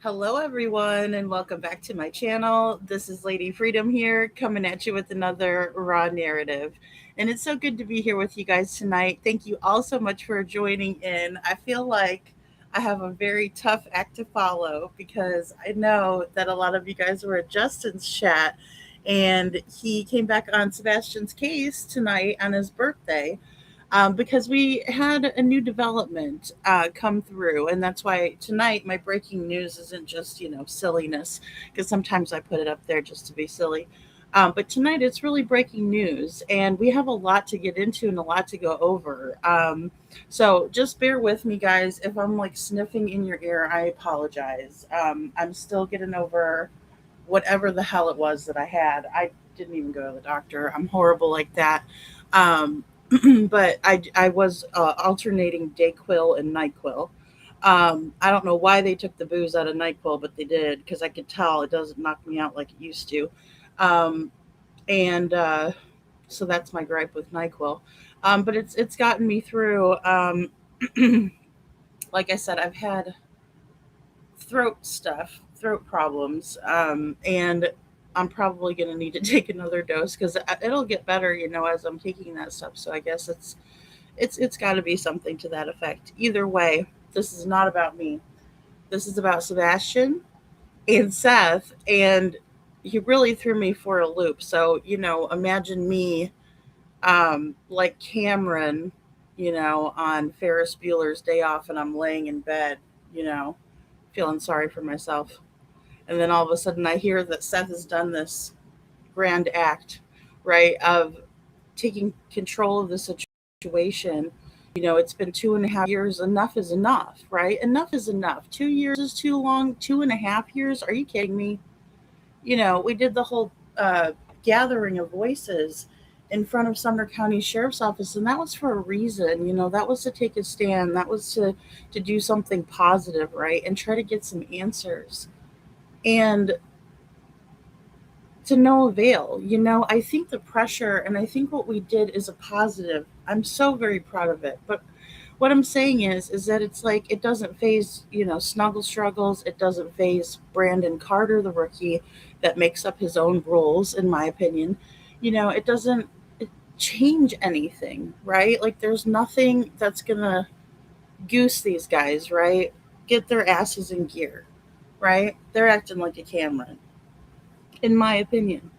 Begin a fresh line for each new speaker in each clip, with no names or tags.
Hello, everyone, and welcome back to my channel. This is Lady Freedom here, coming at you with another raw narrative. And it's so good to be here with you guys tonight. Thank you all so much for joining in. I feel like I have a very tough act to follow because I know that a lot of you guys were at Justin's chat, and he came back on Sebastian's case tonight on his birthday because we had a new development come through, and that's why tonight my breaking news isn't just silliness, because sometimes I put it up there just to be silly. But tonight it's really breaking news, and we have a lot to get into and a lot to go over. So just bear with me, guys. If I'm like sniffing in your ear, I apologize. I'm still getting over whatever the hell it was that I had. I didn't even go to the doctor. I'm horrible like that. Um, but I was alternating Dayquil and Nyquil. I don't know why they took the booze out of Nyquil, but they did because I could tell it doesn't knock me out like it used to. Um, and So that's my gripe with Nyquil. But it's gotten me through. Like I said, I've had throat stuff, throat problems, and I'm probably going to need to take another dose because it'll get better, as I'm taking that stuff. So I guess it's got to be something to that effect. Either way, this is not about me. This is about Sebastian and Seth, and he really threw me for a loop. So imagine me, like Cameron, on Ferris Bueller's Day Off, and I'm laying in bed, you know, feeling sorry for myself. And then all of a sudden, I hear that Seth has done this grand act, right, of taking control of the situation. It's been 2.5 years. Enough is enough, right? Enough is enough. 2 years is too long. 2.5 years? Are you kidding me? We did the whole gathering of voices in front of Sumner County Sheriff's Office, and that was for a reason. That was to take a stand. That was to do something positive, right, and try to get some answers. And to no avail. I think the pressure and I think what we did is a positive. I'm so very proud of it. But what I'm saying is that it's like it doesn't phase, Snuggle Struggles. It doesn't phase Brandon Carter, the rookie that makes up his own rules, in my opinion. It doesn't change anything, right? Like there's nothing that's gonna goose these guys, right? Get their asses in gear, right? They're acting like a Cameron, in my opinion,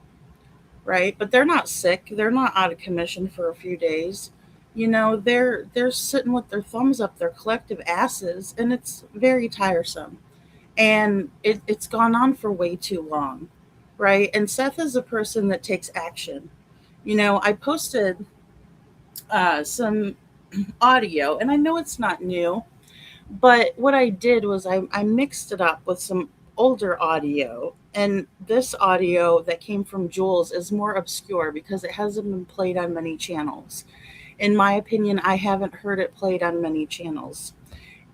right? But they're not sick. They're not out of commission for a few days. They're sitting with their thumbs up their collective asses, and it's very tiresome. And it's gone on for way too long, right? And Seth is a person that takes action. I posted some audio, and I know it's not new, but what I did was I mixed it up with some older audio. And this audio that came from Jules is more obscure because it hasn't been played on many channels. In my opinion, I haven't heard it played on many channels.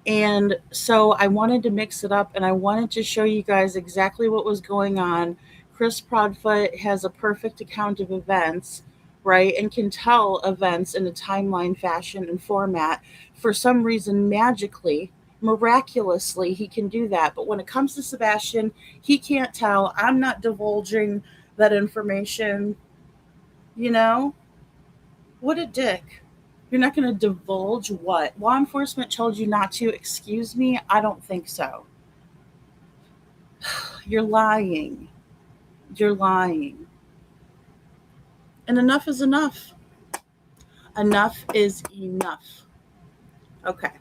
And so I wanted to mix it up and I wanted to show you guys exactly what was going on. Chris Prodfoot has a perfect account of events, right? And can tell events in a timeline fashion and format. For some reason, magically, miraculously, he can do that. But when it comes to Sebastian, he can't tell. I'm not divulging that information, you know? What a dick. You're not going to divulge what? Law enforcement told you not to. Excuse me? I don't think so. You're lying. You're lying. And enough is enough. Enough is enough. Okay.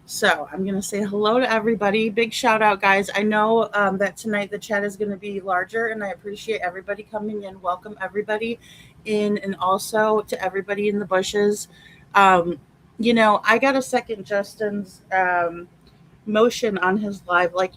So I'm going to say hello to everybody. Big shout out, guys. I know that tonight the chat is going to be larger, and I appreciate everybody coming in. Welcome everybody in, and also to everybody in the bushes. Um, I got to second Justin's motion on his live. Like,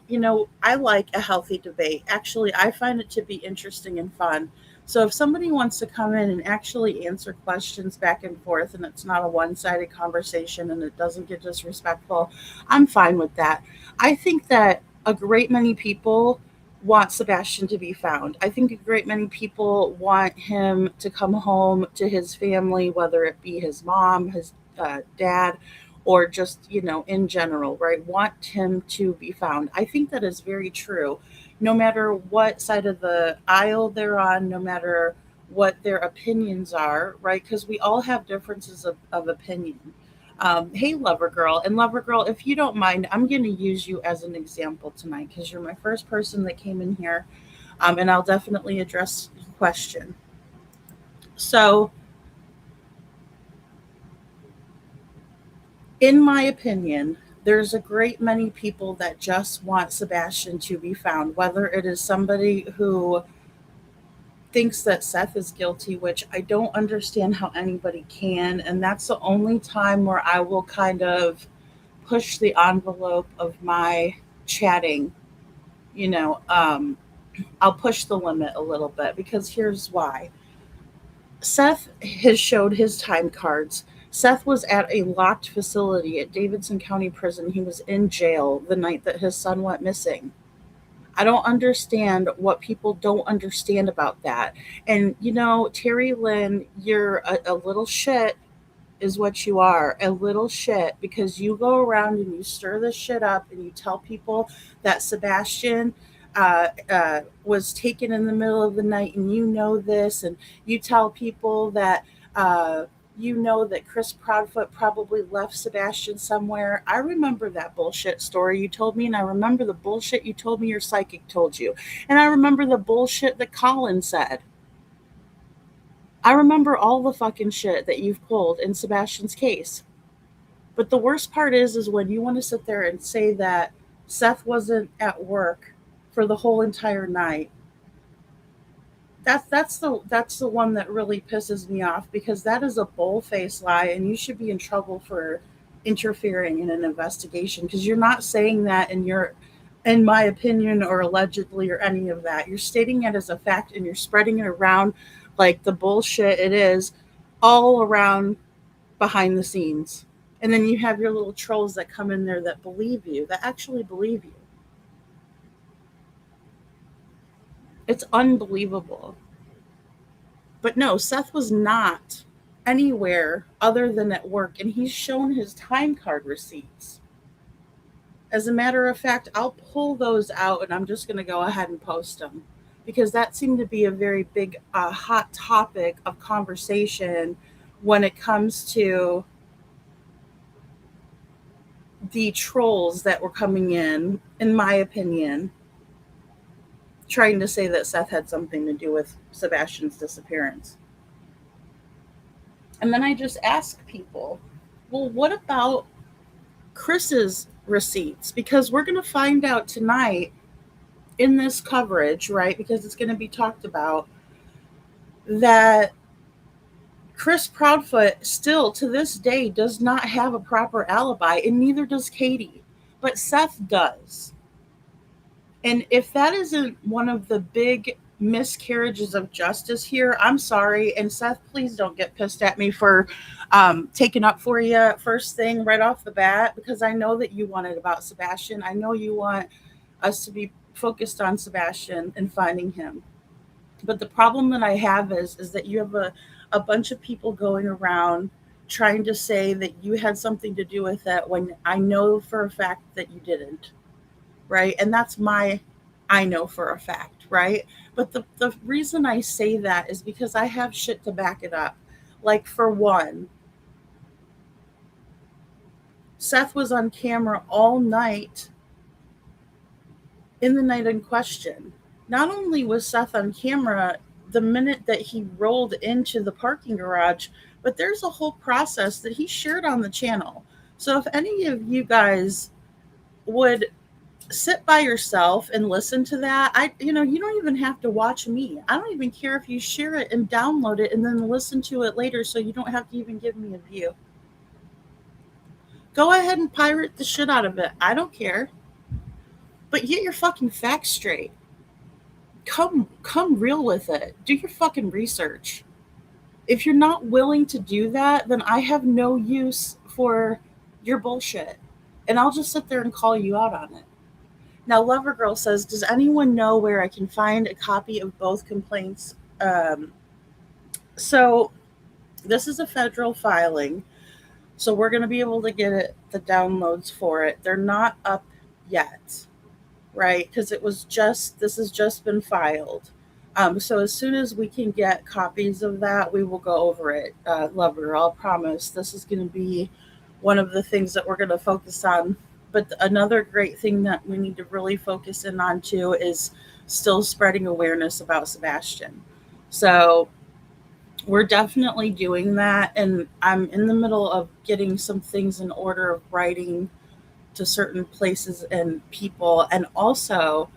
I like a healthy debate. Actually, I find it to be interesting and fun. So if somebody wants to come in and actually answer questions back and forth, and it's not a one-sided conversation and it doesn't get disrespectful, I'm fine with that. I think that a great many people want Sebastian to be found. I think a great many people want him to come home to his family, whether it be his mom, his dad, or just, in general, right, want him to be found. I think that is very true. No matter what side of the aisle they're on, no matter what their opinions are, right? Because we all have differences of opinion. Hey, Lover Girl. And Lover Girl, if you don't mind, I'm going to use you as an example tonight because you're my first person that came in here. And I'll definitely address your question. So, in my opinion, there's a great many people that just want Sebastian to be found, whether it is somebody who thinks that Seth is guilty, which I don't understand how anybody can. And that's the only time where I will kind of push the envelope of my chatting. You know, I'll push the limit a little bit because here's why. Seth has showed his time cards. Seth was at a locked facility at Davidson County Prison. He was in jail the night that his son went missing. I don't understand what people don't understand about that. And, Terry Lynn, you're a little shit, is what you are, a little shit, because you go around and you stir this shit up and you tell people that Sebastian was taken in the middle of the night, and this, and you tell people that Chris Proudfoot probably left Sebastian somewhere. I remember that bullshit story you told me, and I remember the bullshit you told me your psychic told you, and I remember the bullshit that Colin said. I remember all the fucking shit that you've pulled in Sebastian's case. But the worst part is when you want to sit there and say that Seth wasn't at work for the whole entire night. That's the one that really pisses me off, because that is a bull-faced lie, and you should be in trouble for interfering in an investigation, because you're not saying that in my opinion, or allegedly, or any of that. You're stating it as a fact, and you're spreading it around like the bullshit it is, all around behind the scenes. And then you have your little trolls that come in there that believe you, that actually believe you. It's unbelievable. But no, Seth was not anywhere other than at work, and he's shown his time card receipts. As a matter of fact, I'll pull those out, and I'm just going to go ahead and post them, because that seemed to be a very big, hot topic of conversation when it comes to the trolls that were coming in my opinion, trying to say that Seth had something to do with Sebastian's disappearance. And then I just ask people, well, what about Chris's receipts? Because we're going to find out tonight in this coverage, right? Because it's going to be talked about that Chris Proudfoot still to this day does not have a proper alibi, and neither does Katie, but Seth does. And if that isn't one of the big miscarriages of justice here, I'm sorry. And Seth, please don't get pissed at me for taking up for you first thing right off the bat, because I know that you want it about Sebastian. I know you want us to be focused on Sebastian and finding him. But the problem that I have is that you have a bunch of people going around trying to say that you had something to do with it, when I know for a fact that you didn't. Right? And that's I know for a fact, right? But the reason I say that is because I have shit to back it up. Like, for one, Seth was on camera all night in the night in question. Not only was Seth on camera the minute that he rolled into the parking garage, but there's a whole process that he shared on the channel. So if any of you guys would sit by yourself and listen to that, you don't even have to watch me. I don't even care if you share it and download it and then listen to it later, so you don't have to even give me a view. Go ahead and pirate the shit out of it. I don't care. But get your fucking facts straight. Come real with it. Do your fucking research. If you're not willing to do that, then I have no use for your bullshit. And I'll just sit there and call you out on it. Now, Lover Girl says, does anyone know where I can find a copy of both complaints? So this is a federal filing. So we're going to be able to get the downloads for it. They're not up yet, right? Because this has just been filed. So as soon as we can get copies of that, we will go over it. Lover, I'll promise. This is going to be one of the things that we're going to focus on. But another great thing that we need to really focus in on too is still spreading awareness about Sebastian. So we're definitely doing that, and I'm in the middle of getting some things in order of writing to certain places and people. And also,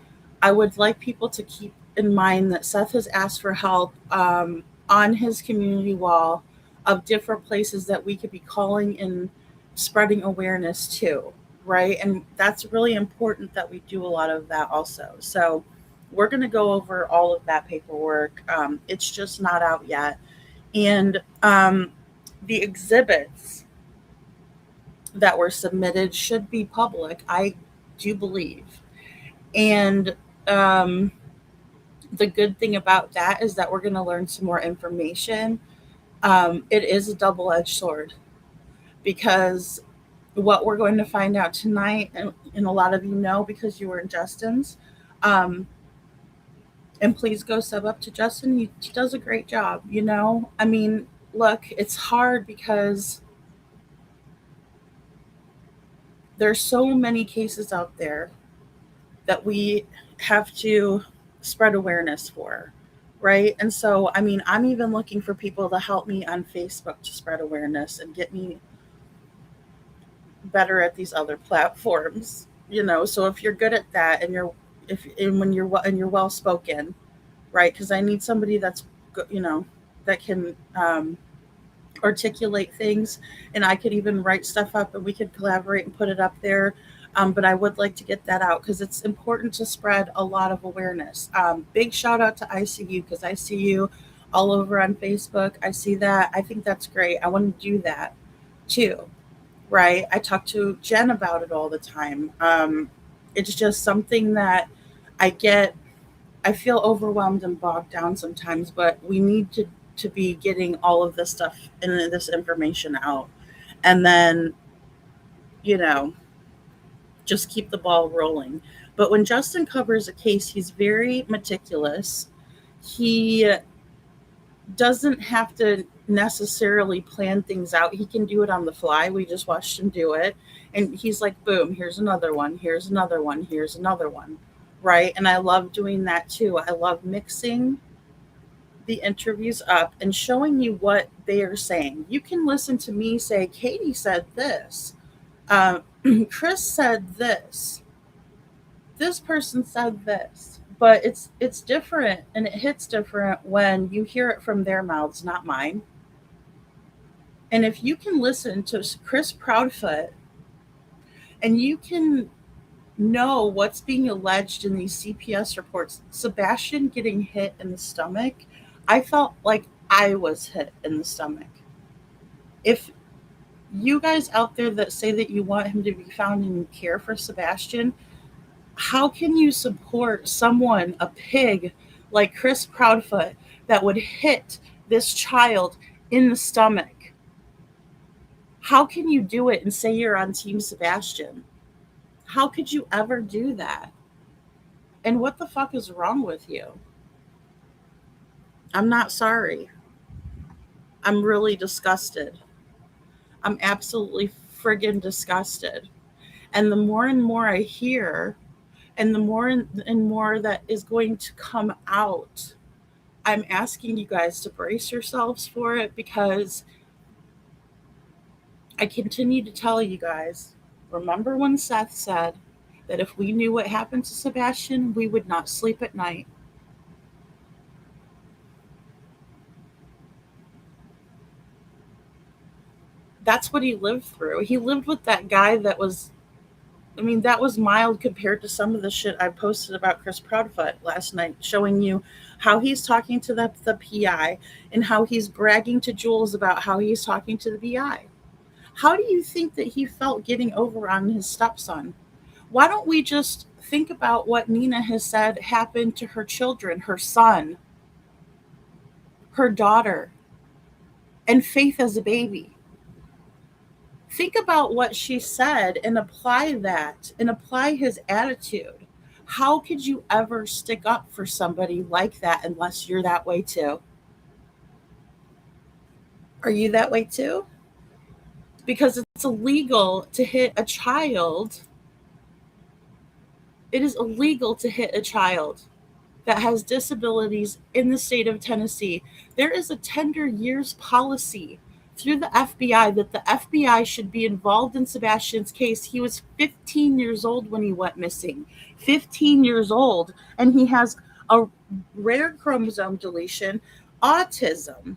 I would like people to keep in mind that Seth has asked for help on his community wall of different places that we could be calling and spreading awareness to, right? And that's really important that we do a lot of that also. So we're going to go over all of that paperwork. It's just not out yet. And the exhibits that were submitted should be public, I do believe. And um, the good thing about that is that we're going to learn some more information. It is a double edged sword because what we're going to find out tonight, and a lot of you know because you were in Justin's, um, and please go sub up to Justin. He does a great job, you know? I mean, look, it's hard because there's so many cases out there that we have to spread awareness for, right? And so, I mean, I'm even looking for people to help me on Facebook to spread awareness and get me better at these other platforms, you know. So if you're good at that, and when you're well spoken, right? Because I need somebody that's you know, that can articulate things, and I could even write stuff up and we could collaborate and put it up there. But I would like to get that out because it's important to spread a lot of awareness. Big shout out to ICU because I see you all over on Facebook. I see that. I think that's great. I want to do that too, right? I talk to Jen about it all the time. It's just something that I get I feel overwhelmed and bogged down sometimes, but we need to be getting all of this stuff and this information out. And then, you know, just keep the ball rolling. But when Justin covers a case, he's very meticulous. He doesn't have to necessarily plan things out. He can do it on the fly. We just watched him do it. And he's like, boom, here's another one, here's another one, here's another one. Right. And I love doing that too. I love mixing the interviews up and showing you what they are saying. You can listen to me say, Katie said this, uh, Chris said this person said this, but it's different and it hits different when you hear it from their mouths, not mine. And if you can listen to Chris Proudfoot and you can know what's being alleged in these CPS reports, Sebastian getting hit in the stomach, I felt like I was hit in the stomach. If you guys out there that say that you want him to be found and care for Sebastian, how can you support someone, a pig like Chris Proudfoot, that would hit this child in the stomach? How can you do it and say you're on Team Sebastian? How could you ever do that? And what the fuck is wrong with you? I'm not sorry. I'm really disgusted. I'm absolutely friggin' disgusted. And the more and more I hear, and the more and more that is going to come out, I'm asking you guys to brace yourselves for it because I continue to tell you guys, remember when Seth said that if we knew what happened to Sebastian, we would not sleep at night? That's what he lived through. He lived with that guy that was, I mean, that was mild compared to some of the shit I posted about Chris Proudfoot last night, showing you how he's talking to the PI and how he's bragging to Jules about how he's talking to the PI. How do you think that he felt getting over on his stepson? Why don't we just think about what Nina has said happened to her children, her son, her daughter, and Faith as a baby? Think about what she said and apply that and apply his attitude. How could you ever stick up for somebody like that unless you're that way too? Are you that way too? Because it's illegal to hit a child. It is illegal to hit a child that has disabilities in the state of Tennessee. There is a tender years policy through the FBI that the FBI should be involved in Sebastian's case. He was 15 years old when he went missing. 15 years old. And he has a rare chromosome deletion, autism,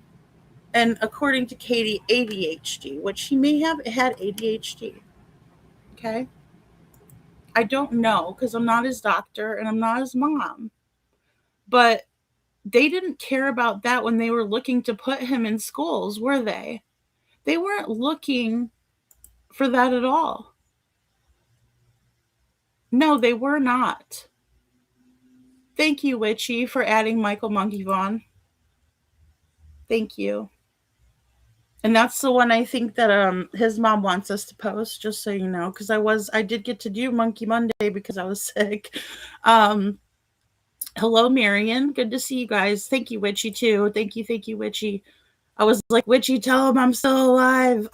and according to Katie, ADHD, which he may have had ADHD. Okay. I don't know because I'm not his doctor and I'm not his mom. But they didn't care about that when they were looking to put him in schools, were they? They weren't looking for that at all. No, they were not. Thank you, Witchy, for adding Michael Monkey Vaughn. Thank you. And that's the one I think that his mom wants us to post, just so you know, because I did get to do Monkey Monday because I was sick. Um Hello, Marion. Good to see you guys. Thank you, Witchy, too. Thank you, Witchy. I was like, Witchy, tell him I'm still alive.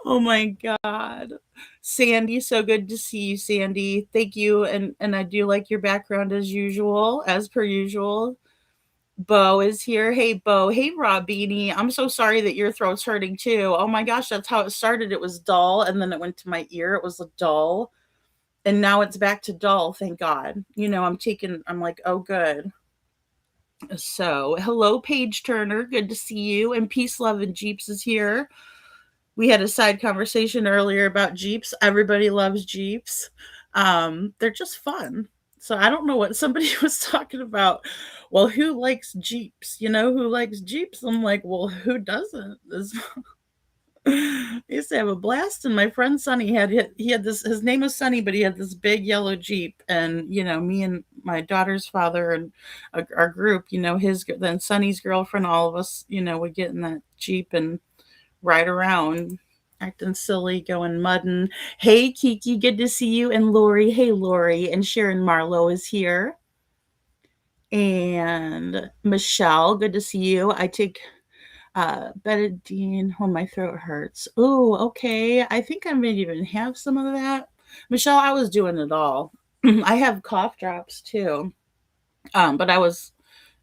Oh my god. Sandy, so good to see you, Sandy. Thank you. And I do like your background as usual, as per usual. Bo is here. Hey Bo. Hey Rob Beanie. I'm so sorry that your throat's hurting too. Oh my gosh, that's how it started. It was dull and then it went to my ear. It was dull. And now it's back to dull, thank God. I'm like, oh good. So hello, Paige Turner. Good to see you. And Peace, Love, and Jeeps is here. We had a side conversation earlier about Jeeps. Everybody loves Jeeps. They're just fun. So I don't know what somebody was talking about. Well, who likes Jeeps? Who likes Jeeps? I'm like, well, who doesn't? I used to have a blast, and my friend Sonny he had this. His name was Sonny, but he had this big yellow Jeep, and me and my daughter's father and our group, his then Sonny's girlfriend, all of us, would get in that Jeep and ride around acting silly, going mudding. Hey Kiki, good to see you. And Lori, hey Lori. And Sharon Marlowe is here. And Michelle, good to see you. I take betadine when my throat hurts. Oh, okay. I think I may even have some of that. Michelle, I was doing it all. I have cough drops too. But I was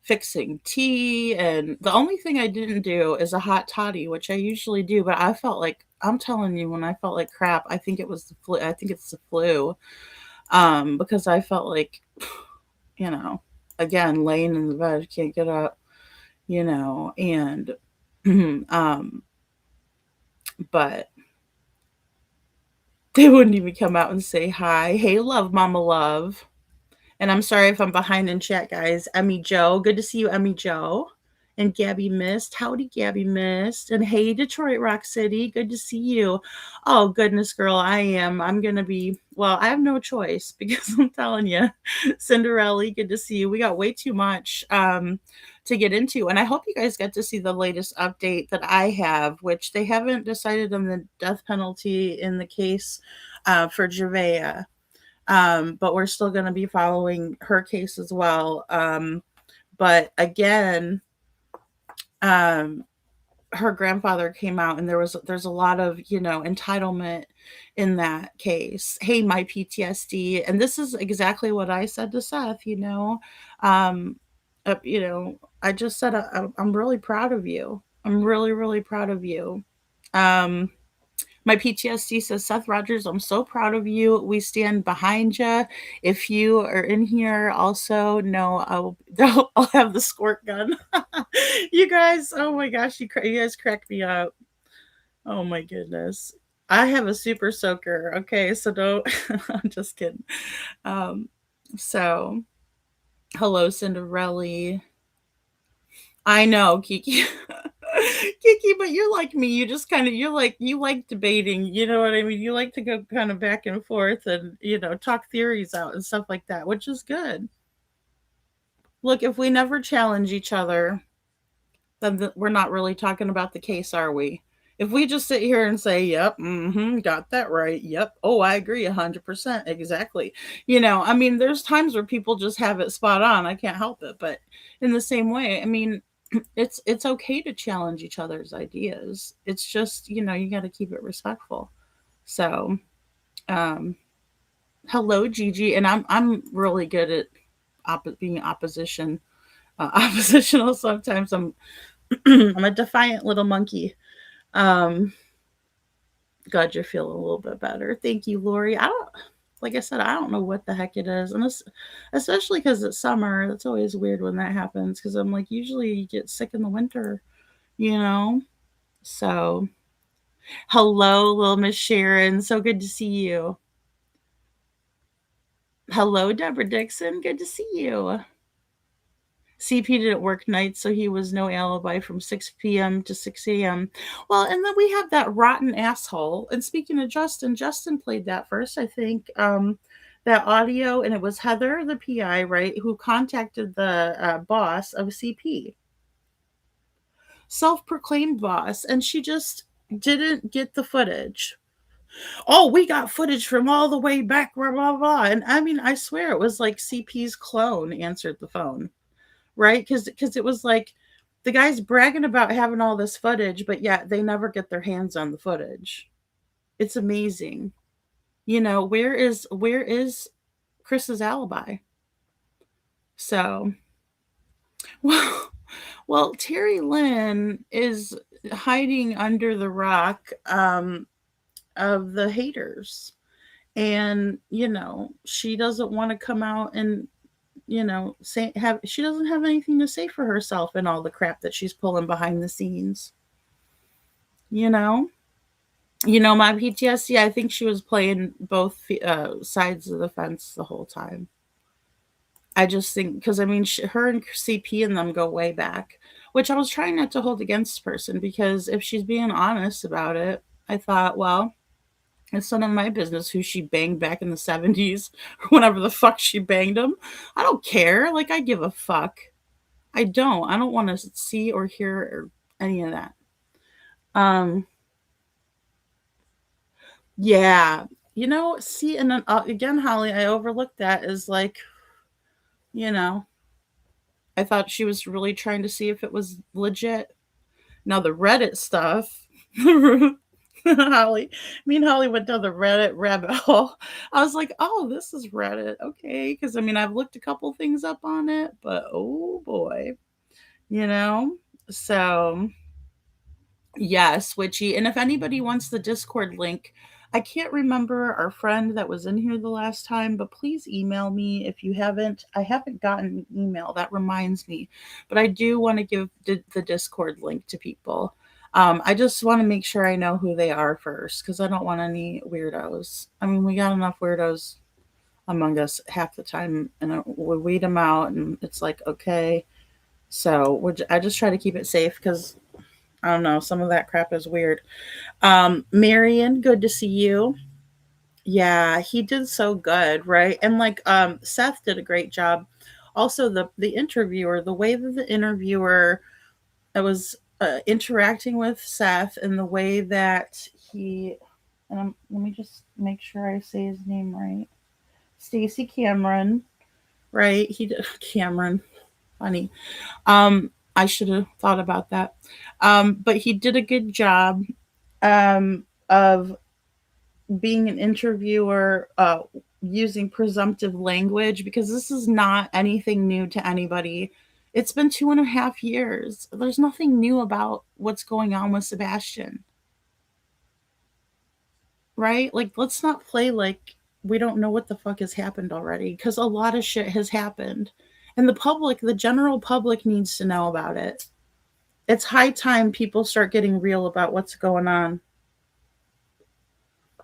fixing tea, and the only thing I didn't do is a hot toddy, which I usually do, but I felt like, I'm telling you, when I felt like crap, I think it was the flu. I think it's the flu. Because I felt like, you know, again, laying in the bed, can't get up, and um but they wouldn't even come out and say hi. Hey love, mama love. And I'm sorry if I'm behind in chat, guys. Emmy Joe, good to see you, Emmy Joe. And Gabby Mist, howdy, Gabby Mist. And hey, Detroit Rock City, good to see you. Oh, goodness, girl, I'm going to be, well, I have no choice because I'm telling you, Cinderella, good to see you. We got way too much to get into. And I hope you guys get to see the latest update that I have, which they haven't decided on the death penalty in the case for Javea. But we're still going to be following her case as well. But again, um, her grandfather came out, and there's a lot of entitlement in that case. Hey, my PTSD, and this is exactly what I said to Seth. Um, I just said I'm really proud of you. I'm really really proud of you. Um, My PTSD says, Seth Rogers, I'm so proud of you. We stand behind you. If you are in here, also know I'll have the squirt gun. You guys, oh my gosh, you guys crack me up. Oh my goodness. I have a super soaker. Okay, so don't. I'm just kidding. Um, so hello, Cinderella. I know, Kiki. Kiki, but you're like me. You just kind of you like debating. You know what I mean? You like to go kind of back and forth and talk theories out and stuff like that, which is good. Look, if we never challenge each other, then we're not really talking about the case, are we? If we just sit here and say, "Yep, got that right. Yep. Oh, I agree 100%. Exactly." I mean, there's times where people just have it spot on. I can't help it. But in the same way, I mean, it's okay to challenge each other's ideas. It's just, you got to keep it respectful. So, um hello Gigi, and I'm really good at being oppositional sometimes. I'm a defiant little monkey. Um God, you're feeling a little bit better. Thank you, Lori. I don't, like I said, I don't know what the heck it is. And this, especially because it's summer, that's always weird when that happens. Because I'm like, usually you get sick in the winter, you know? So, hello, little Miss Sharon. So good to see you. Hello, Deborah Dixon. Good to see you. CP didn't work nights, so he was no alibi from 6 p.m. to 6 a.m. Well, and then we have that rotten asshole. And speaking of Justin played that first, I think. That audio, and it was Heather, the PI, right, who contacted the boss of CP, self proclaimed boss, and she just didn't get the footage. Oh, we got footage from all the way back, blah, blah, blah. And I mean, I swear it was like CP's clone answered the phone, right? Because it was like the guy's bragging about having all this footage, but yet they never get their hands on the footage. It's amazing. Where is Chris's alibi? So, well, Terry Lynn is hiding under the rock of the haters, and she doesn't want to come out and say have she doesn't have anything to say for herself and all the crap that she's pulling behind the scenes. You know, my PTSD. I think she was playing both sides of the fence the whole time. I just think because I mean, her and CP and them go way back, which I was trying not to hold against the person because if she's being honest about it, I thought, well, it's none of my business who she banged back in the 70s or whenever the fuck she banged him. I don't care. Like, I give a fuck. I don't. I don't want to see or hear or any of that. Um, yeah. See, and then again, Holly, I overlooked that as like, you know, I thought she was really trying to see if it was legit. Now, the Reddit stuff, Holly, me and Holly went down the Reddit rabbit hole. I was like, oh, this is Reddit. Okay. Because I mean, I've looked a couple things up on it, but oh boy, you know? So, yes, witchy. And if anybody wants the Discord link, I can't remember our friend that was in here the last time, but please email me if you haven't. I haven't gotten an email. That reminds me. But I do want to give the Discord link to people. I just want to make sure I know who they are first because I don't want any weirdos. I mean, we got enough weirdos among us half the time, and we weed them out, and it's like, okay. So I just try to keep it safe because I don't know. Some of that crap is weird. Marion, good to see you. Yeah, he did so good, right? And like Seth did a great job. Also the interviewer, the way that the interviewer was interacting with Seth and the way that he let me just make sure I say his name right. Stacy Cameron, right? He did Cameron. Funny. I should have thought about that. But he did a good job of being an interviewer, using presumptive language because this is not anything new to anybody. It's been 2.5 years. There's nothing new about what's going on with Sebastian, right? Like, let's not play like we don't know what the fuck has happened already because a lot of shit has happened. And the general public needs to know about it. It's high time people start getting real about what's going on.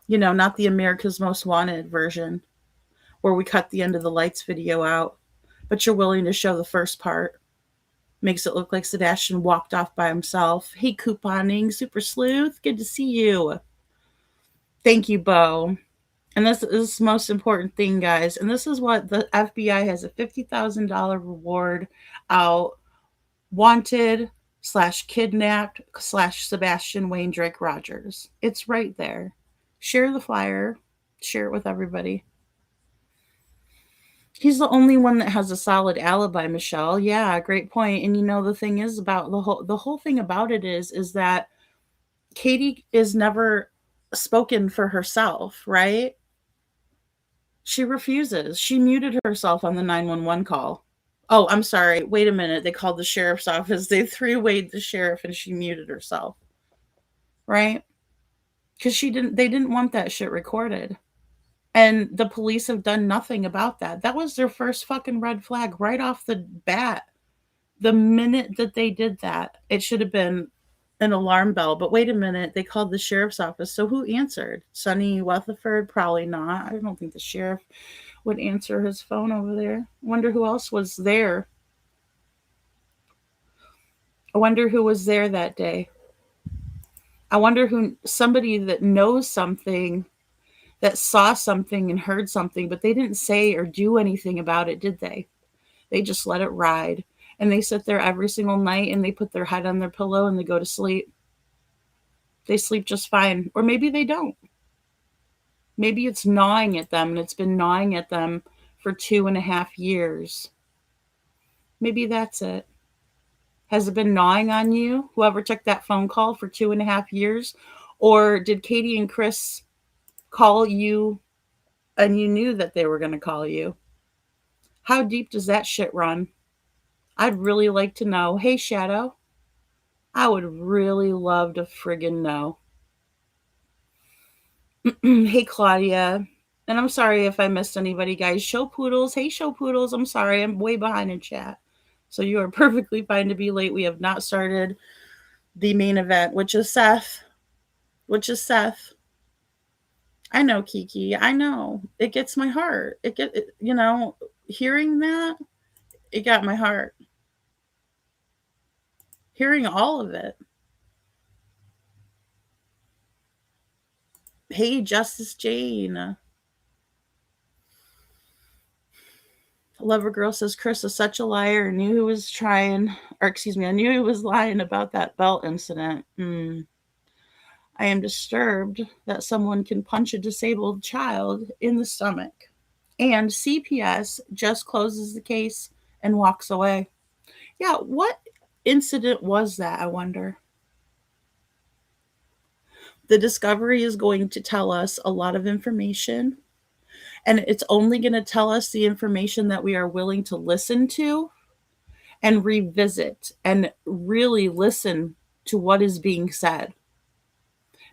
Not the America's Most Wanted version where we cut the end of the lights video out, but you're willing to show the first part. Makes it look like Sebastian walked off by himself. Hey, couponing, Super Sleuth, good to see you. Thank you, Bo. And this is the most important thing, guys. And this is what the FBI has a $50,000 reward out. Wanted / kidnapped / Sebastian Wayne Drake Rogers. It's right there. Share the flyer, share it with everybody. He's the only one that has a solid alibi, Michelle. Yeah, great point. And the thing is about the whole thing about it is that Katie is never spoken for herself, right? She refuses. She muted herself on the 911 call. Oh, I'm sorry. Wait a minute. They called the sheriff's office. They three-wayed the sheriff and she muted herself. Right? Cuz they didn't want that shit recorded. And the police have done nothing about that. That was their first fucking red flag right off the bat. The minute that they did that, it should have been an alarm bell. But wait a minute, they called the sheriff's office. So who answered? Sonny Weatherford? Probably not. I don't think the sheriff would answer his phone over there. Wonder who else was there. I wonder who was there that day. I wonder who somebody that knows something, that saw something and heard something, but they didn't say or do anything about it, did they? They just let it ride. And they sit there every single night and they put their head on their pillow and they go to sleep. They sleep just fine. Or maybe they don't. Maybe it's gnawing at them and it's been gnawing at them for 2.5 years. Maybe that's it. Has it been gnawing on you? Whoever took that phone call for 2.5 years? Or did Katie and Chris call you and you knew that they were going to call you? How deep does that shit run? I'd really like to know. Hey, Shadow. I would really love to friggin' know. Hey, Claudia. And I'm sorry if I missed anybody, guys. Show Poodles. Hey, Show Poodles. I'm sorry. I'm way behind in chat. So you are perfectly fine to be late. We have not started the main event, which is Seth. I know, Kiki. I know. It gets my heart. Hearing that, it got my heart. Hearing all of it. Hey, Justice Jane. Lover Girl says Chris is such a liar. I knew he was lying about that belt incident. I am disturbed that someone can punch a disabled child in the stomach. And CPS just closes the case and walks away. Yeah, what incident was that, I wonder? The discovery is going to tell us a lot of information, and it's only going to tell us the information that we are willing to listen to and revisit and really listen to what is being said.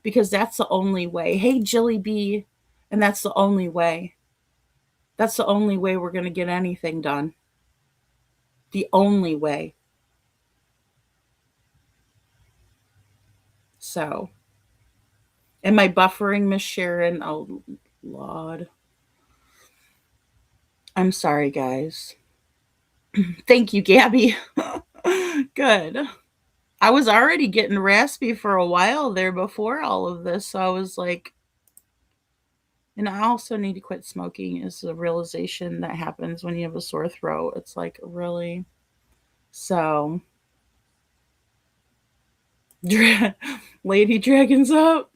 Because that's the only way. Hey, Jilly B. And that's the only way. That's the only way we're going to get anything done. The only way. So, am I buffering, Miss Sharon? Oh, Lord. I'm sorry, guys. Thank you, Gabby. Good. I was already getting raspy for a while there before all of this. So I was like, and I also need to quit smoking, is the realization that happens when you have a sore throat. It's like, really? So, Lady Dragon's up.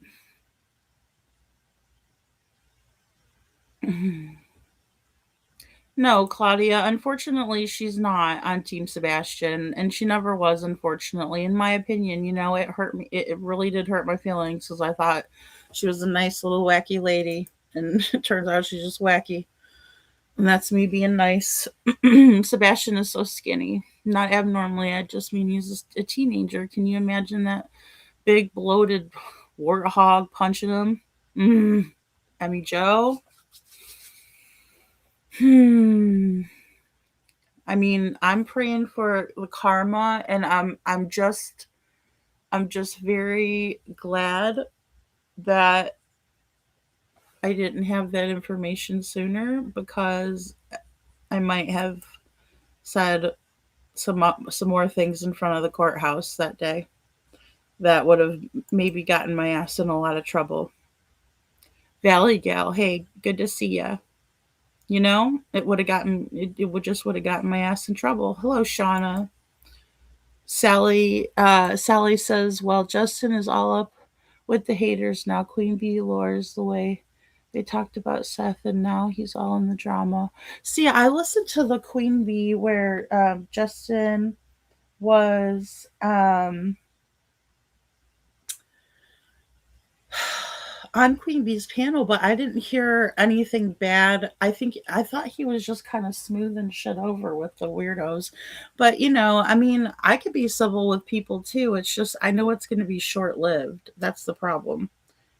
No, Claudia, unfortunately, she's not on Team Sebastian, and she never was, unfortunately. In my opinion, it hurt me. It really did hurt my feelings because I thought she was a nice little wacky lady, and it turns out she's just wacky. And that's me being nice. Sebastian is so skinny. Not abnormally, I just mean he's a teenager. Can you imagine that big, bloated warthog punching him? Emmy Joe? I mean, I'm praying for the karma, and I'm just very glad that I didn't have that information sooner, because I might have said some more things in front of the courthouse that day that would have maybe gotten my ass in a lot of trouble. Valley Gal, hey, good to see ya. It would have gotten my ass in trouble. Hello, Shauna. Sally says, "Well, Justin is all up with the haters now. Queen Bee lures the way they talked about Seth, and now he's all in the drama." See, I listened to the Queen Bee where Justin was on Queen Bee's panel, but I didn't hear anything bad. I thought he was just kind of smoothing shit over with the weirdos. But I mean, I could be civil with people too. It's just I know it's going to be short lived. That's the problem.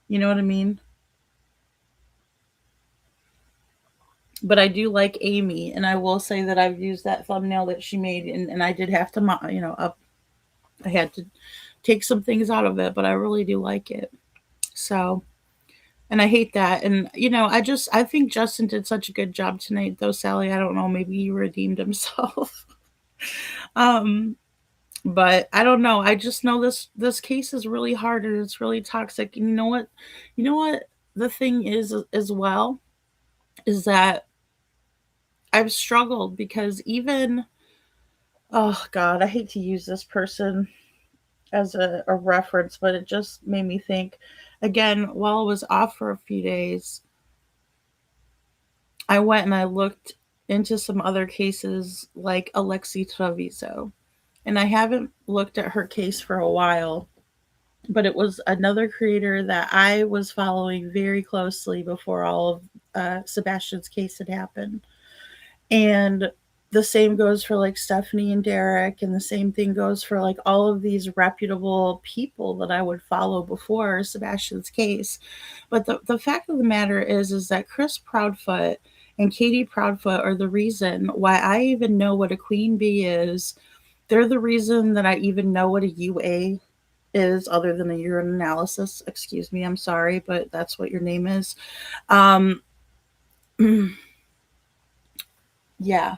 You know what I mean? But I do like Amy, and I will say that I've used that thumbnail that she made, and I did have to, up. I had to take some things out of it, but I really do like it. So. And I hate that. And I think Justin did such a good job tonight though, Sally. I don't know, maybe he redeemed himself. um but I don't know. I just know this case is really hard and it's really toxic. And you know what the thing is as well is that I've struggled because even oh god, I hate to use this person as a reference, but it just made me think again while I was off for a few days. I went and I looked into some other cases like Alexi Treviso. And I haven't looked at her case for a while, but it was another creator that I was following very closely before all of Sebastian's case had happened. And the same goes for like Stephanie and Derek, and the same thing goes for like all of these reputable people that I would follow before Sebastian's case. But the fact of the matter is that Chris Proudfoot and Katie Proudfoot are the reason why I even know what a queen bee is. They're the reason that I even know what a UA is, other than a urine analysis. Excuse me, I'm sorry, but that's what your name is. Um, yeah.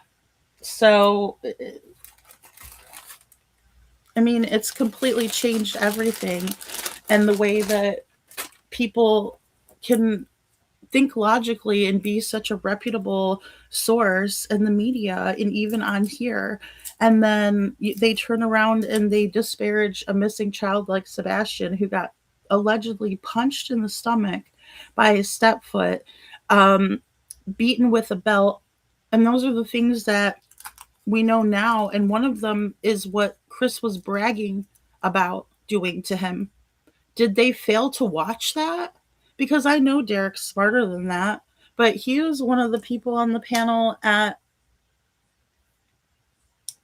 So, I mean, it's completely changed everything. And the way that people can think logically and be such a reputable source in the media and even on here. And then they turn around and they disparage a missing child like Sebastian, who got allegedly punched in the stomach by his stepfoot, um, beaten with a belt. And those are the things that we know now. And one of them is what Chris was bragging about doing to him. Did they fail to watch that? Because I know Derek's smarter than that, but he was one of the people on the panel at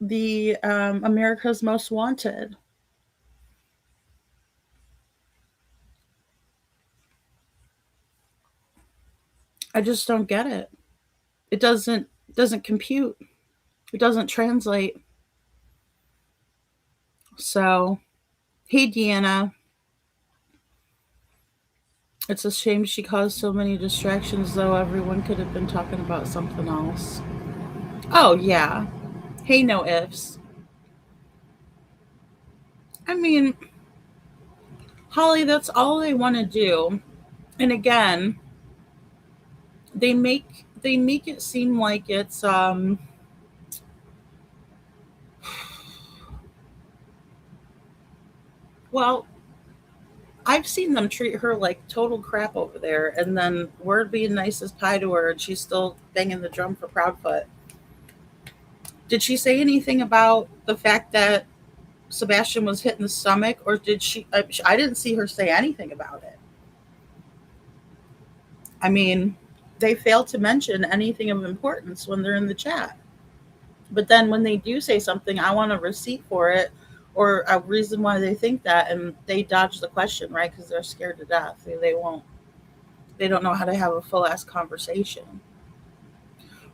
the America's Most Wanted. I just don't get it. It doesn't compute. It doesn't translate. So, hey Deanna, it's a shame she caused so many distractions, though everyone could have been talking about something else. Oh yeah. Hey, no ifs. I mean, Holly, that's all they want to do. And again, they make it seem like it's well, I've seen them treat her like total crap over there, and then we're being nice as pie to her, and she's still banging the drum for Proudfoot. Did she say anything about the fact that Sebastian was hit in the stomach, or did she? I didn't see her say anything about it. I mean, they fail to mention anything of importance when they're in the chat. But then when they do say something, I want a receipt for it or a reason why they think that, and they dodge the question, right? Because they're scared to death. They won't. They don't know how to have a full ass conversation.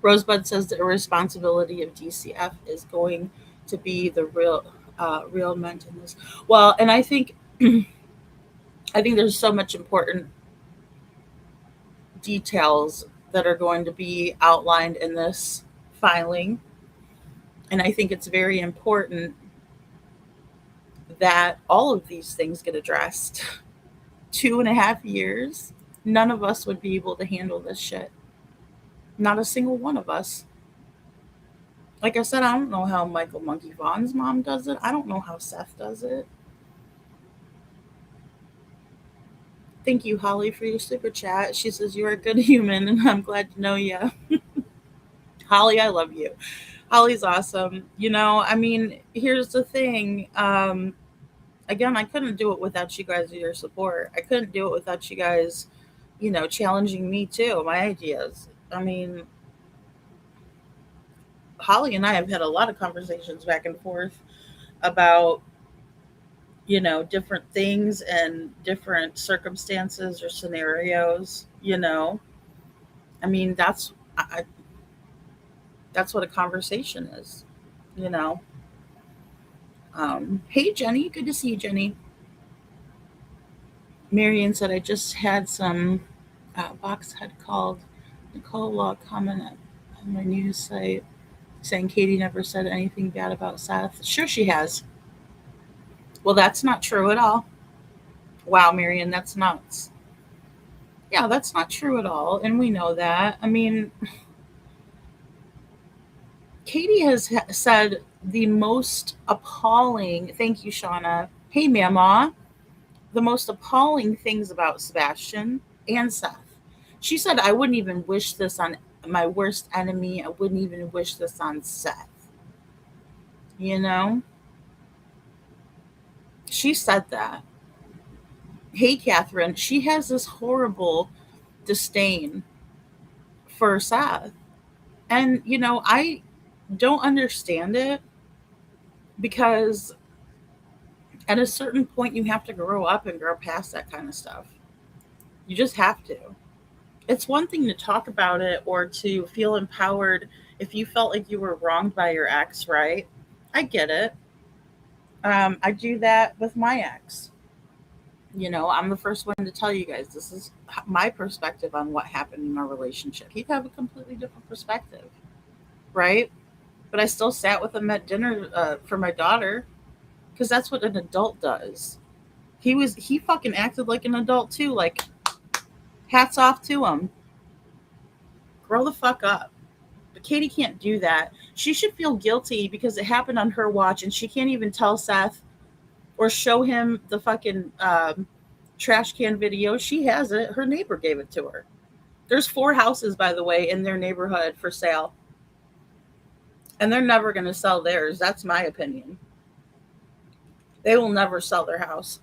Rosebud says the irresponsibility of DCF is going to be the real meant in this. Well, and I think there's so much important details that are going to be outlined in this filing, and I think it's very important that all of these things get addressed. 2.5 years, none of us would be able to handle this shit. Not a single one of us. Like I said, I don't know how Michael Monkey Vaughn's mom does it. I don't know how Seth does it. Thank you, Holly, for your super chat. She says, "You're a good human, and I'm glad to know you." Holly, I love you. Holly's awesome. I mean, here's the thing. Again, I couldn't do it without you guys' your support. I couldn't do it without you guys, challenging me too, my ideas. I mean, Holly and I have had a lot of conversations back and forth about, different things and different circumstances or scenarios. I mean, that's what a conversation is, you know. Hey, Jenny, good to see you, Jenny. Marion said, I just had some box had called Nicole Law comment on my news site saying Katie never said anything bad about Seth. Sure, she has. Well, that's not true at all. Wow, Marion, that's nuts. Yeah, that's not true at all. And we know that. I mean, Katie has said the most appalling, thank you, Shauna. Hey, Mama. The most appalling things about Sebastian and Seth. She said, I wouldn't even wish this on my worst enemy. I wouldn't even wish this on Seth. You know? She said that. Hey, Catherine, she has this horrible disdain for Seth. And, I don't understand it because at a certain point, you have to grow up and grow past that kind of stuff. You just have to. It's one thing to talk about it or to feel empowered if you felt like you were wronged by your ex, right? I get it. I do that with my ex. I'm the first one to tell you guys this is my perspective on what happened in our relationship. He'd have a completely different perspective, right? But I still sat with him at dinner for my daughter because that's what an adult does. He fucking acted like an adult too. Like, hats off to him. Grow the fuck up. But Katie can't do that. She should feel guilty because it happened on her watch and she can't even tell Seth or show him the fucking trash can video. She has it. Her neighbor gave it to her. There's 4 houses, by the way, in their neighborhood for sale. And they're never going to sell theirs. That's my opinion. They will never sell their house.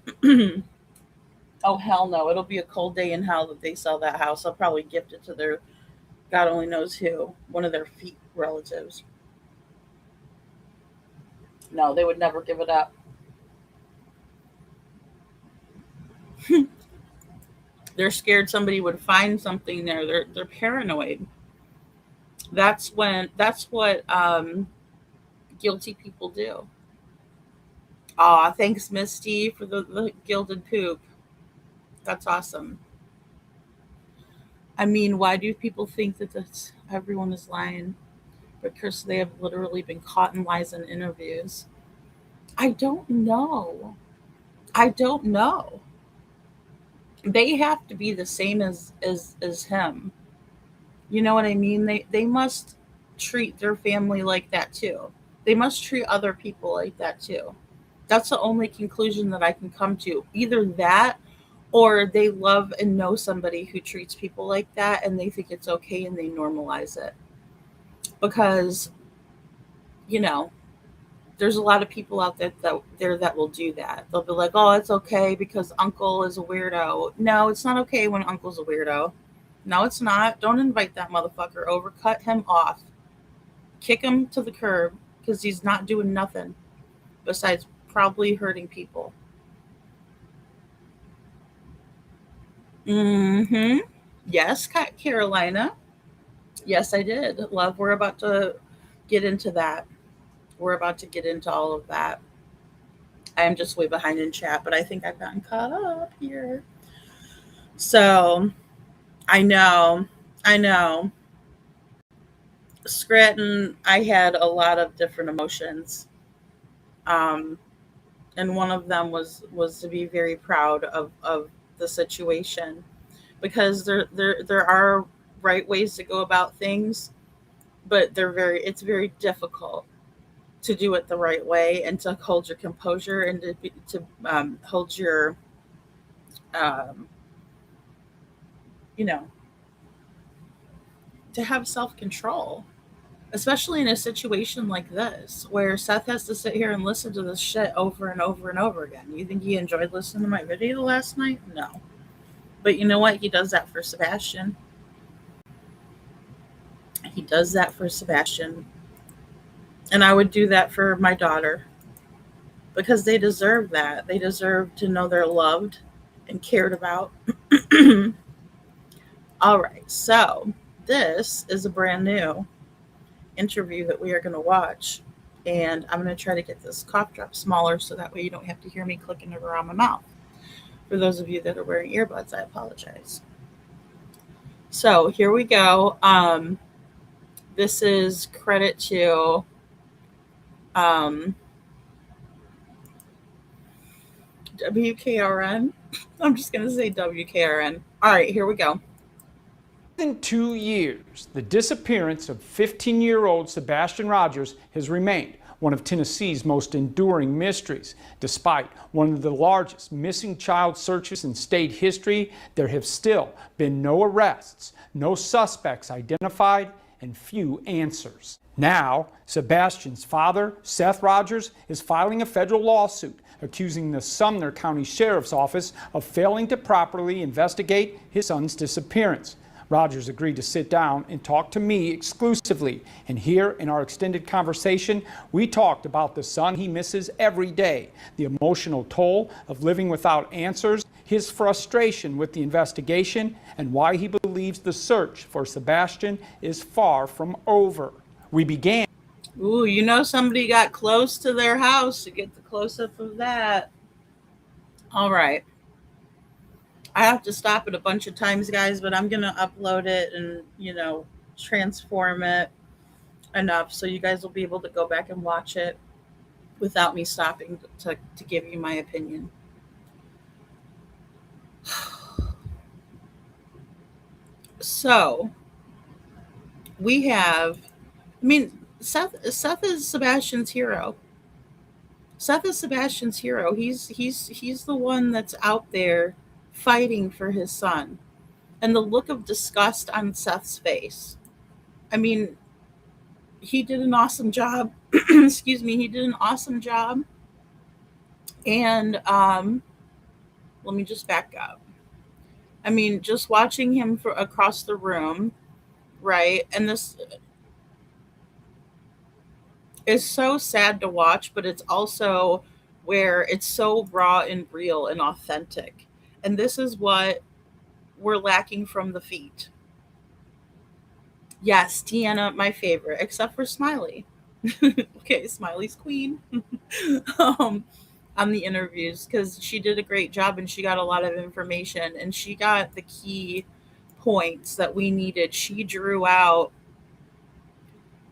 Oh, hell no. It'll be a cold day in hell if they sell that house. They'll probably gift it to their God only knows who, one of their feet relatives. No, they would never give it up. They're scared somebody would find something there. They're paranoid. That's what guilty people do. Aw, thanks, Misty, for the gilded poop. That's awesome. I mean, why do people think that everyone is lying? Because they have literally been caught in lies in interviews. I don't know. I don't know. They have to be the same as him. You know what I mean? They must treat their family like that too. They must treat other people like that too. That's the only conclusion that I can come to. Either that or they love and know somebody who treats people like that and they think it's okay and they normalize it. Because, you know, there's a lot of people out there that will do that. They'll be like, "Oh, it's okay because uncle is a weirdo." No, it's not okay when uncle's a weirdo. No, it's not. Don't invite that motherfucker over. Cut him off. Kick him to the curb because he's not doing nothing besides probably hurting people. Mm-hmm. Yes, Carolina. Yes, I did. Love, we're about to get into that. We're about to get into all of that. I am just way behind in chat, but I think I've gotten caught up here. So I know, I know. Scranton, I had a lot of different emotions. Um, and one of them was to be very proud of the situation because there are right ways to go about things but it's very difficult to do it the right way and to hold your composure and to hold your, um, you know, to have self control, especially in a situation like this where Seth has to sit here and listen to this shit over and over and over again. You think he enjoyed listening to my video last night? No. But you know what? He does that for Sebastian. He does that for Sebastian. And I would do that for my daughter because they deserve that. They deserve to know they're loved and cared about. All right. So, this is a brand new interview that we are going to watch. And I'm going to try to get this cough drop smaller so that way you don't have to hear me clicking it around my mouth. For those of you that are wearing earbuds, I apologize. So here we go. This is credit to WKRN. I'm just going to say WKRN. All right, here we go.
In 2 years, the disappearance of 15-year-old Sebastian Rogers has remained one of Tennessee's most enduring mysteries. Despite one of the largest missing child searches in state history, there have still been no arrests, no suspects identified, and few answers. Now, Sebastian's father, Seth Rogers, is filing a federal lawsuit accusing the Sumner County Sheriff's Office of failing to properly investigate his son's disappearance. Rogers agreed to sit down and talk to me exclusively. And here in our extended conversation, we talked about the son he misses every day, the emotional toll of living without answers, his frustration with the investigation, and why he believes the search for Sebastian is far from over. We began.
Ooh, you know somebody got close to their house to get the close-up of that. All right. I have to stop it a bunch of times, guys, but I'm going to upload it and, transform it enough so you guys will be able to go back and watch it without me stopping to give you my opinion. So, we have, Seth is Sebastian's hero. Seth is Sebastian's hero. He's the one that's out there fighting for his son. And the look of disgust on Seth's face. He did an awesome job. Excuse me, he did an awesome job. And let me just back up. Just watching him across the room, right? And this is so sad to watch, but it's also where it's so raw and real and authentic. And this is what we're lacking from the feet. Yes, Tiana, my favorite, except for Smiley. Okay, Smiley's queen on the interviews because she did a great job and she got a lot of information and she got the key points that we needed. She drew out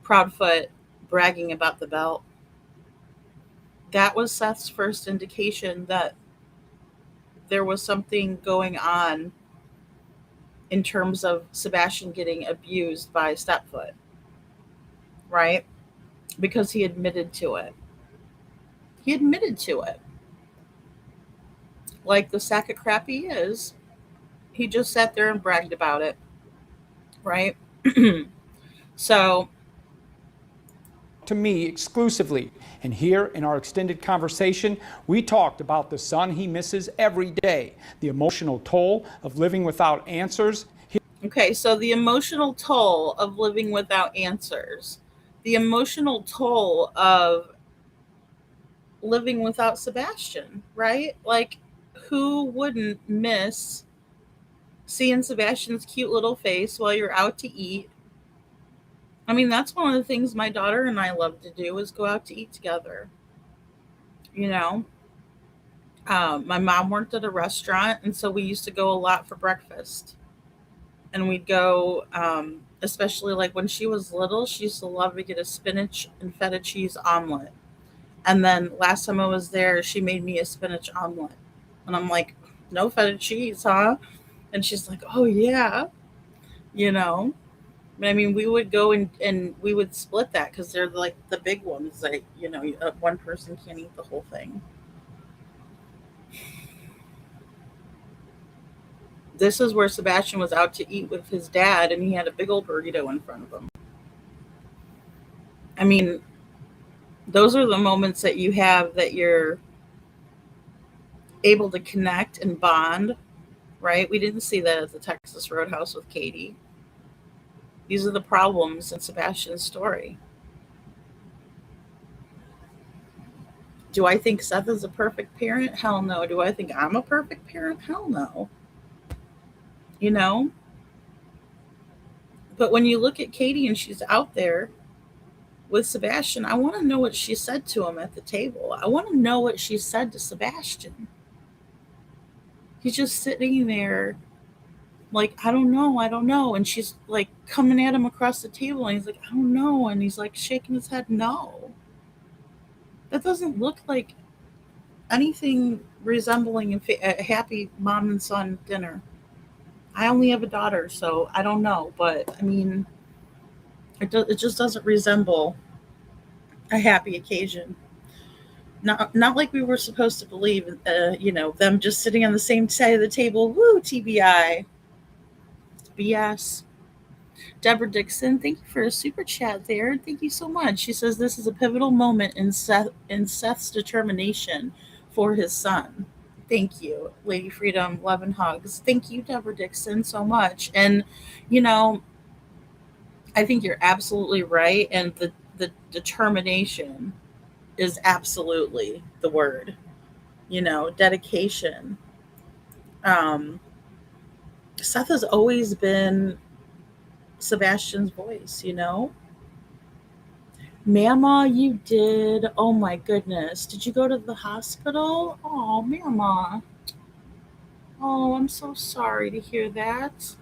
Proudfoot bragging about the belt. That was Seth's first indication that there was something going on in terms of Sebastian getting abused by Stepfoot, right? Because he admitted to it. He admitted to it. Like the sack of crap he is, he just sat there and bragged about it, right? So,
to me exclusively. And here in our extended conversation, we talked about the son he misses every day, the emotional toll of living without answers.
Okay, so the emotional toll of living without answers, the emotional toll of living without Sebastian, right? Like, who wouldn't miss seeing Sebastian's cute little face while you're out to eat? That's one of the things my daughter and I love to do is go out to eat together. My mom worked at a restaurant, and so we used to go a lot for breakfast. And we'd go, especially like when she was little, she used to love to get a spinach and feta cheese omelet. And then last time I was there, she made me a spinach omelet. And I'm like, no feta cheese, huh? And she's like, oh, yeah, you know. But I mean, we would go and we would split that because they're like the big ones. Like, one person can't eat the whole thing. This is where Sebastian was out to eat with his dad, and he had a big old burrito in front of him. I mean, those are the moments that you have that you're able to connect and bond, right? We didn't see that at the Texas Roadhouse with Katie. These are the problems in Sebastian's story. Do I think Seth is a perfect parent? Hell no. Do I think I'm a perfect parent? Hell no. You know? But when you look at Katie and she's out there with Sebastian, I want to know what she said to him at the table. I want to know what she said to Sebastian. He's just sitting there like, I don't know. And she's like coming at him across the table and he's like, I don't know. And he's like shaking his head, no. That doesn't look like anything resembling a happy mom and son dinner. I only have a daughter, so I don't know. But I mean, it just doesn't resemble a happy occasion. Not like we were supposed to believe, them just sitting on the same side of the table. Woo, TBI. BS. Deborah Dixon, thank you for a super chat there. Thank you so much. She says this is a pivotal moment in Seth's determination for his son. Thank you, Lady Freedom. Love and hugs. Thank you, Deborah Dixon, so much. And you know, I think you're absolutely right. And the determination is absolutely the word. Dedication. Um, Seth has always been Sebastian's voice. Mama, you did. Oh my goodness. Did you go to the hospital? Oh, Mama. Oh, I'm so sorry to hear that.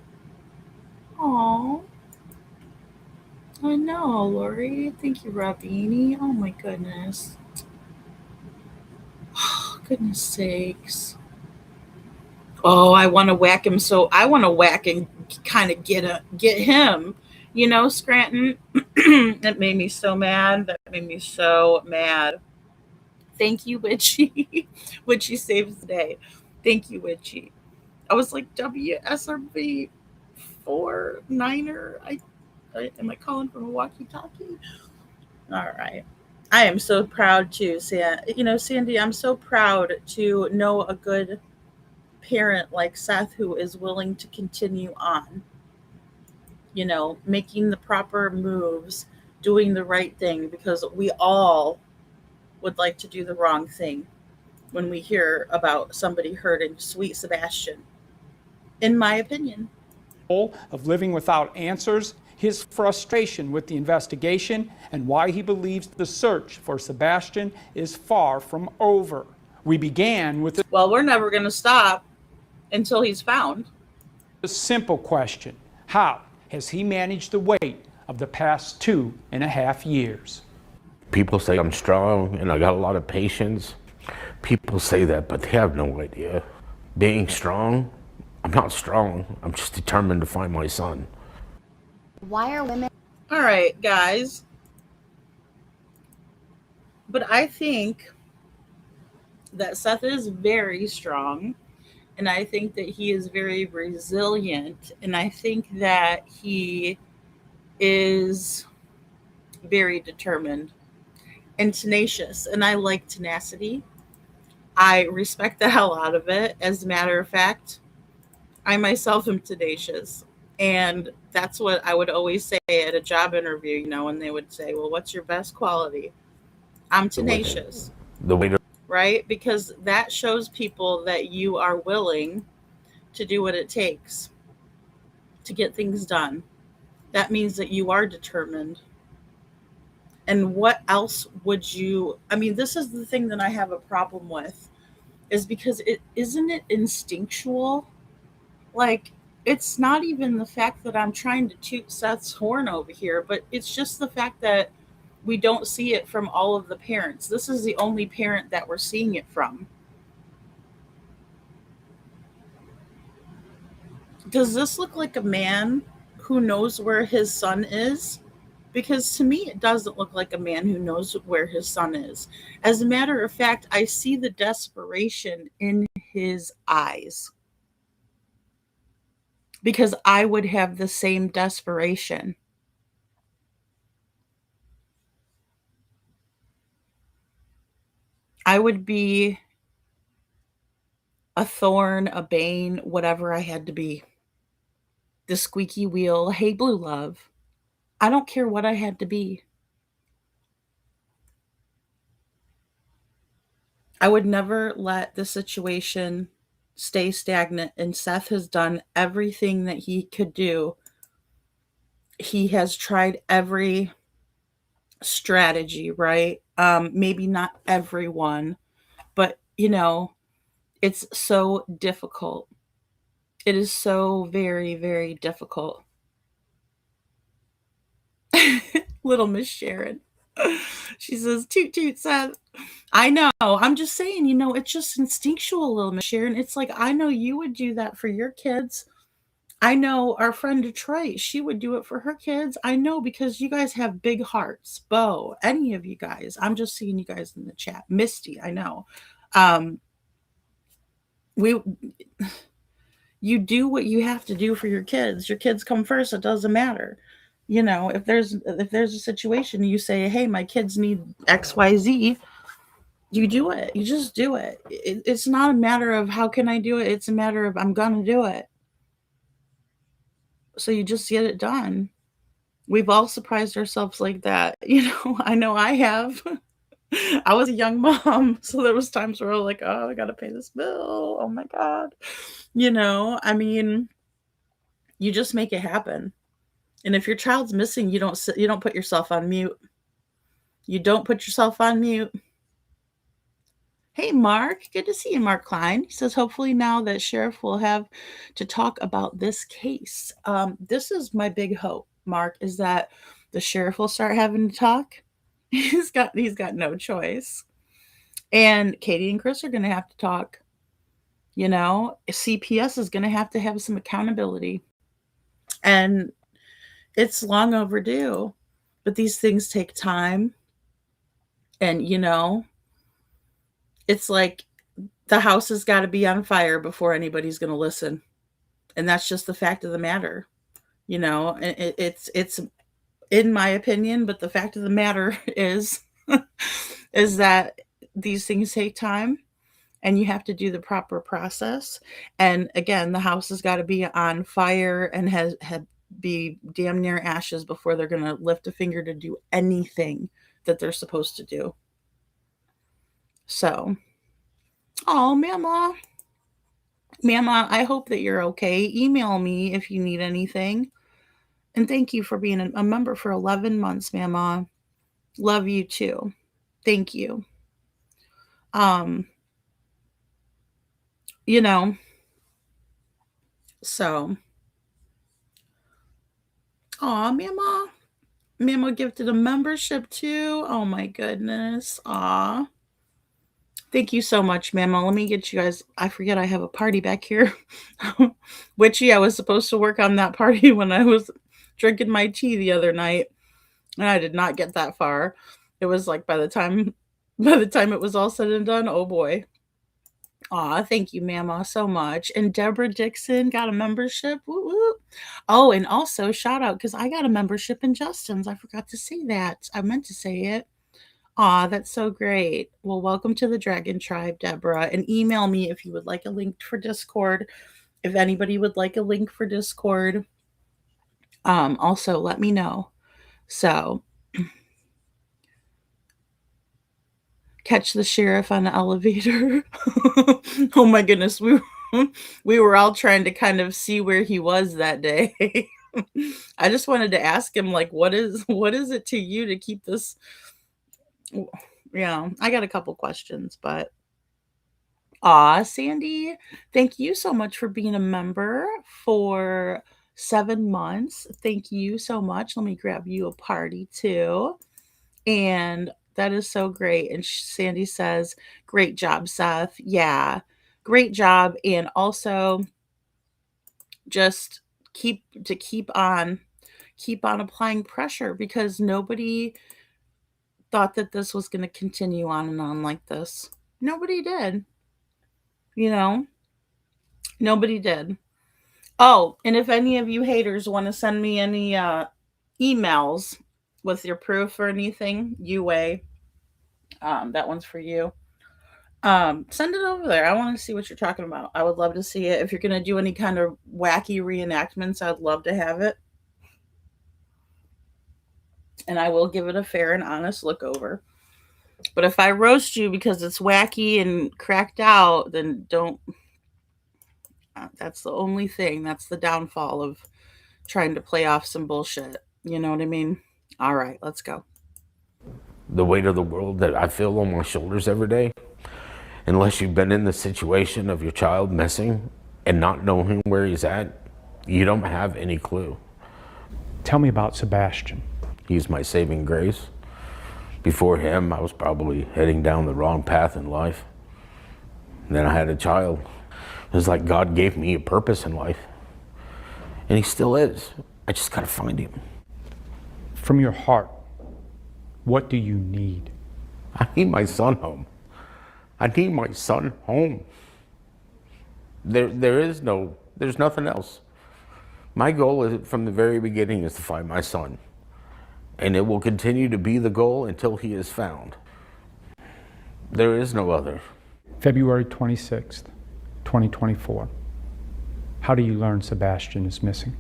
Oh, I know, Lori. Thank you, Rabini. Oh my goodness. Oh, goodness sakes. Oh, I want to whack him. So I want to whack and kind of get him. Scranton. That made me so mad. That made me so mad. Thank you, Witchy. Witchy saves the day. Thank you, Witchy. I was like WSRB 4 9er. Am I calling from a walkie-talkie? All right. I am so proud to say, Sandy. I'm so proud to know a good parent like Seth who is willing to continue on. Making the proper moves, doing the right thing, because we all would like to do the wrong thing when we hear about somebody hurting sweet Sebastian, in my opinion.
Of living without answers, his frustration with the investigation, and why he believes the search for Sebastian is far from over. We began with
Well, we're never going to stop until he's found.
a simple question: how has he managed the weight of the past 2.5 years?
People say I'm strong and I got a lot of patience. People say that, but they have no idea. Being strong, I'm not strong. I'm just determined to find my son.
Why are women?
All right, guys. But I think that Seth is very strong, and I think that he is very resilient, and I think that he is very determined and tenacious, and I like tenacity. I respect the hell out of it. As a matter of fact, I myself am tenacious. And that's what I would always say at a job interview, when they would say, well, what's your best quality? I'm tenacious,
The way to
right? Because that shows people that you are willing to do what it takes to get things done. That means that you are determined. And what else would you, this is the thing that I have a problem with, is because isn't it instinctual? Like, it's not even the fact that I'm trying to toot Seth's horn over here, but it's just the fact that we don't see it from all of the parents. This is the only parent that we're seeing it from. Does this look like a man who knows where his son is, because to me it doesn't look like a man who knows where his son is. As a matter of fact, I see the desperation in his eyes, because I would have the same desperation. I would be a thorn, a bane, whatever I had to be. The squeaky wheel, hey blue love. I don't care what I had to be. I would never let the situation stay stagnant, and Seth has done everything that he could do. He has tried every strategy, right? Maybe not everyone, but it's so difficult. It is so very, very difficult. Little Miss Sharon. She says, toot toot, Seth. I know. I'm just saying, it's just instinctual, little Miss Sharon. It's like, I know you would do that for your kids. I know our friend Detroit, she would do it for her kids. I know, because you guys have big hearts. Bo, any of you guys. I'm just seeing you guys in the chat. Misty, I know. We you do what you have to do for your kids. Your kids come first, it doesn't matter. If there's a situation, you say, hey, my kids need XYZ, you do it. You just do it. It's not a matter of how can I do it, it's a matter of I'm gonna do it. So you just get it done. We've all surprised ourselves like that. I know I have. I was a young mom, so there was times where I was like, oh, I gotta pay this bill, oh my god. I mean, you just make it happen. And if your child's missing, you don't put yourself on mute. You don't put yourself on mute. Hey, Mark. Good to see you, Mark Klein. He says, hopefully now that Sheriff will have to talk about this case. This is my big hope, Mark, is that the sheriff will start having to talk. He's got no choice. And Katie and Chris are going to have to talk. CPS is going to have some accountability. And it's long overdue. But these things take time. And, it's like the house has got to be on fire before anybody's going to listen. And that's just the fact of the matter. It's in my opinion, but the fact of the matter is is that these things take time, and you have to do the proper process. And again, the house has got to be on fire and be damn near ashes before they're going to lift a finger to do anything that they're supposed to do. So, oh, Mama, I hope that you're okay. Email me if you need anything. And thank you for being a member for 11 months, Mama. Love you too. Thank you. So, aw, Mama gifted a membership too. Oh my goodness. Aw. Thank you so much, Mama. Let me get you guys. I forget I have a party back here. Witchy, I was supposed to work on that party when I was drinking my tea the other night, and I did not get that far. It was like by the time it was all said and done, oh boy. Aw, thank you, Mama, so much. And Deborah Dixon got a membership. Woo woo. Oh, and also shout out, because I got a membership in Justin's. I forgot to say that. I meant to say it. Aw, that's so great. Well, welcome to the Dragon Tribe, Deborah. And email me if you would like a link for Discord. If anybody would like a link for Discord, also let me know. So, catch the sheriff on the elevator. Oh my goodness, we were all trying to kind of see where he was that day. I just wanted to ask him, like, what is it to you to keep this? Yeah, I got a couple questions, but Sandy, thank you so much for being a member for 7 months. Thank you so much. Let me grab you a party too. And that is so great. And Sandy says, great job, Seth. Yeah, great job. And also just keep on applying pressure, because nobody thought that this was going to continue on and on like this. Nobody did. You know, nobody did. Oh, and if any of you haters want to send me any emails with your proof or anything, UA, that one's for you. Send it over there. I want to see what you're talking about. I would love to see it. If you're going to do any kind of wacky reenactments, I'd love to have it. And I will give it a fair and honest look over. But if I roast you because it's wacky and cracked out, then don't. That's the only thing. That's the downfall of trying to play off some bullshit. You know what I mean? All right, let's go.
The weight of the world that I feel on my shoulders every day, unless you've been in the situation of your child missing and not knowing where he's at, you don't have any clue.
Tell me about Sebastian.
He's my saving grace. Before him, I was probably heading down the wrong path in life. And then I had a child. It was like God gave me a purpose in life. And he still is. I just gotta find him.
From your heart, what do you need?
I need my son home. I need my son home. There's nothing else. My goal is, from the very beginning, is to find my son. And it will continue to be the goal until he is found. There is no other.
February 26th, 2024. How do you learn Sebastian is missing?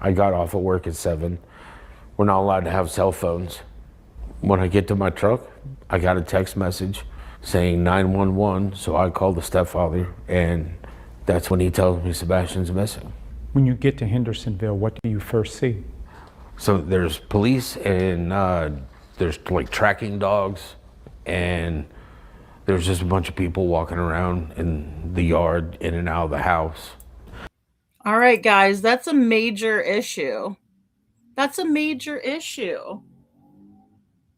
I got off of work at 7. We're not allowed to have cell phones. When I get to my truck, I got a text message saying 911, so I called the stepfather, and that's when he tells me Sebastian's missing.
When you get to Hendersonville, what do you first see?
So there's police, and there's like tracking dogs, and there's just a bunch of people walking around in the yard, in and out of the house.
All right, guys, that's a major issue. That's a major issue.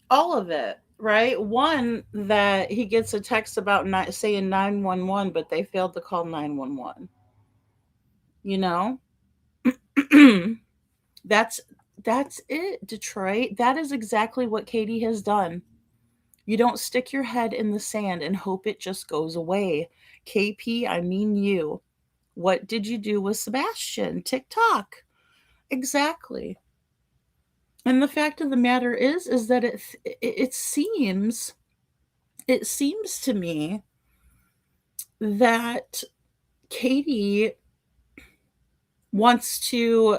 All of it, right? One, that he gets a text about not saying 911, but they failed to call 911. You know? That's it, Detroit. That is exactly what Katie has done. You don't stick your head in the sand and hope it just goes away. KP, I mean you. What did you do with Sebastian? TikTok. Exactly. And the fact of the matter is that it seems to me that Katie wants to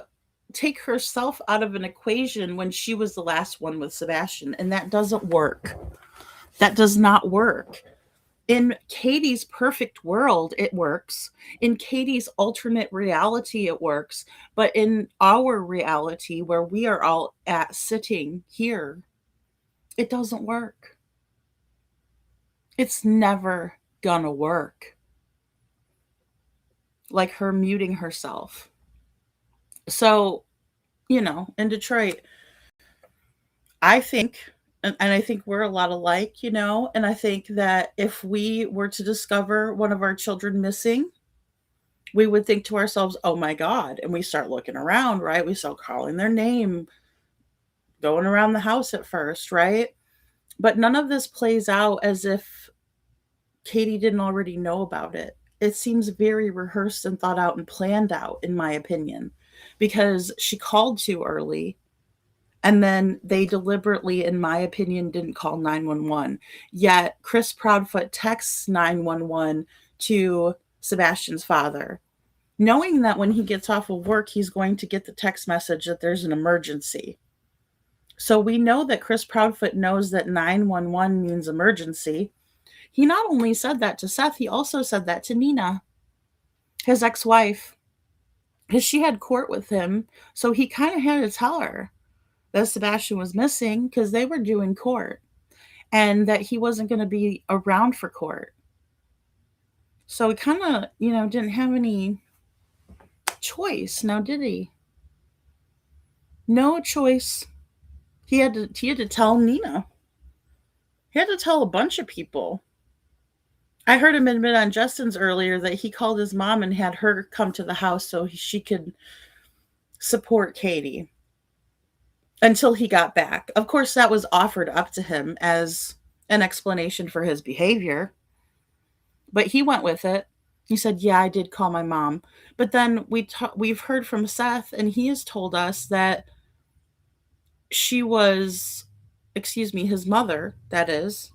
take herself out of an equation when she was the last one with Sebastian, and that doesn't work. That does not work. In Katie's perfect world, it works. In Katie's alternate reality, it works. But in our reality, where we are all at sitting here, it doesn't work. It's never gonna work. Like her muting herself. So, in Detroit, I think, and I think we're a lot alike, and I think that if we were to discover one of our children missing, we would think to ourselves, oh my God. And we start looking around, right? We start calling their name, going around the house at first, right? But none of this plays out as if Katie didn't already know about it. It seems very rehearsed and thought out and planned out, in my opinion, because she called too early. And then they deliberately, in my opinion, didn't call 911. Yet Chris Proudfoot texts 911 to Sebastian's father, knowing that when he gets off of work, he's going to get the text message that there's an emergency. So we know that Chris Proudfoot knows that 911 means emergency. He not only said that to Seth, he also said that to Nina, his ex-wife, because she had court with him. So he kind of had to tell her that Sebastian was missing because they were doing court and that he wasn't going to be around for court. So he kind of, didn't have any choice. Now, did he? No choice. He had to tell Nina. He had to tell a bunch of people. I heard him admit on Justin's earlier that he called his mom and had her come to the house so she could support Katie until he got back. Of course, that was offered up to him as an explanation for his behavior, but he went with it. He said, "Yeah, I did call my mom." But then we've heard from Seth, and he has told us that she was, excuse me, his mother, that is,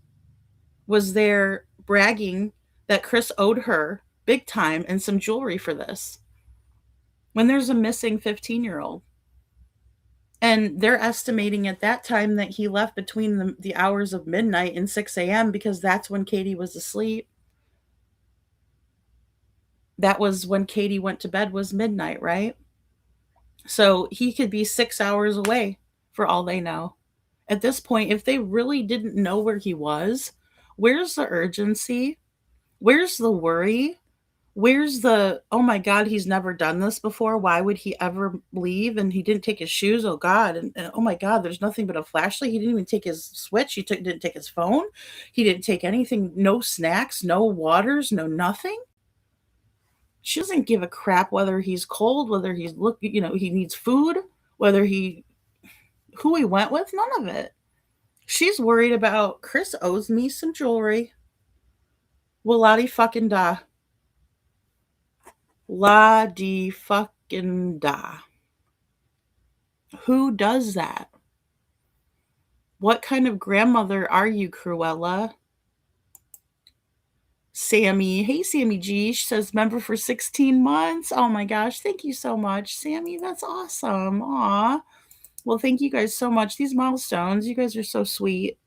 was there bragging that Chris owed her big time and some jewelry for this when there's a missing 15-year-old. And they're estimating at that time that he left between the hours of midnight and 6 a.m. because that's when Katie was asleep. That was when Katie went to bed, was midnight, right? So he could be 6 hours away for all they know. At this point, if they really didn't know where he was, where's the urgency? Where's the worry? Where's the, oh my God, he's never done this before. Why would he ever leave? And he didn't take his shoes. Oh God. And oh my God, there's nothing but a flashlight. He didn't even take his switch. Didn't take his phone. He didn't take anything. No snacks, no waters, no nothing. She doesn't give a crap whether he's cold, whether he's he needs food, who he went with, none of it. She's worried about Chris owes me some jewelry. Well, la-di fucking da. La-di fucking da. Who does that? What kind of grandmother are you, Cruella? Sammy. Hey, Sammy G. She says, member for 16 months. Oh my gosh. Thank you so much, Sammy. That's awesome. Aw. Well, thank you guys so much. These milestones, you guys are so sweet.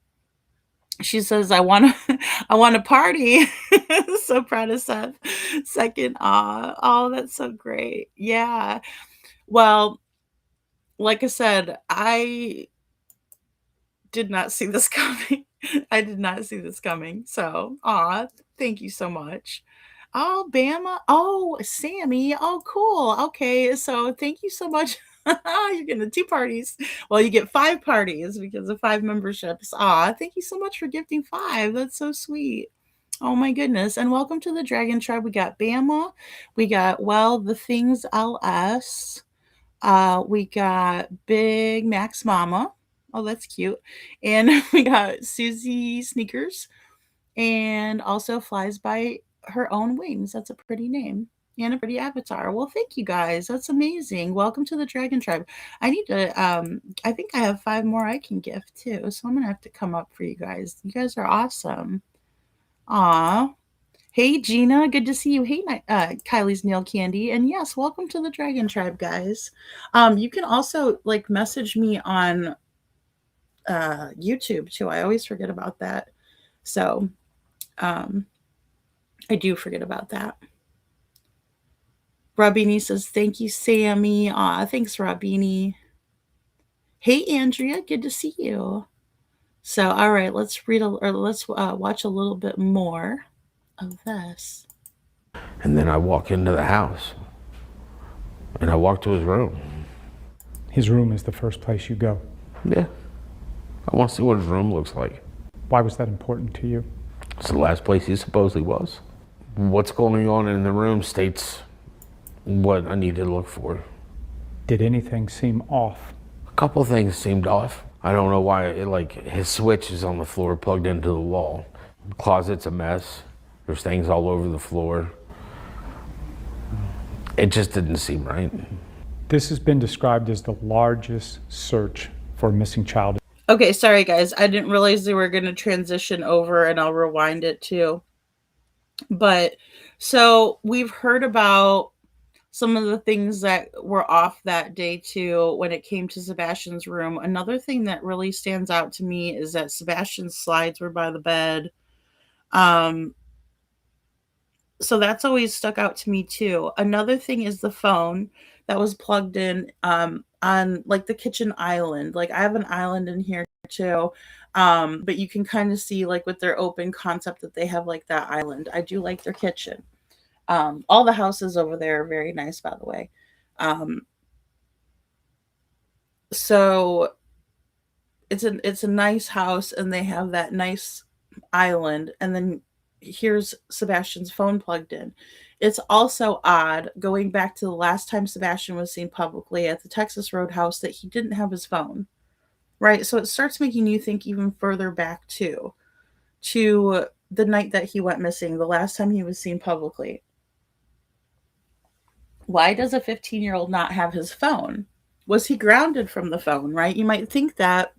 She says, I want to party. So proud of Seth. Second, oh, that's so great. Yeah. Well, like I said, I did not see this coming. I did not see this coming. So, thank you so much. Oh, Bama. Oh, Sammy. Oh, cool. Okay. So thank you so much. You're getting 2 parties. Well, you get 5 parties because of 5 memberships. Thank you so much for gifting 5. That's so sweet. Oh my goodness. And welcome to the Dragon Tribe. We got Bama. We got, the Things LS. We got Big Max Mama. Oh, that's cute. And we got Susie Sneakers. And also flies by her own wings. That's a pretty name and a pretty avatar. Well, thank you guys. That's amazing. Welcome to the Dragon Tribe. I need to, I think I have 5 more I can gift too. So I'm going to have to come up for you guys. You guys are awesome. Aw. Hey, Gina. Good to see you. Hey, Kylie's Nail Candy. And yes, welcome to the Dragon Tribe, guys. You can also message me on YouTube too. I always forget about that. So, I do forget about that. Robini says, thank you, Sammy. Thanks, Robini. Hey, Andrea. Good to see you. So, all right, let's watch a little bit more of this.
And then I walk into the house and I walk to his room.
His room is the first place you go.
Yeah. I want to see what his room looks like.
Why was that important to you?
It's the last place he supposedly was. What's going on in the room states what I need to look for.
Did anything seem off?
A couple things seemed off. I don't know why, his switch is on the floor plugged into the wall. The closet's a mess. There's things all over the floor. It just didn't seem right.
This has been described as the largest search for a missing child.
Okay, sorry guys. I didn't realize they were going to transition over, and I'll rewind it too. But so we've heard about some of the things that were off that day too when it came to Sebastian's room. Another thing that really stands out to me is that Sebastian's slides were by the bed. So that's always stuck out to me too. Another thing is the phone that was plugged in on the kitchen island. I have an island in here too. But you can kind of see with their open concept that they have that island. I do like their kitchen. All the houses over there are very nice, by the way. So it's a nice house, and they have that nice island, and then here's Sebastian's phone plugged in. It's also odd, going back to the last time Sebastian was seen publicly at the Texas Roadhouse, that he didn't have his phone, right? So it starts making you think even further back to the night that he went missing, the last time he was seen publicly. Why does a 15-year-old not have his phone? Was he grounded from the phone, right? You might think that,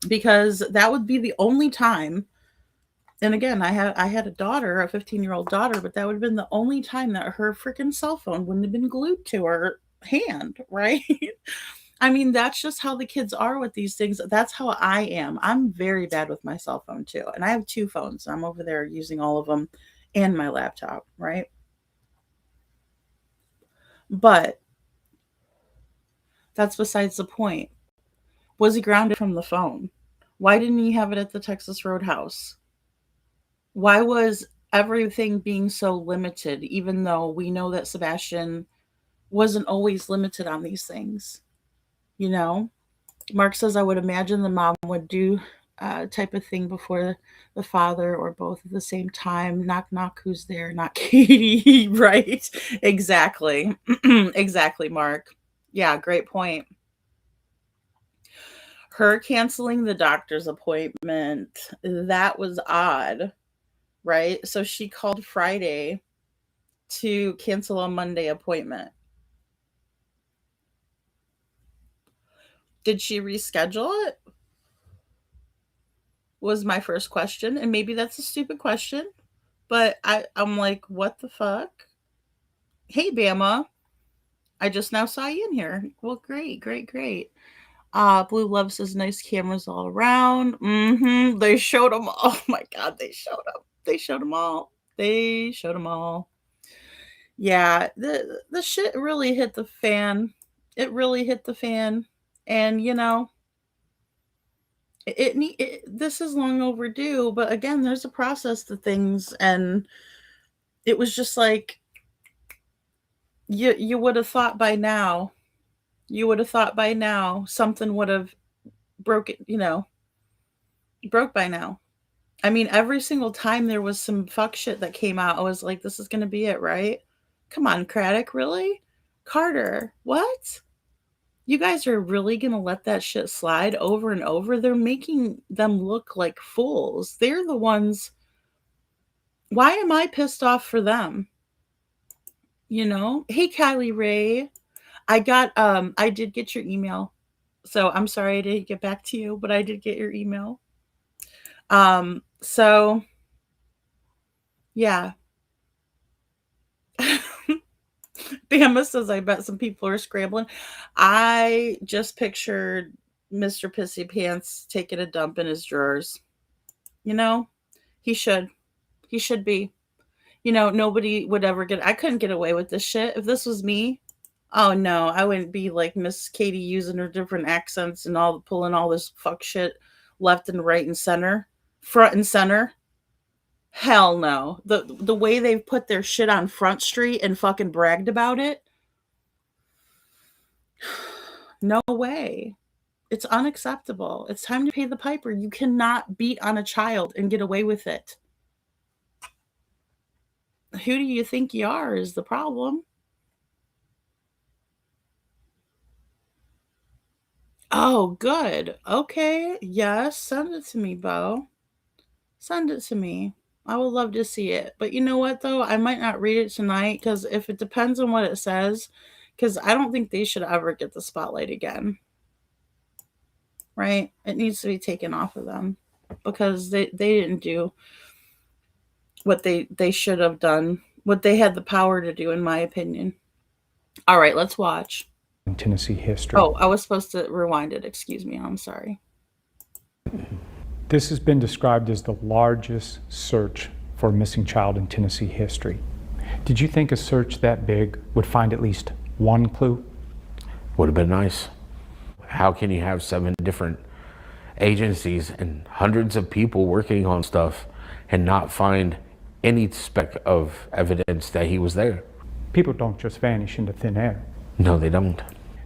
because that would be the only time. And again, I had a daughter, a 15-year-old daughter, but that would have been the only time that her freaking cell phone wouldn't have been glued to her hand, right? I mean, that's just how the kids are with these things. That's how I am. I'm very bad with my cell phone too. And I have 2 phones. I'm over there using all of them and my laptop, right? But that's besides the point. Was he grounded from the phone? Why didn't he have it at the Texas Roadhouse? Why was everything being so limited, even though we know that Sebastian wasn't always limited on these things? You know? Mark says, I would imagine the mom would do type of thing before the father, or both at the same time. Knock, knock, who's there? Not Katie, right? Exactly. Exactly, Mark. Yeah, great point. Her canceling the doctor's appointment, that was odd, right? So she called Friday to cancel a Monday appointment. Did she reschedule it? Was my first question. And maybe that's a stupid question, but I'm like, what the fuck? Hey, Bama. I just now saw you in here. Well, great, great, great. Blue Love says nice cameras all around. They showed them all. Oh my God, they showed them. They showed them all. They showed them all. Yeah, the shit really hit the fan. It really hit the fan. And you know, this is long overdue, but again, there's a process to things, and it was just like, you would have thought by now, something would have broke it, broke by now. I mean, every single time there was some fuck shit that came out, I was like, this is gonna be it, right? Come on, Craddock, really? Carter, what? You guys are really gonna let that shit slide over and over? They're making them look like fools. They're the ones. Why am I pissed off for them? Hey, Kylie Ray. I did get your email. So I'm sorry I didn't get back to you, but I did get your email. So yeah. Bama says, I bet some people are scrambling. I just pictured Mr. Pissy Pants taking a dump in his drawers. He should. He should be. Nobody would ever I couldn't get away with this shit. If this was me, oh no, I wouldn't be like Miss Katie using her different accents and pulling all this fuck shit left and right and center, front and center. Hell no. The way they've put their shit on Front Street and fucking bragged about it. No way. It's unacceptable. It's time to pay the piper. You cannot beat on a child and get away with it. Who do you think you are is the problem. Oh, good. Okay. Yes. Send it to me, Bo. Send it to me. I would love to see it. But you know what, though? I might not read it tonight, because if it depends on what it says, because I don't think they should ever get the spotlight again. Right? It needs to be taken off of them, because they didn't do what they should have done, what they had the power to do, in my opinion. All right, let's watch.
In Tennessee history.
Oh, I was supposed to rewind it. Excuse me. I'm sorry.
This has been described as the largest search for a missing child in Tennessee history. Did you think a search that big would find at least one clue?
Would have been nice. How can you have 7 different agencies and hundreds of people working on stuff and not find any speck of evidence that he was there?
People don't just vanish into thin air.
No, they don't.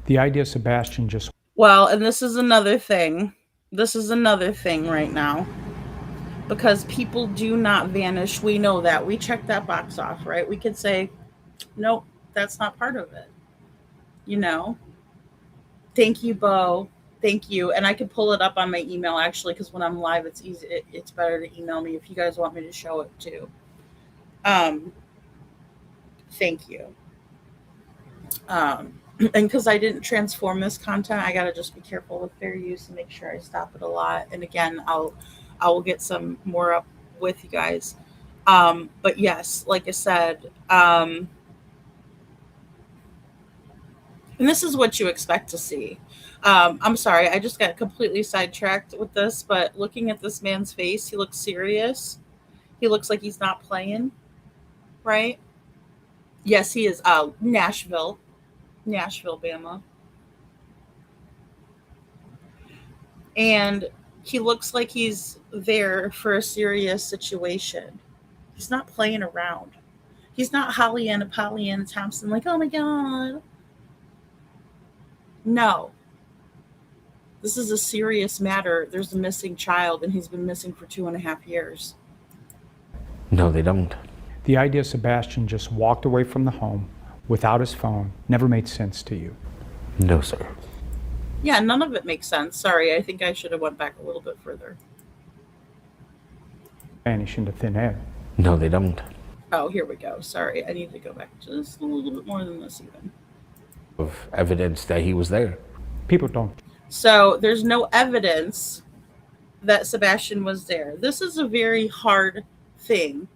The idea Sebastian just...
Well, and this is another thing. This is another thing right now. Because people do not vanish. We know that. We check that box off, right? We could say, Nope, that's not part of it. You know, thank you, Bo. Thank you. And I can pull it up on my email actually, because when I'm live, it's easy. It's better to email me if you guys want me to show it too. Um, Thank you. And because I didn't transform this content, I gotta just be careful with fair use and make sure I stop it a lot. And again, I will get some more up with you guys. But yes, like I said, and this is what you expect to see. I'm sorry, I just got completely sidetracked with this, but looking at this man's face, he looks serious. He looks like he's not playing, right? Yes, he is. Nashville, Bama. And he looks like he's there for a serious situation. He's not playing around. He's not Pollyanna Thompson, like, oh my God. No, this is a serious matter. There's a missing child, and he's been missing for 2.5 years.
No, they don't.
The idea Sebastian just walked away from the home without his phone never made sense to you.
No, sir.
Yeah, none of it makes sense. Sorry, I think I should have went back a little bit further.
Vanish into thin air.
No, they don't.
Oh, here we go. Sorry, I need to go back just a little bit more than this even.
Of evidence that he was there.
People don't.
So there's no evidence that Sebastian was there. This is a very hard thing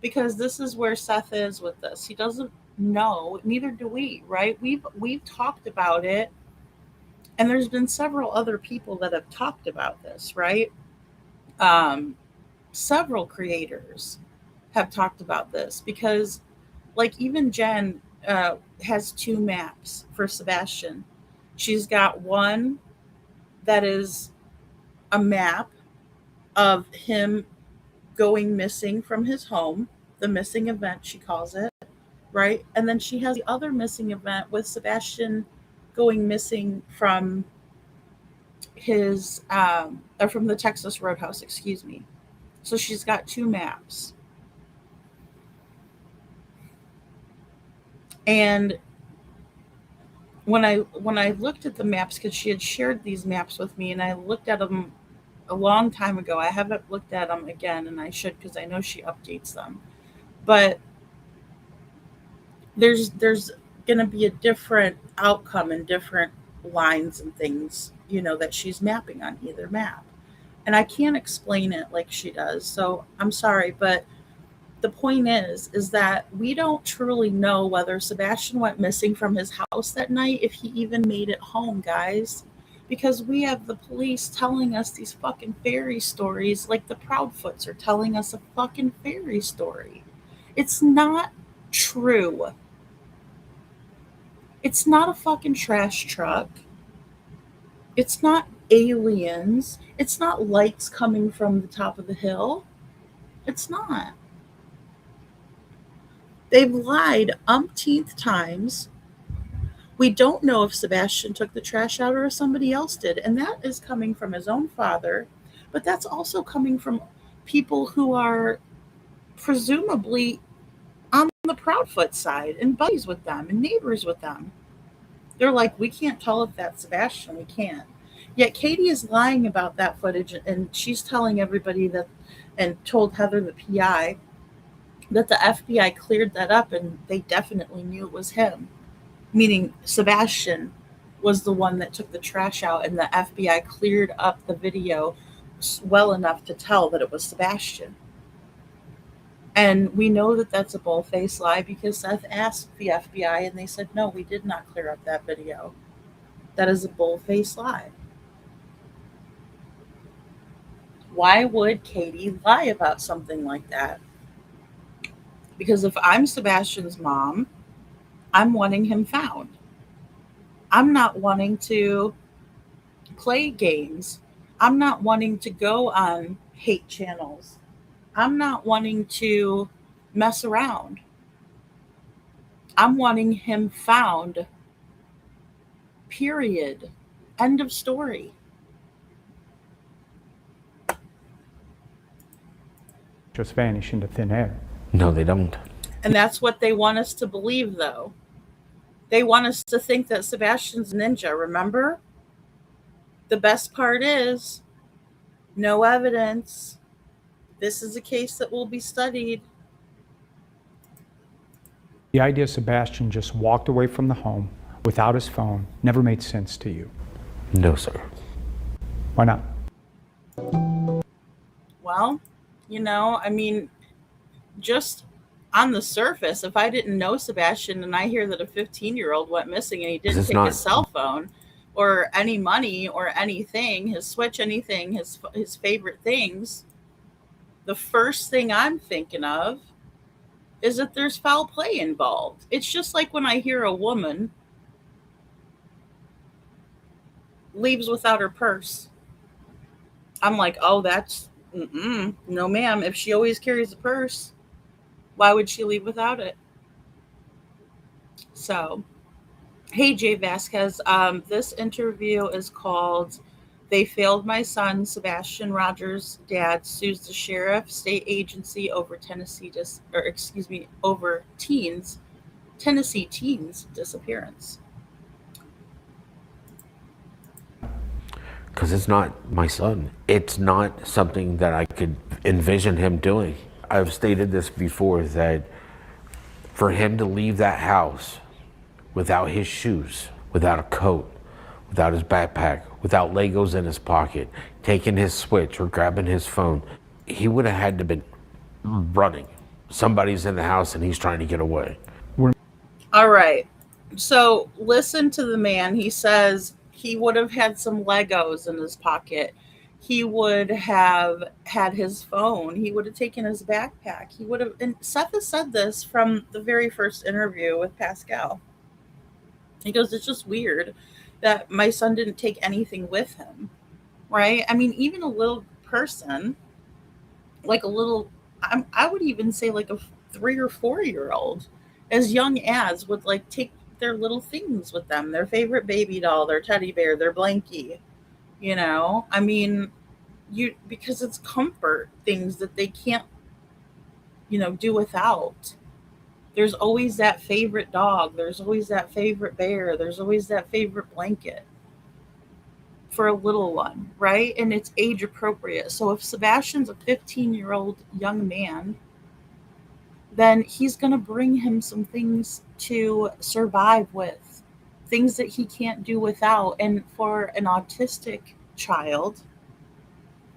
because this is where Seth is with this. He doesn't know, neither do we, right? We've talked about it, and there's been several other people that have talked about this, right? Several creators have talked about this because, like, even Jen has 2 maps for Sebastian. She's got one that is a map of him going missing from his home, the missing event, she calls it, right? And then she has the other missing event with Sebastian going missing from his, or from the Texas Roadhouse, excuse me. So she's got 2 maps. And when I looked at the maps, because she had shared these maps with me, and I looked at them a long time ago. I haven't looked at them again, and I should, because I know she updates them. But there's going to be a different outcome and different lines and things, that she's mapping on either map. And I can't explain it like she does. So I'm sorry, but the point is that we don't truly know whether Sebastian went missing from his house that night, if he even made it home, guys. Because we have the police telling us these fucking fairy stories, like the Proudfoots are telling us a fucking fairy story. It's not true. It's not a fucking trash truck. It's not aliens. It's not lights coming from the top of the hill. It's not. They've lied umpteenth times. We don't know if Sebastian took the trash out or if somebody else did. And that is coming from his own father. But that's also coming from people who are presumably on the Proudfoot side and buddies with them and neighbors with them. They're like, we can't tell if that's Sebastian. We can't. Yet Katie is lying about that footage, and she's telling everybody that, and told Heather, the PI, that the FBI cleared that up and they definitely knew it was him. Meaning Sebastian was the one that took the trash out, and the FBI cleared up the video well enough to tell that it was Sebastian. And we know that that's a bull-faced lie because Seth asked the FBI and they said, no, we did not clear up that video. That is a bull-faced lie. Why would Katie lie about something like that? Because if I'm Sebastian's mom, I'm wanting him found. I'm not wanting to play games. I'm not wanting to go on hate channels. I'm not wanting to mess around. I'm wanting him found. Period. End of story.
Just vanish into thin air.
No, they don't.
And that's what they want us to believe, though. They want us to think that Sebastian's a ninja, remember? The best part is no evidence. This is a case that will be studied.
The idea Sebastian just walked away from the home without his phone never made sense to you.
No, sir.
Why not?
Well, I mean, just on the surface, if I didn't know Sebastian and I hear that a 15-year-old went missing and he didn't take his cell phone or any money or anything, his Switch, anything, his favorite things, the first thing I'm thinking of is that there's foul play involved. It's just like when I hear a woman leaves without her purse. I'm like, oh, that's, no ma'am. If she always carries a purse, why would she leave without it? So, hey, Jay Vasquez, this interview is called They Failed My Son. Sebastian Rogers' dad sues the sheriff state agency over Tennessee teens disappearance.
Because it's not my son. It's not something that I could envision him doing. I've stated this before, that for him to leave that house without his shoes, without a coat, without his backpack, without Legos in his pocket, taking his Switch or grabbing his phone, he would have had to been running. Somebody's in the house and he's trying to get away.
All right. So listen to the man. He says he would have had some Legos in his pocket. He would have had his phone. He would have taken his backpack. He would have, and Seth has said this from the very first interview with Pascal. He goes, it's just weird that my son didn't take anything with him, right? I mean, even a little person, like I would even say like a 3 or 4-year-old, as young as, would like take their little things with them, their favorite baby doll, their teddy bear, their blankie, I mean, because it's comfort things that they can't, do without. There's always that favorite dog. There's always that favorite bear. There's always that favorite blanket for a little one, right? And it's age appropriate. So if Sebastian's a 15-year-old young man, then he's going to bring him some things to survive with, things that he can't do without. And for an autistic child,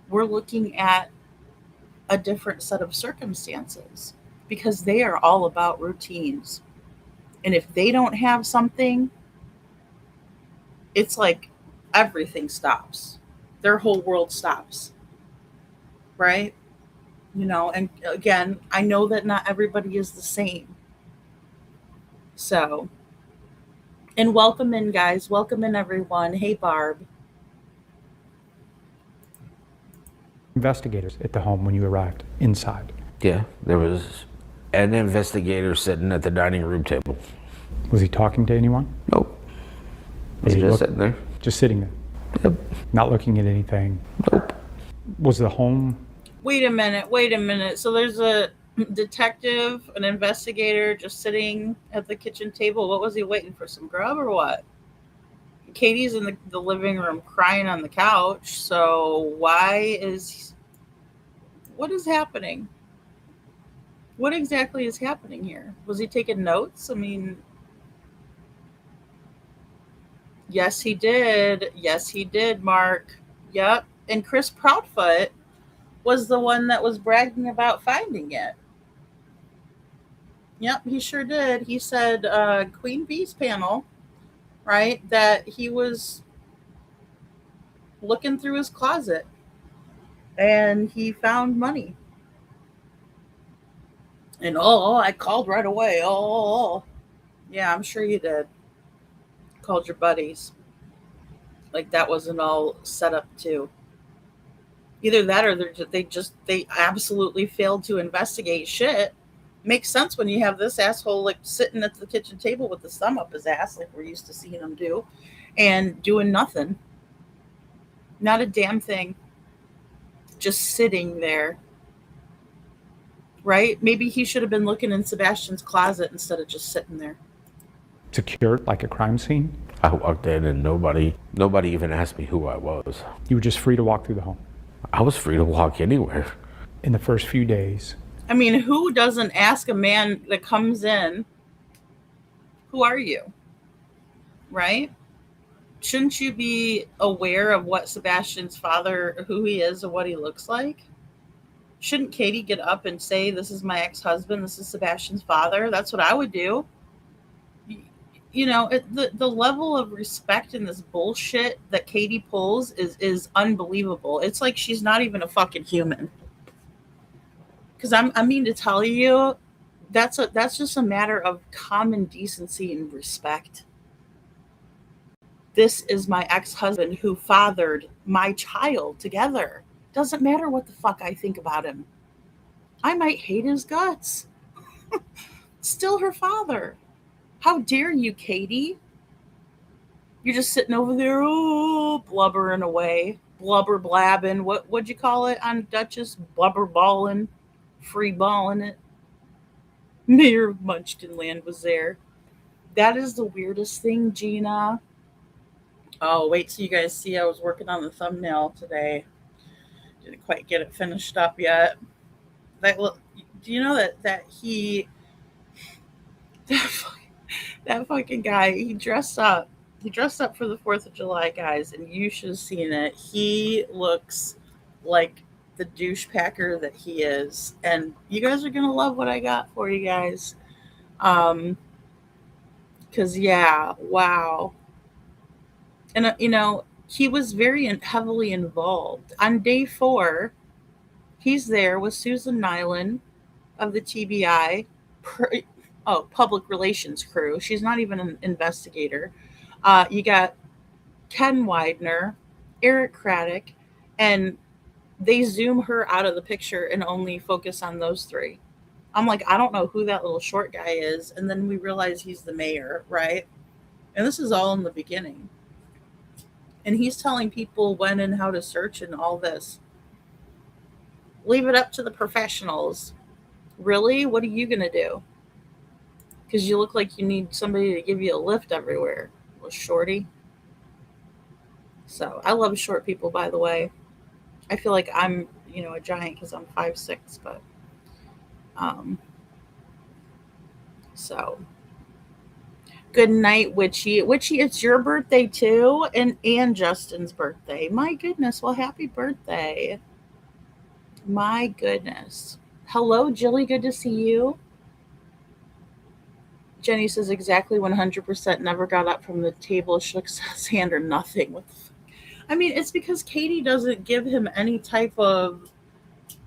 we're looking at a different set of circumstances, because they are all about routines. And if they don't have something, it's like everything stops. Their whole world stops. Right? And again, I know that not everybody is the same. So, and welcome in, guys. Welcome in, everyone. Hey, Barb.
Investigators at the home when you arrived inside.
Yeah, there was an investigator sitting at the dining room table.
Was he talking to anyone?
Nope.
Was he
just sitting there?
Just sitting there?
Yep.
Not looking at anything?
Nope.
Was the home...
Wait a minute. So there's a detective, an investigator just sitting at the kitchen table. What was he waiting for? Some grub or what? Katie's in the living room crying on the couch. So what is happening? What exactly is happening here? Was he taking notes? I mean, yes, he did. Yes, he did, Mark. Yep. And Chris Proudfoot was the one that was bragging about finding it. Yep, he sure did. He said Queen Bee's panel, right, that he was looking through his closet and he found money. And I called right away. Yeah, I'm sure you did. Called your buddies. Like that wasn't all set up too. Either that or they absolutely failed to investigate shit. Makes sense when you have this asshole like sitting at the kitchen table with his thumb up his ass, like we're used to seeing him do, and doing nothing. Not a damn thing. Just sitting there. right? Maybe he should have been looking in Sebastian's closet instead of just sitting there.
Secured like a crime scene.
I walked in and nobody even asked me who I was.
You were just free to walk through the home.
I was free to walk anywhere.
In the first few days,
I mean, who doesn't ask a man that comes in, who are you? Right? Shouldn't you be aware of what Sebastian's father, who he is and what he looks like? Shouldn't Katie get up and say, this is my ex-husband, this is Sebastian's father? That's what I would do. You know, the level of respect in this bullshit that Katie pulls is unbelievable. It's like she's not even a fucking human. Because I mean to tell you, that's just a matter of common decency and respect. This is my ex-husband who fathered my child together. Doesn't matter what the fuck I think about him. I might hate his guts. Still her father. How dare you, Katie? You're just sitting over there, oh, blubbering away. Blubber blabbing. What'd you call it on Duchess? Blubber balling. Free balling it. Mayor of Munchkinland was there. That is the weirdest thing, Gina. Oh, wait till you guys see. I was working on the thumbnail today. Didn't quite get it finished up yet. Do you know that he that fucking guy, he dressed up for the 4th of July, guys, and you should have seen it. He looks like the douchepacker that he is, and you guys are gonna love what I got for you guys. Because yeah, wow. And you know, he was very heavily involved. On day 4, he's there with Susan Nyland of the TBI, public relations crew. She's not even an investigator. You got Ken Widener, Eric Craddock, and they zoom her out of the picture and only focus on those 3. I'm like, I don't know who that little short guy is. And then we realize he's the mayor, right? And this is all in the beginning. And he's telling people when and how to search and all this. Leave it up to the professionals. Really? What are you going to do? Because you look like you need somebody to give you a lift everywhere. Little shorty. So I love short people, by the way. I feel like I'm, a giant because I'm 5'6", but so good night, Witchy. Witchy, it's your birthday too, and Justin's birthday. My goodness, well, happy birthday. My goodness. Hello, Jilly, good to see you. Jenny says exactly 100% never got up from the table, shook his hand or nothing. What the fuck? I mean, it's because Katie doesn't give him any type of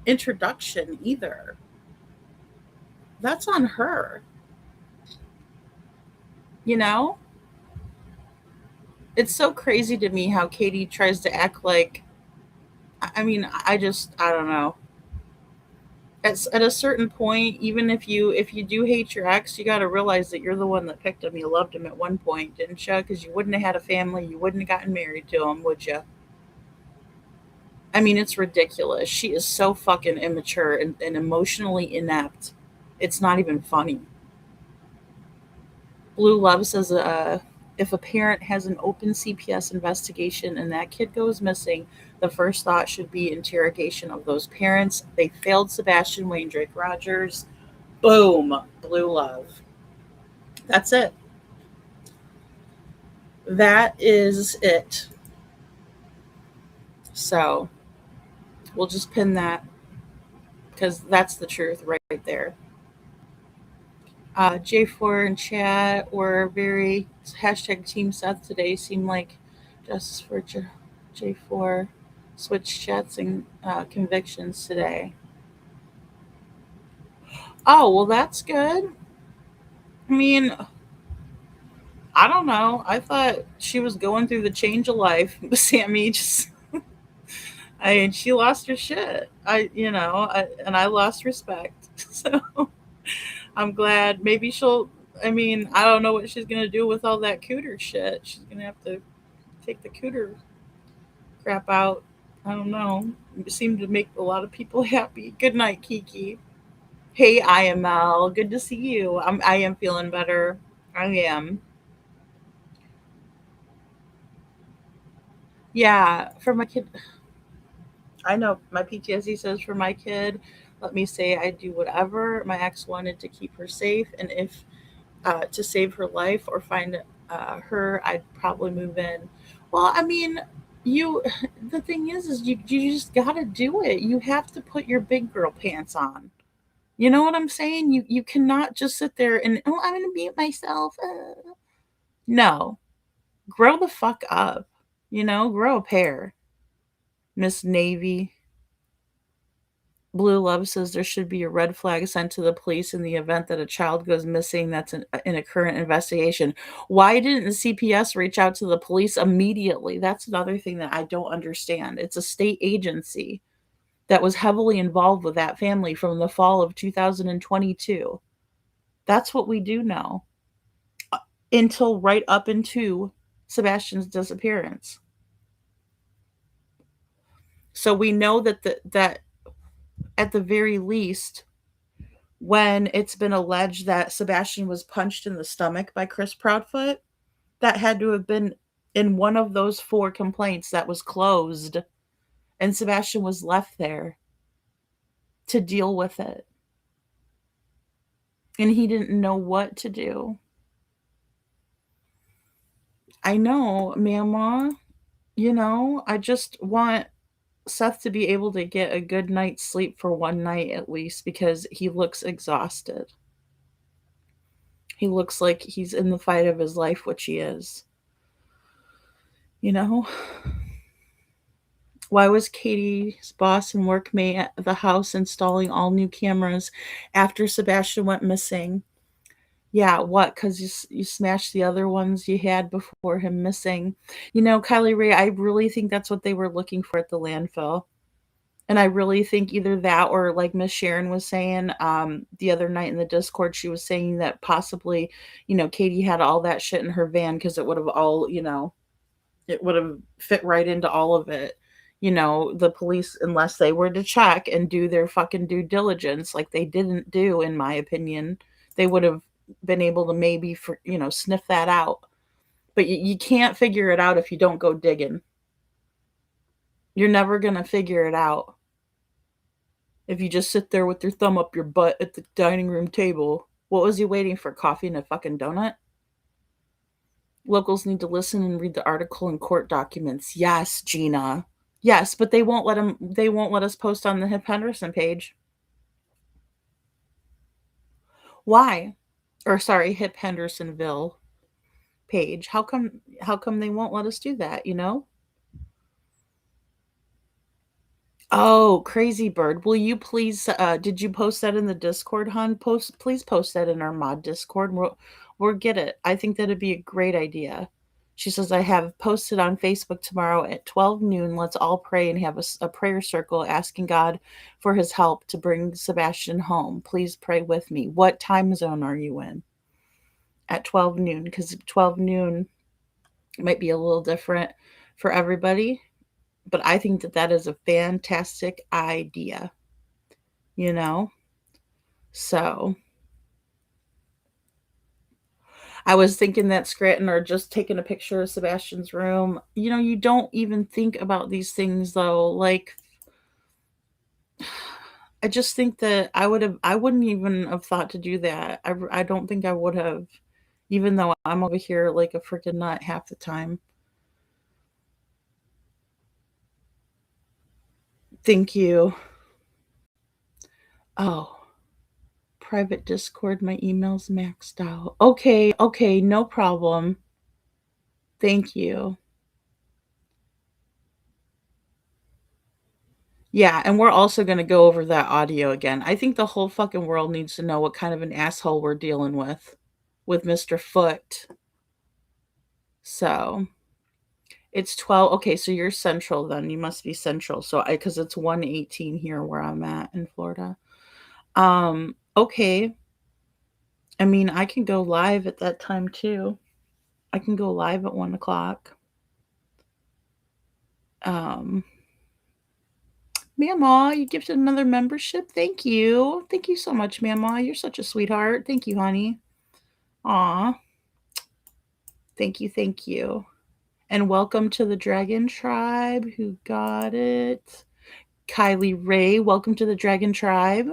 introduction either. That's on her. It's so crazy to me how Katie tries to act like, I don't know. At a certain point, even if you do hate your ex, you got to realize that you're the one that picked him. You loved him at one point, didn't you? Because you wouldn't have had a family. You wouldn't have gotten married to him, would you? I mean, it's ridiculous. She is so fucking immature and emotionally inept. It's not even funny. Blue Love says, if a parent has an open CPS investigation and that kid goes missing, the first thought should be interrogation of those parents. They failed Sebastian, Wayne, Drake, Rogers. Boom. Blue Love. That's it. That is it. So we'll just pin that because that's the truth right there. J4 and chat were very #Team Seth today. Seemed like justice for J4 switched chats and convictions today. Oh, well, that's good. I mean, I don't know. I thought she was going through the change of life. Sammy just, she lost her shit. And I lost respect. So I'm glad. Maybe I don't know what she's going to do with all that cooter shit. She's going to have to take the cooter crap out. I don't know. It seemed to make a lot of people happy. Good night, Kiki. Hey, IML, good to see you. I am feeling better. I am. Yeah, for my kid, I know my PTSD says for my kid, let me say I do whatever. My ex wanted to keep her safe, and if to save her life or find her, I'd probably move in. Well, I mean, you. The thing is you just gotta do it. You have to put your big girl pants on. You know what I'm saying? You cannot just sit there and oh, I'm gonna be myself. No, grow the fuck up. Grow a pair. Miss Navy. Blue Love says there should be a red flag sent to the police in the event that a child goes missing that's in a current investigation. Why didn't the CPS reach out to the police immediately? That's another thing that I don't understand. It's a state agency that was heavily involved with that family from the fall of 2022. That's what we do know until right up into Sebastian's disappearance. So we know that at the very least, when it's been alleged that Sebastian was punched in the stomach by Chris Proudfoot, that had to have been in one of those 4 complaints that was closed, and Sebastian was left there to deal with it. And he didn't know what to do. I know, Mama, I just want Seth to be able to get a good night's sleep for one night at least because he looks exhausted. He looks like he's in the fight of his life, which he is. You know? Why was Katie's boss and workmate at the house installing all new cameras after Sebastian went missing? Yeah, what? Because you smashed the other ones you had before him missing. Kylie Ray, I really think that's what they were looking for at the landfill. And I really think either that or like Miss Sharon was saying the other night in the Discord, she was saying that possibly, Katie had all that shit in her van because it would have all, it would have fit right into all of it. The police, unless they were to check and do their fucking due diligence, like they didn't do, in my opinion, they would have been able to maybe, sniff that out. But you can't figure it out if you don't go digging. You're never going to figure it out if you just sit there with your thumb up your butt at the dining room table. What was he waiting for? Coffee and a fucking donut? Locals need to listen and read the article and court documents. Yes, Gina. Yes, but they won't let us post on the Hip Henderson page. Why? Or sorry, Hip Hendersonville page. How come they won't let us do that, Oh, Crazy Bird. Will you please did you post that in the Discord, hon? Please post that in our mod Discord. We'll get it. I think that'd be a great idea. She says, I have posted on Facebook tomorrow at 12 noon. Let's all pray and have a prayer circle asking God for his help to bring Sebastian home. Please pray with me. What time zone are you in? At 12 noon, because 12 noon might be a little different for everybody. But I think that is a fantastic idea, you know? So I was thinking that Scranton or just taking a picture of Sebastian's room. You don't even think about these things though. Like, I just think that I wouldn't even have thought to do that. I don't think I would have, even though I'm over here like a freaking nut half the time. Thank you. Oh, private Discord, my email's maxed out. Okay, no problem. Thank you. Yeah, and we're also going to go over that audio again. I think the whole fucking world needs to know what kind of an asshole we're dealing with Mr. Foot. So, it's 12. Okay, so you're central then. You must be central. So, cuz it's 1:18 here where I'm at in Florida. Okay. I mean, I can go live at that time too. I can go live at 1 o'clock. Um Mama, you gifted another membership. Thank you. Thank you so much, Mama. You're such a sweetheart. Thank you, honey. Aw. Thank you. Thank you. And welcome to the Dragon Tribe. Who got it? Kylie Ray, welcome to the Dragon Tribe.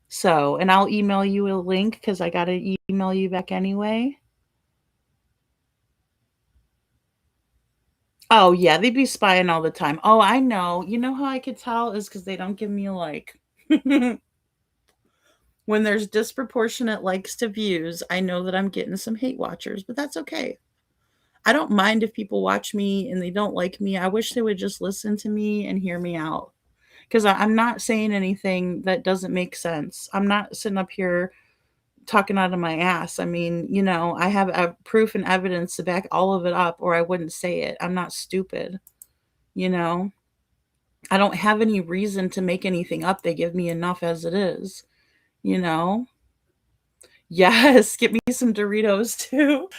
So, and I'll email you a link because I got to email you back anyway. Oh, yeah, they be spying all the time. Oh, I know. You know how I could tell is because they don't give me a like. When there's disproportionate likes to views, I know that I'm getting some hate watchers, but that's okay. I don't mind if people watch me and they don't like me. I wish they would just listen to me and hear me out. Because I'm not saying anything that doesn't make sense. I'm not sitting up here talking out of my ass. I mean, I have proof and evidence to back all of it up, or I wouldn't say it. I'm not stupid. You know, I don't have any reason to make anything up. They give me enough as it is. You know, yes, get me some Doritos too.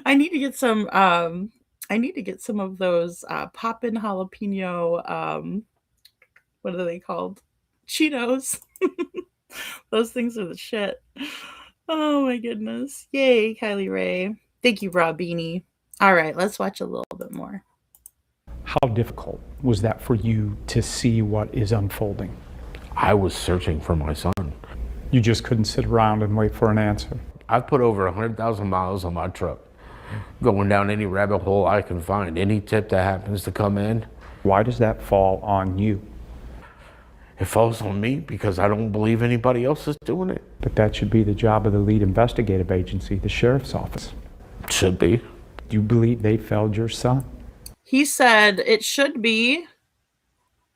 I need to get some. I need to get some of those poppin' jalapeno. What are they called? Cheetos. Those things are the shit. Oh my goodness. Yay, Kylie Ray. Thank you, Rob Beanie. All right, let's watch a little bit more.
How difficult was that for you to see what is unfolding?
I was searching for my son.
You just couldn't sit around and wait for an answer.
I've put over 100,000 miles on my truck, going down any rabbit hole I can find, any tip that happens to come in.
Why does that fall on you?
It falls on me because I don't believe anybody else is doing it.
But that should be the job of the lead investigative agency, the sheriff's office.
Should be.
Do you believe they failed your son?
He said it should be.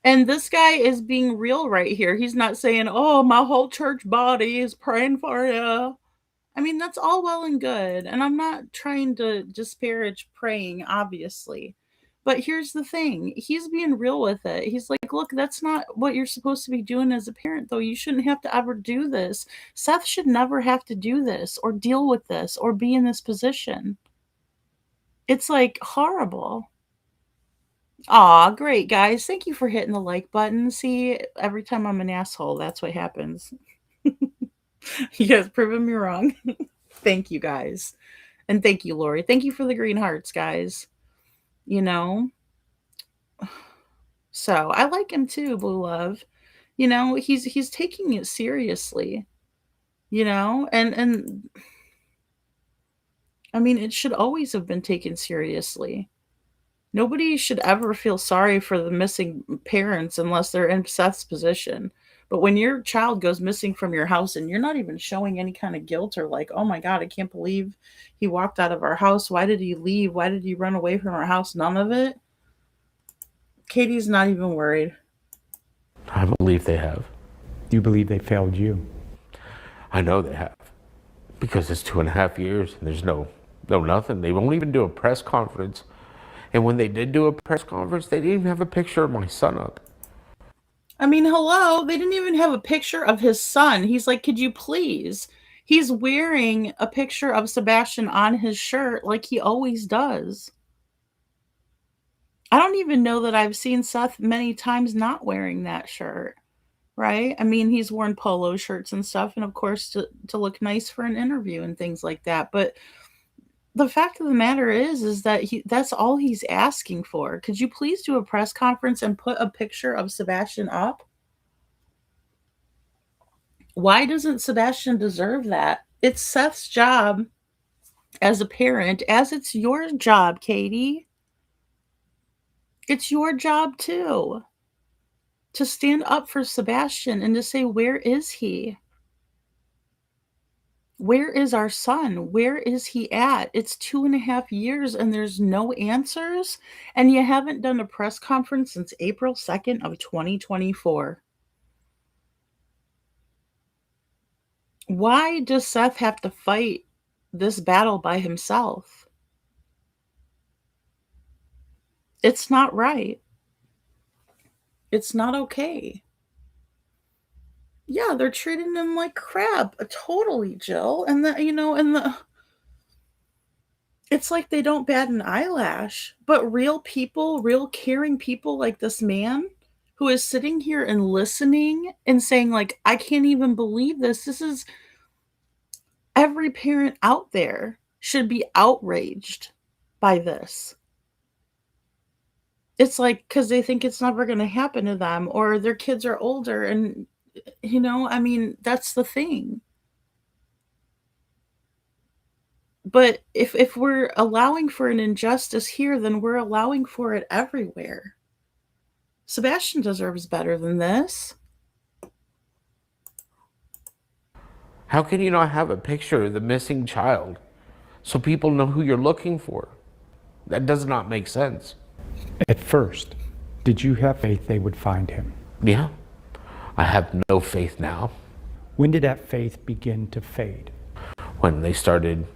And this guy is being real right here. He's not saying, oh, my whole church body is praying for you. I mean, that's all well and good. And I'm not trying to disparage praying, obviously. But here's the thing. He's being real with it. He's like, look, that's not what you're supposed to be doing as a parent, though. You shouldn't have to ever do this. Seth should never have to do this or deal with this or be in this position. It's like horrible. Aw, great, guys. Thank you for hitting the like button. See, every time I'm an asshole, that's what happens. You guys proving me wrong. Thank you, guys. And thank you, Lori. Thank you for the green hearts, guys. So I like him too, Blue Love. He's taking it seriously, and I mean, it should always have been taken seriously. Nobody should ever feel sorry for the missing parents unless they're in Seth's position. But when your child goes missing from your house and you're not even showing any kind of guilt or like, oh my God, I can't believe he walked out of our house. Why did he leave? Why did he run away from our house? None of it. Katie's not even worried.
I believe they have.
Do you believe they failed you?
I know they have. Because it's 2.5 years and there's no nothing. They won't even do a press conference. And when they did do a press conference, they didn't even have a picture of my son up.
I mean, hello, they didn't even have a picture of his son. He's like, could you please? He's wearing a picture of Sebastian on his shirt like he always does. I don't even know that I've seen Seth many times not wearing that shirt, right? I mean, he's worn polo shirts and stuff, and of course to look nice for an interview and things like that. But the fact of the matter is that that's all he's asking for. Could you please do a press conference and put a picture of Sebastian up? Why doesn't Sebastian deserve that? It's Seth's job as a parent, as it's your job, Katie. It's your job too, to stand up for Sebastian and to say, where is he? Where is our son? Where is he at? It's 2.5 years and there's no answers. And you haven't done a press conference since April 2nd of 2024. Why does Seth have to fight this battle by himself? It's not right. It's not okay. Yeah, they're treating him like crap. Totally, Jill. And It's like they don't bat an eyelash. But real people, real caring people like this man who is sitting here and listening and saying, like, I can't even believe this. This is every parent out there should be outraged by this. It's like because they think it's never going to happen to them or their kids are older. And, I mean, that's the thing. But if we're allowing for an injustice here, then we're allowing for it everywhere. Sebastian deserves better than this.
How can you not have a picture of the missing child so people know who you're looking for? That does not make sense.
At first, did you have faith they would find him?
Yeah, I have no faith now.
When did that faith begin to fade?
When they started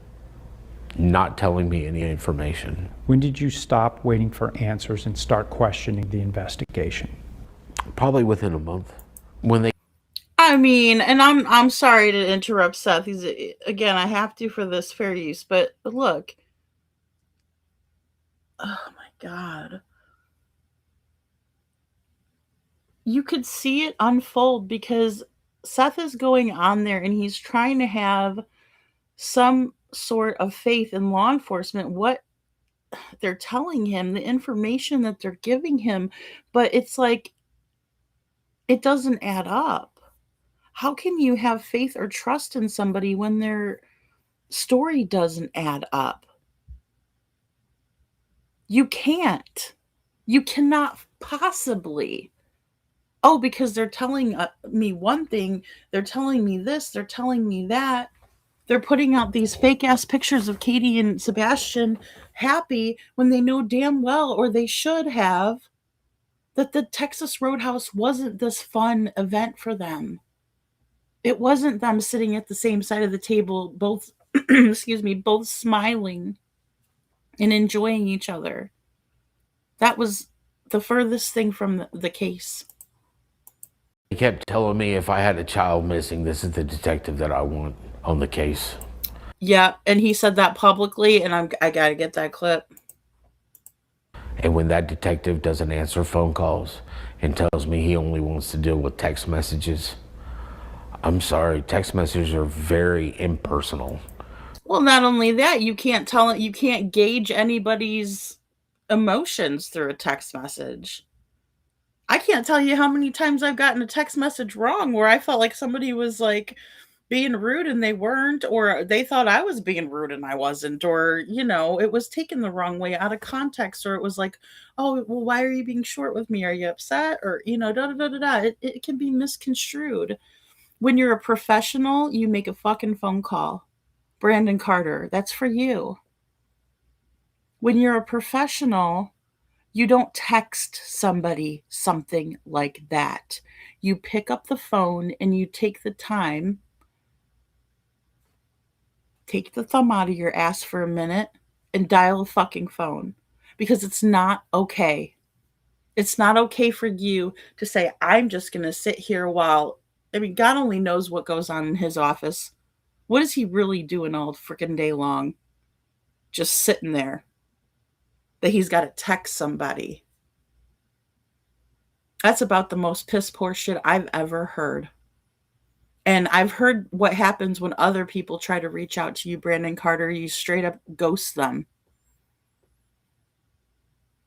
not telling me any information.
When did you stop waiting for answers and start questioning the investigation?
Probably within a month. When they
I mean, and I'm sorry to interrupt Seth. He's again, I have to for this fair use, but look. Oh my God. You could see it unfold because Seth is going on there and he's trying to have some sort of faith in law enforcement, what they're telling him, the information that they're giving him, but it's like it doesn't add up. How can you have faith or trust in somebody when their story doesn't add up? You can't. You cannot possibly. Oh, because they're telling me one thing, they're telling me this, they're telling me that. They're putting out these fake ass pictures of Katie and Sebastian happy when they know damn well, or they should have, that the Texas Roadhouse wasn't this fun event for them. It wasn't them sitting at the same side of the table, both, excuse me, both smiling and enjoying each other. That was the furthest thing from the case.
They kept telling me if I had a child missing, this is the detective that I want on the case.
Yeah, and he said that publicly, and I gotta get that clip.
And when that detective doesn't answer phone calls and tells me he only wants to deal with text messages, I'm sorry, text messages are very impersonal.
Well, not only that, you can't gauge anybody's emotions through a text message. I can't tell you how many times I've gotten a text message wrong where I felt like somebody was like being rude and they weren't, or they thought I was being rude and I wasn't, or, it was taken the wrong way out of context, or it was like, oh, well, why are you being short with me? Are you upset? Or, da da da da da. It can be misconstrued. When you're a professional, you make a fucking phone call. Brandon Carter, that's for you. When you're a professional, you don't text somebody something like that. You pick up the phone and you take the time, take the thumb out of your ass for a minute and dial a fucking phone, because it's not okay. It's not okay for you to say, I'm just going to sit here while, God only knows what goes on in his office. What is he really doing all freaking day long? Just sitting there. That he's got to text somebody. That's about the most piss poor shit I've ever heard. And I've heard what happens when other people try to reach out to you, Brandon Carter. You straight up ghost them.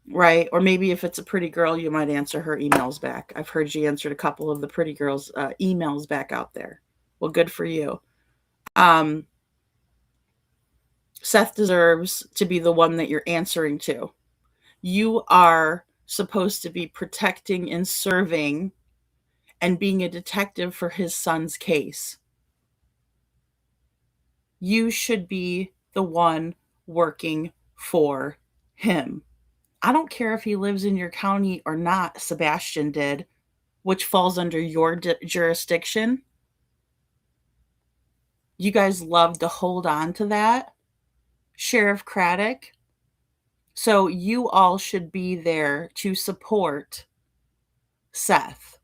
Right? Or maybe if it's a pretty girl, you might answer her emails back. I've heard you answered a couple of the pretty girls' emails back out there. Well, good for you. Seth deserves to be the one that you're answering to. You are supposed to be protecting and serving and being a detective for his son's case. You should be the one working for him. I don't care if he lives in your county or not, Sebastian did, which falls under your jurisdiction. You guys love to hold on to that. Sheriff Craddock. So you all should be there to support Seth.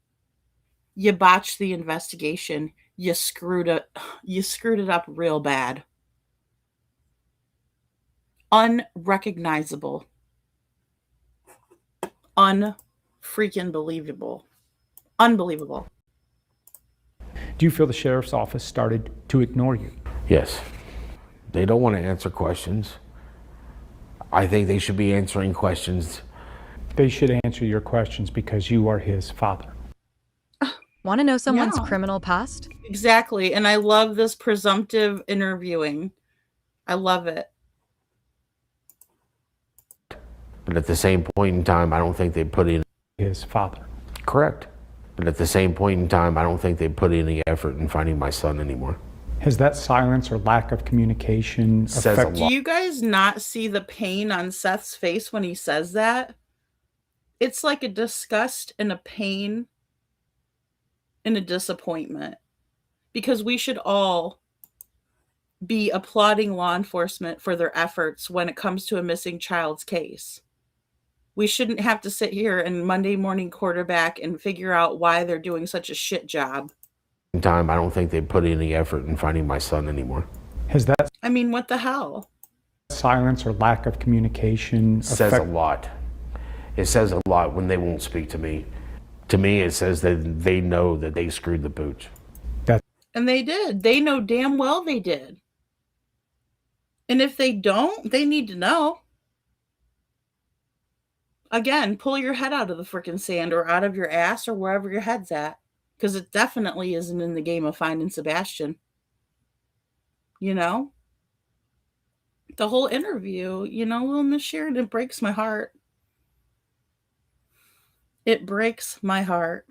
You botched the investigation. You screwed it up real bad. Unrecognizable. Unfreaking believable. Unbelievable.
Do you feel the sheriff's office started to ignore you?
Yes. They don't want to answer questions. I think they should be answering questions.
They should answer your questions because you are his father.
Want to know someone's
Yeah.
criminal past?
Exactly. And I love this presumptive interviewing. I love it.
But at the same point in time, I don't think they put in...
His father.
Correct. But at the same point in time, I don't think they put any effort in finding my son anymore.
Has that silence or lack of communication
Says a
affected?
lot.
Do you guys not see the pain on Seth's face when he says that? It's like a disgust and a pain and a disappointment. Because we should all be applauding law enforcement for their efforts when it comes to a missing child's case. We shouldn't have to sit here and Monday morning quarterback and figure out why they're doing such a shit job.
In time, I don't think they put any effort in finding my son anymore.
Has that
I mean, what the hell?
silence or lack of communication
Says a lot. It says a lot when they won't speak to me. To me, it says that they know that they screwed the pooch.
And they did. They know damn well they did. And if they don't, they need to know. Again, pull your head out of the freaking sand or out of your ass or wherever your head's at. Because it definitely isn't in the game of finding Sebastian. You know? The whole interview, little Miss Sharon, it breaks my heart. It breaks my heart.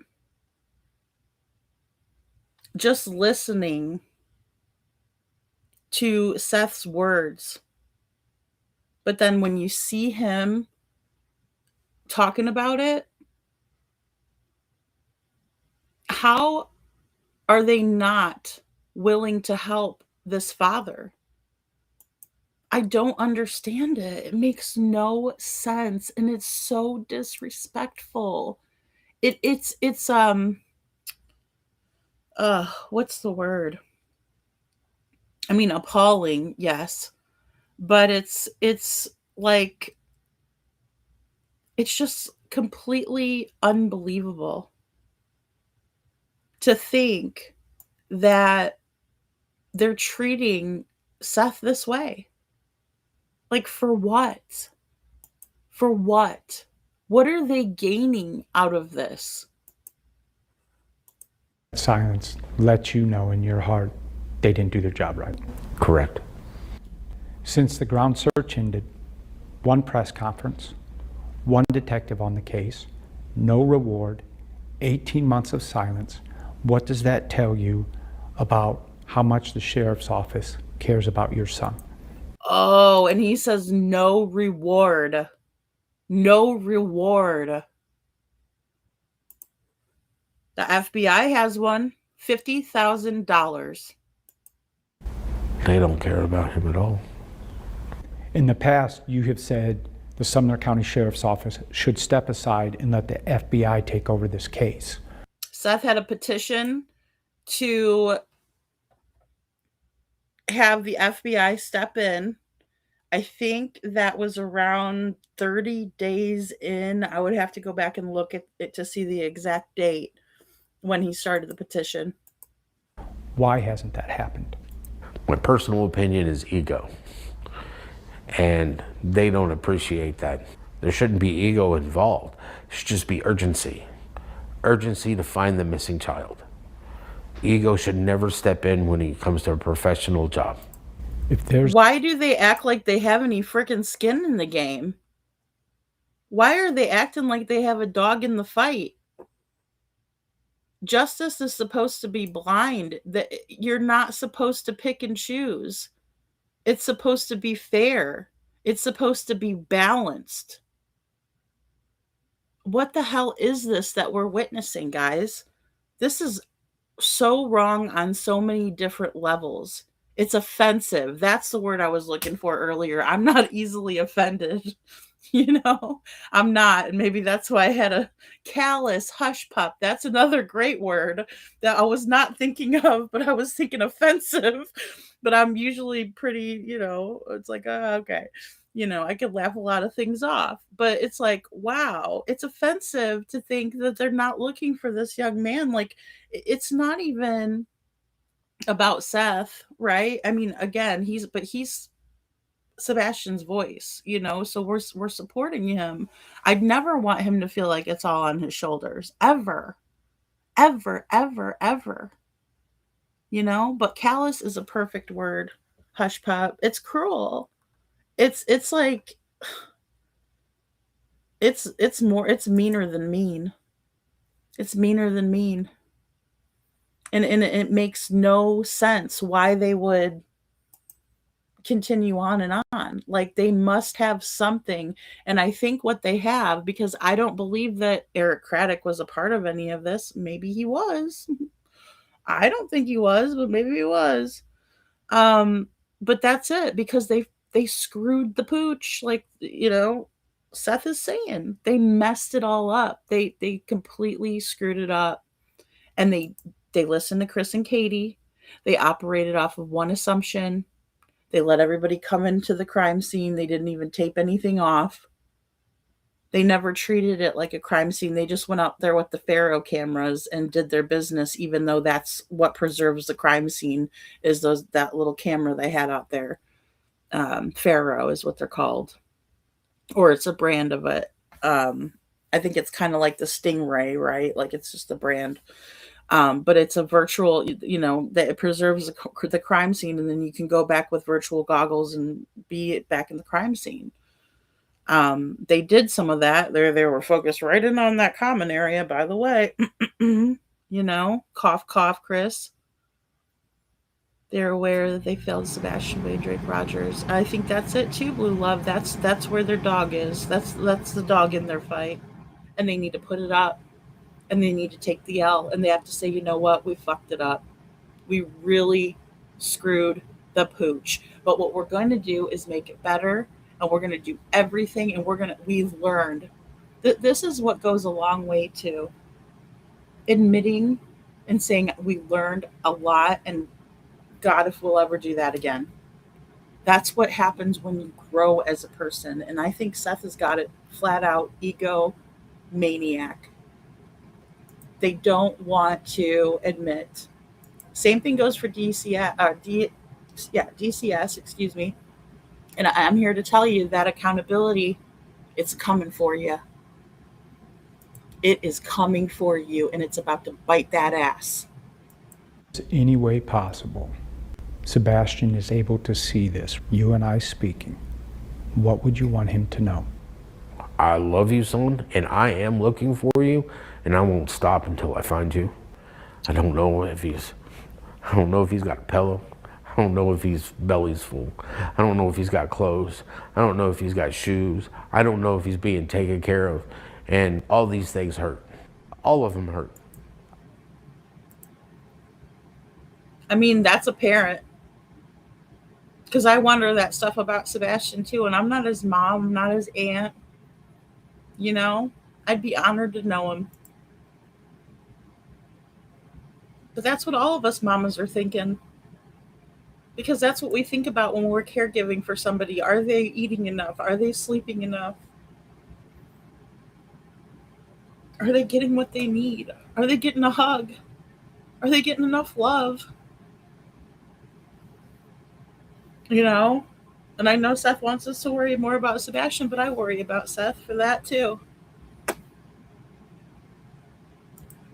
Just listening to Seth's words. But then when you see him talking about it, how are they not willing to help this father? I don't understand it. It makes no sense and it's so disrespectful. It's what's the word? I mean, appalling, yes. But it's like it's just completely unbelievable to think that they're treating Seth this way. Like, for what? For what? What are they gaining out of this?
silence let you know in your heart they didn't do their job right?
Correct.
Since the ground search ended, one press conference, one detective on the case, no reward, 18 months of silence. What does that tell you about how much the sheriff's office cares about your son?
Oh, and he says no reward. No reward. The FBI has one. $50,000.
They don't care about him at all.
In the past, you have said the Sumner County Sheriff's Office should step aside and let the FBI take over this case.
Seth had a petition to have the FBI step in. I think that was around 30 days in. I would have to go back and look at it to see the exact date when he started the petition.
Why hasn't that happened?
My personal opinion is ego. And they don't appreciate that. There shouldn't be ego involved. It should just be urgency. Urgency to find the missing child. Ego should never step in when it comes to a professional job.
If there's
Why do they act like they have any freaking skin in the game? Why are they acting like they have a dog in the fight? Justice is supposed to be blind. That you're not supposed to pick and choose. It's supposed to be fair. It's supposed to be balanced. What the hell is this that we're witnessing, guys? This is so wrong on so many different levels. It's offensive. That's the word I was looking for earlier. I'm not easily offended. I'm not. And maybe that's why I had a callous hush pup. That's another great word that I was not thinking of, but I was thinking offensive. But I'm usually pretty, it's like, okay. I could laugh a lot of things off, but it's like, wow, it's offensive to think that they're not looking for this young man. Like, it's not even about Seth, right? I mean, again, he's Sebastian's voice, so we're supporting him. I'd never want him to feel like it's all on his shoulders, ever, ever, ever, ever. But callous is a perfect word. Hush pup. It's cruel. It's like it's meaner than mean. It's meaner than mean. And it makes no sense why they would continue on and on. Like, they must have something. And I think what they have, because I don't believe that Eric Craddock was a part of any of this. Maybe he was. I don't think he was, but maybe he was. But that's it, because they screwed the pooch, like, Seth is saying. They messed it all up. They completely screwed it up. And they listened to Chris and Katie. They operated off of one assumption. They let everybody come into the crime scene. They didn't even tape anything off. They never treated it like a crime scene. They just went out there with the Faro cameras and did their business, even though that's what preserves the crime scene, is that little camera they had out there. Faro is what they're called, or it's a brand of it. I think it's kind of like the Stingray, right? Like, it's just a brand. But it's a virtual, that it preserves the crime scene, and then you can go back with virtual goggles and be back in the crime scene. They did some of that. They were focused right in on that common area, by the way. Cough, cough, Chris. They're aware that they failed Sebastian Wade, Drake Rogers. I think that's it too, Blue Love. That's where their dog is. That's the dog in their fight, and they need to put it up, and they need to take the L, and they have to say, you know what, we fucked it up. We really screwed the pooch. But what we're going to do is make it better, and we're going to do everything, and we've learned. This is what goes a long way to admitting and saying we learned a lot, and God, if we'll ever do that again. That's what happens when you grow as a person. And I think Seth has got it flat out, ego maniac. They don't want to admit. Same thing goes for DCS, excuse me. And I'm here to tell you that accountability, it's coming for you. It is coming for you, and it's about to bite that ass.
Any way possible, Sebastian is able to see this, you and I speaking. What would you want him to know?
I love you, son, and I am looking for you, and I won't stop until I find you. I don't know if he's got a pillow. I don't know if his belly's full. I don't know if he's got clothes. I don't know if he's got shoes. I don't know if he's being taken care of. And all these things hurt. All of them hurt.
I mean, that's apparent. Because I wonder that stuff about Sebastian too, and I'm not his mom, I'm not his aunt. I'd be honored to know him. But that's what all of us mamas are thinking. Because that's what we think about when we're caregiving for somebody. Are they eating enough? Are they sleeping enough? Are they getting what they need? Are they getting a hug? Are they getting enough love? And I know Seth wants us to worry more about Sebastian, but I worry about Seth for that too.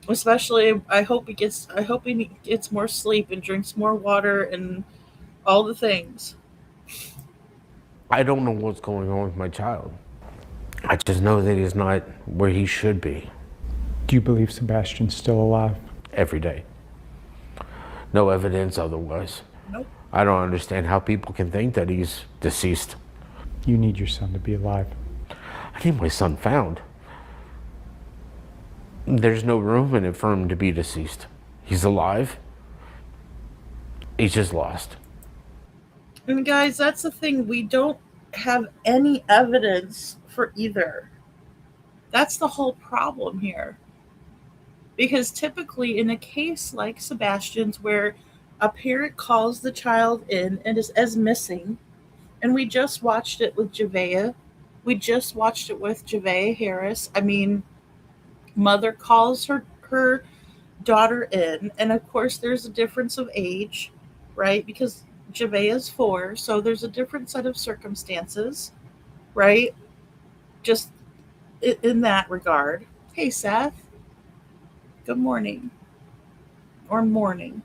Especially, I hope he gets more sleep and drinks more water and all the things.
I don't know what's going on with my child. I just know that he's not where he should be.
Do you believe Sebastian's still alive?
Every day. No evidence otherwise.
Nope.
I don't understand how people can think that he's deceased.
You need your son to be alive.
I need my son found. There's no room in it for him to be deceased. He's alive. He's just lost.
And guys, that's the thing. We don't have any evidence for either. That's the whole problem here. Because typically in a case like Sebastian's, where a parent calls the child in and is as missing, And we just watched it with Javea. We just watched it with Javea Harris. I mean, mother calls her daughter in, and of course there's a difference of age, right? Because Javea is 4, so there's a different set of circumstances, right? Just in that regard. Hey, Seth. Good morning or morning.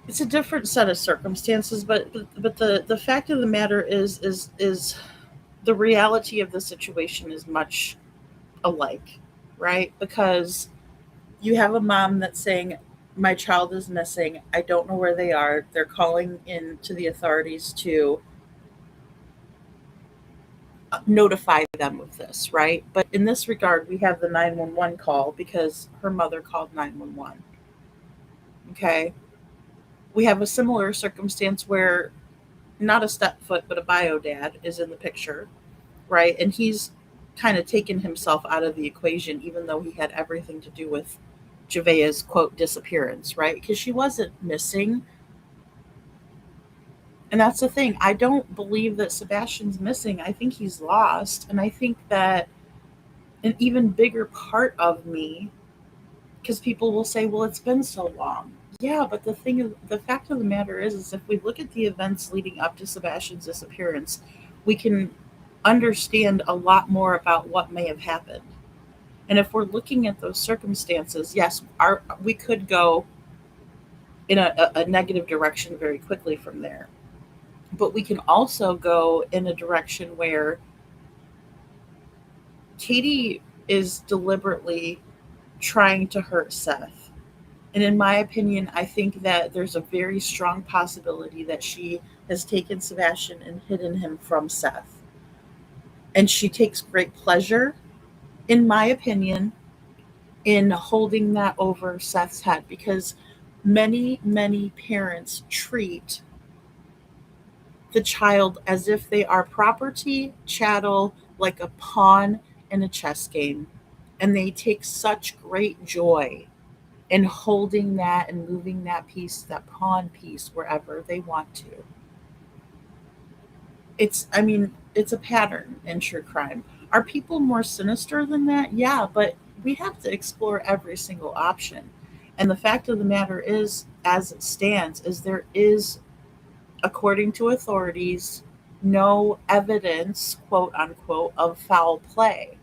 It's a different set of circumstances, but the fact of the matter is the reality of the situation is much alike, right? Because you have a mom that's saying, my child is missing. I don't know where they are. They're calling in to the authorities to notify them of this, right? But in this regard, we have the 911 call because her mother called 911. Okay. We have a similar circumstance where not a stepfoot, but a bio dad is in the picture, right? And he's kind of taken himself out of the equation, even though he had everything to do with Javea's quote disappearance, right? Because she wasn't missing. And that's the thing. I don't believe that Sebastian's missing. I think he's lost. And I think that an even bigger part of me, because people will say, well, it's been so long. Yeah, but the fact of the matter is if we look at the events leading up to Sebastian's disappearance, we can understand a lot more about what may have happened. And if we're looking at those circumstances, yes, we could go in a negative direction very quickly from there. But we can also go in a direction where Katie is deliberately trying to hurt Seth. And in my opinion, I think that there's a very strong possibility that she has taken Sebastian and hidden him from Seth. And she takes great pleasure, in my opinion, in holding that over Seth's head because many, many parents treat the child as if they are property, chattel, like a pawn in a chess game. And they take such great joy in holding that and moving that piece, that pawn piece, wherever they want to. It's a pattern in true crime. Are people more sinister than that? Yeah, but we have to explore every single option. And the fact of the matter is, as it stands, is there is, according to authorities, no evidence, quote unquote, of foul play.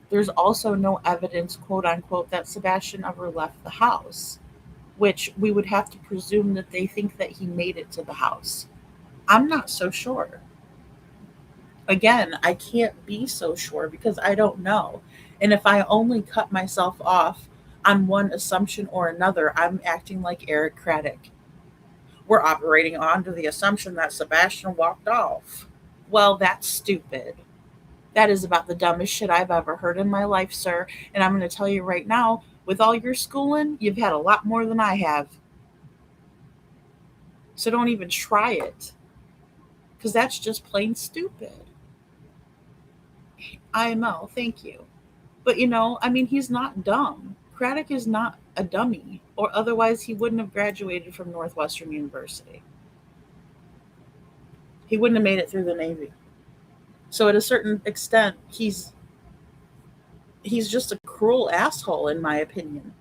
There's also no evidence, quote unquote, that Sebastian ever left the house, which we would have to presume that they think that he made it to the house. I'm not so sure. Again, I can't be so sure because I don't know. And if I only cut myself off on one assumption or another, I'm acting like Eric Craddock. We're operating under the assumption that Sebastian walked off. Well, that's stupid. That is about the dumbest shit I've ever heard in my life, sir. And I'm going to tell you right now, with all your schooling, you've had a lot more than I have. So don't even try it. Because that's just plain stupid. IMO, thank you. But he's not dumb. Craddock is not a dummy, or otherwise he wouldn't have graduated from Northwestern University. He wouldn't have made it through the Navy. So at a certain extent, he's just a cruel asshole, in my opinion.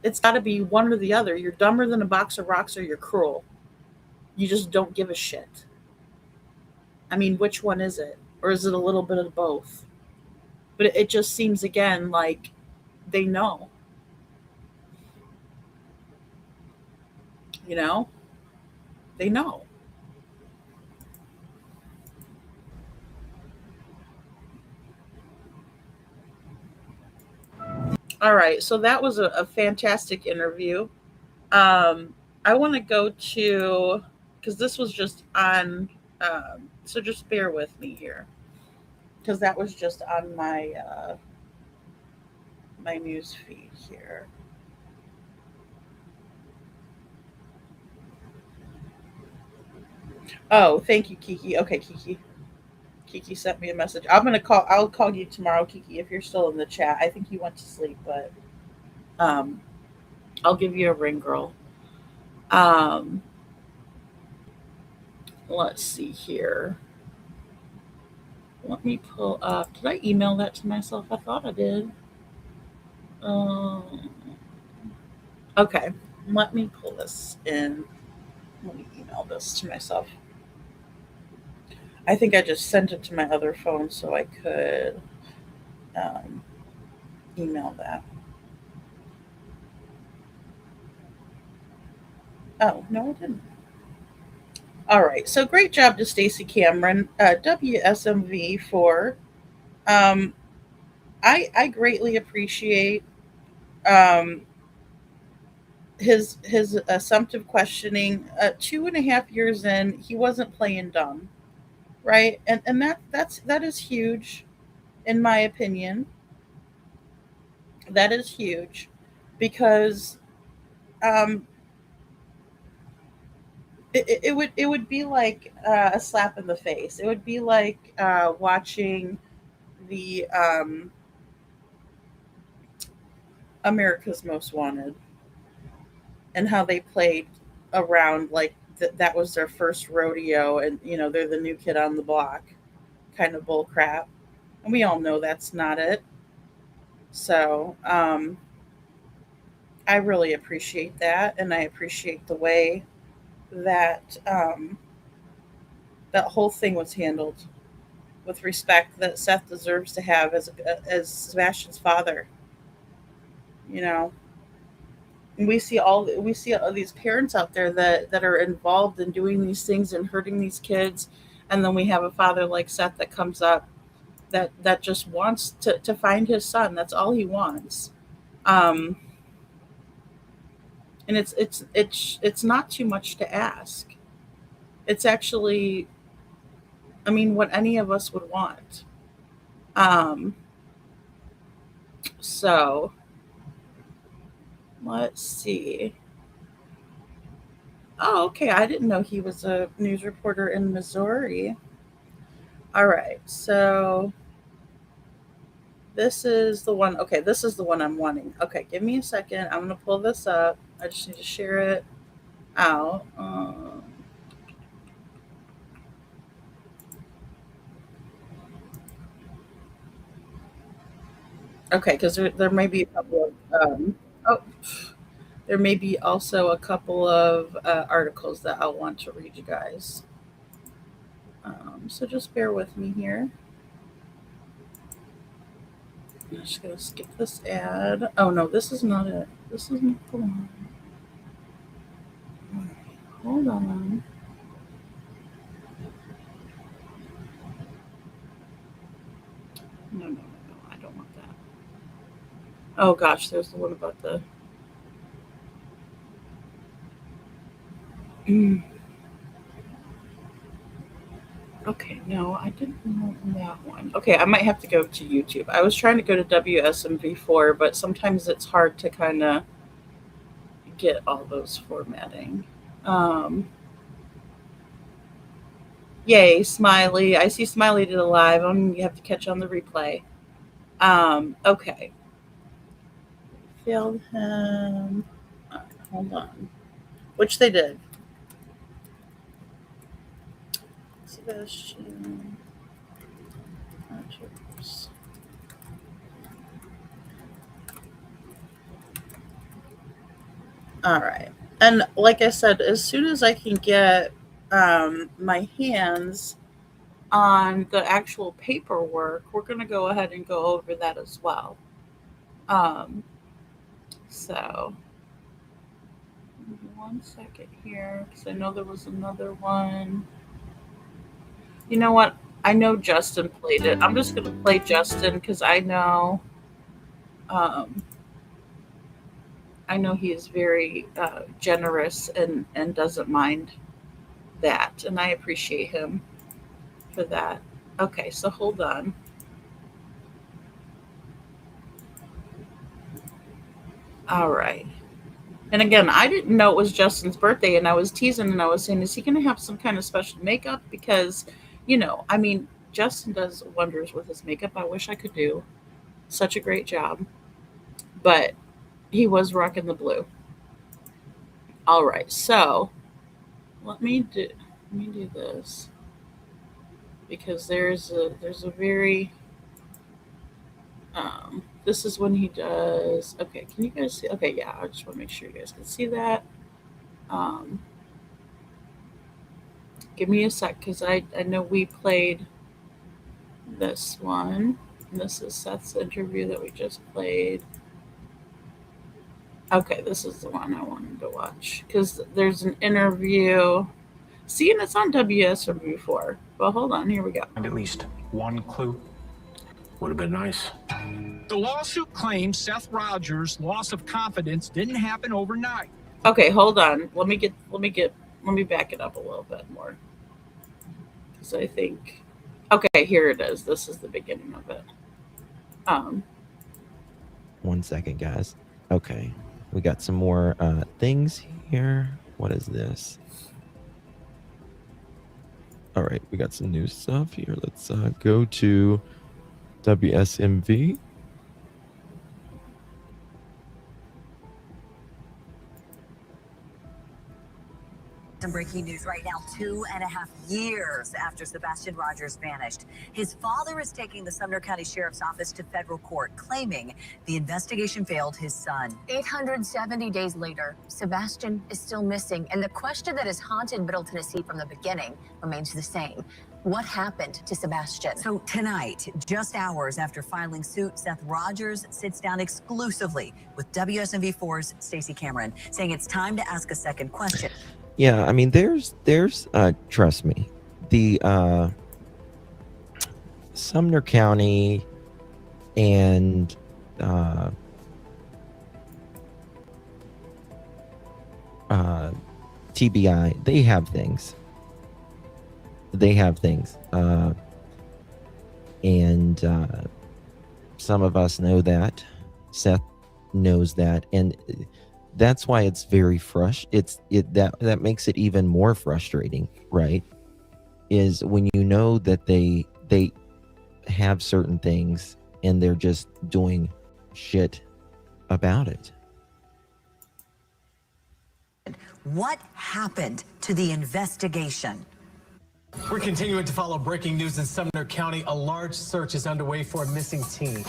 It's got to be one or the other. You're dumber than a box of rocks or you're cruel. You just don't give a shit. I mean, which one is it? Or is it a little bit of both? But it just seems, again, like they know. They know. All right, so that was a fantastic interview. I want to go to, because this was just on, so just bear with me here, because that was just on my news feed here. Oh, thank you, Kiki. Okay, Kiki. Kiki sent me a message. I'll call you tomorrow, Kiki, if you're still in the chat. I think you went to sleep, but I'll give you a ring, girl. Um, let's see here. Let me pull up. Did I email that to myself? I thought I did. Um, okay, let me pull this in. Let me email this to myself. I think I just sent it to my other phone so I could um, email that. Oh, no, I didn't. All right. So great job to Stacey Cameron, WSMV for. Um, I greatly appreciate um, his assumptive questioning. 2.5 years in, he wasn't playing dumb, right? And that is huge, in my opinion. That is huge because um, it would be like a slap in the face. It would be like watching the America's Most Wanted and how they played around like that was their first rodeo, and they're the new kid on the block, kind of bull crap, and we all know that's not it. So I really appreciate that, and I appreciate the way that that whole thing was handled with respect that Seth deserves to have as Sebastian's father. You know, and we see all these parents out there that are involved in doing these things and hurting these kids, and then we have a father like Seth that comes up that just wants to find his son. That's all he wants. Um, and it's not too much to ask. It's actually, I mean, what any of us would want. Um, so let's see. Oh, okay. I didn't know he was a news reporter in Missouri. All right. So this is the one. Okay, this is the one I'm wanting. Okay, give me a second. I'm gonna pull this up. I just need to share it out. Okay, because there may be a couple of oh, there may be also a couple of articles that I'll want to read you guys. So just bear with me here. I'm just gonna skip this ad. Oh no, this is not it. This isn't the one. All right, hold on. No, no, no, no. I don't want that. Oh gosh, there's the one about the. Mm. Okay, no, I didn't want that one. Okay, I might have to go to YouTube. I was trying to go to WSMV4, but sometimes it's hard to kind of get all those formatting. Um, Yay, Smiley. I see Smiley did a live. You have to catch on the replay. Okay. Failed him. Hold on. Which they did. Sebastian. Rogers. All right. And like I said, as soon as I can get my hands on the actual paperwork, we're going to go ahead and go over that as well. Um, so, one second here, because I know there was another one. You know what? I know Justin played it. I'm just going to play Justin because um, I know he is very generous and doesn't mind that, and I appreciate him for that. Okay, so hold on. All right. And again, I didn't know it was Justin's birthday, and I was teasing and I was saying, is he going to have some kind of special makeup? Because, I mean, Justin does wonders with his makeup. I wish I could do such a great job, but he was rocking the blue. All right, so let me do this because there's a very this is when he does. Okay, can you guys see? Okay, yeah, I just want to make sure you guys can see that. Um, give me a sec because I know we played this one. This is Seth's interview that we just played. Okay, this is the one I wanted to watch because there's an interview. See, and it's on WSW4. But hold on, here we go.
And at least one clue.
Would have been nice.
The lawsuit claims Seth Rogers' loss of confidence didn't happen overnight.
Okay, hold on. Let me back it up a little bit more. Because I think, okay, here it is. This is the beginning of it.
1 second, guys. Okay, we got some more things here. What is this? All right, we got some new stuff here. Let's go to WSMV.
Some breaking news right now, 2.5 years after Sebastian Rogers vanished. His father is taking the Sumner County Sheriff's Office to federal court, claiming the investigation failed his son.
870 days later, Sebastian is still missing, and the question that has haunted Middle Tennessee from the beginning remains the same. What happened to Sebastian?
So tonight, just hours after filing suit, Seth Rogers sits down exclusively with WSMV4's Stacey Cameron, saying it's time to ask a second question.
Yeah, I mean, there's trust me, the Sumner County and TBI, they have things. And some of us know that. Seth knows that, and that's why it's very that makes it even more frustrating, right? Is when you know that they have certain things and they're just doing shit about it.
What happened to the investigation?
We're continuing to follow breaking news in Sumner County. A large search is underway for a missing teen.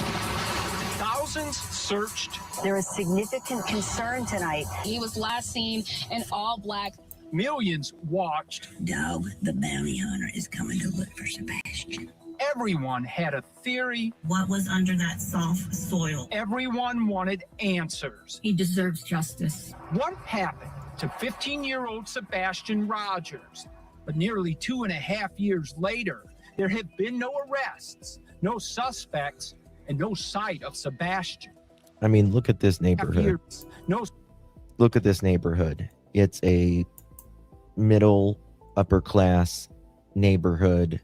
Thousands searched.
There is significant concern tonight.
He was last seen in all black.
Millions watched.
Dog, the bounty hunter, is coming to look for Sebastian.
Everyone had a theory.
What was under that soft soil?
Everyone wanted answers.
He deserves justice.
What happened to 15-year-old Sebastian Rogers? But nearly 2.5 years later, there have been no arrests, no suspects, and no sight of Sebastian.
I mean, look at this neighborhood. Look at this neighborhood. It's a middle, upper class neighborhood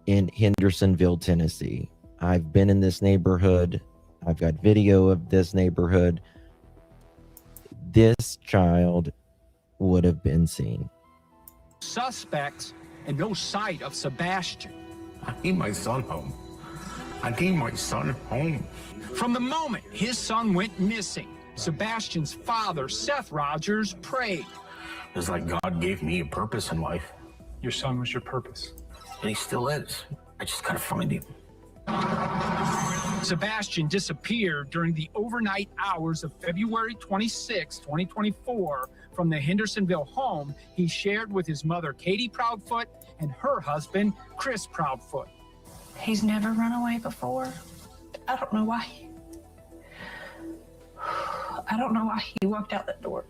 in Hendersonville, Tennessee. I've been in this neighborhood. I've got video of this neighborhood. This child would have been seen.
Suspects and no sight of Sebastian.
I need my son home. I need my son home.
From the moment his son went missing, Sebastian's father, Seth Rogers, prayed.
It's like God gave me a purpose in life.
Your son was your purpose.
And he still is. I just gotta find him.
Sebastian disappeared during the overnight hours of February 26, 2024, from the Hendersonville home he shared with his mother, Katie Proudfoot, and her husband, Chris Proudfoot.
He's never run away before. I don't know why. I don't know why he walked out that door.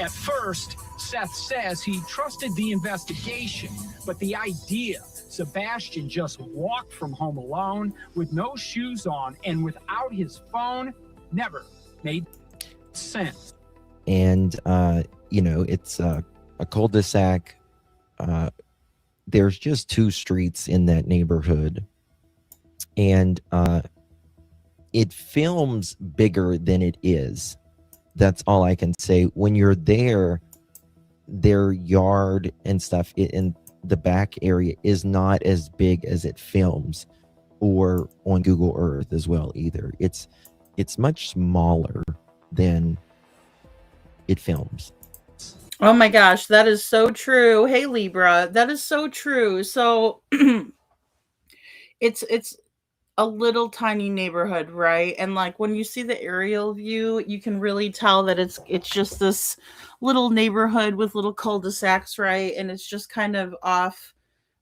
At first, Seth says he trusted the investigation, but the idea Sebastian just walked from home alone with no shoes on and without his phone never made sense.
And, it's a cul-de-sac. There's just 2 streets in that neighborhood. And it films bigger than it is. That's all I can say. When you're there, their yard and stuff in the back area is not as big as it films, or on Google Earth as well either. It's much smaller than it films.
Oh my gosh, that is so true. Hey Libra, that is so true. So it's a little tiny neighborhood, right? And like when you see the aerial view, you can really tell that it's just this little neighborhood with little cul-de-sacs, right? And it's just kind of off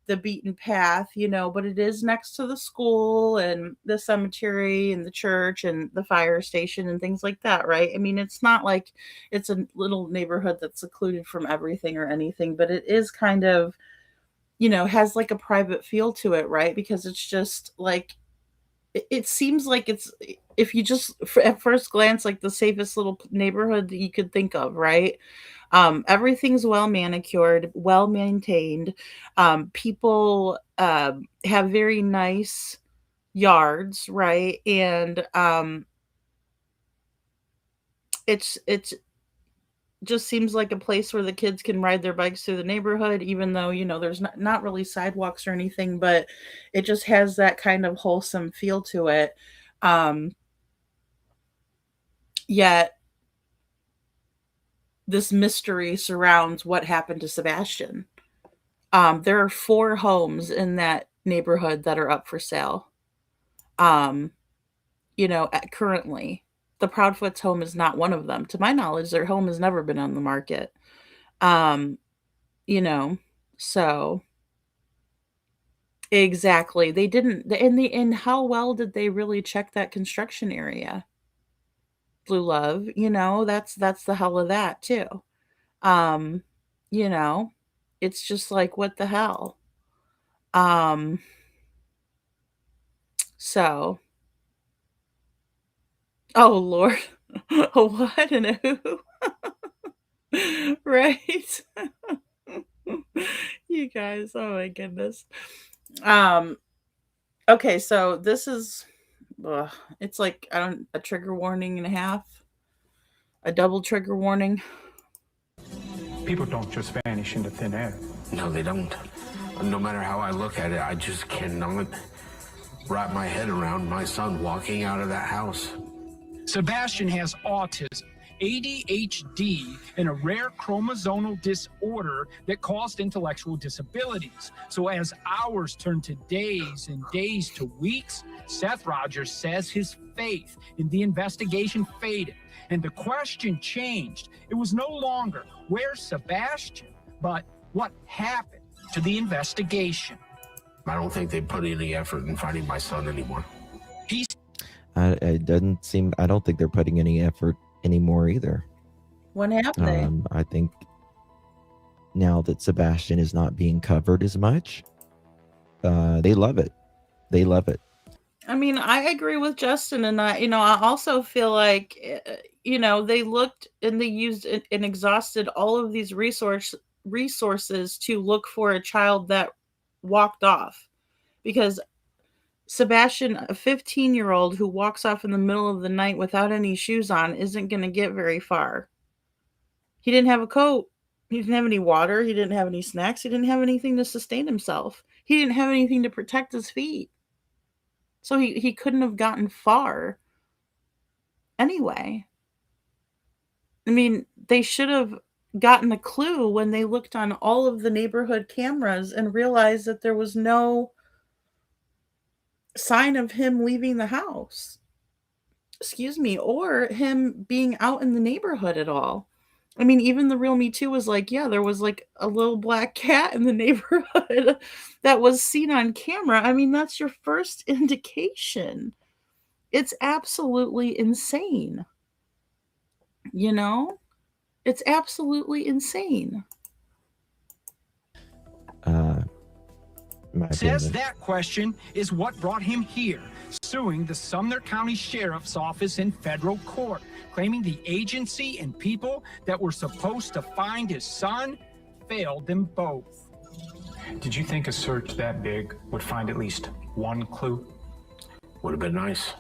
the beaten path, but it is next to the school and the cemetery and the church and the fire station and things like that, right? I mean, it's not like it's a little neighborhood that's secluded from everything or anything, but it is kind of, has like a private feel to it, right? Because it's just like it seems like it's, if you just at first glance, like the safest little neighborhood that you could think of, right? Everything's well manicured, well maintained. People have very nice yards, right? And it's just seems like a place where the kids can ride their bikes through the neighborhood, even though there's not really sidewalks or anything, but it just has that kind of wholesome feel to it. Yet this mystery surrounds what happened to Sebastian. There are 4 homes in that neighborhood that are up for sale. Currently, the Proudfoot's home is not one of them. To my knowledge, their home has never been on the market. Um, so exactly. They didn't, and how well did they really check that construction area? Blue Love, that's the hell of that too. Um, you know, it's just like, what the hell? Um, so, oh Lord, a what and a who? Right? You guys, oh my goodness. Um, okay, so this is, it's like, a trigger warning and a half, a double trigger warning.
People don't just vanish into thin air.
No, they don't. No matter how I look at it, I just cannot wrap my head around my son walking out of that house.
Sebastian has autism, ADHD, and a rare chromosomal disorder that caused intellectual disabilities. So as hours turned to days and days to weeks, Seth Rogers says his faith in the investigation faded, and the question changed. It was no longer, where's Sebastian, but what happened to the investigation?
I don't think they put any effort in finding my son anymore.
It doesn't seem. I don't think they're putting any effort anymore either.
What happened?
I think now that Sebastian is not being covered as much, they love it. They love it.
I mean, I agree with Justin, and I also feel like, they looked and they used and exhausted all of these resources to look for a child that walked off, because Sebastian, a 15-year-old who walks off in the middle of the night without any shoes on, isn't going to get very far. He didn't have a coat. He didn't have any water. He didn't have any snacks. He didn't have anything to sustain himself. He didn't have anything to protect his feet. So he couldn't have gotten far anyway. I mean, they should have gotten a clue when they looked on all of the neighborhood cameras and realized that there was no sign of him leaving the house. Excuse me, or him being out in the neighborhood at all. I mean, even the Real Me Too was like, yeah, there was like a little black cat in the neighborhood that was seen on camera. I mean, that's your first indication. It's absolutely insane. It's absolutely insane.
Says that question is what brought him here, suing the Sumner County Sheriff's Office in federal court, claiming the agency and people that were supposed to find his son failed them both. Did you think a search that big would find at least one clue?
Would have been nice.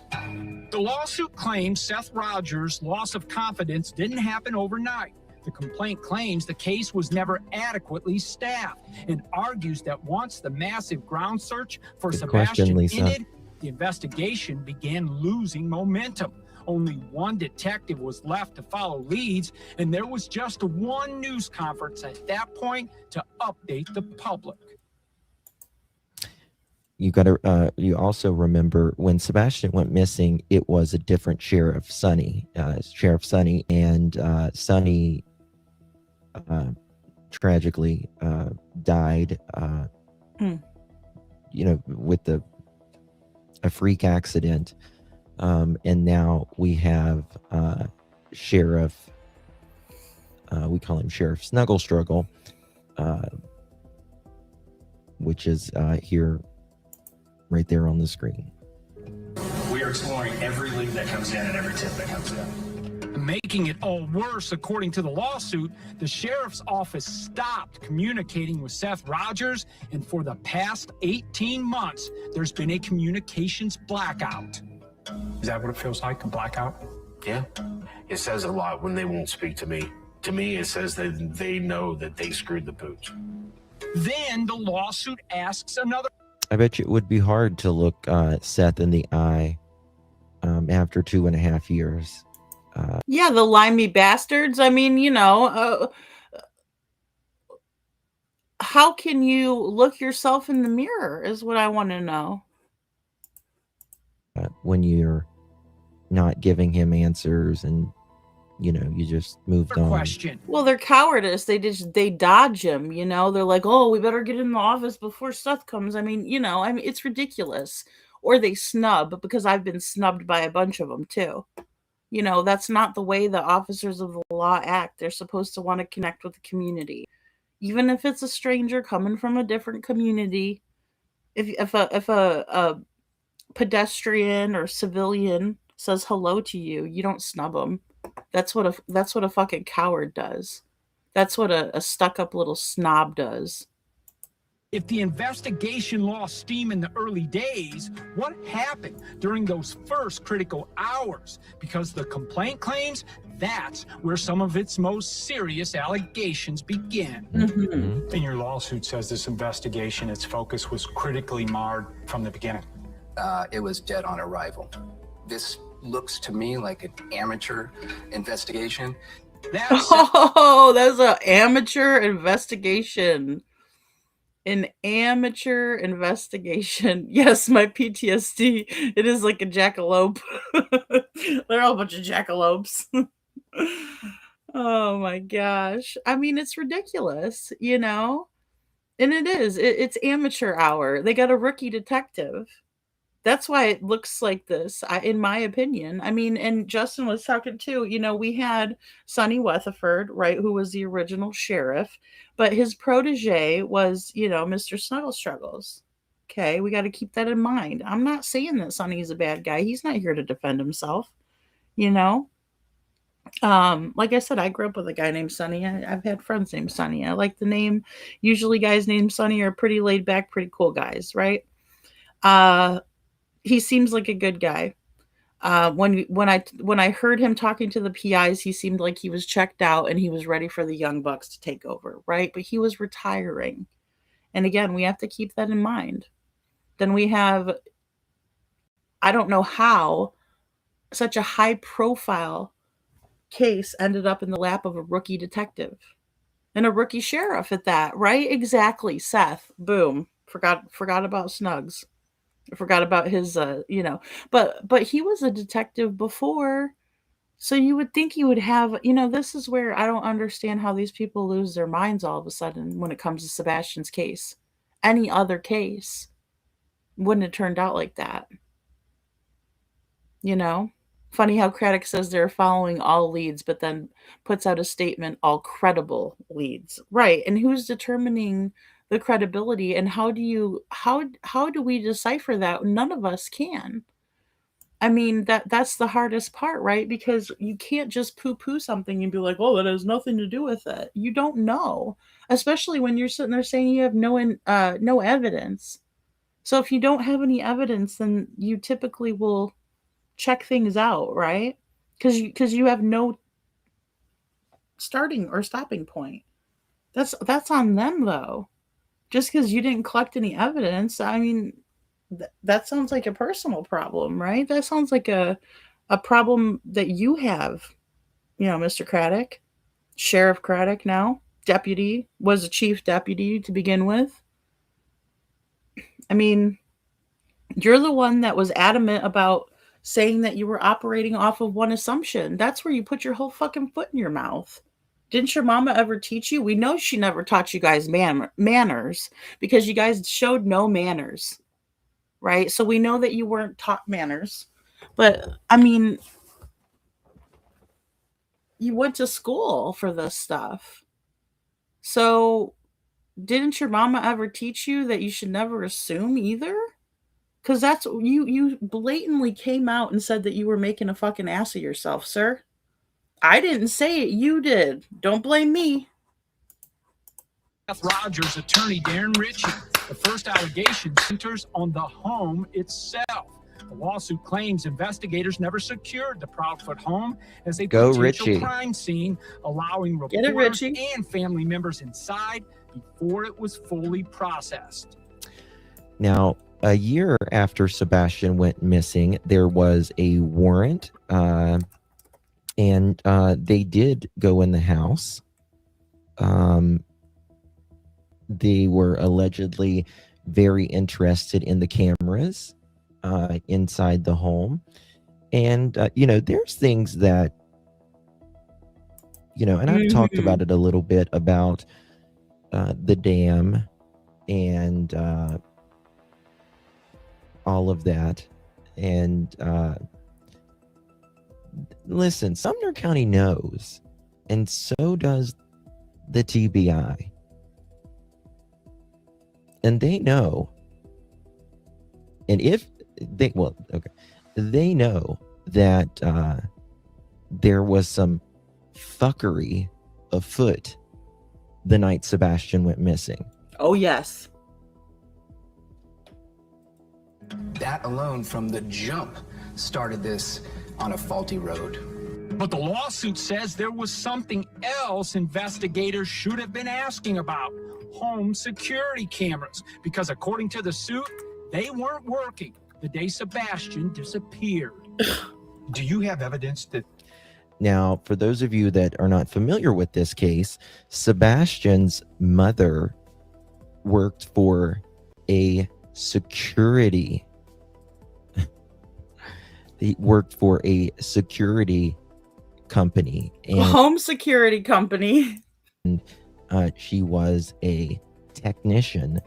The lawsuit claims Seth Rogers' loss of confidence didn't happen overnight. The complaint claims the case was never adequately staffed and argues that once the massive ground search for Sebastian ended, the investigation began losing momentum. only one detective was left to follow leads, and there was just one news conference at that point to update the public.
You got to. You also remember when Sebastian went missing, it was a different sheriff, Sonny. Sheriff Sonny, and Sonny tragically died. You know, with a freak accident. And now we have Sheriff. We call him Sheriff Snuggle Struggle, which is here. Right there on the screen.
We are exploring every lead that comes in and every tip that comes in.
Making it all worse, according to the lawsuit, the sheriff's office stopped communicating with Seth Rogers, and for the past 18 months, there's been a communications blackout. Is that what it feels like, a blackout?
Yeah. It says a lot when they won't speak to me. To me, it says that they know that they screwed the pooch.
Then the lawsuit asks another.
I bet you it would be hard to look Seth in the eye after 2.5 years.
Yeah, the limey bastards. I mean, you know, how can you look yourself in the mirror is what I want to know.
When you're not giving him answers and, you know, you just moved on.
Question.
Well, they're cowardice. They dodge him, you know. They're like, oh, we better get in the office before Seth comes. I mean, you know, it's ridiculous. Or they snub, because I've been snubbed by a bunch of them too. You know, that's not the way the officers of the law act. They're supposed to want to connect with the community. Even if it's a stranger coming from a different community, if a pedestrian or civilian says hello to you, you don't snub them. That's what a fucking coward does. That's what a stuck-up little snob does.
If the investigation lost steam in the early days, what happened during those first critical hours? Because the complaint claims that's where some of its most serious allegations begin.
Mm-hmm.
And your lawsuit says this investigation, its focus was critically marred from the beginning.
It was dead on arrival. This looks to me like an amateur investigation.
That's
an amateur investigation. An amateur investigation. Yes, my PTSD. It is like a jackalope. They're all a bunch of jackalopes. Oh my gosh. I mean, it's ridiculous, you know? And it is. It's amateur hour. They got a rookie detective. That's why it looks like this, in my opinion. I mean, and Justin was talking too, you know, we had Sonny Weatherford, right, who was the original sheriff, but his protege was, you know, Mr. Snuggle Struggles. Okay, we got to keep that in mind. I'm not saying that Sonny's a bad guy. He's not here to defend himself, you know? Like I said, I grew up with a guy named Sonny. I've had friends named Sonny. I like the name. Usually guys named Sonny are pretty laid back, pretty cool guys, right? He seems like a good guy. When I heard him talking to the PIs, he seemed like he was checked out and he was ready for the young bucks to take over, right? But he was retiring. And again, we have to keep that in mind. Then we have, I don't know how such a high profile case ended up in the lap of a rookie detective and a rookie sheriff at that, right? Exactly. Seth, boom. Forgot about Snugs. I forgot about his, you know, but he was a detective before. So you would think he would have, you know, this is where I don't understand how these people lose their minds all of a sudden when it comes to Sebastian's case. Any other case wouldn't have turned out like that. You know? Funny how Craddock says they're following all leads, but then puts out a statement, all credible leads. Right. And who's determining the credibility, and how do we decipher that? None of us can. I mean, that's the hardest part, right? Because you can't just poo-poo something and be like, oh, that has nothing to do with it. You don't know, especially when you're sitting there saying you have no evidence. So if you don't have any evidence, then you typically will check things out, right? Because you have no starting or stopping point. That's on them, though. Just because you didn't collect any evidence, I mean, that sounds like a personal problem, right? That sounds like a a problem that you have, Mr. Craddock, Sheriff Craddock now, deputy, was a chief deputy to begin with. I mean, you're the one that was adamant about saying that you were operating off of one assumption. That's where you put your whole fucking foot in your mouth. Didn't your mama ever teach you? We know she never taught you guys manners because you guys showed no manners, right? So we know that you weren't taught manners. But I mean, you went to school for this stuff. So didn't your mama ever teach you that you should never assume either? Because that's you blatantly came out and said that you were making a fucking ass of yourself, sir. I didn't say it, you did. Don't blame me.
Seth Rogers' attorney Darren Ritchie. The first allegation centers on the home itself. The lawsuit claims investigators never secured the Proudfoot home as a potential crime scene, allowing reporters and family members inside before it was fully processed.
Now, a year after Sebastian went missing, there was a warrant, and they did go in the house. They were allegedly very interested in the cameras inside the home. And, there's things that, and I've talked about it a little bit about the dam and all of that. And listen, Sumner County knows, and so does the TBI. And they know. And if they, they know that there was some fuckery afoot the night Sebastian went missing.
Oh, yes.
That alone from the jump started this on a faulty road.
But the lawsuit says there was something else investigators should have been asking about: home security cameras, because according to the suit, they weren't working the day Sebastian disappeared.
Do you have evidence that...
Now, for those of you that are not familiar with this case, Sebastian's mother worked for a security. He worked for a security company.
And home security company.
And she was a technician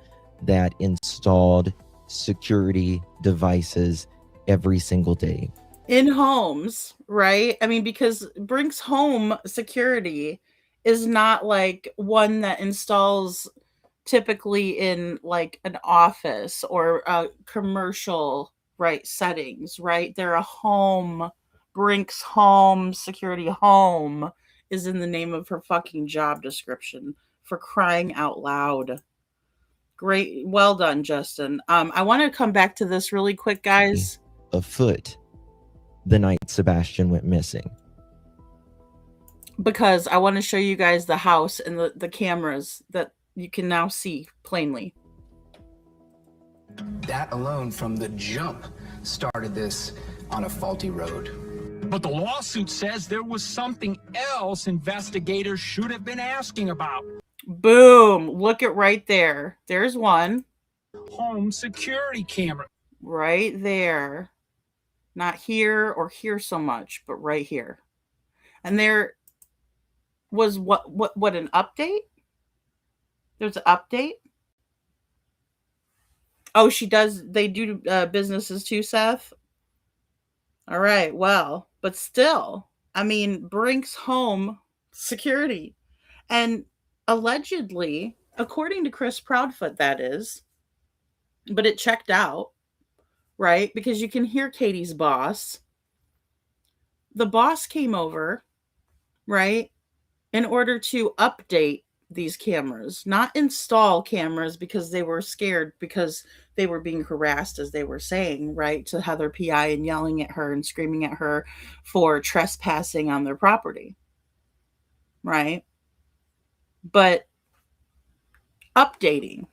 that installed security devices every single day.
In homes, right? I mean, because Brink's home security is not like one that installs typically in like an office or a commercial, right, settings, right? They're a home. Brink's home security home is in the name of her fucking job description, for crying out loud. Great. Well done, Justin. I want to come back to this really quick, guys.
Afoot the night Sebastian went missing.
Because I want to show you guys the house and the cameras that you can now see plainly.
That alone from the jump started this on a faulty road.
But the lawsuit says there was something else investigators should have been asking about.
Boom. Look at right there. There's one.
Home security camera.
Right there. Not here or here so much, but right here. And there was what an update? There's an update. Oh, they do businesses too, Seth? All right, well, but still, I mean, Brink's home security. And allegedly, according to Chris Proudfoot, that is, but it checked out, right? Because you can hear Katie's boss. The boss came over, right, in order to update these cameras, not install cameras, because they were scared because they were being harassed, as they were saying, right, to Heather PI and yelling at her and screaming at her for trespassing on their property, right? But updating,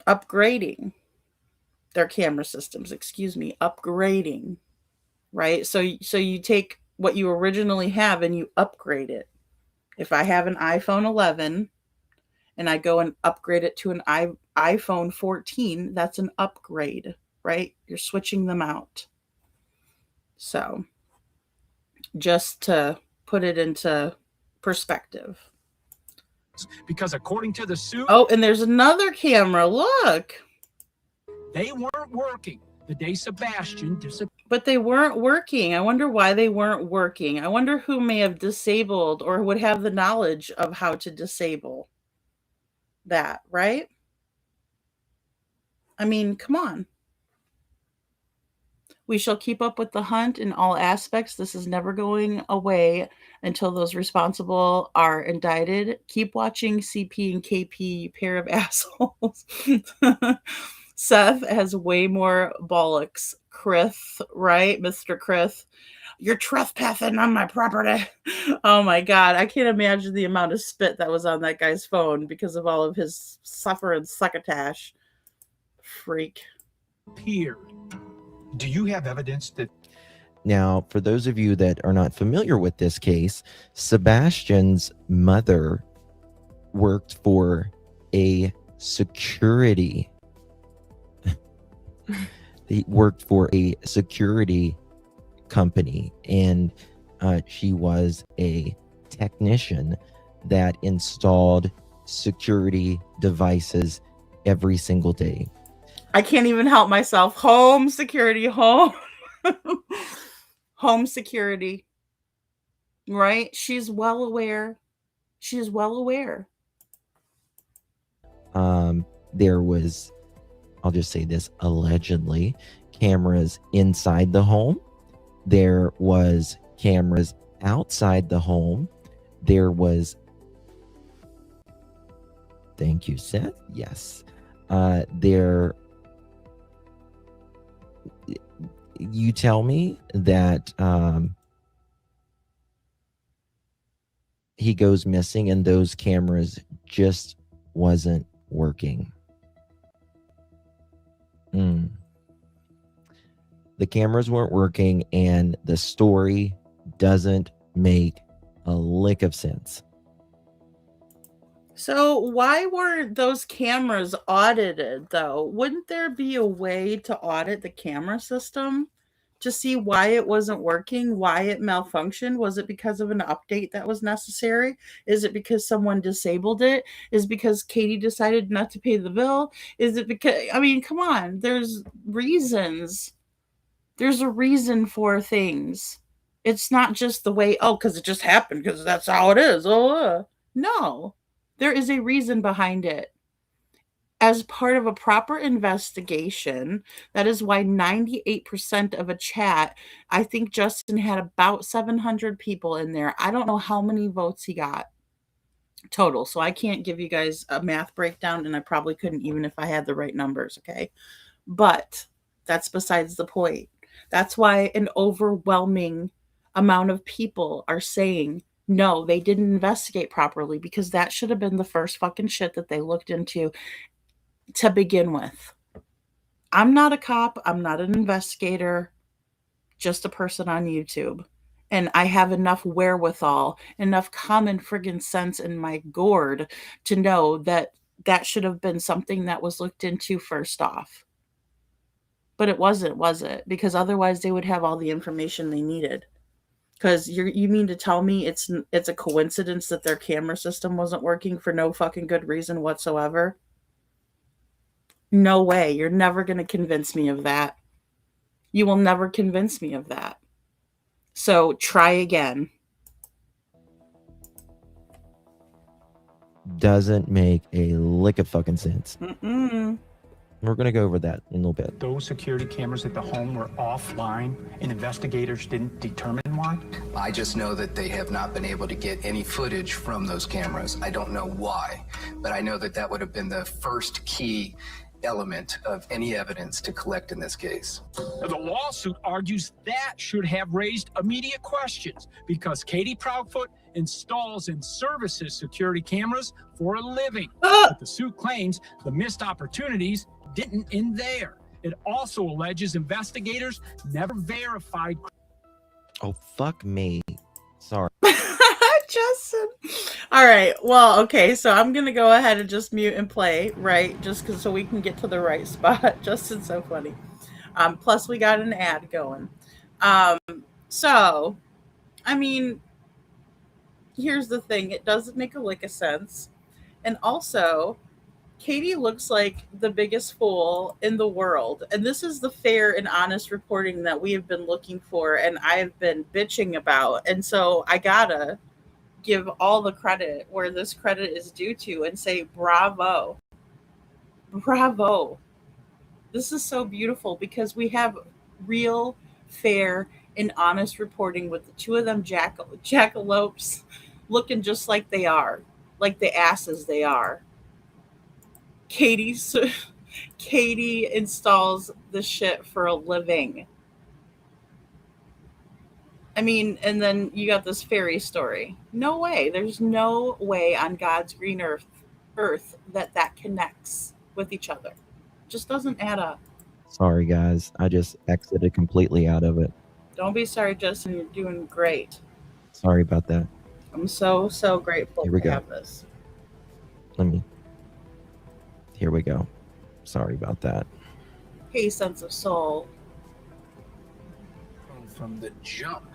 upgrading, their camera systems, excuse me, upgrading, right? So you take what you originally have and you upgrade it. If I have an iPhone 11 and I go and upgrade it to an iPhone 14, that's an upgrade, right? You're switching them out. So just to put it into perspective.
Because according to the suit,
Oh, and there's another camera. Look.
they weren't working the day Sebastian disappeared.
But they weren't working. I wonder why they weren't working. I wonder who may have disabled or would have the knowledge of how to disable that, right? I mean, come on. We shall keep up with the hunt in all aspects. This is never going away until those responsible are indicted. Keep watching CP and KP, pair of assholes. Seth has way more bollocks. Krith, right? Mr. Krith. You're trespassing on my property. Oh my God. I can't imagine the amount of spit that was on that guy's phone because of all of his suffer and succotash. Freak.
Do you have evidence that?
Now, for those of you that are not familiar with this case, Sebastian's mother worked for a security. He worked for a security company, and she was a technician that installed security devices every single day.
I can't even help myself. Home security, home security. Right? She's well aware. She is well aware.
There was, I'll just say this, allegedly, cameras inside the home. There was cameras outside the home. There was, thank you, Seth. Yes. You tell me that he goes missing and those cameras just wasn't working. The cameras weren't working, and the story doesn't make a lick of sense.
So why weren't those cameras audited, though? Wouldn't there be a way to audit the camera system to see why it wasn't working, why it malfunctioned? Was it because of an update that was necessary? Is it because someone disabled it? Is it because Katie decided not to pay the bill? Is it because, I mean, come on, there's reasons. There's a reason for things. It's not just the way, oh, because it just happened, because that's how it is. No. There is a reason behind it. As part of a proper investigation, that is why 98% of a chat, I think Justin had about 700 people in there. I don't know how many votes he got total, so I can't give you guys a math breakdown, and I probably couldn't even if I had the right numbers, okay? But that's besides the point. That's why an overwhelming amount of people are saying, no, they didn't investigate properly, because that should have been the first fucking shit that they looked into to begin with. I'm not a cop. I'm not an investigator. Just a person on YouTube. And I have enough wherewithal, enough common friggin' sense in my gourd to know that that should have been something that was looked into first off. But it wasn't, was it? Because otherwise they would have all the information they needed. Because you mean to tell me it's a coincidence that their camera system wasn't working for no fucking good reason whatsoever? No way. You're never going to convince me of that. You will never convince me of that. So try again.
Doesn't make a lick of fucking sense.
Mm-mm.
We're going to go over that in a little bit.
Those security cameras at the home were offline and investigators didn't determine why?
I just know that they have not been able to get any footage from those cameras. I don't know why, but I know that that would have been the first key element of any evidence to collect in this case.
The lawsuit argues that should have raised immediate questions because Katie Proudfoot installs and services security cameras for a living. But the suit claims the missed opportunities didn't end there. It also alleges investigators never verified.
Oh, fuck me. Sorry.
Justin. All right. Well, okay. So I'm gonna go ahead and just mute and play, right? Just cause so we can get to the right spot. Justin's so funny. Plus we got an ad going. So, I mean, here's the thing. It doesn't make a lick of sense. And also, Katie looks like the biggest fool in the world. And this is the fair and honest reporting that we have been looking for and I've been bitching about. And so I gotta give all the credit where this credit is due to and say bravo. Bravo. This is so beautiful because we have real, fair, and honest reporting with the two of them jackalopes looking just like they are, like the asses they are. Katie installs the shit for a living. I mean, and then you got this fairy story. No way. There's no way on God's green earth that connects with each other. Just doesn't add up.
Sorry, guys. I just exited completely out of it.
Don't be sorry, Justin. You're doing great.
Sorry about that.
I'm so grateful
Here we
to
go.
have this.
Here we go. Sorry about that.
Hey, sense of soul.
From the jump,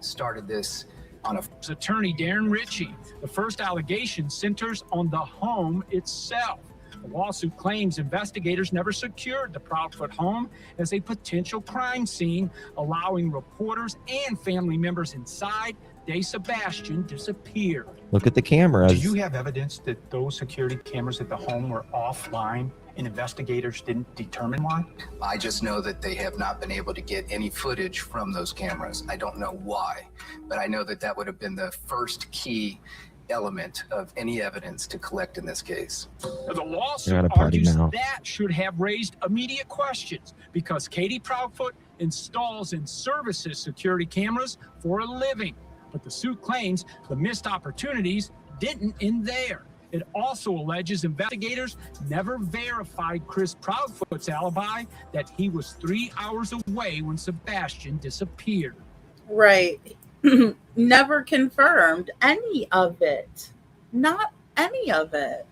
started this on a
Attorney Darren Ritchie. The first allegation centers on the home itself. The lawsuit claims investigators never secured the Proudfoot home as a potential crime scene, allowing reporters and family members inside. Sebastian disappeared.
Look at the cameras.
Do you have evidence that those security cameras at the home were offline and investigators didn't determine why?
I just know that they have not been able to get any footage from those cameras. I don't know why, but I know that that would have been the first key element of any evidence to collect in this case.
The lawsuit argues that should have raised immediate questions because Katie Proudfoot installs and services security cameras for a living. But the suit claims the missed opportunities didn't end there. It also alleges investigators never verified Chris Proudfoot's alibi that he was 3 hours away when Sebastian disappeared.
Right. Never confirmed any of it. Not any of it.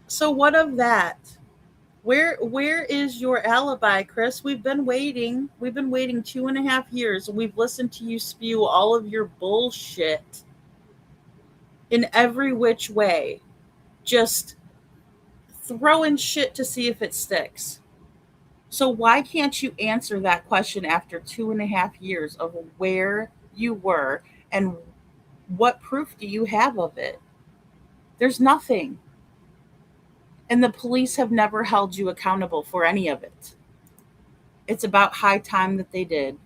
So what of that? Where is your alibi, Chris? We've been waiting. We've been waiting 2.5 years. We've listened to you spew all of your bullshit in every which way. Just throwing shit to see if it sticks. So why can't you answer that question after 2.5 years of where you were and what proof do you have of it? There's nothing. And the police have never held you accountable for any of it. It's about high time that they did.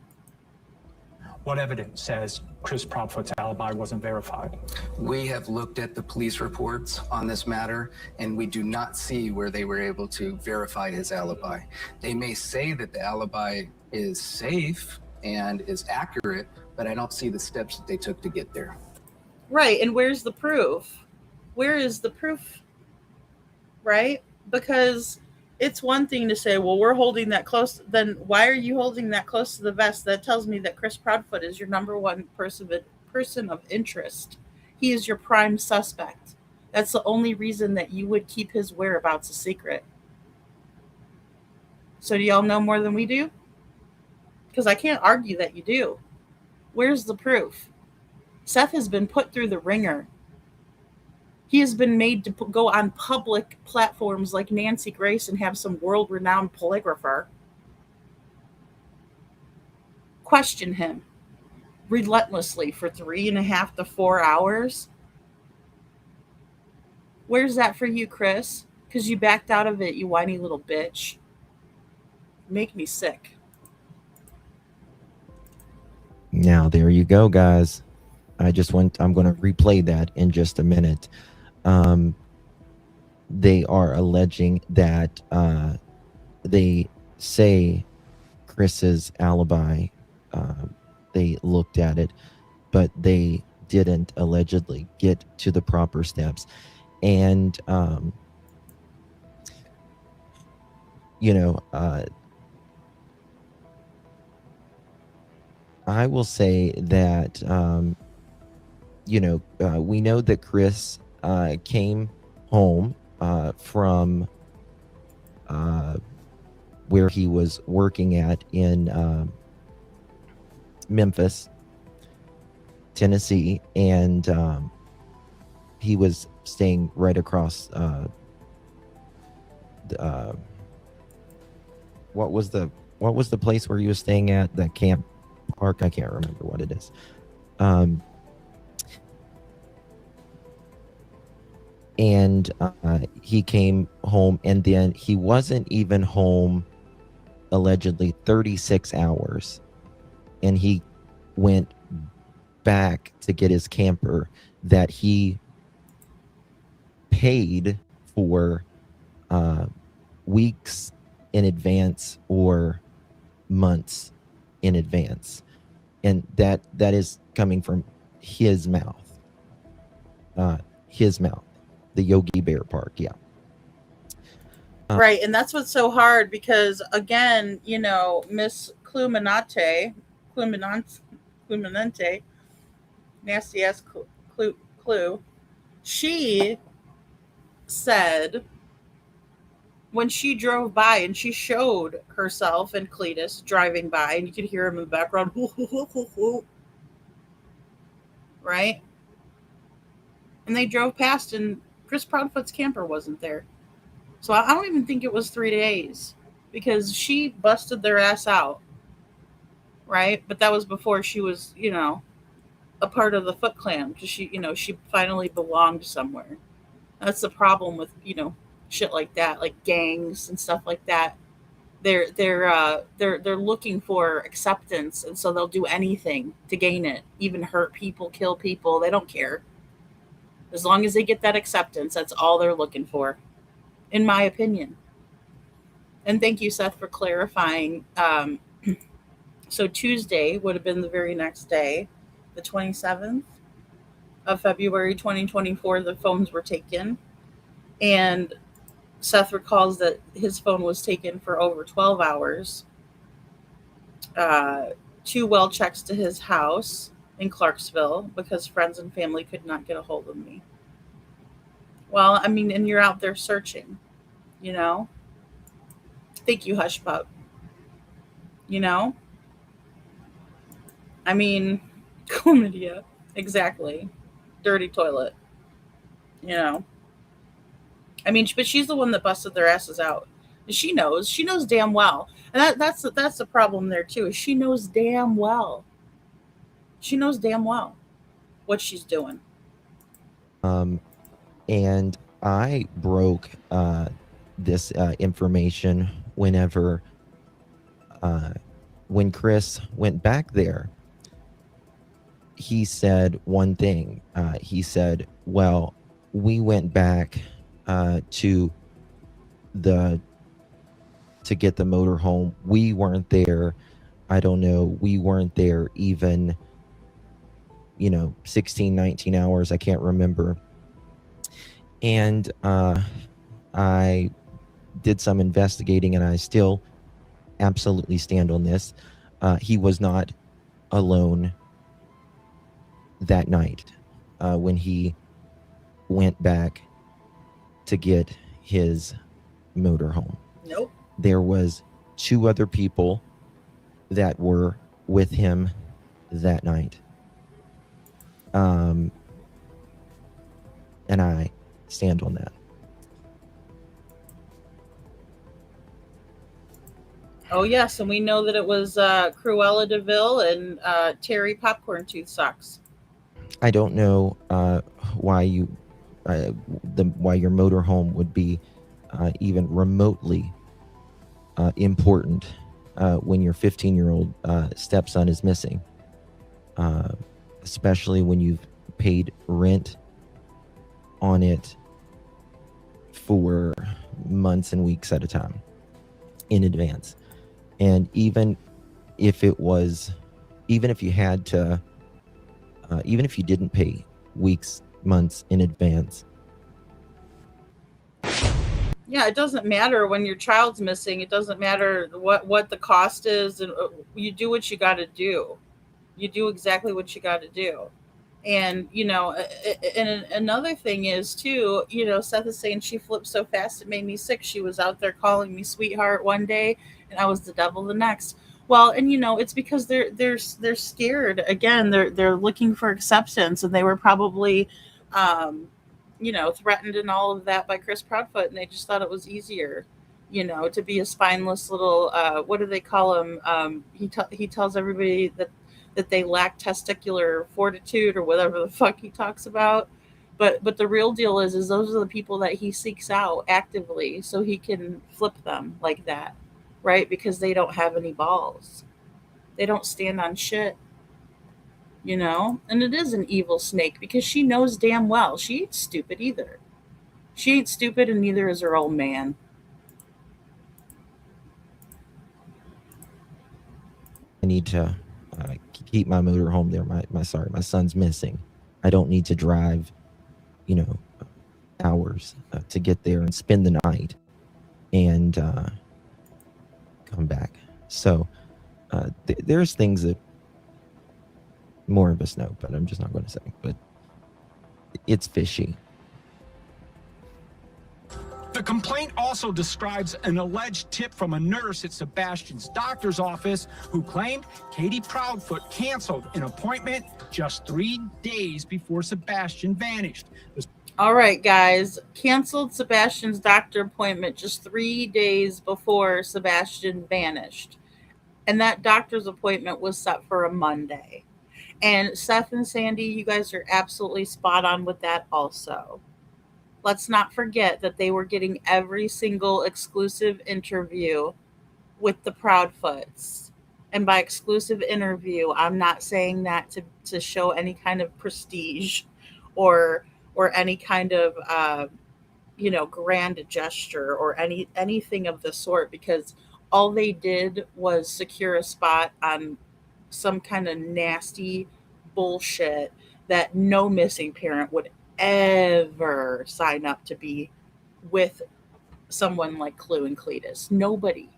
What evidence says Chris Proudfoot's alibi wasn't verified?
We have looked at the police reports on this matter, and we do not see where they were able to verify his alibi. They may say that the alibi is safe and is accurate, but I don't see the steps that they took to get there.
Right, and where's the proof? Where is the proof? Right? Because it's one thing to say, well, we're holding that close. Then why are you holding that close to the vest? That tells me that Chris Proudfoot is your number one person of interest. He is your prime suspect. That's the only reason that you would keep his whereabouts a secret. So do y'all know more than we do? Because I can't argue that you do. Where's the proof? Seth has been put through the ringer. He has been made to go on public platforms like Nancy Grace and have some world-renowned polygrapher question him relentlessly for 3.5 to 4 hours. Where's that for you, Chris? Because you backed out of it, you whiny little bitch. Make me sick.
Now, there you go, guys. I'm going to replay that in just a minute. They are alleging that they say Chris's alibi, they looked at it, but they didn't allegedly get to the proper steps. And, you know, I will say that, we know that Chris came home from where he was working at in Memphis, Tennessee, and he was staying right across what was the place where he was staying at? The camp park? I can't remember what it is. And he came home, and then he wasn't even home allegedly 36 hours, and he went back to get his camper that he paid for weeks in advance or months in advance, and that is coming from his mouth. The Yogi Bear Park. Yeah.
Right, and that's what's so hard because, again, Miss Cluminante, nasty ass Clue, she said when she drove by and she showed herself and Cletus driving by, and you could hear him in the background, right? And they drove past, and Chris Proudfoot's camper wasn't there. So I don't even think it was 3 days because she busted their ass out, right? But that was before she was, a part of the Foot Clan because she finally belonged somewhere. That's the problem with, shit like that, like gangs and stuff like that. They're looking for acceptance, and so they'll do anything to gain it, even hurt people, kill people. They don't care. As long as they get that acceptance, that's all they're looking for, in my opinion. And thank you, Seth, for clarifying. So Tuesday would have been the very next day, the 27th of February 2024, the phones were taken. And Seth recalls that his phone was taken for over 12 hours. 2 well checks to his house in Clarksville because friends and family could not get a hold of me. Well, I mean, and you're out there searching, Thank you, Hush Pup. I mean, chlamydia. Exactly. Dirty toilet. I mean, but she's the one that busted their asses out. And she knows damn well. And that's the problem there too, is she knows damn well. She knows damn well what she's doing.
And I broke this information when Chris went back there. He said one thing. He said, well, we went back to get the motorhome. We weren't there. I don't know. We weren't there even, 16, 19 hours. I can't remember. And I did some investigating, and I still absolutely stand on this. He was not alone that night when he went back to get his motorhome.
Nope.
There was 2 other people that were with him that night. And I stand on that.
Oh, yes, and we know that it was Cruella DeVille and Terry Popcorn Tooth Socks.
I don't know why your motorhome would be even remotely important when your 15-year-old stepson is missing, especially when you've paid rent on it for months and weeks at a time in advance. And even if you didn't pay weeks, months in advance,
Yeah, it doesn't matter when your child's missing. It doesn't matter what the cost is, and you do what you got to do. You do exactly what you got to do. And another thing is too, Seth is saying she flipped so fast it made me sick. She was out there calling me sweetheart one day, and I was the devil the next. Well, and it's because they're scared. Again, they're looking for acceptance, and they were probably, um, threatened and all of that by Chris Proudfoot, and they just thought it was easier, to be a spineless little. What do they call him? He tells everybody that they lack testicular fortitude or whatever the fuck he talks about. But the real deal is those are the people that he seeks out actively so he can flip them like that, right? Because they don't have any balls. They don't stand on shit. And it is an evil snake because she knows damn well she ain't stupid either. She ain't stupid, and neither is her old man.
I need to keep my motor home there. My son's missing. I don't need to drive, hours to get there and spend the night and come back. So there's things that more of us know, but I'm just not going to say. But it's fishy.
The complaint also describes an alleged tip from a nurse at Sebastian's doctor's office who claimed Katie Proudfoot canceled an appointment just 3 days before Sebastian vanished.
All right, guys, canceled Sebastian's doctor appointment just 3 days before Sebastian vanished. And that doctor's appointment was set for a Monday. And Seth and Sandy, you guys are absolutely spot on with that also. Let's not forget that they were getting every single exclusive interview with the Proudfoots. And by exclusive interview, I'm not saying that to show any kind of prestige or any kind of grand gesture or anything of the sort, because all they did was secure a spot on some kind of nasty bullshit that no missing parent would ever sign up to be with someone like Clue and Cletus. Nobody.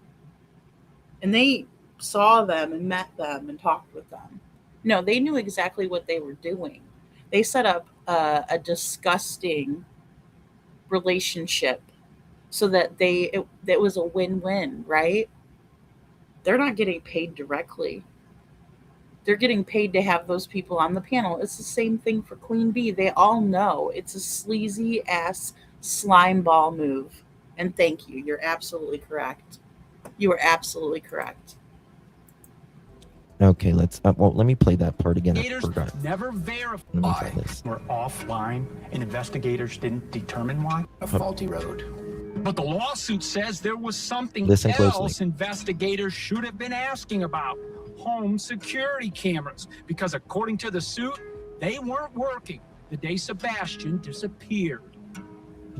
And they saw them and met them and talked with them. No, they knew exactly what they were doing. They set up a disgusting relationship so that it was a win-win, right? They're not getting paid directly. They're getting paid to have those people on the panel. It's the same thing for Queen Bee. They all know it's a sleazy ass slime ball move. And thank you. You're absolutely correct. You are absolutely correct.
Okay, let me play that part again. I forgot.
Never verified were offline, and investigators didn't determine why.
A faulty road.
But the lawsuit says there was something
Listen
else
closely.
investigators should have been asking about: home security cameras. Because according to the suit, they weren't working the day Sebastian disappeared.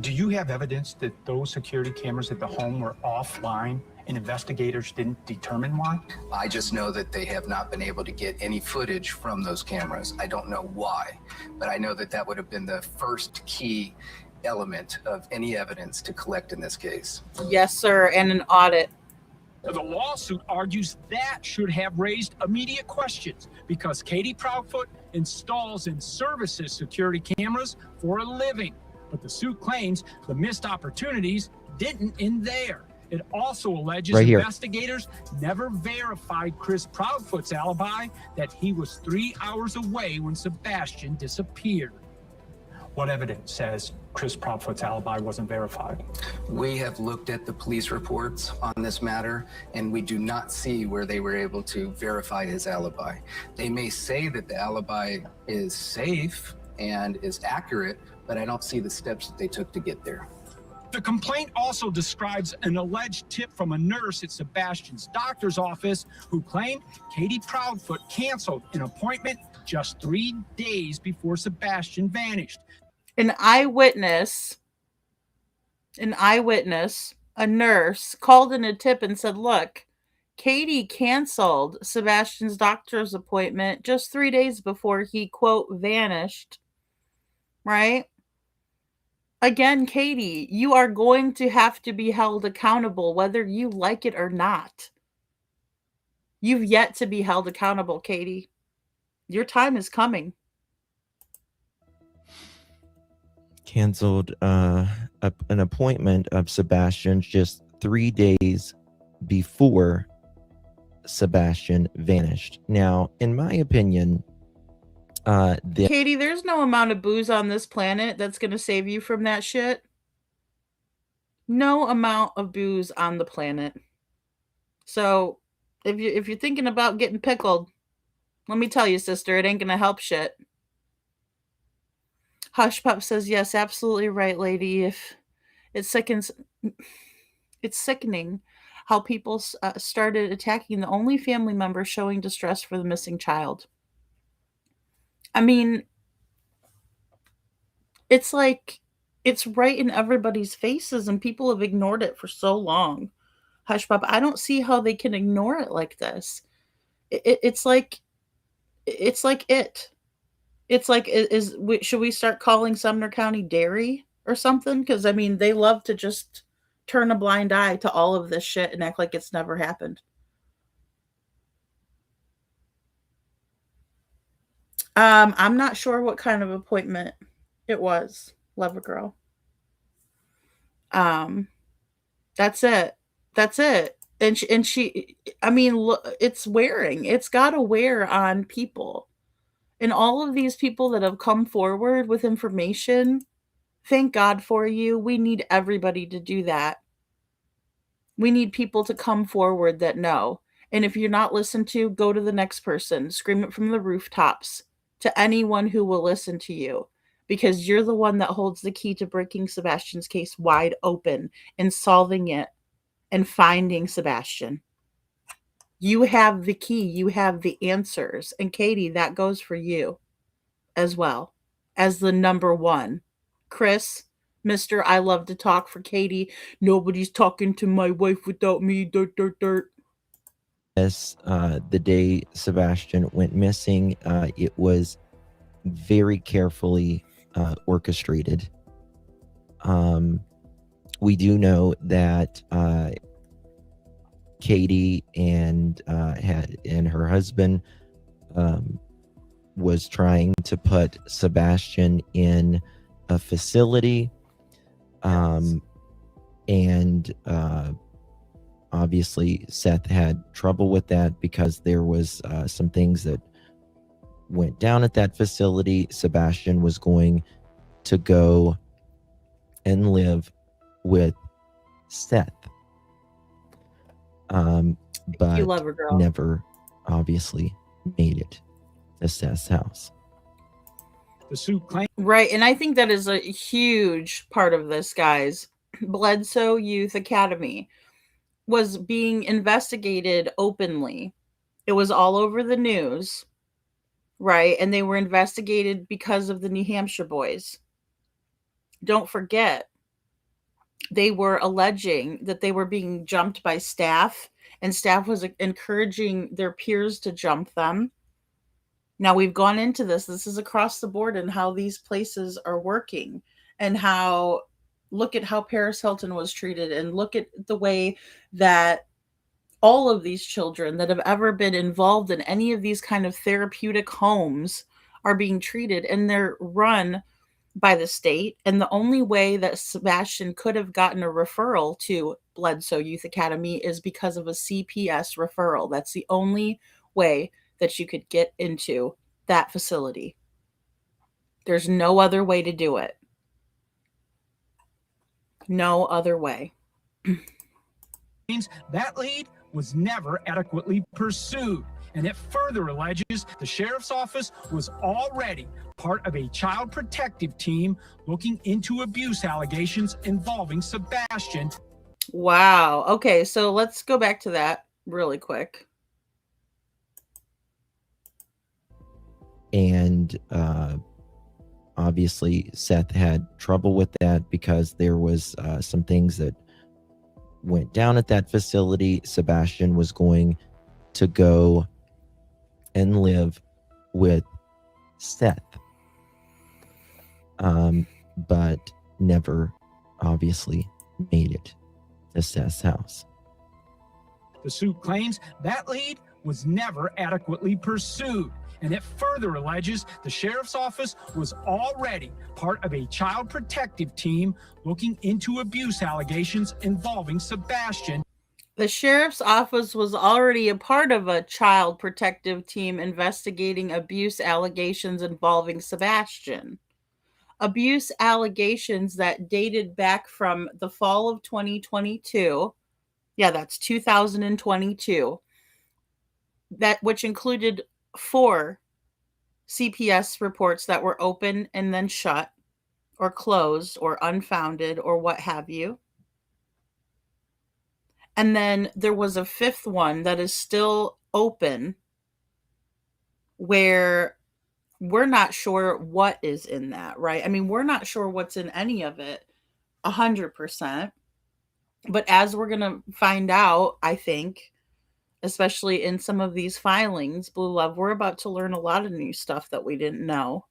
Do you have evidence that those security cameras at the home were offline and investigators didn't determine why?
I just know that they have not been able to get any footage from those cameras. I don't know why, but I know that that would have been the first key element of any evidence to collect in this case.
Yes, sir, and an audit.
The lawsuit argues that should have raised immediate questions because Katie Proudfoot installs and services security cameras for a living. But the suit claims the missed opportunities didn't end there. It also alleges investigators never verified Chris Proudfoot's alibi that he was 3 hours away when Sebastian disappeared. What evidence says Chris Proudfoot's alibi wasn't verified?
We have looked at the police reports on this matter, and we do not see where they were able to verify his alibi. They may say that the alibi is safe and is accurate, but I don't see the steps that they took to get there.
The complaint also describes an alleged tip from a nurse at Sebastian's doctor's office who claimed Katie Proudfoot canceled an appointment just 3 days before Sebastian vanished.
An eyewitness, a nurse, called in a tip and said, look, Katie canceled Sebastian's doctor's appointment just 3 days before he, quote, vanished, right? Again, Katie, you are going to have to be held accountable whether you like it or not. You've yet to be held accountable, Katie. Your time is coming.
Canceled an appointment of Sebastian's just 3 days before Sebastian vanished. Now, in my opinion,
Katie, there's no amount of booze on this planet that's going to save you from that shit. No amount of booze on the planet. So, if you're thinking about getting pickled, let me tell you, sister, it ain't going to help shit. Hush Pup says, yes, absolutely right, lady. If it sickens, it's sickening how people started attacking the only family member showing distress for the missing child. I mean, it's like it's right in everybody's faces and people have ignored it for so long. Hush Pup, I don't see how they can ignore it like this. It's like it's like it. It's like should we start calling Sumner County dairy or something? Because I mean, they love to just turn a blind eye to all of this shit and act like it's never happened. I'm not sure what kind of appointment it was, Lover Girl. That's it. That's it. And she I mean, look, it's wearing. It's got to wear on people. And all of these people that have come forward with information, thank God for you. We need everybody to do that. We need people to come forward that know. And if you're not listened to, go to the next person. Scream it from the rooftops to anyone who will listen to you, because you're the one that holds the key to breaking Sebastian's case wide open and solving it and finding Sebastian. You have the key. You have the answers. And Katie, that goes for you as well as the number one. Chris, Mr. I love to talk for Katie. Nobody's talking to my wife without me. Dirt, dirt, dirt.
The day Sebastian went missing, it was very carefully orchestrated. We do know that Katie and her husband was trying to put Sebastian in a facility, and obviously Seth had trouble with that because there was some things that went down at that facility. Sebastian was going to go and live with Seth, but
You love her, girl.
never obviously made it to Seth's house.
The suit claims.
Right, and I think that is a huge part of this, guys. Bledsoe Youth Academy was being investigated openly. It was all over the news, right? And they were investigated because of the New Hampshire boys. Don't forget, they were alleging that they were being jumped by staff, and staff was encouraging their peers to jump them. Now we've gone into this. This is across the board and how these places are working, and how look at how Paris Hilton was treated, and look at the way that all of these children that have ever been involved in any of these kind of therapeutic homes are being treated, and they're run by the state. And the only way that Sebastian could have gotten a referral to Bledsoe Youth Academy is because of a CPS referral. That's the only way that you could get into that facility. There's no other way to do it. No other way.
That lead was never adequately pursued, and it further alleges the sheriff's office was already part of a child protective team looking into abuse allegations involving Sebastian.
Wow. Okay, so let's go back to that really quick.
And obviously Seth had trouble with that because there was some things that went down at that facility. Sebastian was going to go and live with Seth, but never obviously made it to Seth's house.
The suit claims that lead was never adequately pursued, and it further alleges the sheriff's office was already part of a child protective team looking into abuse allegations involving Sebastian.
The sheriff's office was already a part of a child protective team investigating abuse allegations involving Sebastian. Abuse allegations that dated back from the fall of 2022. Yeah, that's 2022. That which included 4 CPS reports that were open and then shut or closed or unfounded or what have you. And then there was a 5th one that is still open where we're not sure what is in that, right? I mean, we're not sure what's in any of it 100%. But as we're going to find out, I think, especially in some of these filings, Blue Love, we're about to learn a lot of new stuff that we didn't know.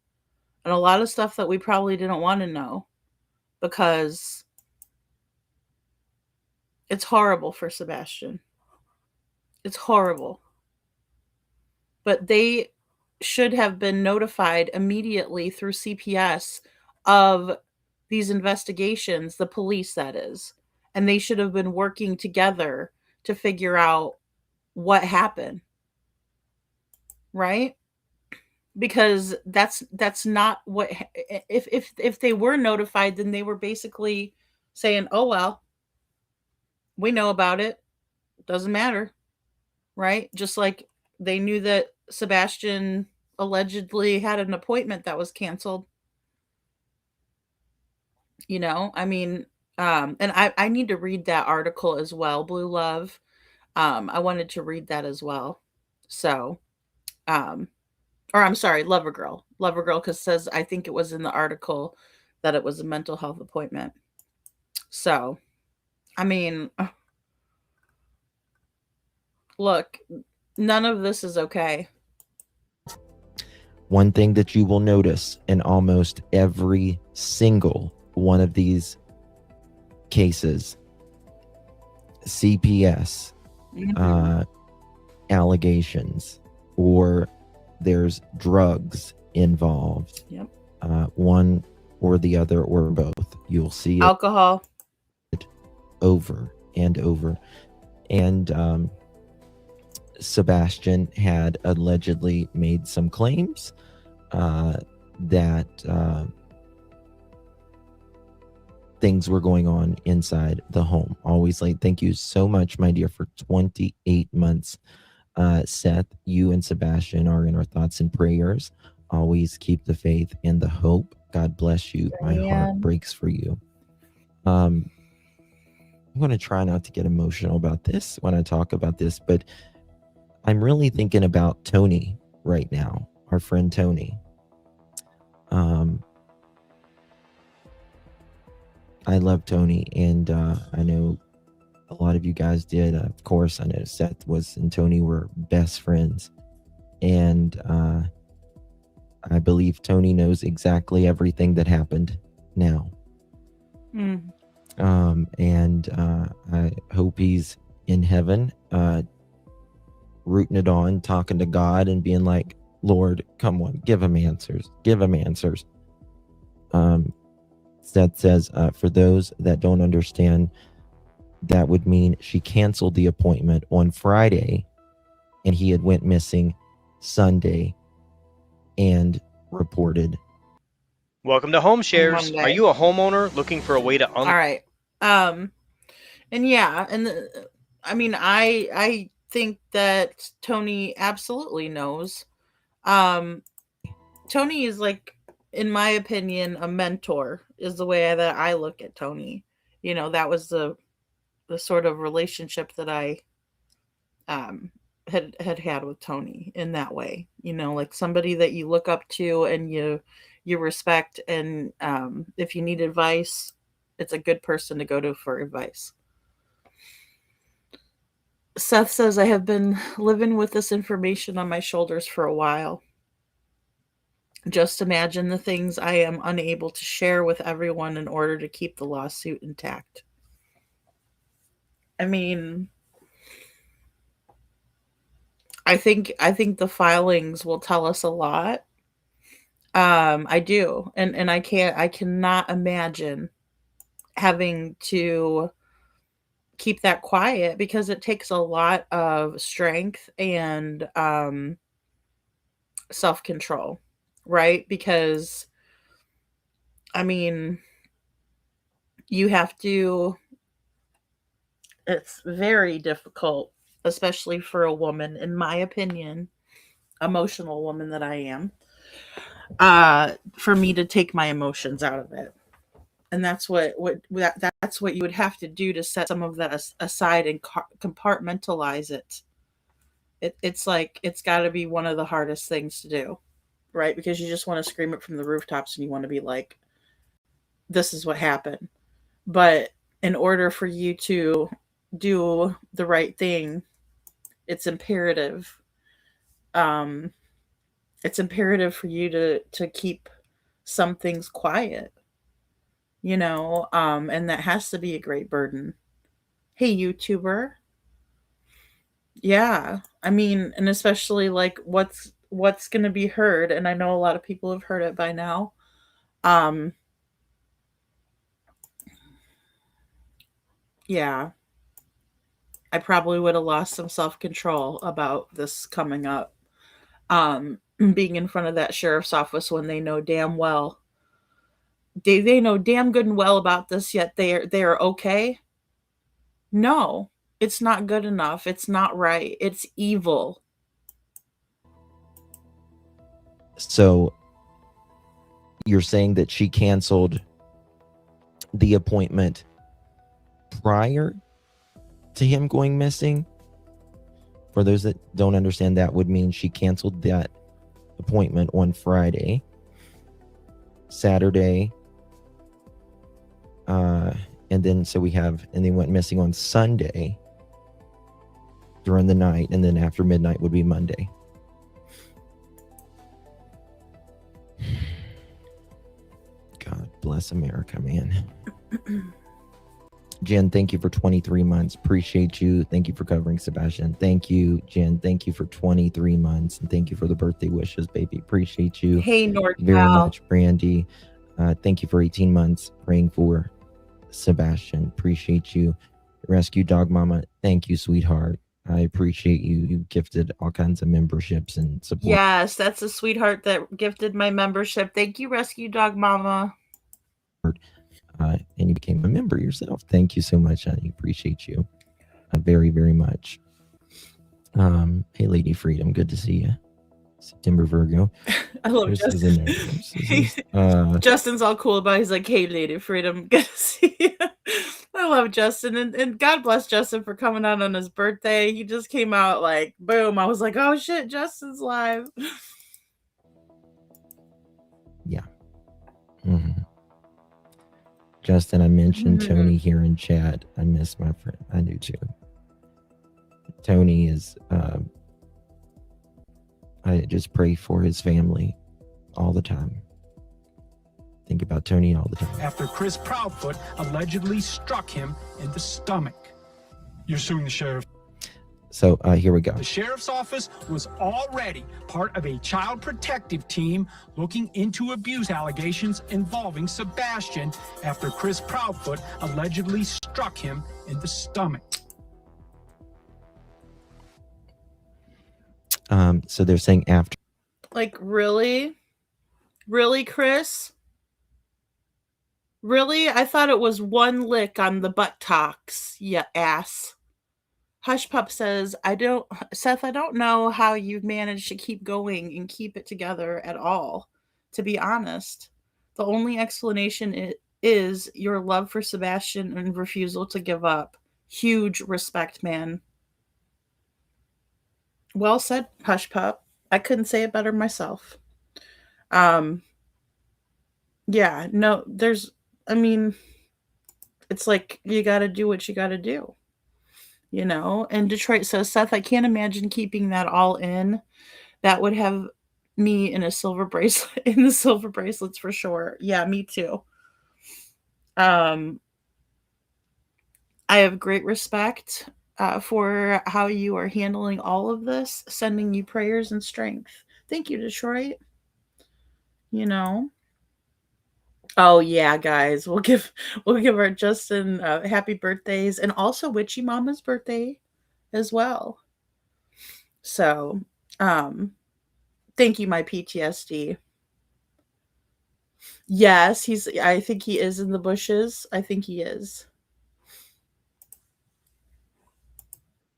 And a lot of stuff that we probably didn't want to know because it's horrible for Sebastian. It's horrible. But they should have been notified immediately through CPS of these investigations, the police, that is. And they should have been working together to figure out what happened. Right? Because that's not what, if they were notified, then they were basically saying, oh, well, we know about it. Doesn't matter. Right? Just like they knew that Sebastian allegedly had an appointment that was canceled. You know, I mean, and I need to read that article as well, Blue Love. I wanted to read that as well. So, or I'm sorry, Lover Girl, because says I think it was in the article that it was a mental health appointment. So, I mean, look, none of this is okay.
One thing that you will notice in almost every single one of these cases, CPS allegations, or there's drugs involved.
Yep.
One or the other or both. You'll see
alcohol
over and over. And Sebastian had allegedly made some claims that things were going on inside the home. Always late. Thank you so much, my dear, for 28 months. Seth, you and Sebastian are in our thoughts and prayers. Always keep the faith and the hope. God bless you. My heart breaks for you. I'm going to try not to get emotional about this when I talk about this, but I'm really thinking about Tony right now, our friend Tony. I love Tony, and I know a lot of you guys did. Of course, I know Seth and Tony were best friends, and I believe Tony knows exactly everything that happened now. And I hope he's in heaven, rooting it on, talking to God, and being like, Lord, come on, give him answers. Give him answers. Seth says, for those that don't understand, that would mean she canceled the appointment on Friday, and he had went missing Sunday and reported.
Welcome to Home Shares.
Monday.
Are you a homeowner looking for a way to
all right. And yeah, and I mean, I think that Tony absolutely knows. Tony is, like, in my opinion, a mentor, is the way that I look at Tony. You know, that was the sort of relationship that I had with Tony in that way. You know, like somebody that you look up to and you respect, and if you need advice, it's a good person to go to for advice. Seth says, I have been living with this information on my shoulders for a while. Just imagine the things I am unable to share with everyone in order to keep the lawsuit intact. I mean, I think the filings will tell us a lot. I do. And I cannot imagine having to keep that quiet because it takes a lot of strength and self-control, right? Because I mean, you have to it's very difficult, especially for a woman, in my opinion, emotional woman that I am, for me to take my emotions out of it. And that's what you would have to do to set some of that aside and compartmentalize it. It's like it's got to be one of the hardest things to do, right? Because you just want to scream it from the rooftops and you want to be like, this is what happened. But in order for you to do the right thing, it's imperative. Um, it's imperative for you to keep some things quiet, and that has to be a great burden. Hey, YouTuber. Yeah. I mean, and especially like what's going to be heard, and I know a lot of people have heard it by now. Um yeah, I probably would have lost some self-control about this coming up. Being in front of that sheriff's office when they know damn well they know damn good and well about this, yet they're okay. No, it's not good enough. It's not right. It's evil.
So you're saying that she canceled the appointment prior to him going missing? For those that don't understand, that would mean she canceled that appointment on Friday, Saturday, and then went missing on Sunday during the night, and then after midnight would be Monday. God bless America, man. Jen, thank you for 23 months. Appreciate you. Thank you for covering Sebastian. Thank you, Jen. Thank you for 23 months. And thank you for the birthday wishes, baby. Appreciate you
Hey,
very
NordCal.
much, Brandy. Thank you for 18 months praying for Sebastian. Appreciate you. Rescue Dog Mama. Thank you, sweetheart. I appreciate you. You gifted all kinds of memberships and support.
Yes, that's a sweetheart that gifted my membership. Thank you, Rescue Dog Mama.
And you became a member yourself. Thank you so much, honey. Appreciate you very, very much. Hey, Lady Freedom. Good to see you. September Virgo.
I love Justin. Justin's all cool about it. He's like, hey, Lady Freedom. Good to see you. I love Justin. And God bless Justin for coming out on his birthday. He just came out like, boom. I was like, oh, shit, Justin's live.
Yeah. Mm-hmm. Justin, I mentioned Tony here in chat. I miss my friend. I do too. Tony is, I just pray for his family all the time. Think about Tony all the time.
After Chris Proudfoot allegedly struck him in the stomach. You're suing the sheriff.
So here we go.
The sheriff's office was already part of a child protective team looking into abuse allegations involving Sebastian after Chris Proudfoot allegedly struck him in the stomach.
So they're saying after.
Like, really? Really, Chris? Really? I thought it was one lick on the buttocks, ya ass. Hush Pup says, Seth, I don't know how you've managed to keep going and keep it together at all, to be honest. The only explanation is your love for Sebastian and refusal to give up. Huge respect, man. Well said, Hush Pup. I couldn't say it better myself. Yeah, no, it's like you gotta do what you gotta do. And Detroit says, Seth, I can't imagine keeping that all in. That would have me in a silver bracelet, in the silver bracelets for sure. Yeah, me too. I have great respect for how you are handling all of this, sending you prayers and strength. Thank you, Detroit. You know. Oh yeah, guys, we'll give our Justin happy birthdays and also Witchy Mama's birthday as well. So, um, thank you, my PTSD. Yes, I think he is in the bushes. I think he is.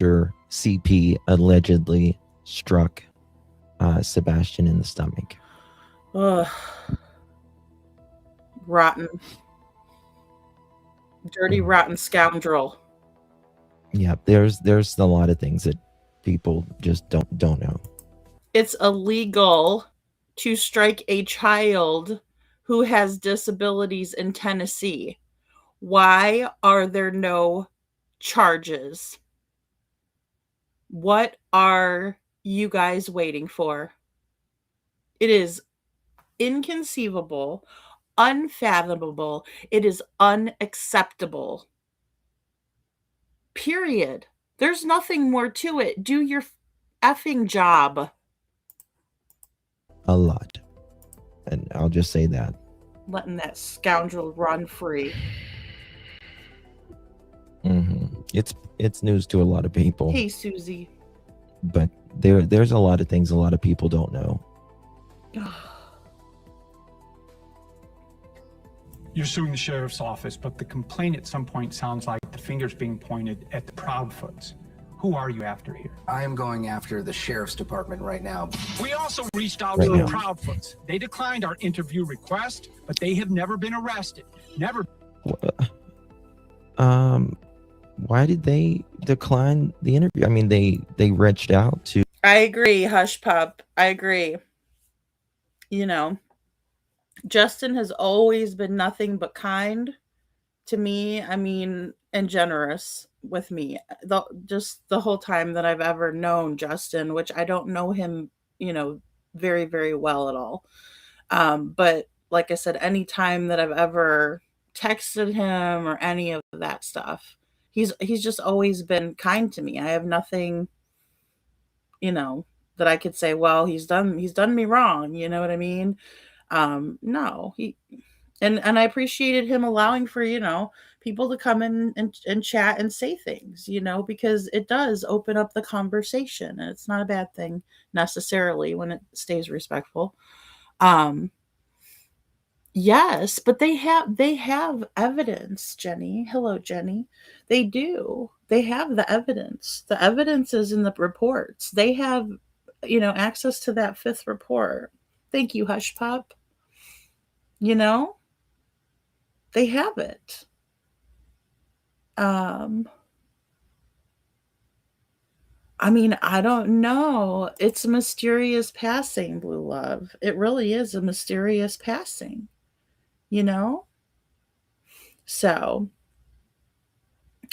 CP allegedly struck Sebastian in the stomach.
Ugh. Rotten. Dirty, rotten scoundrel.
Yeah, there's a lot of things that people just don't know.
It's illegal to strike a child who has disabilities in Tennessee. Why are there no charges? What are you guys waiting for? It is inconceivable, unfathomable. It is unacceptable. Period. There's nothing more to it. Do your effing job.
A lot. And I'll just say that.
Letting that scoundrel run free.
It's news to a lot of people.
Hey, Susie.
But there's a lot of things a lot of people don't know.
You're suing the sheriff's office, but the complaint at some point sounds like the finger's being pointed at the Proudfoots. Who are you after here?
I am going after the sheriff's department right now.
We also reached out to the Proudfoots. They declined our interview request, but they have never been arrested. Never.
Why did they decline the interview? I mean, they reached out to.
I agree, Hush Pup. I agree. You know, Justin has always been nothing but kind to me. I mean, and generous with me. Just the whole time that I've ever known Justin, which I don't know him, very, very well at all. But like I said, any time that I've ever texted him or any of that stuff, he's just always been kind to me. I have nothing, that I could say, well, he's done me wrong. You know what I mean? No, and I appreciated him allowing for, people to come in and chat and say things, because it does open up the conversation and it's not a bad thing necessarily when it stays respectful. Yes, but they have evidence, Jenny. Hello, Jenny. They do. They have the evidence. The evidence is in the reports. They have, access to that fifth report. Thank you, Hush Pup. They have it. I mean, I don't know. It's a mysterious passing, Blue Love. It really is a mysterious passing. So,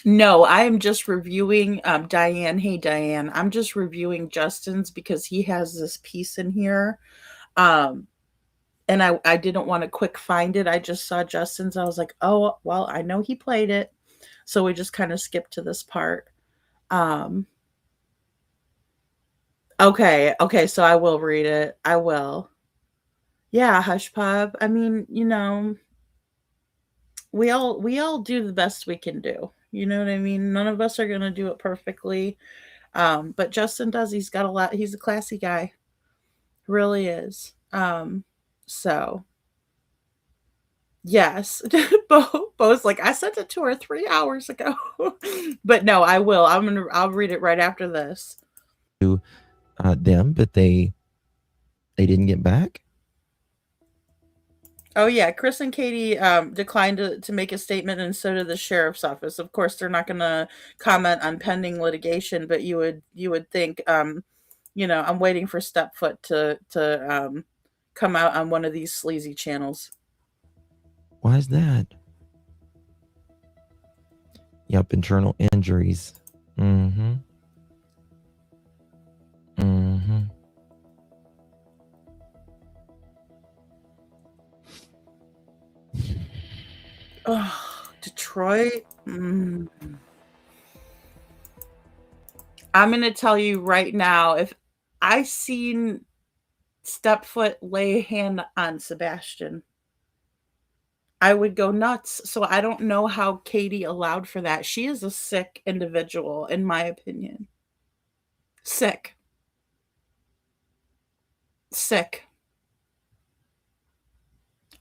no, I am just reviewing Diane. Hey, Diane, I'm just reviewing Justin's because he has this piece in here. And I didn't want to quick find it. I just saw Justin's. I was like, oh, well, I know he played it. So we just kind of skipped to this part. Okay, so I will read it. I will. Yeah, Hush Pup. I mean, we all do the best we can do. You know what I mean? None of us are gonna do it perfectly. But Justin does. He's got a lot. He's a classy guy. Really is. So yes. Bo's like, I sent it to her 3 hours ago. But no, I will. I'll read it right after this.
To them, but they didn't get back.
Oh yeah, Chris and Katie declined to make a statement, and so did the sheriff's office. Of course, they're not going to comment on pending litigation, but you would think, I'm waiting for Stepfoot to come out on one of these sleazy channels.
Why is that? Yep, internal injuries.
Oh, Detroit. I'm going to tell you right now, if I seen Stepfoot lay a hand on Sebastian, I would go nuts. So I don't know how Katie allowed for that. She is a sick individual, in my opinion. Sick. Sick.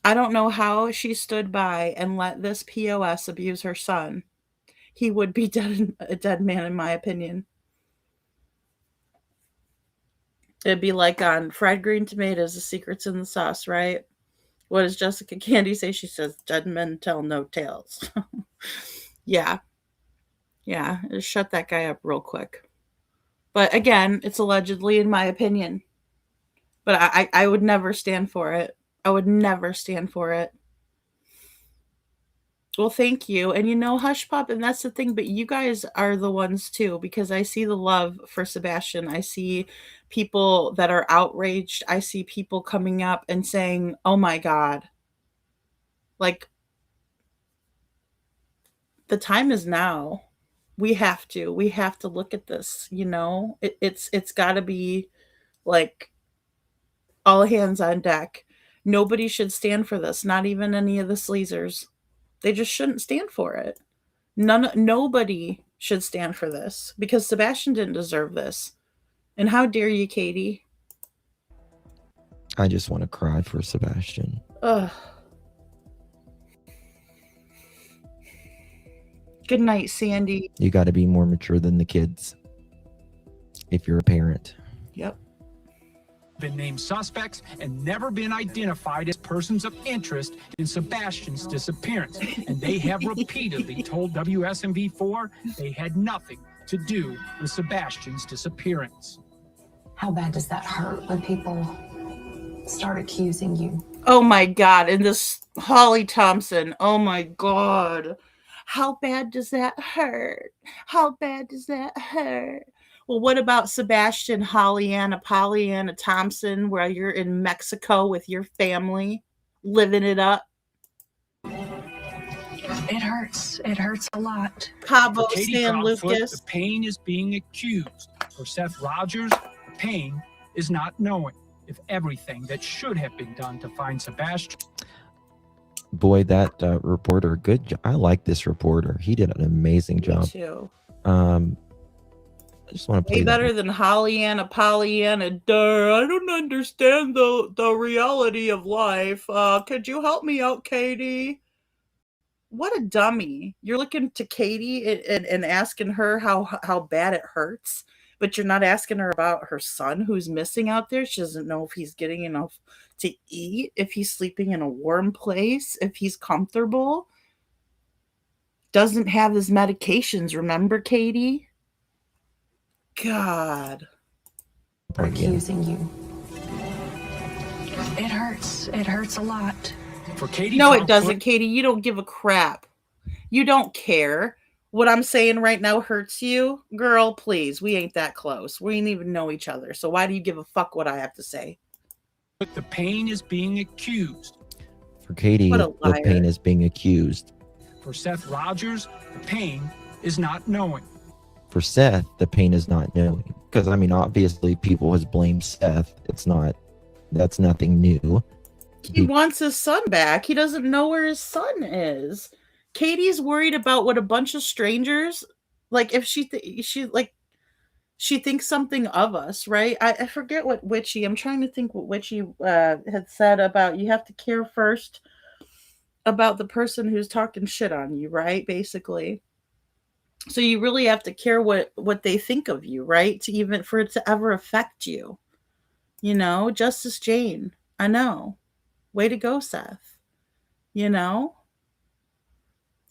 I don't know how she stood by and let this POS abuse her son. He would be a dead man, in my opinion. It'd be like on fried green tomatoes, the secret's in the sauce, right? What does Jessica Candy say? She says, dead men tell no tales. Yeah. Yeah. Just shut that guy up real quick. But again, it's allegedly, in my opinion. But I would never stand for it. I would never stand for it. Well, thank you. And Hush Pop, and that's the thing, but you guys are the ones too, because I see the love for Sebastian. I see people that are outraged. I see people coming up and saying, oh my God. Like, the time is now. We have to look at this. It's got to be like all hands on deck. Nobody should stand for this, not even any of the sleazers. They just shouldn't stand for it. Nobody should stand for this because Sebastian didn't deserve this. And how dare you, Katie?
I just want to cry for Sebastian.
Ugh. Good night, Sandy.
You got to be more mature than the kids if you're a parent.
Yep.
Been named suspects and never been identified as persons of interest in Sebastian's disappearance. And they have repeatedly told WSMV4 they had nothing to do with Sebastian's disappearance.
How bad does that hurt when people start accusing you?
Oh my God. And this Holly Thompson. Oh my God. How bad does that hurt? How bad does that hurt? Well, what about Sebastian, Pollyanna Thompson, where you're in Mexico with your family, living it up?
It hurts. It hurts a lot.
Cabo
For Katie
San
Proudfoot,
Lucas.
the pain is being accused. For Seth Rogers, the pain is not knowing if everything that should have been done to find Sebastian.
Boy, that reporter, good job. I like this reporter. He did an amazing job.
Me too.
I just want to play
Way better
that.
than Pollyanna. I don't understand the reality of life. Could you help me out, Katie? What a dummy. You're looking to Katie and asking her how bad it hurts, but you're not asking her about her son who's missing out there. She doesn't know if he's getting enough to eat, if he's sleeping in a warm place, if he's comfortable. Doesn't have his medications, remember, Katie? God.
Accusing you. It hurts. It hurts a lot.
For Katie
No, it
Proudfoot,
doesn't, Katie. You don't give a crap. You don't care. What I'm saying right now hurts you? Girl, please. We ain't that close. We ain't even know each other. So why do you give a fuck what I have to say?
the pain is being accused.
For Katie,
What a
the
liar.
pain is being accused.
For Seth Rogers, the pain is not knowing.
For Seth, the pain is not knowing. Because, I mean, obviously people has blamed Seth. That's nothing new.
He wants his son back. He doesn't know where his son is. Katie's worried about what a bunch of strangers, like if she thinks something of us, right? I forget what Witchy. I'm trying to think what Witchy had said about you have to care first about the person who's talking shit on you, right? Basically. So you really have to care what they think of you, right? To even for it to ever affect you. Justice Jane. I know. Way to go, Seth.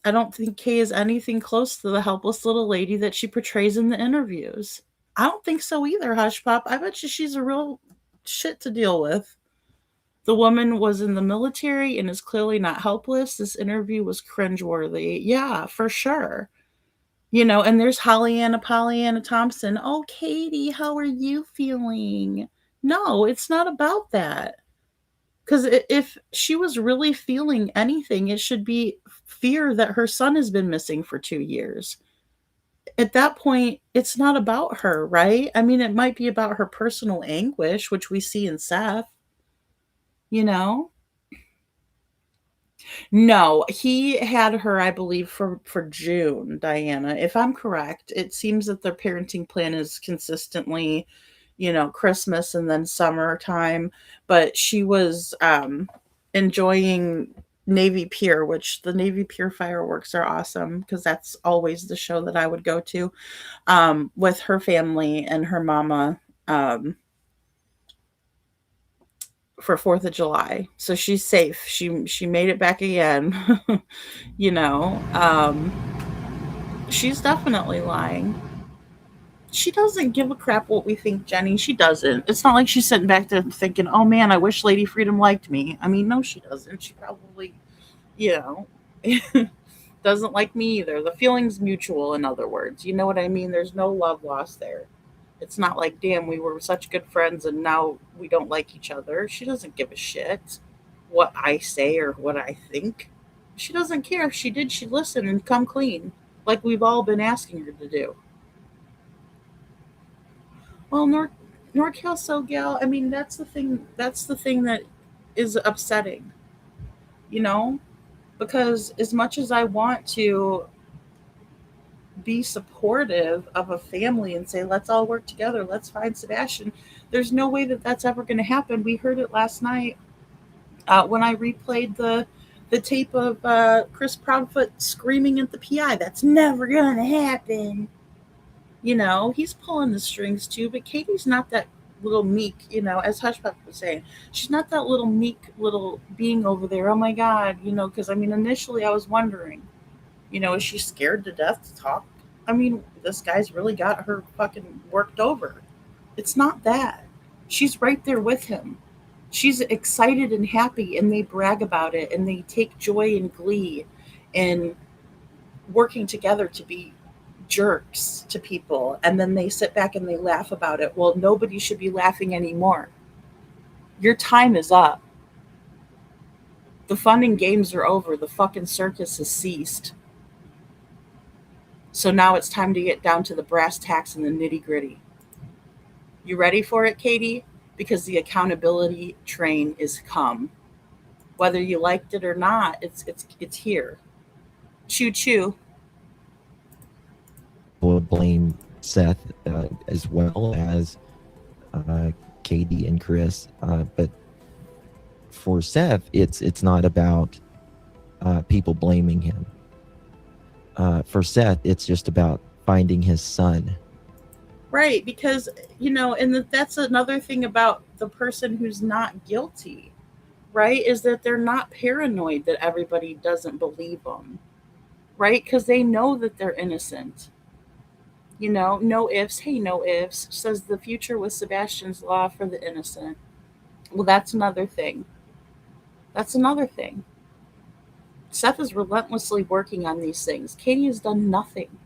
I don't think Kay is anything close to the helpless little lady that she portrays in the interviews. I don't think so either, Hush Pop. I bet you she's a real shit to deal with. The woman was in the military and is clearly not helpless. This interview was cringeworthy. Yeah, for sure. And there's Pollyanna Thompson. Oh, Katie, how are you feeling? No, it's not about that. Because if she was really feeling anything, it should be fear that her son has been missing for 2 years. At that point, it's not about her, right? I mean, it might be about her personal anguish, which we see in Seth, you know? No, he had her, I believe, for June, Diana. If I'm correct, it seems that their parenting plan is consistently, Christmas and then summertime. But she was enjoying Navy Pier, which the Navy Pier fireworks are awesome because that's always the show that I would go to with her family and her mama. For 4th of July. So she's safe. She made it back again. you know. Um she's definitely lying. She doesn't give a crap what we think, Jenny. She doesn't. It's not like she's sitting back there thinking, "Oh man, I wish Lady Freedom liked me." I mean, no she doesn't. She probably, you know, doesn't like me either. The feeling's mutual, in other words. You know what I mean? There's no love lost there. It's not like, damn, we were such good friends and now we don't like each other. She doesn't give a shit what I say or what I think. She doesn't care. If she did, she'd listen and come clean, like we've all been asking her to do. Well, NorCal SoGal, I mean, that's the thing. That's the thing that is upsetting, you know, because as much as I want to be supportive of a family and say, let's all work together, let's find Sebastian, there's no way that that's ever going to happen. We heard it last night when I replayed the tape of Chris Proudfoot screaming at the PI. That's never going to happen. He's pulling the strings too, but Katie's not that little meek, as Hushpuppi was saying. She's not that little meek little being over there. Oh my God, because I mean, initially I was wondering, is she scared to death to talk? I mean, this guy's really got her fucking worked over. It's not that. She's right there with him. She's excited and happy, and they brag about it, and they take joy and glee in working together to be jerks to people, and then they sit back and they laugh about it. Well, nobody should be laughing anymore. Your time is up. The fun and games are over. The fucking circus has ceased. So now it's time to get down to the brass tacks and the nitty gritty. You ready for it, Katie? Because the accountability train is come. Whether you liked it or not, it's here. Choo choo.
Will blame Seth as well as Katie and Chris, but for Seth, it's not about people blaming him. For Seth, it's just about finding his son.
Right, because, and that's another thing about the person who's not guilty, right, is that they're not paranoid that everybody doesn't believe them, right, because they know that they're innocent. No ifs. Hey, no ifs, says the future with Sebastian's law for the innocent. Well, that's another thing. Seth is relentlessly working on these things. Katie has done nothing.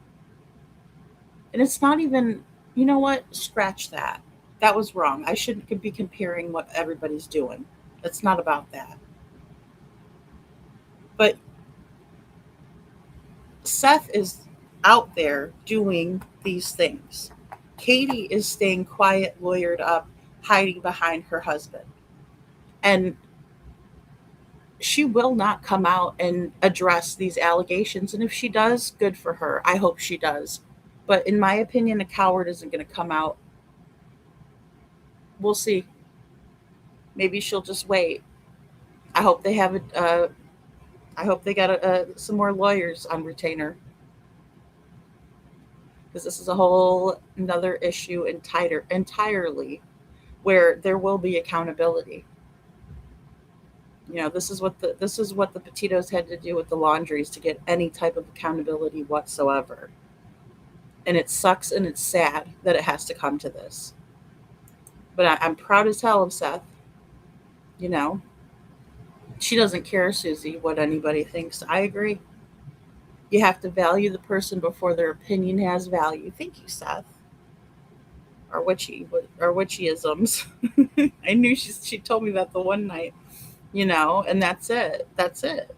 And it's not even, you know what? Scratch that. That was wrong. I shouldn't be comparing what everybody's doing. It's not about that. But Seth is out there doing these things. Katie is staying quiet, lawyered up, hiding behind her husband. And she will not come out and address these allegations. And if she does, good for her. I hope she does. But in my opinion, a coward isn't going to come out. We'll see. Maybe she'll just wait. I hope they have I hope they got some more lawyers on retainer, because this is a whole another issue entirely where there will be accountability. This is what the Petitos had to do with the laundries to get any type of accountability whatsoever. And it sucks and it's sad that it has to come to this. But I'm proud as hell of Seth. She doesn't care, Susie, what anybody thinks. I agree. You have to value the person before their opinion has value. Thank you, Seth. Or witchyisms. I knew she told me that the one night. And that's it. That's it.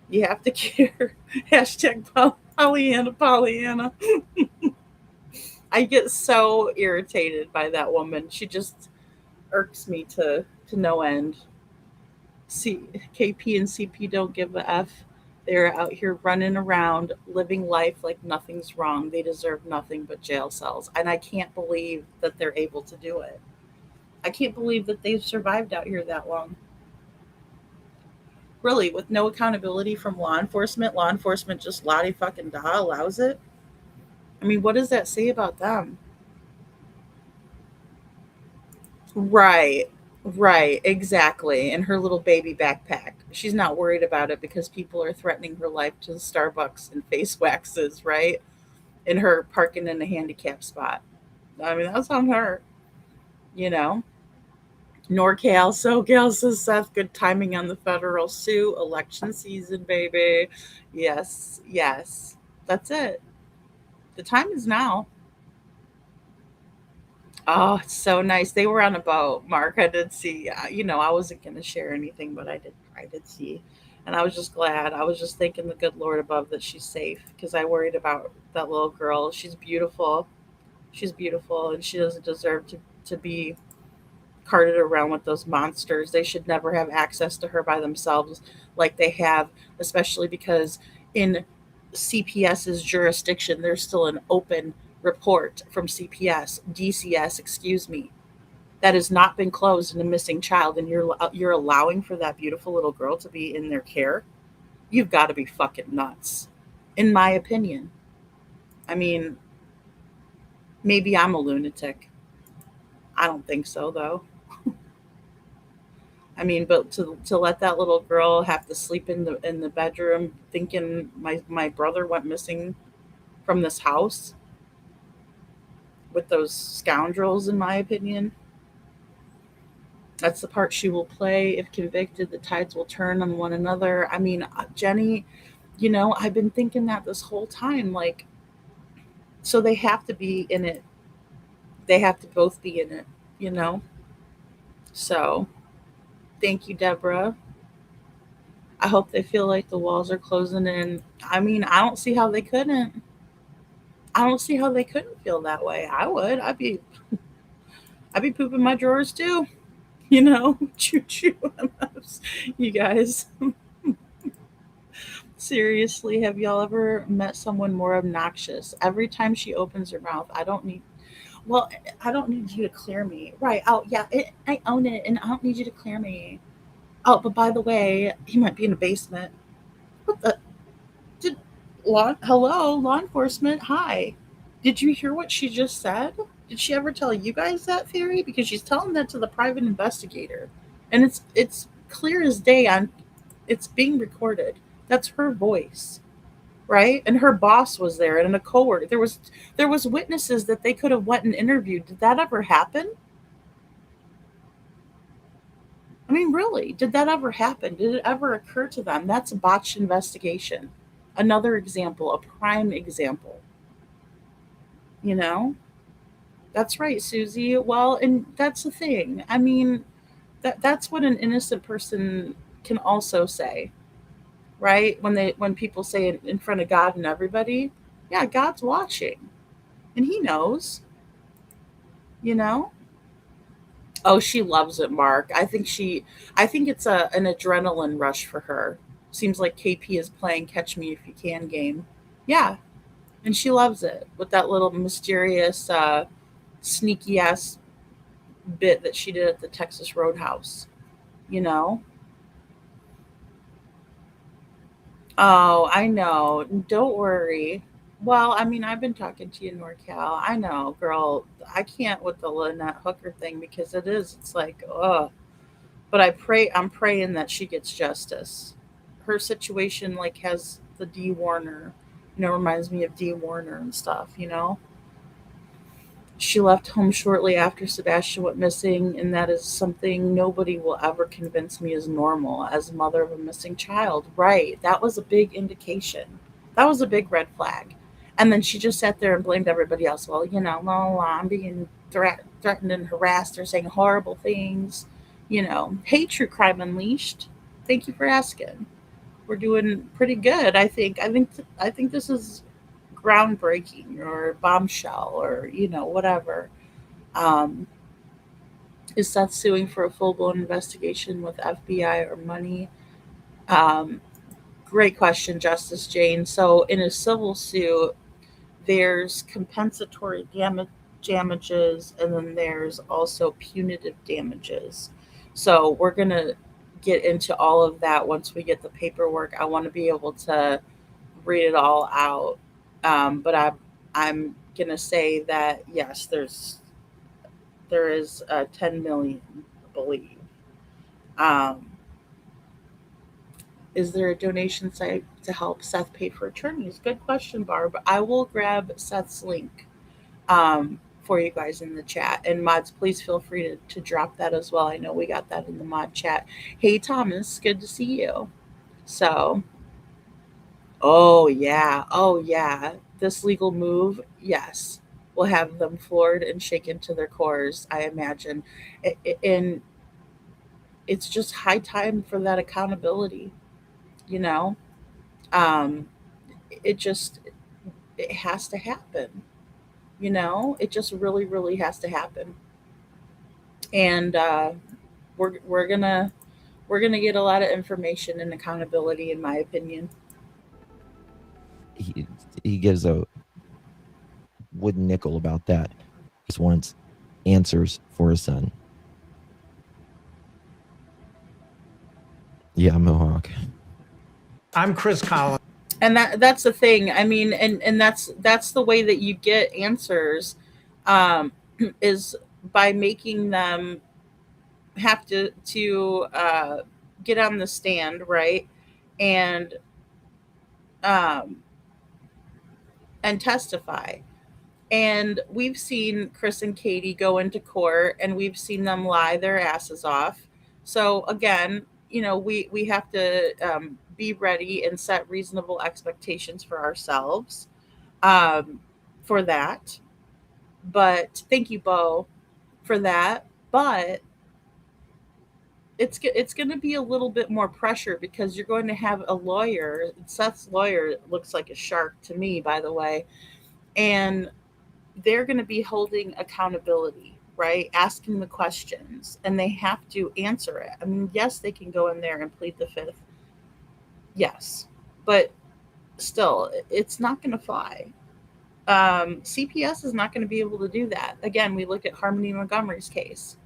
You have to care. Hashtag Pollyanna, Pollyanna. I get so irritated by that woman. She just irks me to no end. KP and CP don't give a F. They're out here running around, living life like nothing's wrong. They deserve nothing but jail cells. And I can't believe that they're able to do it. I can't believe that they've survived out here that long. Really, with no accountability from law enforcement. Law enforcement just lottie fucking da allows it. I mean, what does that say about them? Right. Right, exactly. And her little baby backpack. She's not worried about it because people are threatening her life to the Starbucks and face waxes, right? And her parking in a handicap spot. I mean, that's on her, you know. NorCal, SoCal, says Seth. Good timing on the federal suit. Election season, baby. Yes, yes. That's it. The time is now. Oh, it's so nice. They were on a boat, Mark. I did see. I wasn't going to share anything, but I did see, and I was just glad. I was just thanking the good Lord above that she's safe because I worried about that little girl. She's beautiful. She's beautiful, and she doesn't deserve to be carted around with those monsters. They should never have access to her by themselves like they have, especially because in CPS's jurisdiction, there's still an open report from CPS, DCS, excuse me, that has not been closed in a missing child, and you're allowing for that beautiful little girl to be in their care. You've got to be fucking nuts, in my opinion. I mean, maybe I'm a lunatic. I don't think so, though. I mean, but to let that little girl have to sleep in the bedroom, thinking my brother went missing from this house with those scoundrels, in my opinion, that's the part she will play. If convicted, the tides will turn on one another. I mean, Jenny, I've been thinking that this whole time. Like, so they have to be in it. They have to both be in it. You know. So, thank you, Deborah. I hope they feel like the walls are closing in. I mean, I don't see how they couldn't. I don't see how they couldn't feel that way. I would. I'd be pooping my drawers too. Choo choo. You guys. Seriously, have y'all ever met someone more obnoxious? Every time she opens her mouth, well, I don't need you to clear me. Right. Oh, yeah, I own it, and I don't need you to clear me. Oh, but by the way, he might be in the basement. What the? Did hello, law enforcement? Hi. Did you hear what she just said? Did she ever tell you guys that theory? Because she's telling that to the private investigator, and it's clear as day on. It's being recorded. That's her voice, right? And her boss was there, and a coworker. There was witnesses that they could have went and interviewed. Did that ever happen? I mean, really, did that ever happen? Did it ever occur to them? That's a botched investigation. Another example, a prime example. You know, that's right, Susie. Well, and that's the thing. I mean, that's what an innocent person can also say, right? When people say it in front of God and everybody, yeah, God's watching, and He knows. You know. Oh, she loves it, Mark. I think it's an adrenaline rush for her. Seems like KP is playing catch me if you can game. Yeah, and she loves it with that little mysterious, sneaky ass bit that she did at the Texas Roadhouse. You know. Oh, I know. Don't worry. Well, I mean, I've been talking to you, NorCal. I know, girl. I can't with the Lynette Hooker thing because it's like, ugh. But I'm praying that she gets justice. Her situation, like, has the D. Warner, reminds me of D. Warner and stuff. She left home shortly after Sebastian went missing, and that is something nobody will ever convince me is normal as a mother of a missing child. Right. That was a big indication. That was a big red flag. And then she just sat there and blamed everybody else. Well, la, la, I'm being threatened and harassed. They're saying horrible things. Hey, True Crime Unleashed. Thank you for asking. We're doing pretty good, I think. I think this is groundbreaking or bombshell or whatever. Um, is Seth suing for a full blown investigation with FBI or money? Um, Great question, Justice Jane. So in a civil suit, there's compensatory damages, and then there's also punitive damages. So we're gonna get into all of that once we get the paperwork. I want to be able to read it all out, but I'm gonna say that yes, there is 10 million, I believe. Um, is there a donation site to help Seth pay for attorneys? Good question, Barb. I will grab Seth's link for you guys in the chat. And mods, please feel free to drop that as well. I know we got that in the mod chat. Hey, Thomas, good to see you. So, oh, yeah. Oh, yeah. This legal move, yes, will have them floored and shaken to their cores, I imagine. And it's just high time for that accountability, you know? Um, it just, it has to happen, It just really, really has to happen. And we're gonna get a lot of information and accountability, in my opinion.
He gives a wooden nickel about that. He just wants answers for his son. Yeah, Mohawk.
I'm Chris Collins.
And that's the thing. I mean, and that's the way that you get answers, is by making them have to get on the stand, right? And um, and testify. And we've seen Chris and Katie go into court, and we've seen them lie their asses off. So again, we have to be ready and set reasonable expectations for ourselves, for that. But thank you, Bo, for that. But it's going to be a little bit more pressure because you're going to have a lawyer. Seth's lawyer looks like a shark to me, by the way, and they're going to be holding accountability, right? Asking the questions, and they have to answer it. I mean, yes, they can go in there and plead the fifth. Yes, but still, it's not going to fly. CPS is not going to be able to do that. Again, we look at Harmony Montgomery's case,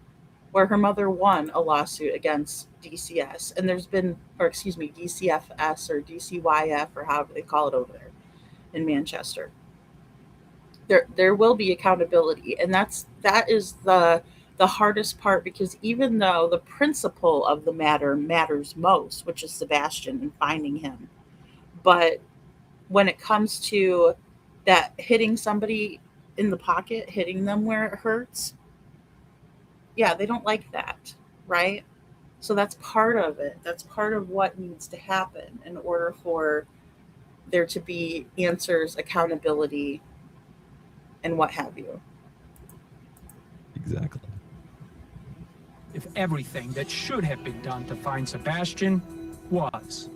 where her mother won a lawsuit against DCS, and DCFS or DCYF or however they call it over there in Manchester. There will be accountability, and that is the hardest part, because even though the principle of the matter matters most, which is Sebastian and finding him, but when it comes to that hitting somebody in the pocket, hitting them where it hurts, yeah, they don't like that, right? So that's part of it. That's part of what needs to happen in order for there to be answers, accountability, and what have you.
Exactly.
If everything that should have been done to find Sebastian was.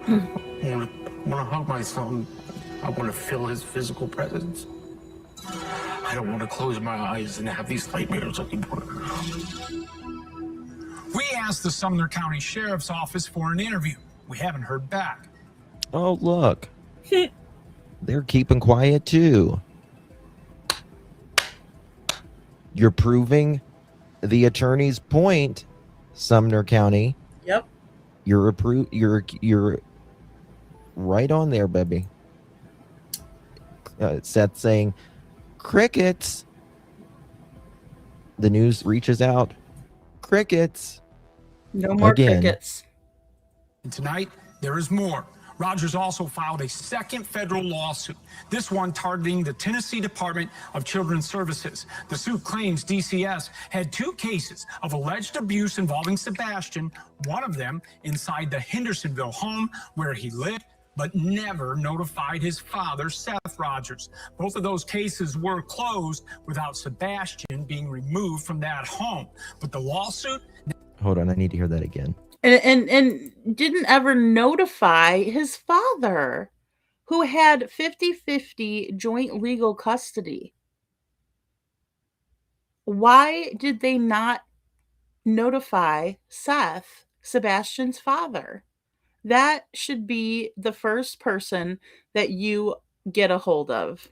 I want to hug my son. I want to feel his physical presence. I don't want to close my eyes and have these nightmares anymore.
We asked the Sumner County Sheriff's Office for an interview. We haven't heard back.
Oh, look. They're keeping quiet too. You're proving the attorney's point, Sumner County.
Yep.
You're right on there, baby. Seth saying, crickets. The news reaches out. Crickets.
No more
Again.
crickets.
And tonight, there is more. Rogers also filed a second federal lawsuit, this one targeting the Tennessee Department of Children's Services. The suit claims DCS had 2 cases of alleged abuse involving Sebastian, one of them inside the Hendersonville home where he lived, but never notified his father, Seth Rogers. Both of those cases were closed without Sebastian being removed from that home. But the lawsuit...
Hold on, I need to hear that again.
And didn't ever notify his father, who had 50-50 joint legal custody. Why did they not notify Seth, Sebastian's father? That should be the first person that you get a hold of.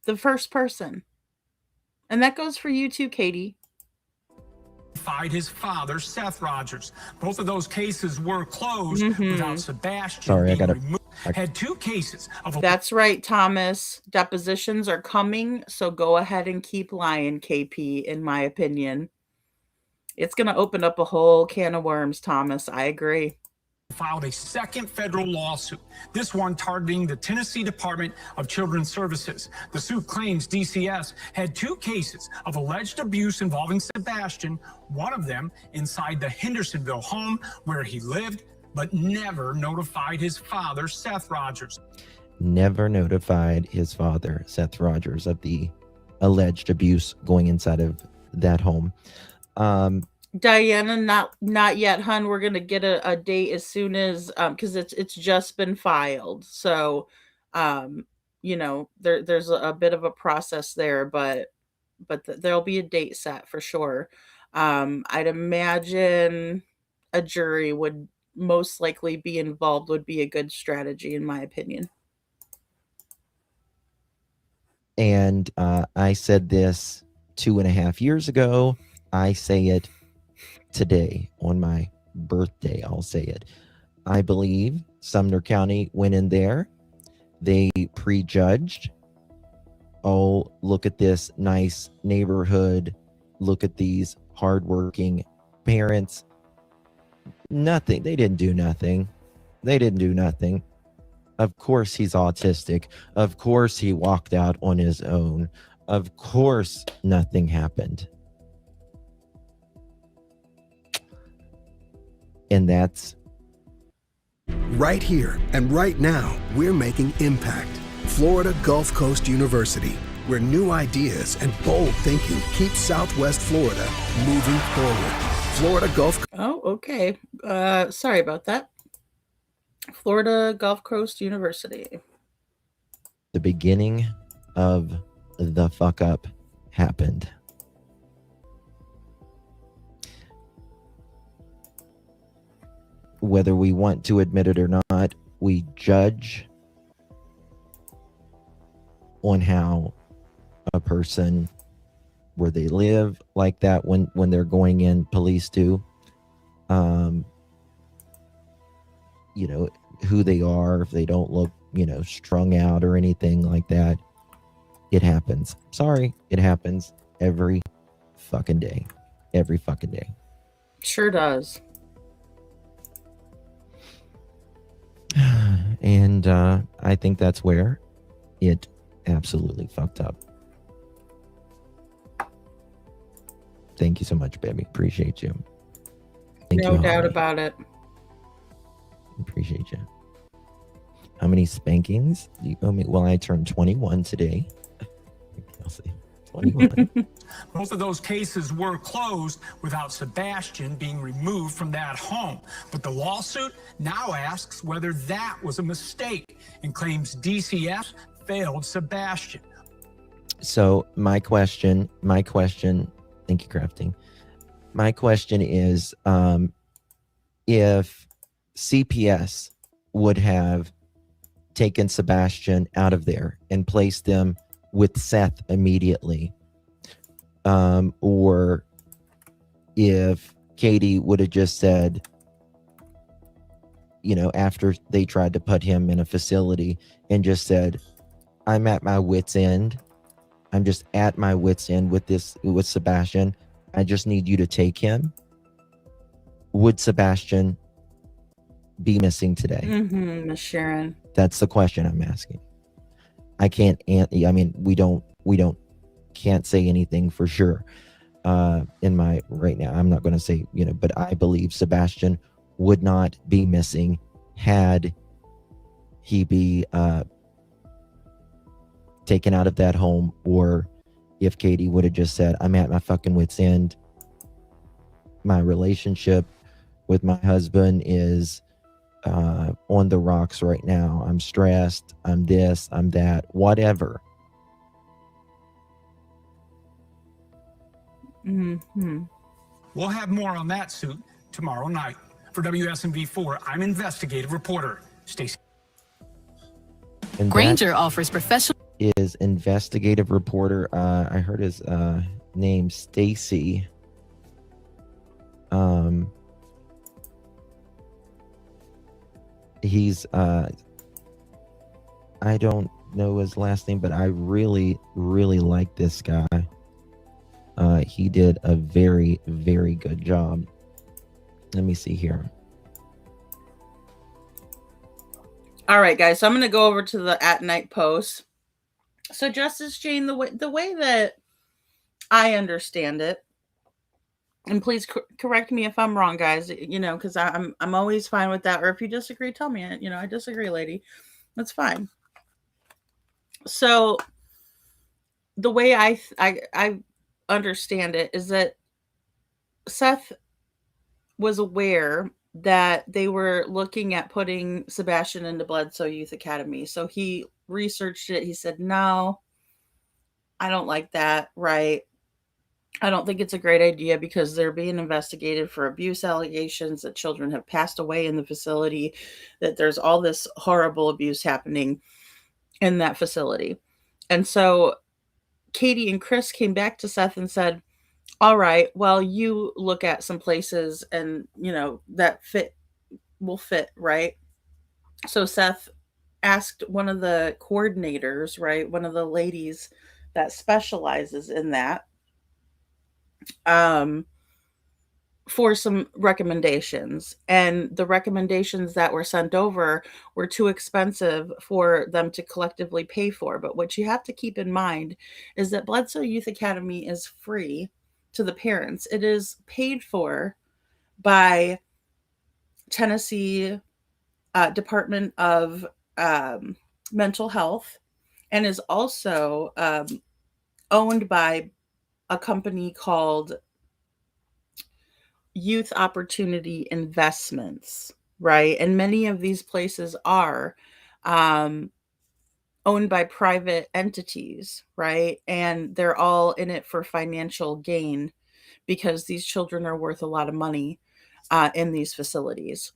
The first person. And that goes for you too, Katie.
His father, Seth Rogers. Both of those cases were closed without Sebastian
Sorry,
being removed. Had 2 cases of...
That's right, Thomas. Depositions are coming, so go ahead and keep lying, KP, in my opinion. It's going to open up a whole can of worms, Thomas. I agree.
Filed a second federal lawsuit, this one targeting the Tennessee Department of Children's Services. The suit claims DCS had 2 cases of alleged abuse involving Sebastian, one of them inside the Hendersonville home where he lived, but never notified his father, Seth Rogers.
Never notified his father, Seth Rogers, of the alleged abuse going inside of that home.
Diana, not yet, hun. We're gonna get a date as soon as because it's just been filed. So you know, there's a bit of a process there, but there'll be a date set for sure. I'd imagine a jury would most likely be involved, would be a good strategy, in my opinion.
And I said this 2.5 years ago. I say it today on my birthday. I'll say it. I believe Sumner County went in there. They prejudged. Oh, look at this nice neighborhood. Look at these hardworking parents. Nothing. They didn't do nothing. They didn't do nothing. Of course he's autistic. Of course he walked out on his own. Of course nothing happened. And that's
right here and right now, we're making impact. Florida Gulf Coast University, where new ideas and bold thinking keep Southwest Florida moving forward. Florida Gulf.
Oh, okay. Sorry about that. Florida Gulf Coast University.
the beginning of the fuck up happened. Whether we want to admit it or not, we judge on how a person, where they live like that when they're going in, police do, you know, who they are, if they don't look, you know, strung out or anything like that. It happens. Sorry, it happens every fucking day. Every fucking day.
Sure does.
And I think that's where it absolutely fucked up. Thank you so much, baby. Appreciate you. Thank
No
you,
doubt
Holly.
about it.
Appreciate you. How many spankings do you owe me? Well, I turned 21 today. I'll see. 21.
Most of those cases were closed without Sebastian being removed from that home. But the lawsuit now asks whether that was a mistake and claims DCF failed Sebastian.
So my question, thank you, Crafting. My question is, if CPS would have taken Sebastian out of there and placed them with Seth immediately, or if Katie would have just said, you know, after they tried to put him in a facility and just said, I'm at my wit's end. I'm just at my wit's end with Sebastian. I just need you to take him. Would Sebastian be missing today?
Miss Sharon.
That's the question I'm asking. I can't. I mean, we can't say anything for sure. In my right now, I'm not going to say, you know, but I believe Sebastian would not be missing had he be taken out of that home, or if Katie would have just said, I'm at my fucking wit's end. my relationship with my husband is on the rocks right now. I'm stressed. I'm this, I'm that, whatever.
Mm-hmm.
We'll have more on that suit tomorrow night. For WSMV4, I'm investigative reporter Stacey.
And
Granger offers professional.
Is investigative reporter. I heard his name, Stacy. He's I don't know his last name, but I really, really like this guy. He did a very, very good job. Let me see here.
All right, guys. So I'm going to go over to the at night post. So Justice Jane, the way that I understand it, and please correct me if I'm wrong, guys. You know, because I'm always fine with that. Or if you disagree, tell me. You know, I disagree, lady. That's fine. So the way I understand it is that Seth was aware that they were looking at putting Sebastian into Bledsoe Youth Academy. So he researched it. He said, no, I don't like that. Right. I don't think it's a great idea because they're being investigated for abuse allegations, that children have passed away in the facility, that there's all this horrible abuse happening in that facility. And so Katie and Chris came back to Seth and said, all right, well, you look at some places and, you know, that will fit, right? So Seth asked one of the coordinators, right, one of the ladies that specializes in that, for some recommendations. And the recommendations that were sent over were too expensive for them to collectively pay for. But what you have to keep in mind is that Bledsoe Youth Academy is free to the parents. It is paid for by Tennessee Department of Mental Health, and is also owned by a company called Youth Opportunity Investments, right? And many of these places are owned by private entities, right? And they're all in it for financial gain because these children are worth a lot of money in these facilities.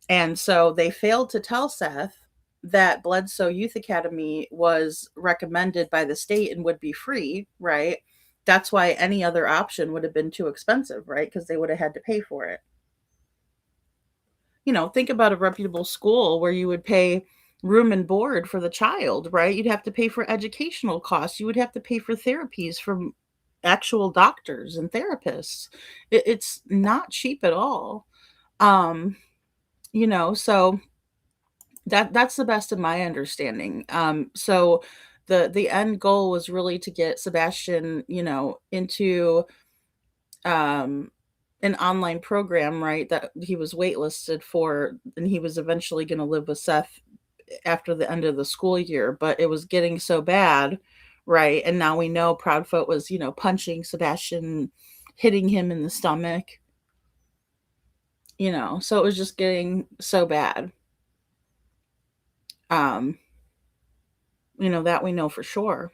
And so they failed to tell Seth that Bledsoe Youth Academy was recommended by the state and would be free, right? That's why any other option would have been too expensive, right? Because they would have had to pay for it. You know, think about a reputable school where you would pay room and board for the child, right? You'd have to pay for educational costs. You would have to pay for therapies from actual doctors and therapists. It's not cheap at all. You know, so that's the best of my understanding. So the end goal was really to get Sebastian, you know, into an online program, right, that he was waitlisted for, and he was eventually going to live with Seth after the end of the school year, but it was getting so bad, right? And now we know Proudfoot was, you know, punching Sebastian, hitting him in the stomach, you know, so it was just getting so bad. You know, that we know for sure.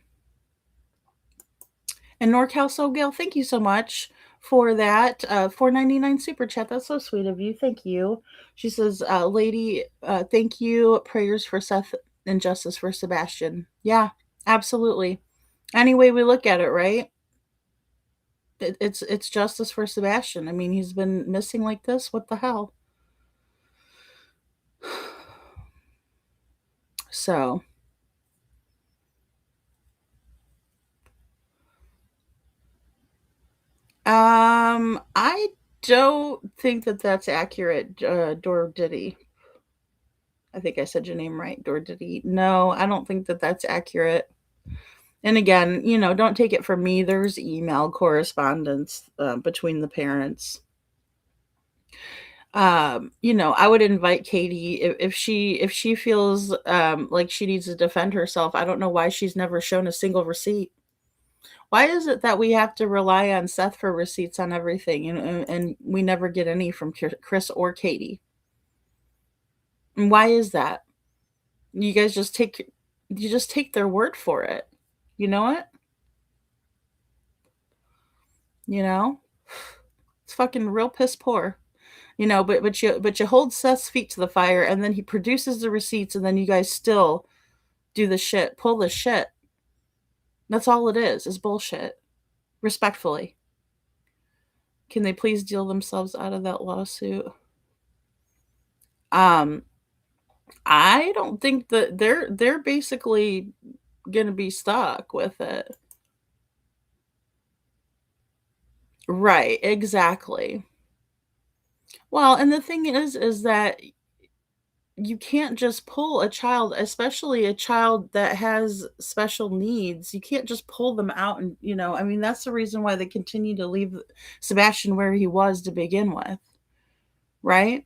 And NorCal Sogale, thank you so much for that $4.99 super chat. That's so sweet of you. Thank you. She says, lady, thank you. Prayers for Seth and justice for Sebastian. Yeah, absolutely. Any way we look at it, right? It's justice for Sebastian. I mean, he's been missing like this. What the hell? So I don't think that that's accurate, Dor Diddy. I think I said your name right, Dor Diddy. No, I don't think that that's accurate. And again, you know, don't take it from me. There's email correspondence between the parents. You know, I would invite Katie if she feels like she needs to defend herself. I don't know why she's never shown a single receipt. Why is it that we have to rely on Seth for receipts on everything, and we never get any from Chris or Katie? And why is that? You guys just take their word for it. You know what? You know? It's fucking real piss poor. But you hold Seth's feet to the fire, and then he produces the receipts, and then you guys still do the shit, pull the shit. That's all it is bullshit. Respectfully. Can they please deal themselves out of that lawsuit? Um, I don't think that they're basically gonna be stuck with it. Right, exactly. Well, and the thing is that you can't just pull a child, especially a child that has special needs. You can't just pull them out and, I mean, that's the reason why they continue to leave Sebastian where he was to begin with, right?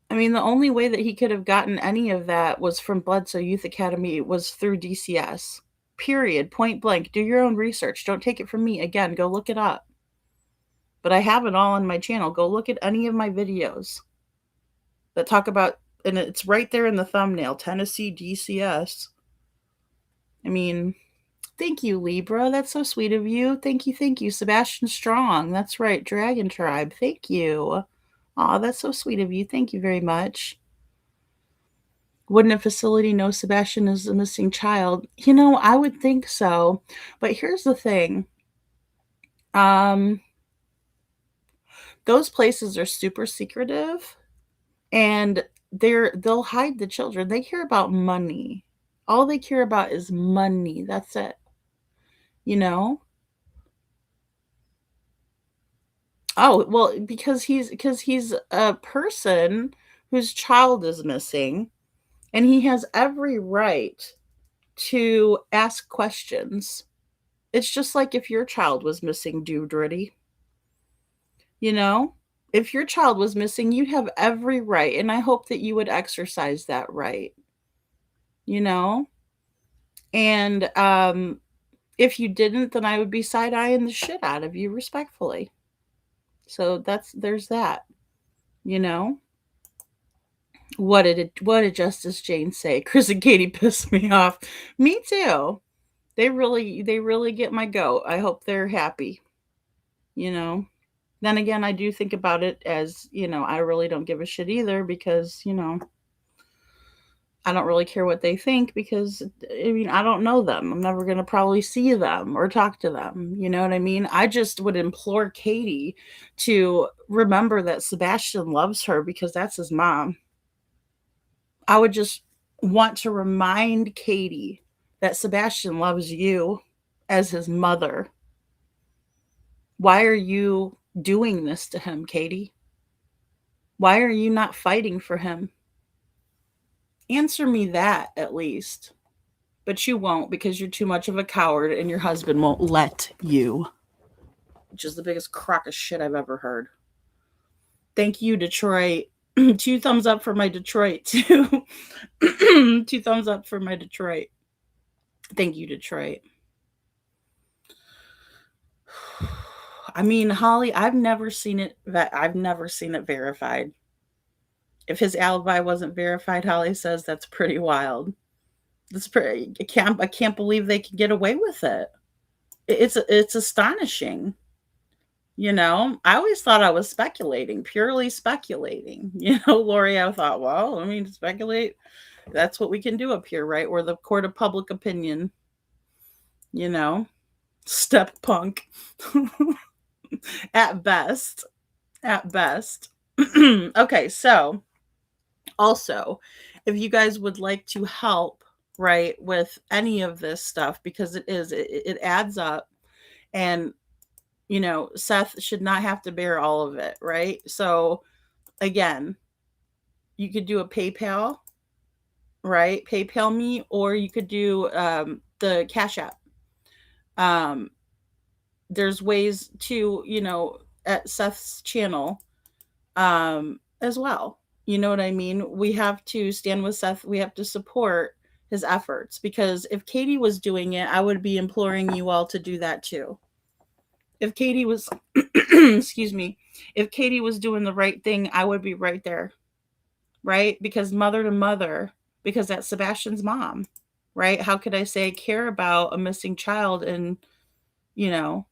I mean, the only way that he could have gotten any of that was from Bledsoe Youth Academy, was through DCS. Period. Point blank. Do your own research. Don't take it from me. Again, go look it up. But I have it all on my channel. Go look at any of my videos that talk about, and it's right there in the thumbnail, Tennessee DCS. I mean, thank you, Libra. That's so sweet of you. Thank you, thank you. Sebastian Strong. That's right, Dragon Tribe. Thank you. Aw, that's so sweet of you. Thank you very much. Wouldn't a facility know Sebastian is a missing child? I would think so. But here's the thing. Those places are super secretive, and they'll hide the children. They care about money. All they care about is money. That's it. Oh, well, because he's a person whose child is missing, and he has every right to ask questions. It's just like if your child was missing, Doodritty. If your child was missing, you'd have every right, and I hope that you would exercise that right. And if you didn't, then I would be side-eyeing the shit out of you respectfully. So there's that. What did Justice Jane say? Chris and Katie pissed me off. Me too. They really get my goat. I hope they're happy. Then again, I do think about it as, I really don't give a shit either, because, I don't really care what they think, because, I mean, I don't know them. I'm never going to probably see them or talk to them. You know what I mean? I just would implore Katie to remember that Sebastian loves her, because that's his mom. I would just want to remind Katie that Sebastian loves you as his mother. Why are you doing this to him, Katie? Why are you not fighting for him? Answer me that, at least. But you won't, because you're too much of a coward, and your husband won't let you. Which is the biggest crock of shit I've ever heard. Thank you, Detroit. 2 thumbs up for my Detroit, too. 2 thumbs up for my Detroit. Thank you, Detroit. I mean, Holly, I've never seen it verified. If his alibi wasn't verified, Holly says, that's pretty wild. I can't believe they can get away with it. It's astonishing. I always thought I was speculating, purely speculating. Lori, I thought, well, I mean, speculate. That's what we can do up here, right? We're the court of public opinion. Step punk. At best. Okay, so also, if you guys would like to help, right, with any of this stuff, because it adds up, and Seth should not have to bear all of it, right? So again, you could do a PayPal, right? PayPal me, or you could do the Cash App. There's ways to, at Seth's channel as well. You know what I mean? We have to stand with Seth. We have to support his efforts, because if Katie was doing it, I would be imploring you all to do that too. If Katie was, excuse me, if Katie was doing the right thing, I would be right there, right? Because mother to mother, because that's Sebastian's mom, right? How could I say I care about a missing child and, you know,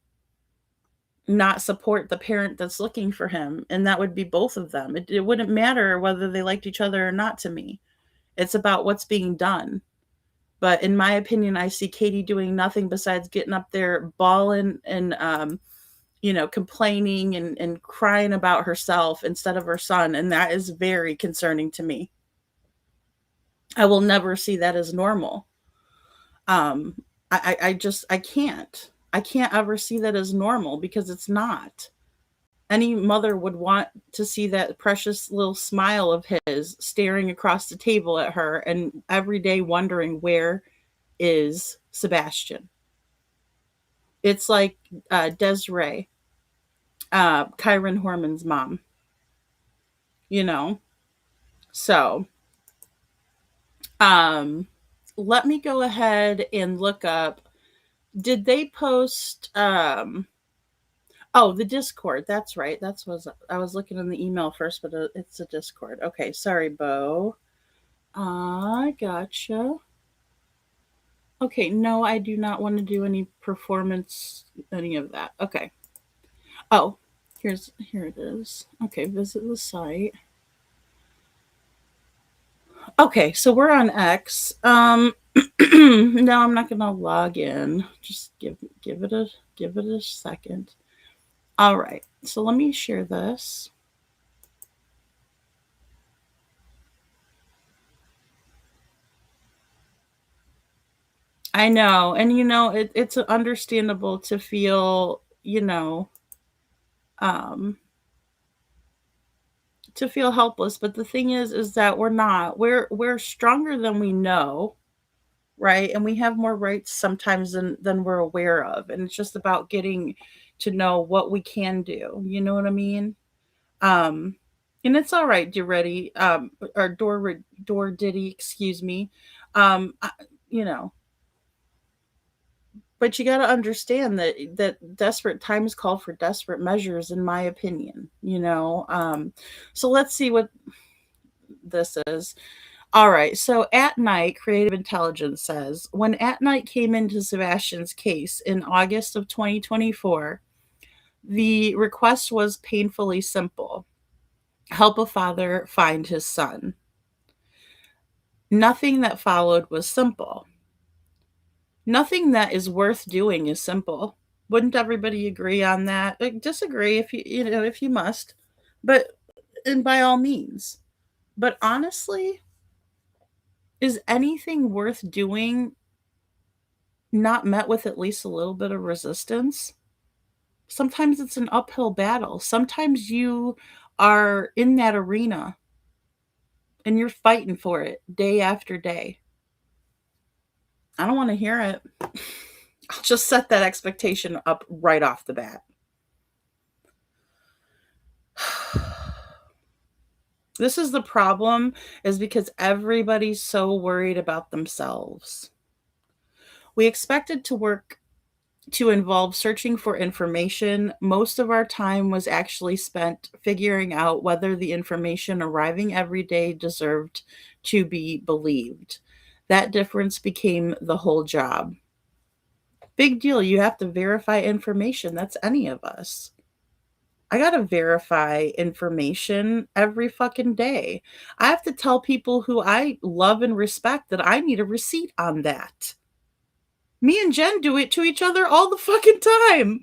not support the parent that's looking for him? And that would be both of them. It wouldn't matter whether they liked each other or not to me. It's about what's being done. But in my opinion, I see Katie doing nothing besides getting up there, bawling and, complaining and crying about herself instead of her son. And that is very concerning to me. I will never see that as normal. I can't. I can't ever see that as normal because it's not. Any mother would want to see that precious little smile of his staring across the table at her and every day wondering, where is Sebastian? It's like Desiree, Kyron Horman's mom. So let me go ahead and look up. Did they post the Discord? That's right. I was looking in the email first, but it's a Discord. Okay, sorry, Bo. I gotcha. Okay, no, I do not want to do any performance, any of that. Okay. Oh, here it is. Okay, visit the site. Okay, so we're on X. No, I'm not gonna log in. Just give it a second. All right, so let me share this. I know, and it's understandable to feel, to feel helpless. But the thing is that we're not. We're stronger than we know, right? And we have more rights sometimes than we're aware of. And it's just about getting to know what we can do. You know what I mean? And it's all right, Ready, or Door Diddy, excuse me. You know, but you got to understand that desperate times call for desperate measures, in my opinion. So let's see what this is. All right. So At Night, Creative Intelligence says, when At Night came into Sebastian's case in August of 2024, the request was painfully simple: help a father find his son. Nothing that followed was simple. Nothing that is worth doing is simple. Wouldn't everybody agree on that? Disagree if if you must, but and by all means. But honestly, is anything worth doing not met with at least a little bit of resistance? Sometimes it's an uphill battle. Sometimes you are in that arena and you're fighting for it day after day. I don't want to hear it. I'll just set that expectation up right off the bat. This is the problem, is because everybody's so worried about themselves. We expected to work to involve searching for information. Most of our time was actually spent figuring out whether the information arriving every day deserved to be believed. That difference became the whole job. Big deal. You have to verify information. That's any of us. I got to verify information every fucking day. I have to tell people who I love and respect that I need a receipt on that. Me and Jen do it to each other all the fucking time.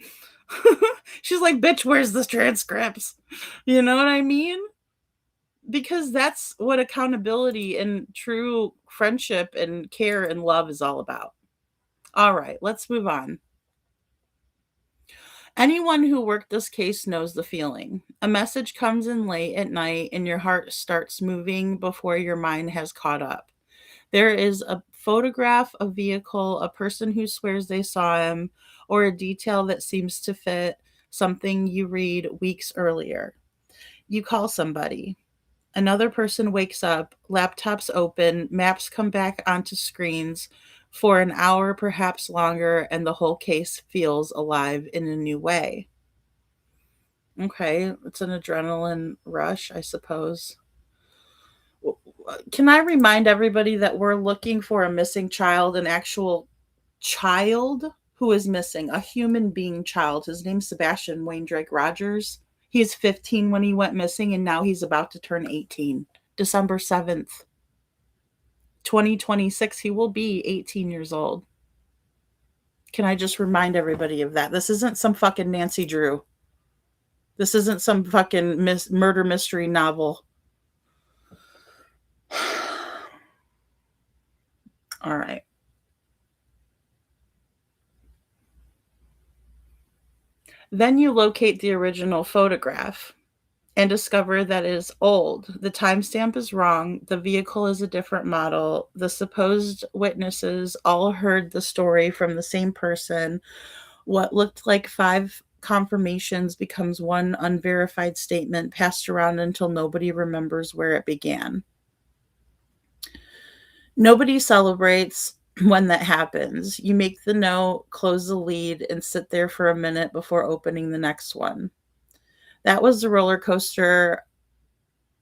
She's like, bitch, where's the transcripts? You know what I mean? Because that's what accountability and true friendship and care and love is all about. All right, let's move on. Anyone who worked this case knows the feeling. A message comes in late at night and your heart starts moving before your mind has caught up. There is a photograph, a vehicle, a person who swears they saw him, or a detail that seems to fit something you read weeks earlier. You call somebody. Another person wakes up, laptops open, maps come back onto screens for an hour, perhaps longer, and the whole case feels alive in a new way. Okay, it's an adrenaline rush, I suppose. Can I remind everybody that we're looking for a missing child, an actual child who is missing, a human being child. His name's Sebastian Wayne Drake Rogers. He's 15 when he went missing, and now he's about to turn 18. December 7th, 2026, he will be 18 years old. Can I just remind everybody of that? This isn't some fucking Nancy Drew. This isn't some fucking murder mystery novel. All right. Then you locate the original photograph and discover that it is old. The timestamp is wrong. The vehicle is a different model. The supposed witnesses all heard the story from the same person. What looked like 5 confirmations becomes one unverified statement passed around until nobody remembers where it began. Nobody celebrates when that happens. You make the note, close the lead, and sit there for a minute before opening the next one. That was the roller coaster.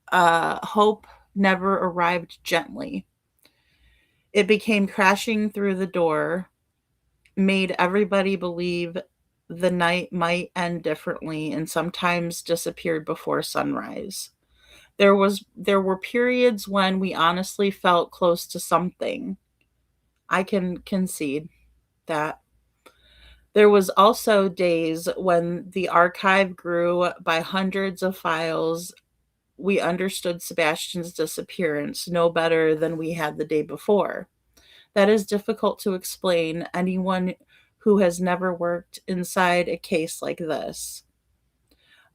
Hope never arrived gently. It became crashing through the door, made everybody believe the night might end differently, and sometimes disappeared before sunrise. There were periods when we honestly felt close to something. I can concede that. There was also days when the archive grew by hundreds of files. We understood Sebastian's disappearance no better than we had the day before. That is difficult to explain anyone who has never worked inside a case like this.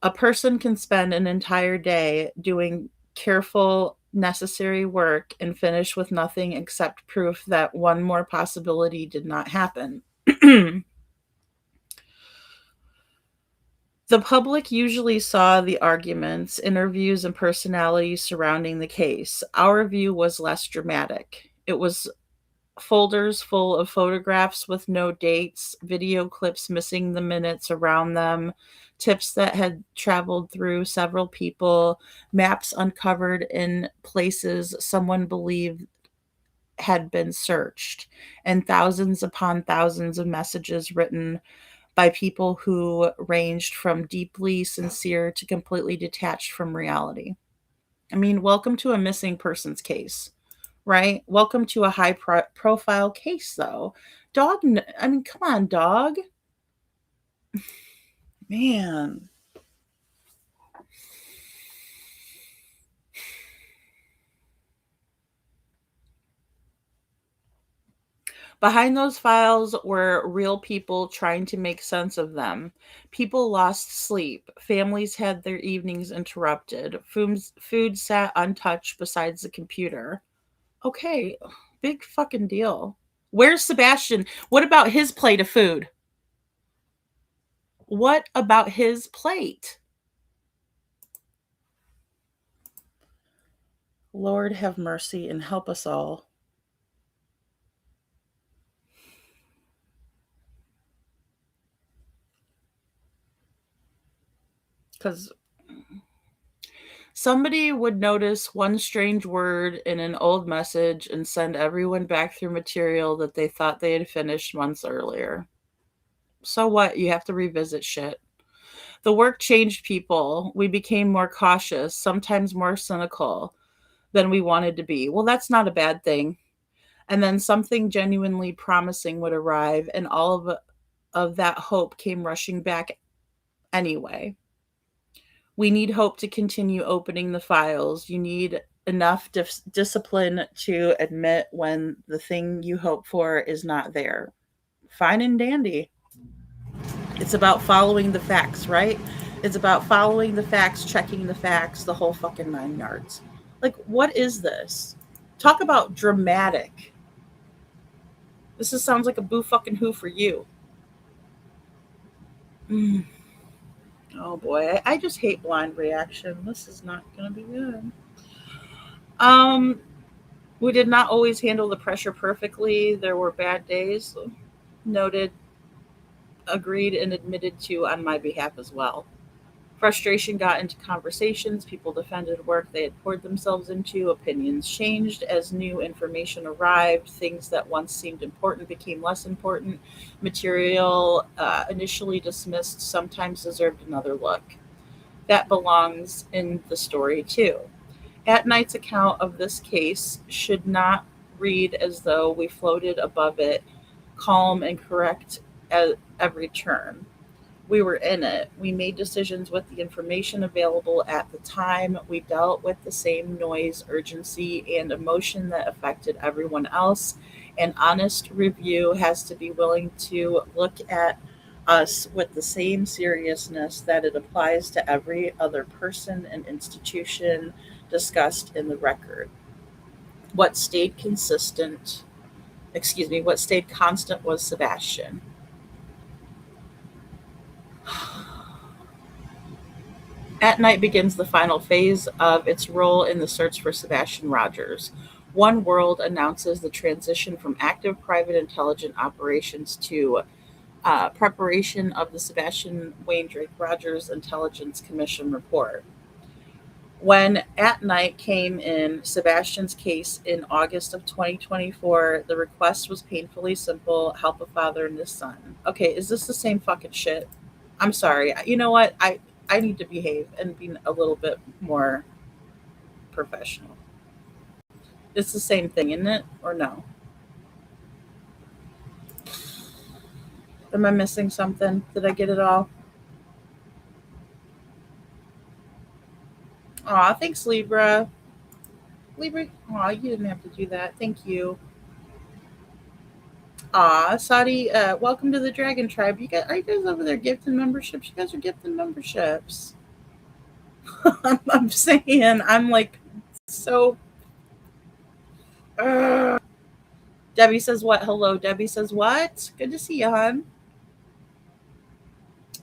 A person can spend an entire day doing careful, necessary work and finish with nothing except proof that one more possibility did not happen. The public usually saw the arguments, interviews, and personalities surrounding the case. Our view was less dramatic. It was folders full of photographs with no dates, video clips missing the minutes around them, tips that had traveled through several people, maps uncovered in places someone believed had been searched, and thousands upon thousands of messages written by people who ranged from deeply sincere to completely detached from reality. I mean, welcome to a missing persons case, right? Welcome to a high profile case, though. Dog, I mean, come on, dog. Man. Behind those files were real people trying to make sense of them. People lost sleep. Families had their evenings interrupted. Food sat untouched besides the computer. Okay, big fucking deal. Where's Sebastian? What about his plate of food? What about his plate? Lord have mercy and help us all. Because somebody would notice one strange word in an old message and send everyone back through material that they thought they had finished months earlier. So what? You have to revisit shit. The work changed people. We became more cautious, sometimes more cynical than we wanted to be. Well, that's not a bad thing. And then something genuinely promising would arrive, and all of that hope came rushing back anyway. We need hope to continue opening the files. You need enough discipline to admit when the thing you hope for is not there. Fine and dandy. It's about following the facts, right? It's about following the facts, checking the facts, the whole fucking 9 yards. Like, what is this? Talk about dramatic. This sounds like a boo fucking who for you. Oh boy, I just hate blind reaction. This is not going to be good. We did not always handle the pressure perfectly. There were bad days. Noted, agreed, and admitted to on my behalf as well. Frustration got into conversations. People defended work they had poured themselves into. Opinions changed as new information arrived. Things that once seemed important became less important. Material initially dismissed sometimes deserved another look. That belongs in the story too. At Night's account of this case should not read as though we floated above it, calm and correct at every turn. We were in it. We made decisions with the information available at the time. We dealt with the same noise, urgency, and emotion that affected everyone else. An honest review has to be willing to look at us with the same seriousness that it applies to every other person and institution discussed in the record. What stayed consistent, what stayed constant was Sebastian. At Night begins the final phase of its role in the search for Sebastian Rogers. One World announces the transition from active private intelligence operations to preparation of the Sebastian Wayne Drake Rogers Intelligence Commission report. When At Night came in Sebastian's case in August of 2024, the request was painfully simple: help a father and his son. Okay, is this the same fucking shit? I'm sorry. You know what? I need to behave and be a little bit more professional. It's the same thing, isn't it? Or no? Am I missing something? Did I get it all? Aw, thanks, Libra. Libra, aw, you didn't have to do that. Thank you. Aw, Saudi, welcome to the Dragon Tribe. Are you guys over there gifting memberships? You guys are gifting memberships. I'm saying, I'm like so. Debbie says what? Hello, Debbie says what? Good to see you, hon.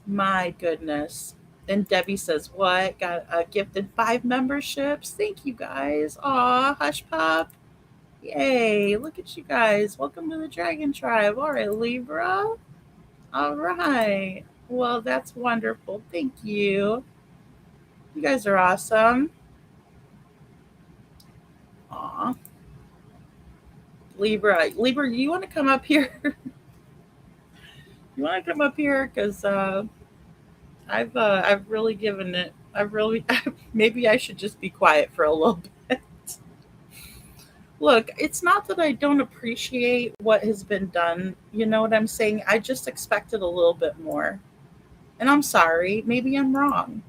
My goodness. And Debbie says what? Got gifted 5 memberships. Thank you guys. Aw, Hush Pop. Yay, look at you guys. Welcome to the Dragon Tribe. All right, Libra. All right. Well, that's wonderful. Thank you. You guys are awesome. Aw. Libra, you want to come up here? You want to come up here? Because I've really given it. Maybe I should just be quiet for a little bit. Look, it's not that I don't appreciate what has been done. You know what I'm saying? I just expected a little bit more. And I'm sorry. Maybe I'm wrong.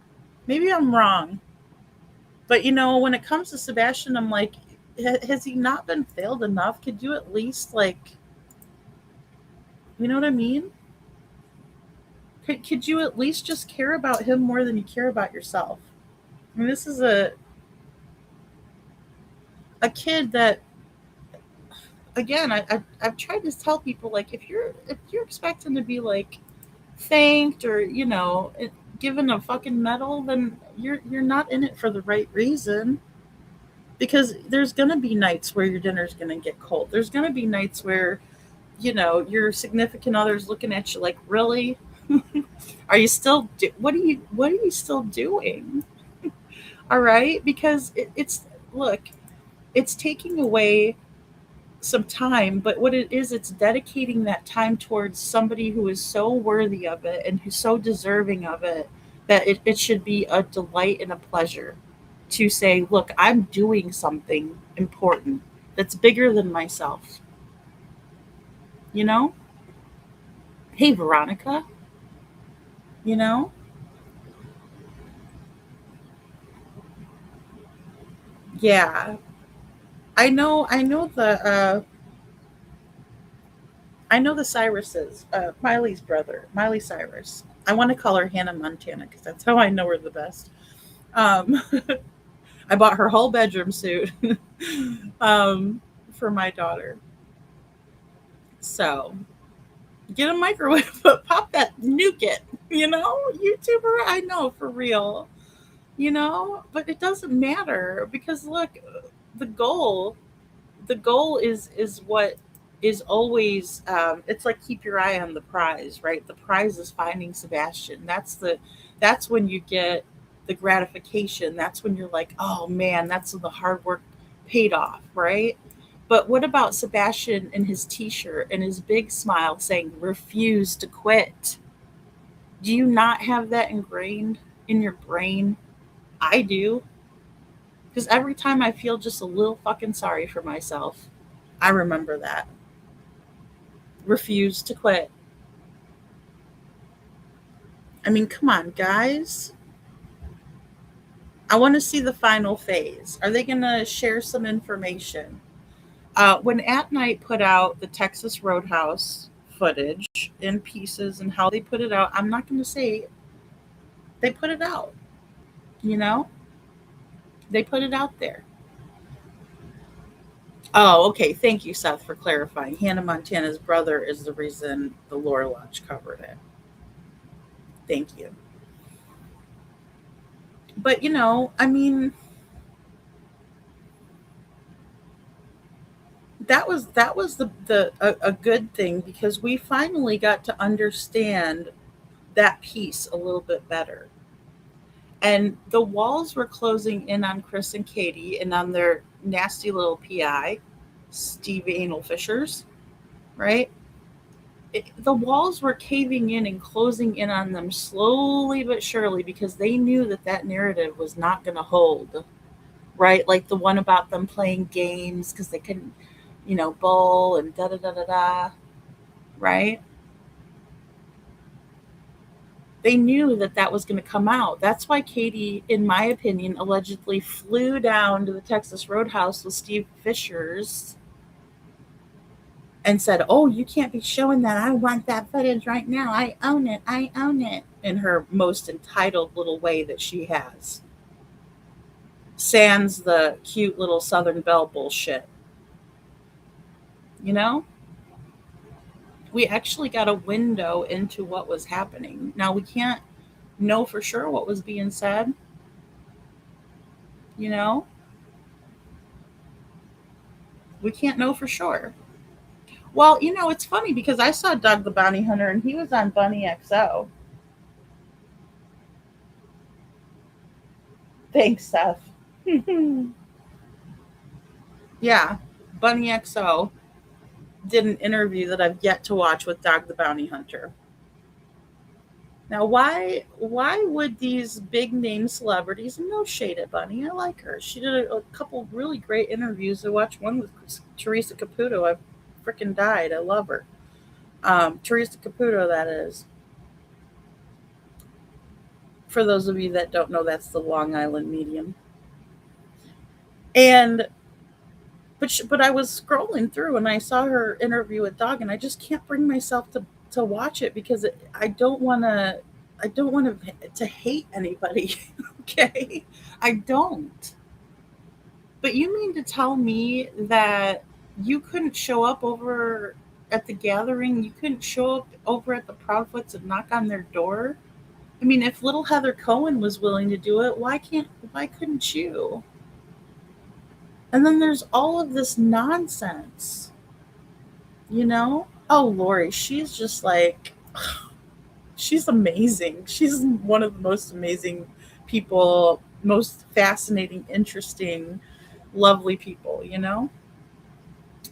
But, when it comes to Sebastian, I'm like, has he not been failed enough? Could you at least, you know what I mean? Could you at least just care about him more than you care about yourself? I mean, this is a kid that, again, I've tried to tell people, if you're expecting to be thanked or given a fucking medal, then you're not in it for the right reason. Because there's gonna be nights where your dinner's gonna get cold. There's gonna be nights where your significant other's looking at you like, really? Are you still what are you still doing? All right, because it's taking away some time, but what it is, it's dedicating that time towards somebody who is so worthy of it and who's so deserving of it that it should be a delight and a pleasure to say, look, I'm doing something important that's bigger than myself. Hey, Veronica. Yeah. I know the Cyruses, Miley's brother, Miley Cyrus. I want to call her Hannah Montana because that's how I know her the best. I bought her whole bedroom suit for my daughter. So get a microwave, but pop that, nuke it, YouTuber. I know, for real, but it doesn't matter because look, the goal is what is always it's like keep your eye on the prize, right? The prize is finding Sebastian. That's when you get the gratification. That's when you're like, oh man, that's the hard work paid off, right? But what about Sebastian and his t-shirt and his big smile saying refuse to quit? Do you not have that ingrained in your brain? I do. Because every time I feel just a little fucking sorry for myself, I remember that. Refuse to quit. I mean, come on, guys. I want to see the final phase. Are they going to share some information? When At Night put out the Texas Roadhouse footage in pieces and how they put it out, I'm not going to say they put it out. You know? They put it out there. Oh, okay. Thank you, Seth, for clarifying. Hannah Montana's brother is the reason the Lore Lodge covered it. Thank you. But I mean, that was a good thing because we finally got to understand that piece a little bit better. And the walls were closing in on Chris and Katie and on their nasty little PI, Steve Anal Fishers, right? The walls were caving in and closing in on them slowly but surely because they knew that narrative was not going to hold, right? Like the one about them playing games because they couldn't, bowl and da da da da da, right? They knew that was going to come out. That's why Katie, in my opinion, allegedly flew down to the Texas Roadhouse with Steve Fishers and said, oh, you can't be showing that. I want that footage right now. I own it. I own it. In her most entitled little way that she has. Sans the cute little Southern Belle bullshit. We actually got a window into what was happening. Now, we can't know for sure what was being said. We can't know for sure. Well, it's funny because I saw Doug the Bounty Hunter and he was on Bunny XO. Thanks, Seth. Yeah, Bunny XO did an interview that I've yet to watch with Doug the Bounty Hunter. Now, why would these big name celebrities, and no shade at Bunny, I like her. She did a couple really great interviews. I watched one with Teresa Caputo. I freaking died. I love her. Teresa Caputo, that is. For those of you that don't know, that's the Long Island medium. But I was scrolling through and I saw her interview with Doug, and I just can't bring myself to watch it because I don't want to hate anybody. Okay, I don't. But you mean to tell me that you couldn't show up over at the gathering? You couldn't show up over at the Proudfoots and knock on their door? I mean, if little Heather Cohen was willing to do it, why couldn't you? And then there's all of this nonsense. Oh, Lori, she's just like, she's amazing. She's one of the most amazing people, most fascinating, interesting, lovely people,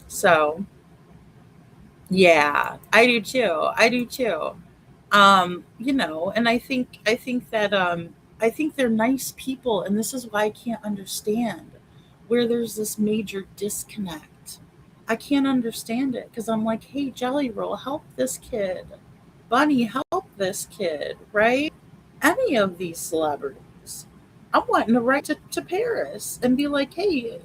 So, yeah, I do too. And I think that I think they're nice people, and this is why I can't understand where there's this major disconnect. I can't understand it because I'm like, hey, Jelly Roll, help this kid. Bunny, help this kid, right? Any of these celebrities. I'm wanting to write to Paris and be like, hey,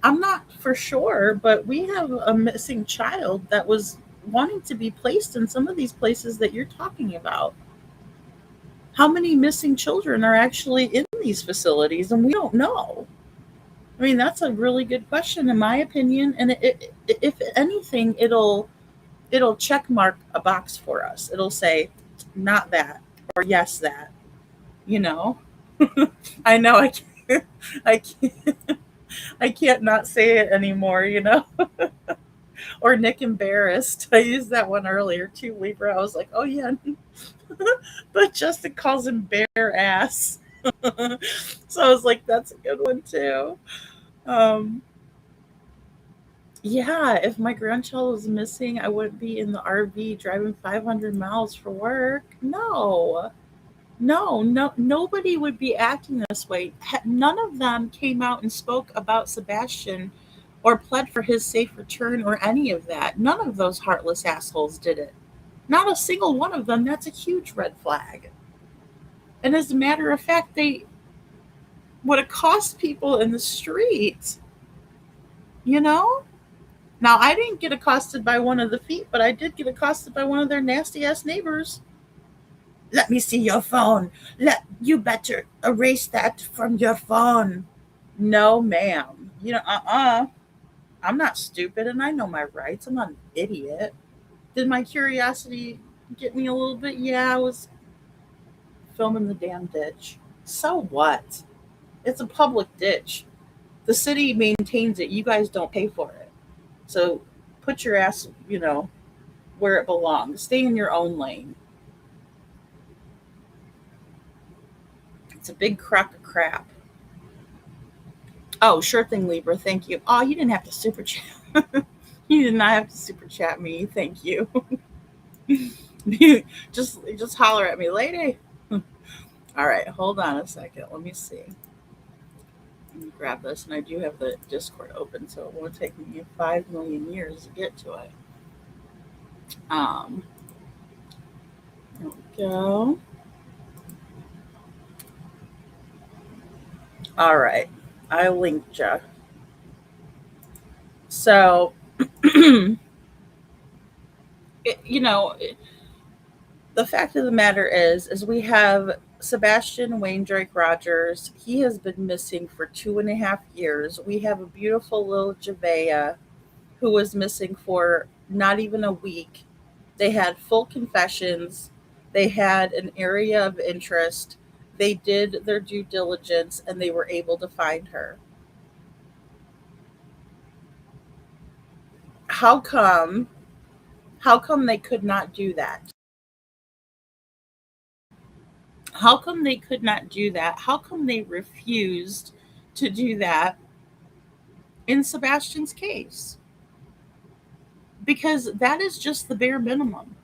I'm not for sure, but we have a missing child that was wanting to be placed in some of these places that you're talking about. How many missing children are actually in these facilities? And we don't know. I mean, that's a really good question, in my opinion. And if anything, it'll check mark a box for us. It'll say, not that, or yes, that. I know I can't, I can't not say it anymore, you know? Or Nick Embarrassed. I used that one earlier too, Libra. I was like, oh yeah. But Justin calls him bare ass. So I was like, that's a good one too. Um, yeah, if my grandchild was missing, I wouldn't be in the RV driving 500 miles for work. No. No, no, nobody would be acting this way. None of them came out and spoke about Sebastian or pled for his safe return or any of that. None of those heartless assholes did it. Not a single one of them. That's a huge red flag. And as a matter of fact, they would accost people in the street, you know? Now, I didn't get accosted by one of the feet, but I did get accosted by one of their nasty ass neighbors. Let me see your phone. You better erase that from your phone. No, ma'am. I'm not stupid and I know my rights. I'm not an idiot. Did my curiosity get me a little bit? Yeah, I was filming the damn ditch. So what? It's a public ditch. The city maintains it. You guys don't pay for it. So put your ass, where it belongs. Stay in your own lane. It's a big crock of crap. Oh, sure thing, Libra. Thank you. Oh, you didn't have to super chat. You did not have to super chat me. Thank you. just holler at me, lady. All right, hold on a second. Let me see. Let me grab this, and I do have the Discord open, so it won't take me 5 million years to get to it. There we go. All right, I linked you. So, the fact of the matter is we have Sebastian Wayne Drake Rogers. He has been missing for 2.5 years. We have a beautiful little Javea who was missing for not even a week. They had full confessions. They had an area of interest. They did their due diligence and they were able to find her. How come they could not do that? How come they could not do that? How come they refused to do that in Sebastian's case? Because that is just the bare minimum.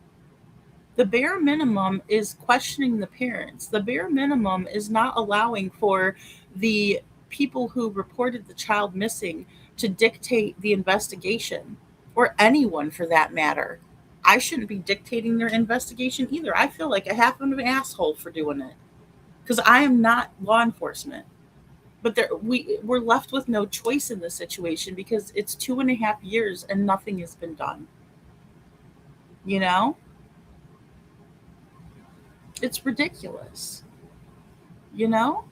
The bare minimum is questioning the parents. The bare minimum is not allowing for the people who reported the child missing to dictate the investigation, or anyone for that matter. I shouldn't be dictating their investigation either. I feel like a half of an asshole for doing it because I am not law enforcement. But we're left with no choice in this situation because it's 2.5 years and nothing has been done. You know? It's ridiculous. You know?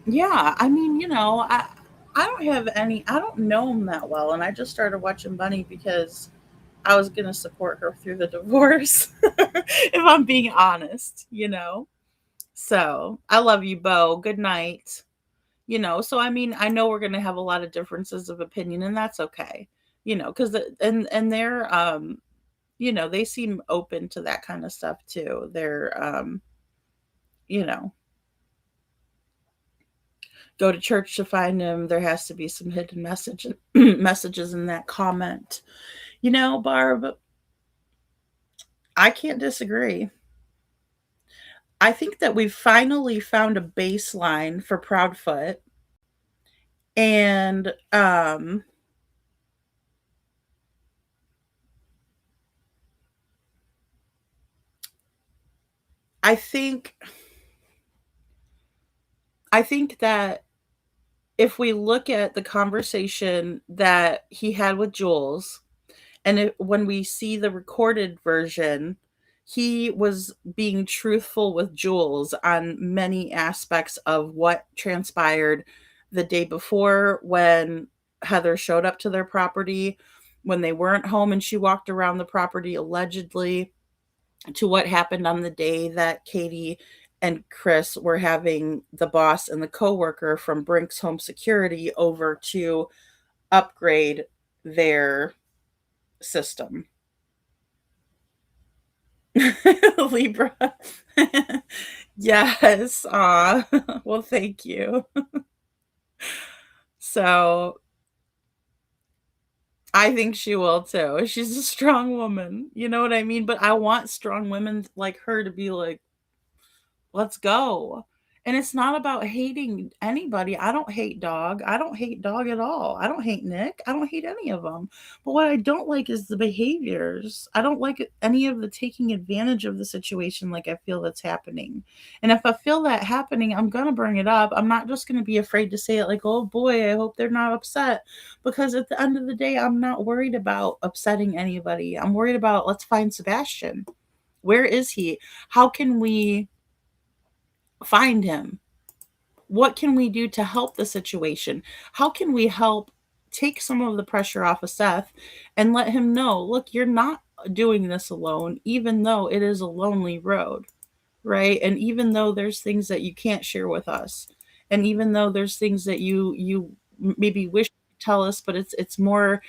Yeah, I mean, I don't know him that well, and I just started watching Bunny because I was gonna support her through the divorce. If I'm being honest. So I love you, Bo. Good night. So I mean, I know we're gonna have a lot of differences of opinion, and that's okay. Because and they're they seem open to that kind of stuff too. They're you know, go to church to find him. There has to be some hidden messages in that comment. Barb, I can't disagree. I think that we've finally found a baseline for Proudfoot. And I think that if we look at the conversation that he had with Jules, and when we see the recorded version, he was being truthful with Jules on many aspects of what transpired the day before when Heather showed up to their property, when they weren't home and she walked around the property allegedly, to what happened on the day that Katie and Chris were having the boss and the coworker from Brink's Home Security over to upgrade their system. Libra. Yes. Well, thank you. So I think she will too. She's a strong woman. You know what I mean? But I want strong women like her to be like, let's go. And it's not about hating anybody. I don't hate Dog. I don't hate Dog at all. I don't hate Nick. I don't hate any of them. But what I don't like is the behaviors. I don't like any of the taking advantage of the situation like I feel that's happening. And if I feel that happening, I'm going to bring it up. I'm not just going to be afraid to say it like, oh boy, I hope they're not upset. Because at the end of the day, I'm not worried about upsetting anybody. I'm worried about let's find Sebastian. Where is he? How can we find him? What can we do to help the situation? How can we help take some of the pressure off of Seth and let him know, look, you're not doing this alone, even though it is a lonely road, right? And even though there's things that you can't share with us, and even though there's things that you maybe wish to tell us, but it's more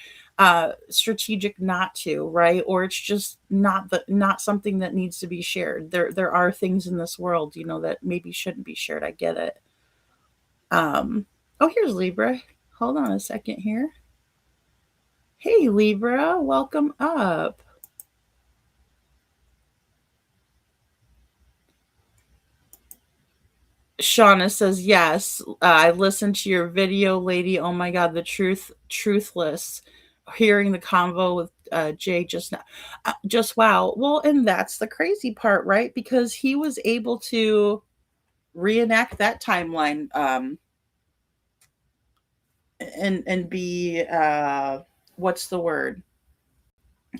strategic not to, right? Or it's just not something that needs to be shared. There are things in this world, that maybe shouldn't be shared. I get it. Oh, here's Libra. Hold on a second here. Hey, Libra, welcome up. Shauna says, yes, I listened to your video, lady. Oh my God, the truthless. Hearing the convo with Jay just now. Just wow. Well, and that's the crazy part, right? Because he was able to reenact that timeline and be, what's the word?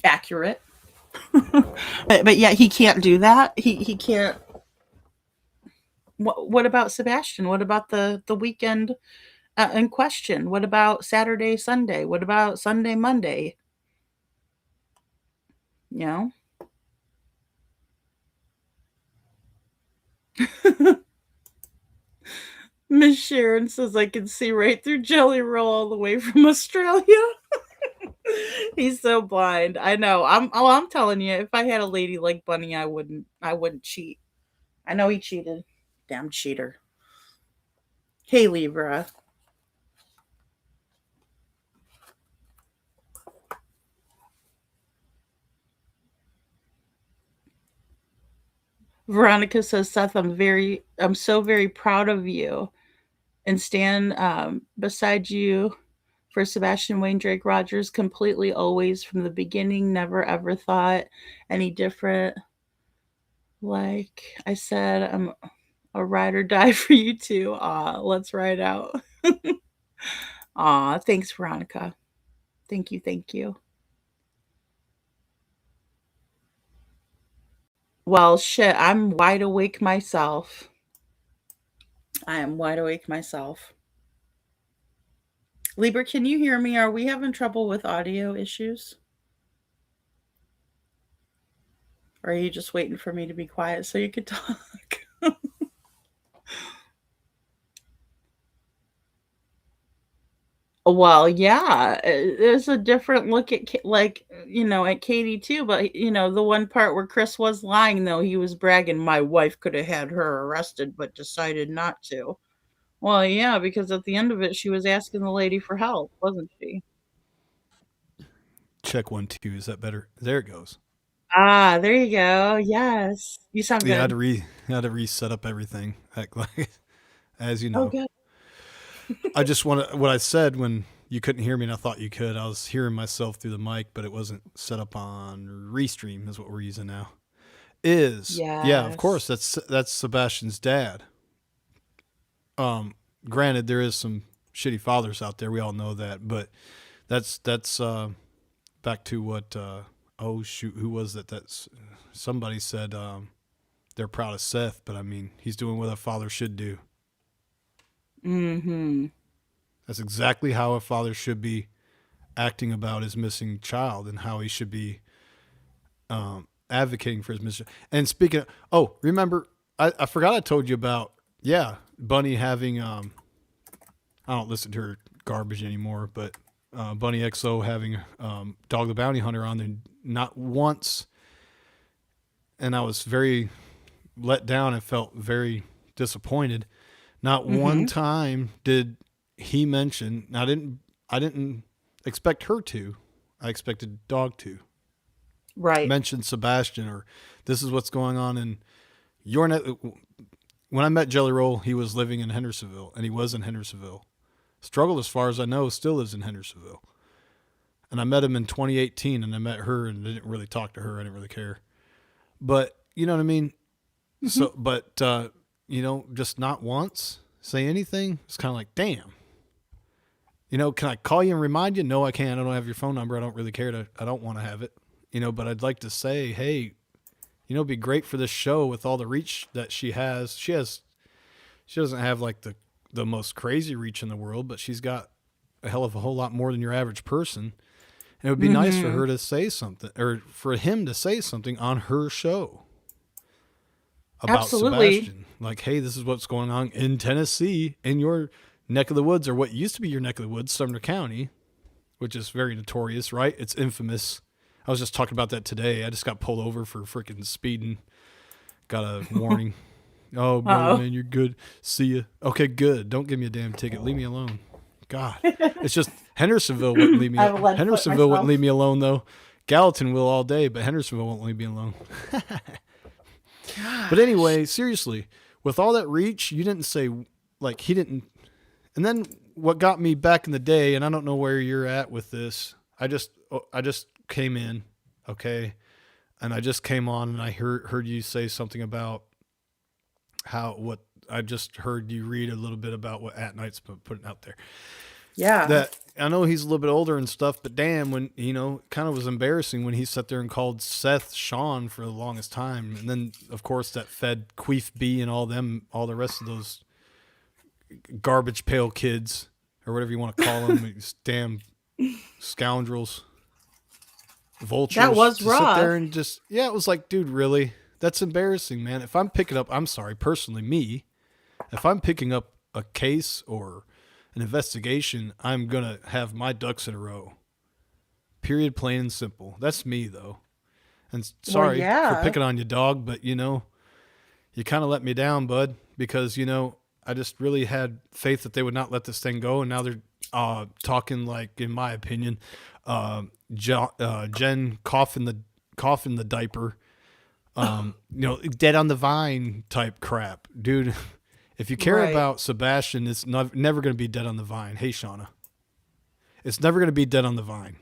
Accurate. but yeah, he can't do that. He can't. What about Sebastian? What about the weekend in question? What about Saturday, Sunday? What about Sunday, Monday? You know? Miss Sharon says I can see right through Jelly Roll all the way from Australia. He's so blind. I know. I'm telling you, if I had a lady like Bunny, I wouldn't cheat. I know he cheated. Damn cheater. Hey, Libra. Veronica says, Seth, I'm so very proud of you and stand beside you for Sebastian Wayne Drake Rogers completely always from the beginning. Never ever thought any different. Like I said, I'm a ride or die for you too. Aw, let's ride out. Aw, thanks, Veronica. Thank you, thank you. Well, shit, I'm wide awake myself. I am wide awake myself. Libra, can you hear me? Are we having trouble with audio issues? Or are you just waiting for me to be quiet so you could talk? Well, yeah, there's a different look at at Katie too, but the one part where Chris was lying though, he was bragging my wife could have had her arrested but decided not to. Well, yeah, because at the end of it she was asking the lady for help, wasn't she?
Check 1 2. Is that better? There it goes.
Ah, there you go. Yes. You sound
Yeah,
good.
I had to reset up everything. As you
Oh,
know.
good.
I just want to, what I said when you couldn't hear me and I thought you could. I was hearing myself through the mic, but it wasn't set up on Restream is what we're using now. Yeah, of course that's Sebastian's dad. Granted there is some shitty fathers out there. We all know that, but that's back to what oh shoot, who was that? That's somebody said they're proud of Seth, but I mean, he's doing what a father should do.
Mhm.
That's exactly how a father should be acting about his missing child and how he should be advocating for his missing. And speaking of, remember I forgot I told you about, Bunny having, I don't listen to her garbage anymore, but Bunny XO having Dog the Bounty Hunter on there not once, and I was very let down and felt very disappointed. Not one time did he mention, I didn't expect her to, I expected Dog to.
Right.
Mention Sebastian, or this is what's going on in your net. When I met Jelly Roll, he was living in Hendersonville, and he was in Hendersonville. Struggle, as far as I know, still lives in Hendersonville. And I met him in 2018, and I met her, and I didn't really talk to her. I didn't really care. But, you know what I mean? So, but, just not once say anything. It's kind of like, damn. Can I call you and remind you? No, I can't. I don't have your phone number. I don't really care I don't want to have it. But I'd like to say, hey, it'd be great for this show with all the reach that she has. She doesn't have like the most crazy reach in the world, but she's got a hell of a whole lot more than your average person. And it would be nice for her to say something, or for him to say something on her show about Sebastian. Like, hey, this is what's going on in Tennessee, in your neck of the woods, or what used to be your neck of the woods, Sumner County, which is very notorious, right? It's infamous. I was just talking about that today. I just got pulled over for freaking speeding. Got a warning. Oh, brother, man, you're good. See ya. Okay, good. Don't give me a damn ticket. Leave me alone. God. It's just Hendersonville wouldn't leave me alone. Hendersonville wouldn't leave me alone, though. Gallatin will all day, but Hendersonville won't leave me alone. But anyway, seriously, with all that reach, you didn't say, like, he didn't. And then what got me back in the day, and I don't know where you're at with this, I just came in, okay, and I just came on, and I heard you say something about what I just heard you read a little bit about what At Night's putting out there.
Yeah.
That I know he's a little bit older and stuff, but damn, when kind of was embarrassing when he sat there and called Seth Sean for the longest time, and then of course that fed Queef B and all the rest of those garbage pail kids or whatever you want to call them, these damn scoundrels. Vultures.
That was
to
rough.
Sit there and just, it was like, dude, really? That's embarrassing, man. If I'm picking up, I'm sorry, personally, me, if I'm picking up a case or an investigation, I'm going to have my ducks in a row. Period, plain and simple. That's me, though. And sorry for picking on you, dog, but, you kind of let me down, bud, because, I just really had faith that they would not let this thing go, and now they're talking, like, in my opinion, Jen coughing the diaper, dead on the vine type crap, dude. If you care about Sebastian, it's never going to be dead on the vine. Hey, Shauna, it's never going to be dead on the vine,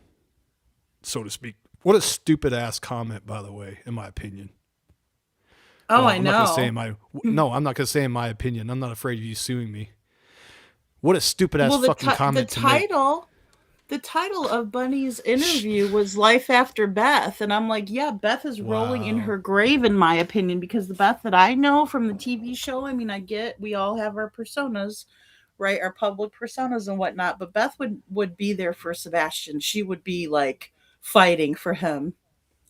so to speak. What a stupid ass comment, by the way, in my opinion.
Oh, I know.
I'm not going to say in my opinion. I'm not afraid of you suing me. What a stupid ass fucking comment to make.
The title of Bunny's interview was Life After Beth. And I'm like, yeah, Beth is rolling in her grave, in my opinion, because the Beth that I know from the TV show, I mean, we all have our personas, right? Our public personas and whatnot. But Beth would be there for Sebastian. She would be like fighting for him,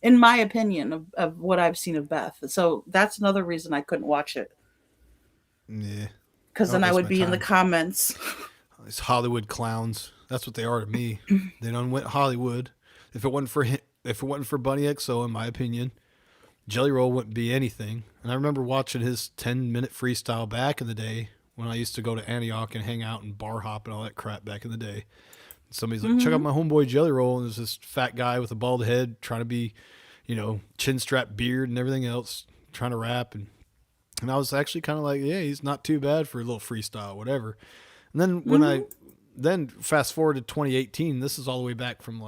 in my opinion, of what I've seen of Beth. So that's another reason I couldn't watch it.
Yeah.
Because then I would be in the comments.
It's Hollywood clowns. That's what they are to me. They done went Hollywood. If it wasn't for Bunny XO, in my opinion, Jelly Roll wouldn't be anything. And I remember watching his 10-minute freestyle back in the day when I used to go to Antioch and hang out and bar hop and all that crap back in the day. And somebody's like, check out my homeboy Jelly Roll. And there's this fat guy with a bald head trying to be, chin strap beard and everything else, trying to rap. And I was actually kind of like, yeah, he's not too bad for a little freestyle, whatever. And then when then fast forward to 2018, this is all the way back from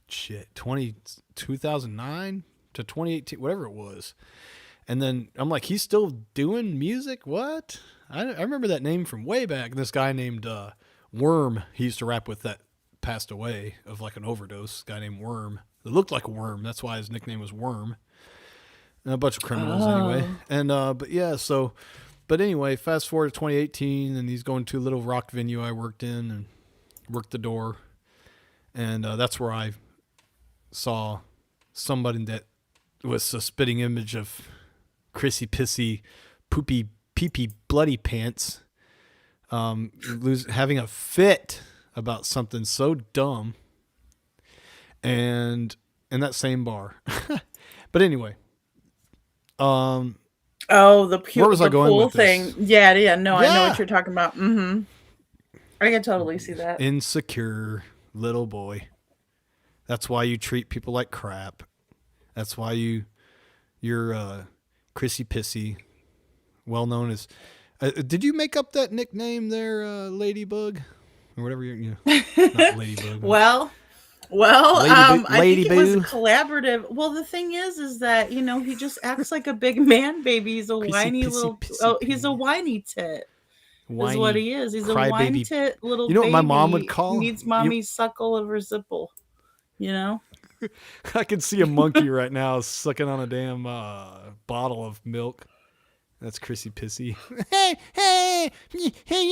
2009 to 2018, whatever it was. And then I'm like, he's still doing music? What? I remember that name from way back. This guy named Worm, he used to rap with, that passed away of like an overdose, a guy named Worm. It looked like a worm. That's why his nickname was Worm. And a bunch of criminals anyway. And, but anyway, fast forward to 2018, and he's going to a little rock venue I worked in and worked the door. And that's where I saw somebody that was a spitting image of Chrissy Pissy Poopy Pee Bloody Pants having a fit about something so dumb, and in that same bar. But anyway,
Oh,
where was I going
pool
with this?
thing. Yeah. No, I know
Yeah.
what you're talking about. Mm-hmm. I can totally see that.
Insecure little boy. That's why you treat people like crap. That's why you're Chrissy Pissy, well known as. Did you make up that nickname there, Ladybug, or whatever you know? Not Ladybug.
Well, I think it was collaborative. Well, the thing is that he just acts like a big man baby. He's a whiny little. He's a whiny tit. Is what he is. He's a whiny tit little.
You know what
baby.
my mom would call?
Needs mommy's suckle of her zipple.
I can see a monkey right now sucking on a damn bottle of milk. That's Chrissy Pissy. Hey,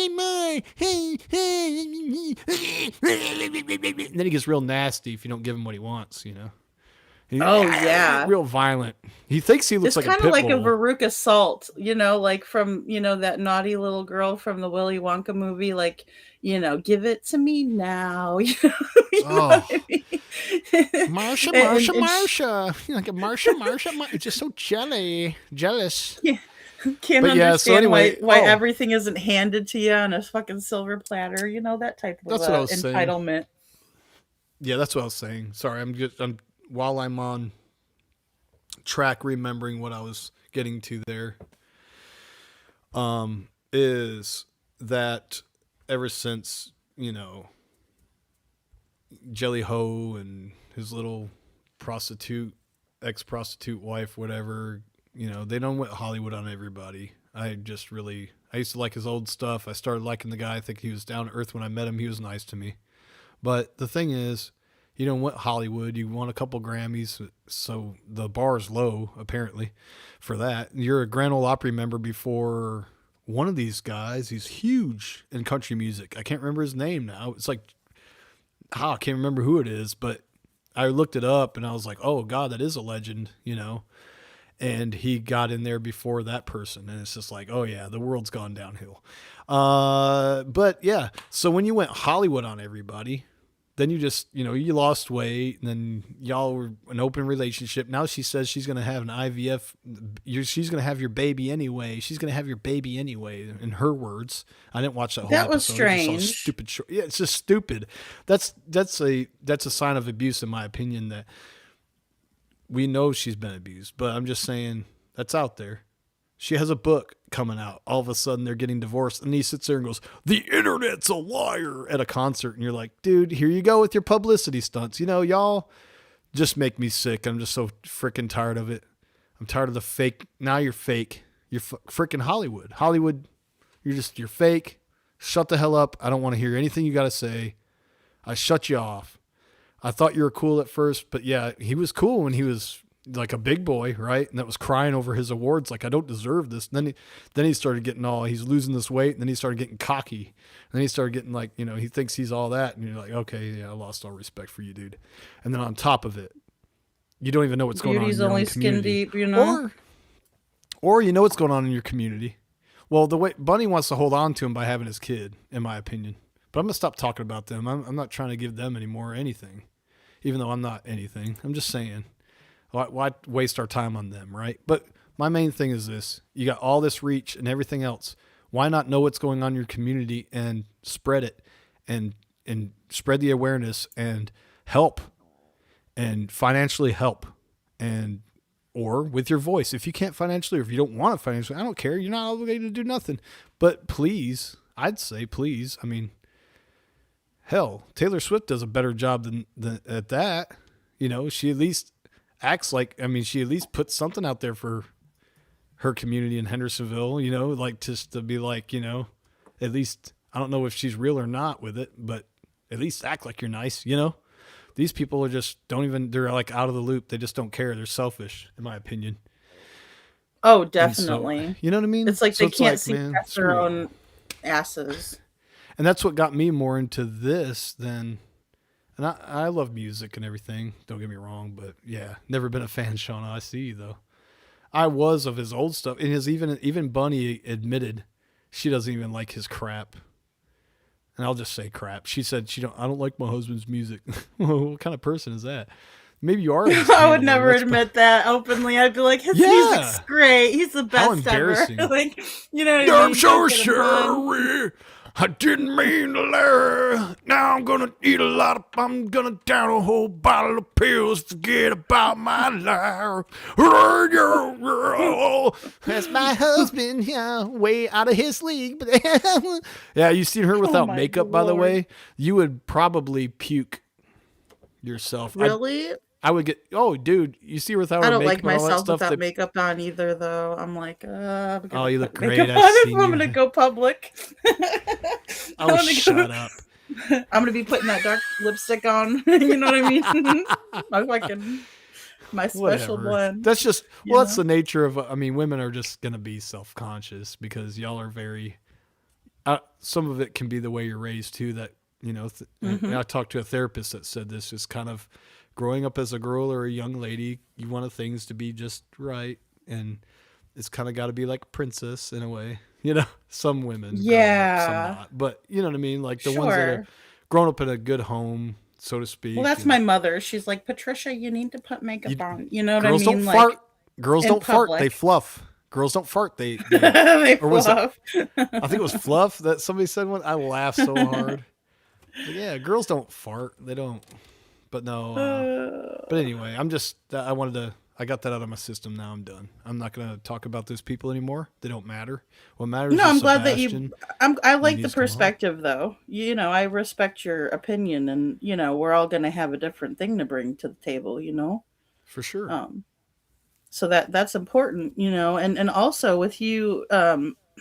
my, hey. And then he gets real nasty if you don't give him what he wants,
Yeah.
Real violent. He thinks he looks like a pit bull.
It's kind of like a Veruca Salt, like from, that naughty little girl from the Willy Wonka movie, like, give it to me now.
Marsha. Like a Marsha. It's just so jealous.
Yeah. Can't understand why everything isn't handed to you on a fucking silver platter, that type of entitlement.
Saying. Yeah, that's what I was saying. Sorry, while I'm on track remembering what I was getting to there, is that ever since, Jelly Ho and his little ex-prostitute wife, whatever, they don't went Hollywood on everybody. I used to like his old stuff. I started liking the guy. I think he was down to earth when I met him. He was nice to me. But the thing is, you don't want Hollywood. You won a couple Grammys, so the bar is low, apparently, for that. You're a Grand Ole Opry member before one of these guys. He's huge in country music. I can't remember his name now. It's like, I can't remember who it is, but I looked it up, and I was like, oh, God, that is a legend, And he got in there before that person, and it's just like, oh, yeah, the world's gone downhill. But, yeah, so when you went Hollywood on everybody, then you just, you lost weight, and then y'all were an open relationship. Now she says she's going to have an IVF. She's going to have your baby anyway. She's going to have your baby anyway, in her words. I didn't watch that whole episode.
That was strange.
Stupid show. Yeah, it's just stupid. That's a sign of abuse, in my opinion, that we know she's been abused. But I'm just saying, that's out there. She has a book coming out. All of a sudden, they're getting divorced. And he sits there and goes, the internet's a liar, at a concert. And you're like, dude, here you go with your publicity stunts. Y'all just make me sick. I'm just so freaking tired of it. I'm tired of the fake. Now you're fake. You're freaking Hollywood. Hollywood, you're fake. Shut the hell up. I don't want to hear anything you got to say. I shut you off. I thought you were cool at first, but yeah, he was cool when he was like a big boy, right? And that was crying over his awards, like, I don't deserve this. And then he started getting he's losing this weight, and then he started getting cocky. And then he started getting like, he thinks he's all that, and you're like, okay, yeah, I lost all respect for you, dude. And then on top of it, you don't even know what's going on in your own community.
Beauty's only skin deep,
Or you know what's going on in your community. Well, the way Bunny wants to hold on to him by having his kid, in my opinion. But I'm going to stop talking about them. I'm not trying to give them any more anything, even though I'm not anything. I'm just saying. Why waste our time on them, right? But my main thing is this. You got all this reach and everything else. Why not know what's going on in your community and spread it and spread the awareness and help and financially help or with your voice. If you can't financially or if you don't want to financially, I don't care. You're not obligated to do nothing. But please, I'd say please. I mean, hell, Taylor Swift does a better job than at that. She at least acts like, she at least puts something out there for her community in Hendersonville, like just to be like, at least, I don't know if she's real or not with it, but at least act like you're nice, These people are just they're like out of the loop. They just don't care. They're selfish, in my opinion.
Oh, definitely.
So, you know what I mean?
It's like they can't see past their own asses.
And that's what got me more into this than... And I love music and everything. Don't get me wrong, but yeah, never been a fan of Sean I.C. though. I was of his old stuff. And even Bunny admitted she doesn't even like his crap. And I'll just say crap. She said I don't like my husband's music. Well, what kind of person is that? Maybe you are.
I would never admit that openly. I'd be like, his music's great. He's the best
How embarrassing.
ever. Like, you know what I mean?
I'm so
Don't get him on.
sorry. I didn't mean to lie. Now I'm gonna I'm gonna down a whole bottle of pills. Forget about my life.
That's my husband, yeah, way out of his league. Yeah, you seen her without makeup, by the way? You would probably puke yourself.
Really?
I would get. Oh, dude, you see her without her
I don't
makeup
like
and all that
myself
stuff.
without makeup on either, though. I'm like, I'm gonna
Oh, you look
put
great.
makeup
I've
on if
seen
I'm
you.
gonna go public.
Oh, shut up.
I'm gonna be putting that dark lipstick on. You know what I mean? my special
Whatever.
blend.
That's just
you
that's
know?
the nature of. I mean, women are just gonna be self-conscious because y'all are very. Some of it can be the way you're raised too. That and I talked to a therapist that said this is kind of growing up as a girl or a young lady. You want things to be just right, and it's kind of got to be like princess in a way. Some women,
Yeah.
some not. But you know what I mean. Like the ones that
Sure.
are grown up in a good home, so to speak.
Well, that's
and-
my mother. She's like, Patricia, you need to put makeup on. You know what I
Girls
mean?
don't
Like,
fart. Girls
in
don't fart. They
public.
fluff. Girls don't fart. They
They
or was
fluff.
it? I think it was fluff that somebody said one. I laughed so hard. But yeah, girls don't fart. They don't. But no. But anyway, I got that out of my system. Now I'm done. I'm not going to talk about those people anymore. They don't matter. What matters
No,
is
I'm glad that
Sebastian.
I like
needs
the
to come home.
perspective, though. I respect your opinion, and we're all going to have a different thing to bring to the table.
For sure.
So that's important, and also with you,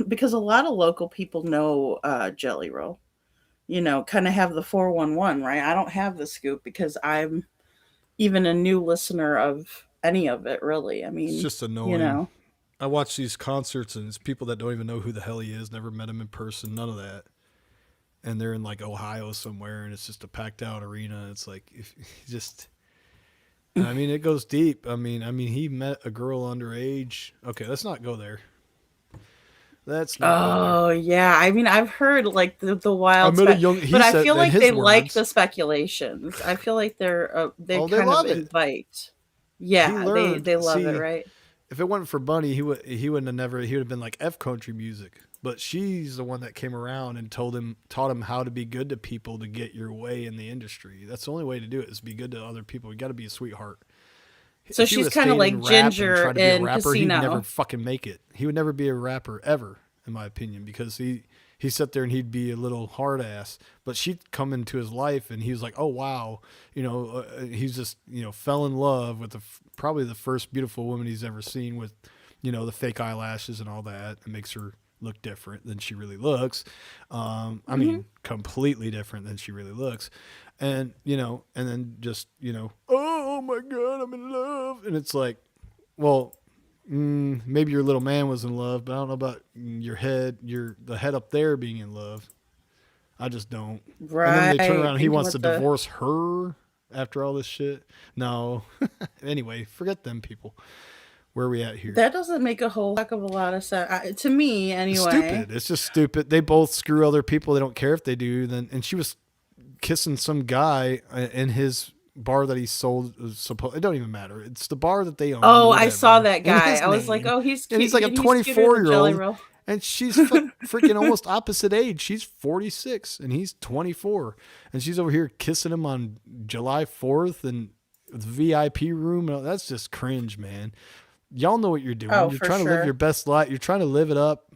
because a lot of local people know Jelly Roll, kind of have the 411, right? I don't have the scoop because I'm even a new listener of any of it, really. I mean,
It's just annoying. I watch these concerts and it's people that don't even know who the hell he is, never met him in person, none of that. And they're in like Ohio somewhere and it's just a packed out arena. It's like I mean, it goes deep. I mean, he met a girl underage. Okay, let's not go there. Let's not go there.
Oh yeah, I mean, I've heard like the wild,
I met a young- he
but I
said
feel
in
like
his
they like
words-
the speculations. I feel like they
they
kind
love
of
it.
invite. Yeah,
He learned.
they love
See,
it, right?
If it wasn't for Bunny, he wouldn't have never. He would have been like F country music. But she's the one that came around and taught him how to be good to people to get your way in the industry. That's the only way to do it is be good to other people. You got to be a sweetheart.
So
If he
she's
would've
kind of
stayed
like
in rap and
Ginger
tried to be a
in
rapper, he'd
Casino.
never fucking make it. He would never be a rapper ever, in my opinion, because he sat there and he'd be a little hard ass. But she'd come into his life and he was like, oh wow, he's just fell in love with probably the first beautiful woman he's ever seen with the fake eyelashes and all that. It makes her look different than she really looks. I mean, completely different than she really looks. And, and then just, oh my God, I'm in love. And it's like, well, maybe your little man was in love, but I don't know about the head up there being in love. I just don't.
Right.
And then they turn around and he
Thinking
wants to
with the-
divorce her after all this shit. No. Anyway, forget them people. Where are we at here?
That doesn't make a whole heck of a lot of sense to me, anyway.
It's stupid. It's just stupid. They both screw other people. They don't care if they do. And she was kissing some guy in his bar that he sold. It don't even matter. It's the bar that they own.
Oh, I
whatever.
saw that
In
guy.
his
I was like,
name.
oh, he's cute.
And he's like a
He's cuter than Jelly
24-year-old.
Roll.
And she's freaking almost opposite age. She's 46 and he's 24. And she's over here kissing him on July 4th and the VIP room. That's just cringe, man. Y'all know what you're doing.
Oh,
You're
for
trying to
sure.
live your best life. You're trying to live it up,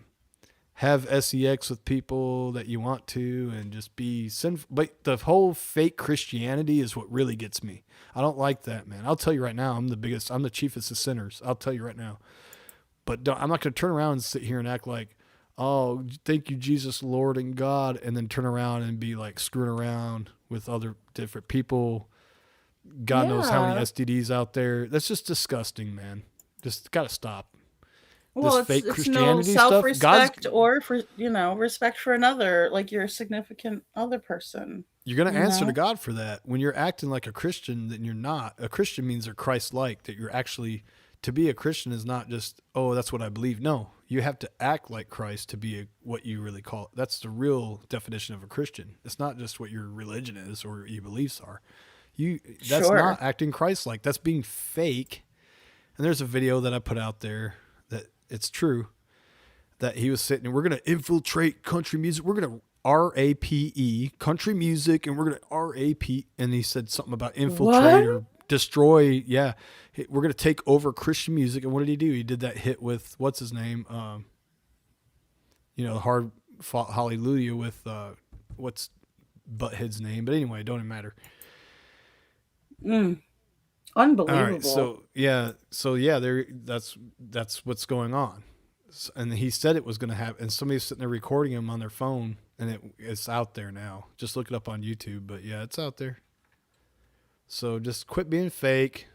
have sex with people that you want to, and just be sinful. But the whole fake Christianity is what really gets me. I don't like that, man. I'll tell you right now, I'm the chiefest of sinners. I'll tell you right now. But I'm not going to turn around and sit here and act like, oh, thank you, Jesus, Lord and God, and then turn around and be like screwing around with other different people. God knows how many
Yeah.
STDs out there. That's just disgusting, man. Just got to stop.
Well,
This fake
it's no
Christianity stuff.
self-respect or for respect for another, like your significant other person.
You're going to
you
answer
know?
to God for that. When you're acting like a Christian, then you're not. A Christian means they're Christ-like, that you're actually to be a Christian is not just, oh, that's what I believe. No, you have to act like Christ to be what you really call it. That's the real definition of a Christian. It's not just what your religion is or your beliefs are. That's
Sure.
not acting Christ-like. That's being fake. And there's a video that I put out there that it's true, that he was sitting and we're going to infiltrate country music. We're going to RAPE country music, and we're going to RAP. And he said something about infiltrate or destroy. Yeah. We're going to take over Christian music. And what did he do? He did that hit with, what's his name? Hard fought Hallelujah with, what's Butthead's name? But anyway, it don't even matter.
Unbelievable.
All right, that's what's going on, and he said it was going to happen. And somebody's sitting there recording him on their phone, and it's out there now. Just look it up on YouTube. But yeah, it's out there. So just quit being fake.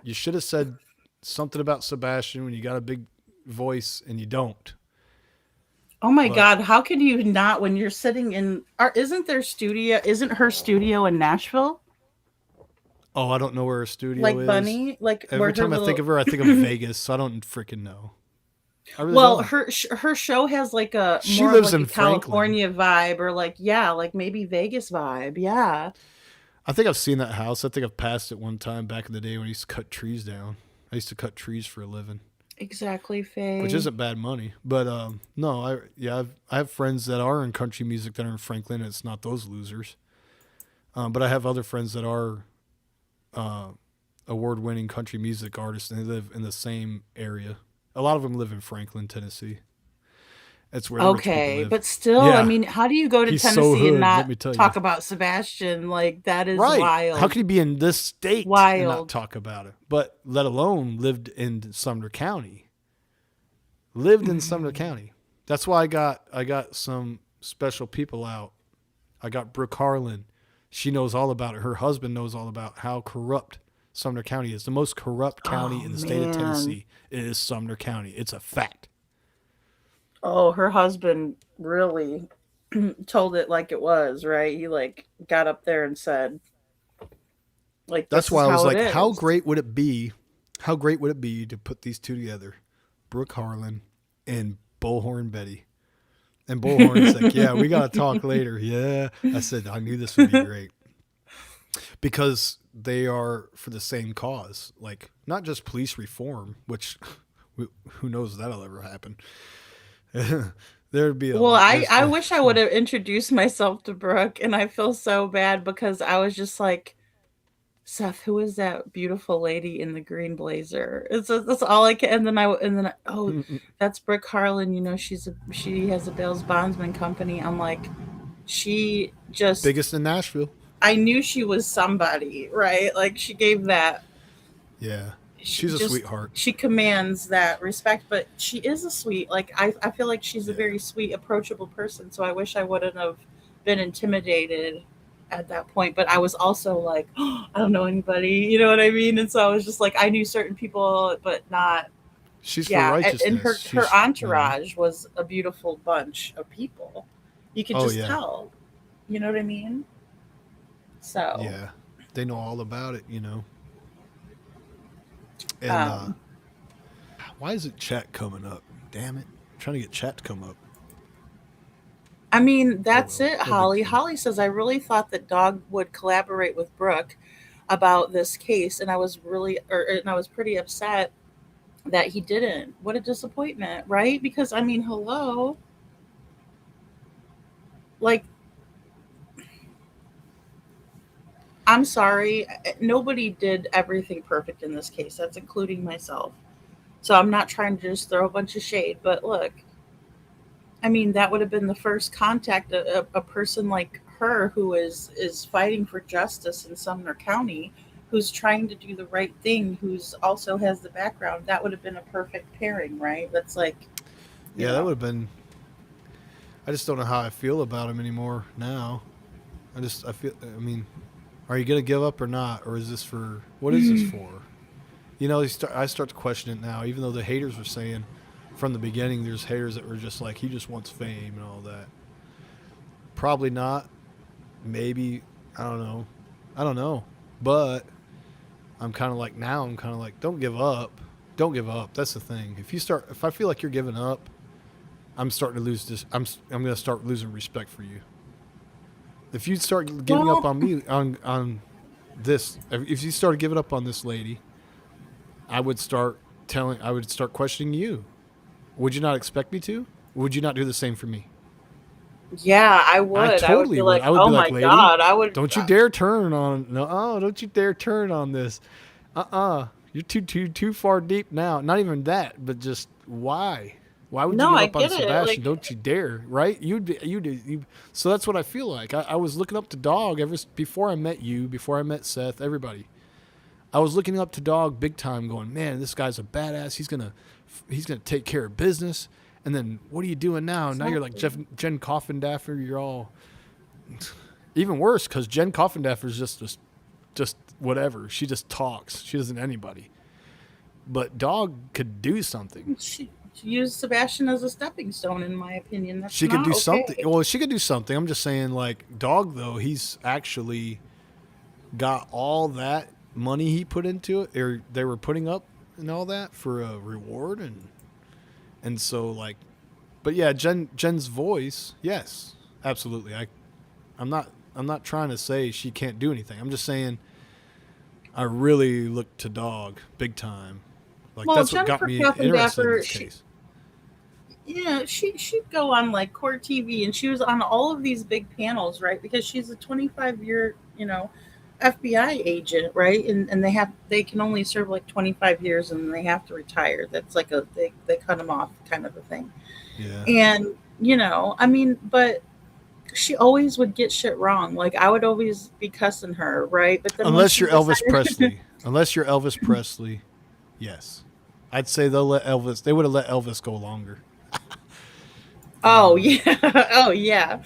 You should have said something about Sebastian when you got a big voice, and you don't.
Oh my God! How could you not when you're sitting in? Isn't her studio in Nashville?
Oh, I don't know where her studio
Like
is.
Bunny, like
every time I think of her, I think of Vegas. So I don't freaking know.
Well, her show has like a
she
more
lives
like
in
a California vibe, or like maybe Vegas vibe. Yeah.
I think I've seen that house. I think I've passed it one time back in the day when I used to cut trees down. I used to cut trees for a living.
Exactly, Faye.
Which isn't bad money, but no, I have friends that are in country music that are in Franklin. And it's not those losers, but I have other friends that are award-winning country music artists, and they live in the same area. A lot of them live in Franklin, Tennessee. That's where the rich people live.
But still,
Yeah.
I mean, how do you go to
He's
Tennessee
so hood,
and
let me
not
tell you.
talk about Sebastian? Like that is
Right.
wild.
How could he be in this state and
Wild.
not talk about it? But let alone lived in Sumner County. Lived in Sumner County. That's why I got some special people out. I got Brooke Harlan. She knows all about it. Her husband knows all about how corrupt Sumner County is. The most corrupt county in the state of Tennessee is Sumner County. It's a fact.
Oh, her husband really told it like it was, right? He like got up there and said, like,
that's
this
why
is
I was
how it
like,
is.
how great would it be? How great would it be to put these two together? Brooke Harlan and Bullhorn Betty. And Bullhorn's like, yeah, we got to talk later. Yeah. I said, I knew this would be great. Because they are for the same cause. Like, not just police reform, which who knows if that'll ever happen. There'd be
Well, I wish I would have introduced myself to Brooke, and I feel so bad because I was just like, Seth, who is that beautiful lady in the green blazer? That's all I can. And then that's Brooke Harlan. You know, she has a Bales Bondsman company. I'm like, she just
biggest in Nashville.
I knew she was somebody, right? Like she gave that.
Yeah. She's a sweetheart.
She commands that respect, but she is a sweet, like, I feel like she's a very sweet, approachable person. So I wish I wouldn't have been intimidated at that point. But I was also like, oh, I don't know anybody, you know what I mean? And so I was just like, I knew certain people, but not.
She's for righteousness.
And her entourage was a beautiful bunch of people. You could just tell. You know what I mean? So.
Yeah. They know all about it, you know. And why isn't chat coming up? Damn it. I'm trying to get chat to come up.
I mean, that's it, Holly. Holly says, I really thought that Dog would collaborate with Brooke about this case, and I was pretty upset that he didn't. What a disappointment, right? Because, I mean, hello. Like, I'm sorry. Nobody did everything perfect in this case. That's including myself. So I'm not trying to just throw a bunch of shade. But look, I mean, that would have been the first contact, a person like her who is fighting for justice in Sumner County, who's trying to do the right thing, who's also has the background. That would have been a perfect pairing, right? That's like,
yeah, that would have been. I just don't know how I feel about him anymore now. I mean, are you going to give up or not? Or is this for, what is this for? You know, I start to question it now, even though the haters were saying from the beginning, there's haters that were just like, he just wants fame and all that. Probably not. Maybe. I don't know. But I'm kind of like, don't give up. Don't give up. That's the thing. If I feel like you're giving up, I'm starting to lose this. I'm going to start losing respect for you. If you start giving up on me on this, if you started giving up on this lady, I would start questioning you. Would you not expect me to? Would you not do the same for me?
Yeah, I would.
I totally
be
would.
like,
I would
oh
be
my
like, lady,
God, I would.
don't you dare turn on. No, don't you dare turn on this. You're too far deep now. Not even that, but just why? Why would you
No,
give
I
up on
get it.
Sebastian?
Like,
Don't you dare, right? So that's what I feel like. I was looking up to Dog before I met you, before I met Seth, everybody. I was looking up to Dog big time, going, man, this guy's a badass. He's gonna take care of business. And then what are you doing now? Exactly. Now you're like Jen Coffindaffer. You're all even worse because Jen Coffindaffer is just whatever. She just talks. She doesn't anybody. But Dog could do something.
She used Sebastian as a stepping stone, in my opinion.
She could do something. Well, she could do something. I'm just saying, like, Dog, though, he's actually got all that money he put into it, or they were putting up and all that for a reward. And so, like, but yeah, Jen's voice, yes, absolutely. I'm not trying to say she can't do anything. I'm just saying I really look to Dog big time. Like, well, that's what got me interested in this case.
Yeah, she'd go on like Court TV, and she was on all of these big panels, right? Because she's a 25-year, FBI agent, right? And they can only serve like 25 years, and they have to retire. That's like they cut them off kind of a thing.
Yeah.
And but she always would get shit wrong. Like, I would always be cussing her, right? But then
unless you're Elvis Presley, yes, I'd say they would have let Elvis go longer.
Oh yeah.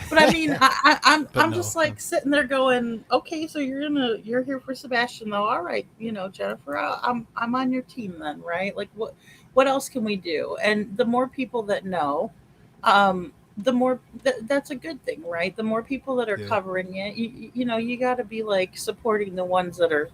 But I mean, I'm just like sitting there going, okay, so you're here for Sebastian though. All right, Jennifer, I'm on your team then, right? Like, what else can we do? And the more people that know, the more that's a good thing, right? The more people that are covering it, you got to be like supporting the ones that are,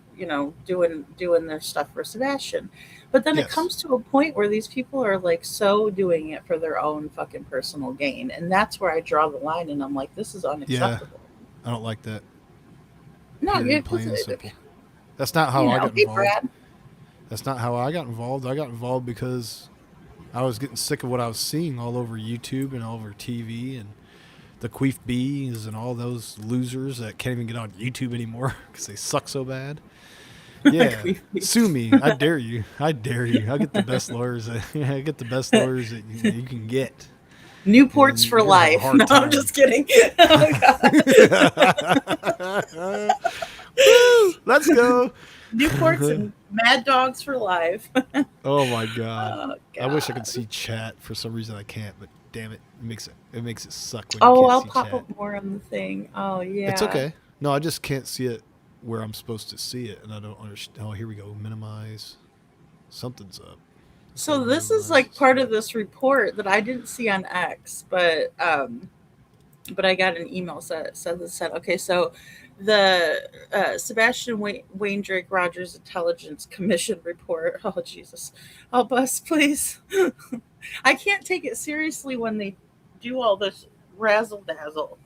doing their stuff for Sebastian. But then it comes to a point where these people are like so doing it for their own fucking personal gain, and that's where I draw the line, and I'm like, this is unacceptable.
Yeah, I don't like that.
No,
plain and simple. That's not how I got involved.
Brad.
That's not how I got involved. I got involved because I was getting sick of what I was seeing all over YouTube and all over TV, and the Queef Bees and all those losers that can't even get on YouTube anymore because they suck so bad. Yeah, sue me. I dare you. I'll get the best lawyers. I get the best lawyers that you can get.
Newports for life. No, I'm just kidding. Oh,
Woo, let's go.
Newports and Mad Dogs for life.
Oh my God. I wish I could see chat. For some reason I can't, but damn it, it makes it suck when you can't
I'll
see
pop
chat.
up more on the thing. Oh yeah.
It's okay. No, I just can't see it where I'm supposed to see it, and I don't understand. Oh, here we go. Minimize. Something's up.
So this is like part of this report that I didn't see on X, but I got an email said okay, so the Sebastian Wayne Drake Rogers Intelligence Commission report. Oh Jesus, help us, please. I can't take it seriously when they do all this razzle dazzle.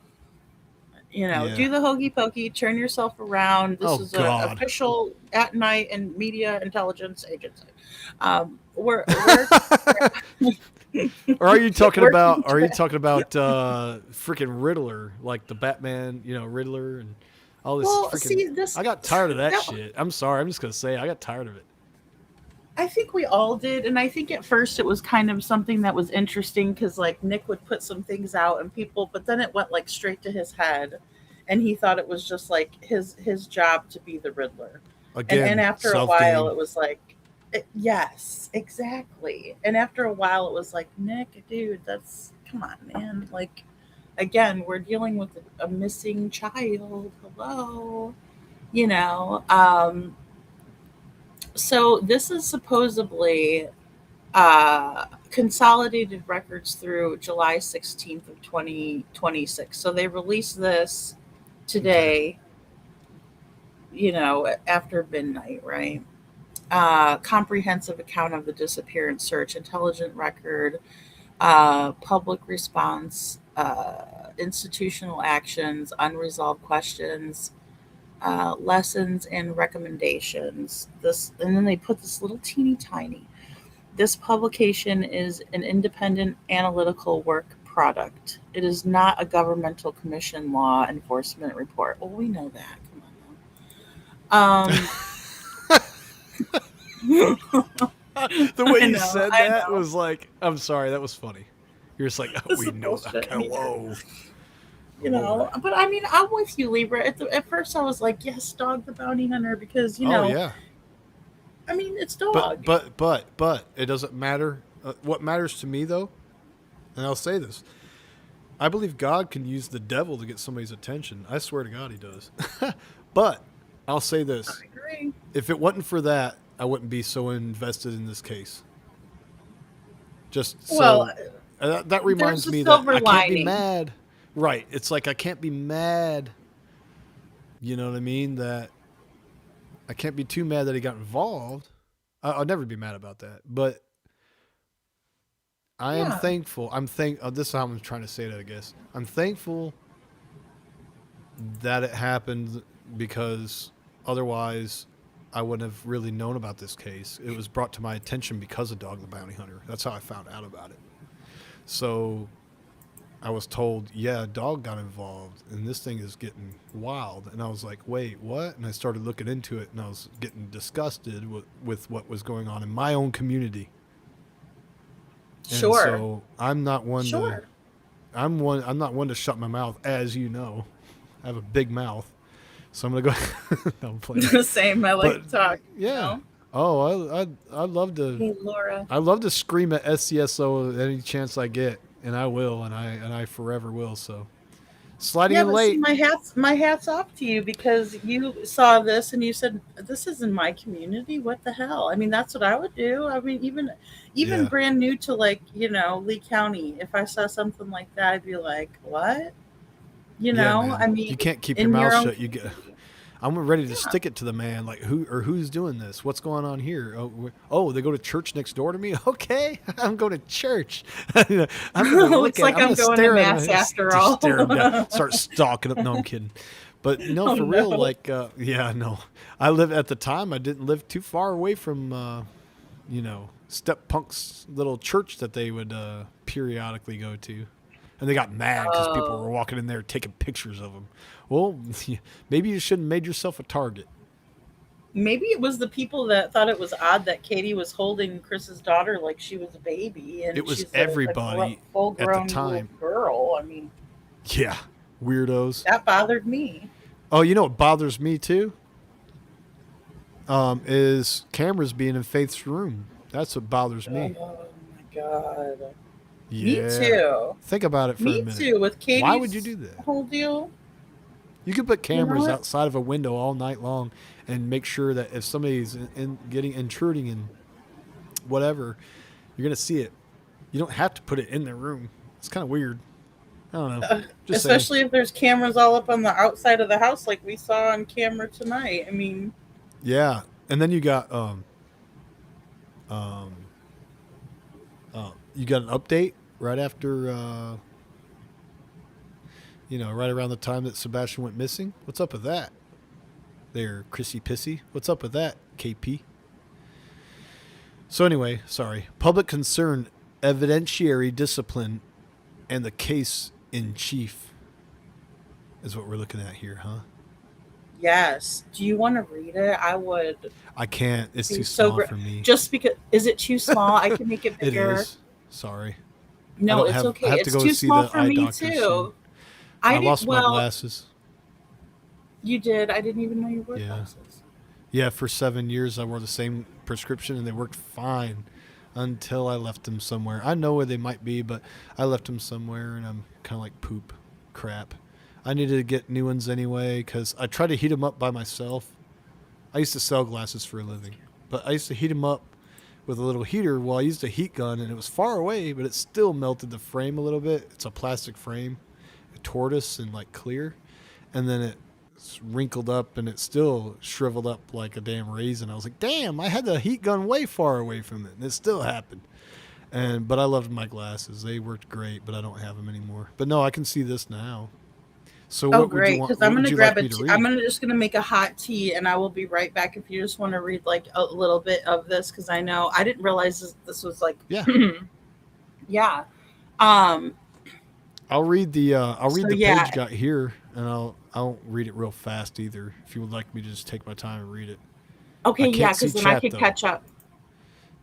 Do the hokey pokey, turn yourself around. This is an official at night and media intelligence agency. Or
are you talking about freaking Riddler, like the Batman, Riddler and all this freaking I got tired of that shit. I'm sorry, I'm just gonna say I got tired of it.
I think we all did, and I think at first it was kind of something that was interesting because like Nick would put some things out and but then it went like straight to his head, and he thought it was just like his job to be the Riddler.
Again,
and after a while it was like, yes, exactly. And after a while it was like, Nick, dude, come on, man. Like, again, we're dealing with a missing child. Hello, So this is supposedly consolidated records through July 16th of 2026. So they released this today, after midnight, right? comprehensive account of the disappearance search, intelligent record, public response, institutional actions, unresolved questions, lessons and recommendations. This, and then they put this little teeny tiny. This publication is an independent analytical work product. It is not a governmental commission law enforcement report. Well, we know that. Come on now.
The way
I
you
know,
said
I
that
know.
was like, I'm sorry, that was funny. You're just like, oh,
This
we
is
know that.
bullshit.
Hello.
You know, but I mean, I'm with you, Libra. At first, I was like, yes, Dog the Bounty Hunter, because, you know,
Oh yeah.
I mean, it's Dog.
But it doesn't matter. What matters to me though, and I'll say this, I believe God can use the devil to get somebody's attention. I swear to God, he does. But I'll say this:
I agree.
if it wasn't for that, I wouldn't be so invested in this case. Just so
Well,
that reminds
there's a
me that
silver
I can't be
lining.
mad. Right? It's like I can't be mad. You know what I mean? That I can't be too mad that he got involved. I'll never be mad about that. But I am
Yeah.
thankful. This is how I'm trying to say that, I guess. I'm thankful that it happened, because otherwise I wouldn't have really known about this case. It was brought to my attention because of Dog the Bounty Hunter. That's how I found out about it. So I was told, yeah, Dog got involved and this thing is getting wild. And I was like, wait, what? And I started looking into it, and I was getting disgusted with what was going on in my own community. And
Sure.
so I'm not one
Sure.
to I'm not one to shut my mouth, as you know. I have a big mouth. So I'm gonna go no, I'm playing.
The same. I like
But,
to talk.
Yeah.
You know?
Oh, I love to
Hey, Laura.
I love to scream at SCSO any chance I get, and I will, and I forever will. So sliding
Yeah,
in
but
late.
see, my hat's off to you, because you saw this and you said, "This is in my community. What the hell?" I mean, that's what I would do. I mean, even
Yeah.
brand new to, like, you know, Lee County, if I saw something like that, I'd be like, "What?" You
Yeah,
know,
man.
I mean,
You can't keep your
in
mouth
own
shut. You get. I'm ready to stick it to the man. Like, who's doing this? What's going on here? Oh, they go to church next door to me. Okay, I'm going to church. I'm gonna
Looks like I'm going to mass after all.
Stare him down. Start stalking him. No, I'm kidding. But no,
Oh,
for real.
no.
Like, yeah, no. I didn't live too far away from, Step Punk's little church that they would periodically go to. And they got mad because people were walking in there taking pictures of them. Well, maybe you shouldn't have made yourself a target.
Maybe it was the people that thought it was odd that Katie was holding Chris's daughter like she was a baby, and
It was
she's
everybody
a full-grown
at the time.
little girl. I mean,
Yeah, weirdos.
that bothered me.
Oh, you know what bothers me too? Is cameras being in Faith's room. That's what bothers me.
Oh my god.
Yeah.
Me too.
Think about it for a
Me
minute.
too. With Katie's
Why would you do that?
whole deal.
You could put cameras
what?
outside of a window all night long and make sure that if somebody's intruding in whatever, you're gonna see it. You don't have to put it in their room. It's kind of weird. I don't know. Just saying.
Especially if there's cameras all up on the outside of the house, like we saw on camera tonight. I mean,
Yeah, and then you got you got an update right after right around the time that Sebastian went missing. What's up with that? There, Chrissy Pissy. What's up with that, KP? So anyway, sorry. Public concern, evidentiary discipline, and the case in chief is what we're looking at here, huh?
yes. Do you want to read it? I would.
I can't. It's
be
too
so
small
gra-
for me.
Just because, is it too small? I can make it
It
bigger.
is. Sorry.
No,
I
it's
have
okay.
to
It's
go
too
see
small
the
for
eye
me
doctor
too.
soon.
I
lost my
well,
glasses.
You did. I didn't even know you wore
Yeah.
glasses.
Yeah, for 7 years I wore the same prescription and they worked fine until I left them somewhere. I know where they might be, but I left them somewhere and I'm kind of like poop crap. I needed to get new ones anyway because I tried to heat them up by myself. I used to sell glasses for a living, but I used to heat them up with a little heater while I used a heat gun, and it was far away, but it still melted the frame a little bit. It's a plastic frame, a tortoise and like clear, and then it it's wrinkled up and it's still shriveled up like a damn raisin. I was like, damn, I had the heat gun way far away from it, and it still happened. But I loved my glasses. They worked great, but I don't have them anymore. But no, I can see this now. So
Oh,
what would you
great!
want?
Because
What
I'm
would
gonna
you
grab
like
a
me to
tea.
read?
I'm just gonna make a hot tea, and I will be right back. If you just want to read like a little bit of this, because I know I didn't realize this was like
Yeah.
yeah.
I'll read the
So
page
yeah.
you got here, and I'll read it real fast either. If you would like me to just take my time and read it.
Okay,
I
yeah,
can't see
because then I
chat,
could
though.
catch up.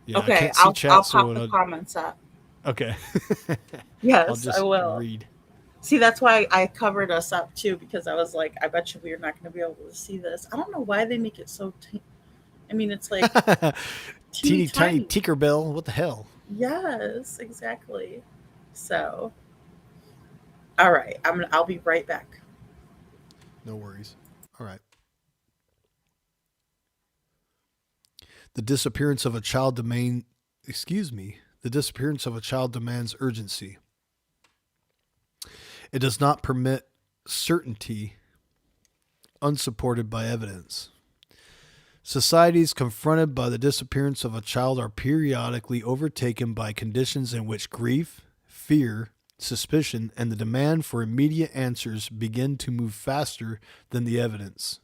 Yeah, I
Okay,
can't see chat,
I'll
so
pop the
I'll-
comments up.
okay.
Yes,
I'll just
I will.
read.
See, that's why I covered us up too, because I was like, I bet you we're not going to be able to see this. I don't know why they make it so. I mean, it's like
Teeny tiny
tiny.
Tinkerbell. What the hell?
Yes, exactly. So, all right, I'll be right back.
No worries. All right. The disappearance of a child demands urgency. It does not permit certainty unsupported by evidence. Societies confronted by the disappearance of a child are periodically overtaken by conditions in which grief, fear, suspicion, and the demand for immediate answers begin to move faster than the evidence.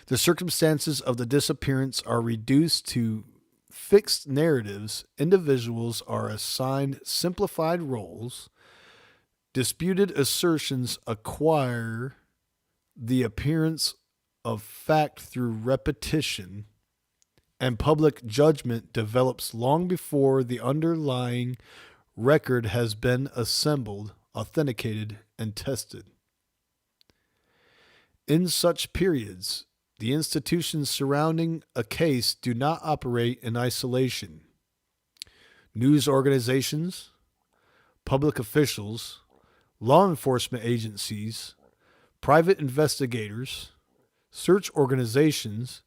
The circumstances of the disappearance are reduced to fixed narratives. Individuals are assigned simplified roles. Disputed assertions acquire the appearance of fact through repetition, and public judgment develops long before the underlying record has been assembled, authenticated, and tested. In such periods, the institutions surrounding a case do not operate in isolation. News organizations, public officials, law enforcement agencies, private investigators, search organizations,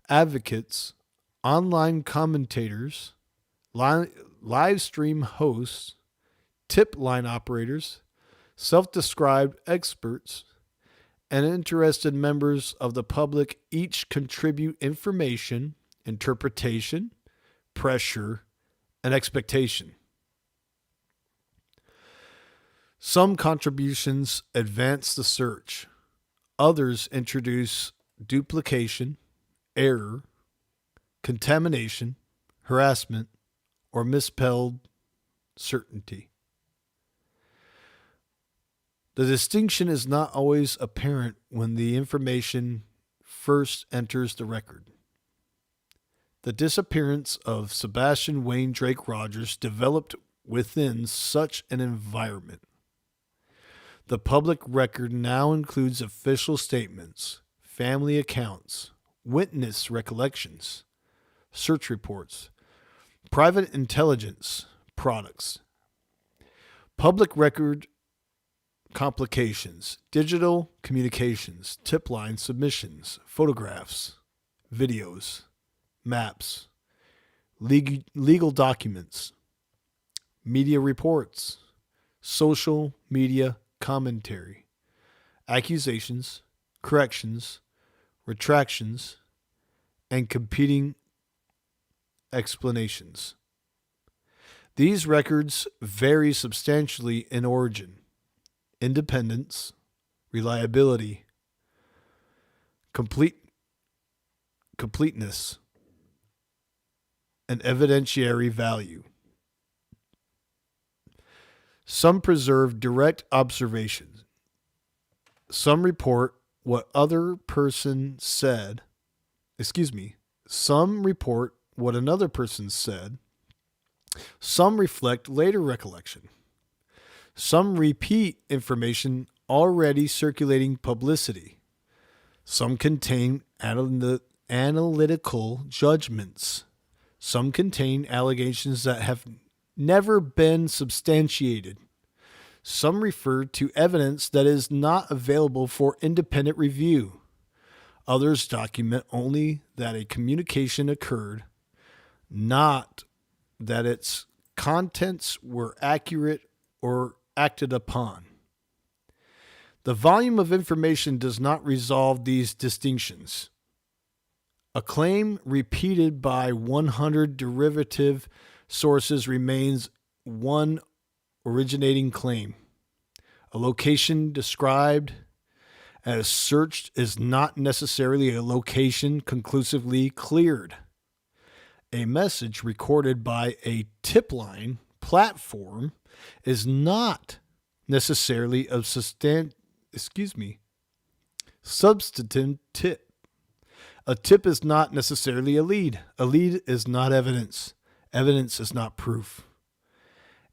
advocates, online commentators, live stream hosts, tip line operators, self-described experts, and interested members of the public each contribute information, interpretation, pressure, and expectation. Some contributions advance the search. Others introduce duplication, error, contamination, harassment, or misspelled certainty. The distinction is not always apparent when the information first enters the record. The disappearance of Sebastian Wayne Drake Rogers developed within such an environment. The public record now includes official statements, family accounts, witness recollections, search reports, private intelligence products, public record complications, digital communications, tip line submissions, photographs, videos, maps, legal documents, media reports, social media commentary, accusations, corrections, retractions, and competing explanations. These records vary substantially in origin, independence, reliability, completeness, and evidentiary value. Some preserve direct observations. Some report what other person said. Some report what another person said. Some reflect later recollection. Some repeat information already circulating publicity. Some contain analytical judgments. Some contain allegations that have never been substantiated. Some refer to evidence that is not available for independent review. Others document only that a communication occurred, not that its contents were accurate or acted upon. The volume of information does not resolve these distinctions. A claim repeated by 100 derivative sources remains one originating claim. A location described as searched is not necessarily a location conclusively cleared. A message recorded by a tip line platform is not necessarily a substantive tip. A tip is not necessarily a lead. A lead is not evidence. Evidence is not proof.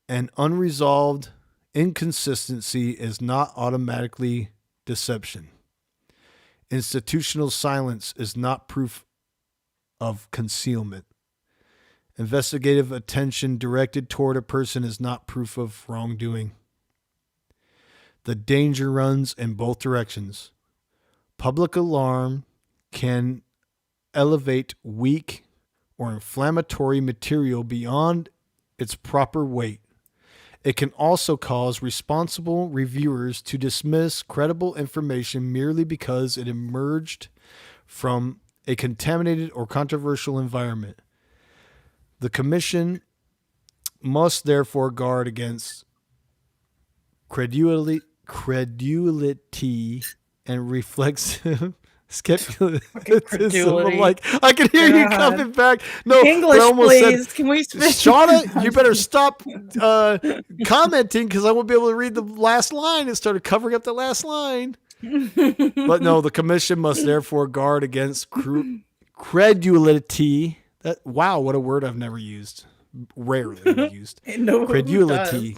An unresolved inconsistency is not automatically deception. Institutional silence is not proof of concealment. Investigative attention directed toward a person is not proof of wrongdoing. The danger runs in both directions. Public alarm can elevate weak or inflammatory material beyond its proper weight. It can also cause responsible reviewers to dismiss credible information merely because it emerged from a contaminated or controversial environment. The Commission must therefore guard against credulity and reflexive skepticism. I'm like, I can hear you coming back. No,
English,
I almost
please.
said,
Can we speak?
Shauna, you better stop commenting because I won't be able to read the last line. It started covering up the last line. But no, the Commission must therefore guard against credulity. Wow, what a word I've never used. Rarely used.
No,
Credulity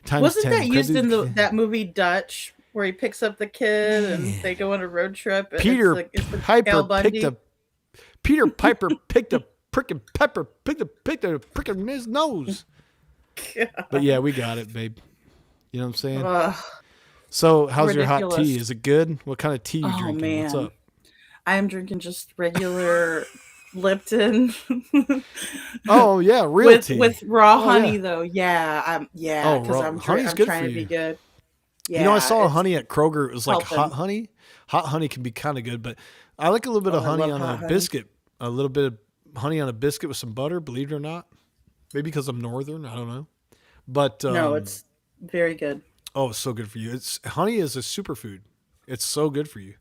times
Wasn't
10.
that used in that movie Dutch, where he picks up the kid and they go on a road trip? And
Peter
it's the
Piper
Al Bundy.
picked a frickin' pepper, picked a prick in his nose.
God.
But yeah, we got it, babe. You know what I'm saying?
Ugh.
So how's your hot
Ridiculous.
tea? Is it good? What kind of tea you drinking?
Man.
What's up?
I am drinking just regular Lipton.
Oh yeah, real tea
with raw
Oh,
honey
yeah.
though. Yeah,
Oh,
because
raw-
I'm
honey's
I'm
good
trying
for
to be
you.
good. Yeah,
You know, I saw
it's
honey at Kroger. It was like
helping.
hot honey. Hot honey can be kind of good, but I like a little bit of
I
honey
love
on
hot
a
honey.
biscuit. A little bit of honey on a biscuit with some butter. Believe it or not, maybe because I'm northern. I don't know, but
No, it's very good.
oh, it's so good for you. It's honey is a superfood. It's so good for you.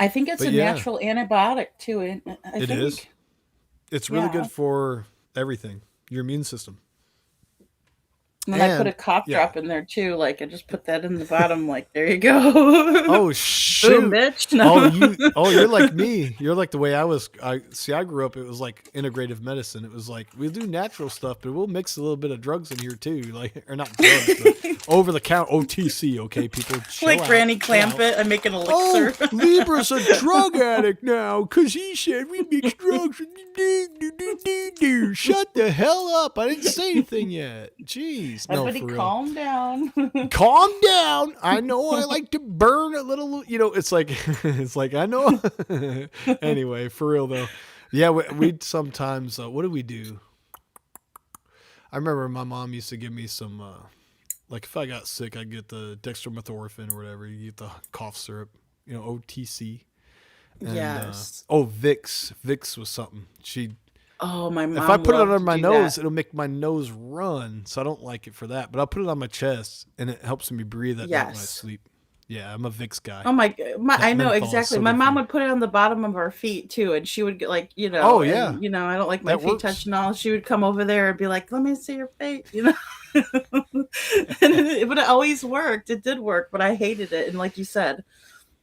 I think it's
But
a
yeah.
natural antibiotic too.
It is. It's really good for everything. Your immune system.
And then I put a
And-
cough
yeah.
drop in there too. Like I just put that in the bottom. Like there you go.
Oh shoot,
Boom, bitch. No.
You're like me. You're like the way I was. I grew up. It was like integrative medicine. It was like we'll do natural stuff, but we'll mix a little bit of drugs in here too. Like or not drugs, but over the counter OTC. Okay, people. Chill
Like
out,
Granny
chill out.
Clampett, I make an
Oh,
elixir.
Libra's a drug addict now because he said we mix drugs. Shut the hell up! I didn't say anything yet. Jeez, no,
Everybody
for real.
calm down.
Calm down. I know I like to burn a little. You know, it's like I know. Anyway, for real though, yeah, we'd sometimes. What do we do? I remember my mom used to give me some. Like if I got sick, I'd get the dextromethorphan or whatever. You get the cough syrup, you know, OTC. And,
Yes.
Vicks. Vicks was something.
Oh, my mom.
If I put it
loved
under
to
my
do
nose,
that.
it'll make my nose run. So I don't like it for that. But I'll put it on my chest, and it helps me breathe at night when I
Yes.
sleep. Yeah, I'm a Vicks guy.
Oh my! I know
menthol's
exactly.
so
My
good for
mom
you.
would put it on the bottom of our feet too, and she would get like,
Oh,
and,
yeah.
I don't like my
That
feet
works.
touched and all. She would come over there and be like, "Let me see your feet," but it always worked. It did work, but I hated it, and like you said,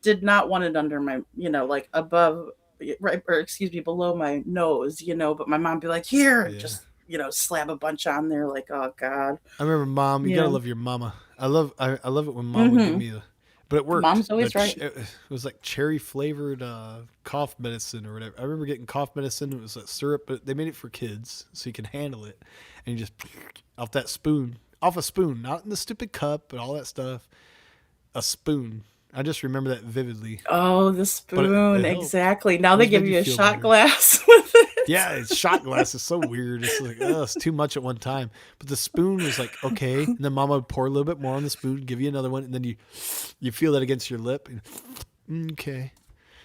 did not want it under my, like above, right, or excuse me, below my nose, But my mom would be like, "Here," and just slap a bunch on there, like, oh god.
I remember mom. You
Yeah.
gotta love your mama. I love it when mom would give
Mhm.
me but it worked.
Mom's always right.
It was like cherry flavored cough medicine or whatever. I remember getting cough medicine. It was like syrup, but they made it for kids so you can handle it, and you just off a spoon, not in the stupid cup, but all that stuff. A spoon. I just remember that vividly.
Oh, the
But
spoon,
it helped.
exactly. Now
It
they
just
give
made
you
you
a
feel
shot
better.
glass with it.
Yeah, it's shot glass is so weird. It's like, oh, it's too much at one time. But the spoon was like, okay. And then Mama would pour a little bit more on the spoon, give you another one, and then you feel that against your lip. And, okay.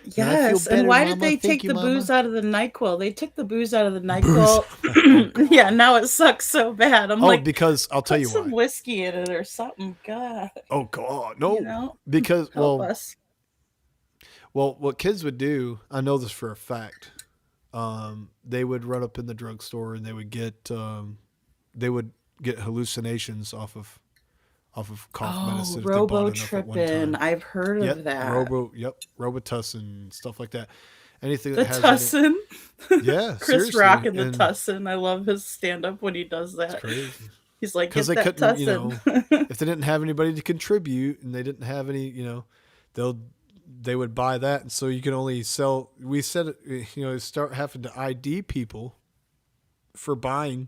Yes, and why did they take the booze out of the NyQuil? They took the booze out of the NyQuil. Yeah, now it sucks so bad. I'm like,
because I'll tell you
put some
why.
whiskey in it or something. God.
Oh God, no.
You know?
Because
Help us.
Well, what kids would do, I know this for a fact. They would run up in the drugstore and they would get hallucinations off of cough medicine.
Robotrippin. I've heard of that.
Robitussin, stuff like that. Anything
the
that has
Tussin.
Yeah,
Chris Rock and the Tussin. I love his stand up when he does that.
It's crazy.
He's like,
because they
that
couldn't,
Tussin.
if they didn't have anybody to contribute and they didn't have any, they would buy that, and so you can only sell. We said, start having to ID people for buying,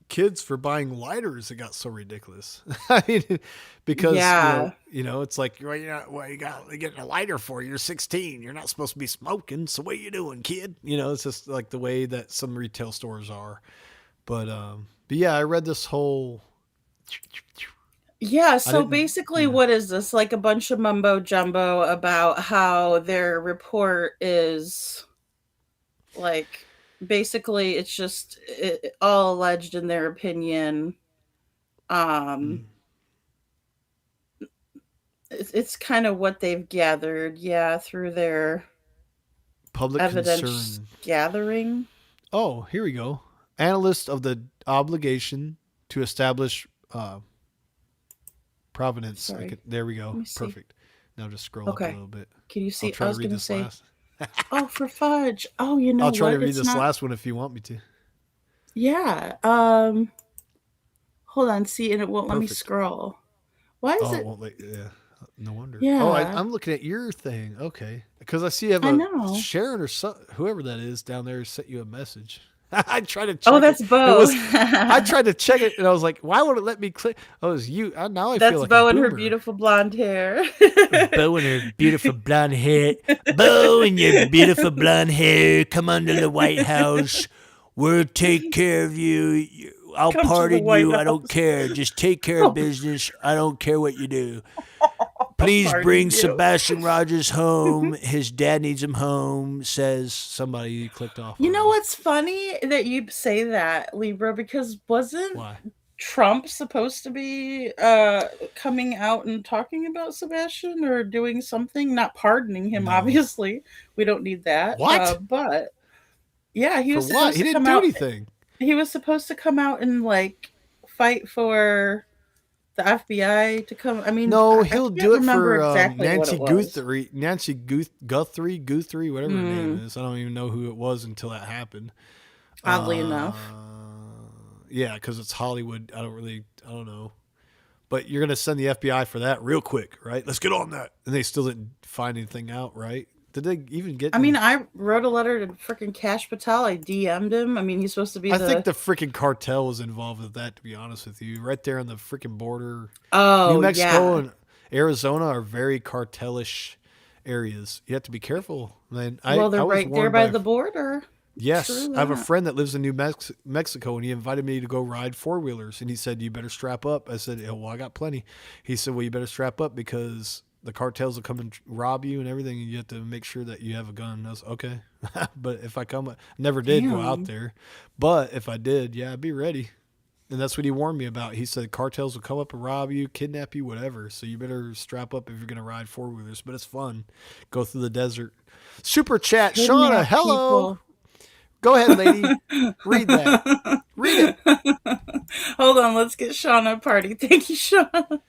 kids for buying lighters. It got so ridiculous. I mean, because it's like, well, you got getting a lighter for? You're 16. You're not supposed to be smoking. So what are you doing, kid? It's just like the way that some retail stores are. But yeah, I read this whole.
Yeah, so basically what is this? Like a bunch of mumbo jumbo about how their report is like, basically it's just all alleged in their opinion. It's kind of what they've gathered, through their
public
evidence
concern
gathering.
Oh, here we go. Analyst of the obligation to establish provenance. There we go. Perfect. Now just scroll up a little bit.
Can you see?
I'll try to read this last.
Oh, for fudge. Oh,
I'll try to read this last one if you want me to.
Yeah. Hold on. See, and it won't let me scroll. Why is it?
It won't let, yeah. No wonder.
Yeah.
Oh, I'm looking at your thing. Okay. Because I see you have a Sharon or whoever that is down there sent you a message. I tried to check
Oh, that's Bo.
I tried to check it and I was like, why won't it let me click? Oh, it's you. Now I feel like
Bo
a
and her
boomer.
beautiful blonde hair.
Bo and her beautiful blonde hair. Bo and your beautiful blonde hair. Come on to the White House. We'll take care of you. I'll pardon you. I don't care. Just take care of business. I don't care what you do. Please bring Sebastian Rogers home. His dad needs him home, says somebody you clicked off.
You know what's funny that you say that, Libra, because wasn't Trump supposed to be coming out and talking about Sebastian or doing something? Not pardoning him, obviously. We don't need that.
What?
But yeah, he was
For what?
supposed
He
to
didn't
come
do
out.
anything.
He was supposed to come out and like fight for the FBI to come. I mean,
no, he'll do it for
exactly
Nancy
Guthrie.
Guthrie, whatever her name is. I don't even know who it was until that happened.
Oddly enough.
Yeah, because it's Hollywood. I don't know. But you're going to send the FBI for that real quick, right? Let's get on that. And they still didn't find anything out, right? Did they even get...
I mean, I wrote a letter to freaking Cash Patel. I DM'd him. I mean, he's supposed to be
I think the freaking cartel was involved with that, to be honest with you. Right there on the freaking border.
Oh,
New Mexico and Arizona are very cartelish areas. You have to be careful. Man,
they're right there by the border.
Yes. I have a friend that lives in New Mexico, and he invited me to go ride four-wheelers. And he said, you better strap up. I said, well, I got plenty. He said, well, you better strap up because... the cartels will come and rob you and everything, and you have to make sure that you have a gun. And I was okay. But if I come, I never did go out there. But if I did, I'd be ready. And that's what he warned me about. He said cartels will come up and rob you, kidnap you, whatever. So you better strap up if you're going to ride four-wheelers. But it's fun. Go through the desert. Super chat. Shauna, hello. People. Go ahead, lady. Read that. Read it.
Hold on. Let's get Shauna a party. Thank you, Shauna.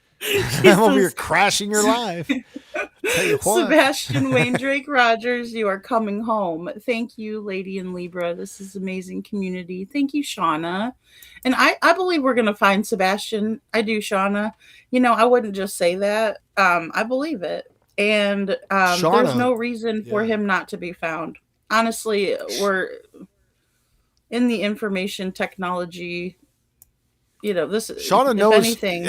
I'm over here crashing your life. Tell you what.
Sebastian Wayne Drake Rogers, you are coming home. Thank you, Lady in Libra. This is amazing community. Thank you, Shauna. And I believe we're going to find Sebastian. I do, Shauna. I wouldn't just say that. I believe it. And
Shauna,
there's no reason for him not to be found. Honestly, we're in the information technology. This
Shauna
if
knows.
Anything,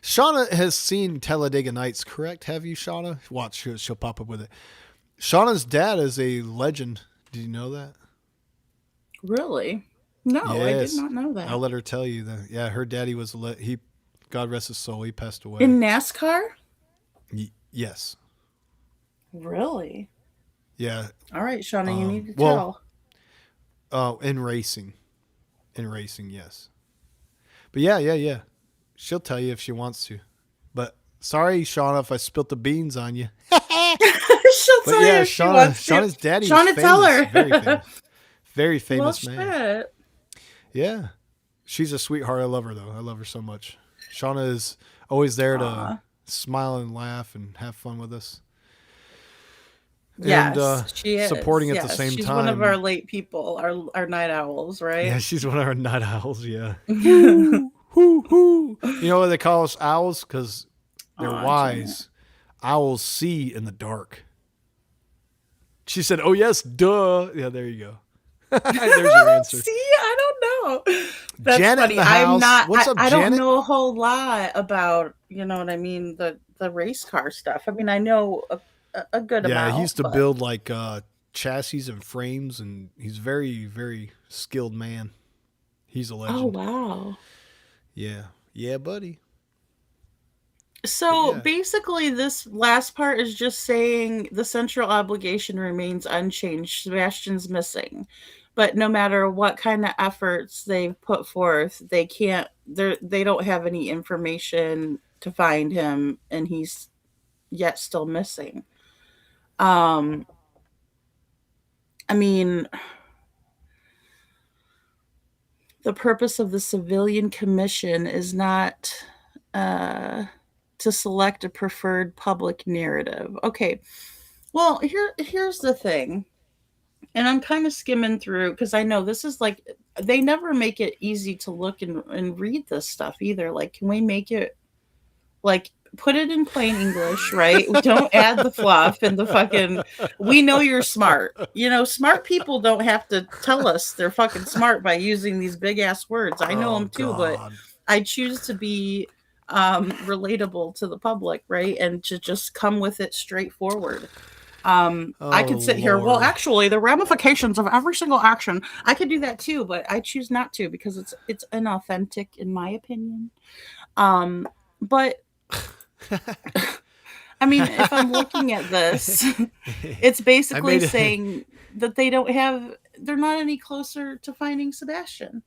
Shauna has seen Talladega Nights, correct? Have you, Shauna? Watch, she'll pop up with it. Shauna's dad is a legend. Did you know that?
Really? No, I did not know that.
I'll let her tell you that. Yeah, her daddy was he, God rest his soul, he passed away.
In NASCAR?
Yes.
Really?
Yeah.
All right, Shauna, you need to tell.
Oh, in racing. Yes. But yeah. She'll tell you if she wants to. But sorry, Shauna, if I spilt the beans on you.
She'll tell you if she wants to.
Shauna's daddy
Shauna,
was famous.
tell her.
Very famous. Very famous
Well,
man.
shit.
Yeah. She's a sweetheart. I love her, though. I love her so much. Shauna is always there to smile and laugh and have fun with us.
Yes,
and,
she is.
supporting at the same
she's
time.
One of our late people, our night owls, right?
Yeah, she's one of our night owls, yeah. Hoo, hoo. You know why they call us owls? Because they're wise. Owls see in the dark. She said, oh, yes, duh. Yeah, there you go. There's your answer.
See, I don't know. That's
Janet
funny.
in the house.
I'm not.
What's up,
I
Janet?
don't know a whole lot about, you know what I mean, the race car stuff. I mean, I know a good amount.
Yeah, he used to
but-
build like chassis and frames, and he's very, very skilled man. He's a legend.
Oh, wow.
Yeah, buddy.
So basically, this last part is just saying the central obligation remains unchanged. Sebastian's missing, but no matter what kind of efforts they've put forth, they can't. They don't have any information to find him, and he's yet still missing. I mean, the purpose of the civilian commission is not to select a preferred public narrative. Okay, well, here's the thing, and I'm kind of skimming through because I know this is like they never make it easy to look and read this stuff either. Like, can we make it like put it in plain English, right? Don't add the fluff and the fucking. We know you're smart. You know, smart people don't have to tell us they're fucking smart by using these big ass words. I know them too, but I choose to be relatable to the public, right? And to just come with it straightforward. I could sit here. Well, actually, the ramifications of every single action, I could do that too, but I choose not to because it's inauthentic in my opinion. But I mean, if I'm looking at this, it's basically saying that they're not any closer to finding Sebastian.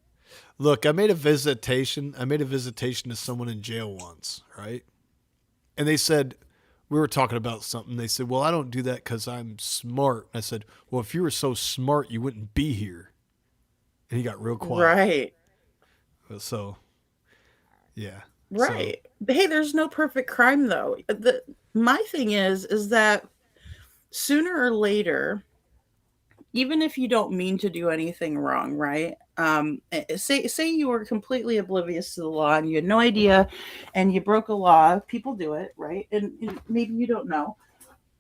Look, I made a visitation to someone in jail once, right? And they said, we were talking about something. They said, well, I don't do that because I'm smart. I said, well, if you were so smart, you wouldn't be here. And he got real quiet.
Right.
So, yeah.
Right. So, hey, there's no perfect crime, though. My thing is that sooner or later, even if you don't mean to do anything wrong, right? Say you were completely oblivious to the law and you had no idea and you broke a law. People do it, right? And maybe you don't know,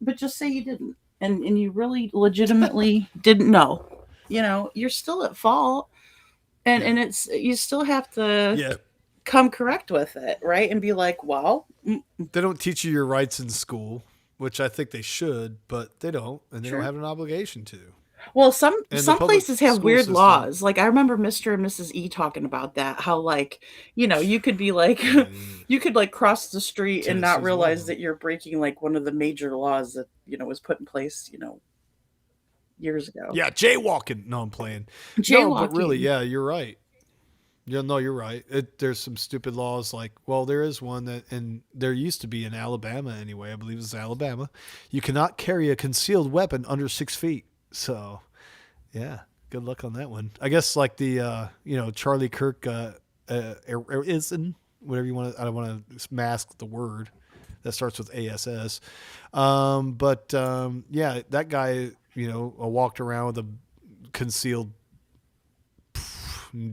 but just say you didn't and you really legitimately didn't know. You know, you're still at fault, and it's you still have to come correct with it, right? And be like, well,
they don't teach you your rights in school, which I think they should, but they don't, and they don't have an obligation to.
Well, some places have weird laws. Like I remember Mr. and Mrs. E talking about that. How like, you know, you could be like, you could like cross the street and not realize that you're breaking like one of the major laws that, you know, was put in place, you know, years ago.
Yeah, jaywalking. No, I'm playing.
Jaywalking.
No, but really, yeah, you're right. Yeah, no, you're right. There's some stupid laws like, well, there is one that, and there used to be in Alabama anyway. I believe it's Alabama. You cannot carry a concealed weapon under 6 feet. So, yeah, good luck on that one. I guess like the, you know, Charlie Kirk, isn't, whatever you want to, I don't want to mask the word that starts with ASS. Yeah, that guy, you know, walked around with a concealed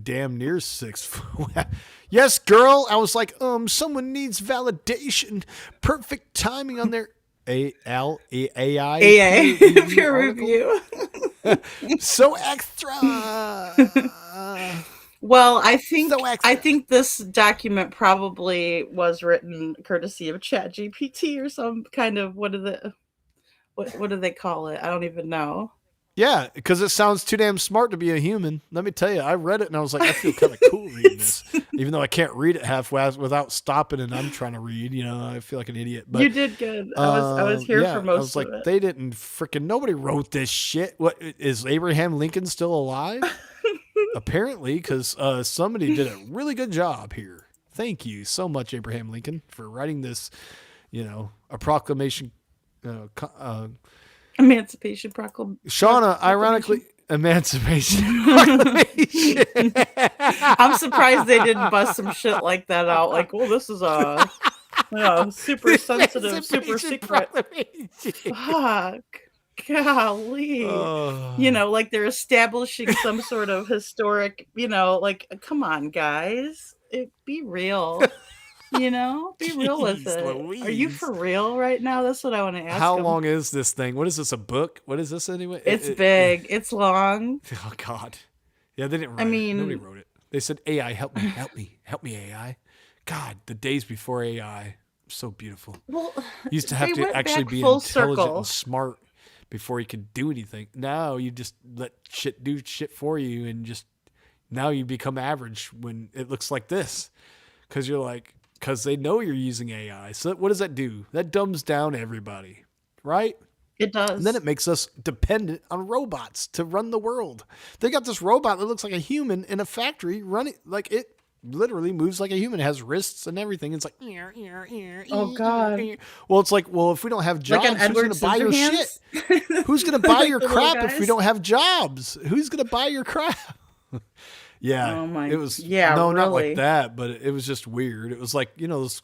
damn near 6 foot. Yes, girl. I was like, someone needs validation. Perfect timing on their AI
peer review.
So extra.
Well, I think this document probably was written courtesy of ChatGPT or some kind of what do they call it? I don't even know.
Yeah, because it sounds too damn smart to be a human. Let me tell you, I read it and I was like, I feel kind of cool reading this, even though I can't read it halfway without stopping and I'm trying to read. You know, I feel like an idiot. But
You did good. I was here
yeah,
for most
I was like,
of it.
they didn't freaking. Nobody wrote this shit. What is Abraham Lincoln still alive? Apparently, because somebody did a really good job here. Thank you so much, Abraham Lincoln, for writing this. You know, a proclamation.
Emancipation Proclamation.
Shauna, ironically, Emancipation.
I'm surprised they didn't bust some shit like that out. Like, well, this is a super sensitive, super secret. Fuck. Golly. You know, like they're establishing some sort of historic, you know, like, come on, guys. Be real. You know, be real with it.
Louise.
Are you for real right now? That's what I want to ask.
How
them.
long is this thing? What is this? A book? What is this anyway?
It's big. It's long.
Oh God. Yeah, they didn't write
I mean,
it. Nobody wrote it. They said, AI, help me, AI. God, the days before AI, so beautiful.
Well,
you used to have to actually be intelligent and smart before you could do anything. Now you just let shit do shit for you, and just now you become average when it looks like this, because you're like. Because they know you're using AI. So what does that do? That dumbs down everybody, right?
It does.
And then it makes us dependent on robots to run the world. They got this robot that looks like a human in a factory running, like it literally moves like a human. It has wrists and everything. It's like,
oh God.
Well, it's like, well, if we don't have jobs,
like
who's going to buy your shit? Who's going to buy your crap if we don't have jobs? Who's going to buy your crap? Yeah, it was.
Yeah,
no,
really.
not like that, but it was just weird. It was like, you know, those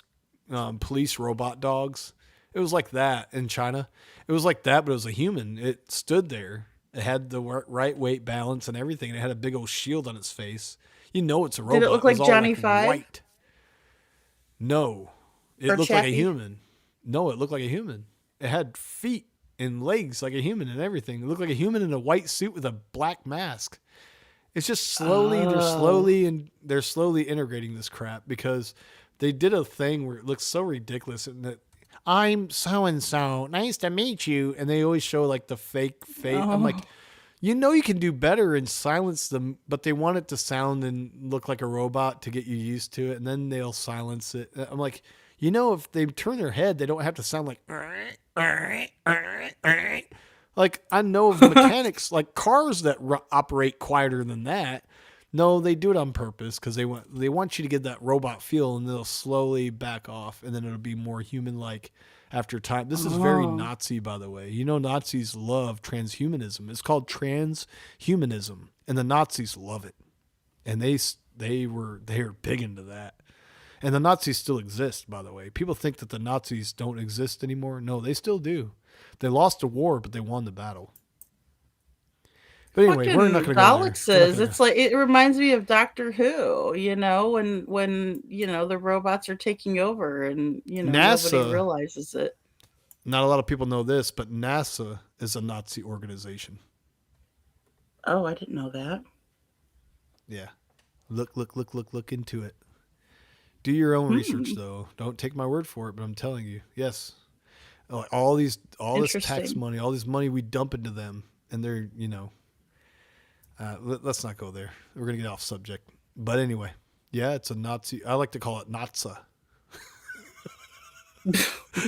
police robot dogs. It was like that in China. It was like that, but it was a human. It stood there. It had the right weight balance and everything. And it had a big old shield on its face. You know, it's a robot.
Did it look like Johnny Five?
White. No, it looked like a human. No, it looked like a human. It had feet and legs like a human and everything. It looked like a human in a white suit with a black mask. It's just slowly, they're slowly integrating this crap because they did a thing where it looks so ridiculous and that I'm so-and-so, nice to meet you. And they always show like the fake face. I'm like, you know, you can do better and silence them, but they want it to sound and look like a robot to get you used to it. And then they'll silence it. I'm like, you know, if they turn their head, they don't have to sound like, like I know of mechanics, like cars that operate quieter than that. No, they do it on purpose because they want you to get that robot feel, and they'll slowly back off, and then it'll be more human-like after time. This is very Nazi, by the way. You know, Nazis love transhumanism. It's called transhumanism, and the Nazis love it, and they are big into that. And the Nazis still exist, by the way. People think that the Nazis don't exist anymore. No, they still do. They lost a war, but they won the battle. But anyway, we're not going to go there.
It's like, it reminds me of Doctor Who, you know, when you know, the robots are taking over and, you know,
NASA,
nobody realizes it.
Not a lot of people know this, but NASA is a Nazi organization.
Oh, I didn't know that.
Yeah. Look into it. Do your own research, though. Don't take my word for it, but I'm telling you, yes. All this tax money, all this money we dump into them, and they're, you know, let's not go there. We're going to get off subject. But anyway, yeah, it's a Nazi. I like to call it Nazi.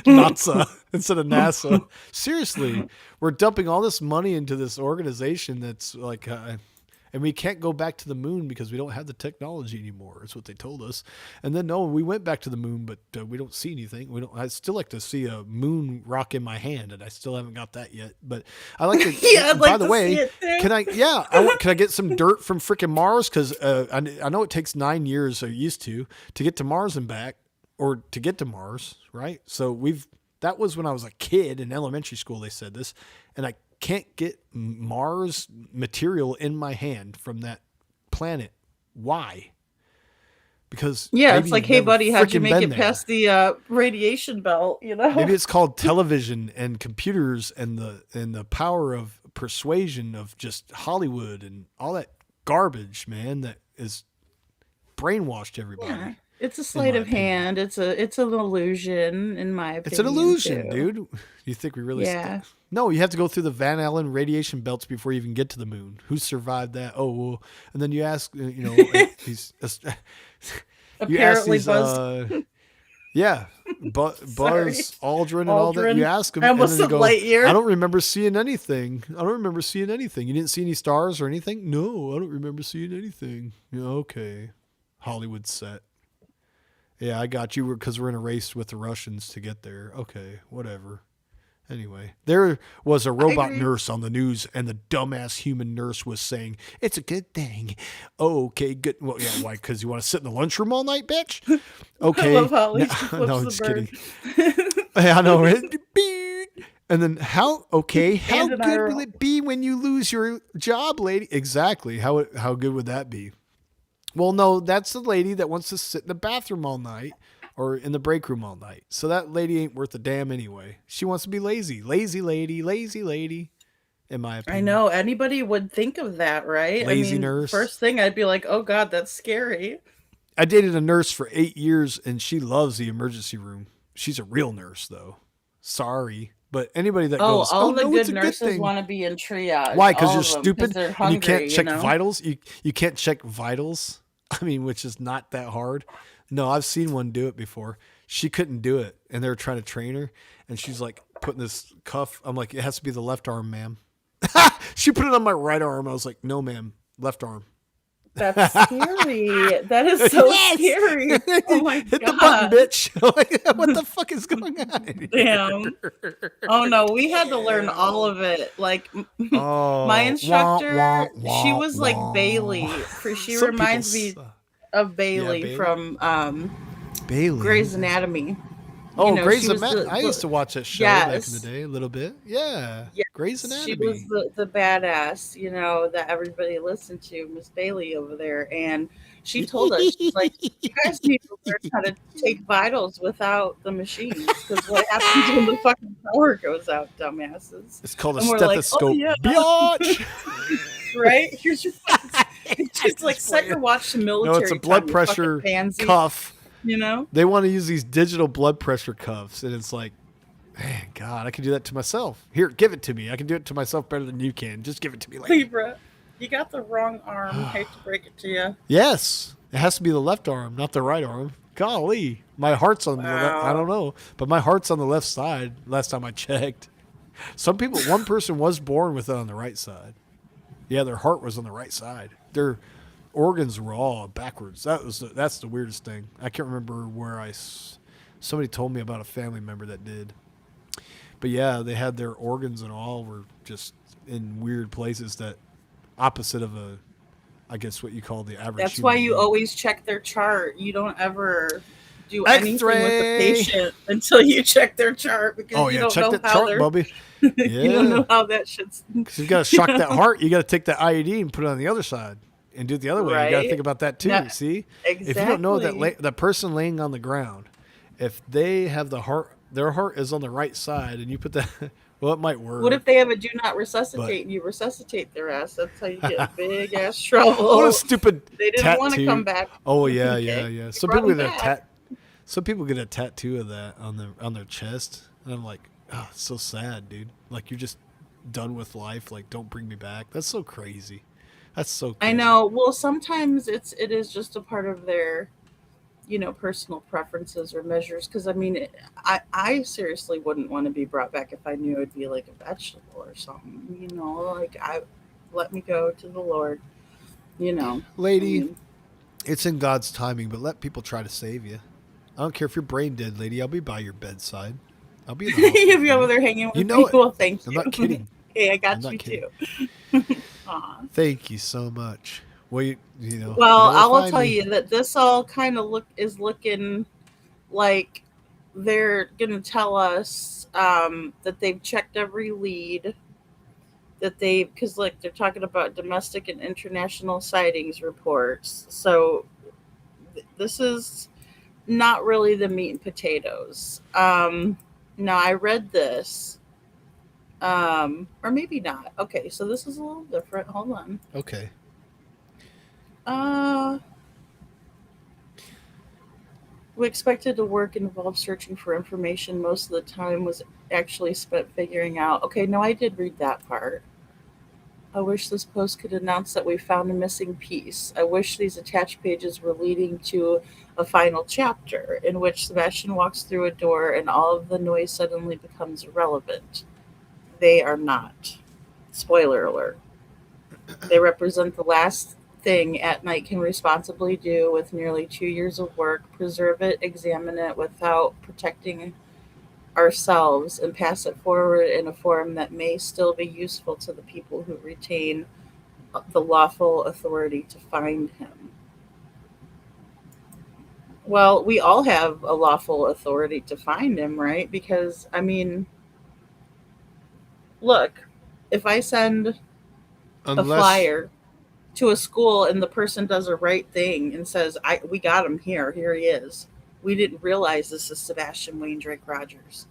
Nazi instead of NASA. Seriously, we're dumping all this money into this organization that's like, and we can't go back to the moon because we don't have the technology anymore. That's what they told us. And then, no, we went back to the moon, but we don't see anything. I still like to see a moon rock in my hand, and I still haven't got that yet. But I like to.
Yeah, I'd
by
like
the
to
way,
see it there.
can I? Yeah, can I get some dirt from freaking Mars? Because I know it takes 9 years, or used to get to Mars and back, or to get to Mars, right? So that was when I was a kid in elementary school. They said this, and I can't get Mars material in my hand from that planet. Why? Because
it's like, hey buddy, how'd you make it
there?
past the radiation belt? You know,
maybe it's called television and computers and the power of persuasion of just Hollywood and all that garbage, man, that is brainwashed everybody.
It's a
in
sleight
my
of
opinion.
hand. It's an illusion, in my
It's an
opinion,
illusion,
too.
dude. You think we really?
Yeah.
No, you have to go through the Van Allen radiation belts before you even get to the moon. Who survived that? Oh, well, and then you ask, these. You ask
Apparently,
these.
Buzz.
Yeah,
Sorry,
Buzz Aldrin and all that. You
Aldrin.
ask them,
I
and
almost
then they
said
go, "I
Lightyear.
don't remember seeing anything. I don't remember seeing anything. You didn't see any stars or anything? No, I don't remember seeing anything. Yeah, okay, Hollywood set. Yeah, I got you because we're in a race with the Russians to get there. Okay, whatever. Anyway, there was a robot
agree.
nurse on the news, and the dumbass human nurse was saying, "It's a good thing." Oh, okay, good. Well, yeah, why? Because you want to sit in the lunchroom all night, bitch? Okay.
I love how at least he
No,
flips
I'm
the
just
bird.
kidding. I know, right? Beep. And then how
And an
good will
IRL.
it be when you lose your job, lady? Exactly. How good would that be? Well, no, that's the lady that wants to sit in the bathroom all night or in the break room all night. So that lady ain't worth a damn anyway. She wants to be lazy. Lazy lady, in my
I
opinion.
know anybody would think of that, right? I
Lazy
mean,
nurse.
first thing I'd be like, "Oh God, that's scary."
I dated a nurse for 8 years and she loves the emergency room. She's a real nurse though. Sorry. But anybody that
Oh,
goes,
all
"Oh
the
no, it's
good
a good
nurses
thing."
want to be in triage.
Why? Because
All
you're
of them, because
stupid
they're
and you can't
hungry.
check vitals. You can't check vitals. I mean, which is not that hard. No, I've seen one do it before. She couldn't do it, and they were trying to train her, and she's like putting this cuff. I'm like, it has to be the left arm, ma'am. She put it on my right arm. I was like, no, ma'am, left arm.
That's scary. That is so
Yes!
scary. Oh my
Hit
God.
the button, bitch. What the fuck is going on?
Damn. Oh no, we had to learn all of it. Like
Oh,
my
wah,
instructor,
wah,
she
wah,
was like
wah.
Bailey. For she
Some people
reminds me of Bailey
Bailey.
from
Bailey.
Grey's Anatomy.
Oh,
You know,
Grey's
she was
Anatomy. I used to
the
watch that show back in the
yes.
day a little bit. Yeah.
Yes,
Grey's
she was
Anatomy.
the badass, that everybody listened to, Miss Bailey over there. And she told us, she's like, "You guys need to learn how to take vitals without the machines. Because what happens when the fucking power goes out, dumbasses?"
It's called a
And we're like, "Oh,
stethoscope.
yeah."
Biatch!
Right? Here's your fucking. It's like, set your watch to
No,
military
it's a
time,
blood
you
pressure
fucking pansy.
cuff.
You know?
They want to use these digital blood pressure cuffs, and it's like, man, God, I can do that to myself. Here, give it to me. I can do it to myself better than you can. Just give it to me later.
Libra, you got the wrong arm. Hate to break it to you.
Yes, it has to be the left arm, not the right arm. Golly, my heart's on the left. I don't know, but my heart's on the left side. Last time I checked, one person was born with it on the right side. Yeah, their heart was on the right side. Their organs were all backwards. That's the weirdest thing. I can't remember where somebody told me about a family member that did. But yeah, they had their organs and all were just in weird places that opposite of I guess what you call the average.
That's
human
why you
being.
always check their chart. You don't ever do anything with the
X-ray!
patient until you check their chart, because
Oh
you
yeah,
don't
check
know
that
how
chart,
they're
Bubby.
you
Yeah,
don't know how that shit's
because you got to shock that heart. You got to take that IED and put it on the other side and do it the other way. You got to
right.
think about that too.
No,
See, if you don't know
exactly.
that person laying on the ground, if they have their heart is on the right side, and you put that, well, it might work.
What if they have a do not resuscitate and you resuscitate their ass? That's how you get in big ass trouble.
What a stupid
They didn't
tattoo.
want to come back.
Oh yeah,
Okay,
yeah.
you
Some
brought
people
them
get
back.
Some people get a tattoo of that on their chest, and I'm like, oh, it's so sad, dude. Like you're just done with life. Like, don't bring me back. That's so crazy. That's so crazy.
I know. Well, sometimes it is just a part of their, personal preferences or measures. Because I mean, I seriously wouldn't want to be brought back if I knew I'd be like a vegetable or something. Like let me go to the Lord.
Lady,
I mean,
it's in God's timing, but let people try to save you. I don't care if you're brain dead, lady. I'll be by your bedside. I'll be in the hospital.
you'll be over there hanging with
You
me.
know it.
Well, thank you.
I'm not kidding.
Hey, I
I'm
got
not
you
kidding.
too. Aw.
Thank you so much. Well, you know.
Well,
you know where
I
to
will
find
tell
me.
you that this all kind of looking like they're gonna tell us that they've checked every lead, because like they're talking about domestic and international sightings reports. So this is not really the meat and potatoes. Now I read this, or maybe not. Okay, so this is a little different. Hold on.
Okay.
We expected to work involved searching for information. Most of the time was actually spent figuring out. Okay, no, I did read that part. I wish this post could announce that we found a missing piece. I wish these attached pages were leading to a final chapter in which Sebastian walks through a door and all of the noise suddenly becomes irrelevant. They are not. Spoiler alert. They represent the last thing At Night can responsibly do with nearly 2 years of work, preserve it, examine it without protecting ourselves, and pass it forward in a form that may still be useful to the people who retain the lawful authority to find him. Well, we all have a lawful authority to find him, right? Because, I mean, look, if I send a
Unless
flyer to a school and the person does a right thing and says, we got him here, here he is. We didn't realize this is Sebastian Wayne Drake Rogers.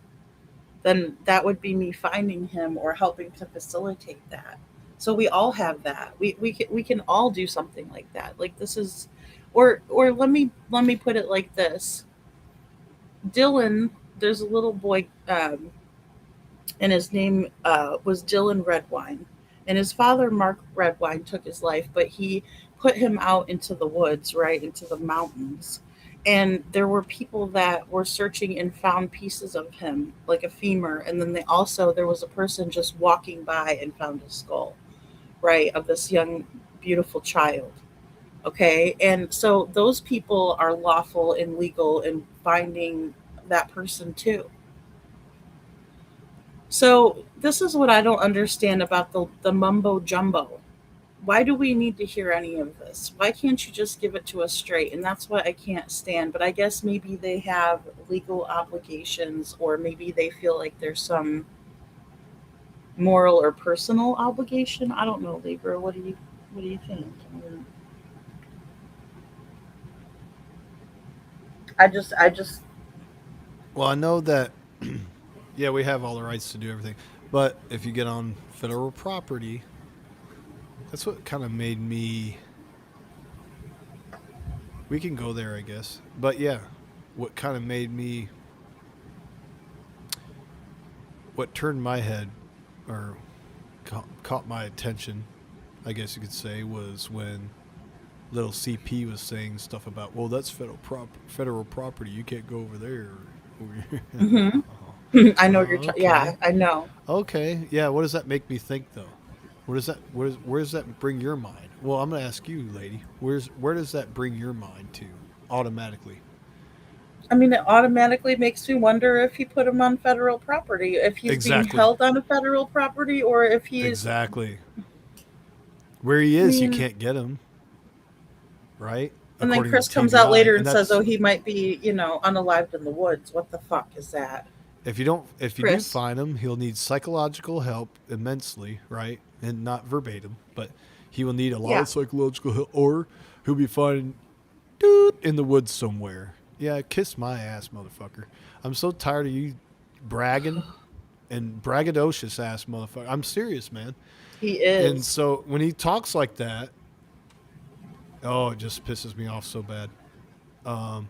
Then that would be me finding him or helping to facilitate that. So we all have that. We can all do something like that. Like this is, or let me put it like this. Dylan, there's a little boy, and his name was Dylan Redwine. And his father, Mark Redwine, took his life, but he put him out into the woods, right, into the mountains. And there were people that were searching and found pieces of him, like a femur. And then there was a person just walking by and found a skull, right, of this young, beautiful child. Okay. And so those people are lawful and legal in finding that person too. So this is what I don't understand about the mumbo jumbo. Why do we need to hear any of this? Why can't you just give it to us straight? And that's what I can't stand. But I guess maybe they have legal obligations, or maybe they feel like there's some moral or personal obligation. I don't know, Libra. What do you think? I just
Well, I know that, yeah, we have all the rights to do everything. But if you get on federal property, that's what kind of made me. We can go there, I guess. But yeah, what kind of made me. What turned my head, or caught my attention, I guess you could say, was when little CP was saying stuff about, well, that's federal property. You can't go over there.
hmm I know you're.
Okay.
Yeah, I know.
Okay. Yeah. What does that make me think, though? What does that? Where does that bring your mind? Well, I'm gonna ask you, lady. Where does that bring your mind to, automatically?
I mean, it automatically makes me wonder if he put him on federal property, if he's being
Exactly.
held on a federal property, or if he's.
Exactly. Where he
I
is, you
mean,
can't get him, right?
and then
According to
Chris comes out later
TBI, and
and says,
that's
"Oh, he might be, unalived in the woods." What the fuck is that,
if you do
Chris?
find him, he'll need psychological help immensely, right? And not verbatim, but he will need a lot
Yeah.
of psychological help, or he'll be finding in the woods somewhere. Yeah, kiss my ass, motherfucker. I'm so tired of you bragging and braggadocious ass motherfucker. I'm serious, man.
He
And
is.
so when he talks like that, oh, it just pisses me off so bad. Um,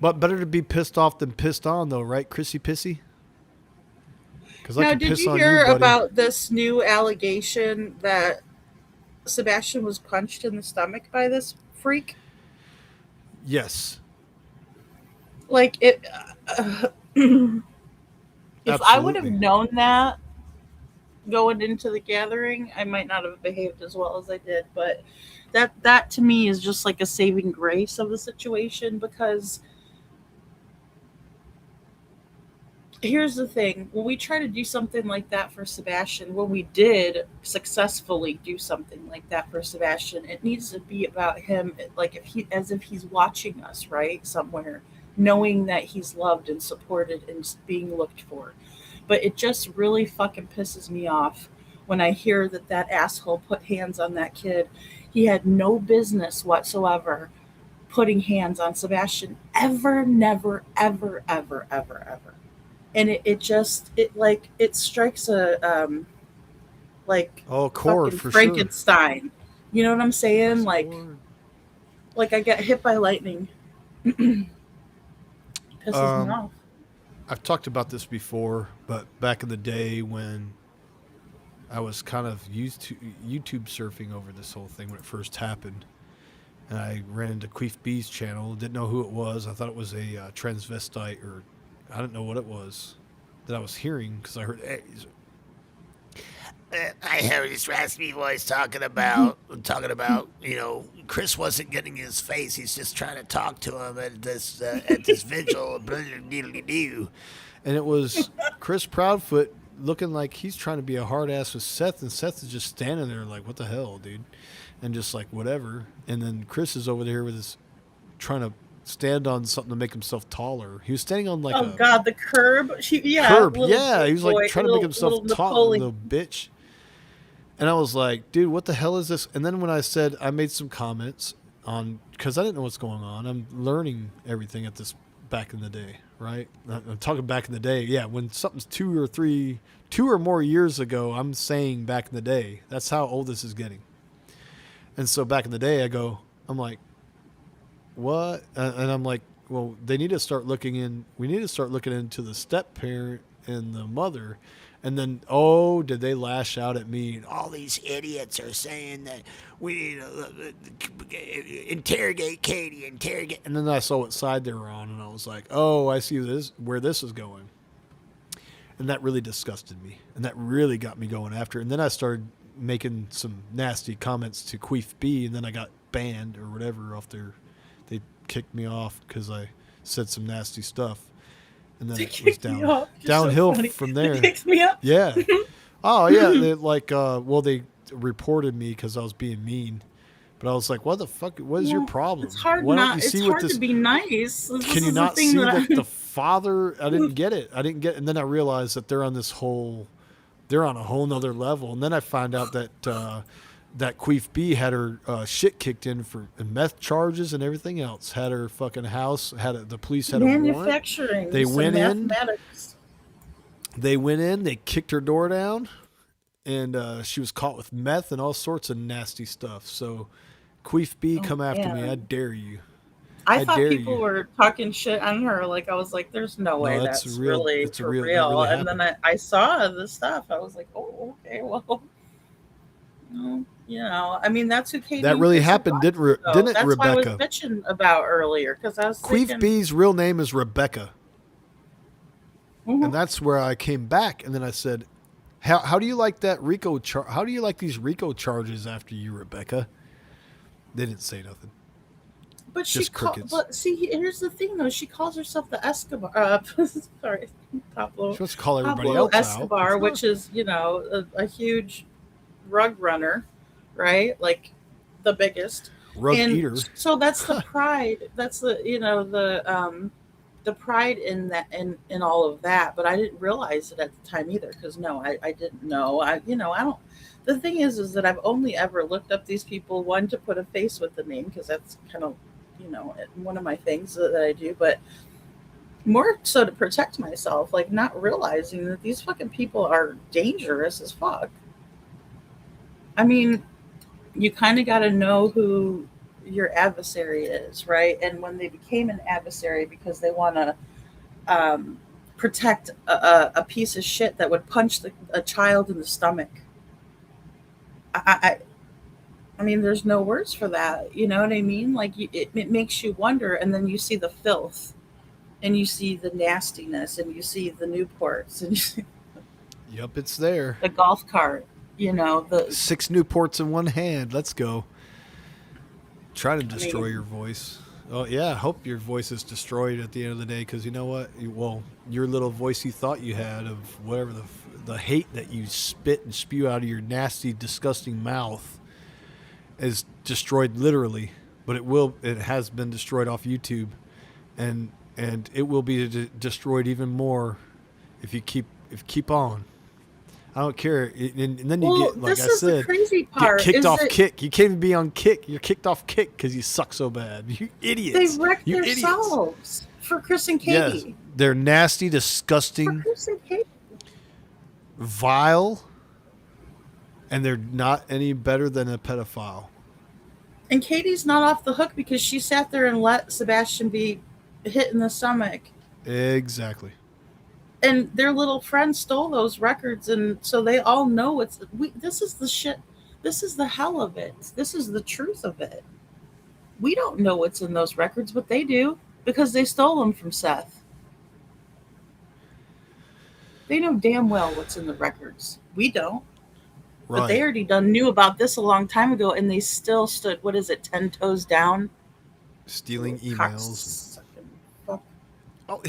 but better to be pissed off than pissed on, though, right, Chrissy Pissy? Because I
Now,
can
did
piss
you
on
hear
you, buddy.
about this new allegation that Sebastian was punched in the stomach by this freak?
Yes,
Like it. If I would have
absolutely.
known that going into the gathering, I might not have behaved as well as I did. But that to me is just like a saving grace of the situation, because here's the thing: when we try to do something like that for Sebastian, when we did successfully do something like that for Sebastian, it needs to be about him, like as if he's watching us, right, somewhere, knowing that he's loved and supported and being looked for. But it just really fucking pisses me off when I hear that asshole put hands on that kid. He had no business whatsoever putting hands on Sebastian, ever, never, ever, ever, ever, ever. And it strikes a like
Oh, cord
fucking
for sure.
Frankenstein. You know what I'm saying?
Yes,
Like
cord.
Like I get hit by lightning. Pisses me off.
I've talked about this before, but back in the day when I was kind of YouTube surfing over this whole thing when it first happened, and I ran into Queef B's channel. Didn't know who it was. I thought it was a transvestite, or I didn't know what it was that I was hearing because I heard. Hey,
I heard this raspy voice talking about, you know, Chris wasn't getting his face. He's just trying to talk to him at this vigil.
And it was Chris Proudfoot looking like he's trying to be a hard ass with Seth, and Seth is just standing there like, what the hell, dude? And just like, whatever. And then Chris is over there with his, trying to stand on something to make himself taller. He was standing on like
God, the curb. Curb,
yeah. He was like trying to make himself taller, little bitch. And I was like, dude, what the hell is this? And then when I said, I made some comments on, because I didn't know what's going on. I'm learning everything at this back in the day, right? I'm talking back in the day. Yeah, when something's 2 or more years ago, I'm saying back in the day. That's how old this is getting. And so back in the day, I'm like, what? And I'm like, well, we need to start looking into the step parent and the mother. And then, did they lash out at me?
All these idiots are saying that we need to interrogate Katie, interrogate.
And then I saw what side they were on, and I was like, oh, I see where this is going. And that really disgusted me. And that really got me going after. And then I started making some nasty comments to Queef B, and then I got banned or whatever off their. They kicked me off because I said some nasty stuff. And then it was downhill from there.
It kicks me up.
Yeah. Oh, yeah. They reported me because I was being mean. But I was like, what the fuck? What is your problem?
It's hard to be nice.
Can you not see that the father? I didn't get it. And then I realized that they're on a whole nother level. And then I find out that that Queef B had her shit kicked in for meth charges and everything else. Had her fucking house. The police had a warrant.
Manufacturing.
They went in. They kicked her door down, and she was caught with meth and all sorts of nasty stuff. So, Queef B, come after me. I dare you.
I thought people were talking shit on her. Like I was like, "There's no way that's really for real." And then I saw the stuff. I was like, "Oh, okay, well." You know, I mean, that's who Katie.
That really happened, didn't it, Rebecca?
That's what I was bitching about earlier because I was
Queef B's real name is Rebecca, and that's where I came back, and then I said, "How do you like that RICO? How do you like these RICO charges after you, Rebecca?" They didn't say nothing.
But
just crickets.
But see, here's the thing, though. She calls herself the Escobar. Sorry, Pablo.
She wants to call everybody
Pablo
else
Escobar,
out.
which is a huge rug runner, right? Like the biggest
rug eater.
So that's the pride. That's the pride in that, in all of that. But I didn't realize it at the time either, because I didn't know. I don't. The thing is that I've only ever looked up these people, one, to put a face with the name, because that's kind of one of my things that I do, but more so to protect myself, like not realizing that these fucking people are dangerous as fuck. I mean, you kind of got to know who your adversary is, right? And when they became an adversary because they want to protect a piece of shit that would punch a child in the stomach, I mean, there's no words for that. You know what I mean? Like it makes you wonder, and then you see the filth, and you see the nastiness, and you see the Newports, and you see
Yep, it's there.
The golf cart. The
6 Newports in one hand. Let's go. Try to destroy your voice. Oh yeah, I hope your voice is destroyed at the end of the day, because you know what? Your little voice you thought you had of whatever the hate that you spit and spew out of your nasty, disgusting mouth is destroyed literally. But it has been destroyed off YouTube, and it will be destroyed even more if you keep on. I don't care. And then you get, like I said,
the crazy part,
get kicked off kick. You can't even be on kick. You're kicked off kick because you suck so bad. You idiots.
They wrecked themselves for Chris and Katie.
Yes, they're nasty, disgusting, vile, and they're not any better than a pedophile.
And Katie's not off the hook because she sat there and let Sebastian be hit in the stomach.
Exactly.
And their little friend stole those records, and so they all know this is the shit. This is the hell of it. This is the truth of it. We don't know what's in those records, but they do because they stole them from Seth. They know damn well what's in the records. We don't.
Right.
But they already knew about this a long time ago, and they still stood, 10 toes down?
Stealing emails. Oh,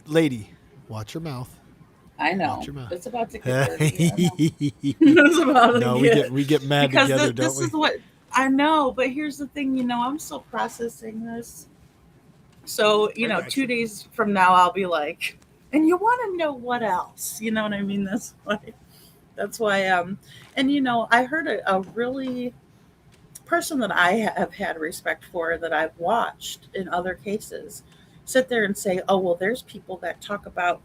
lady, watch your mouth.
I know.
Watch your mouth.
It's about to get dirty. It's about to
No, we get mad
because
together,
this
don't we?
is what I know, but here's the thing, I'm still processing this. So, 2 days from now, I'll be like, and you want to know what else? You know what I mean? That's why, and I heard a really person that I have had respect for that I've watched in other cases sit there and say, oh, well, there's people that talk about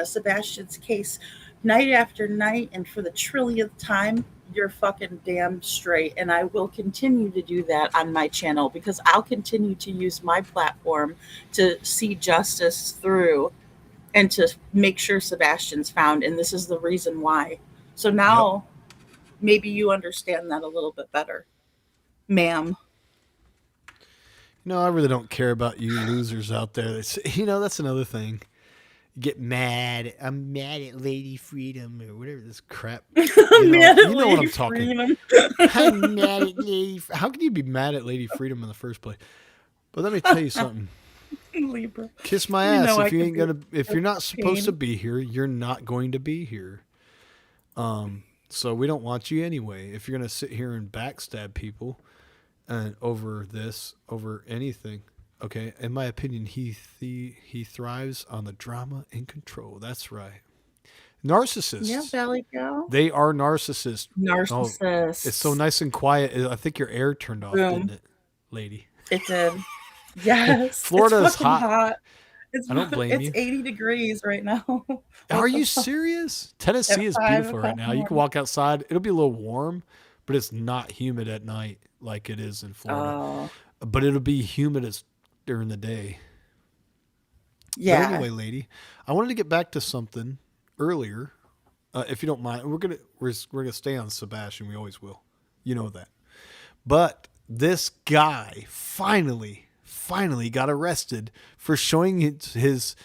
Sebastian's case night after night, and for the trillionth time, you're fucking damn straight. And I will continue to do that on my channel because I'll continue to use my platform to see justice through and to make sure Sebastian's found. And this is the reason why. So now maybe you understand that a little bit better, ma'am.
No, I really don't care about you losers out there. That's another thing. You get mad. I'm mad at Lady Freedom or whatever this crap. You know what I'm talking. I'm mad at Lady. How can you be mad at Lady Freedom in the first place? But let me tell you something.
Libra.
Kiss my ass if you're not supposed to be here, you're not going to be here. So we don't want you anyway. If you're going to sit here and backstab people and over anything, okay? In my opinion, he thrives on the drama and control. That's right. Narcissists.
Yeah, Valley Gal.
They are narcissists.
Narcissists.
It's so nice and quiet. I think your air turned off, didn't it, lady?
It did. Yes.
Florida is
hot.
I don't blame you.
It's 80 degrees right now.
Are you serious? Tennessee is beautiful right now. You can walk outside. It'll be a little warm, but it's not humid at night like it is in Florida. But it'll be humid during the day.
Yeah.
But anyway, lady, I wanted to get back to something earlier, if you don't mind. We're gonna stay on Sebastian. We always will. You know that. But this guy finally got arrested for showing his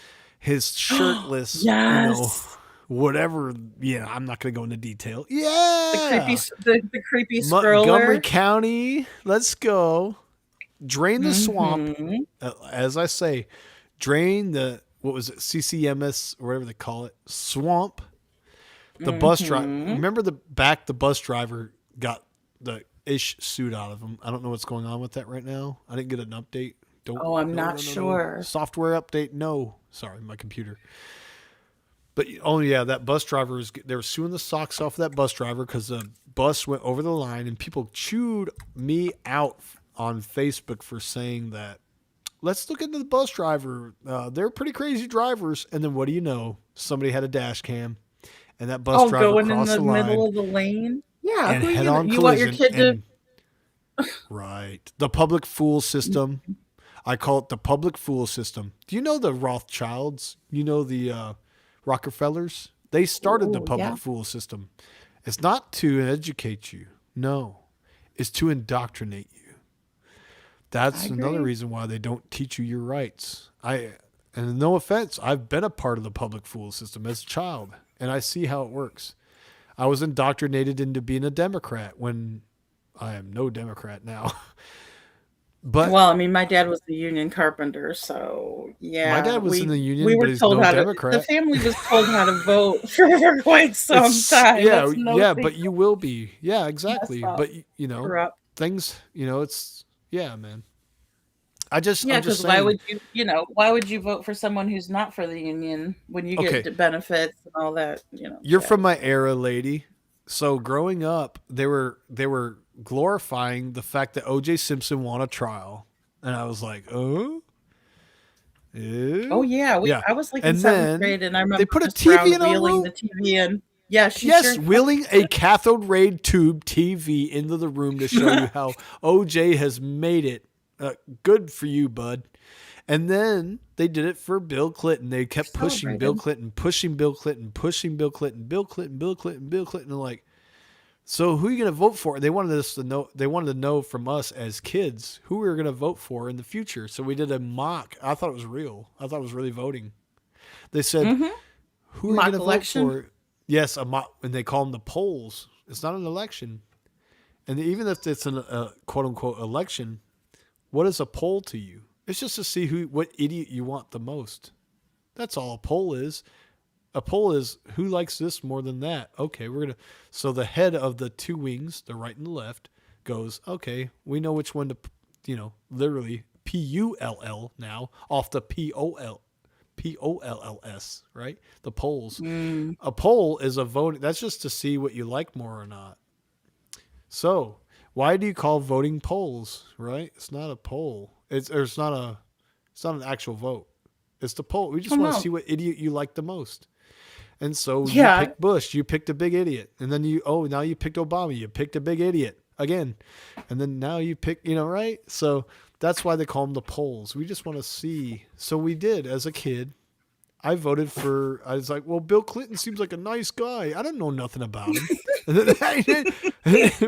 shirtless,
yes.
Whatever. Yeah, I'm not going to go into detail. Yeah,
the creepy scroller.
Montgomery County. Let's go. Drain the swamp. As I say, drain the CCMS or whatever they call it, swamp. The bus driver. Remember the bus driver got the ish suit out of him. I don't know what's going on with that right now. I didn't get an update.
I'm not sure.
Software update? No. Sorry, my computer. But that bus driver they were suing the socks off of that bus driver because the bus went over the line, and people chewed me out on Facebook for saying that. Let's look into the bus driver. They're pretty crazy drivers. And then what do you know? Somebody had a dash cam, and that bus driver
going
crossed
in the
line
middle of the lane. Yeah,
and head-on collision.
You want your kid to?
Right, the public fool system. I call it the public fool system. Do you know the Rothschilds? You know the Rockefellers? They started the public fool system. It's not to educate you. No, it's to indoctrinate you. That's another reason why they don't teach you your rights. And no offense, I've been a part of the public fool system as a child, and I see how it works. I was indoctrinated into being a Democrat when I am no Democrat now. But
my dad was the union carpenter, so yeah.
My dad was in the union, but he's no Democrat.
The family was told how to vote for quite some time.
Yeah, but you will be. Yeah, exactly. But
corrupt.
Things, it's man.
Because why would you vote for someone who's not for the union when you get benefits and all that?
You're from my era, lady. So growing up, they were glorifying the fact that O.J. Simpson won a trial, and I was like, oh.
Oh yeah, I was like in 7th grade, and I remember
they put a TV in our room.
the TV in. Yeah, she
Yes,
sure
wheeling a cathode ray tube TV into the room to show you how OJ has made it. Good for you, bud. And then they did it for Bill Clinton. They kept pushing Bill Clinton, pushing Bill Clinton, pushing Bill Clinton, Bill Clinton, Bill Clinton, Bill Clinton. And like, so who are you going to vote for? They wanted us to know. They wanted to know from us as kids who we were going to vote for in the future. So we did a mock. I thought it was real. I thought it was really voting. They said, who are you going to vote for? Yes, a mock, and they call them the polls. It's not an election. And even if it's a quote unquote election, what is a poll to you? It's just to see what idiot you want the most. That's all a poll is. A poll is who likes this more than that. Okay, so the head of the two wings, the right and the left, goes, okay, we know which one to, literally PULL now off the POLLS, right? The polls. A poll is a vote. That's just to see what you like more or not. So why do you call voting polls, right? It's not a poll. It's not an actual vote. It's the poll. We just want to see what idiot you like the most. And so you picked Bush. You picked a big idiot. And then now you picked Obama. You picked a big idiot again. And then now you pick, right? So that's why they call them the polls. We just want to see. So we did as a kid. I voted for, I was like, well, Bill Clinton seems like a nice guy. I don't know nothing about him.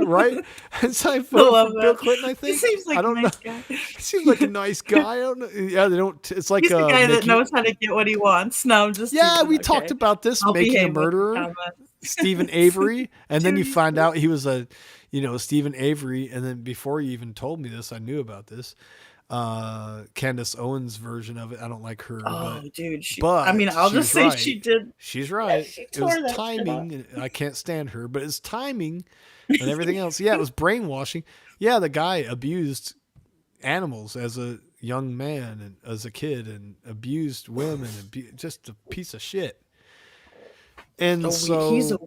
Right? And so I voted for Bill Clinton, I think.
He seems like a nice guy.
He seems like a nice guy. I don't know. Yeah, they don't, it's like
He's the guy that knows how to get what he wants. No, I'm just
we talked about this, Making a Murderer, Stephen Avery. And then you find out he was Stephen Avery. And then before you even told me this, I knew about this. Candace Owens' version of it. I don't like her.
Dude. I'll just say she did.
She's right.
She
it was timing. And I can't stand her, but it's timing and everything else. Yeah, it was brainwashing. Yeah, the guy abused animals as a young man and as a kid and abused women and just a piece of shit. And so
he's a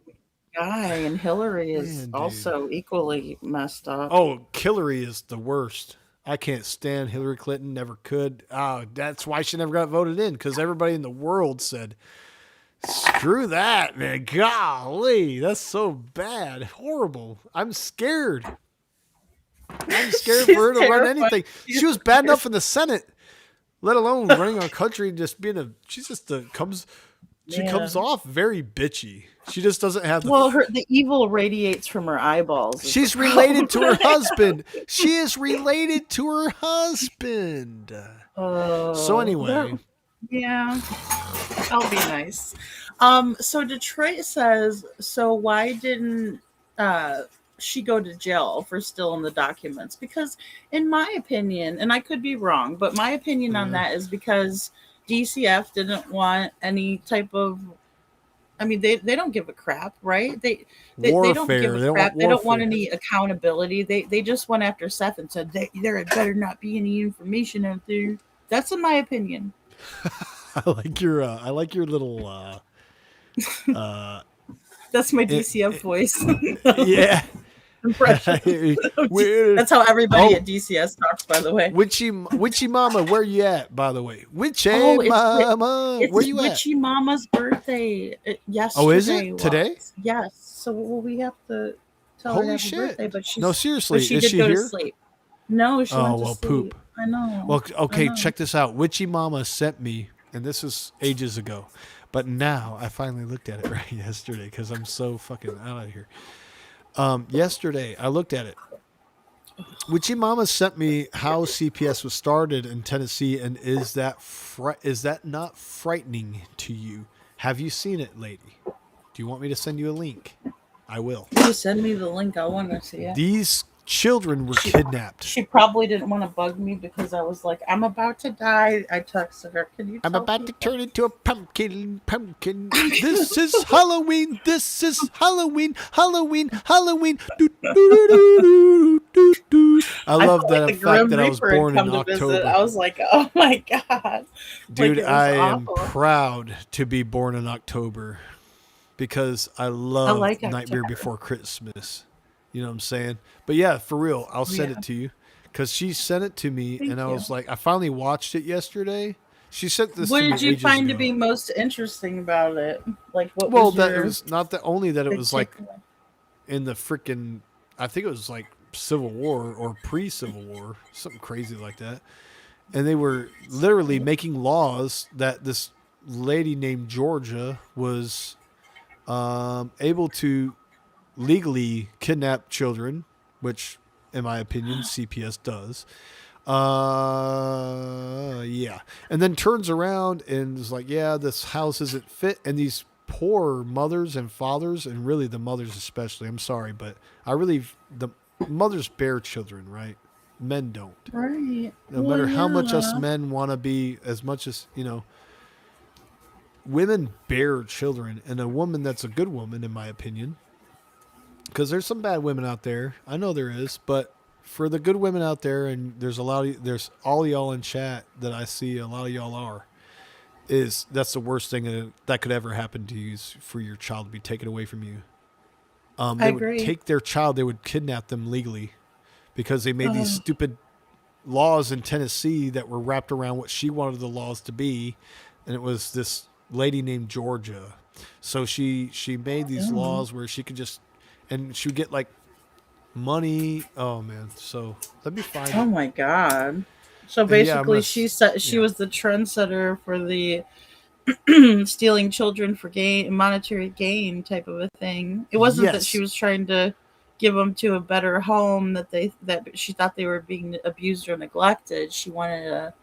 guy, and Hillary is also equally messed up.
Oh, Hillary is the worst. I can't stand Hillary Clinton, never could. That's why she never got voted in, because everybody in the world said, screw that, man. Golly, that's so bad. Horrible. I'm scared. I'm scared for her to run anything. She was bad enough in the Senate, let alone running our country and just being she comes off very bitchy. She just doesn't have
the evil radiates from her eyeballs.
She's related to her husband. She is related to her husband. So anyway.
That'll be nice. So Detroit says, so why didn't she go to jail for stealing the documents? Because in my opinion, and I could be wrong, but my opinion on that is because DCF didn't want any type of, they don't give a crap, right? They don't give a crap. They don't want any accountability. They just went after Seth and said there better not be any information out there. That's in my opinion.
I like your little
that's my DCF voice.
Yeah.
Impression. That's how everybody at DCS talks, by the way.
Witchy Mama, where you at, by the way? Witchy Mama, where you at?
It's Witchy Mama's birthday yesterday.
Oh, is it? Today?
Yes. So we have to tell her happy birthday, but
no, seriously,
she
is
did
she
go
here?
To sleep. No, she went to sleep.
Poop.
I know.
Well, okay, check this out. Witchy Mama sent me, and this was ages ago, but now I finally looked at it right yesterday because I'm so fucking out of here. Yesterday, I looked at it. Witchy Mama sent me how CPS was started in Tennessee, and is that not frightening to you? Have you seen it, lady? Do you want me to send you a link? I will.
You send me the link. I want to see it.
These children were kidnapped.
She probably didn't want to bug me because I was like, I'm about to die. I texted her, can you
I'm about to turn into a pumpkin. This is Halloween. This is Halloween. Halloween. Do, do, do, do, do. I love that fact that I was born in October.
I was like, oh my God.
Dude, I am proud to be born in October because I love Nightmare Before Christmas. You know what I'm saying? But yeah, for real, I'll send it to you because she sent it to me, and I was like, I finally watched it yesterday She sent this
What
to me
did you
ages
find to
ago.
be most interesting about it? Like, what
Well,
was
that it
your
was not that only that it
big
was like
takeaway?
in the freaking, I think it was like Civil War or pre-Civil War, something crazy like that. And they were literally making laws that this lady named Georgia was able to legally kidnap children, which, in my opinion, CPS does. Yeah. And then turns around and is like, yeah, this house isn't fit. And these poor mothers and fathers, and really the mothers especially, I'm sorry, but the mothers bear children, right? Men don't.
Right.
No
Well,
matter how much us
yeah.
men want to be, as much as, women bear children. And a woman that's a good woman, in my opinion, because there's some bad women out there. I know there is, but for the good women out there, and there's there's all y'all in chat that I see a lot of y'all are, that's the worst thing that could ever happen to you is for your child to be taken away from you.
I
They would
agree.
take their child, they would kidnap them legally because they made these stupid laws in Tennessee that were wrapped around what she wanted the laws to be. And it was this lady named Georgia. So she made these laws where she could just, and she would get like money. Oh man. So let me find
Oh
it.
my god. So
And yeah, I'm
basically,
gonna
she
yeah.
was the trendsetter for the stealing children for monetary gain type of a thing. It wasn't that she
Yes.
was trying to give them to a better home that she thought they were being abused or neglected. She wanted to.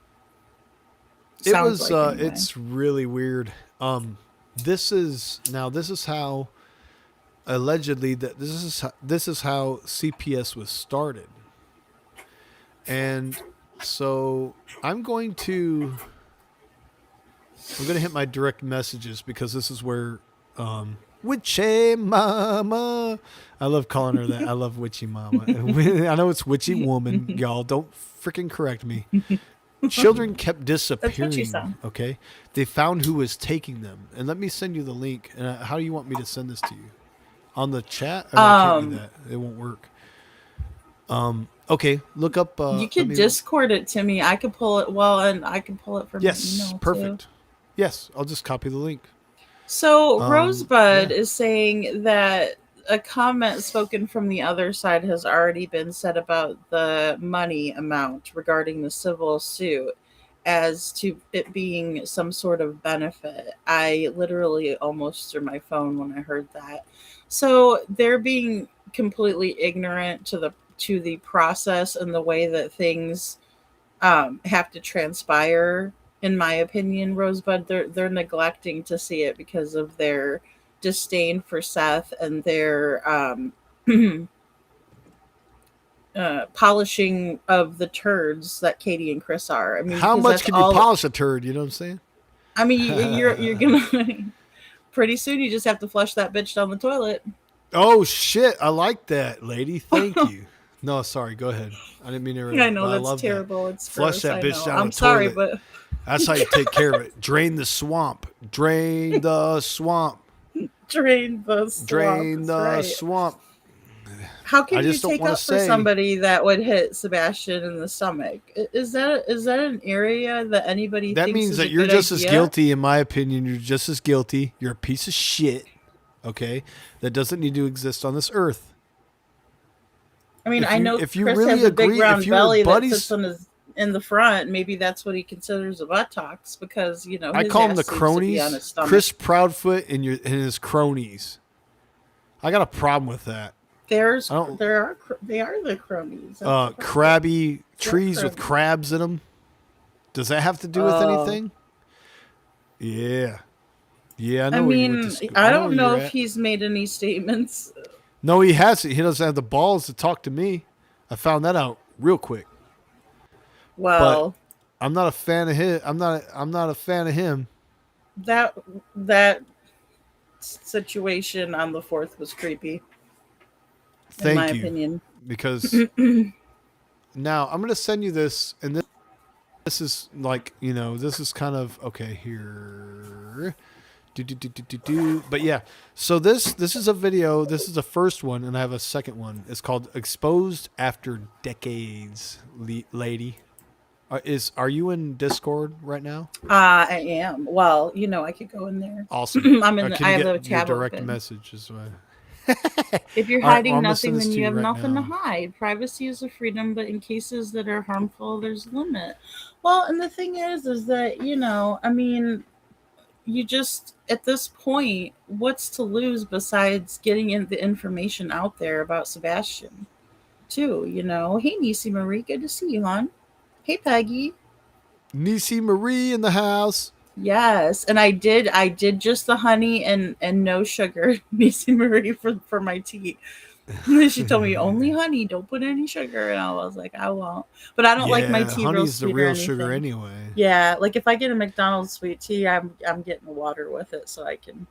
It
Sounds
was
like anyway.
it's really weird. This is how allegedly this is how CPS was started. And so I'm going to hit my direct messages because this is where Witchy Mama. I love calling her that. I love Witchy Mama. I know it's Witchy Woman, y'all. Don't freaking correct me. Children kept
That's what you
disappearing.
sound.
Okay, they found who was taking them, and let me send you the link. And how do you want me to send this to you? On the chat? Oh, I can't do that. It won't work. Okay, look up.
You could Discord it to me. I could pull it. Well, and I can pull it from
Yes,
my email
perfect.
too.
Yes, I'll just copy the link.
So Rosebud is saying that a comment spoken from the other side has already been said about the money amount regarding the civil suit as to it being some sort of benefit. I literally almost threw my phone when I heard that. So they're being completely ignorant to the process and the way that things have to transpire. In my opinion, Rosebud, they're neglecting to see it because of their disdain for Seth and their polishing of the turds that Katie and Chris are. I mean,
How
because
much
that's
can
all.
you polish a turd? You know what I'm saying?
I mean, you're gonna pretty soon. You just have to flush that bitch down the toilet.
Oh shit! I like that, lady. Thank you. No, sorry. Go ahead. I didn't mean to interrupt.
I know
but I
that's
love
terrible.
that.
It's
Flush
gross.
that
I
bitch
know.
down
I'm
the
sorry,
toilet.
but
That's how you take care of it. Drain the swamp. Drain the swamp.
drain the swamp.
Drain
That's
the
right.
swamp.
How can
I
you
just don't
take
wanna
up for
say-
somebody that would hit Sebastian in the stomach? Is that an area that anybody
That
thinks
means
is
that
a
you're
good
just as
idea?
guilty, in my opinion. You're just as guilty. You're a piece of shit. Okay, that doesn't need to exist on this earth.
I mean,
if
I
you-
know
if you
Chris
really
has a big
agree-
round
if your
belly that
buddies-
sits on his in the front. Maybe that's what he considers a buttocks because his
I call them
ass
the
seems to be
cronies.
on his stomach.
Chris Proudfoot and his cronies. I got a problem with that.
They are the cronies. That's
Crabby
They're
trees with
cronies.
crabs in them. Does that have to do with
Oh.
anything? Yeah. Yeah, I know
I
where you
mean,
went to school.
I
know
don't
where
know
you're
if
at.
he's made any statements.
No, he hasn't. He doesn't have the balls to talk to me. I found that out real quick.
Well,
But I'm not a fan of him. I'm not a fan of him.
that situation on the 4th was creepy.
Thank
in my
you.
opinion.
Because now I'm going to send you this, and this is like, this is kind of okay here. But yeah, so this is a video. This is the first one, and I have a second one. It's called "Exposed After Decades," lady. Are you in Discord right now?
I am. Well, I could go in there.
Awesome.
I'm in.
Can
I
you
have
get
the
your
tab
direct
open.
messages?
If you're
All right, well,
hiding
I'm gonna
nothing,
send this
then
to
you
you
have
right
nothing to
now.
hide. Privacy is a freedom, but in cases that are harmful, there's a limit. Well, and the thing is that I mean, you just at this point, what's to lose besides getting the information out there about Sebastian, too? Hey, Nisi Marie, good to see you, hon. Hey, Peggy.
Nisi Marie in the house.
Yes, and I did just the honey and no sugar, Nisi Marie, for my tea. She told me only honey, don't put any sugar, and I was like, I won't. But I don't like my
Yeah,
tea real
honey's the
sweet or
real sugar
anything.
anyway.
Yeah, like if I get a McDonald's sweet tea, I'm getting water with it so I can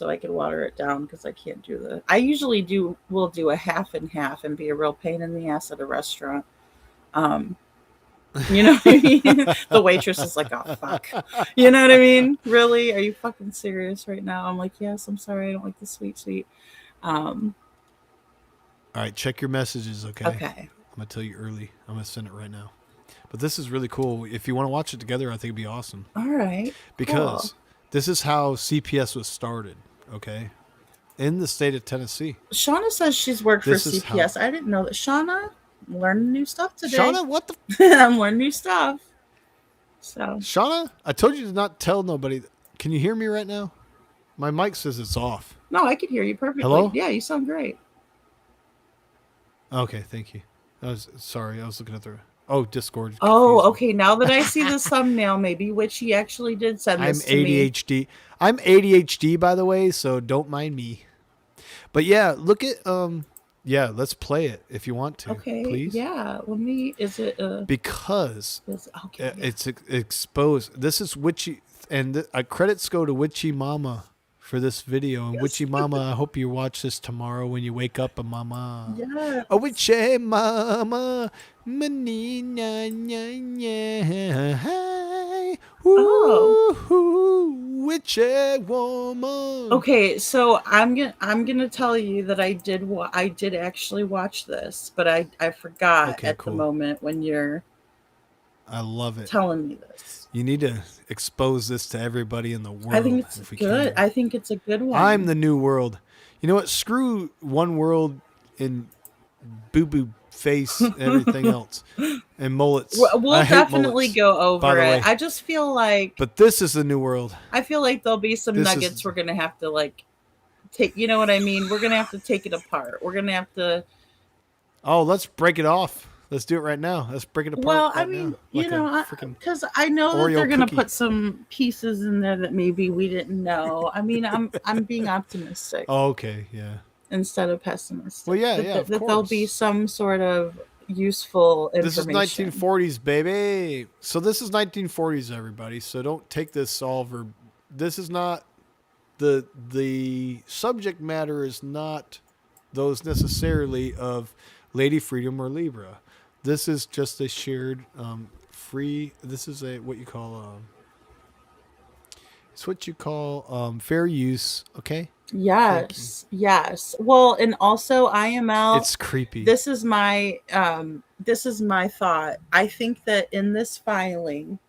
water it down because I can't do the. I usually will do a half and half and be a real pain in the ass at a restaurant. You know what I mean? The waitress is like, oh, fuck. You know what I mean? Really? Are you fucking serious right now? I'm like, yes, I'm sorry. I don't like the sweet.
All right, check your messages, okay?
Okay.
I'm going to tell you early. I'm going to send it right now. But this is really cool. If you want to watch it together, I think it'd be awesome.
All right.
Because
cool.
This is how CPS was started, okay? In the state of Tennessee.
Shauna says she's worked for CPS. I didn't know that. Shauna, I'm learning new stuff today.
Shauna, what the?
I'm learning new stuff. So
Shauna, I told you to not tell nobody. Can you hear me right now? My mic says it's off.
No, I can hear you perfectly.
Hello?
Yeah, you sound great.
Okay, thank you. I was looking at the Discord.
Oh, okay. Now that I see the thumbnail, maybe Witchy actually did send this to me.
I'm ADHD, by the way, so don't mind me. But yeah, look at let's play it if you want to.
Okay.
Please.
Yeah. Is it
because
okay,
it's exposed. This is Witchy, and credits go to Witchy Mama for this video. And Witchy Mama, I hope you watch this tomorrow when you wake up, Mama.
Yeah.
Oh, Witchy Mama, Witchy woman.
Okay, so I'm gonna tell you that I did actually watch this, but I forgot the moment when you're.
I love it.
Telling me this.
You need to expose this to everybody in the world.
I think it's good. I think it's a good one.
I'm the new world. You know what? Screw one world in boo-boo face and everything else. And mullets.
We'll definitely go over it. I just feel like.
But this is the new world.
I feel like there'll be some nuggets we're going to have to take. You know what I mean? We're going to have to take it apart. We're going to have to.
Oh, let's break it off. Let's do it right now. Let's break it apart.
Well, I mean, because I know that they're going to put some pieces in there that maybe we didn't know. I mean, I'm being optimistic.
Oh, okay, yeah.
Instead of pessimistic.
Well, yeah,
that there'll be some sort of useful information.
This is 1940s, baby. So this is 1940s, everybody. So don't take this all this is not the subject matter is not those necessarily of Lady Freedom or Libra. This is just a shared free. This is what you call it's what you call fair use. Okay.
Yes. Well, and also IML.
It's creepy.
This is my thought. I think that in this filing,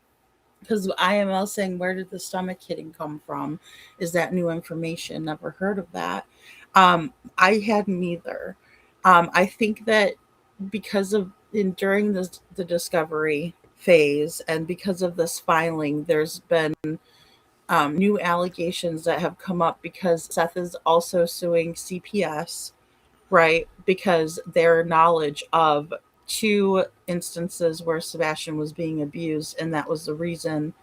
because IML saying where did the stomach hitting come from, is that new information? Never heard of that. I hadn't either. I think that because of during the discovery phase and because of this filing, there's been new allegations that have come up because Seth is also suing CPS, right? Because their knowledge of 2 instances where Sebastian was being abused, and that was the reason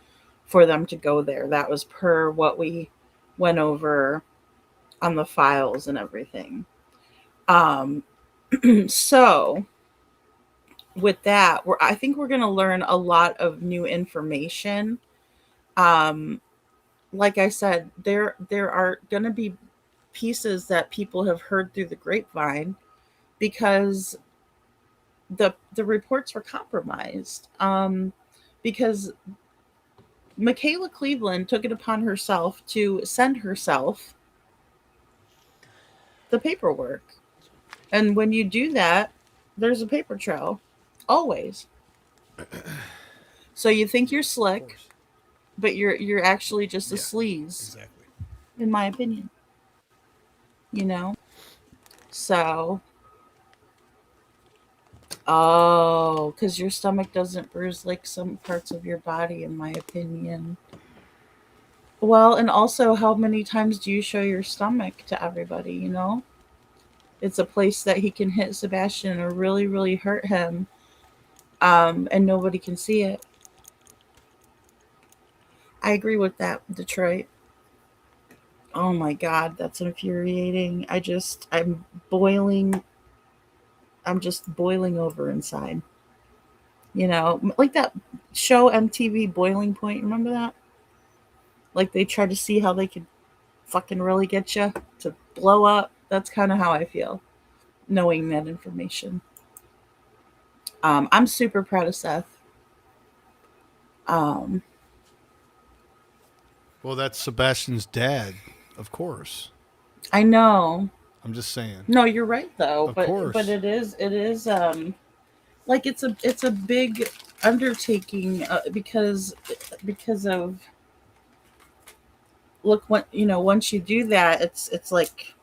for them to go there. That was per what we went over on the files and everything. So with that, I think we're going to learn a lot of new information. Like I said, there are going to be pieces that people have heard through the grapevine because the reports were compromised. Because Michaela Cleveland took it upon herself to send herself the paperwork. And when you do that, there's a paper trail. Always. So you think you're slick, but you're actually just a sleaze.
Exactly.
In my opinion. You know? So oh, because your stomach doesn't bruise like some parts of your body, in my opinion. Well, and also, how many times do you show your stomach to everybody, you know? It's a place that he can hit Sebastian or really, really hurt him, and nobody can see it. I agree with that, Detroit. Oh my God, that's infuriating. Boiling. I'm just boiling over inside. You know, like that show MTV Boiling Point. Remember that? Like they tried to see how they could fucking really get you to blow up. That's kind of how I feel, knowing that information. I'm super proud of Seth. Um,
Well, that's Sebastian's dad, of course.
I know.
I'm just saying.
No, you're right though.
Of
But
course.
it is like it's a big undertaking because of look what you know once you do that it's like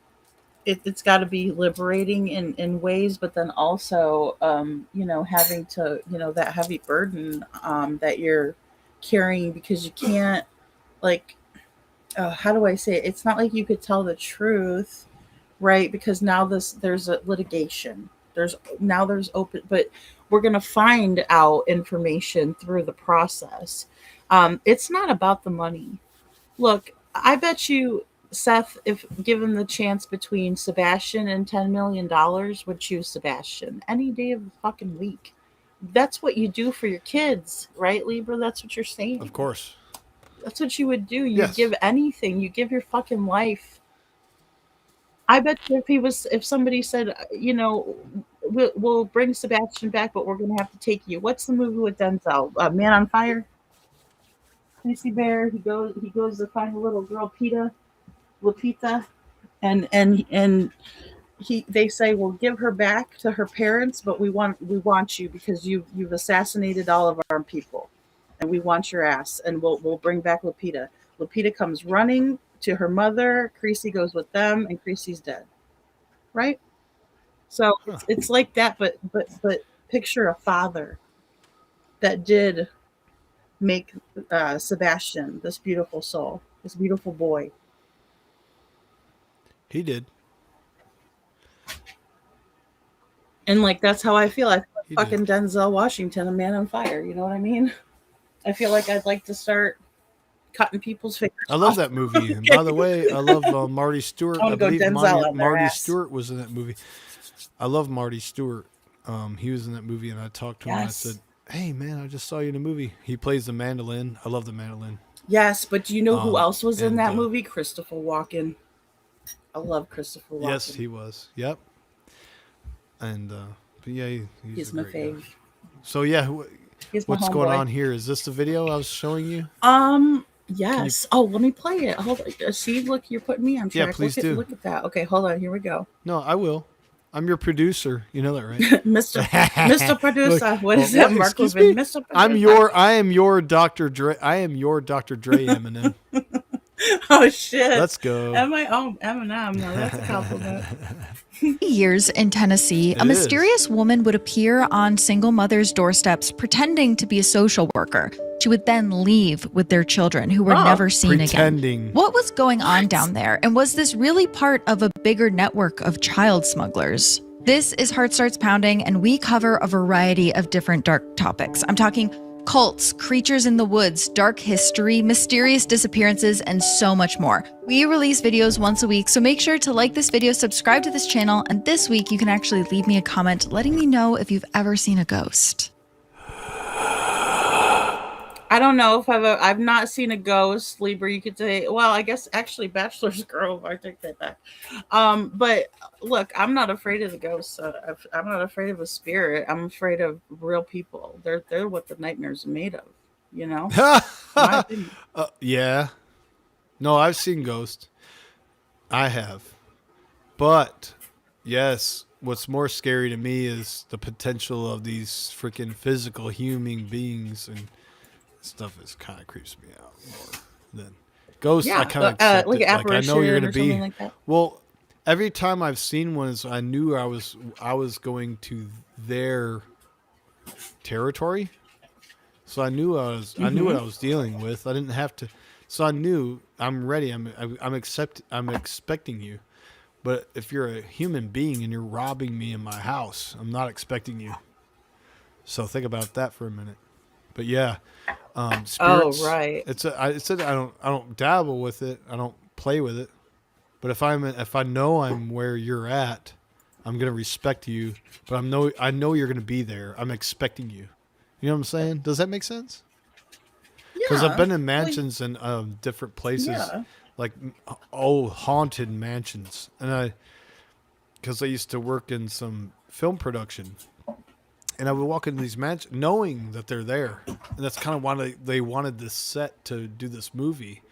it's got to be liberating in ways, but then also having to that heavy burden that you're carrying because you can't like how do I say it? It's not like you could tell the truth, right? Because now there's a litigation. There's open, but we're gonna find out information through the process. It's not about the money. Look, I bet you Seth, if given the chance between Sebastian and $10 million, would choose Sebastian any day of the fucking week. That's what you do for your kids, right, Libra? That's what you're saying.
Of course.
That's what you would do. You
Yes.
give anything. You give your fucking life. I bet you if somebody said, we'll bring Sebastian back, but we're gonna have to take you. What's the movie with Denzel? Man on Fire. Casey Bear. He goes to find a little girl, Lupita, and they say we'll give her back to her parents, but we want you because you've assassinated all of our people, and we want your ass, and we'll bring back Lupita. Lupita comes running to her mother. Creasy goes with them, and Creasy's dead. Right? So it's like that, but picture a father that did make Sebastian this beautiful soul, this beautiful boy.
He did.
And like that's how I feel. I feel like
He
fucking Denzel Washington, a man on fire. You know what I mean? I feel like I'd like to start cutting people's fingers.
I love
off.
that movie. And by the way, I love Marty Stewart.
I wanna go
believe
Denzel on their
Marty
ass.
Stewart was in that movie. I love Marty Stewart. He was in that movie, and I talked to him. And I
Yes.
said, "Hey, man, I just saw you in a movie." He plays the mandolin. I love the mandolin.
Yes, but do you know who else was in
and,
that movie? Christopher Walken. I love Christopher Walken.
Yes, he was. Yep. And but yeah, he's
He's
a
my
great guy.
fave.
So yeah,
He's my
what's going
homeboy.
on here? Is this the video I was showing you?
Yes. Oh, let me play it. Hold on. See, look, you're putting me on
Yeah,
track.
please
look
do.
Look at that. Okay, hold on. Here we go.
No, I will. I'm your producer. You know that, right?
Mr. Producer. What is
Well,
that, Mark
excuse
Levin?
me?
Mr. Producer.
I am your Dr. Dre. I am your Dr. Dre Eminem.
Oh shit.
Let's go.
Am I? Oh, Eminem. No, that's a compliment.
Years in Tennessee, a
It
mysterious woman would appear on single mothers' doorsteps pretending to be a social worker. She would then leave with their children who were never seen
Pretending.
again. What was going on down there? And was this really part of a bigger network of child smugglers? This is Heart Starts Pounding, and we cover a variety of different dark topics. I'm talking cults, creatures in the woods, dark history, mysterious disappearances, and so much more. We release videos once a week, so make sure to like this video, subscribe to this channel, and this week you can actually leave me a comment letting me know if you've ever seen a ghost.
I don't know if I've not seen a ghost, Libra. You could say, well, I guess actually Bachelor's Grove. I take that back. But look, I'm not afraid of the ghosts. I'm not afraid of a spirit. I'm afraid of real people. They're what the nightmares are made of. You know. My opinion.
Yeah. No, I've seen Ghost. I have. But yes, what's more scary to me is the potential of these freaking physical human beings, and stuff is kind of creeps me out more than ghosts. I kind of accept
like
it. Like I know you're
apparition
gonna
or
be.
something like that.
Well, every time I've seen one, I knew I was going to their territory, so I knew I knew what I was dealing with. I didn't have to, so I knew I'm ready. I'm expecting you. But if you're a human being and you're robbing me in my house, I'm not expecting you. So think about that for a minute. But yeah, spirits.
Oh, right.
I don't dabble with it. I don't play with it. But if I know I'm where you're at, I'm gonna respect you. But I know you're gonna be there. I'm expecting you. You know what I'm saying? Does that make sense? Because I've been in mansions in different places, like old haunted mansions, and because I used to work in some film production, and I would walk into these mansions knowing that they're there, and that's kind of why they wanted this set to do this movie,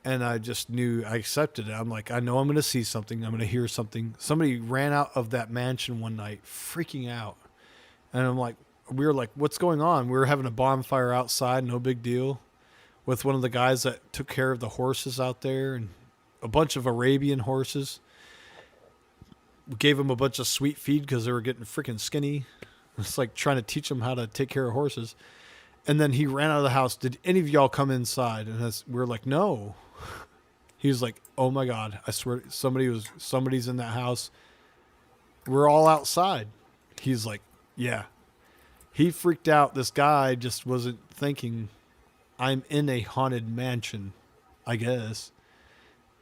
and I just knew I accepted it. I'm like, I know I'm going to see something, I'm going to hear something. Somebody ran out of that mansion one night, freaking out, and I'm like. We were like, what's going on? We were having a bonfire outside, no big deal, with one of the guys that took care of the horses out there and a bunch of Arabian horses. We gave them a bunch of sweet feed because they were getting freaking skinny. It's like trying to teach them how to take care of horses. And then he ran out of the house. Did any of y'all come inside? And we were like, no. He was like, oh my God, I swear somebody's in that house. We're all outside. He's like, yeah. He freaked out. This guy just wasn't thinking, I'm in a haunted mansion, I guess.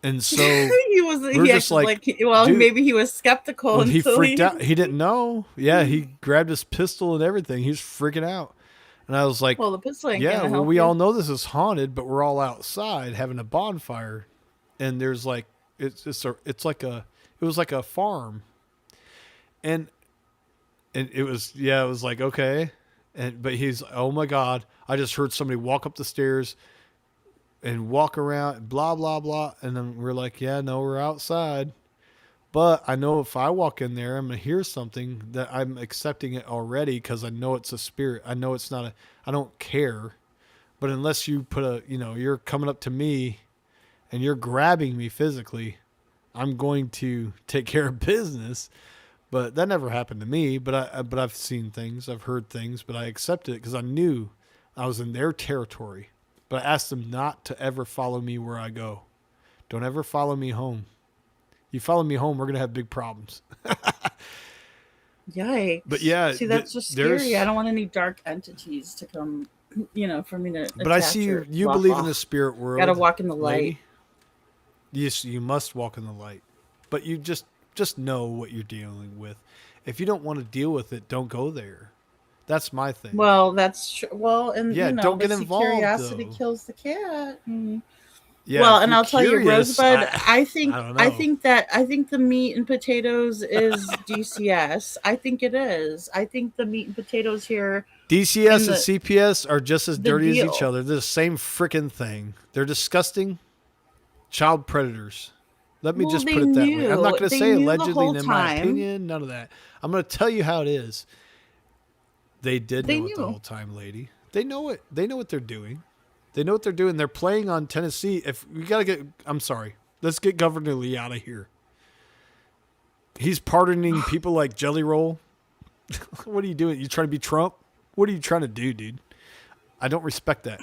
And so
he was just like
dude,
maybe he was skeptical
well,
until
he freaked out. He didn't know. Yeah, he grabbed his pistol and everything. He was freaking out. And I was like,
well, the pistol ain't
yeah,
gonna
well,
help
we
you.
all know this is haunted, but we're all outside having a bonfire. And there's like it was like a farm. And it was like, okay. But he's, oh my God, I just heard somebody walk up the stairs and walk around, blah, blah, blah. And then we're like, yeah, no, we're outside. But I know if I walk in there, I'm going to hear something that I'm accepting it already because I know it's a spirit. I know it's not I don't care. But unless you you're coming up to me and you're grabbing me physically, I'm going to take care of business. But that never happened to me. But I've seen things, I've heard things, but I accepted it because I knew I was in their territory. But I asked them not to ever follow me where I go. Don't ever follow me home. You follow me home, we're gonna have big problems.
Yikes!
But yeah,
see, that's just scary. I don't want any dark entities to come, for me to.
But I see you believe in the spirit world.
Got to walk in the light.
Lady. Yes, you must walk in the light. But you just know what you're dealing with. If you don't want to deal with it, don't go there. That's my thing.
Well, that's true. Well, and
don't get involved.
Curiosity
though.
kills the cat.
Yeah,
well, and I'll tell you, Rosebud. I think the meat and potatoes is DCS. I think it is. I think the meat and potatoes here.
DCS and CPS are just as dirty as each other. They're the same freaking thing. They're disgusting child predators. Let me just put it that way. I'm not going to say allegedly in my opinion. None of that. I'm going to tell you how it is. They did know it the whole time, lady. They know it. They know what they're doing. They know what they're doing. They're playing on Tennessee. If we got to get, I'm sorry. Let's get Governor Lee out of here. He's pardoning people like Jelly Roll. What are you doing? You trying to be Trump? What are you trying to do, dude? I don't respect that.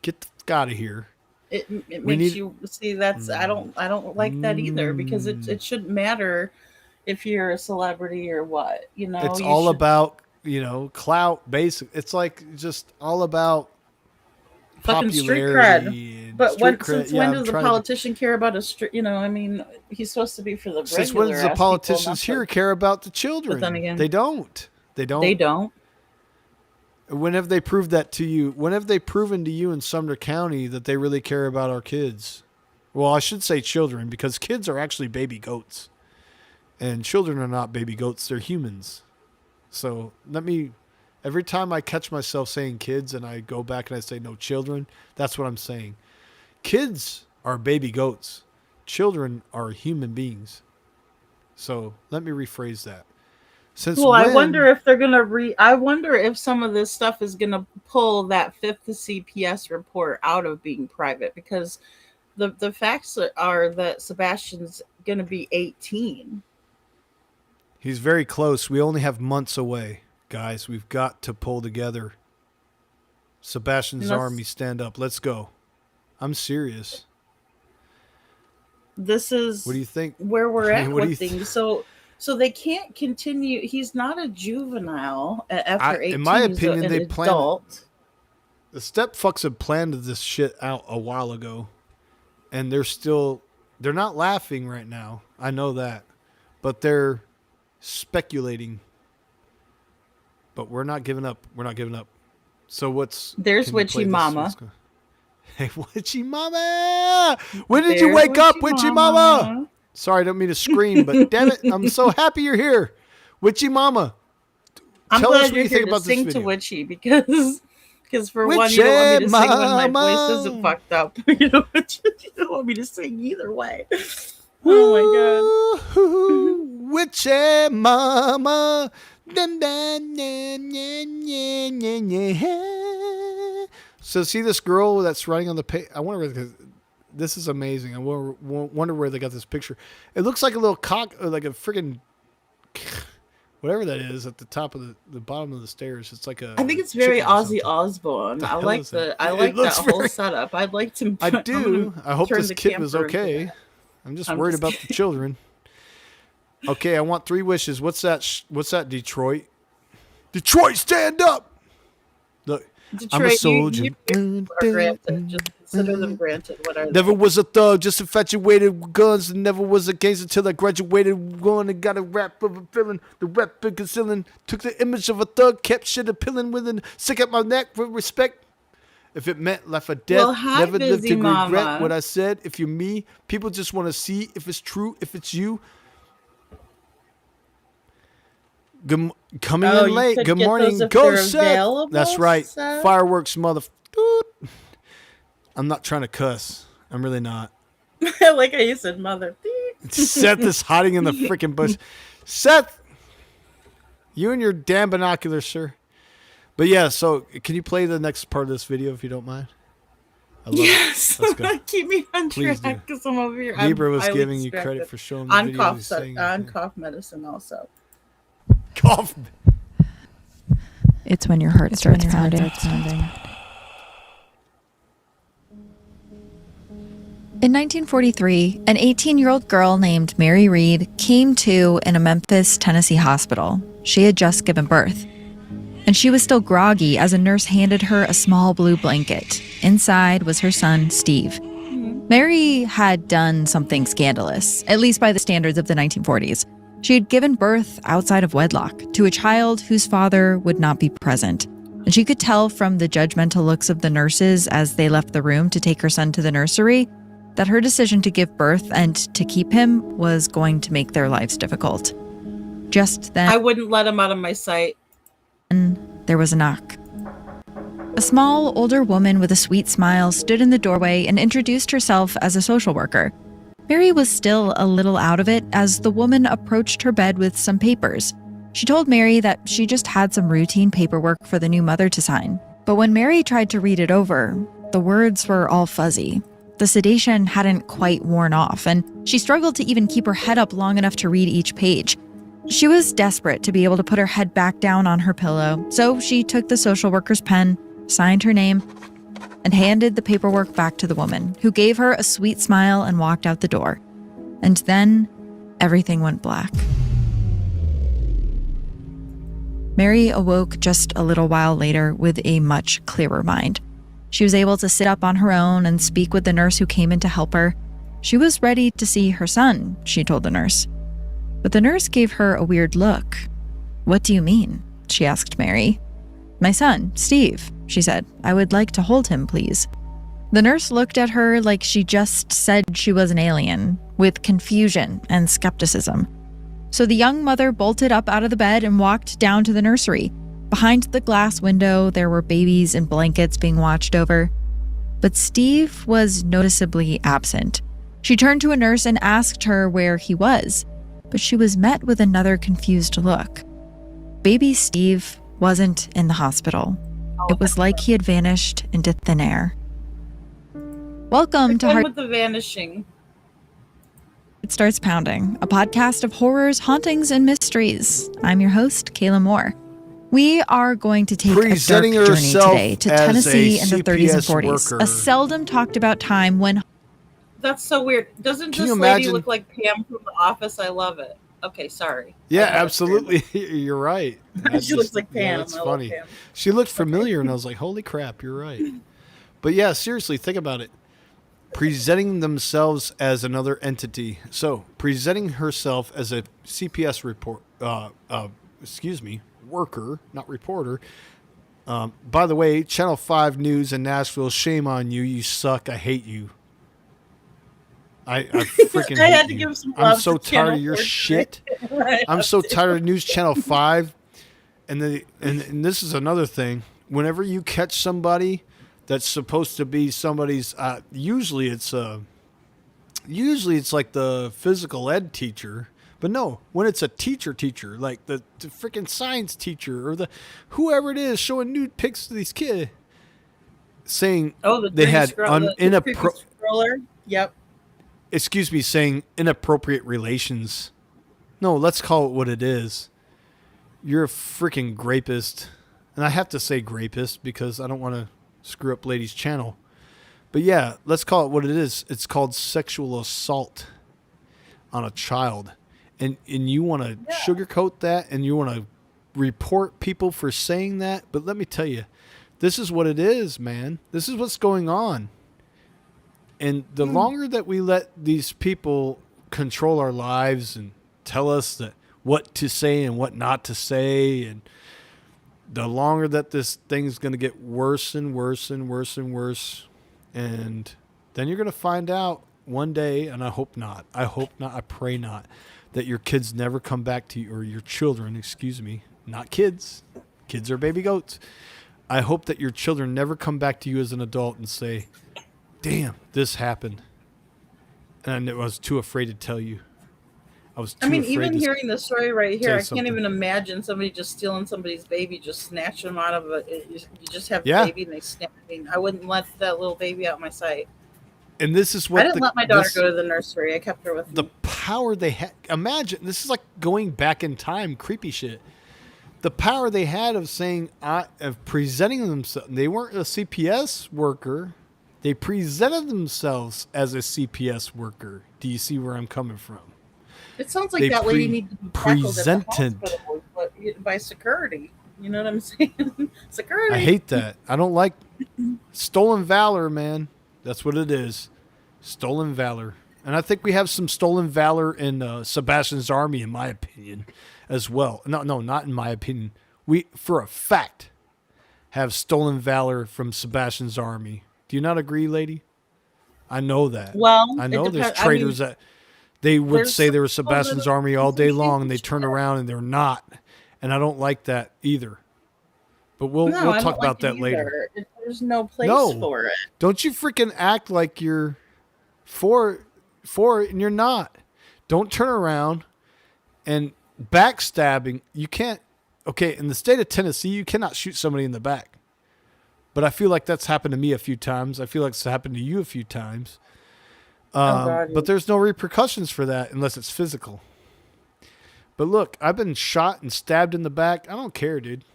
Get the fuck out of here.
It makes you see. That's I don't like that either because it shouldn't matter if you're a celebrity or what.
It's all about clout. Basic. It's like just all about
fucking street cred. But when does a politician care about a street? He's supposed to be for the regular.
Since when does the politicians here care about the children?
But then again,
they don't. They
don't.
When have they proved that to you? When have they proven to you in Sumner County that they really care about our kids? Well, I should say children because kids are actually baby goats. And children are not baby goats. They're humans. So every time I catch myself saying kids and I go back and I say no children, that's what I'm saying. Kids are baby goats. Children are human beings. So let me rephrase that. Since
Well, I
when-
wonder if they're gonna I wonder if some of this stuff is gonna pull that fifth CPS report out of being private, because the facts are that Sebastian's gonna be 18.
He's very close. We only have months away, guys. We've got to pull together. Sebastian's army, stand up. Let's go. I'm serious.
This is
What do you think?
where we're at
What do
with
you
things. So they can't continue. He's not a juvenile after 18.
In my
he's
opinion,
an
they
adult.
The step fucks have planned this shit out a while ago, and they're not laughing right now. I know that, but they're speculating. But we're not giving up. We're not giving up. So
There's
can you play
Witchy
this?
Mama.
Hey, Witchy Mama! When did you wake up, Witchy Mama? Sorry, I don't mean to scream, but damn it, I'm so happy you're here. Witchy Mama.
I'm
Tell us
glad
what
you're
you
here
think
to
about this
sing
video.
to Witchy, because for one, you don't want me to sing when my voice isn't fucked up. You don't want me to sing either way. Oh my god.
Witchy Mama. So see this girl that's writing on the page. I wonder where this is amazing. I wonder where they got this picture. It looks like a little cock, or like a freaking whatever that is at the top of the bottom of the stairs. It's like a.
I think it's very
chicken or
Ozzy
something.
Osbourne. I like that
looks
whole
very-
setup. I'd like to.
I do. I hope
turn
this
the
kid was
camper into
okay.
that.
I'm just
I'm
worried
just
about the children. Okay, I want 3 wishes. What's that? What's that, Detroit? Detroit, stand up! Look, I'm a
Detroit,
soldier.
you are granted. Just consider them granted. What are they?
Never was a thug, just infatuated with guns, and never was a gangster until I graduated. Going and got a rap of a feeling, the rap been concealing. Took the image of a thug, kept shit appealing within, stick up my neck for respect. If it meant life or death,
Well, hi,
never lived
busy
to regret
mama.
what I said. If you're me, people just want to see if it's true, if it's you. Coming
Oh,
in
you
late.
could
Good
get
morning.
those if
Go,
they're
Seth.
available,
That's right.
Seth?
Fireworks, I'm not trying to cuss. I'm really not.
Like how you said, mother.
Seth is hiding in the freaking bush. Seth, you and your damn binoculars, sir. But yeah, so can you play the next part of this video if you don't mind? I love
Yes.
it. Let's go.
Keep me on
Please
track
do.
because I'm over here.
Libra
I'm
was
highly
giving you
distracted.
credit for showing the
on
videos
cough
he's saying
on
it.
cough medicine also.
Cough.
It's when your heart starts pounding. In 1943, an 18-year-old girl named Mary Reed came to in a Memphis, Tennessee hospital. She had just given birth. And she was still groggy as a nurse handed her a small blue blanket. Inside was her son, Steve. Mary had done something scandalous, at least by the standards of the 1940s. She had given birth outside of wedlock to a child whose father would not be present. And she could tell from the judgmental looks of the nurses as they left the room to take her son to the nursery that her decision to give birth and to keep him was going to make their lives difficult. Just then,
I wouldn't let him out of my sight.
there was a knock. A small, older woman with a sweet smile stood in the doorway and introduced herself as a social worker. Mary was still a little out of it as the woman approached her bed with some papers. She told Mary that she just had some routine paperwork for the new mother to sign. But when Mary tried to read it over, the words were all fuzzy. The sedation hadn't quite worn off, and she struggled to even keep her head up long enough to read each page. She was desperate to be able to put her head back down on her pillow, so she took the social worker's pen, signed her name, and handed the paperwork back to the woman, who gave her a sweet smile and walked out the door. And then everything went black. Mary awoke just a little while later with a much clearer mind. She was able to sit up on her own and speak with the nurse who came in to help her. She was ready to see her son, she told the nurse. But the nurse gave her a weird look. "What do you mean?" she asked Mary. "My son, Steve," she said. "I would like to hold him, please." The nurse looked at her like she just said she was an alien, with confusion and skepticism. So the young mother bolted up out of the bed and walked down to the nursery. Behind the glass window, there were babies in blankets being watched over. But Steve was noticeably absent. She turned to a nurse and asked her where he was. but she was met with another confused look. Baby Steve wasn't in the hospital. It was like he had vanished into thin air. Welcome to
with the vanishing.
It Starts Pounding, a podcast of horrors, hauntings, and mysteries. I'm your host, Kayla Moore. We are going to take a dark journey today to Tennessee in the 30s and 40s, a seldom talked about time when...
That's so weird. Doesn't this lady look like Pam from The Office? I love it. Okay, sorry.
Yeah, absolutely. You're right.
She looks like Pam.
Yeah, that's funny. Pam. She looked familiar, and I was like, holy crap, you're right. But yeah, seriously, think about it. Presenting themselves as another entity. So, presenting herself as a CPS worker, not reporter. By the way, Channel 5 News in Nashville, shame on you. You suck. I hate you. I freaking
I
hate
had to
you.
give some love
I'm so tired of your shit. I'm so tired of News Channel 5. And this is another thing. Whenever you catch somebody that's supposed to be somebody's, usually it's like the physical ed teacher, but no, when it's a teacher, like the freaking science teacher or the whoever it is showing nude pics to these kids, saying they had inappropriate.
Yep.
Excuse me, saying inappropriate relations. No, let's call it what it is. You're a freaking grapist, and I have to say grapist because I don't want to screw up Ladies Channel. But yeah, let's call it what it is. It's called sexual assault on a child. And you want to sugarcoat that and you want to report people for saying that. But let me tell you, this is what it is, man. This is what's going on. And the longer that we let these people control our lives and tell us that what to say and what not to say, and the longer that this thing's going to get worse and worse and worse and worse. And then you're going to find out one day, and I hope not, I pray not, that your kids never come back to you, or your children, not kids. Kids are baby goats. I hope that your children never come back to you as an adult and say, damn, this happened. And I was too afraid to tell you.
Even hearing the story right here, I can't even imagine somebody just stealing somebody's baby, just snatching them out of it. You just have the baby and they snap. I wouldn't let that little baby out of my sight.
And this is what
I didn't let my daughter go to the nursery. I kept her with me.
The power they had. Imagine, this is like going back in time, creepy shit. The power they had of saying, of presenting themselves. They weren't a CPS worker. They presented themselves as a CPS worker. Do you see where I'm coming from?
It sounds like that lady needs to be tackled at the hospital by security. You know what I'm saying? Security.
I hate that. I don't like stolen valor, man. That's what it is. Stolen valor. And I think we have some stolen valor in Sebastian's army, in my opinion, as well. No, not in my opinion. We, for a fact, have stolen valor from Sebastian's army. Do you not agree, lady? I know that.
Well,
I know there's traitors that they would say they were Sebastian's army all day long, and they turn around and they're not. And I don't like that either. But we'll talk about that later.
There's no place for it.
Don't you freaking act like you're for it and you're not. Don't turn around and backstabbing. You can't. Okay, in the state of Tennessee, you cannot shoot somebody in the back. But I feel like that's happened to me a few times. I feel like it's happened to you a few times. But there's no repercussions for that unless it's physical. But look, I've been shot and stabbed in the back. I don't care, dude.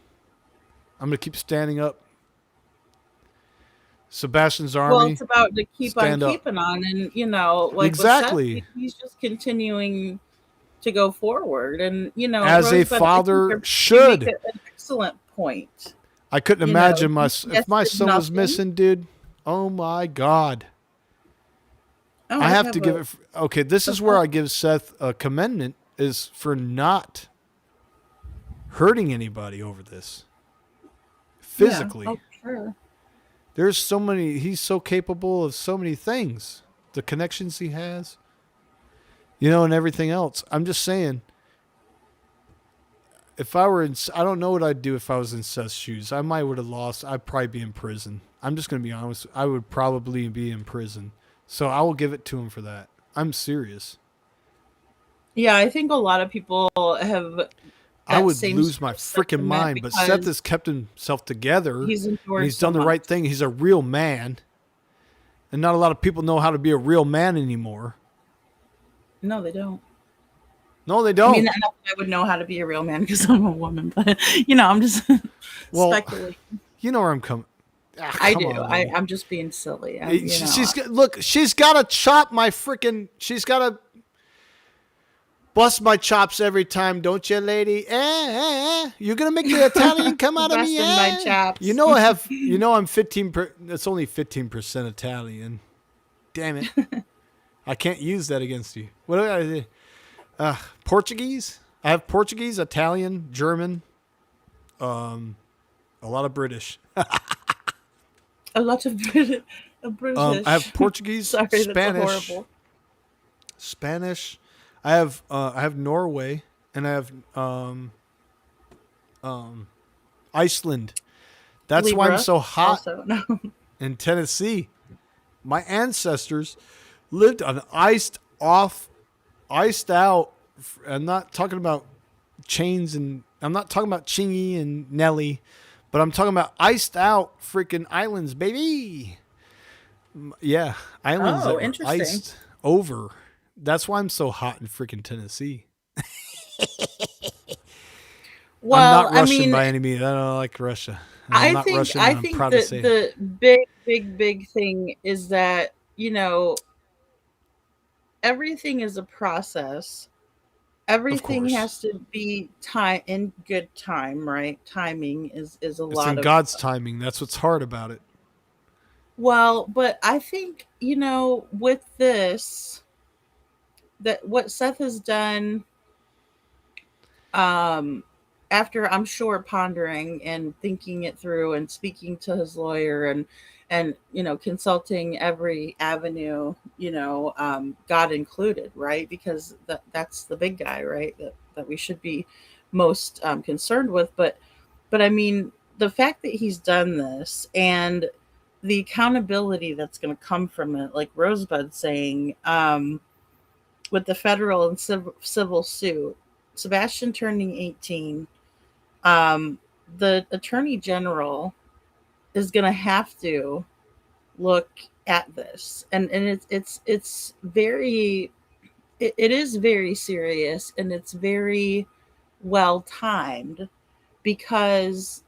I'm going to keep standing up. Sebastian's army.
Well, it's about to keep on keeping on. And, like
exactly.
With Seth, he's just continuing to go forward. And,
as a father should.
An excellent point.
I couldn't imagine if my son was missing, dude. Oh my God.
Oh,
I have to give it. Okay, this is where I give Seth a commendment, is for not hurting anybody over this physically.
Yeah. Oh, sure.
There's so many. He's so capable of so many things. The connections he has, and everything else. I'm just saying. If I were I don't know what I'd do if I was in Seth's shoes. I might would have lost. I'd probably be in prison. I'm just going to be honest. I would probably be in prison. So I will give it to him for that. I'm serious.
Yeah, I think a lot of people have
I
that
would
same
lose my
sort of
freaking
sentiment
mind. But Seth has
because
kept himself together
he's
and
endured
he's
so
done the
much.
right thing. He's a real man. And not a lot of people know how to be a real man anymore.
No, they don't.
No, they
I mean,
don't.
not that I would know how to be a real man because I'm a woman, but I'm just
Well,
speculating.
you know where I'm coming.
I
Come
do.
on, lady.
I'm just being silly.
Look, she's got to chop my freaking. She's got to bust my chops every time, don't you, lady? You're gonna make the Italian come out of me.
Busting my chops.
You know I have. You know I'm 15. It's only 15% Italian. Damn it! I can't use that against you. What do I do? Portuguese. I have Portuguese, Italian, German, a lot of British.
A lot of British.
I have Portuguese,
Sorry,
Spanish,
that's horrible.
Spanish. I have Norway, and I have Iceland. That's why I'm
Libra,
so hot
also, no.
in Tennessee. My ancestors lived on iced out. I'm not talking about chains, and I'm not talking about Chingy and Nelly, but I'm talking about iced out freaking islands, baby. Yeah, islands that were
interesting.
iced over. That's why I'm so hot in freaking Tennessee.
Well,
I'm not Russian by any means. I don't like Russia. I'm not Russian.
I
I'm
think
proud to
that
say it.
the big thing is that everything is a process. Everything has to be time in good time, right? Timing is a
It's
lot
in
of
God's timing. That's what's hard about it.
well, but I think with this that what Seth has done after I'm sure pondering and thinking it through and speaking to his lawyer and consulting every avenue, God included, right? Because that's the big guy, right? That we should be most concerned with. But I mean, the fact that he's done this and the accountability that's going to come from it, like Rosebud saying, with the federal and civil suit, Sebastian turning 18, the attorney general is going to have to look at this, and it's very it is very serious, and it's very well timed because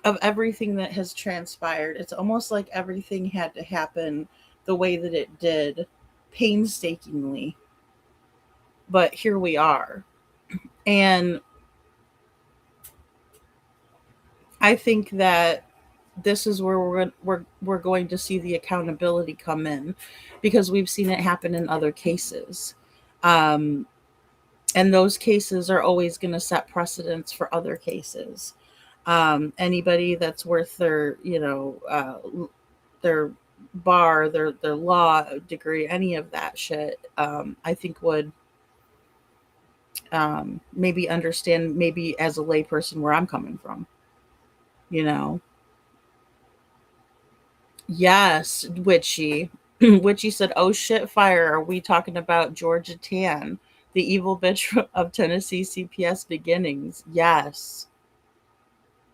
of everything that has transpired. It's almost like everything had to happen the way that it did, painstakingly, but here we are. And I think that this is where we're going to see the accountability come in, because we've seen it happen in other cases, and those cases are always going to set precedents for other cases. Anybody that's worth their their bar, their law degree, any of that shit, I think would maybe understand, maybe as a layperson, where I'm coming from. Yes, Witchy. Witchy said, "Oh shit, fire! Are we talking about Georgia Tan, the evil bitch of Tennessee CPS beginnings?" Yes,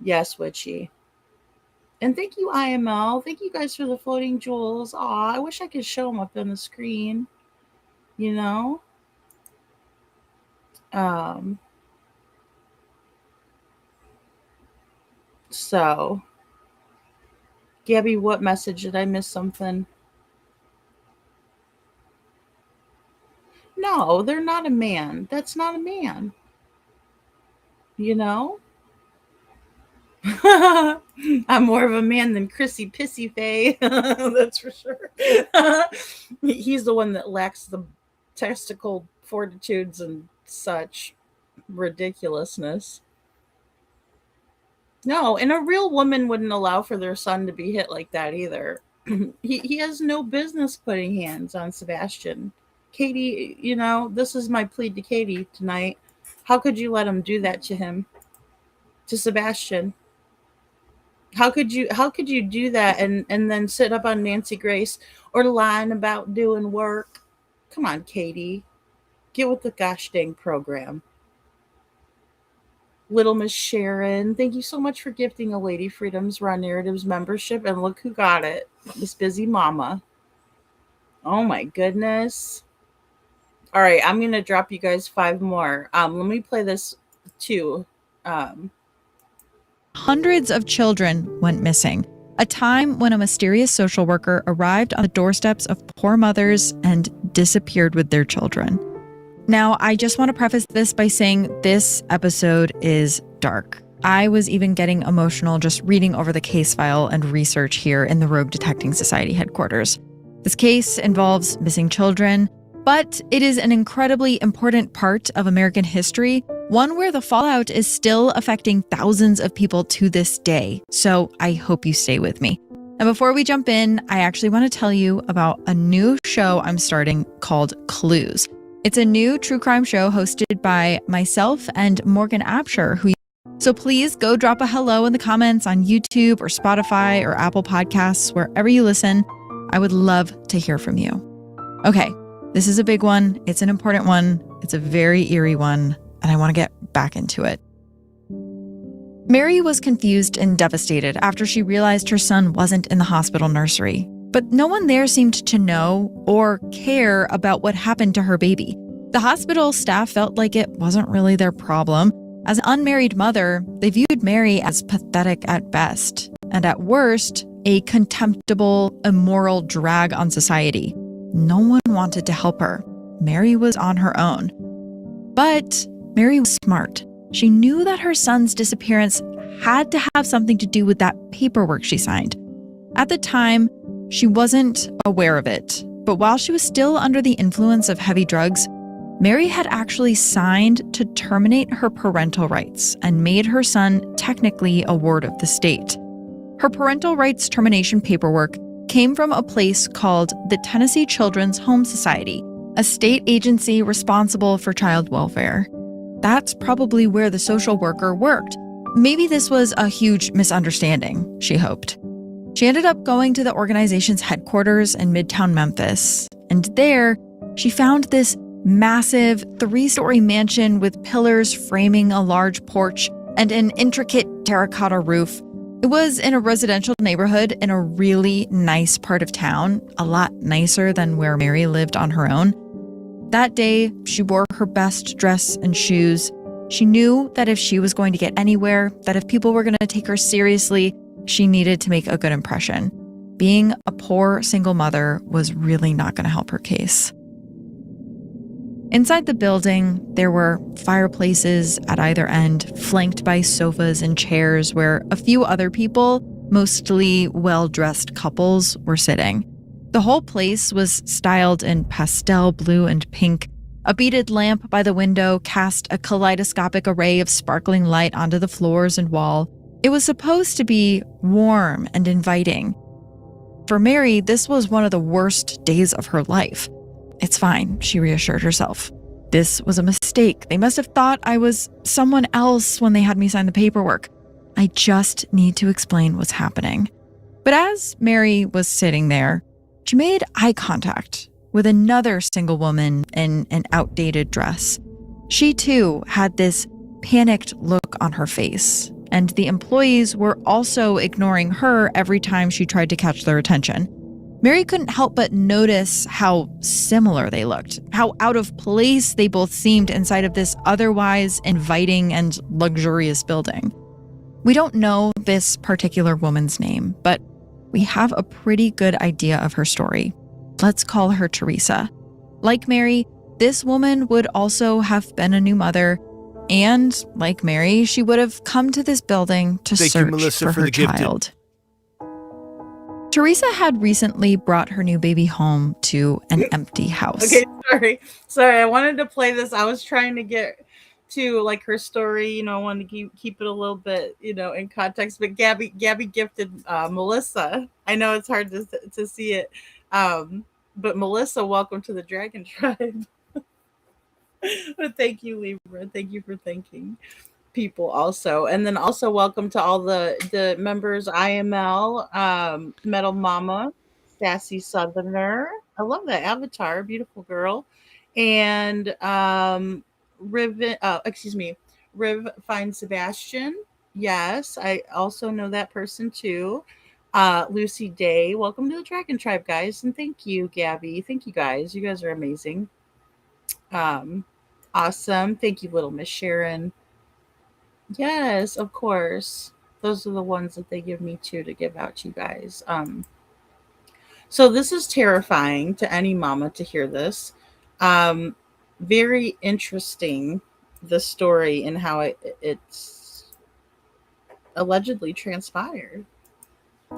yes, Witchy. And thank you, IML. Thank you guys for the floating jewels. Aw, I wish I could show them up on the screen. You know. So, Gabby, what message did I miss? Something? No, they're not a man. That's not a man. You know? I'm more of a man than Chrissy Pissy Faye. That's for sure. He's the one that lacks the testicle fortitudes and such ridiculousness. No, and a real woman wouldn't allow for their son to be hit like that either. He has no business putting hands on Sebastian. Katie, this is my plea to Katie tonight. How could you let him do that to him? To Sebastian? How could you do that and then sit up on Nancy Grace or lying about doing work? Come on, Katie. Get with the gosh dang program. Little Miss Sharon, thank you so much for gifting a Lady Freedom's Raw Narratives membership. And look who got it. Miss Busy Mama. Oh my goodness. All right, I'm going to drop you guys 5 more. Let me play this too.
Hundreds of children went missing. A time when a mysterious social worker arrived on the doorsteps of poor mothers and disappeared with their children. Now, I just want to preface this by saying this episode is dark. I was even getting emotional just reading over the case file and research here in the Rogue Detecting Society headquarters. This case involves missing children, but it is an incredibly important part of American history, one where the fallout is still affecting thousands of people to this day. So I hope you stay with me. And before we jump in, I actually want to tell you about a new show I'm starting called Clues. It's a new true crime show hosted by myself and Morgan Absher, so please go drop a hello in the comments on YouTube or Spotify or Apple Podcasts, wherever you listen. I would love to hear from you. Okay, this is a big one. It's an important one. It's a very eerie one, and I want to get back into it. Mary was confused and devastated after she realized her son wasn't in the hospital nursery. But no one there seemed to know or care about what happened to her baby. The hospital staff felt like it wasn't really their problem. As an unmarried mother, they viewed Mary as pathetic at best, and at worst, a contemptible, immoral drag on society. No one wanted to help her. Mary was on her own. But Mary was smart. She knew that her son's disappearance had to have something to do with that paperwork she signed. At the time, she wasn't aware of it, but while she was still under the influence of heavy drugs, Mary had actually signed to terminate her parental rights and made her son technically a ward of the state. Her parental rights termination paperwork came from a place called the Tennessee Children's Home Society, a state agency responsible for child welfare. That's probably where the social worker worked. Maybe this was a huge misunderstanding, she hoped. She ended up going to the organization's headquarters in Midtown Memphis, and there she found this massive 3-story mansion with pillars framing a large porch and an intricate terracotta roof. It was in a residential neighborhood in a really nice part of town, a lot nicer than where Mary lived on her own. That day, she wore her best dress and shoes. She knew that if she was going to get anywhere, that if people were going to take her seriously, she needed to make a good impression. Being a poor single mother was really not going to help her case. Inside the building, there were fireplaces at either end, flanked by sofas and chairs where a few other people, mostly well-dressed couples, were sitting. The whole place was styled in pastel blue and pink. A beaded lamp by the window cast a kaleidoscopic array of sparkling light onto the floors and wall. It was supposed to be warm and inviting. For Mary, this was one of the worst days of her life. It's fine, she reassured herself. This was a mistake. They must have thought I was someone else when they had me sign the paperwork. I just need to explain what's happening. But as Mary was sitting there, she made eye contact with another single woman in an outdated dress. She too had this panicked look on her face, and the employees were also ignoring her every time she tried to catch their attention. Mary couldn't help but notice how similar they looked, how out of place they both seemed inside of this otherwise inviting and luxurious building. We don't know this particular woman's name, but we have a pretty good idea of her story. Let's call her Teresa. Like Mary, this woman would also have been a new mother, and like Mary, she would have come to this building to search for her child. Teresa had recently brought her new baby home to an empty house.
Okay, sorry. I wanted to play this. I was trying to get to like her story, I wanted to keep it a little bit, in context. But Gabby gifted Melissa. I know it's hard to see it, but Melissa, welcome to the Dragon Tribe. But thank you, Libra. Thank you for thanking people also, and then also welcome to all the members. IML, Metal Mama, Sassy Southerner. I love that avatar, beautiful girl. And Riv finds Sebastian. Yes, I also know that person too. Lucy Day, welcome to the Dragon Tribe, guys, and thank you, Gabby. Thank you, guys. You guys are amazing. Um, awesome. Thank you, Little Miss Sharon. Yes, of course. Those are the ones that they give me too to give out to you guys. So this is terrifying to any mama to hear this. Um, Very interesting, the story and how it's allegedly transpired.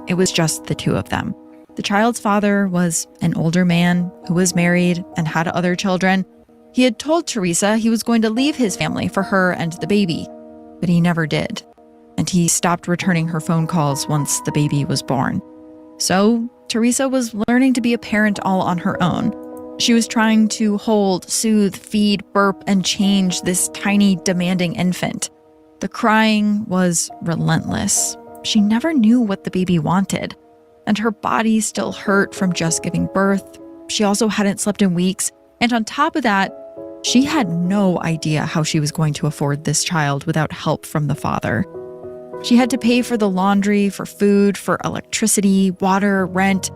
It was just the two of them. The child's father was an older man who was married and had other children. He had told Teresa he was going to leave his family for her and the baby, but he never did. And he stopped returning her phone calls once the baby was born. So Teresa was learning to be a parent all on her own. She was trying to hold, soothe, feed, burp, and change this tiny, demanding infant. The crying was relentless. She never knew what the baby wanted, and her body still hurt from just giving birth. She also hadn't slept in weeks, and on top of that, she had no idea how she was going to afford this child without help from the father. She had to pay for the laundry, for food, for electricity, water, rent.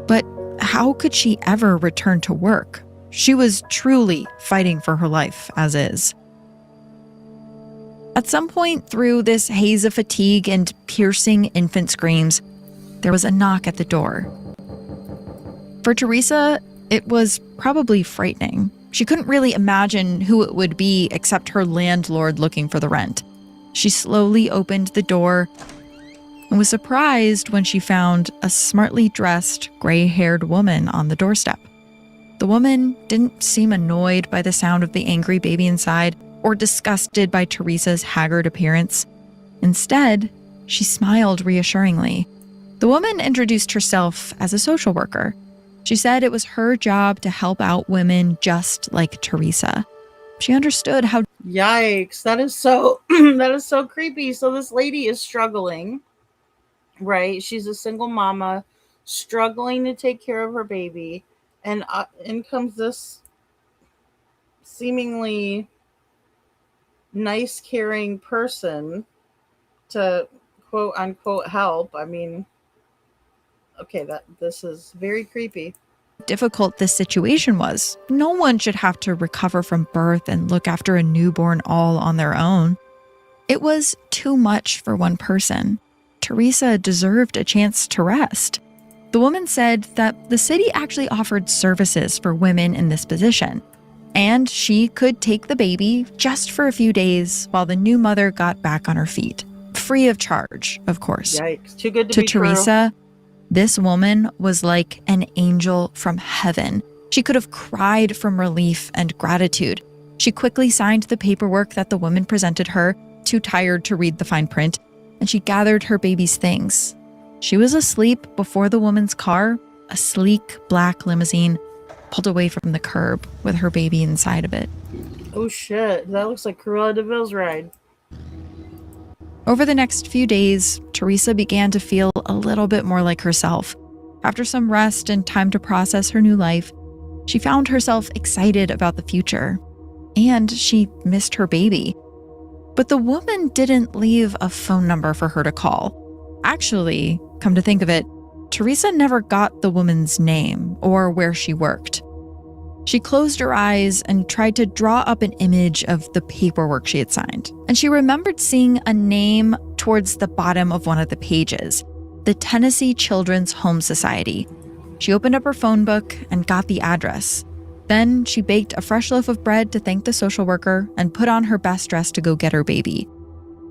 But how could she ever return to work? She was truly fighting for her life as is. At some point through this haze of fatigue and piercing infant screams, there was a knock at the door. For Teresa, it was probably frightening. She couldn't really imagine who it would be except her landlord looking for the rent. She slowly opened the door and was surprised when she found a smartly dressed, gray-haired woman on the doorstep. The woman didn't seem annoyed by the sound of the angry baby inside or disgusted by Teresa's haggard appearance. Instead, she smiled reassuringly. The woman introduced herself as a social worker. She said it was her job to help out women just like Teresa. She understood how...
Yikes, that is so that is so creepy. So this lady is struggling, right? She's a single mama struggling to take care of her baby, and in comes this seemingly nice, caring person to quote unquote help. I mean, okay, this is very creepy.
difficult this situation was. No one should have to recover from birth and look after a newborn all on their own. It was too much for one person. Teresa deserved a chance to rest. The woman said that the city actually offered services for women in this position, and she could take the baby just for a few days while the new mother got back on her feet. Free of charge, of course.
Yikes, too good to be
Teresa, this woman was like an angel from heaven. She could have cried from relief and gratitude. She quickly signed the paperwork that the woman presented her, too tired to read the fine print, and she gathered her baby's things. She was asleep before the woman's car, a sleek black limousine, pulled away from the curb with her baby inside of it.
Oh shit, that looks like Cruella de Vil's ride.
Over the next few days, Teresa began to feel a little bit more like herself. After some rest and time to process her new life, she found herself excited about the future. And she missed her baby. But the woman didn't leave a phone number for her to call. Actually, come to think of it, Teresa never got the woman's name or where she worked. She closed her eyes and tried to draw up an image of the paperwork she had signed. And she remembered seeing a name towards the bottom of one of the pages, the Tennessee Children's Home Society. She opened up her phone book and got the address. Then she baked a fresh loaf of bread to thank the social worker and put on her best dress to go get her baby.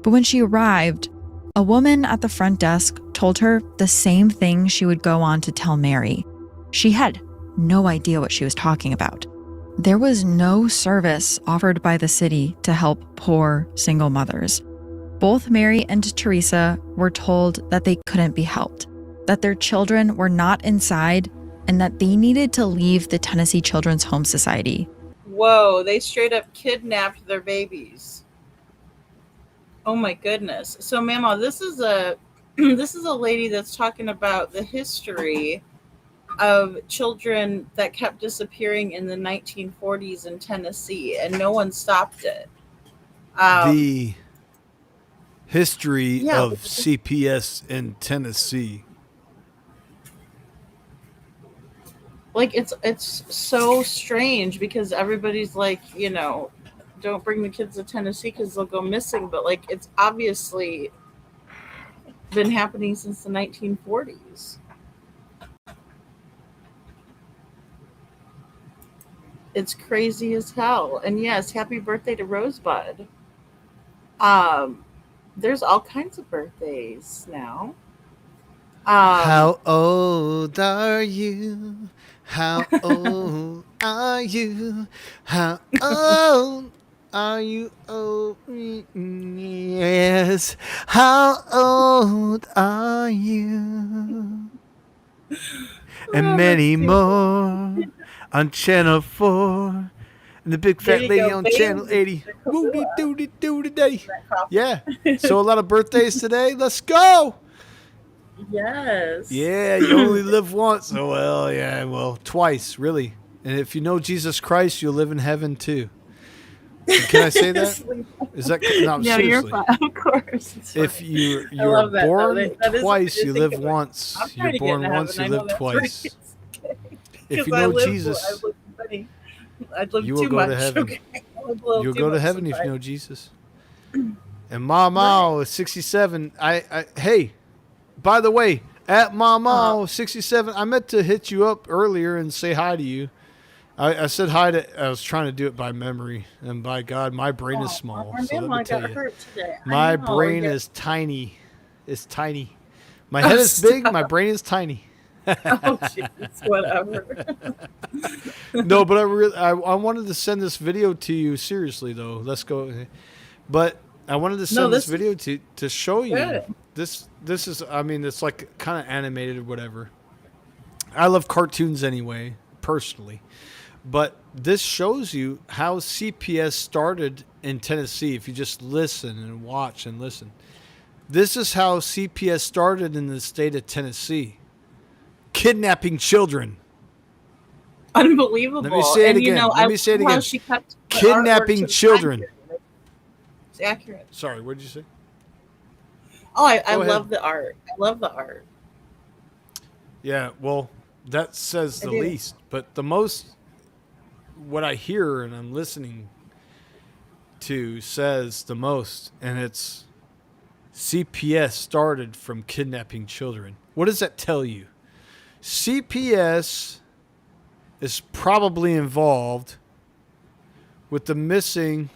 But when she arrived, a woman at the front desk told her the same thing she would go on to tell Mary. She had no idea what she was talking about. There was no service offered by the city to help poor single mothers. Both Mary and Teresa were told that they couldn't be helped, that their children were not inside, and that they needed to leave the Tennessee Children's Home Society.
Whoa, they straight up kidnapped their babies. Oh my goodness. So Mama, this is a this is a lady that's talking about the history of children that kept disappearing in the 1940s in Tennessee, and no one stopped it.
The history
Yeah,
of CPS in Tennessee.
like it's so strange because everybody's like, don't bring the kids to Tennessee because they'll go missing, but like it's obviously been happening since the 1940s. It's crazy as hell. And yes, happy birthday to Rosebud. There's all kinds of birthdays now.
How old are you? How old are you? How old are you? Oh, yes. How old are you? And many more on Channel 4. And the big fat lady on Channel 80. Woody doody doody day. Yeah. So a lot of birthdays today. Let's go.
Yes.
Yeah, you only live once. Oh, well, yeah, well, twice, really. And if you know Jesus Christ, you'll live in heaven too. Can I say that? Is that no?
No,
Seriously.
you're fine. Of course. It's
If
fine.
you're
I love that, though.
born
That is
twice,
something
you
to
live
think about.
once.
I'm trying
You're
to get
born
into
once,
heaven.
you
I know
live
that's
twice.
right.
If you
'Cause
know Jesus,
I live funny. I live
you
too
will go
much.
to heaven.
Okay. I live a little
You'll
too
go to
much
heaven if you
sometimes.
know Jesus. And Mama is 67. Hey, by the way, at Mama 67, I meant to hit you up earlier and say hi to you. I said hi to. I was trying to do it by memory, and by God, my brain is small.
My
So let me
grandma
tell
got
you,
hurt today.
my
I know.
brain
Yeah.
is tiny. It's tiny. My head is big. My brain is tiny.
Oh, jeez, whatever.
No, but I wanted to send this video to you. Seriously, though, let's go. But I wanted to send this video to show you.
good.
This is. I mean, it's like kind of animated or whatever. I love cartoons anyway, personally. But this shows you how CPS started in Tennessee. If you just listen and watch and listen, this is how CPS started in the state of Tennessee. Kidnapping children.
Unbelievable.
Let me say it again.
Let me say it again. She kept the artwork to
Kidnapping
the
children.
accurate. It's accurate.
Sorry, what did you say?
Oh, I
Go ahead.
love the art. I love the art.
Yeah, well, that says
I
the
do.
least. But the most, what I hear and I'm listening to says the most, and it's CPS started from kidnapping children. What does that tell you? CPS is probably involved with the missing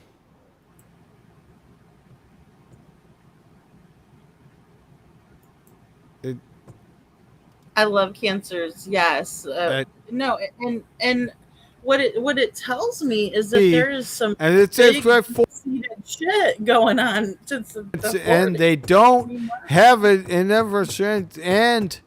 I love cancers. Yes. No, and what it tells me is that there is some
and it's
big
for
seated shit going on since the
and
40s.
they don't have it in ever since. And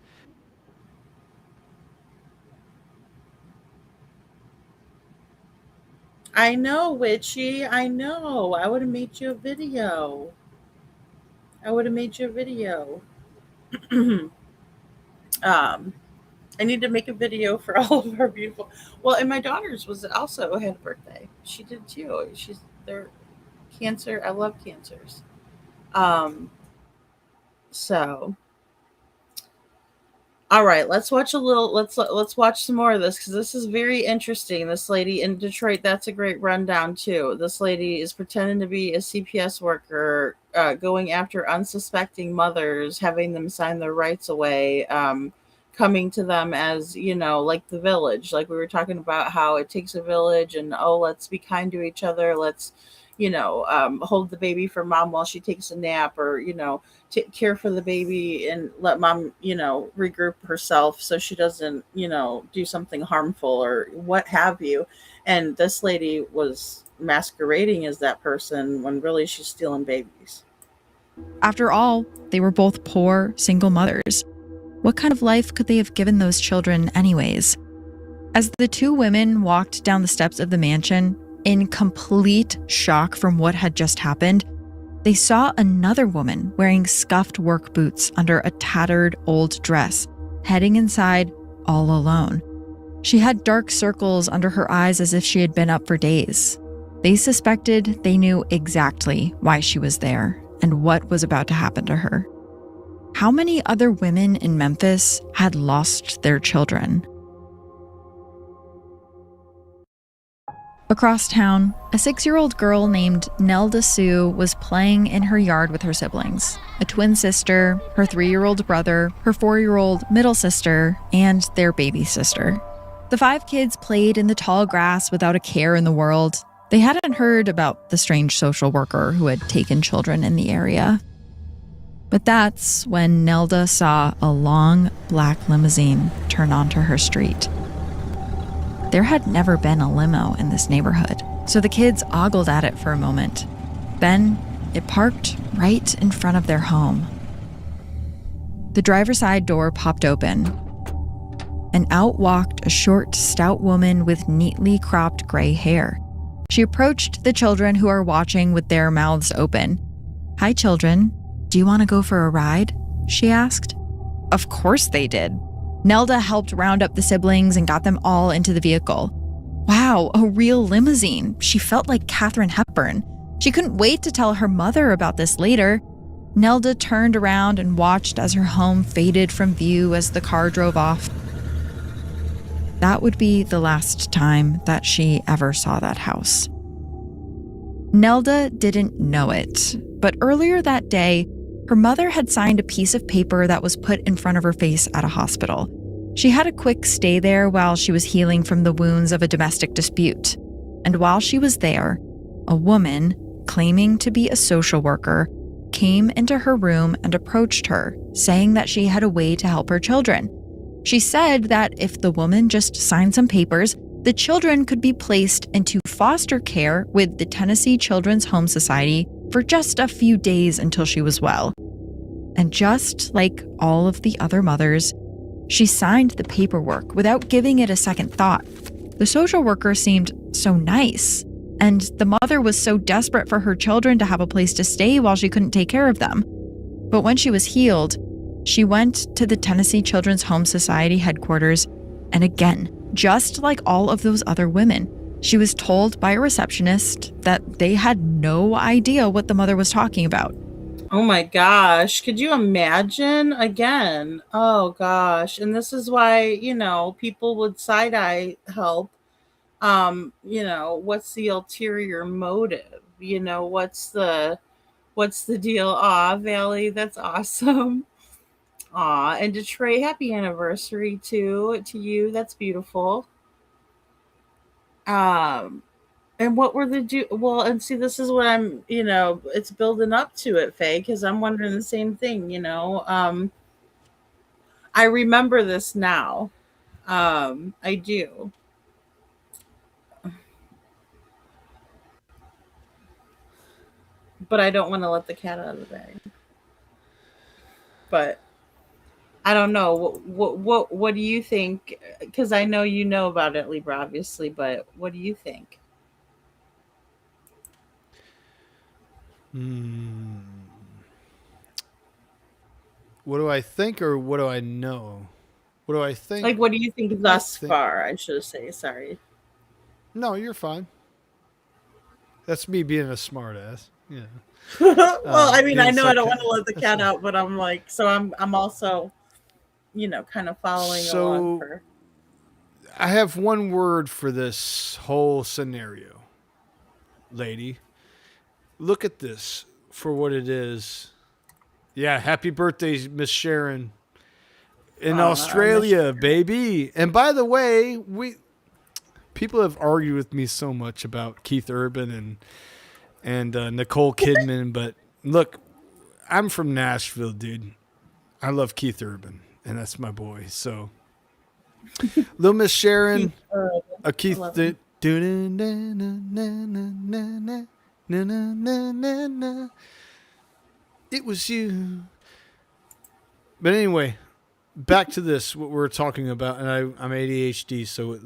I know, Witchy. I know. I would have made you a video. I need to make a video for all of our beautiful. Well, and my daughter's was also had a birthday. She did too. They're cancer. I love cancers. So, all right, let's watch a little. Let's watch some more of this because this is very interesting. This lady in Detroit. That's a great rundown too. This lady is pretending to be a CPS worker, going after unsuspecting mothers, having them sign their rights away. Coming to them as, like the village, like we were talking about how it takes a village and, let's be kind to each other. Let's, hold the baby for mom while she takes a nap or, take care for the baby and let mom, regroup herself so she doesn't, do something harmful or what have you. And this lady was masquerading as that person when really she's stealing babies.
After all, they were both poor, single mothers. What kind of life could they have given those children anyways? As the two women walked down the steps of the mansion, in complete shock from what had just happened, they saw another woman wearing scuffed work boots under a tattered old dress, heading inside all alone. She had dark circles under her eyes as if she had been up for days. They suspected they knew exactly why she was there and what was about to happen to her. How many other women in Memphis had lost their children? Across town, a 6-year-old girl named Nelda Sue was playing in her yard with her siblings, a twin sister, her 3-year-old brother, her 4-year-old middle sister, and their baby sister. The 5 kids played in the tall grass without a care in the world. They hadn't heard about the strange social worker who had taken children in the area. But that's when Nelda saw a long black limousine turn onto her street. There had never been a limo in this neighborhood, so the kids ogled at it for a moment. Then it parked right in front of their home. The driver's side door popped open, and out walked a short, stout woman with neatly cropped gray hair. She approached the children who are watching with their mouths open. "Hi, children. Do you want to go for a ride?" she asked. Of course they did. Nelda helped round up the siblings and got them all into the vehicle. Wow, a real limousine. She felt like Katharine Hepburn. She couldn't wait to tell her mother about this later. Nelda turned around and watched as her home faded from view as the car drove off. That would be the last time that she ever saw that house. Nelda didn't know it, but earlier that day, her mother had signed a piece of paper that was put in front of her face at a hospital. She had a quick stay there while she was healing from the wounds of a domestic dispute. And while she was there, a woman, claiming to be a social worker, came into her room and approached her, saying that she had a way to help her children. She said that if the woman just signed some papers, the children could be placed into foster care with the Tennessee Children's Home Society for just a few days until she was well. And just like all of the other mothers, she signed the paperwork without giving it a second thought. The social worker seemed so nice, and the mother was so desperate for her children to have a place to stay while she couldn't take care of them. But when she was healed, she went to the Tennessee Children's Home Society headquarters, and again, just like all of those other women, she was told by a receptionist that they had no idea what the mother was talking about.
Oh my gosh. Could you imagine? Again. Oh gosh. And this is why, people would side-eye help. What's the ulterior motive? What's the deal? Aw, Valley, that's awesome. Aw, and Detroit, happy anniversary to you. That's beautiful. And what were well, and see, this is what I'm, it's building up to it, Faye, because I'm wondering the same thing, I remember this now. I do. But I don't want to let the cat out of the bag. But I don't know. What do you think? Because I know you know about it, Libra, obviously, but what do you think?
What do I think, or what do I know? What do I think?
Like, what do you think thus far? I should say. Sorry.
No, you're fine. That's me being a smartass. Yeah.
Well, I mean, I know I don't want to let the cat out, but I'm like, so I'm also, kind of following along for.
I have one word for this whole scenario, lady. Look at this for what it is. Yeah, happy birthday, Miss Sharon. In Australia, baby. And by the way, people have argued with me so much about Keith Urban and Nicole Kidman, but look, I'm from Nashville, dude. I love Keith Urban, and that's my boy. So, little Miss Sharon, a Keith. It was you. But anyway, back to this, what we're talking about, and I'm ADHD, so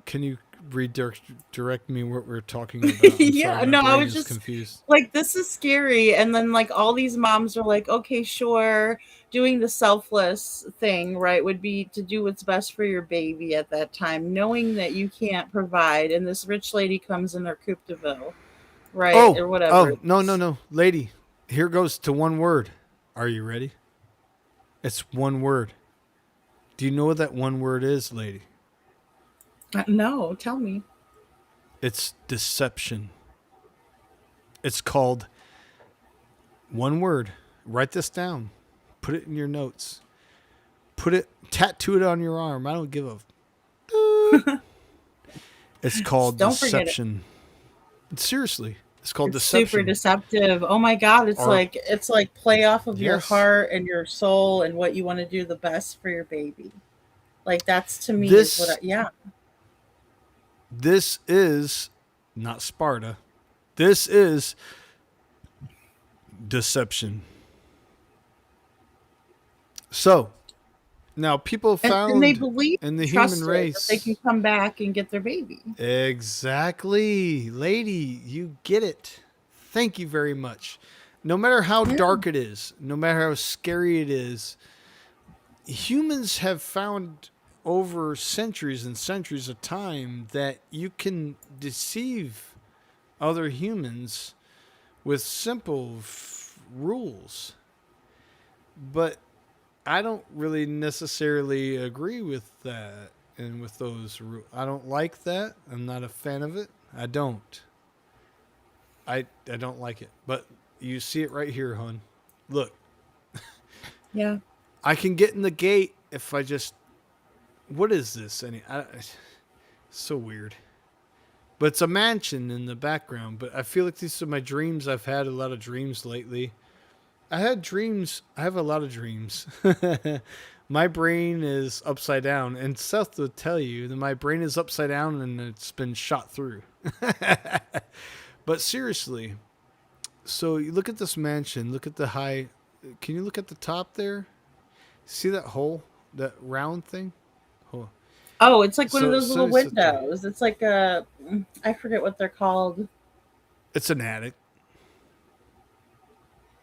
can you redirect me what we're talking about? I'm
Yeah,
sorry, my
no, I
brain
was
is
just
confused.
like, this is scary. And then, like, all these moms are like, okay, sure, doing the selfless thing, right, would be to do what's best for your baby at that time, knowing that you can't provide. And this rich lady comes in her coupe de ville, right,
Oh,
or whatever
oh,
it
no, no,
is.
no. Lady, here goes to one word. Are you ready? It's one word. Do you know what that one word is, lady?
No, tell me.
It's deception. It's called one word. Write this down. Put it in your notes. Tattoo it on your arm. I don't give a. It's called
Don't forget it.
deception. Seriously, it's called
It's super
deception.
deceptive. Oh my God.
Or
It's like play off of your
yes,
heart and your soul and what you want to do the best for your baby. Like, that's to me is what
this
yeah.
this is not Sparta. This is deception. So now people
And they
found
believe,
in the human
trusted that they
race.
can come back and get their baby.
Exactly. Lady, you get it. Thank you very much. No matter how
Yeah.
dark it is, no matter how scary it is, humans have found over centuries and centuries of time that you can deceive other humans with simple rules. But I don't really necessarily agree with that and with those rules. I don't like that. I'm not a fan of it. I don't. I don't like it. But you see it right here, hon. Look,
Yeah.
I can get in the gate if I just. What is this? So weird. But it's a mansion in the background. But I feel like these are my dreams. I've had a lot of dreams lately. I had dreams. I have a lot of dreams. My brain is upside down. And Seth will tell you that my brain is upside down and it's been shot through. But seriously, so you look at this mansion. Look at the high. Can you look at the top there? See that hole? That round thing? Hold on.
Oh, it's like one of
So
those little
Sunny sit there.
windows. It's like a, I forget what they're called.
It's an attic.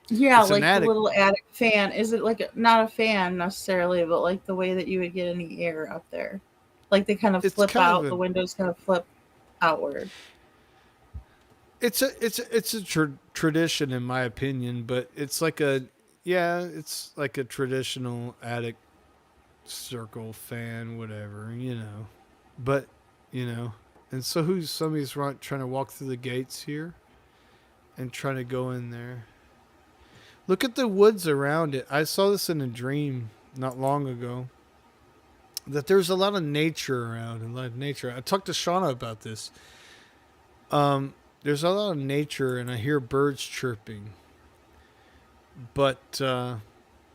Yeah,
It's an
like the
attic.
little attic fan. Is it like not a fan necessarily, but like the way that you would get any air up there? Like they kind of
It's
flip
kind of
out, the
a.
windows kind of flip outward.
It's a tradition in my opinion, but it's like a it's like a traditional attic circle fan, whatever, But and so somebody's trying to walk through the gates here and trying to go in there. Look at the woods around it. I saw this in a dream not long ago. That there's a lot of nature around, a lot of nature. I talked to Shauna about this. There's a lot of nature, and I hear birds chirping. But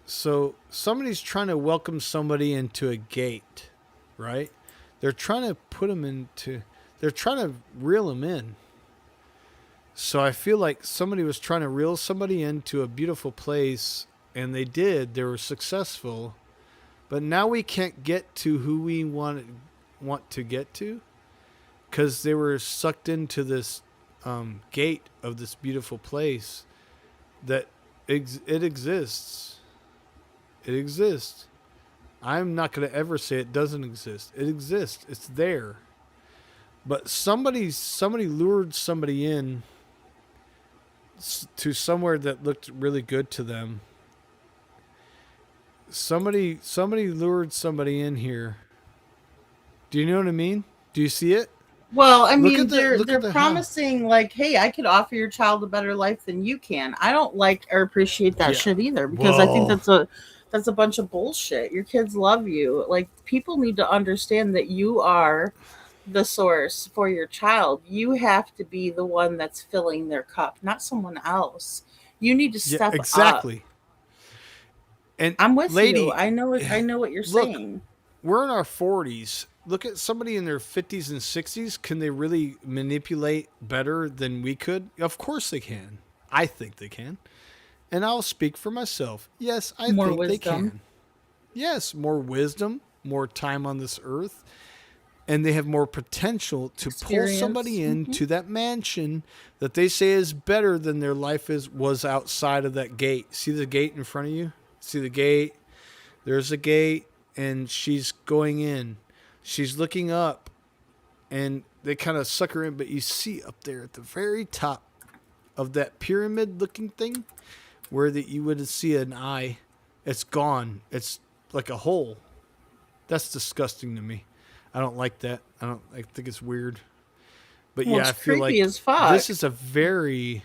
so somebody's trying to welcome somebody into a gate, right? They're trying to they're trying to reel them in. So I feel like somebody was trying to reel somebody into a beautiful place, and they did. They were successful. But now we can't get to who we want to get to because they were sucked into this gate of this beautiful place that it exists. It exists. I'm not going to ever say it doesn't exist. It exists. It's there. But somebody lured somebody in to somewhere that looked really good to them. Somebody lured somebody in here. Do you know what I mean? Do you see it?
Well, I
Look
mean,
at the
they're
house.
promising like, hey, I could offer your child a better life than you can. I don't like or appreciate that
Yeah.
shit either because I think
Whoa.
that's a bunch of bullshit. Your kids love you. Like, people need to understand that you are the source for your child. You have to be the one that's filling their cup, not someone else. You need to
Yeah,
step up.
exactly. And
I'm with
lady,
you. I know what you're
look,
saying.
we're in our 40s. Look at somebody in their 50s and 60s. Can they really manipulate better than we could? Of course they can. I think they can. And I'll speak for myself. Yes, I
More
think they
wisdom.
can. Yes, more wisdom, more time on this earth. and they have more potential to pull somebody into that mansion that they say is better than their life was outside of that gate. See the gate in front of you? See the gate? There's a gate, and she's going in. She's looking up, and they kind of suck her in, but you see up there at the very top of that pyramid-looking thing where you would see an eye. It's gone. It's like a hole. That's disgusting to me. I don't like that. I think it's weird. But
well,
yeah, I feel like
as fuck.
This is a very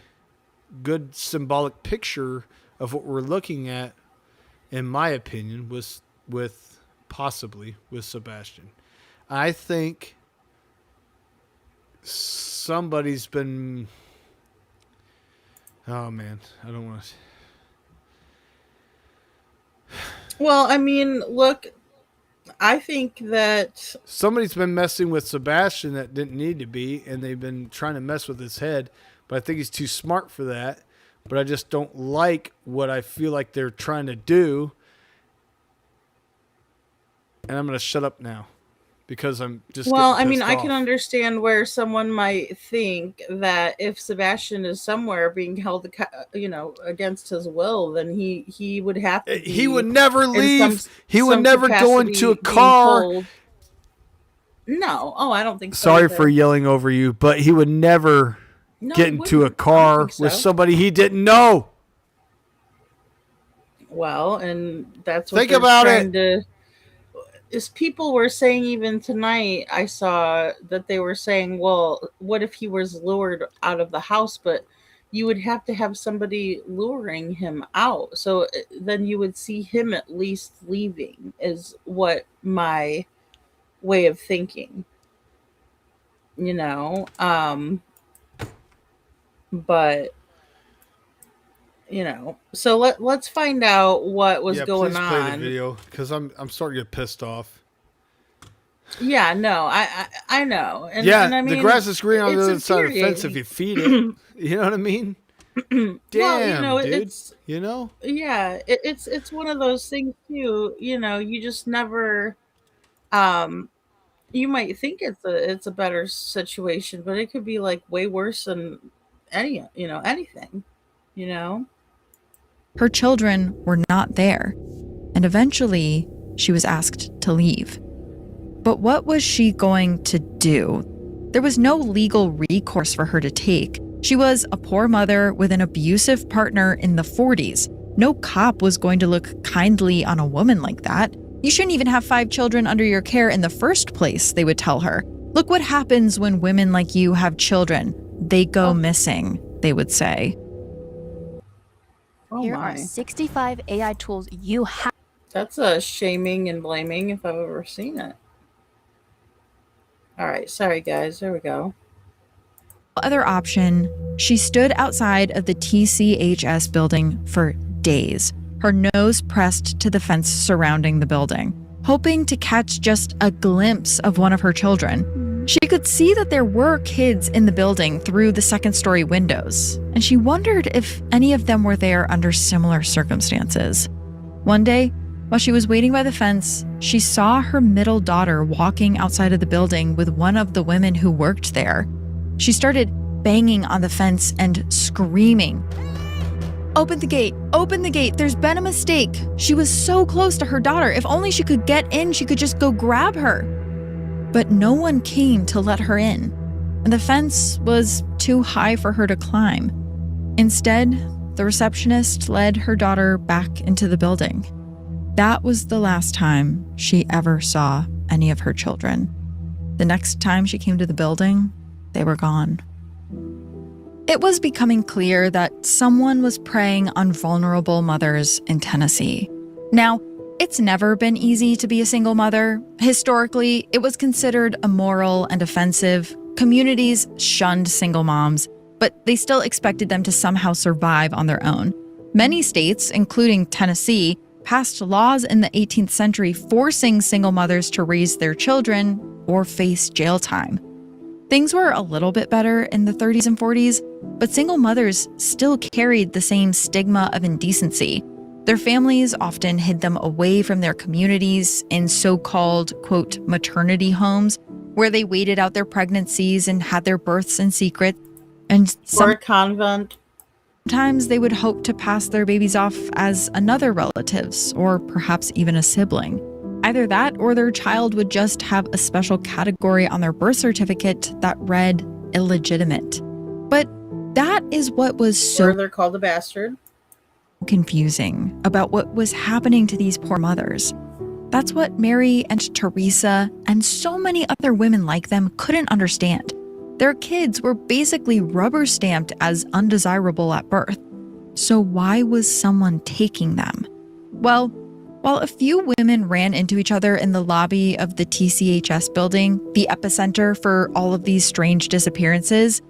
good symbolic picture of what we're looking at, in my opinion, with possibly with Sebastian. I think somebody's been. Oh man, I don't want to.
Well, I mean, look, I think that
somebody's been messing with Sebastian that didn't need to be, and they've been trying to mess with his head, but I think he's too smart for that. But I just don't like what I feel like they're trying to do. And I'm going to shut up now because I'm just
well, I mean,
off.
I can understand where someone might think that if Sebastian is somewhere being held, against his will, then he would have to.
He would never leave. He would never go into a car.
No. Oh, I don't think so.
Sorry for yelling over you, but he would never get into a car with somebody he didn't know.
Well, and that's what
think about it.
Is people were saying even tonight, I saw that they were saying, well, what if he was lured out of the house? But you would have to have somebody luring him out. So then you would see him at least leaving, is what my way of thinking. But so let's find out what was going on.
Play the video because I'm starting to get pissed off.
Yeah, no, I know. And I mean,
the grass is green on the other side of the fence if you feed it. You know what I mean? Damn,
well,
dude.
It's yeah, it's one of those things too. You just never. You might think it's a better situation, but it could be like way worse than anything.
Her children were not there, and eventually she was asked to leave. But what was she going to do? There was no legal recourse for her to take. She was a poor mother with an abusive partner in the 40s. No cop was going to look kindly on a woman like that. You shouldn't even have 5 children under your care in the first place, they would tell her. Look what happens when women like you have children. They go missing, they would say.
Here are 65 AI tools you have.
That's a shaming and blaming if I've ever seen it. All right, sorry guys, there we go.
Other option, she stood outside of the TCHS building for days, her nose pressed to the fence surrounding the building, hoping to catch just a glimpse of one of her children. She could see that there were kids in the building through the second-story windows, and she wondered if any of them were there under similar circumstances. One day, while she was waiting by the fence, she saw her middle daughter walking outside of the building with one of the women who worked there. She started banging on the fence and screaming, "Open the gate! Open the gate! There's been a mistake!" She was so close to her daughter. If only she could get in, she could just go grab her. But no one came to let her in, and the fence was too high for her to climb. Instead, the receptionist led her daughter back into the building. That was the last time she ever saw any of her children. The next time she came to the building, they were gone. It was becoming clear that someone was preying on vulnerable mothers in Tennessee. Now, it's never been easy to be a single mother. Historically, it was considered immoral and offensive. Communities shunned single moms, but they still expected them to somehow survive on their own. Many states, including Tennessee, passed laws in the 18th century forcing single mothers to raise their children or face jail time. Things were a little bit better in the 30s and 40s, but single mothers still carried the same stigma of indecency. Their families often hid them away from their communities in so-called, quote, maternity homes. where they waited out their pregnancies and had their births in secret. And
Or a convent.
sometimes they would hope to pass their babies off as another relative's or perhaps even a sibling. Either that or their child would just have a special category on their birth certificate that read illegitimate. But that is what was so
Or they're called a bastard.
confusing about what was happening to these poor mothers. That's what Mary and Teresa and so many other women like them couldn't understand. Their kids were basically rubber stamped as undesirable at birth. So why was someone taking them? Well, while a few women ran into each other in the lobby of the TCHS building, the epicenter for all of these strange disappearances,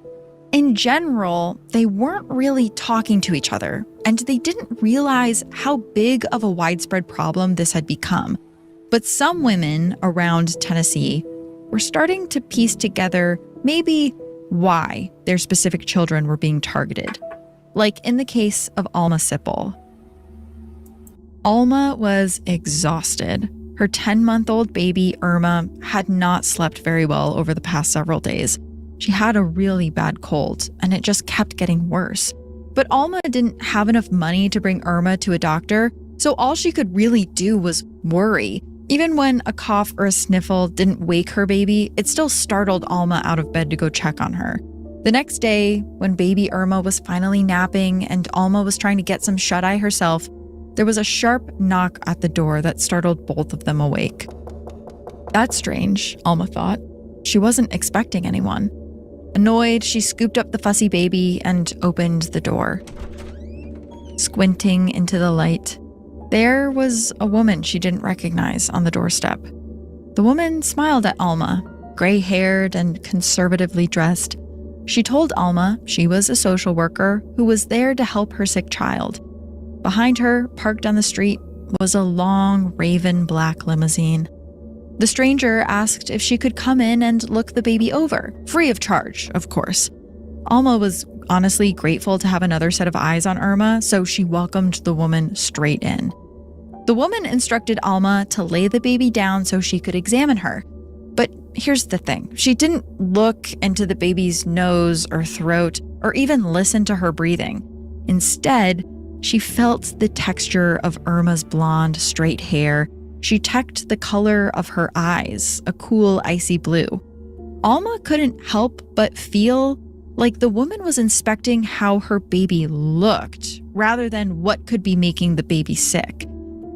in general, they weren't really talking to each other, and they didn't realize how big of a widespread problem this had become. But some women around Tennessee were starting to piece together maybe why their specific children were being targeted, like in the case of Alma Sipple. Alma was exhausted. Her 10-month-old baby, Irma, had not slept very well over the past several days. She had a really bad cold, and it just kept getting worse. But Alma didn't have enough money to bring Irma to a doctor, so all she could really do was worry. Even when a cough or a sniffle didn't wake her baby, it still startled Alma out of bed to go check on her. The next day, when baby Irma was finally napping and Alma was trying to get some shut-eye herself, there was a sharp knock at the door that startled both of them awake. That's strange, Alma thought. She wasn't expecting anyone. Annoyed, she scooped up the fussy baby and opened the door. Squinting into the light, there was a woman she didn't recognize on the doorstep. The woman smiled at Alma, gray-haired and conservatively dressed. She told Alma she was a social worker who was there to help her sick child. Behind her, parked on the street, was a long, raven black limousine. The stranger asked if she could come in and look the baby over, free of charge, of course. Alma was honestly grateful to have another set of eyes on Irma, so she welcomed the woman straight in. The woman instructed Alma to lay the baby down so she could examine her. But here's the thing, she didn't look into the baby's nose or throat or even listen to her breathing. Instead, she felt the texture of Irma's blonde, straight hair. She checked the color of her eyes, a cool, icy blue. Alma couldn't help but feel like the woman was inspecting how her baby looked, rather than what could be making the baby sick.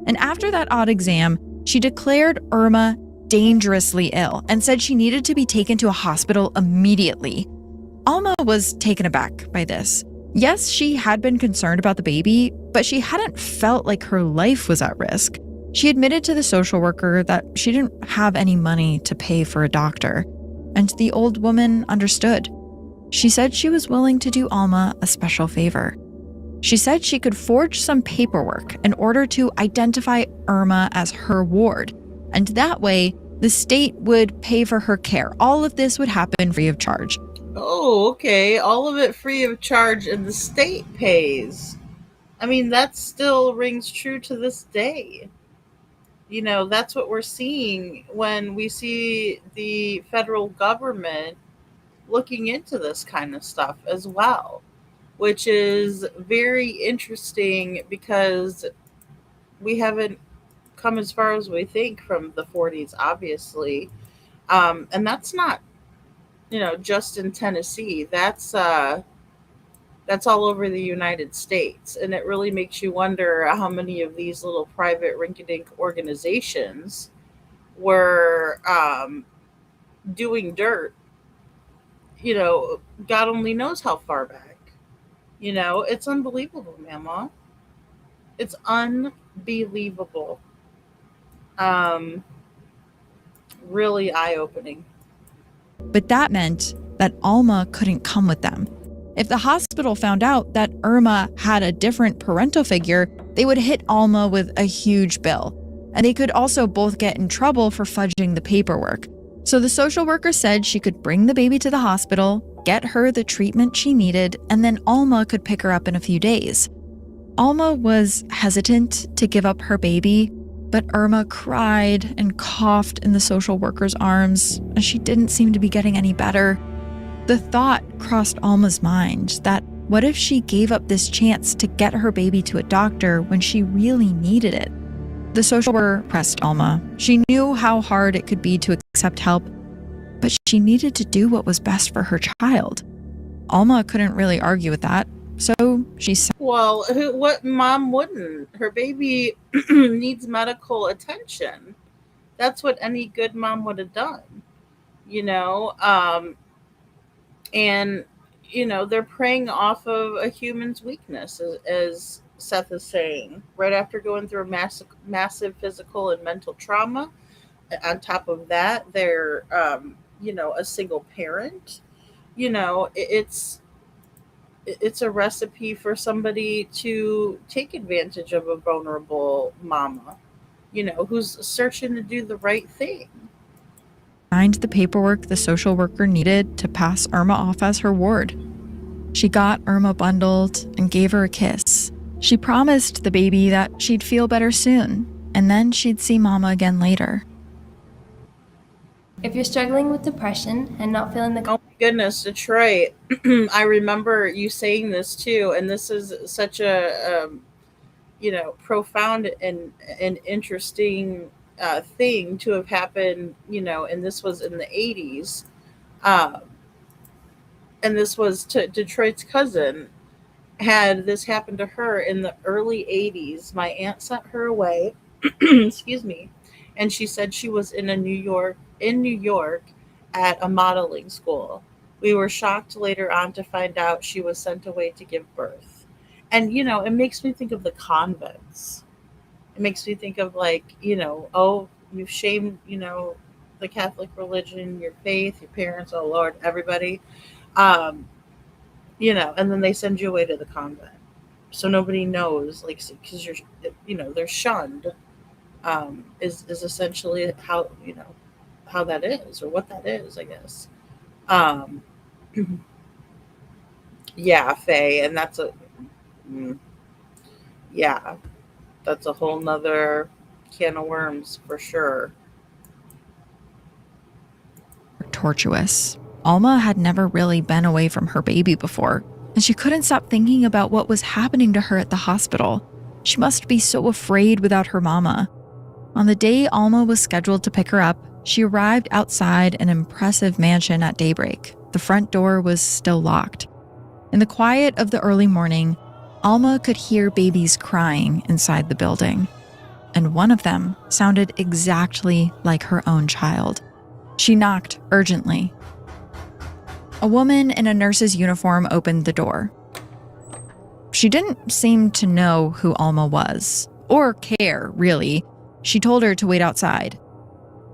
And after that odd exam, she declared Irma dangerously ill and said she needed to be taken to a hospital immediately. Alma was taken aback by this. Yes, she had been concerned about the baby, but she hadn't felt like her life was at risk. She admitted to the social worker that she didn't have any money to pay for a doctor, and the old woman understood. She said she was willing to do Alma a special favor. She said she could forge some paperwork in order to identify Irma as her ward, and that way, the state would pay for her care. All of this would happen free of charge.
Oh, okay. All of it free of charge, and the state pays. I mean, that still rings true to this day. You know, that's what we're seeing when we see the federal government looking into this kind of stuff as well, which is very interesting because we haven't come as far as we think from the 40s, obviously. And that's not, just in Tennessee. That's all over the United States. And it really makes you wonder how many of these little private rinky-dink organizations were doing dirt, God only knows how far back. It's unbelievable, Mama. It's unbelievable. Really eye-opening.
But that meant that Alma couldn't come with them. If the hospital found out that Irma had a different parental figure, they would hit Alma with a huge bill. And they could also both get in trouble for fudging the paperwork. So the social worker said she could bring the baby to the hospital, get her the treatment she needed, and then Alma could pick her up in a few days. Alma was hesitant to give up her baby, But Irma cried and coughed in the social worker's arms, and she didn't seem to be getting any better. The thought crossed Alma's mind that what if she gave up this chance to get her baby to a doctor when she really needed it? The social worker pressed Alma. She knew how hard it could be to accept help, but she needed to do what was best for her child. Alma couldn't really argue with that, so she said,
Well, what mom wouldn't? Her baby needs medical attention. That's what any good mom would have done, you know? And, you know, they're preying off of a human's weakness, as Seth is saying, right after going through a massive physical and mental trauma. On top of that, they're, you know, a single parent. You know, it's a recipe for somebody to take advantage of a vulnerable mama, you know, who's searching to do the right thing.
signed the paperwork the social worker needed to pass Irma off as her ward. She got Irma bundled and gave her a kiss. She promised the baby that she'd feel better soon, and then she'd see Mama again later.
If you're struggling with depression and not feeling the...
Oh my goodness, Detroit. I remember you saying this too, and this is such a, you know, profound and interesting thing to have happened, you know, and this was in the 80s. And this was to Detroit's cousin. Had this happened to her in the early 80s, my aunt sent her away, excuse me, and she said she was in New York at a modeling school. We were shocked later on to find out she was sent away to give birth. And, you know, it makes me think of the convents. It makes me think of, like, you know, oh, you've shamed, you know, the Catholic religion, your faith, your parents, oh Lord, everybody. You know, and then they send you away to the convent. So nobody knows, like, because you're, you know, they're shunned, is essentially how, you know, how that is, or what that is, I guess. Yeah, Faye, and that's yeah, that's a whole nother can of worms for sure.
Tortuous. Alma had never really been away from her baby before, and she couldn't stop thinking about what was happening to her at the hospital. She must be so afraid without her mama. On the day Alma was scheduled to pick her up, she arrived outside an impressive mansion at daybreak. The front door was still locked. In the quiet of the early morning, Alma could hear babies crying inside the building, and one of them sounded exactly like her own child. She knocked urgently. A woman in a nurse's uniform opened the door. She didn't seem to know who Alma was, or care, really. She told her to wait outside.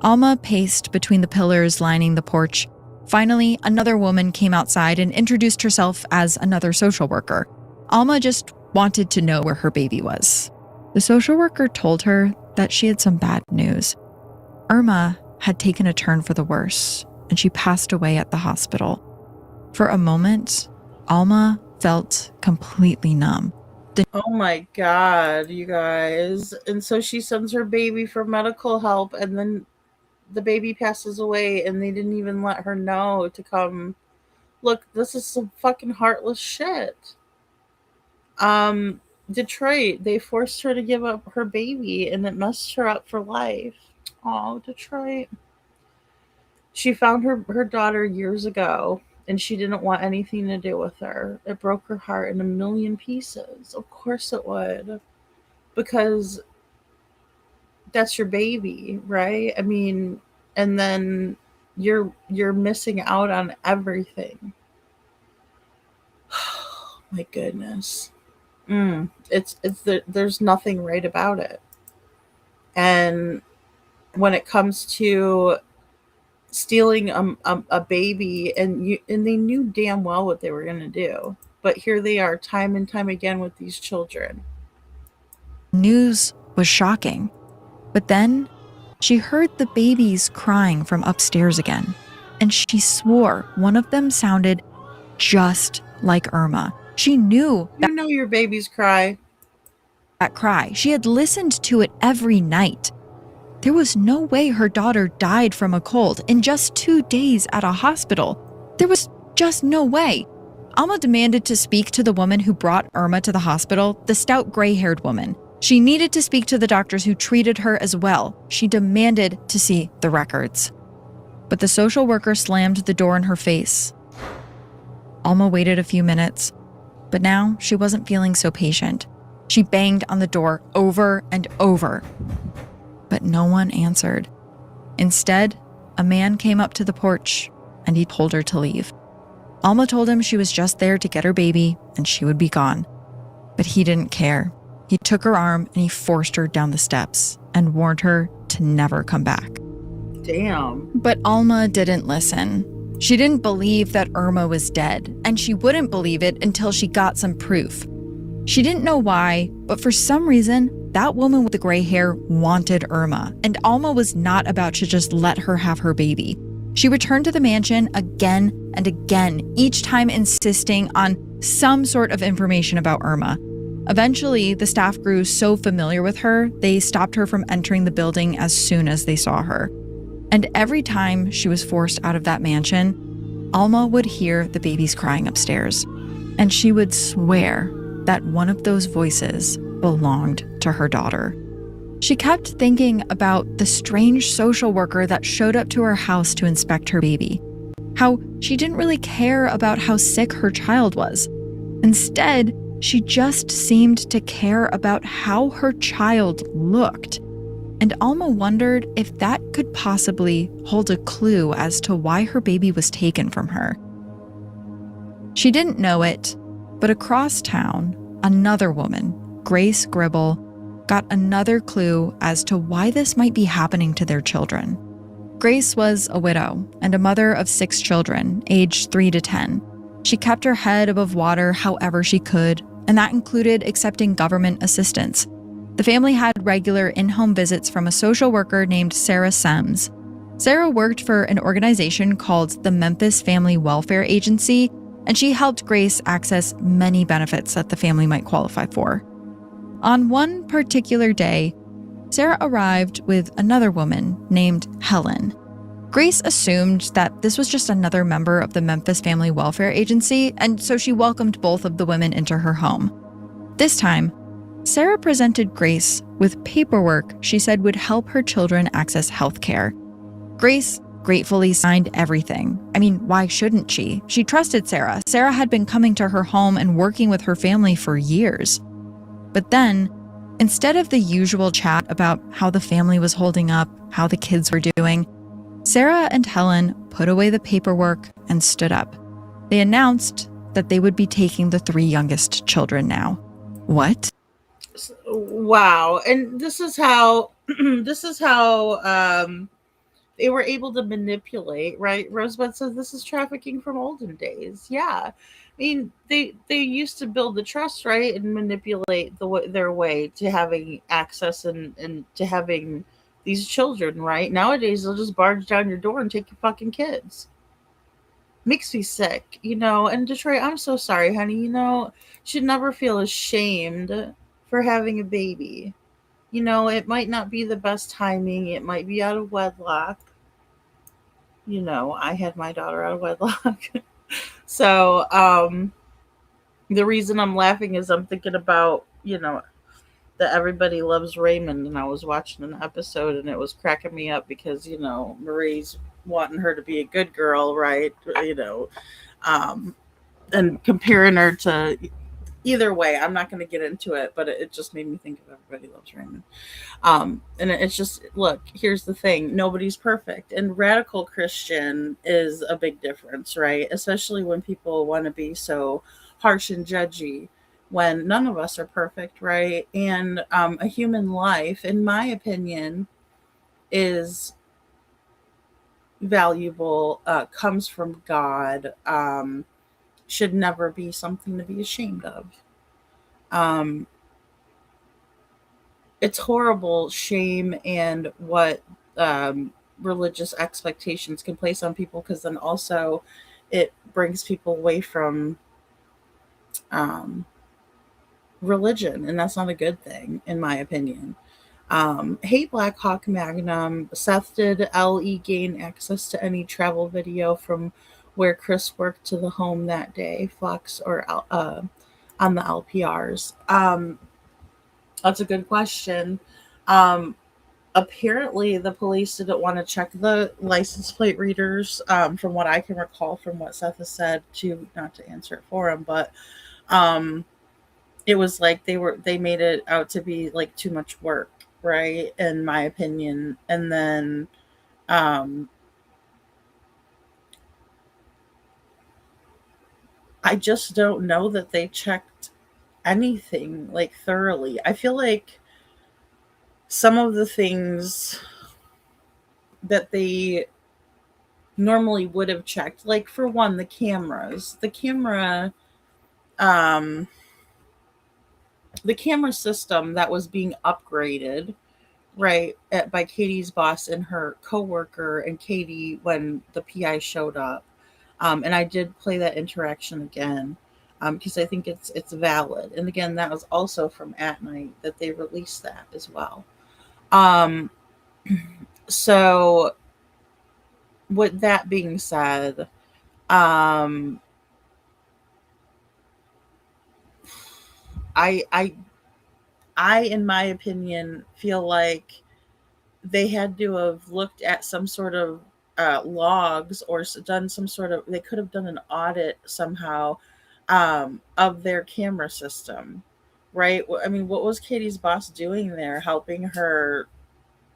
Alma paced between the pillars lining the porch. Finally, another woman came outside and introduced herself as another social worker. Alma just wanted to know where her baby was. The social worker told her that she had some bad news. Irma had taken a turn for the worse, and she passed away at the hospital. For a moment, Alma felt completely numb.
Oh my God, you guys. And so she sends her baby for medical help, and then the baby passes away, and they didn't even let her know to come. Look, this is some fucking heartless shit. Detroit, they forced her to give up her baby, and it messed her up for life. Oh, Detroit. She found her daughter years ago, and she didn't want anything to do with her. It broke her heart in a million pieces. Of course it would. Because that's your baby, right? I mean, and then you're missing out on everything. Oh, my goodness. There's nothing right about it. And when it comes to stealing a baby, and they knew damn well what they were going to do, but here they are time and time again with these children.
News was shocking, but then she heard the babies crying from upstairs again, and she swore one of them sounded just like Irma. She knew that
you know your babies cry.
that cry. She had listened to it every night. There was no way her daughter died from a cold in just 2 days at a hospital. There was just no way. Alma demanded to speak to the woman who brought Irma to the hospital, the stout gray-haired woman. She needed to speak to the doctors who treated her as well. She demanded to see the records. But the social worker slammed the door in her face. Alma waited a few minutes, but now she wasn't feeling so patient. She banged on the door over and over, but no one answered. Instead, a man came up to the porch and he told her to leave. Alma told him she was just there to get her baby and she would be gone. But he didn't care. He took her arm and he forced her down the steps and warned her to never come back.
Damn.
But Alma didn't listen. She didn't believe that Irma was dead, and she wouldn't believe it until she got some proof. She didn't know why, but for some reason, that woman with the gray hair wanted Irma, and Alma was not about to just let her have her baby. She returned to the mansion again and again, each time insisting on some sort of information about Irma. Eventually, the staff grew so familiar with her, they stopped her from entering the building as soon as they saw her. And every time she was forced out of that mansion, Alma would hear the babies crying upstairs, and she would swear that one of those voices belonged to her daughter. She kept thinking about the strange social worker that showed up to her house to inspect her baby, how she didn't really care about how sick her child was. Instead, she just seemed to care about how her child looked. And Alma wondered if that could possibly hold a clue as to why her baby was taken from her. She didn't know it, but across town, another woman, Grace Gribble, got another clue as to why this might be happening to their children. Grace was a widow and a mother of 6 children, aged 3 to 10. She kept her head above water however she could, and that included accepting government assistance. The family had regular in-home visits from a social worker named Sarah Sems. Sarah worked for an organization called the Memphis Family Welfare Agency, and she helped Grace access many benefits that the family might qualify for. On one particular day, Sarah arrived with another woman named Helen. Grace assumed that this was just another member of the Memphis Family Welfare Agency, and so she welcomed both of the women into her home. This time, Sarah presented Grace with paperwork she said would help her children access health care. Grace gratefully signed everything. I mean, why shouldn't she? She trusted Sarah. Sarah had been coming to her home and working with her family for years. But then, instead of the usual chat about how the family was holding up, how the kids were doing, Sarah and Helen put away the paperwork and stood up. They announced that they would be taking the 3 youngest children now. What?
Wow. And this is how they were able to manipulate, right? Rosebud says this is trafficking from olden days. Yeah. I mean, they used to build the trust, right, and manipulate their way to having access and to having these children, right? Nowadays, they'll just barge down your door and take your fucking kids. Makes me sick, And Detroit, I'm so sorry, honey. Should never feel ashamed for having a baby. It might not be the best timing. It might be out of wedlock. I had my daughter out of wedlock. So, the reason I'm laughing is I'm thinking about, that Everybody Loves Raymond, and I was watching an episode and it was cracking me up because, Marie's wanting her to be a good girl, right? And comparing her to either way, I'm not going to get into it, but it just made me think of Everybody Loves Raymond. And it's just, look, here's the thing. Nobody's perfect. And radical Christian is a big difference, right? Especially when people want to be so harsh and judgy when none of us are perfect, right? And a human life, in my opinion, is valuable, comes from God, should never be something to be ashamed of. It's horrible shame and what religious expectations can place on people, because then also it brings people away from religion, and that's not a good thing, in my opinion. Hey, Black Hawk Magnum. Seth, did LE gain access to any travel video from where Chris worked to the home that day, Fox or on the LPRs? That's a good question. Um, Apparently, the police didn't want to check the license plate readers, from what I can recall from what Seth has said, to not to answer it for him, but um, it was like they made it out to be like too much work, right? In my opinion. And then um I just don't know that they checked anything like thoroughly. I feel like some of the things that they normally would have checked, like for one, the cameras. Um the camera system that was being upgraded, right, by Katie's boss and her coworker and Katie when the PI showed up. And I did play that interaction again, because I think it's valid. And again, that was also from At Night that they released that as well. Um, so with that being said, um, I I I in my opinion feel like they had to have looked at some sort of logs, or done some sort of, they could have done an audit somehow, of their camera system, right? I mean, what was Katie's boss doing there, helping her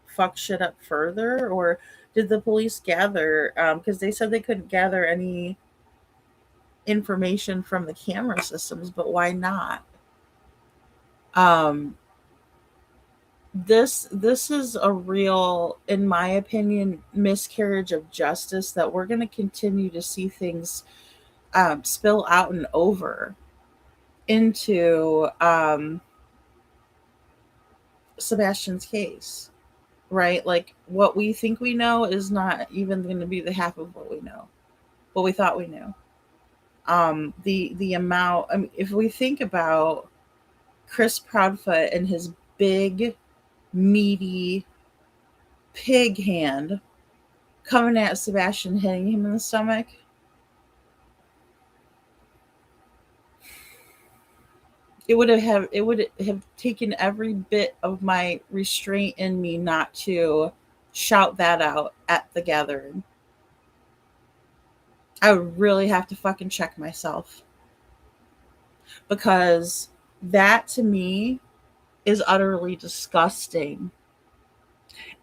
fuck shit up further? Or did the police gather, because they said they couldn't gather any information from the camera systems, but why not? um this is a real, in my opinion, miscarriage of justice, that we're going to continue to see things spill out and over into Sebastian's case, right? Like, what we think we know is not even going to be the half of what we know, what we thought we knew. The amount, I mean, if we think about Chris Proudfoot and his big meaty pig hand coming at Sebastian, hitting him in the stomach. It would have taken every bit of my restraint in me not to shout that out at the gathering. I would really have to fucking check myself, because that to me is utterly disgusting.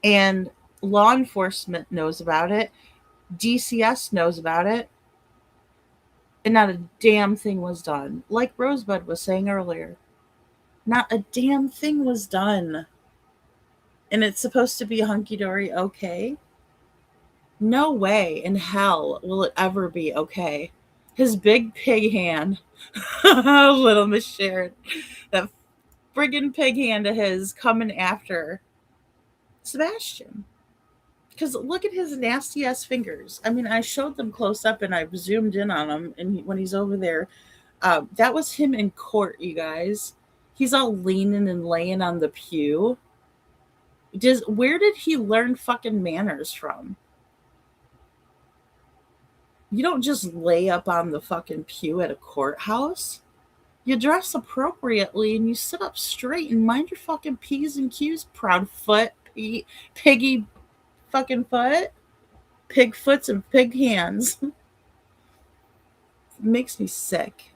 And law enforcement knows about it. DCS knows about it. And not a damn thing was done. Like Rosebud was saying earlier, not a damn thing was done. And it's supposed to be hunky dory okay? No way in hell will it ever be okay. His big pig hand, little Miss Sharon, that friggin' pig hand of his coming after Sebastian. Because look at his nasty ass fingers. I mean, I showed them close up and I zoomed in on him, and when he's over there, that was him in court, you guys. He's all leaning and laying on the pew. Where did he learn fucking manners from? You don't just lay up on the fucking pew at a courthouse. You dress appropriately and you sit up straight and mind your fucking P's and Q's, proud foot, piggy fucking foot, pig foots and pig hands. It makes me sick.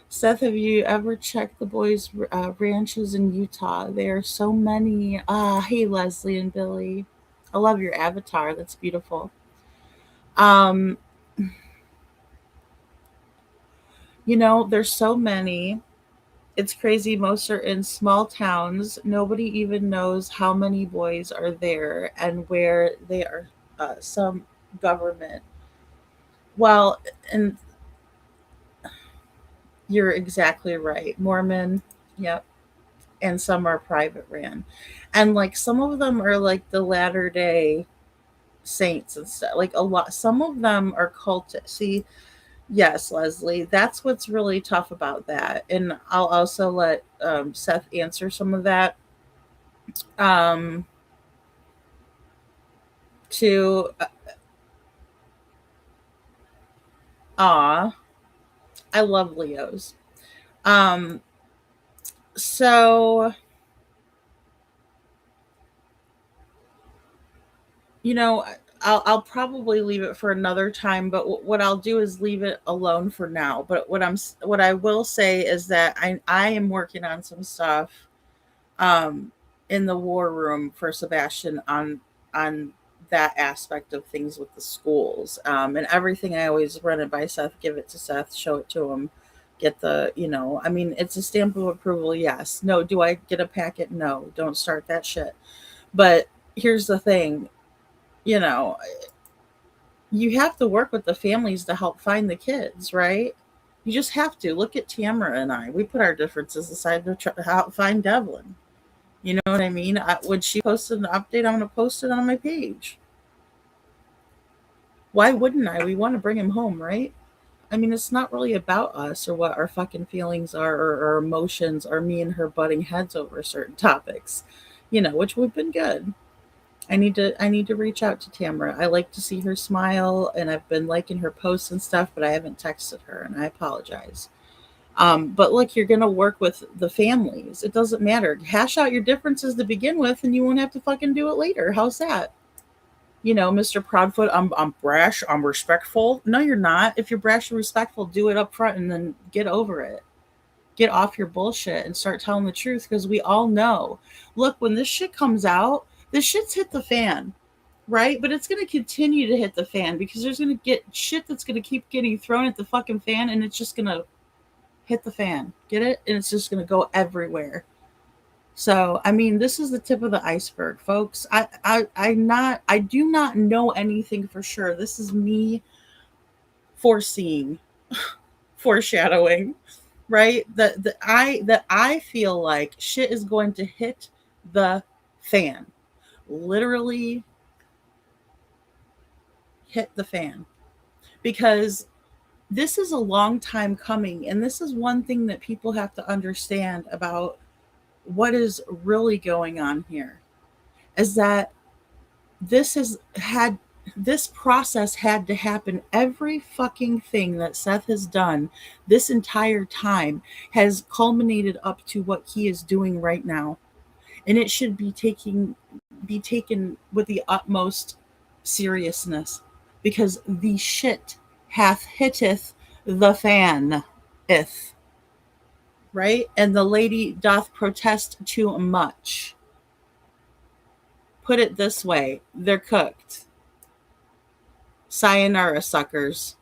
Seth, have you ever checked the boys' ranches in Utah? There are so many. Hey, Leslie and Billy. I love your avatar. That's beautiful. Um, there's so many. It's crazy. Most are in small towns. Nobody even knows how many boys are there and where they are. Some government. Well, and you're exactly right. Mormon, yep. And some are private ran. And like some of them are like the Latter Day Saints and stuff. Like a lot, some of them are cultists. See, Yes, Leslie, that's what's really tough about that. And I'll also let Seth answer some of that. Um, to aw, I love Leos. Um, so you know, I'll probably leave it for another time, but what I'll do is leave it alone for now. But what I will say is that I am working on some stuff um in the war room for Sebastian on that aspect of things with the schools. And everything I always run it by Seth, give it to Seth, show it to him, get the, I mean, it's a stamp of approval, yes. No, do I get a packet? No, don't start that shit. But here's the thing, you know, you have to work with the families to help find the kids, right? You just have to. Look at Tamara and I. We put our differences aside to try to help find Devlin. You know what I mean? When she posted an update, I'm going to post it on my page. Why wouldn't I? We want to bring him home, right? I mean, it's not really about us or what our fucking feelings are or our emotions or me and her butting heads over certain topics, which we've been good. I need to reach out to Tamara. I like to see her smile and I've been liking her posts and stuff, but I haven't texted her and I apologize. But look, you're gonna work with the families. It doesn't matter. Hash out your differences to begin with and you won't have to fucking do it later. How's that? Mr. Proudfoot, I'm brash, I'm respectful. No, you're not. If you're brash and respectful, do it up front and then get over it. Get off your bullshit and start telling the truth because we all know. Look, when this shit comes out, this shit's hit the fan, right? But it's going to continue to hit the fan because there's going to get shit that's going to keep getting thrown at the fucking fan and it's just going to hit the fan. Get it? And it's just going to go everywhere. So, I mean, this is the tip of the iceberg, folks. I do not know anything for sure. This is me foreseeing, foreshadowing, right? That I feel like shit is going to hit the fan. Literally hit the fan. Because this is a long time coming and this is one thing that people have to understand about what is really going on here is that this process had to happen. Every fucking thing that Seth has done this entire time has culminated up to what he is doing right now. And it should be taken with the utmost seriousness because the shit hath hitteth the fan ith, right? And the lady doth protest too much. Put it this way, they're cooked. Sayonara, suckers.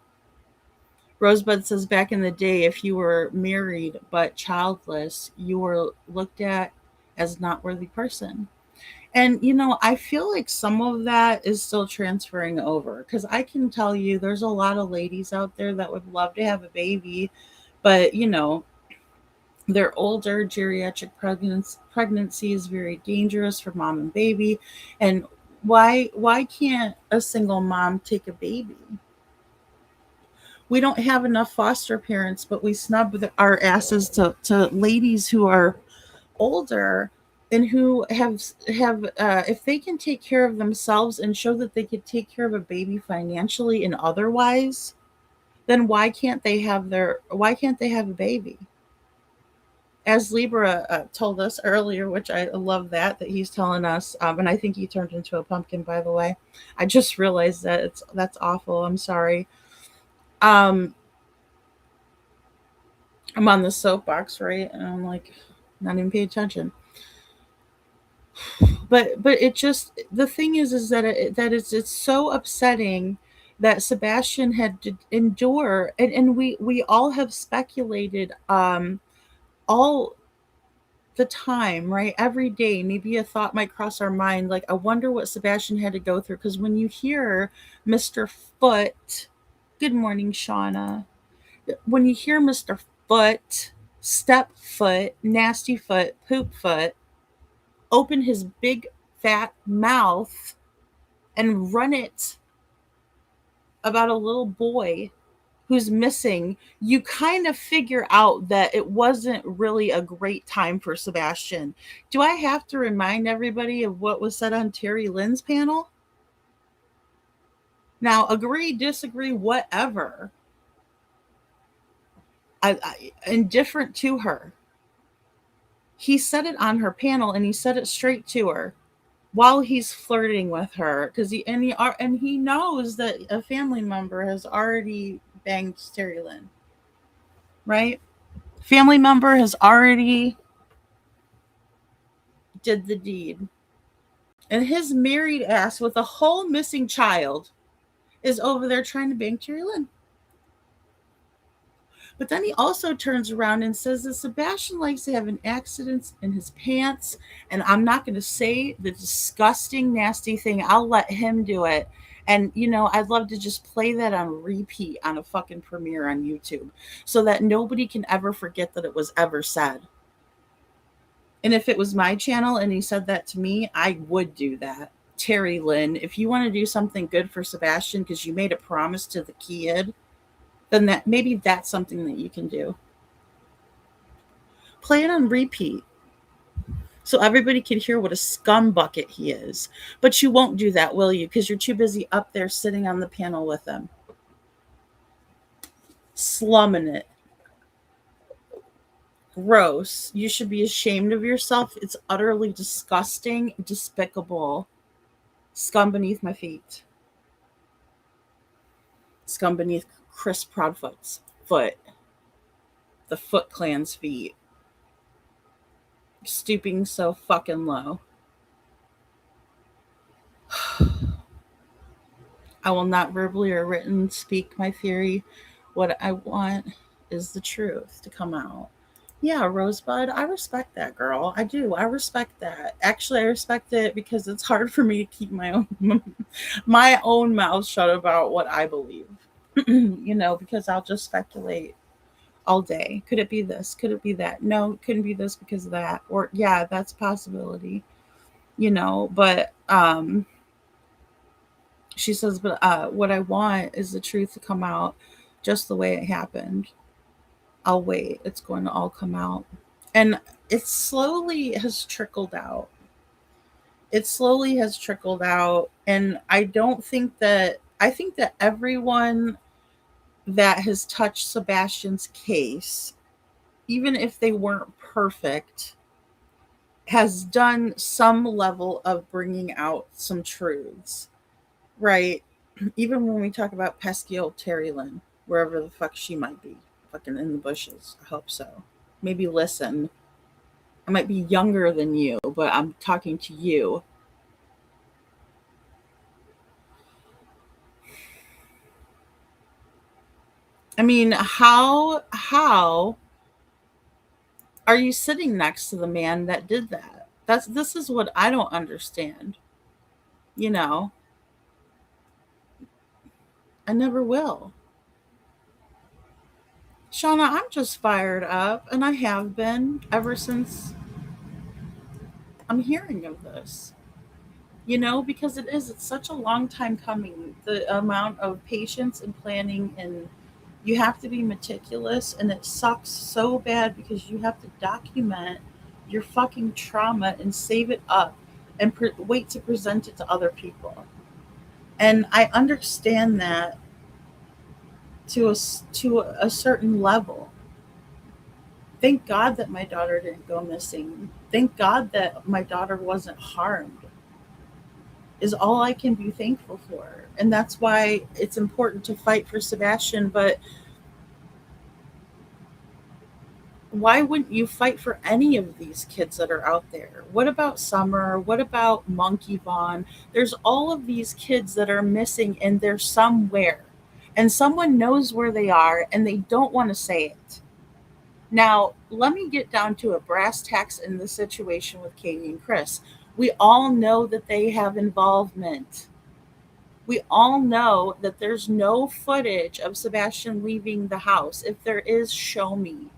Rosebud says back in the day, if you were married but childless, you were looked at as not worthy person. And I feel like some of that is still transferring over because I can tell you there's a lot of ladies out there that would love to have a baby, but they're older. Geriatric pregnancy is very dangerous for mom and baby. And why can't a single mom take a baby? We don't have enough foster parents, but we snub our asses to ladies who are older and who have if they can take care of themselves and show that they could take care of a baby financially and otherwise, then why can't they have a baby? As Libra told us earlier, which I love that he's telling us, and I think he turned into a pumpkin, by the way. I just realized that's awful. I'm sorry. um I'm on the soapbox, right? And I'm like, not even paying attention. But it just the thing is that it's so upsetting that Sebastian had to endure, and we all have speculated all the time, right? Every day, maybe a thought might cross our mind, like, I wonder what Sebastian had to go through. Because when you hear Mr. Foot, good morning, Shauna. When you hear Mr. Foot, Step Foot, Nasty Foot, Poop Foot, open his big fat mouth and run it about a little boy who's missing, you kind of figure out that it wasn't really a great time for Sebastian. Do I have to remind everybody of what was said on Terry Lynn's panel? Now, agree, disagree, whatever. Indifferent to her. He said it on her panel, and he said it straight to her while he's flirting with her, because he knows that a family member has already banged Terry Lynn, right? Family member has already did the deed, and his married ass with a whole missing child is over there trying to bang Terry Lynn. But then he also turns around and says that Sebastian likes having accidents in his pants. And I'm not going to say the disgusting, nasty thing. I'll let him do it. And, I'd love to just play that on repeat on a fucking premiere on YouTube so that nobody can ever forget that it was ever said. And if it was my channel and he said that to me, I would do that. Terry Lynn, if you want to do something good for Sebastian because you made a promise to the kid, then maybe that's something that you can do. Play it on repeat so everybody can hear what a scumbucket he is. But you won't do that, will you? Because you're too busy up there sitting on the panel with him. Slumming it. Gross. You should be ashamed of yourself. It's utterly disgusting, despicable. Scum beneath my feet. Scum beneath Chris Proudfoot's foot. The Foot Clan's feet. Stooping so fucking low. I will not verbally or written speak my theory. What I want is the truth to come out. Yeah, Rosebud, I respect that, girl. I do. I respect that. Actually, I respect it because it's hard for me to keep my own mouth shut about what I believe. Because I'll just speculate all day. Could it be this? Could it be that? No, it couldn't be this because of that. Or yeah, that's a possibility. But she says, but what I want is the truth to come out just the way it happened. I'll wait. It's going to all come out. And it slowly has trickled out. And I think that everyone that has touched Sebastian's case, even if they weren't perfect, has done some level of bringing out some truths, right? Even when we talk about pesky old Terry Lynn, wherever the fuck she might be, fucking in the bushes. I hope so. Maybe listen. I might be younger than you, but I'm talking to you. I mean, how are you sitting next to the man that did that? This is what I don't understand. I never will. Shauna, I'm just fired up, and I have been ever since I'm hearing of this. Because it's such a long time coming. The amount of patience and planning, and you have to be meticulous, and it sucks so bad because you have to document your fucking trauma and save it up and wait to present it to other people. And I understand that to a certain level. Thank God that my daughter didn't go missing. Thank God that my daughter wasn't harmed. Is all I can be thankful for. And that's why it's important to fight for Sebastian. But why wouldn't you fight for any of these kids that are out there? What about Summer? What about Monkey Vaughn? There's all of these kids that are missing, and they're somewhere. And someone knows where they are, and they don't want to say it. Now, let me get down to a brass tacks in the situation with Katie and Chris. We all know that they have involvement. We all know that there's no footage of Sebastian leaving the house. If there is, show me.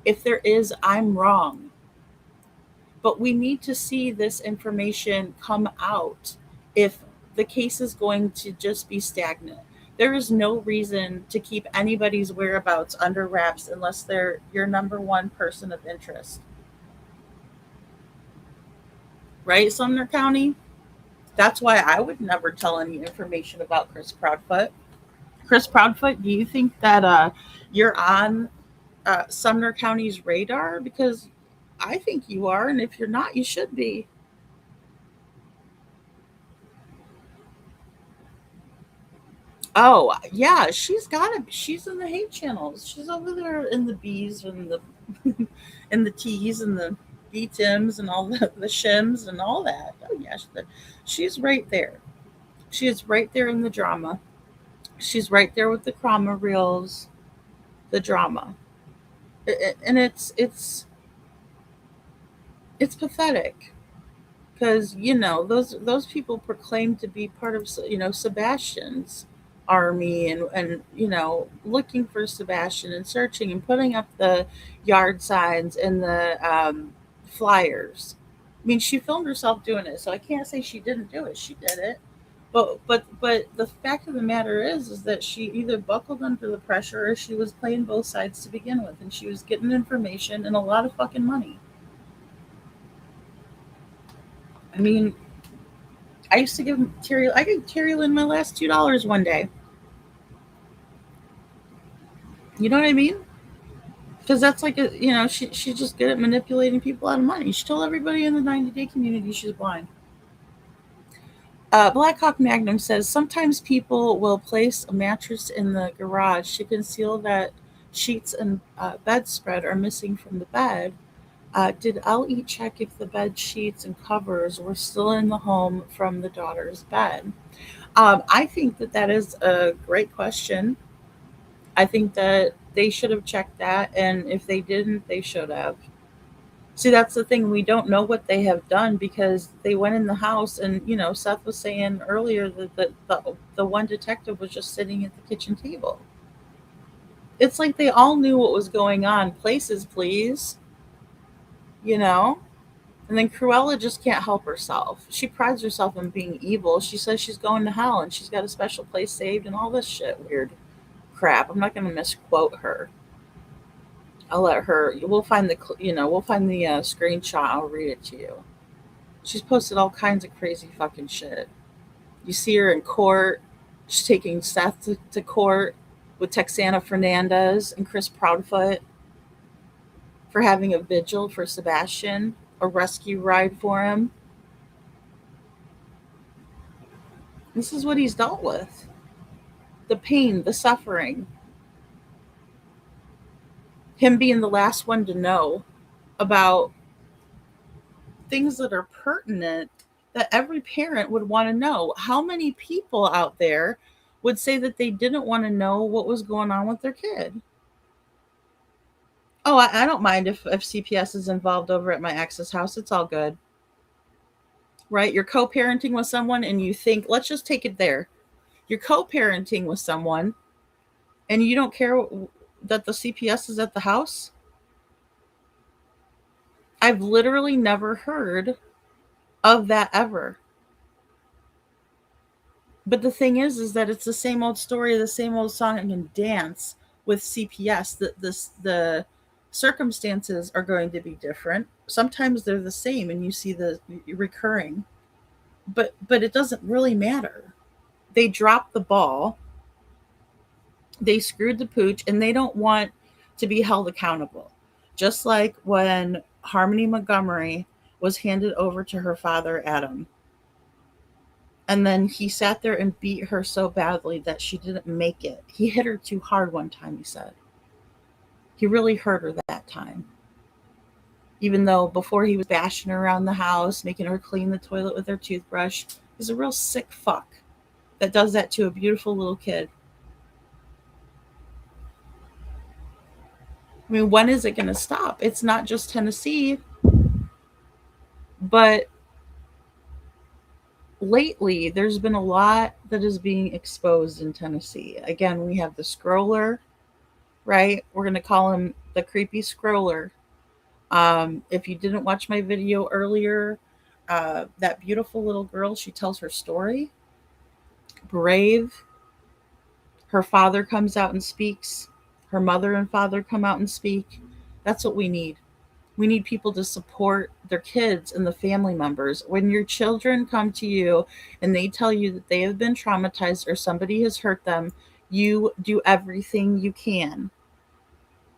If there is, I'm wrong. But we need to see this information come out if the case is going to just be stagnant. There is no reason to keep anybody's whereabouts under wraps unless they're your number one person of interest. Right, Sumner County? That's why I would never tell any information about Chris Proudfoot. Chris Proudfoot, do you think that you're on Sumner County's radar? Because I think you are, and if you're not, you should be. Oh yeah, she's got to. She's in the hate channels. She's over there in the B's and the and the T's and the B Tims and all the shims and all that. Oh yeah, she's right there. She is right there in the drama. She's right there with the drama reels, the drama, and it's pathetic because those people proclaim to be part of Sebastian's army and looking for Sebastian and searching and putting up the yard signs and the flyers. I mean, she filmed herself doing it, so I can't say she didn't do it. She did it. But the fact of the matter is that she either buckled under the pressure or she was playing both sides to begin with, and she was getting information and a lot of fucking money. I mean, I used to give Terry. I gave Terry Lynn my last $2 one day. You know what I mean? Because that's like she's just good at manipulating people out of money. She told everybody in the 90-day community she's blind. Blackhawk Magnum says sometimes people will place a mattress in the garage to conceal that sheets and bedspread are missing from the bed. Did LE check if the bed sheets and covers were still in the home from the daughter's bed? I think that is a great question. I think that they should have checked that, and if they didn't, they should have. See, that's the thing. We don't know what they have done because they went in the house, and Seth was saying earlier that the one detective was just sitting at the kitchen table. It's like they all knew what was going on. Places, please. And then Cruella just can't help herself. She prides herself on being evil. She says she's going to hell and she's got a special place saved and all this shit weird crap. I'm not going to misquote her. I'll let her. We'll find the screenshot. I'll read it to you. She's posted all kinds of crazy fucking shit. You see her in court. She's taking Seth to court with Texana Fernandez and Chris Proudfoot for having a vigil for Sebastian, a rescue ride for him. This is what he's dealt with. The pain, the suffering. Him being the last one to know about things that are pertinent that every parent would want to know. How many people out there would say that they didn't want to know what was going on with their kid? Oh, I don't mind if CPS is involved over at my ex's house. It's all good. Right? You're co-parenting with someone and you think, let's just take it there. You're co-parenting with someone and you don't care that the CPS is at the house? I've literally never heard of that ever. But the thing is that it's the same old story, the same old song and dance with CPS. The circumstances are going to be different. Sometimes they're the same and you see the recurring. But it doesn't really matter. They dropped the ball. They screwed the pooch and they don't want to be held accountable. Just like when Harmony Montgomery was handed over to her father, Adam. And then he sat there and beat her so badly that she didn't make it. He hit her too hard one time, he said. He really hurt her that time. Even though before he was bashing her around the house, making her clean the toilet with her toothbrush. He's a real sick fuck that does that to a beautiful little kid. I mean, when is it going to stop? It's not just Tennessee, but lately there's been a lot that is being exposed in Tennessee. Again, we have the scroller, right? We're going to call him the creepy scroller. If you didn't watch my video earlier, that beautiful little girl, she tells her story. Brave. Her father comes out and speaks. Her mother and father come out and speak. That's what we need. We need people to support their kids and the family members. When your children come to you and they tell you that they have been traumatized or somebody has hurt them, you do everything you can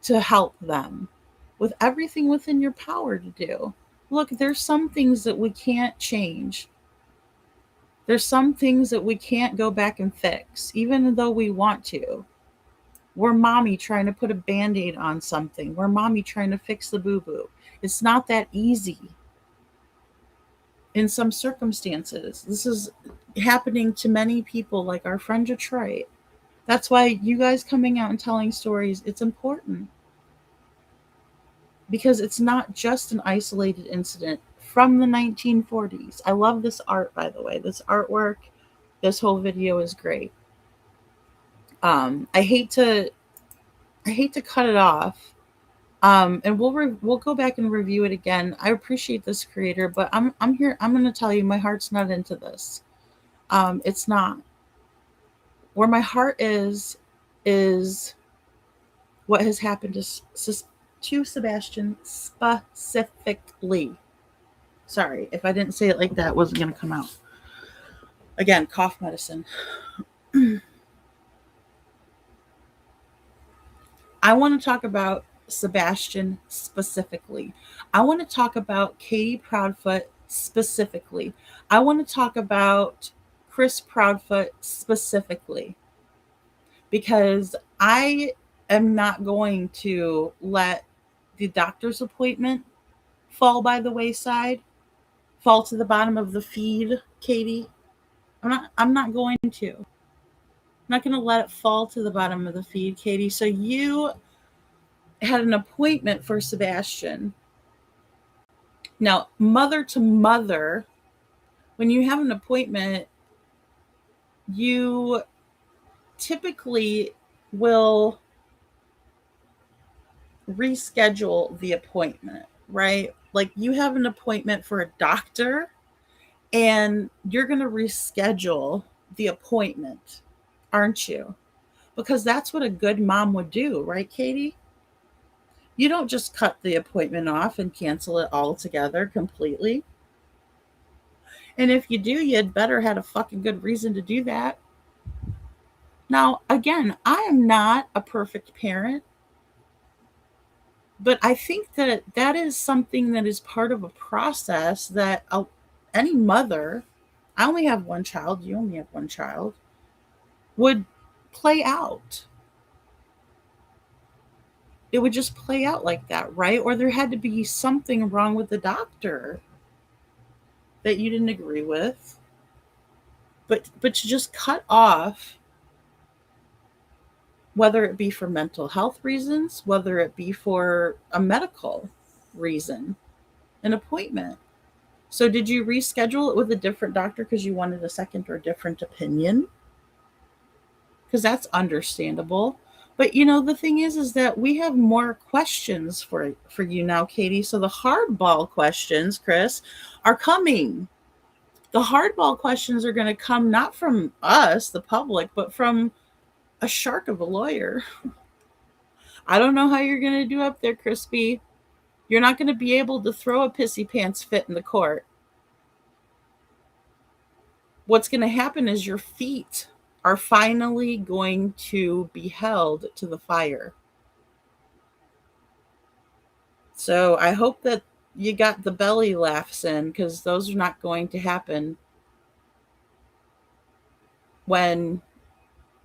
to help them with everything within your power to do. Look, there's some things that we can't change. There's some things that we can't go back and fix, even though we want to. We're mommy trying to put a band-aid on something. We're mommy trying to fix the boo-boo. It's not that easy. In some circumstances, this is happening to many people, like our friend Detroit. That's why you guys coming out and telling stories, it's important. Because it's not just an isolated incident from the 1940s. I love this art, by the way. This artwork, this whole video is great. I hate to cut it off. And we'll go back and review it again. I appreciate this creator, but I'm here. I'm going to tell you, my heart's not into this. It's not. Where my heart is what has happened to Sebastian specifically. Sorry, if I didn't say it like that, it wasn't going to come out. Again, cough medicine. I want to talk about Sebastian specifically. I want to talk about Katie Proudfoot specifically. I want to talk about Chris Proudfoot specifically. Because I am not going to let the doctor's appointment fall by the wayside, fall to the bottom of the feed, Katie. I'm not going to. I'm not going to let it fall to the bottom of the feed, Katie. So you had an appointment for Sebastian. Now, mother to mother, when you have an appointment, you typically will reschedule the appointment, right? Like you have an appointment for a doctor and you're going to reschedule the appointment, aren't you? Because that's what a good mom would do, right, Katie? You don't just cut the appointment off and cancel it altogether completely. And if you do, you'd better had a fucking good reason to do that. Now, again, I am not a perfect parent, but I think that that is something that is part of a process that any mother, I only have one child, you only have one child, would play out. It would just play out like that, right? Or there had to be something wrong with the doctor that you didn't agree with. But to just cut off, whether it be for mental health reasons, whether it be for a medical reason, an appointment. So did you reschedule it with a different doctor because you wanted a second or different opinion? Because that's understandable. But the thing is that we have more questions for you now, Katie. So the hardball questions, Chris, are coming. The hardball questions are going to come not from us, the public, but from a shark of a lawyer. I don't know how you're going to do up there, Crispy. You're not going to be able to throw a pissy pants fit in the court. What's going to happen is your feet are finally going to be held to the fire. So I hope that you got the belly laughs in, because those are not going to happen when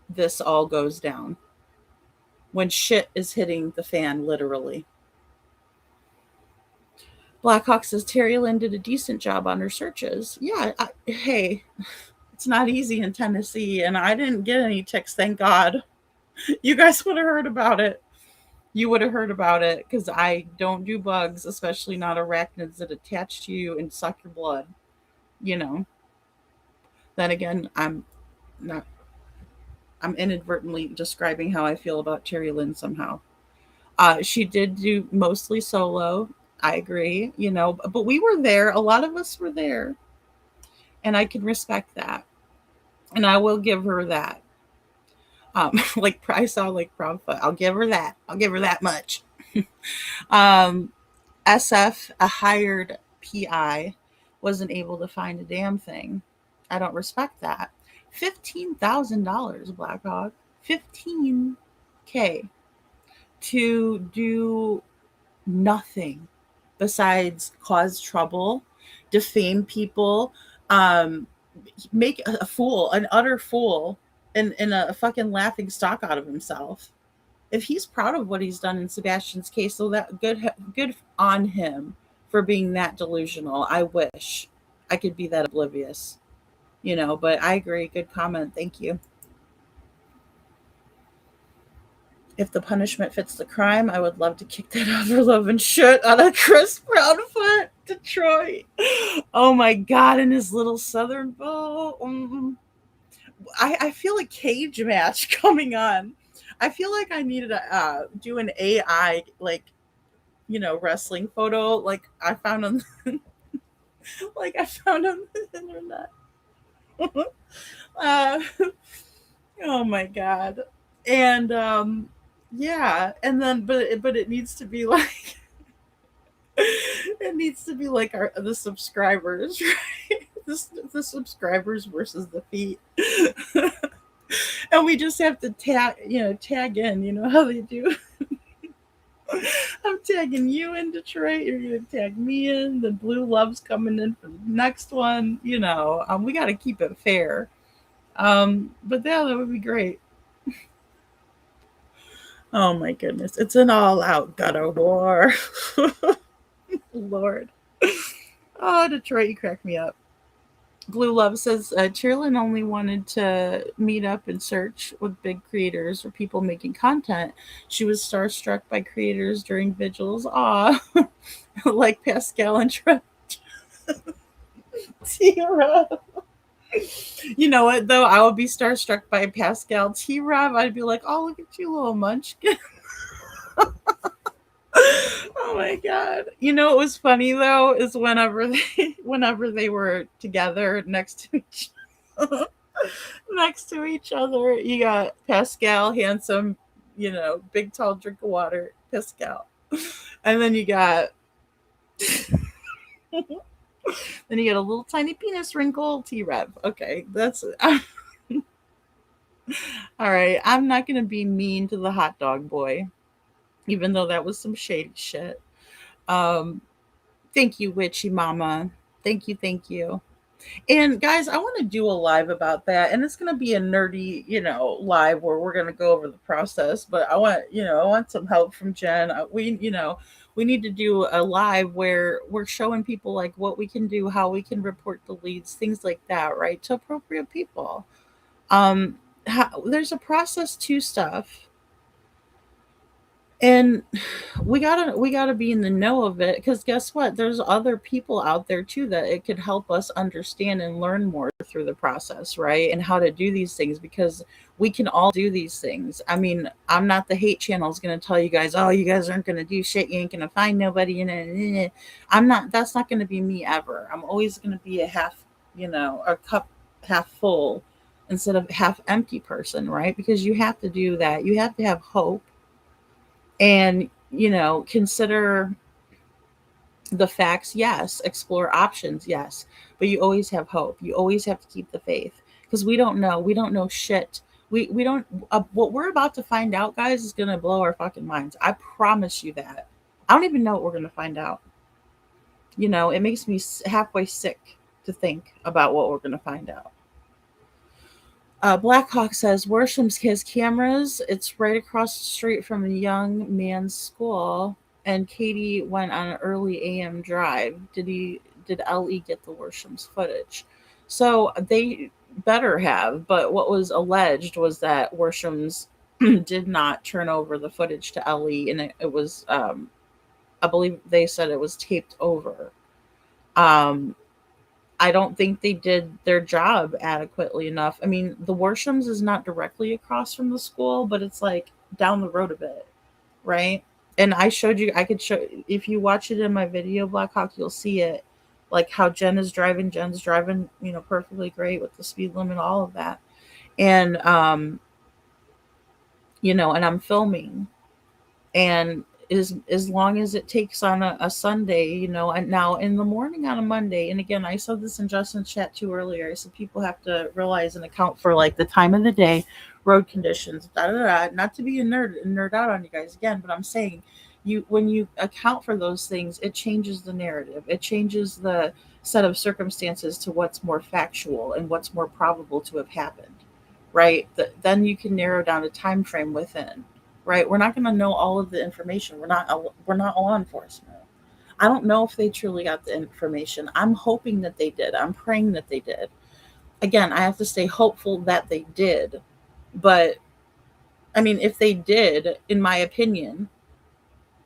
this all goes down. When shit is hitting the fan, literally. Blackhawk says Terry Lynn did a decent job on her searches. Yeah, hey, it's not easy in Tennessee, and I didn't get any ticks, thank God. You guys would have heard about it. You would have heard about it, because I don't do bugs, especially not arachnids that attach to you and suck your blood. Then again, I'm inadvertently describing how I feel about Terry Lynn somehow. She did do mostly solo. I agree, but we were there. A lot of us were there. And I can respect that. And I will give her that. Like I saw like Proudfoot. I'll give her that. I'll give her that much. um, SF, a hired PI, wasn't able to find a damn thing. I don't respect that. $15,000, Blackhawk. 15K to do nothing besides cause trouble, defame people, um, make a fool, an utter fool, and a fucking laughing stock out of himself. If he's proud of what he's done in Sebastian's case, so that good on him for being that delusional. I wish I could be that oblivious, but I agree. Good comment. Thank you. If the punishment fits the crime, I would love to kick that ever loving shit out of Chris Proudfoot, Detroit. Oh my God, in his little southern bowl. I feel a cage match coming on. I feel like I needed to do an AI, like, wrestling photo, like I found on, like I found on the internet. uh, oh my God. And yeah, and then but it needs to be like it needs to be like the subscribers, right? The subscribers versus the feet. And we just have to tag in, how they do. I'm tagging you in, Detroit. You're gonna tag me in. The Blue Love's coming in for the next one. We got to keep it fair. But yeah, that would be great. Oh my goodness, it's an all-out God of War. Lord. Oh, Detroit, you crack me up. Blue Love says Cheerlyn only wanted to meet up and search with big creators or people making content. She was starstruck by creators during vigils. Aw, like Pascal and Trent. T-Rob. You know what, though? I would be starstruck by Pascal. T-Rob, I'd be like, oh, look at you, little munchkin. Oh my God. What was funny though is whenever they were together next to each other, you got Pascal, handsome, big tall drink of water, Pascal. And then you got a little tiny penis wrinkle, T-Rev. Okay, that's all right. I'm not gonna be mean to the hot dog boy, even though that was some shady shit. Thank you, Witchy Mama. Thank you. And guys, I want to do a live about that, and it's going to be a nerdy, live where we're going to go over the process. But I want some help from Jen. We need to do a live where we're showing people like what we can do, how we can report the leads, things like that, right, to appropriate people. There's a process to stuff. And we gotta be in the know of it, because guess what? There's other people out there too that it could help us understand and learn more through the process, right? And how to do these things, because we can all do these things. I mean, I'm not the hate channel's gonna tell you guys, oh, you guys aren't gonna do shit, you ain't gonna find nobody, I'm not. That's not gonna be me ever. I'm always gonna be a half, a cup half full instead of half empty person, right? Because you have to do that. You have to have hope. And consider the facts, yes. Explore options, yes. But you always have hope. You always have to keep the faith, because we don't know shit. We don't what we're about to find out, guys, is gonna blow our fucking minds. I promise you that. I don't even know what we're gonna find out. It makes me halfway sick to think about what we're gonna find out. Blackhawk says Worsham's his cameras. It's right across the street from a young man's school, and Katie went on an early AM drive. Did LE get the Worsham's footage? So they better have, but what was alleged was that Worsham's did not turn over the footage to LE, and it was I believe they said it was taped over. I don't think they did their job adequately enough. I mean, the Worshams is not directly across from the school, but it's like down the road a bit, right? And I could show, if you watch it in my video, Blackhawk, you'll see it, like how Jen's driving, perfectly great with the speed limit, all of that. And and I'm filming, and as long as it takes on a Sunday, and now in the morning on a Monday, and again, I said this in Justin's chat too earlier. I said people have to realize and account for like the time of the day, road conditions, da da da. Not to be a nerd out on you guys again, but I'm saying when you account for those things, it changes the narrative. It changes the set of circumstances to what's more factual and what's more probable to have happened, right? Then you can narrow down a time frame within, right? We're not going to know all of the information. We're not law enforcement. I don't know if they truly got the information. I'm hoping that they did. I'm praying that they did. Again, I have to stay hopeful that they did. But I mean, if they did, in my opinion,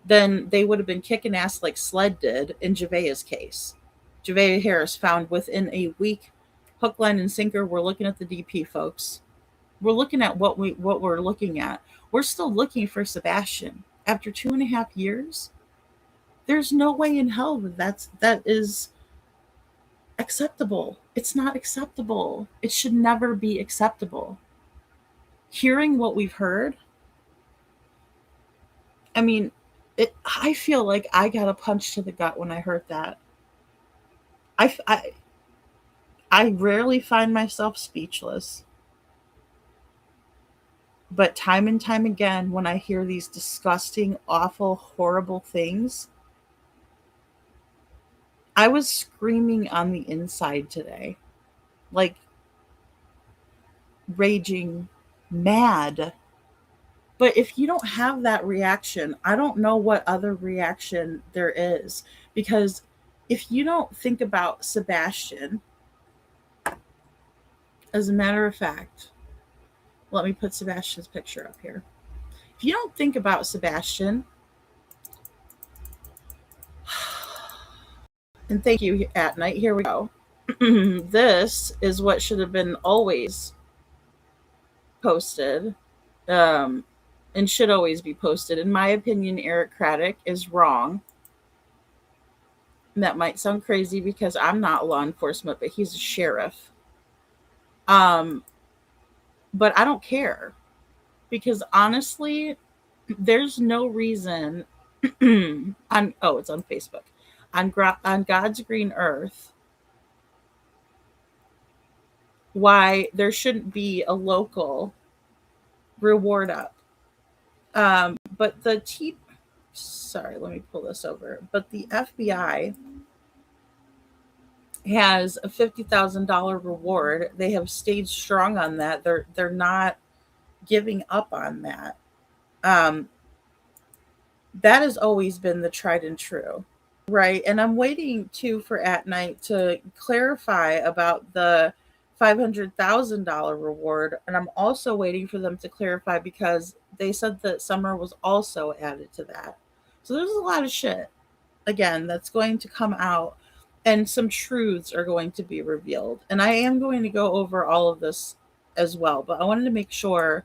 then they would have been kicking ass like Sled did in Javea's case. Javea Harris found within a week, hook, line, and sinker. We're looking at the DP, folks. We're looking at what we're looking at. We're still looking for Sebastian after 2.5 years. There's no way in hell that is acceptable. It's not acceptable. It should never be acceptable. Hearing what we've heard, I mean, I feel like I got a punch to the gut when I heard that. I rarely find myself speechless. But time and time again, when I hear these disgusting, awful, horrible things, I was screaming on the inside today. Like, raging mad. But if you don't have that reaction, I don't know what other reaction there is. Because if you don't think about Sebastian, as a matter of fact, let me put Sebastian's picture up here. If you don't think about Sebastian, and thank you, At Night, here we go. This is what should have been always posted, and should always be posted. In my opinion, Eric Craddock is wrong. And that might sound crazy because I'm not law enforcement, but he's a sheriff. But I don't care, because honestly, there's no reason it's on Facebook, on God's green earth, why there shouldn't be a local reward up. But sorry, let me pull this over. But the FBI has a $50,000 reward. They have stayed strong on that. They're not giving up on that. That has always been the tried and true, right? And I'm waiting too for At Night to clarify about the $500,000 reward, and I'm also waiting for them to clarify because they said that Summer was also added to that. So there's a lot of shit, again, that's going to come out, and some truths are going to be revealed. And I am going to go over all of this as well, but I wanted to make sure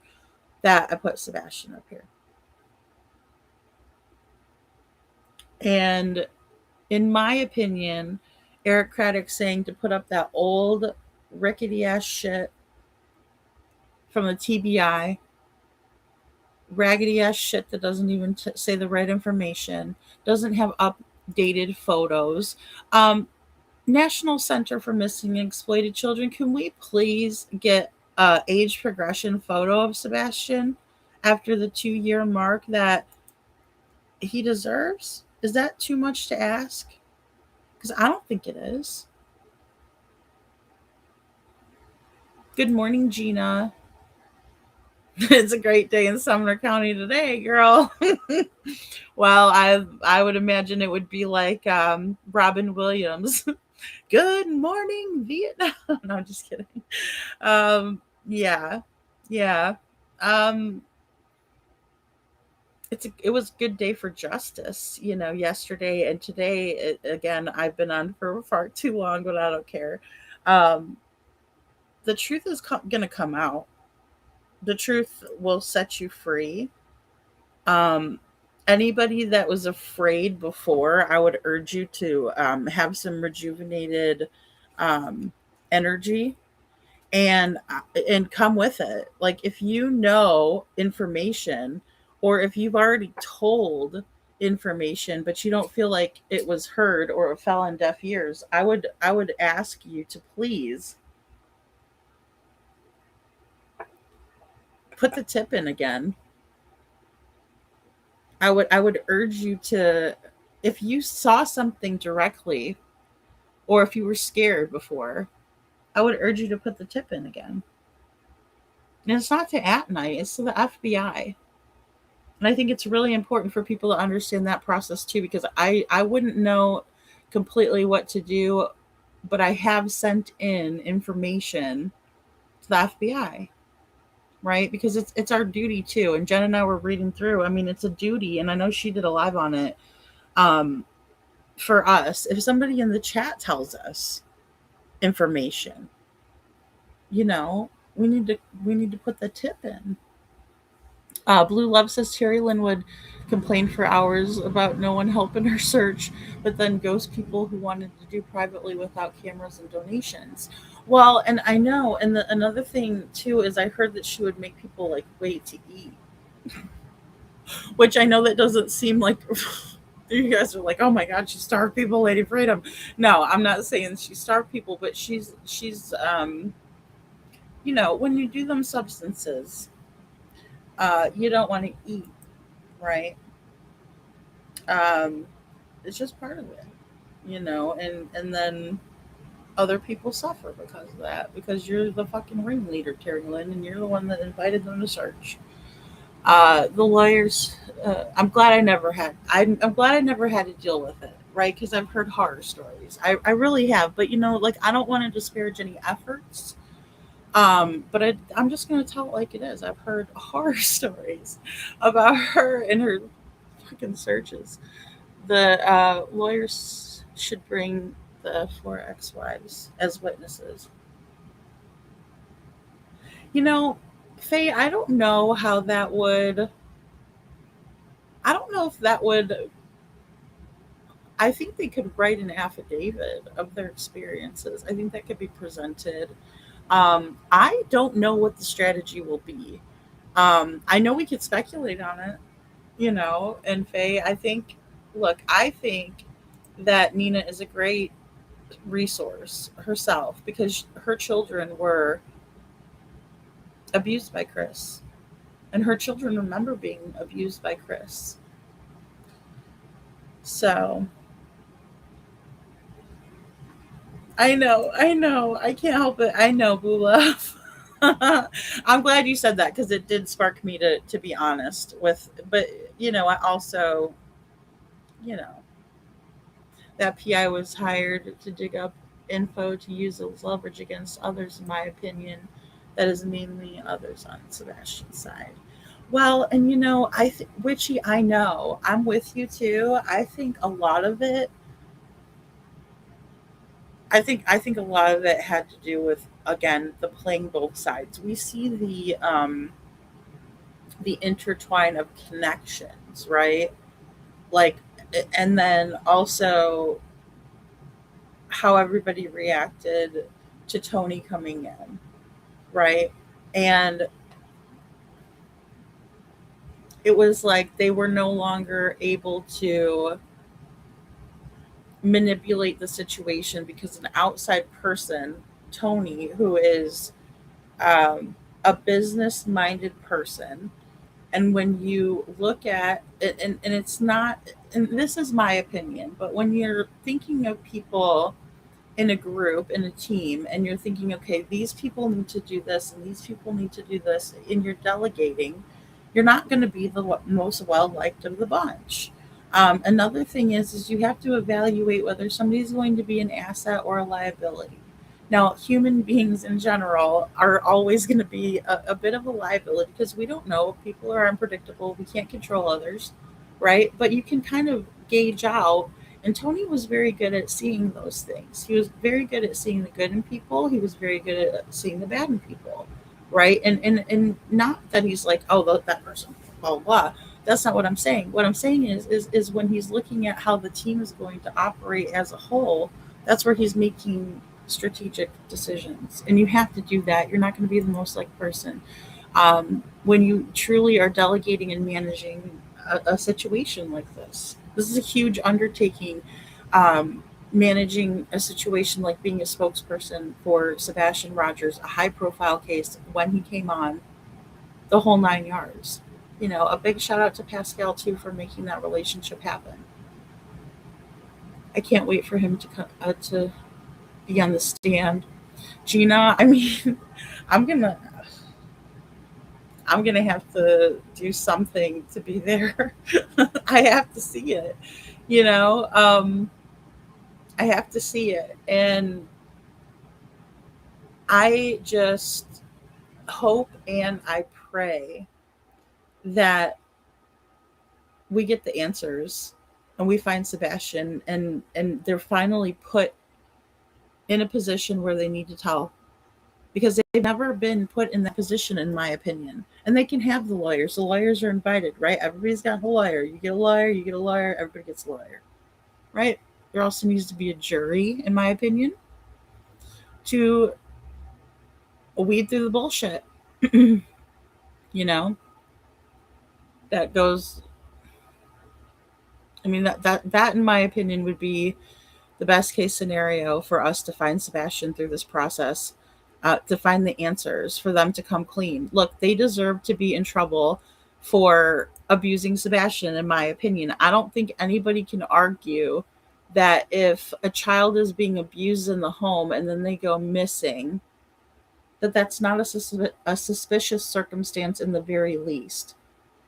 that I put Sebastian up here. And in my opinion, Eric Craddock saying to put up that old rickety ass shit from the TBI, raggedy ass shit that doesn't even say the right information, doesn't have updated photos. National Center for Missing and Exploited Children, can we please get a age progression photo of Sebastian after the 2-year mark that he deserves? Is that too much to ask? Because I don't think it is. Good morning, Gina. It's a great day in Sumner County today, girl. Well, I would imagine it would be like Robin Williams. Good morning, Vietnam. No, I'm just kidding. Yeah. It was a good day for justice, yesterday and today. Again, I've been on for far too long, but I don't care. The truth is going to come out. The truth will set you free. Anybody that was afraid before, I would urge you to have some rejuvenated energy and come with it. Like, if you know information, or if you've already told information but you don't feel like it was heard or it fell on deaf ears, I would ask you to please put the tip in again. I would urge you to, if you saw something directly, or if you were scared before, I would urge you to put the tip in again. And it's not to At Night, it's to the FBI. And I think it's really important for people to understand that process too, because I wouldn't know completely what to do, but I have sent in information to the FBI, right? Because it's our duty too. And Jen and I were reading through. I mean, it's a duty, and I know she did a live on it. For us, if somebody in the chat tells us information, we need to put the tip in. Blue Love says Terry Lynn would complain for hours about no one helping her search, but then ghost people who wanted to do privately without cameras and donations. Well, and I know, and another thing too is I heard that she would make people like wait to eat, which I know that doesn't seem like you guys are like, oh my God, she starved people, Lady Freedom. No, I'm not saying she starved people, but she's when you do them substances, you don't want to eat, right? It's just part of it, and then other people suffer because of that, because you're the fucking ringleader, Terry Lynn, and you're the one that invited them to search. The lawyers, I'm glad I never had. I'm glad I never had to deal with it, right? Because I've heard horror stories. I really have, but like, I don't want to disparage any efforts. But I'm just gonna tell it like it is. I've heard horror stories about her and her fucking searches. The lawyers should bring the 4 ex-wives as witnesses. Faye, I don't know how that would. I don't know if that would. I think they could write an affidavit of their experiences. I think that could be presented. I don't know what the strategy will be. I know we could speculate on it, and Faye, I think that Nina is a great resource herself, because her children were abused by Chris, and her children remember being abused by Chris. So I know, I can't help it. I know, Boo Love. I'm glad you said that, because it did spark me to be honest with, but I also, you know, that PI was hired to dig up info to use as leverage against others, in my opinion. That is mainly others on Sebastian's side. Well, and Witchy, I know. I'm with you too. I think a lot of it had to do with, again, the playing both sides. We see the intertwine of connections, right? Like, and then also how everybody reacted to Tony coming in, right? And it was like they were no longer able to manipulate the situation, because an outside person, Tony, who is a business minded person, and when you look at it, and it's not, and this is my opinion, but when you're thinking of people in a group, in a team, and you're thinking, okay, these people need to do this and these people need to do this, and you're delegating, you're not going to be the most well liked of the bunch. Another thing is you have to evaluate whether somebody's going to be an asset or a liability. Now, human beings in general are always going to be a bit of a liability, because we don't know. People are unpredictable. We can't control others, right? But you can kind of gauge out. And Tony was very good at seeing those things. He was very good at seeing the good in people. He was very good at seeing the bad in people, right? And not that he's like, oh, that person, blah, blah, blah. That's not what I'm saying. What I'm saying is when he's looking at how the team is going to operate as a whole, that's where he's making strategic decisions, and you have to do that. You're not going to be the most liked person. When you truly are delegating and managing a situation like this. This is a huge undertaking. Managing a situation like being a spokesperson for Sebastian Rogers, a high profile case when he came on, the whole 9 yards. A big shout out to Pascal too for making that relationship happen. I can't wait for him to be on the stand. Gina, I mean, I'm gonna I'm gonna have to do something to be there. I have to see it, you know. I have to see it, and I just hope and I pray that we get the answers and we find Sebastian, and they're finally put in a position where they need to tell, because they've never been put in that position, in my opinion. And they can have the lawyers. The lawyers are invited, right? Everybody's got a lawyer. You get a lawyer, you get a lawyer, everybody gets a lawyer, right? There also needs to be a jury, in my opinion, to weed through the bullshit. you know, that goes. I mean, that in my opinion would be the best case scenario for us to find Sebastian through this process, to find the answers, for them to come clean. Look, they deserve to be in trouble for abusing Sebastian, in my opinion. I don't think anybody can argue that if a child is being abused in the home and then they go missing, that's not a suspicious circumstance in the very least.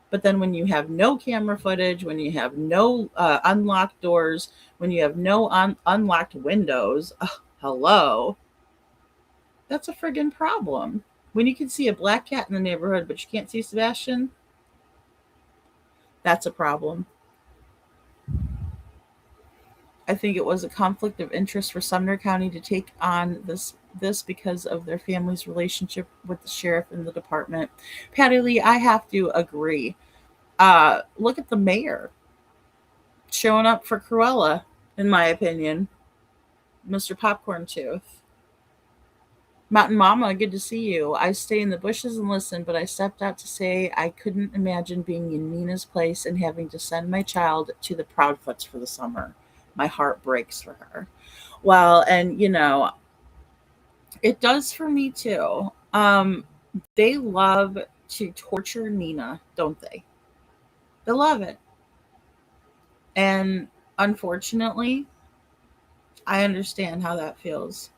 But then when you have no camera footage, when you have no unlocked doors, when you have no unlocked windows, hello, that's a friggin' problem. When you can see a black cat in the neighborhood, but you can't see Sebastian, that's a problem. I think it was a conflict of interest for Sumner County to take on this because of their family's relationship with the sheriff and the department. Patty Lee, I have to agree. Look at the mayor showing up for Cruella, in my opinion. Mr. Popcorn Tooth. Mountain Mama, good to see you. I stay in the bushes and listen, but I stepped out to say I couldn't imagine being in Nina's place and having to send my child to the Proudfoots for the summer. My heart breaks for her. Well, and it does for me too. They love to torture Nina, don't they? They love it. And unfortunately, I understand how that feels.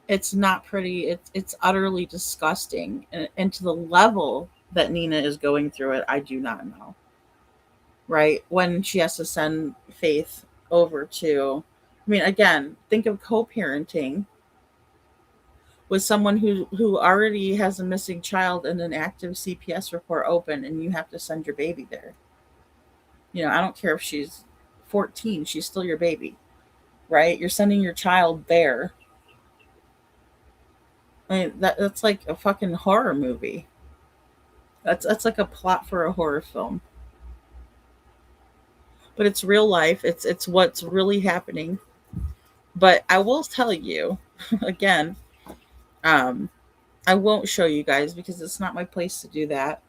It's not pretty. It's utterly disgusting. And to the level that Nina is going through it, I do not know. Right? When she has to send Faith over to, I mean, again, think of co-parenting with someone who already has a missing child and an active CPS report open, and you have to send your baby there. I don't care if she's 14, she's still your baby, right? You're sending your child there. I mean, that's like a fucking horror movie. That's like a plot for a horror film. But it's real life. It's what's really happening. But I will tell you, again, um, I won't show you guys because it's not my place to do that.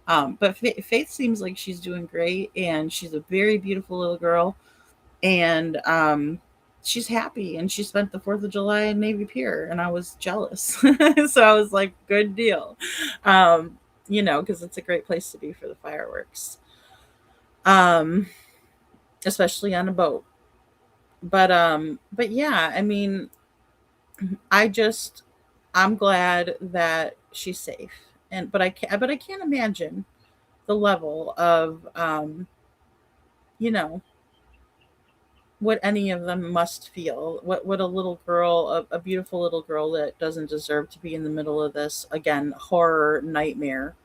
But Faith seems like she's doing great, and she's a very beautiful little girl, and she's happy, and she spent the 4th of July in Navy Pier, and I was jealous. So I was like, good deal. Because it's a great place to be for the fireworks. Especially on a boat. But yeah, I mean, I'm glad that she's safe. But I can't imagine the level of you know what any of them must feel, what a little girl, a beautiful little girl that doesn't deserve to be in the middle of this, again, horror nightmare.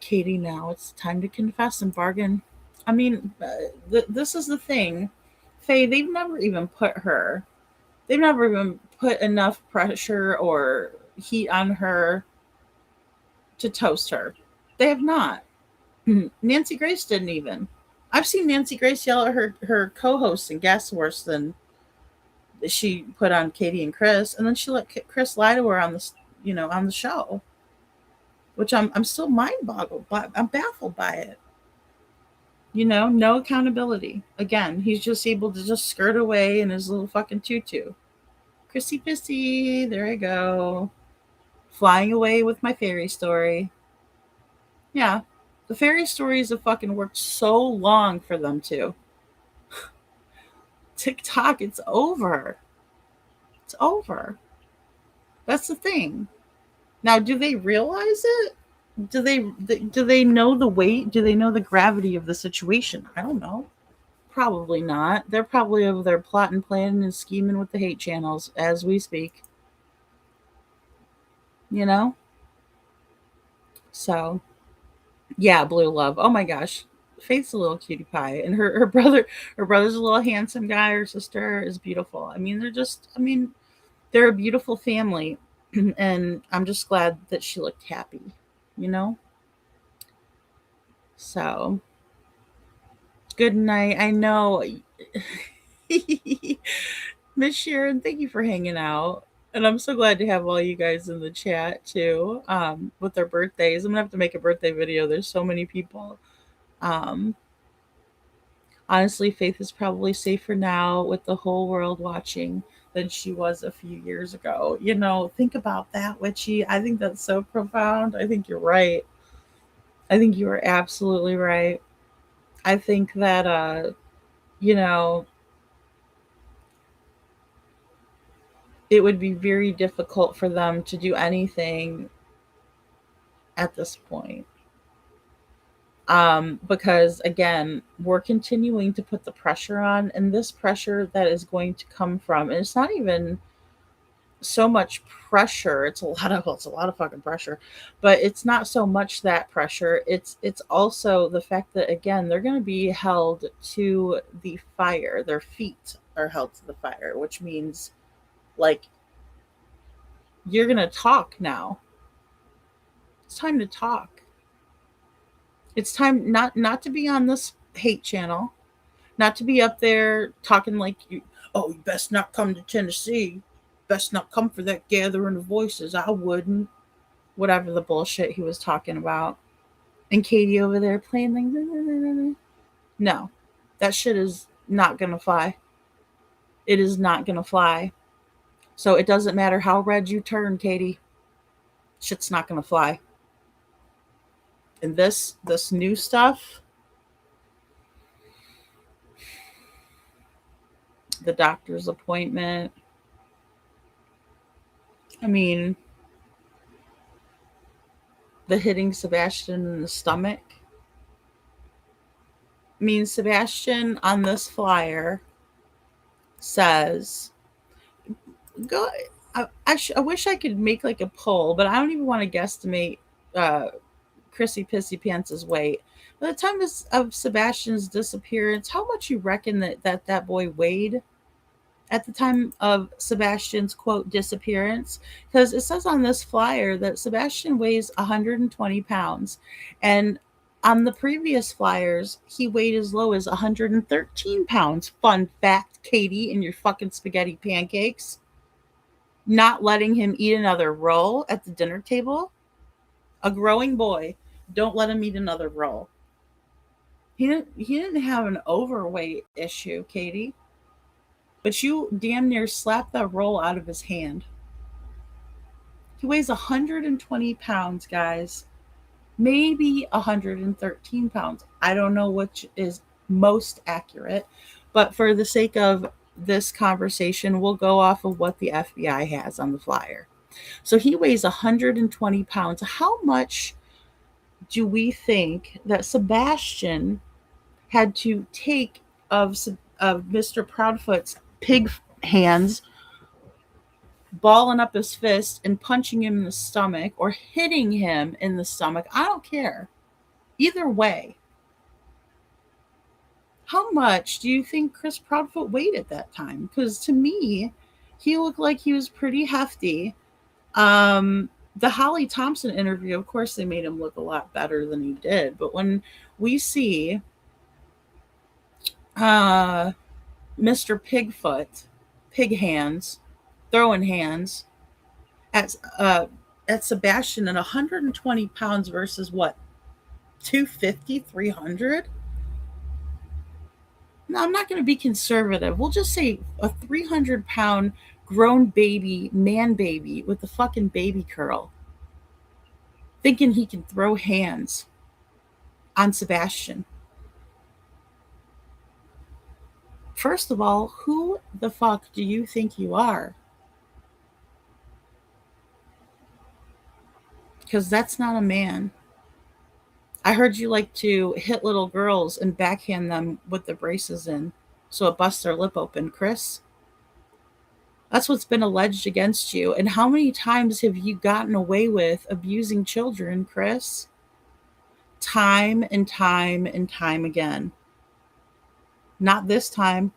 Katie, now it's time to confess and bargain. I mean, this is the thing, Faye, they've never even put enough pressure or heat on her to toast her. They have not. Nancy Grace didn't even. I've seen Nancy Grace yell at her co-hosts and guests worse than she put on Katie and Chris, and then she let Chris lie to her on this, on the show, which I'm still mind boggled, but I'm baffled by it. No accountability. Again, he's just able to just skirt away in his little fucking tutu. Chrissy pissy, there I go. Flying away with my fairy story. Yeah, the fairy stories have fucking worked so long for them too. TikTok, it's over. It's over. That's the thing. Now, do they realize it? Do they know the weight? Do they know the gravity of the situation? I don't know. Probably not. They're probably over there plotting, planning, and scheming with the hate channels as we speak. So, yeah, Blue Love. Oh my gosh, Faith's a little cutie pie, and her brother's a little handsome guy. Her sister is beautiful. I mean, they're a beautiful family, and I'm just glad that she looked happy. You know. So, good night. I know. Miss Sharon, thank you for hanging out. And I'm so glad to have all you guys in the chat too, with their birthdays. I'm gonna have to make a birthday video. There's so many people. Um, Honestly, Faith is probably safer now with the whole world watching than she was a few years ago. Think about that, Witchy. I think that's so profound. I think you're right. I think you are absolutely right. I think that you know, it would be very difficult for them to do anything at this point. Because again, we're continuing to put the pressure on, and this pressure that is going to come from, and it's not even so much pressure. It's a lot of fucking pressure, but it's not so much that pressure. It's also the fact that again, they're going to be held to the fire. Their feet are held to the fire, which means like you're going to talk now. It's time to talk. It's time not to be on this hate channel, not to be up there talking like you. Oh, you best not come to Tennessee. Best not come for that gathering of voices. I wouldn't. Whatever the bullshit he was talking about. And Katie over there playing like, no, that shit is not gonna fly. It is not gonna fly. So it doesn't matter how red you turn, Katie. Shit's not gonna fly. And this new stuff, the doctor's appointment. I mean, the hitting Sebastian in the stomach. I mean, Sebastian on this flyer says, "Go." I wish I could make like a poll, but I don't even want to guesstimate Chrissy Pissy Pants' weight. By the time of Sebastian's disappearance, how much you reckon that boy weighed at the time of Sebastian's quote disappearance? Because it says on this flyer that Sebastian weighs 120 pounds, and on the previous flyers he weighed as low as 113 pounds. Fun fact, Katie, and your fucking spaghetti pancakes. Not letting him eat another roll at the dinner table. A growing boy, don't let him eat another roll. He didn't have an overweight issue, Katie. But you damn near slapped that roll out of his hand. He weighs 120 pounds, guys. Maybe 113 pounds. I don't know which is most accurate. But for the sake of this conversation, we'll go off of what the FBI has on the flyer. So he weighs 120 pounds. How much do we think that Sebastian had to take of Mr. Proudfoot's pig hands, balling up his fist and punching him in the stomach or hitting him in the stomach? I don't care. Either way. How much do you think Chris Proudfoot weighed at that time? Because to me, he looked like he was pretty hefty. The Holly Thompson interview, of course, they made him look a lot better than he did. But when we see Mr. pig hands, throwing hands at Sebastian at 120 pounds versus what, 250, 300? No, I'm not going to be conservative. We'll just say a 300-pound grown baby, man baby with a fucking baby curl, thinking he can throw hands on Sebastian. First of all, who the fuck do you think you are? Because that's not a man. I heard you like to hit little girls and backhand them with the braces in so it busts their lip open, Chris. That's what's been alleged against you. And how many times have you gotten away with abusing children, Chris? Time and time and time again. Not this time.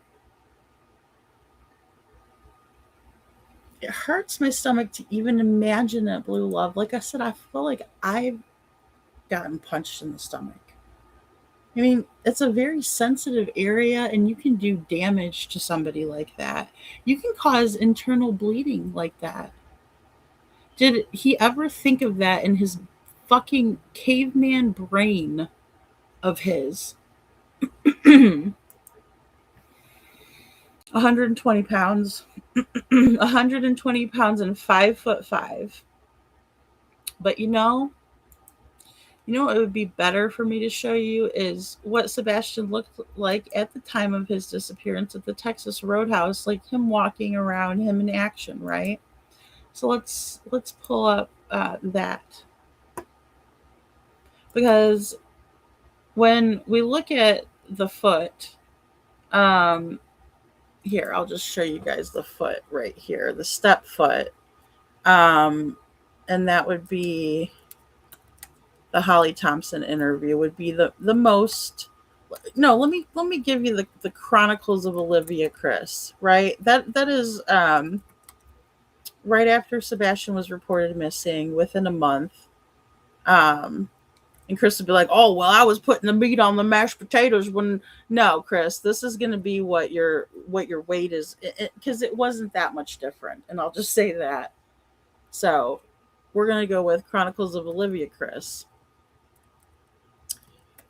It hurts my stomach to even imagine it, Blue Love. Like I said, I feel like I've gotten punched in the stomach. I mean, it's a very sensitive area, and you can do damage to somebody like that. You can cause internal bleeding like that. Did he ever think of that in his fucking caveman brain of his? 120 pounds. 120 pounds and 5'5". But you know what would be better for me to show you is what Sebastian looked like at the time of his disappearance at the Texas Roadhouse, like him walking around, him in action, right? So let's pull up that, because when we look at the foot, here, I'll just show you guys the foot right here, the step foot, and that would be the Holly Thompson interview would be the most. No, let me give you the Chronicles of Olivia Chris, right? That is right after Sebastian was reported missing, within a month. And Chris would be like, "Oh, well, I was putting the meat on the mashed potatoes when." No, Chris, this is going to be what your weight is, because it wasn't that much different, and I'll just say that. So we're going to go with Chronicles of Olivia Chris.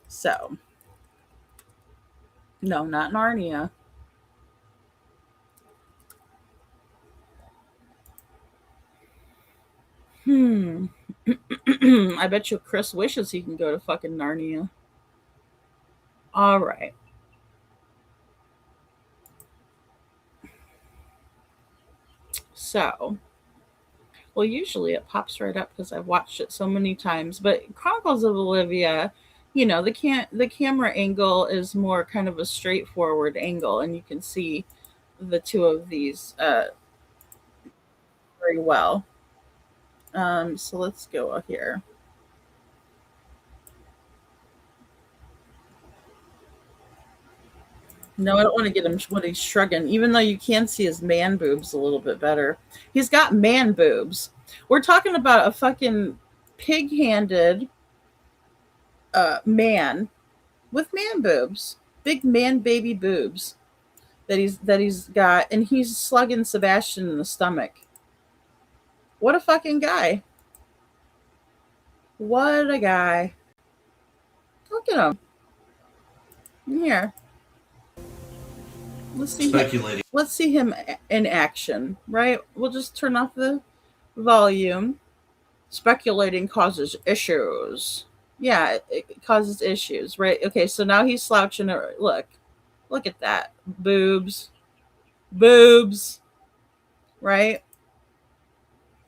So, no, not Narnia. I bet you Chris wishes he can go to fucking Narnia. All right. So, well, usually it pops right up because I've watched it so many times. But Chronicles of Olivia, the camera angle is more kind of a straightforward angle, and you can see the two of these very well. So let's go here. No, I don't want to get him when he's shrugging, even though you can see his man boobs a little bit better. He's got man boobs. We're talking about a fucking pig-handed man with man boobs, big man baby boobs that he's got, and he's slugging Sebastian in the stomach. What a fucking guy! What a guy! Look at him. Here. Let's see him in action, right? We'll just turn off the volume. Speculating causes issues. Yeah, it causes issues, right? Okay, so now he's slouching. Look at that. Boobs, right?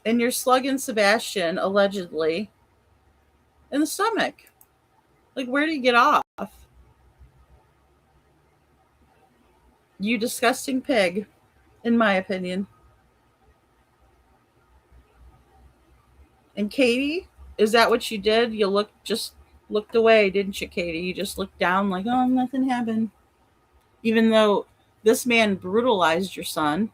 And you're slugging Sebastian, allegedly, in the stomach. Like, where do you get off? You disgusting pig, in my opinion. And Katie, is that what you did? You just looked away, didn't you, Katie? You just looked down like, oh, nothing happened. Even though this man brutalized your son.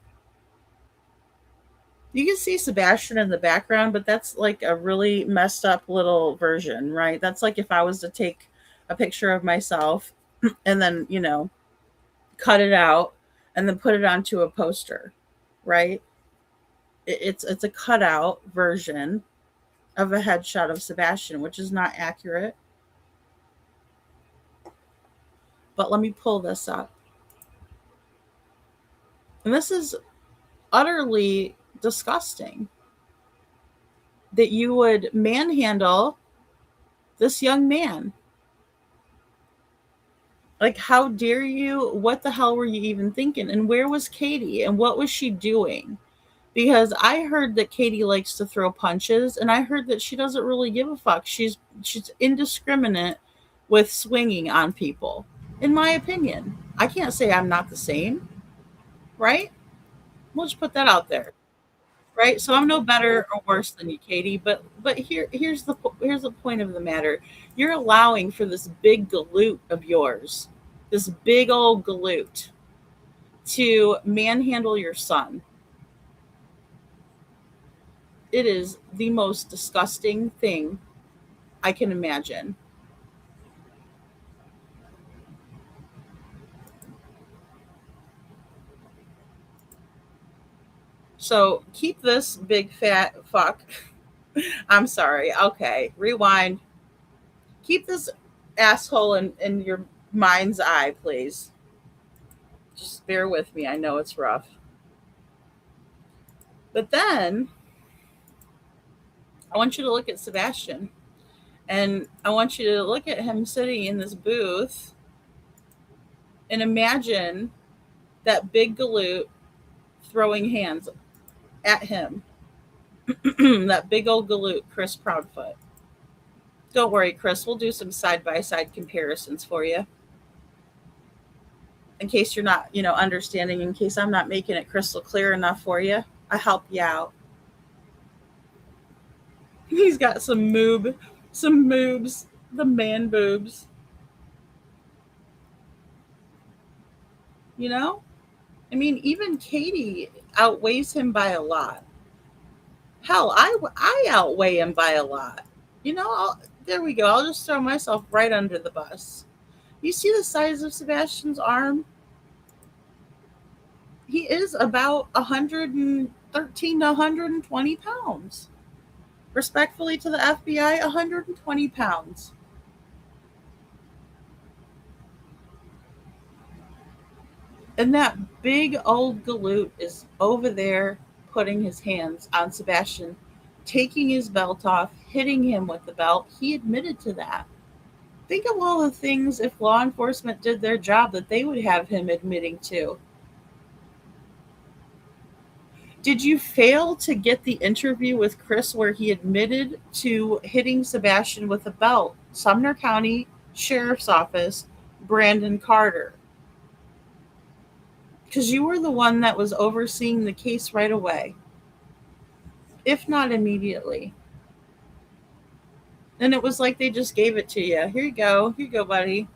You can see Sebastian in the background, but that's like a really messed up little version, right? That's like if I was to take a picture of myself and then, cut it out and then put it onto a poster. right? It's a cutout version of a headshot of Sebastian, which is not accurate. But let me pull this up. And this is utterly disgusting that you would manhandle this young man. Like, how dare you? What the hell were you even thinking? And where was Katie? And what was she doing? Because I heard that Katie likes to throw punches, and I heard that she doesn't really give a fuck. She's indiscriminate with swinging on people, in my opinion. I can't say I'm not the same, right? We'll just put that out there, right? So I'm no better or worse than you, Katie. But here's the point of the matter. You're allowing for this big galoot of yours, this big old galoot, to manhandle your son. It is the most disgusting thing I can imagine. So keep this big fat fuck. I'm sorry. Okay, rewind. Keep this asshole in your mind's eye, please. Just bear with me. I know it's rough. But then I want you to look at Sebastian. And I want you to look at him sitting in this booth and imagine that big galoot throwing hands at him. That big old galoot, Chris Proudfoot. Don't worry, Chris. We'll do some side-by-side comparisons for you. In case you're not, understanding, in case I'm not making it crystal clear enough for you, I help you out. He's got some moobs, the man boobs. I mean, even Katie outweighs him by a lot. Hell, I outweigh him by a lot. There we go. I'll just throw myself right under the bus. You see the size of Sebastian's arm? He is about 113 to 120 pounds. Respectfully to the FBI, 120 pounds. And that big old galoot is over there putting his hands on Sebastian, taking his belt off, hitting him with the belt. He admitted to that. Think of all the things, if law enforcement did their job, that they would have him admitting to. Did you fail to get the interview with Chris where he admitted to hitting Sebastian with a belt? Sumner County Sheriff's Office, Brandon Carter. Because you were the one that was overseeing the case right away, if not immediately. And it was like they just gave it to you. Here you go, buddy.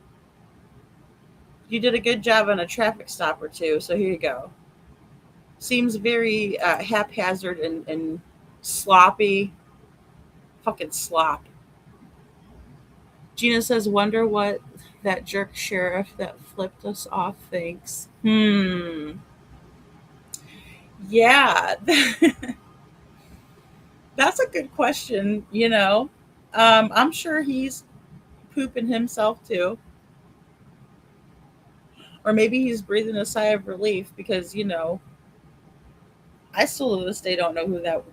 You did a good job on a traffic stop or two, so here you go. Seems very haphazard and sloppy. Fucking slop. Gina says, wonder what that jerk sheriff that flipped us off thinks. Yeah. That's a good question, I'm sure he's pooping himself too. Or maybe he's breathing a sigh of relief because, I still to this day don't know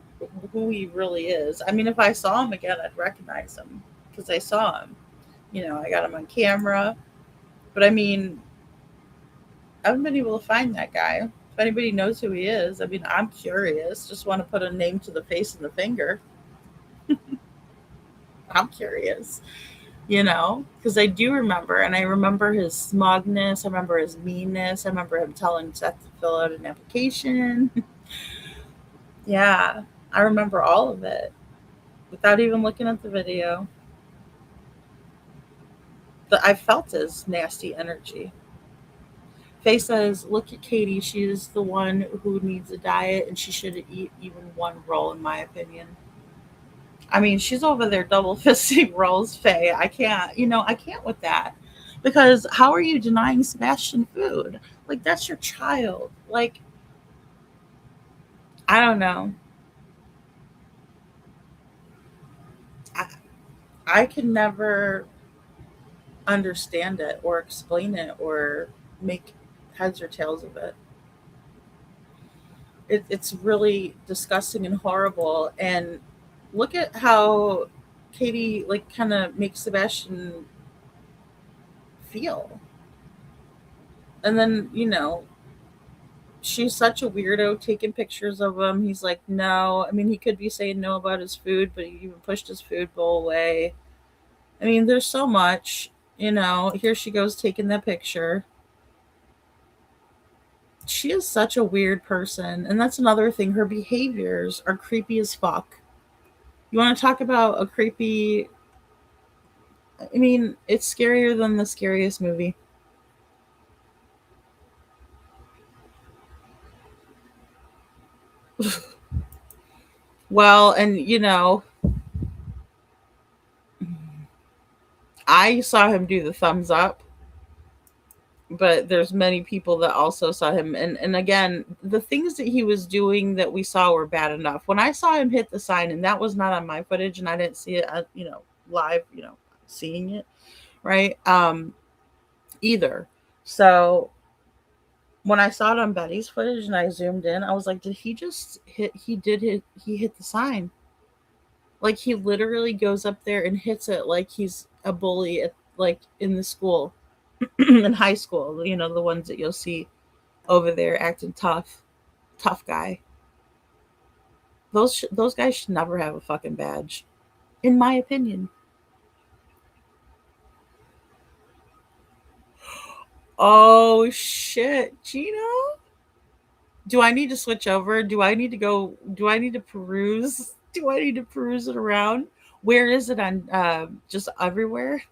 who he really is. I mean, if I saw him again, I'd recognize him because I saw him. I got him on camera. But I mean, I haven't been able to find that guy. If anybody knows who he is, I mean, I'm curious. Just want to put a name to the face and the finger. I'm curious, because I do remember, and I remember his smugness. I remember his meanness. I remember him telling Seth to fill out an application. Yeah, I remember all of it without even looking at the video. But I felt his nasty energy. Faye says, look at Katie. She is the one who needs a diet, and she should eat even one roll, in my opinion. I mean, she's over there double fisting rolls, Faye. I can't with that. Because how are you denying Sebastian food? Like, that's your child. Like, I don't know. I, I can never understand it or explain it or make heads or tails of it. It's really disgusting and horrible. And look at how Katie like kind of makes Sebastian feel. And then, she's such a weirdo taking pictures of him. He's like, no. I mean, he could be saying no about his food, but he even pushed his food bowl away. I mean, there's so much, Here she goes taking that picture. She is such a weird person. And that's another thing. Her behaviors are creepy as fuck. You want to talk about a creepy. I mean, it's scarier than the scariest movie. Well, and I saw him do the thumbs up, but there's many people that also saw him. And again, the things that he was doing that we saw were bad enough. When I saw him hit the sign, and that was not on my footage, and I didn't see it, live, seeing it, right? Either. So when I saw it on Betty's footage and I zoomed in, I was like, did he just hit? He hit the sign. Like he literally goes up there and hits it like he's a bully at like in the school, in high school. The ones that you'll see over there acting tough guy. Those guys should never have a fucking badge, in my opinion. Oh shit, Gino. Do I need to switch over? Do I need to go? Do I need to peruse? Do I need to peruse it around? Where is it on? Just everywhere.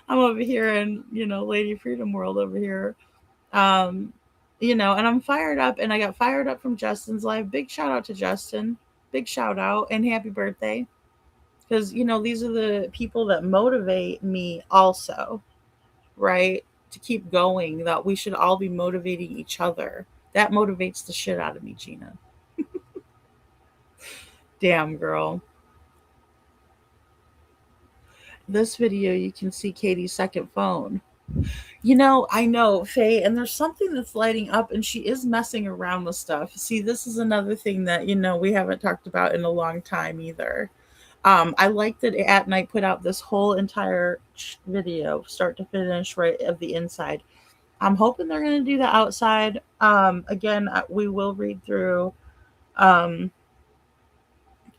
I'm over here in Lady Freedom World over here. Um, and I'm fired up, and I got fired up from Justin's live. Big shout out to Justin. Big shout out and happy birthday. Because these are the people that motivate me also, right? To keep going. That we should all be motivating each other. That motivates the shit out of me, Gina. Damn, girl. This video, you can see Katie's second phone. I know, Faye, and there's something that's lighting up, and she is messing around with stuff. See, this is another thing that, we haven't talked about in a long time either. I like that At Night put out this whole entire video, start to finish, right, of the inside. I'm hoping they're going to do the outside. Again, we will read through.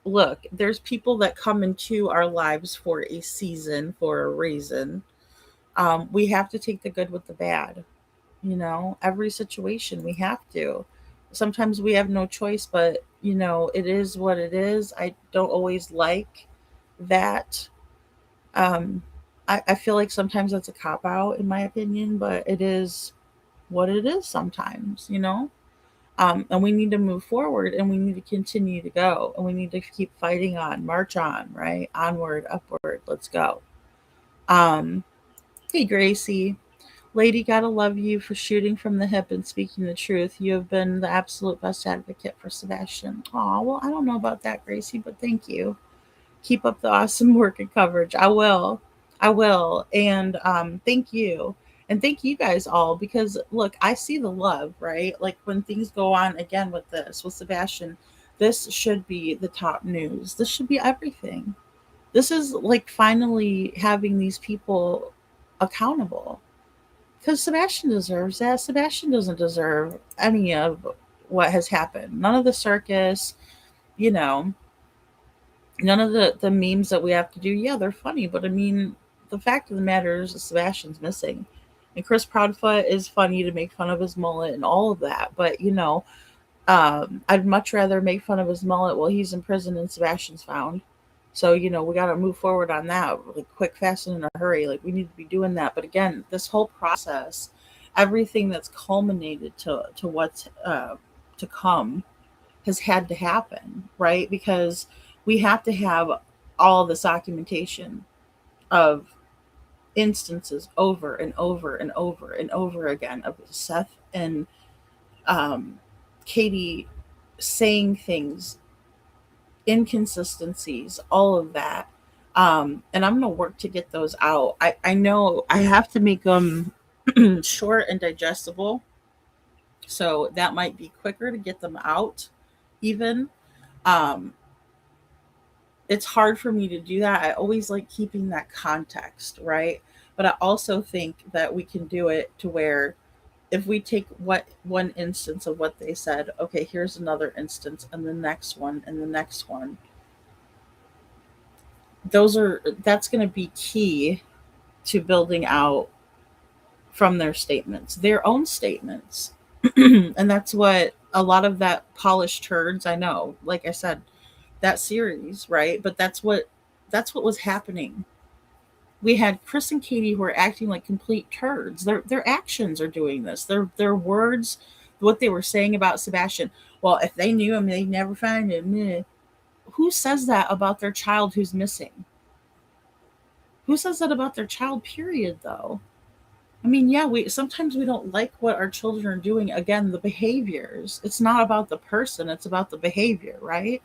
Look, there's people that come into our lives for a season, for a reason. We have to take the good with the bad. Every situation we have to. Sometimes we have no choice, but it is what it is. I don't always like that. I feel like sometimes that's a cop out in my opinion, but it is what it is sometimes. And we need to move forward, and we need to continue to go, and we need to keep fighting on, march on, right? Onward, upward, let's go. Hey, Gracie. Lady, gotta love you for shooting from the hip and speaking the truth. You have been the absolute best advocate for Sebastian. Oh, well, I don't know about that, Gracie, but thank you. Keep up the awesome work and coverage. I will. I will. And thank you. And thank you guys all, because look, I see the love, right? Like when things go on again with Sebastian, this should be the top news. This should be everything. This is like finally having these people accountable, because Sebastian deserves that. Sebastian doesn't deserve any of what has happened. None of the circus, you know, none of the memes that we have to do. Yeah, they're funny, but I mean, the fact of the matter is that Sebastian's missing. And Chris Proudfoot is funny to make fun of his mullet and all of that. But, I'd much rather make fun of his mullet while he's in prison and Sebastian's found. So, we got to move forward on that, like quick, fast, and in a hurry. Like, we need to be doing that. But again, this whole process, everything that's culminated to what's to come has had to happen, right? Because we have to have all this documentation of instances over and over and over and over again of Seth and Katie saying things, inconsistencies, all of that. And I'm going to work to get those out. I know I have to make them short and digestible. So that might be quicker to get them out, even. Um, it's hard for me to do that. I always like keeping that context, right? But I also think that we can do it to where if we take what one instance of what they said, okay, here's another instance, and the next one, and the next one. That's going to be key to building out from their statements, their own statements. And that's what a lot of that polished turds, I know, like I said, that series, right? But that's what was happening. We had Chris and Katie who are acting like complete turds. Their actions are doing this. Their words, what they were saying about Sebastian. Well, if they knew him, they'd never find him. Meh. Who says that about their child who's missing? Who says that about their child, period, though? I mean, yeah, we sometimes we don't like what our children are doing. Again, the behaviors. It's not about the person, it's about the behavior, right?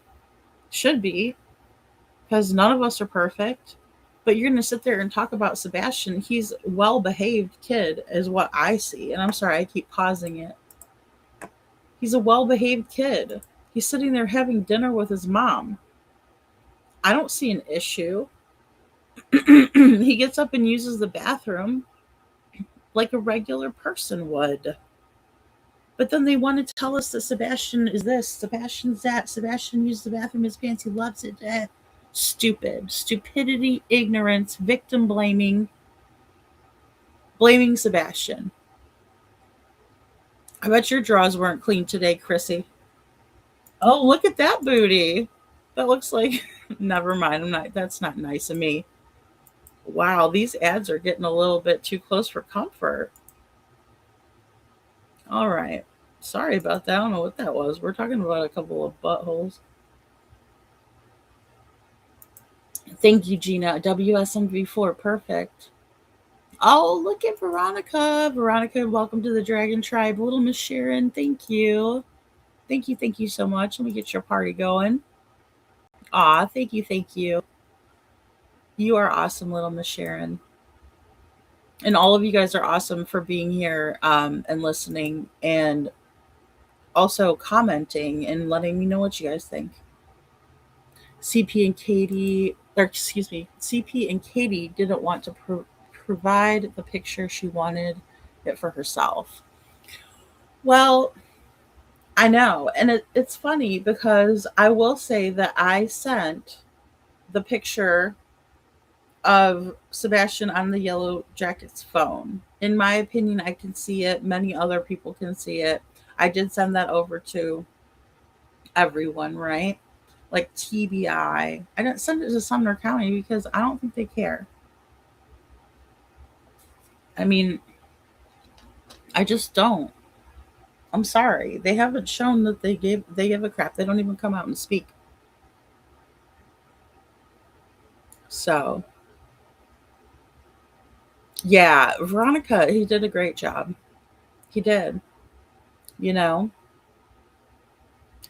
Should be, because none of us are perfect. But you're going to sit there and talk about Sebastian. He's a well-behaved kid, is what I see. And I'm sorry, I keep pausing it. He's a well-behaved kid. He's sitting there having dinner with his mom. I don't see an issue. He gets up and uses the bathroom like a regular person would. But then they want to tell us that Sebastian is this, Sebastian's that, Sebastian used the bathroom in his pants, he loves it. Stupid. Stupidity, ignorance, victim blaming, blaming Sebastian. I bet your drawers weren't clean today, Chrissy. Oh, look at that booty. That looks like, never mind, that's not nice of me. Wow, these ads are getting a little bit too close for comfort. All right. Sorry about that. I don't know what that was. We're talking about a couple of buttholes. Thank you, Gina. WSMV4. Perfect. Oh, look at Veronica. Veronica, welcome to the Dragon Tribe. Little Miss Sharon, thank you. Thank you so much. Let me get your party going. Aw, thank you. You are awesome, Little Miss Sharon. And all of you guys are awesome for being here and listening and also commenting and letting me know what you guys think. CP and Katie didn't want to provide the picture. She wanted it for herself. Well, I know. And it's funny because I will say that I sent the picture of Sebastian on the Yellow Jacket's phone. In my opinion, I can see it. Many other people can see it. I did send that over to everyone, right? Like TBI. I didn't send it to Sumner County because I don't think they care. I mean, I just don't. I'm sorry. They haven't shown that they give a crap. They don't even come out and speak. So, yeah, Veronica, he did a great job. He did. You know?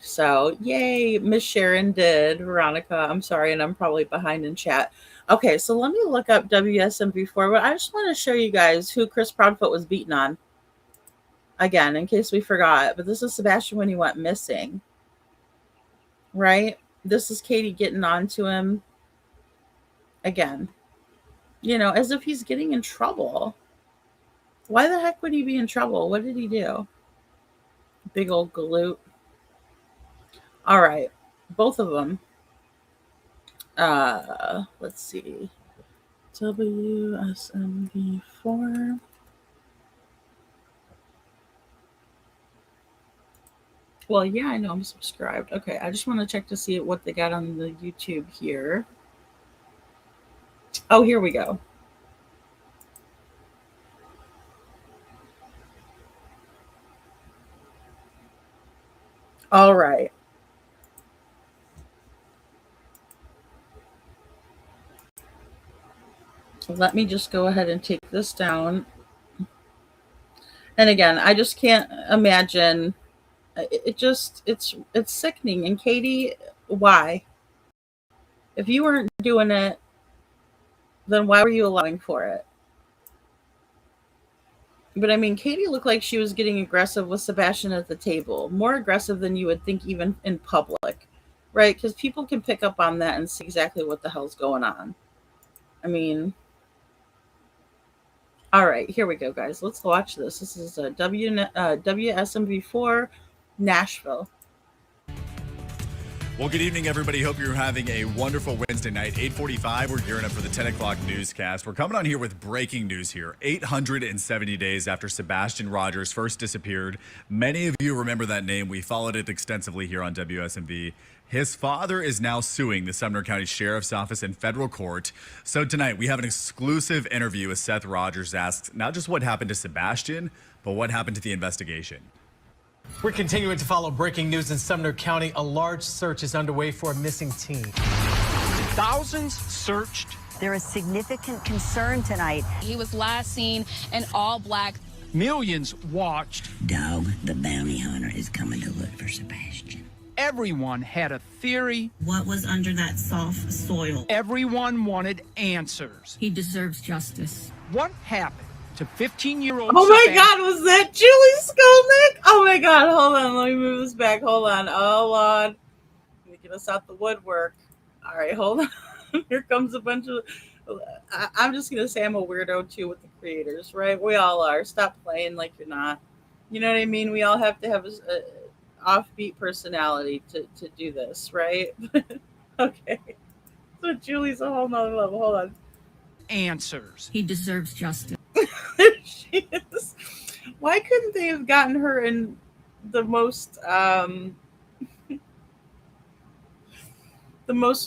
So, yay, Miss Sharon did. Veronica, I'm sorry, and I'm probably behind in chat. Okay, so let me look up WSMV4, but I just want to show you guys who Chris Proudfoot was beaten on. Again, in case we forgot, but this is Sebastian when he went missing. Right? This is Katie getting on to him. Again. You know, as if he's getting in trouble. Why the heck would he be in trouble? What did he do? Big old galoot. All right. Both of them. Let's see. WSMV4. Well, yeah, I know I'm subscribed. Okay, I just want to check to see what they got on the YouTube here. Oh, here we go. All right. Let me just go ahead and take this down. And again, I just can't imagine It's sickening. And Katie, why? If you weren't doing it, then why were you allowing for it? But I mean, Katie looked like she was getting aggressive with Sebastian at the table, more aggressive than you would think, even in public, right? Because people can pick up on that and see exactly what the hell's going on. I mean, all right, here we go, guys. Let's watch this. This is a WSMV4 Nashville.
Well, good evening, everybody. Hope you're having a wonderful Wednesday night. 8:45, we're gearing up for the 10 o'clock newscast. We're coming on here with breaking news here. 870 days after Sebastian Rogers first disappeared. Many of you remember that name. We followed it extensively here on WSMV. His father is now suing the Sumner County Sheriff's Office in federal court. So tonight, we have an exclusive interview with Seth Rogers. Asks not just what happened to Sebastian, but what happened to the investigation.
We're continuing to follow breaking news in Sumner County. A large search is underway for a missing teen.
Thousands searched.
There is significant concern tonight.
He was last seen in all black.
Millions watched.
Dog, the bounty hunter, is coming to look for Sebastian.
Everyone had a theory.
What was under that soft soil?
Everyone wanted answers.
He deserves justice.
What happened to 15-year-old
Oh my
Sebastian?
God, was that Julie Skolnick? Oh my God, hold on, let me move this back. Hold on. Let me get us out the woodwork. All right, hold on. Here comes a bunch of. I'm just gonna say I'm a weirdo too with the creators, right? We all are. Stop playing like you're not. You know what I mean? We all have to have a offbeat personality to do this, right? Okay. So Julie's a whole nother level. Hold on.
Answers.
He deserves justice.
She is. Why couldn't they have gotten her in the most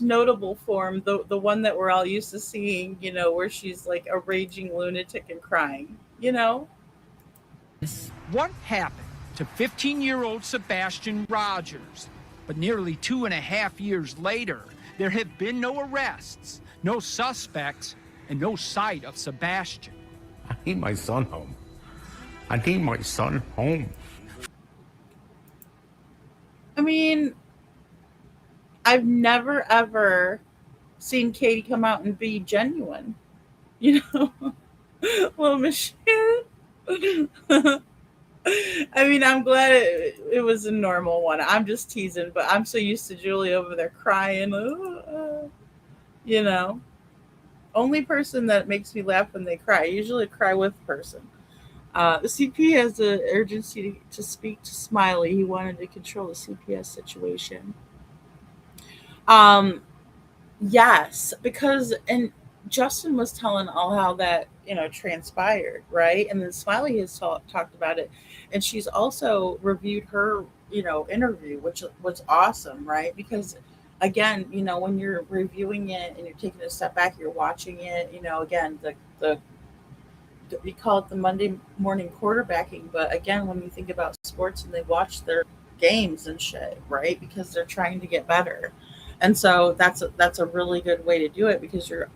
notable form, the one that we're all used to seeing, you know, where she's like a raging lunatic and crying, you know?
What happened to 15-year-old Sebastian Rogers? But nearly 2.5 years later, there have been no arrests, no suspects, and no sight of Sebastian.
I need my son home. I need my son home.
I mean, I've never ever seen Katie come out and be genuine, you know. Little Michelle. I mean, I'm glad it was a normal one. I'm just teasing, but I'm so used to Julie over there crying. You know, only person that makes me laugh when they cry. I usually cry with person. The CP has an urgency to speak to Smiley. He wanted to control the CPS situation. Yes, because, and Justin was telling all how that, you know, transpired, right? And then Smiley has talked about it. And she's also reviewed her, you know, interview, which was awesome, right? Because again, you know, when you're reviewing it and you're taking a step back, you're watching it, you know, again, the we call it the Monday morning quarterbacking, but again, when you think about sports and they watch their games and shit, right? Because they're trying to get better. And so that's a really good way to do it, because you're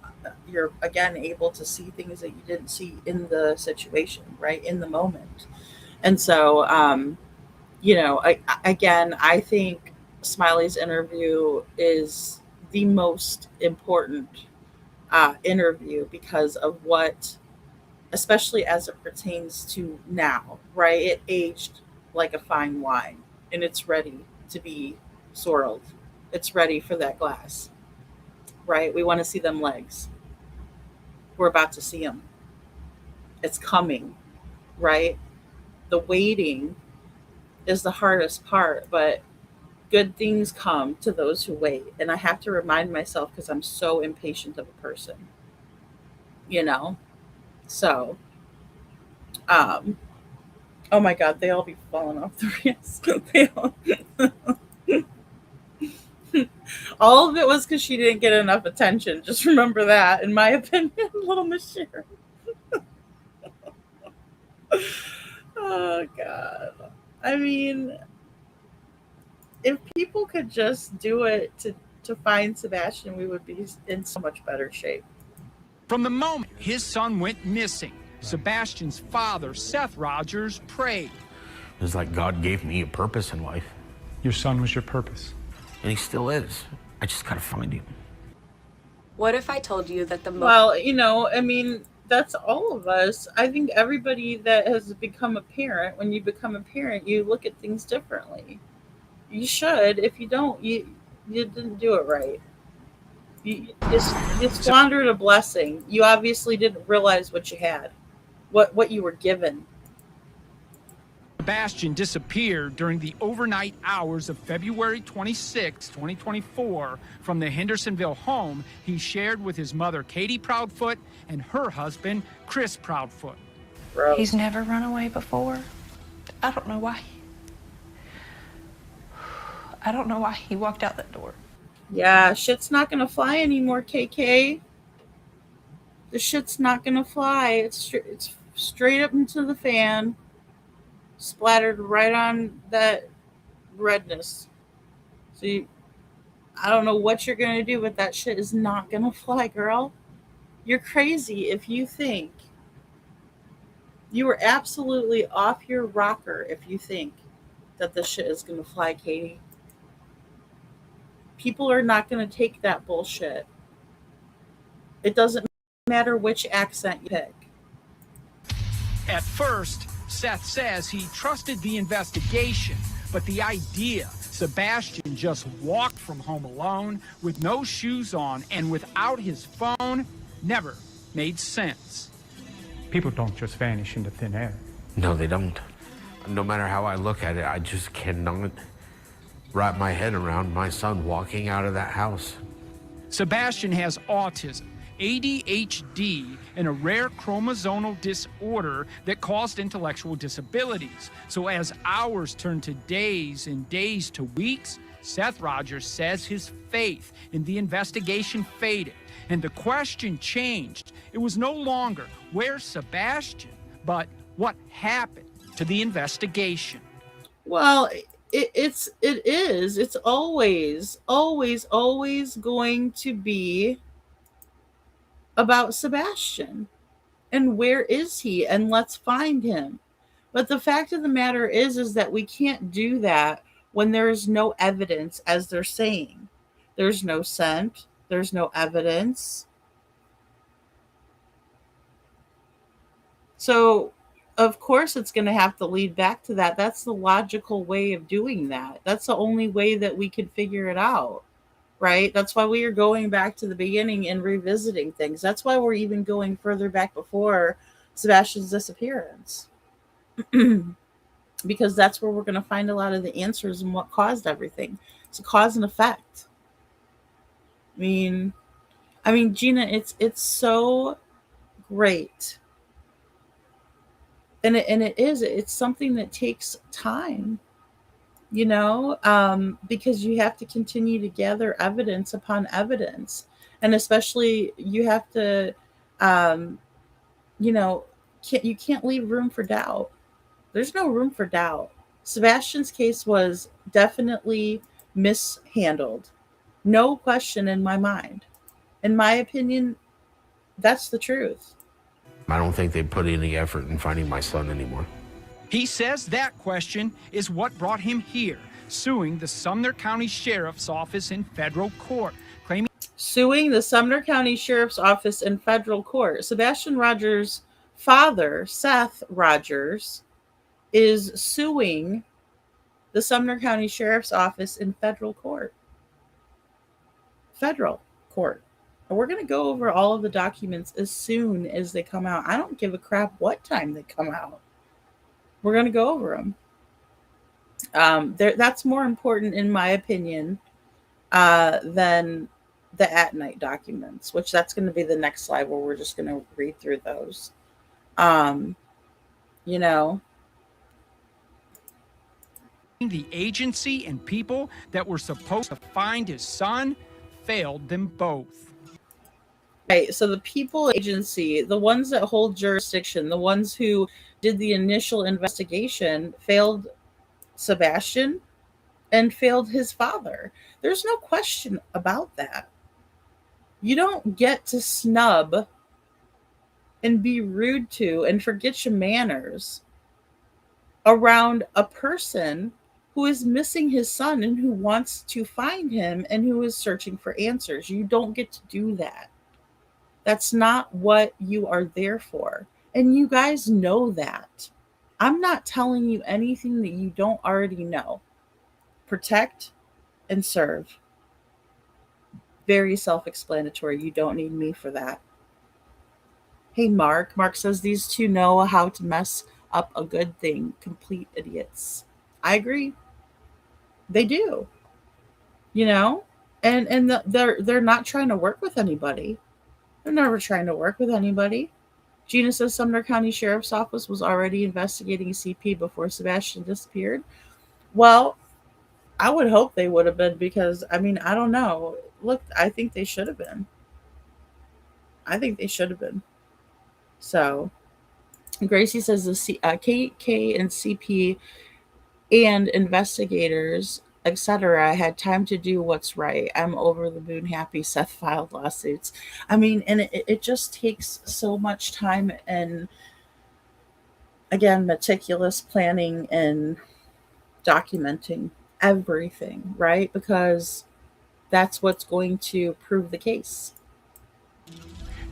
again able to see things that you didn't see in the situation, right, in the moment. And so you know, I think Smiley's interview is the most important interview because of what, especially as it pertains to now, right? It aged like a fine wine, and it's ready to be swirled. It's ready for that glass, right? We want to see them legs. We're about to see them. It's coming, right? The waiting is the hardest part, but good things come to those who wait. And I have to remind myself, because I'm so impatient of a person, you know? So, oh my God, they all be falling off the rails. All of it was because she didn't get enough attention. Just remember that, in my opinion, little Miss Sharon. Oh God. I mean, if people could just do it to find Sebastian, we would be in so much better shape.
From the moment his son went missing, Sebastian's father, Seth Rogers, prayed.
It's like God gave me a purpose in life.
Your son was your purpose.
And he still is. I just gotta find him.
What if I told you that the
Well, I mean, that's all of us. I think everybody that has become a parent, when you become a parent, you look at things differently. You should. If you don't, you didn't do it right. You squandered a blessing. You obviously didn't realize what you had, what you were given.
Sebastian disappeared during the overnight hours of February 26, 2024, from the Hendersonville home he shared with his mother, Katie Proudfoot, and her husband, Chris Proudfoot.
He's never run away before. I don't know why. I don't know why he walked out that door.
Yeah, shit's not gonna fly anymore, KK. The shit's not gonna fly. It's straight up into the fan. Splattered right on that redness. So I don't know what you're going to do, but that shit is not going to fly, girl. You're crazy if you think. You are absolutely off your rocker if you think that this shit is going to fly, Katie. People are not going to take that bullshit. It doesn't matter which accent you pick.
At first, Seth says he trusted the investigation, but the idea Sebastian just walked from home alone with no shoes on and without his phone never made sense.
People don't just vanish into thin air.
No, they don't. No matter how I look at it, I just cannot wrap my head around my son walking out of that house.
Sebastian has autism, ADHD, and a rare chromosomal disorder that caused intellectual disabilities. So as hours turned to days and days to weeks, Seth Rogers says his faith in the investigation faded, and the question changed. It was no longer, where's Sebastian, but what happened to the investigation?
Well, it's always going to be about Sebastian and where is he, and let's find him. But the fact of the matter is that we can't do that when there is no evidence, as they're saying. There's no scent, there's no evidence. So of course it's going to have to lead back to that. That's the logical way of doing that. That's the only way that we could figure it out. Right? That's why we are going back to the beginning and revisiting things. That's why we're even going further back before Sebastian's disappearance. Because that's where we're going to find a lot of the answers and what caused everything. It's a cause and effect. I mean, Gina, it's so great. And it's something that takes time. Because you have to continue to gather evidence upon evidence. And especially you have to, you can't leave room for doubt. There's no room for doubt. Sebastian's case was definitely mishandled. No question in my mind. In my opinion, that's the truth.
I don't think they put any effort in finding my son anymore.
He says that question is what brought him here, suing the Sumner County Sheriff's Office in federal court, claiming
suing the Sumner County Sheriff's Office in federal court. Sebastian Rogers' father, Seth Rogers, is suing the Sumner County Sheriff's Office in federal court. Federal court. And we're going to go over all of the documents as soon as they come out. I don't give a crap what time they come out. We're going to go over them. That's more important, in my opinion, than the at-night documents, which that's going to be the next slide where we're just going to read through those.
the agency and people that were supposed to find his son failed them both.
Right, so the people agency, the ones that hold jurisdiction, the ones who did the initial investigation, failed Sebastian and failed his father. There's no question about that. You don't get to snub and be rude to and forget your manners around a person who is missing his son and who wants to find him and who is searching for answers. You don't get to do that. That's not what you are there for. And you guys know that. I'm not telling you anything that you don't already know. Protect and serve. Very self-explanatory. You don't need me for that. Hey, Mark. Mark says these two know how to mess up a good thing. Complete idiots. I agree. They do. You know? They're not trying to work with anybody. They're never trying to work with anybody. Gina says Sumner County Sheriff's Office was already investigating CP before Sebastian disappeared. Well, I would hope they would have been because, I mean, I don't know. Look, I think they should have been. I think they should have been. So, Gracie says the KK and CP and investigators, etc., had time to do what's right. I'm over the moon happy Seth filed lawsuits. I mean, and it just takes so much time and, again, meticulous planning and documenting everything, right? Because that's what's going to prove the case.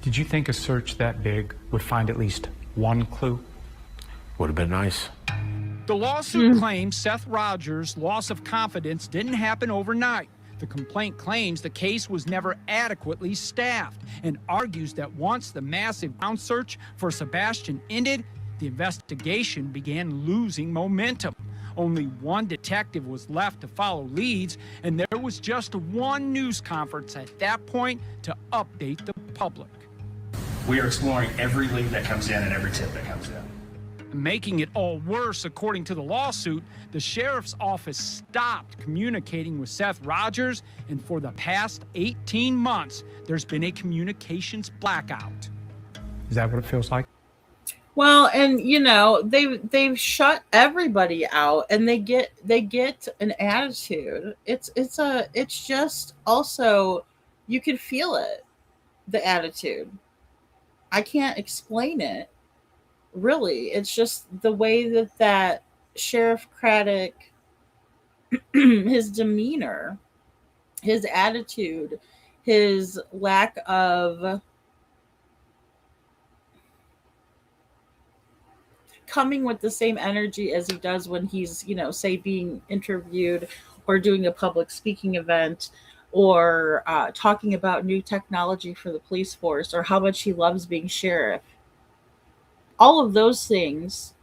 Did you think a search that big would find at least one clue?
Would have been nice.
The lawsuit claims Seth Rogers' loss of confidence didn't happen overnight. The complaint claims the case was never adequately staffed and argues that once the massive ground search for Sebastian ended, the investigation began losing momentum. Only one detective was left to follow leads, and there was just one news conference at that point to update the public.
We are exploring every lead that comes in and every tip that comes in.
Making it all worse, according to the lawsuit, the sheriff's office stopped communicating with Seth Rogers, and for the past 18 months, there's been a communications blackout.
Is that what it feels like?
Well, and you know, they've shut everybody out, and they get an attitude. It's just also, you can feel it, the attitude. I can't explain it. Really, it's just the way that Sheriff Craddock, his demeanor, his attitude, his lack of coming with the same energy as he does when he's, you know, say being interviewed or doing a public speaking event or talking about new technology for the police force or how much he loves being sheriff. All of those things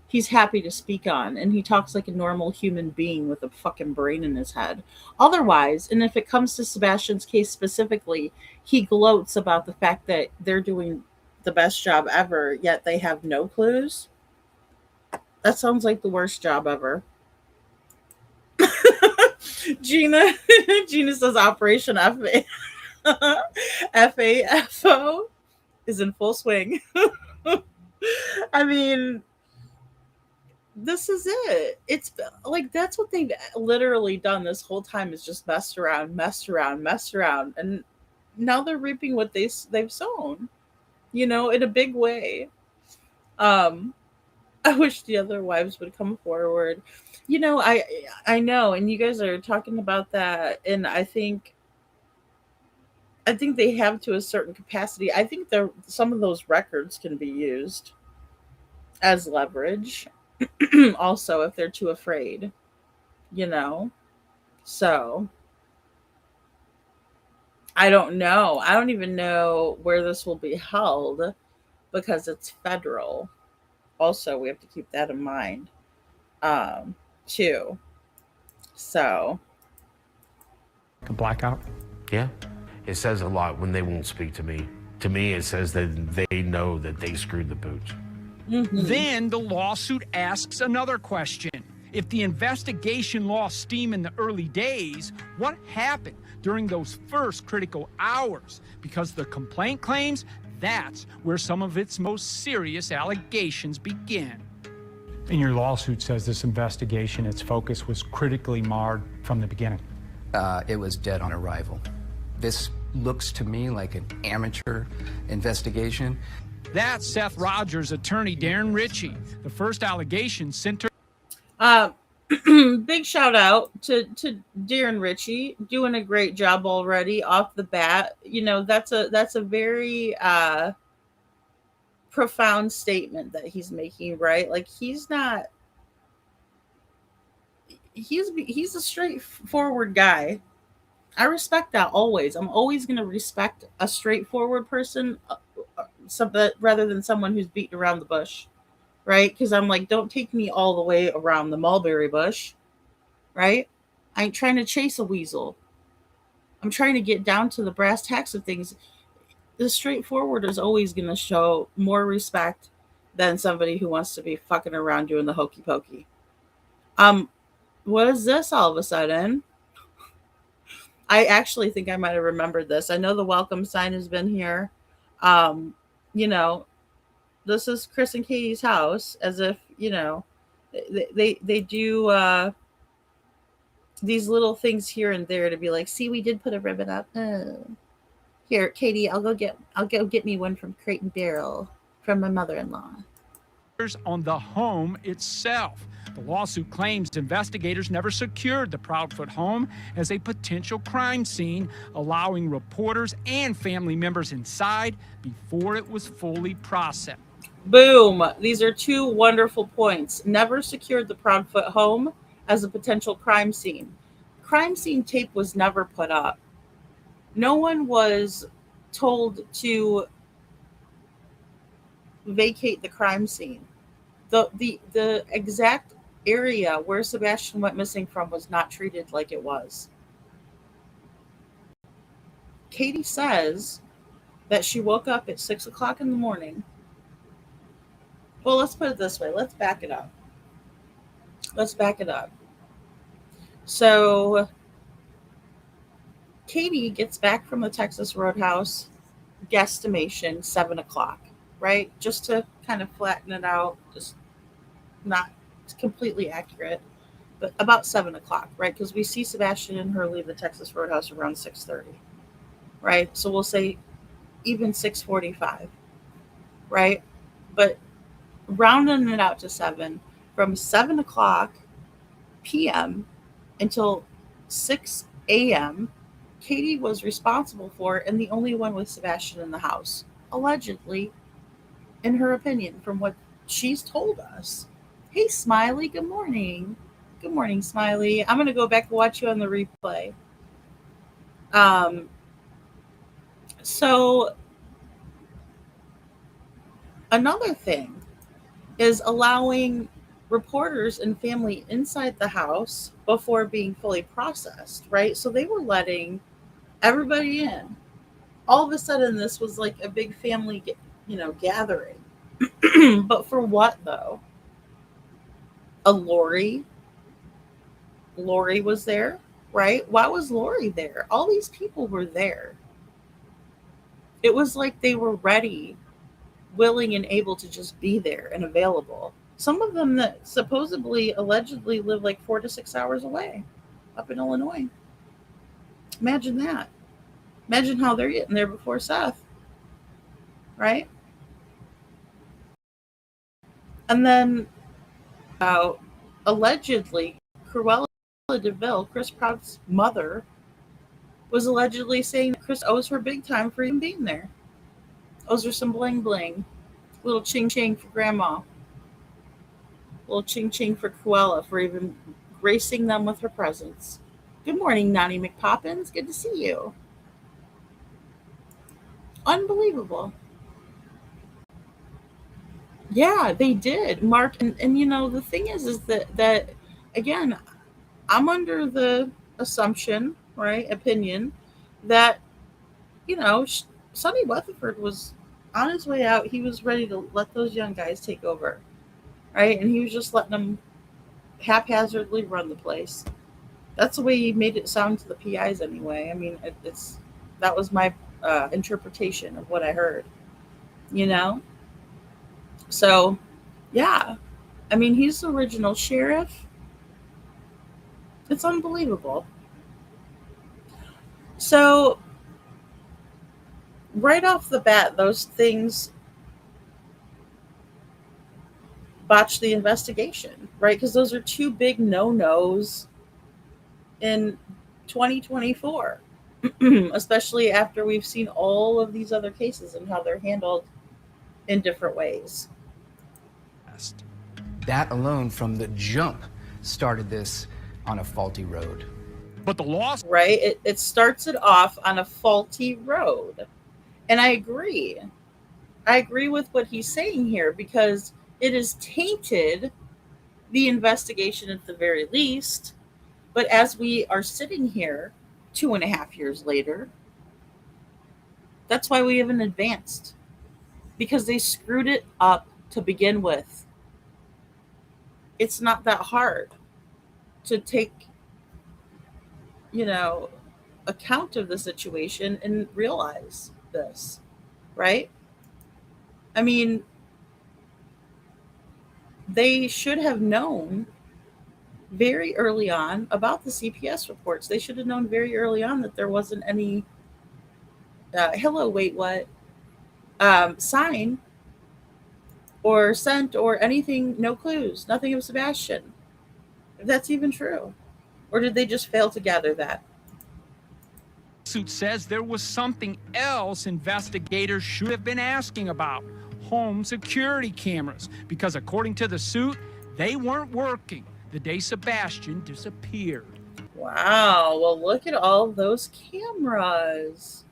he's happy to speak on, and he talks like a normal human being with a fucking brain in his head. Otherwise, and if it comes to Sebastian's case specifically, he gloats about the fact that they're doing the best job ever, yet they have no clues. That sounds like the worst job ever. Gina says Operation FAFO is in full swing. I mean, this is it. It's like that's what they've literally done this whole time is just messed around, and now they're reaping what they've sown, you know, in a big way. I wish the other wives would come forward. You know, I know, and you guys are talking about that, and I think they have to a certain capacity. I think some of those records can be used as leverage. Also, if they're too afraid, you know. So I don't know. I don't even know where this will be held because it's federal. Also, we have to keep that in mind too. So
a blackout.
Yeah, it says a lot when they won't speak to me. To me, it says that they know that they screwed the pooch.
Mm-hmm. Then the lawsuit asks another question. If the investigation lost steam in the early days, what happened during those first critical hours? Because the complaint claims that's where some of its most serious allegations begin.
And your lawsuit says this investigation, its focus was critically marred from the beginning.
It was dead on arrival. This looks to me like an amateur investigation.
That's Seth Rogers' attorney, Darren Ritchie. The first allegation centered
Uh, big shout out to Darren Ritchie, doing a great job already off the bat. You know, that's a very profound statement that he's making, right? Like he's a straightforward guy. I respect that always. I'm always going to respect a straightforward person, rather than someone who's beaten around the bush, right? Because I'm like, don't take me all the way around the mulberry bush, right? I ain't trying to chase a weasel. I'm trying to get down to the brass tacks of things. The straightforward is always going to show more respect than somebody who wants to be fucking around doing the hokey pokey. Um, what is this all of a sudden? I actually think I might have remembered this. I know the welcome sign has been here. Um, you know, this is Chris and Katie's house, as if, they do these little things here and there to be like, see, we did put a ribbon up. Here, Katie, I'll go get me one from Crate and Barrel from my mother-in-law.
On the home itself. The lawsuit claims investigators never secured the Proudfoot home as a potential crime scene, allowing reporters and family members inside before it was fully processed.
Boom. These are two wonderful points. Never secured the Proudfoot home as a potential crime scene. Crime scene tape was never put up. No one was told to vacate the crime scene. The exact area where Sebastian went missing from was not treated like it was. Katie says that she woke up at 6 o'clock in the morning. Well, let's put it this way. Let's back it up. So Katie gets back from the Texas Roadhouse, guesstimation 7 o'clock, right? Just to kind of flatten it out, just not completely accurate, but about 7 o'clock, right? Because we see Sebastian and her leave the Texas Roadhouse around 6:30, right? So we'll say even 6:45, right? But rounding it out to 7, from 7 o'clock p.m. until 6 a.m., Katie was responsible for and the only one with Sebastian in the house, allegedly, in her opinion, from what she's told us. Hey, Smiley, good morning. Good morning, Smiley. I'm going to go back and watch you on the replay. So another thing is allowing reporters and family inside the house before being fully processed, right? So they were letting everybody in. All of a sudden, this was like a big family, gathering. But for what, though? Lori was there, right? Why was Lori there? All these people were there. It was like they were ready, willing, and able to just be there and available. Some of them that supposedly, allegedly live like 4 to 6 hours away up in Illinois. Imagine that. Imagine how they're getting there before Seth, right? And then allegedly, Cruella DeVille, Chris Proud's mother, was allegedly saying that Chris owes her big time for even being there. Owes her some bling bling. Little ching ching for grandma. Little ching ching for Cruella for even gracing them with her presence. Good morning, Nani McPoppins. Good to see you. Unbelievable. Yeah, they did, Mark. And the thing is that again, I'm under the assumption, right, opinion, that Sonny Weatherford was on his way out. He was ready to let those young guys take over, right? And he was just letting them haphazardly run the place. That's the way he made it sound to the PIs anyway. I mean, that was my interpretation of what I heard, So, yeah. I mean, he's the original sheriff. It's unbelievable. So, right off the bat, those things botched the investigation, right? Because those are two big no-nos in 2024, especially after we've seen all of these other cases and how they're handled in different ways.
That alone from the jump started this on a faulty road.
But the loss,
right? It starts it off on a faulty road. And I agree. I agree with what he's saying here because it has tainted the investigation at the very least. But as we are sitting here 2.5 years later, that's why we haven't advanced, because they screwed it up to begin with. It's not that hard to take, account of the situation and realize this, right? I mean, they should have known very early on about the CPS reports. They should have known very early on that there wasn't any hello, wait, what? Sign or sent or anything, no clues, nothing of Sebastian. If that's even true. Or did they just fail to gather that?
suit says there was something else investigators should have been asking about: home security cameras, because according to the suit, they weren't working the day Sebastian disappeared.
Wow, well, look at all those cameras.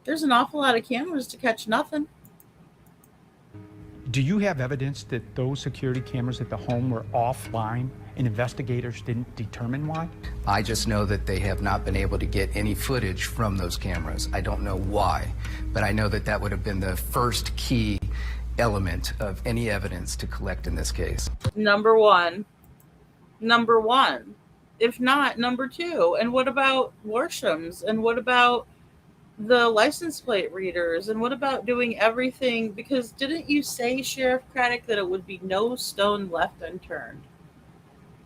There's an awful lot of cameras to catch nothing.
Do you have evidence that those security cameras at the home were offline and investigators didn't determine why?
I just know that they have not been able to get any footage from those cameras. I don't know why, but I know that that would have been the first key element of any evidence to collect in this case.
Number one. If not, number two. And what about Warsham's? And what about the license plate readers? And what about doing everything? Because didn't you say, Sheriff Craddock, that it would be no stone left unturned?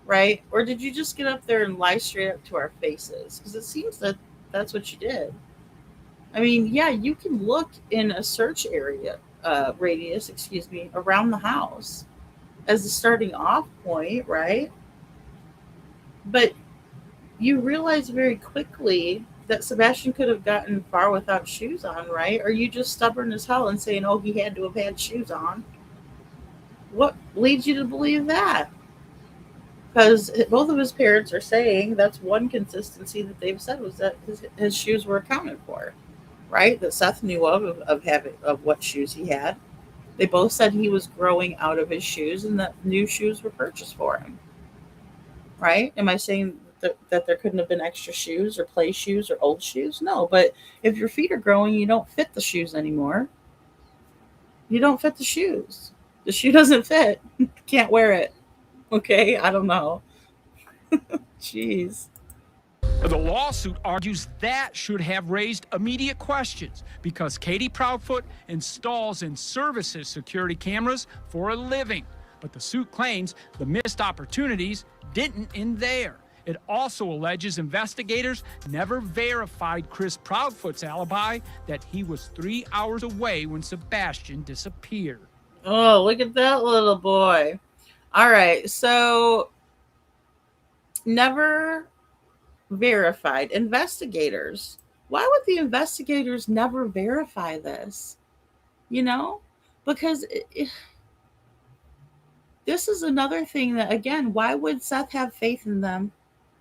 Right? Or did you just get up there and lie straight up to our faces? Because it seems that that's what you did. I mean, yeah, you can look in a search area, radius, around the house as the starting off point, right? But you realize very quickly that Sebastian could have gotten far without shoes on, right? Are you just stubborn as hell and saying, oh, he had to have had shoes on? What leads you to believe that? Because both of his parents are saying that's one consistency that they've said, was that his shoes were accounted for, right? That Seth knew of what shoes he had. They both said he was growing out of his shoes and that new shoes were purchased for him, right? Am I saying that there couldn't have been extra shoes or play shoes or old shoes? No, but if your feet are growing, you don't fit the shoes anymore. You don't fit the shoes. The shoe doesn't fit. Can't wear it. Okay, I don't know. Jeez.
The lawsuit argues that should have raised immediate questions because Katie Proudfoot installs and services security cameras for a living. But the suit claims the missed opportunities didn't end there. It also alleges investigators never verified Chris Proudfoot's alibi that he was 3 hours away when Sebastian disappeared.
Oh, look at that little boy. All right, so never verified. Investigators. Why would the investigators never verify this? Because this is another thing that, again, why would Seth have faith in them?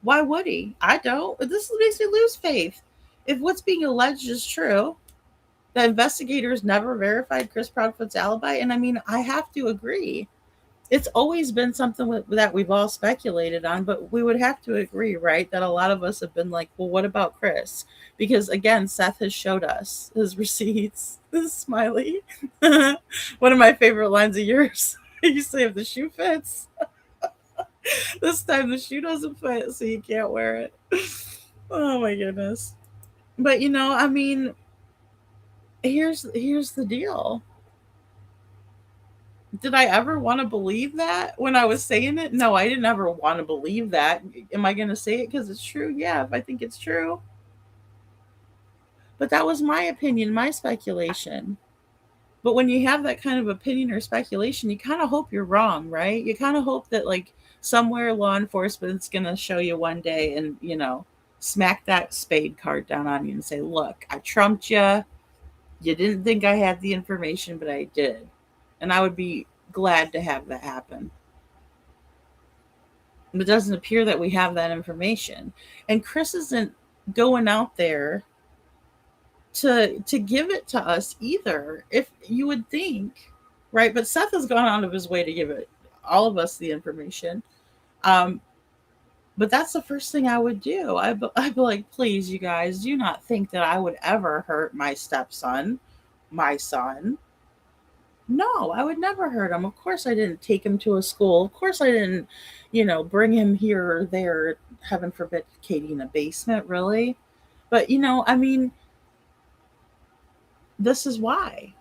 Why would he? I don't. This makes me lose faith. If what's being alleged is true, the investigators never verified Chris Proudfoot's alibi, and I mean, I have to agree. It's always been something that we've all speculated on, but we would have to agree, right, that a lot of us have been like, well, what about Chris? Because, again, Seth has showed us his receipts. This smiley. One of my favorite lines of yours. You say, if the shoe fits. This time the shoe doesn't fit, so you can't wear it. Oh, my goodness. But, I mean, here's the deal. Did I ever want to believe that when I was saying it? No, I didn't ever want to believe that. Am I going to say it because it's true? Yeah, if I think it's true. But that was my opinion, my speculation. But when you have that kind of opinion or speculation, you kind of hope you're wrong, right? You kind of hope that like somewhere law enforcement's going to show you one day and, smack that spade card down on you and say, look, I trumped you. You didn't think I had the information, but I did. And I would be glad to have that happen. It doesn't appear that we have that information. And Chris isn't going out there to give it to us either, if you would think, right? But Seth has gone out of his way to give it all of us the information. But that's the first thing I would do. I'd be like, please, you guys, do not think that I would ever hurt my stepson, my son. No, I would never hurt him. Of course I didn't take him to a school. Of course I didn't, bring him here or there, heaven forbid, Katie, in a basement, really. But, this is why.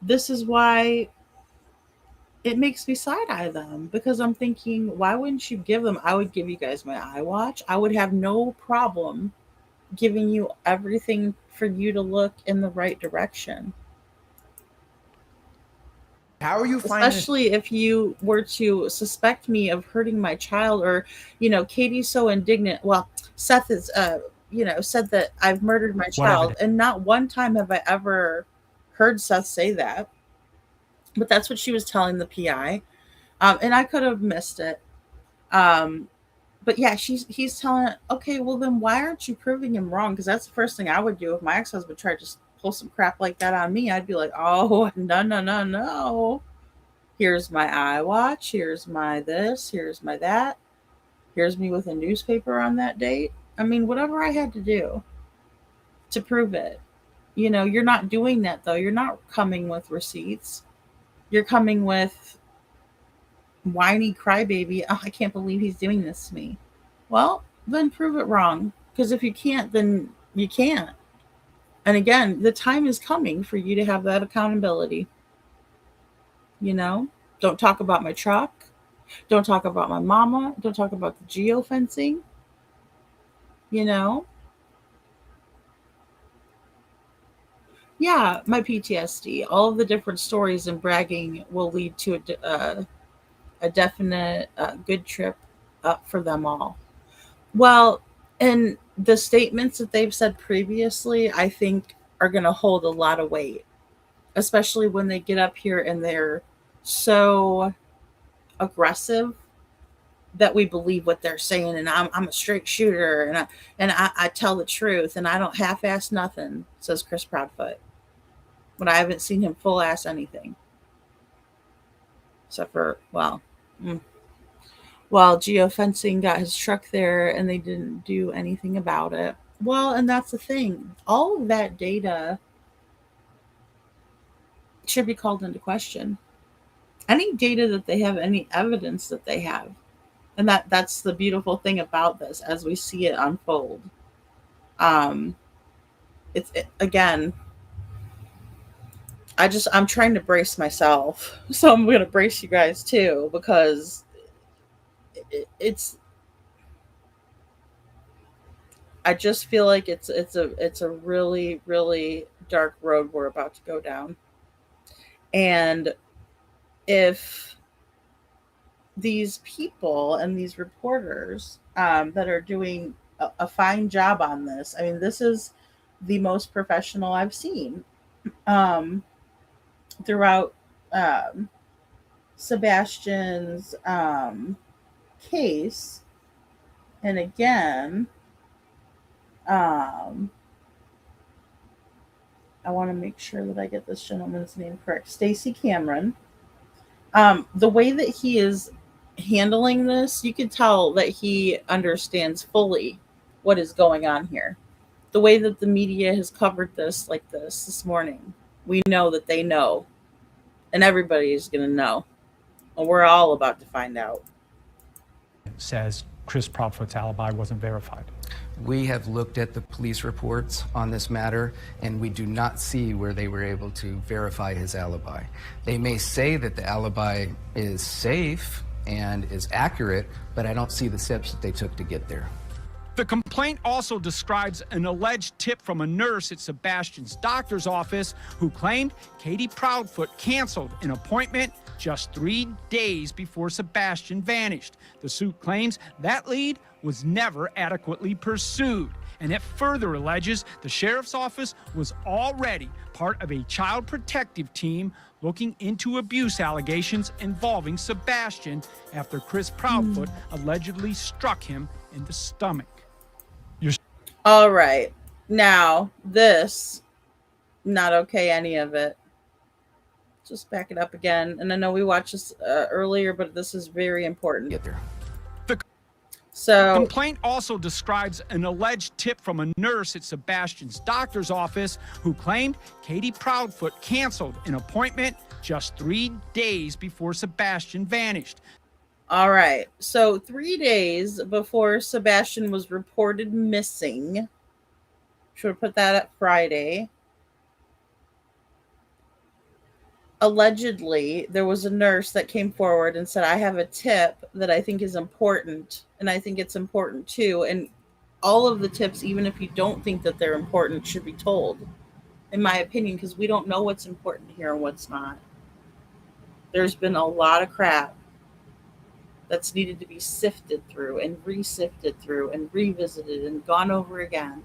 This is why it makes me side-eye them, because I'm thinking, why wouldn't you give them? I would give you guys my iWatch. I would have no problem giving you everything for you to look in the right direction.
How are you finding,
especially if you were to suspect me of hurting my child, or, Katie's so indignant. Well, Seth is, said that I've murdered my child, and not one time have I ever heard Seth say that. But that's what she was telling the PI, and I could have missed it. But yeah, he's telling, okay, well then why aren't you proving him wrong? Because that's the first thing I would do if my ex-husband tried to pull some crap like that on me. I'd be like, oh, no. Here's my iWatch. Here's my this. Here's my that. Here's me with a newspaper on that date. I mean, whatever I had to do to prove it. You're not doing that, though. You're not coming with receipts. You're coming with whiny crybaby. Oh, I can't believe he's doing this to me. Well, then prove it wrong. Because if you can't, then you can't. And again, the time is coming for you to have that accountability. Don't talk about my truck. Don't talk about my mama. Don't talk about the geofencing. Yeah, my PTSD. All of the different stories and bragging will lead to a definite good trip up for them all. Well, and the statements that they've said previously, I think, are going to hold a lot of weight, especially when they get up here and they're so aggressive that we believe what they're saying. And I'm a straight shooter, and I tell the truth, and I don't half-ass nothing, says Chris Proudfoot, when I haven't seen him full-ass anything. Except for, geofencing got his truck there and they didn't do anything about it. Well, and that's the thing. All of that data should be called into question. Any data that they have, any evidence that they have. And that's the beautiful thing about this as we see it unfold. Again, I'm trying to brace myself. So I'm going to brace you guys too, because I just feel like it's a really, really dark road we're about to go down. And if these people and these reporters that are doing a fine job on this, I mean, this is the most professional I've seen throughout Sebastian's case. And again, I want to make sure that I get this gentleman's name correct. Stacey Cameron. The way that he is handling this, you can tell that he understands fully what is going on here. The way that the media has covered this like this morning, we know that they know. And everybody is going to know. And we're all about to find out.
Says Chris Proudfoot's alibi wasn't verified.
We have looked at the police reports on this matter, and we do not see where they were able to verify his alibi. They may say that the alibi is safe and is accurate, but I don't see the steps that they took to get there.
The complaint also describes an alleged tip from a nurse at Sebastian's doctor's office who claimed Katie Proudfoot canceled an appointment just 3 days before Sebastian vanished. The suit claims that lead was never adequately pursued, and it further alleges the sheriff's office was already part of a child protective team looking into abuse allegations involving Sebastian after Chris Proudfoot allegedly struck him in the stomach.
All right. Now, this, not okay, any of it. Just back it up again. And I know we watched this earlier, but this is very important.
Get there.
So,
the complaint also describes an alleged tip from a nurse at Sebastian's doctor's office who claimed Katie Proudfoot canceled an appointment just 3 days before Sebastian vanished.
all right. So 3 days before Sebastian was reported missing, should have put that at Friday. Allegedly, there was a nurse that came forward and said, I have a tip that I think is important, and I think it's important too. And all of the tips, even if you don't think that they're important, should be told, in my opinion, because we don't know what's important here and what's not. There's been a lot of crap that's needed to be sifted through and re-sifted through and revisited and gone over again.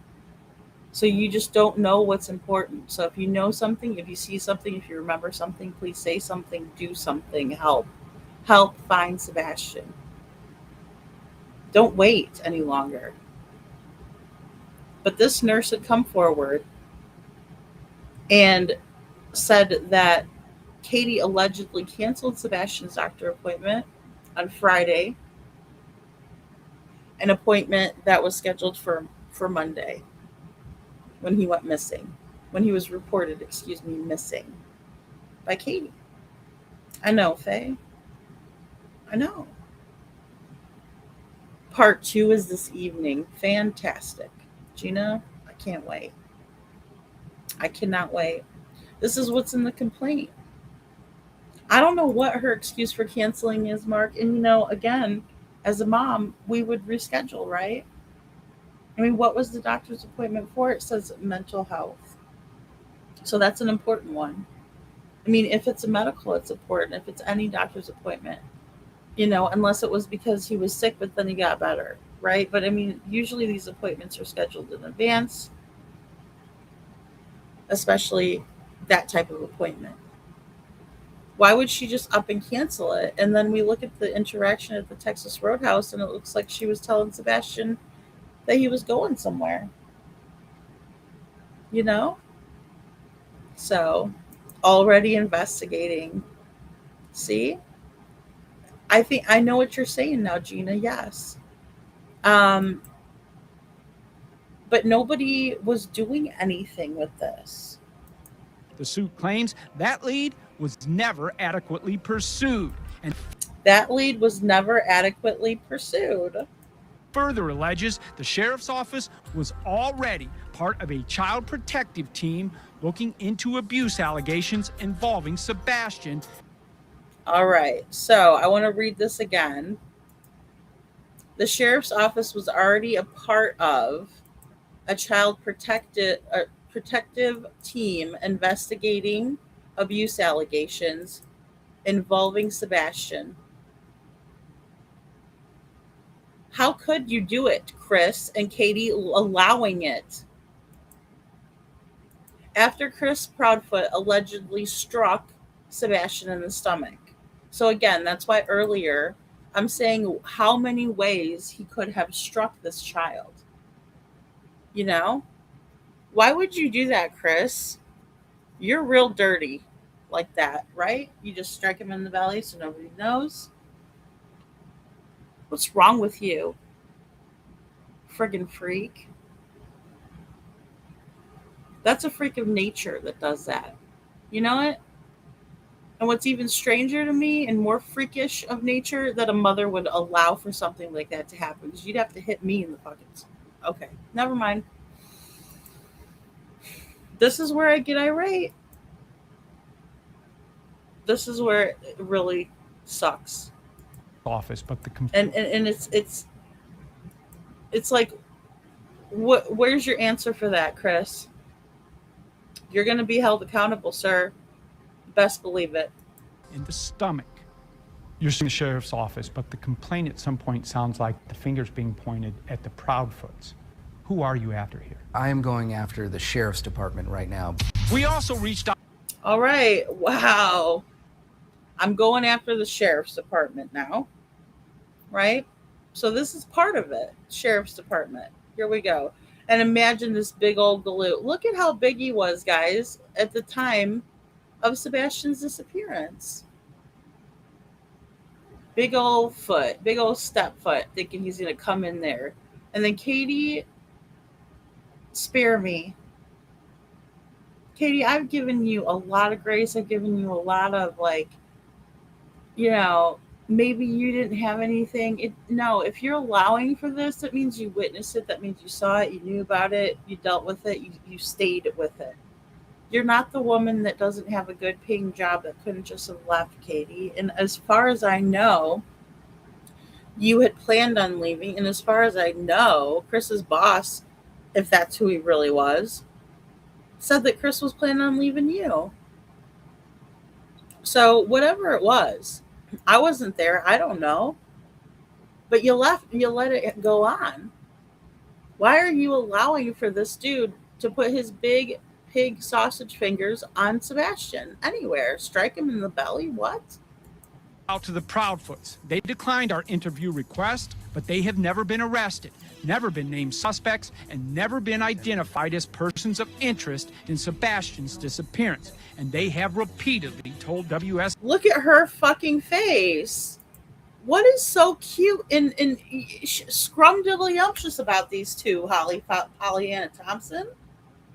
So you just don't know what's important. So if you know something, if you see something, if you remember something, please say something, do something, help. Help find Sebastian. Don't wait any longer. But this nurse had come forward and said that Katie allegedly canceled Sebastian's doctor appointment on Friday, an appointment that was scheduled for Monday, when he went missing, when he was reported, missing by Katie. I know, Faye. I know. Part 2 is this evening. Fantastic. Gina, I can't wait. I cannot wait. This is what's in the complaint. I don't know what her excuse for canceling is, Mark. And, again, as a mom, we would reschedule, right? I mean, what was the doctor's appointment for? It says mental health. So that's an important one. I mean, if it's a medical, it's important. If it's any doctor's appointment, unless it was because he was sick, but then he got better, right? But I mean, usually these appointments are scheduled in advance, especially that type of appointment. Why would she just up and cancel it? And then we look at the interaction at the Texas Roadhouse, and it looks like she was telling Sebastian that he was going somewhere. So, already investigating. See? I think I know what you're saying now, Gina. Yes. But nobody was doing anything with this.
The suit claims that lead was never adequately pursued, and
that lead was never adequately pursued.
Further alleges the sheriff's office was already part of a child protective team looking into abuse allegations involving Sebastian.
All right, so I want to read this again. The sheriff's office was already a part of a child protective team investigating abuse allegations involving Sebastian. How could you do it, Chris and Katie, allowing it? After Chris Proudfoot allegedly struck Sebastian in the stomach. So again, that's why earlier I'm saying how many ways he could have struck this child. Why would you do that, Chris? You're real dirty like that, right? You just strike him in the belly so nobody knows. What's wrong with you? Friggin' freak. That's a freak of nature that does that. You know it? And what's even stranger to me and more freakish of nature, that a mother would allow for something like that to happen, because you'd have to hit me in the fucking... Okay, never mind. This is where I get irate. This is where it really sucks.
Office, but
and it's like, Where's your answer for that, Chris? You're going to be held accountable, sir. Best believe it.
In the stomach. You're in the sheriff's office, but the complaint at some point sounds like the finger's being pointed at the Proudfoots. Who are you after here?
I am going after the sheriff's department right now.
We also reached out.
All right. Wow. I'm going after the sheriff's department now. Right? So this is part of it. Sheriff's department. Here we go. And imagine this big old galoot. Look at how big he was, guys, at the time of Sebastian's disappearance. Big old foot, big old step foot, thinking he's going to come in there. And then Katie, spare me. Katie, I've given you a lot of grace. I've given you a lot of, like, you know, maybe you didn't have anything. No, if you're allowing for this, that means you witnessed it. That means you saw it. You knew about it. You dealt with it. You stayed with it. You're not the woman that doesn't have a good paying job that couldn't just have left, Katie. And as far as I know, you had planned on leaving. And as far as I know, Chris's boss, if that's who he really was, said that Chris was planning on leaving you. So whatever it was, I wasn't there. I don't know. But you let it go on. Why are you allowing for this dude to put his big pig sausage fingers on Sebastian anywhere? Strike him in the belly? What?
Out to the Proudfoots. They declined our interview request, but they have never been arrested, never been named suspects, and never been identified as persons of interest in Sebastian's disappearance. And they have repeatedly told WS.
Look at her fucking face. What is so cute and scrumdiddlyumptious about these two, Pollyanna Thompson?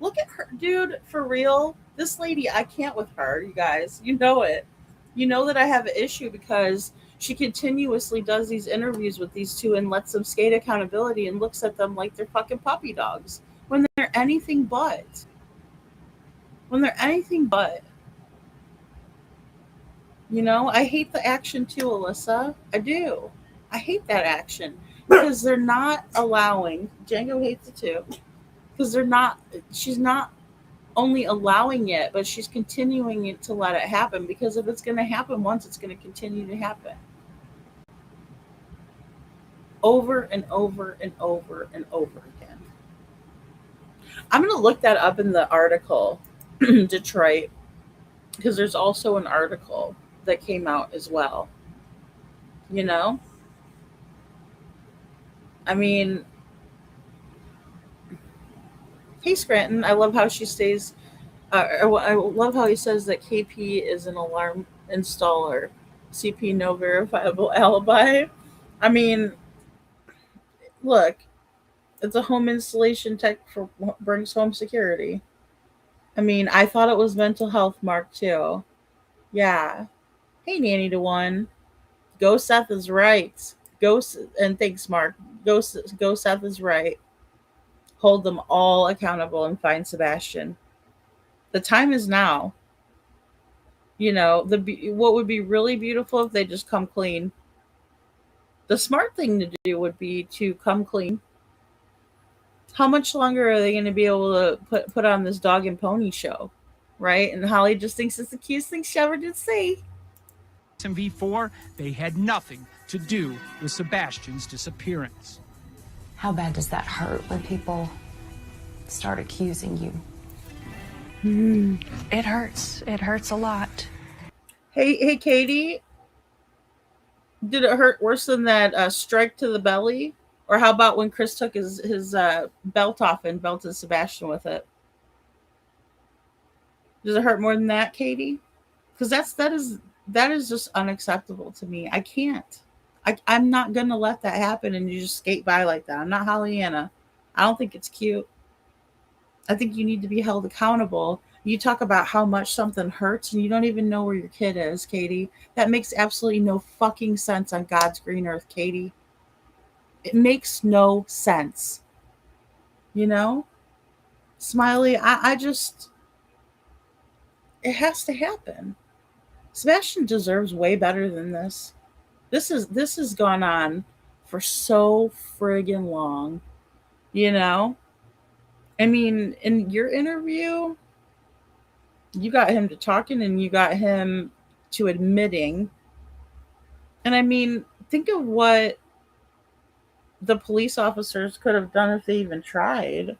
Look at her, dude, for real. This lady, I can't with her, you guys. You know it. You know that I have an issue because she continuously does these interviews with these two and lets them skate accountability and looks at them like they're fucking puppy dogs when they're anything but. When they're anything but. You know, I hate the action too, Alyssa. I do. I hate that action because they're not allowing. Django hates it too. Because she's not only allowing it, but she's continuing it to let it happen. Because if it's going to happen once, it's going to continue to happen. Over and over and over and over again. I'm going to look that up in the article, Detroit, because there's also an article that came out as well. You know? I mean, hey Scranton, I love how she stays. I love how he says that KP is an alarm installer. CP no verifiable alibi. I mean, look, it's a home installation tech for brings home security. I mean, I thought it was mental health, Mark, too. Yeah. Hey, Nanny to One. Go Seth is right. And thanks, Mark. Go Seth is right. Hold them all accountable and find Sebastian. The time is now. You know, what would be really beautiful if they just come clean. The smart thing to do would be to come clean. How much longer are they going to be able to put on this dog and pony show, right? And Holly just thinks it's the cutest thing she ever did see.
In V4, they had nothing to do with Sebastian's disappearance.
How bad does that hurt when people start accusing you?
It hurts. It hurts a lot.
Hey, Katie. Did it hurt worse than that strike to the belly? Or how about when Chris took his belt off and belted Sebastian with it? Does it hurt more than that, Katie? Because that is just unacceptable to me. I can't. I'm not going to let that happen and you just skate by like that. I'm not Pollyanna. I don't think it's cute. I think you need to be held accountable. You talk about how much something hurts and you don't even know where your kid is, Katie. That makes absolutely no fucking sense on God's green earth, Katie. It makes no sense. You know? Smiley, I just... It has to happen. Sebastian deserves way better than this. This has gone on for so friggin' long. You know? I mean, in your interview, you got him to talking and you got him to admitting. And I mean, think of what the police officers could have done if they even tried.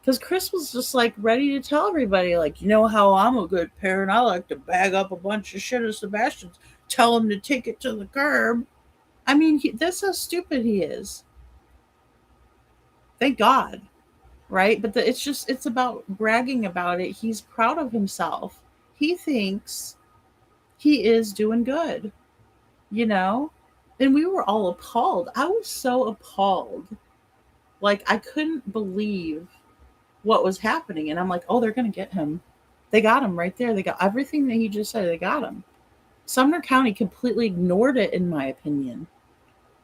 Because Chris was just like ready to tell everybody, like, you know how I'm a good parent. I like to bag up a bunch of shit of Sebastian's, tell him to take it to the curb. I mean, that's how stupid he is. Thank God, right? But it's about bragging about it. He's proud of himself. He thinks he is doing good, you know? And we were all appalled. I was so appalled. Like, I couldn't believe what was happening. And I'm like, oh, they're going to get him. They got him right there. They got everything that he just said. They got him. Sumner County completely ignored it, in my opinion.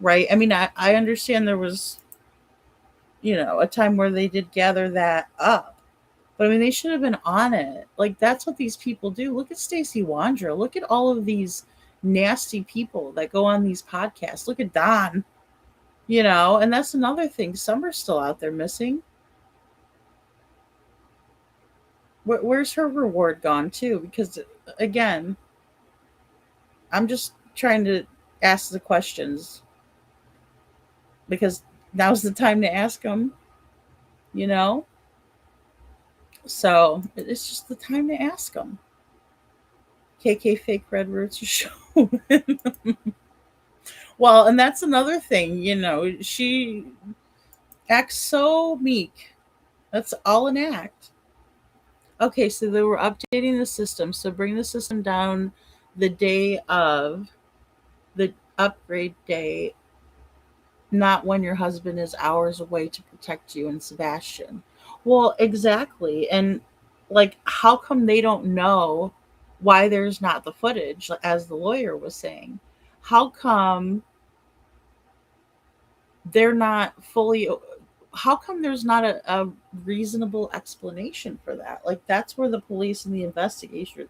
Right? I mean, I understand there was, a time where they did gather that up. But I mean, they should have been on it. Like, that's what these people do. Look at Stacey Wandra. Look at all of these nasty people that go on these podcasts. Look at Don, and that's another thing. Summer's still out there missing. Where's her reward gone to? Because, again, I'm just trying to ask the questions because now's the time to ask them, So it's just the time to ask them. KK fake red roots are showing. Well, and that's another thing, she acts so meek. That's all an act. Okay, so they were updating the system. So bring the system down the day of the upgrade day, not when your husband is hours away to protect you and Sebastian. Well, exactly. And like, how come they don't know why there's not the footage, as the lawyer was saying? How come they're not fully how come there's not a reasonable explanation for that? Like, that's where the police and the investigators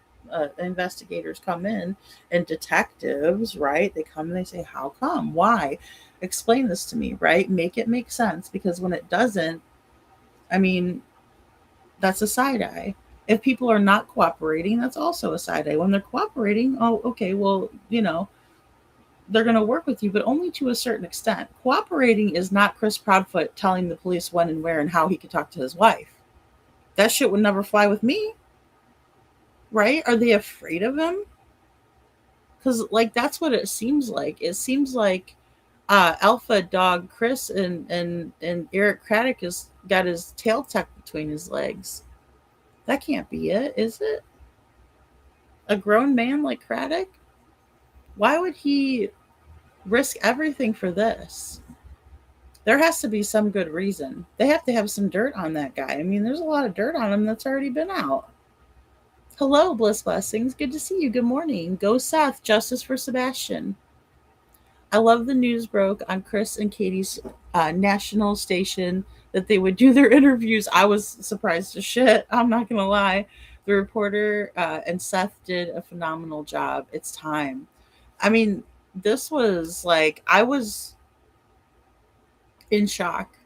come in, and detectives, right? They come and they say, how come? Why? Explain this to me, right? Make it make sense, because when it doesn't, I mean, that's a side eye. If people are not cooperating, that's also a side eye. When they're cooperating, oh, okay, well, they're going to work with you, but only to a certain extent. Cooperating is not Chris Proudfoot telling the police when and where and how he could talk to his wife. That shit would never fly with me. Right? Are they afraid of him? Because, like, that's what it seems like. It seems like alpha dog Chris and Eric Craddock has got his tail tucked between his legs. That can't be it, is it? A grown man like Craddock? Why would he risk everything for this? There has to be some good reason. They have to have some dirt on that guy. I mean, there's a lot of dirt on him that's already been out. Hello, Bliss Blessings. Good to see you. Good morning. Go Seth. Justice for Sebastian. I love the news broke on Chris and Katie's national station that they would do their interviews. I was surprised as shit. I'm not going to lie. The reporter and Seth did a phenomenal job. It's time. I mean, this was like, I was in shock.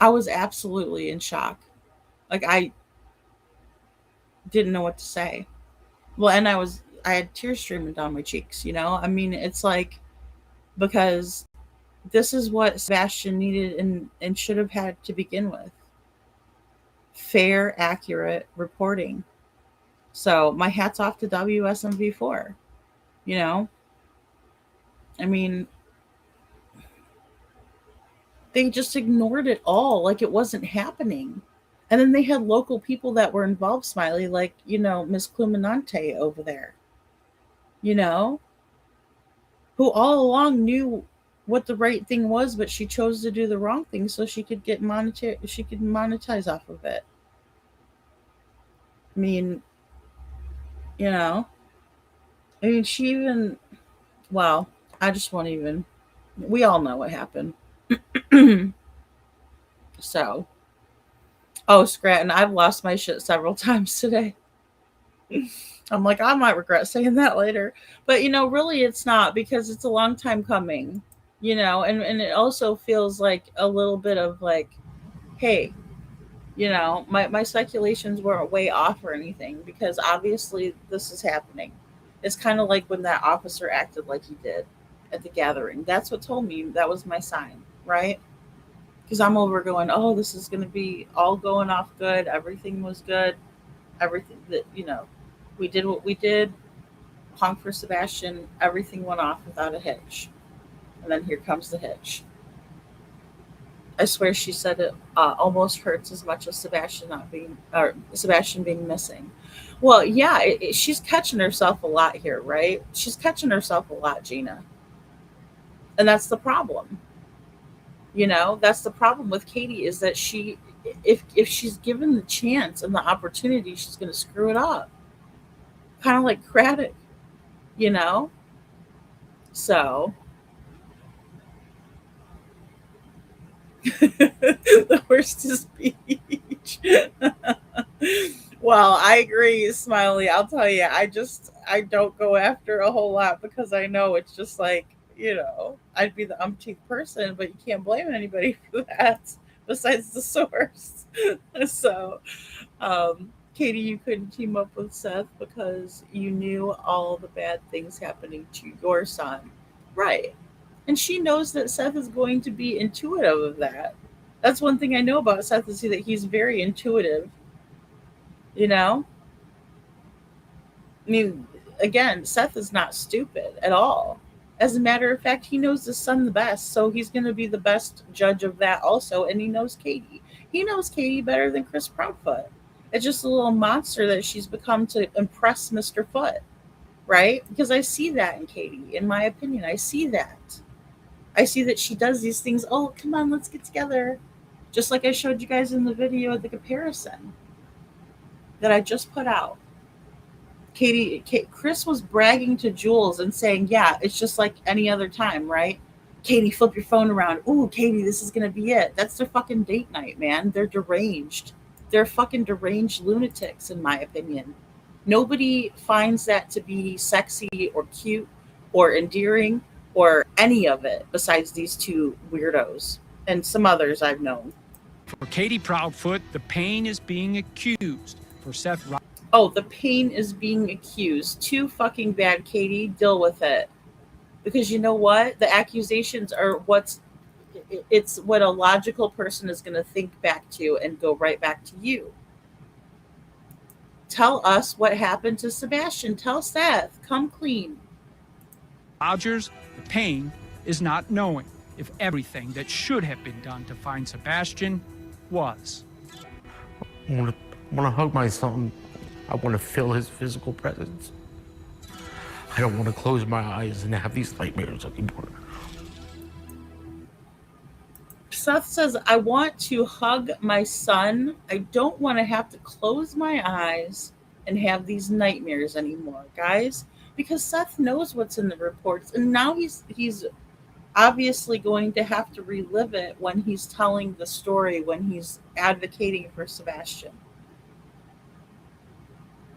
I was absolutely in shock. Like, I didn't know what to say. Well, and I had tears streaming down my cheeks, I mean, it's like, because this is what Sebastian needed and should have had to begin with. Fair, accurate reporting. So my hat's off to WSMV4. I mean, they just ignored it all like it wasn't happening. And then they had local people that were involved, Smiley, like, Miss Cluminante over there, who all along knew what the right thing was, but she chose to do the wrong thing so she could get monetize off of it. I mean, she even, well, I just won't even, we all know what happened. So, oh, Scranton, I've lost my shit several times today. I'm like, I might regret saying that later. But, really it's not, because it's a long time coming, and it also feels like a little bit of like, hey, You know, my speculations weren't way off or anything because obviously this is happening. It's kind of like when that officer acted like he did at the gathering. That's what told me that was my sign, right? Because I'm over going, oh, this is going to be all going off good. Everything was good. Everything that, we did what we did, honk for Sebastian. Everything went off without a hitch. And then here comes the hitch. I swear she said it almost hurts as much as Sebastian being missing. Well, yeah, she's catching herself a lot here, right? She's catching herself a lot, Gina, and that's the problem. That's the problem with Katie is that if she's given the chance and the opportunity, she's going to screw it up, kind of like Craddock, you know. So the worst is speech. Well, I agree, Smiley. I'll tell you, I don't go after a whole lot because I know it's just like, I'd be the umpteenth person, but you can't blame anybody for that besides the source. So, Katie, you couldn't team up with Seth because you knew all the bad things happening to your son. Right. And she knows that Seth is going to be intuitive of that. That's one thing I know about Seth is that he's very intuitive. You know? I mean, again, Seth is not stupid at all. As a matter of fact, he knows his son the best, so he's going to be the best judge of that also, and he knows Katie. He knows Katie better than Chris Proudfoot. It's just a little monster that she's become to impress Mr. Foot, right? Because I see that in Katie, in my opinion. I see that. I see that she does these things. Oh, come on, let's get together. Just like I showed you guys in the video of the comparison that I just put out. Chris was bragging to Jules and saying, yeah, it's just like any other time, right? Katie, flip your phone around. Ooh, Katie, this is going to be it. That's their fucking date night, man. They're deranged. They're fucking deranged lunatics, in my opinion. Nobody finds that to be sexy or cute or endearing or any of it besides these two weirdos and some others I've known.
For Katie Proudfoot, the pain is being accused. For Seth
Oh, the pain is being accused. Too fucking bad, Katie. Deal with it. Because you know what? The accusations are it's what a logical person is going to think back to and go right back to you. Tell us what happened to Sebastian. Tell Seth. Come clean.
Rogers, the pain is not knowing if everything that should have been done to find Sebastian was.
I want to hug my son. I want to feel his physical presence. I don't want to close my eyes and have these nightmares anymore.
Seth says, I want to hug my son. I don't want to have to close my eyes and have these nightmares anymore, guys. Because Seth knows what's in the reports. And now he's obviously going to have to relive it when he's telling the story, when he's advocating for Sebastian.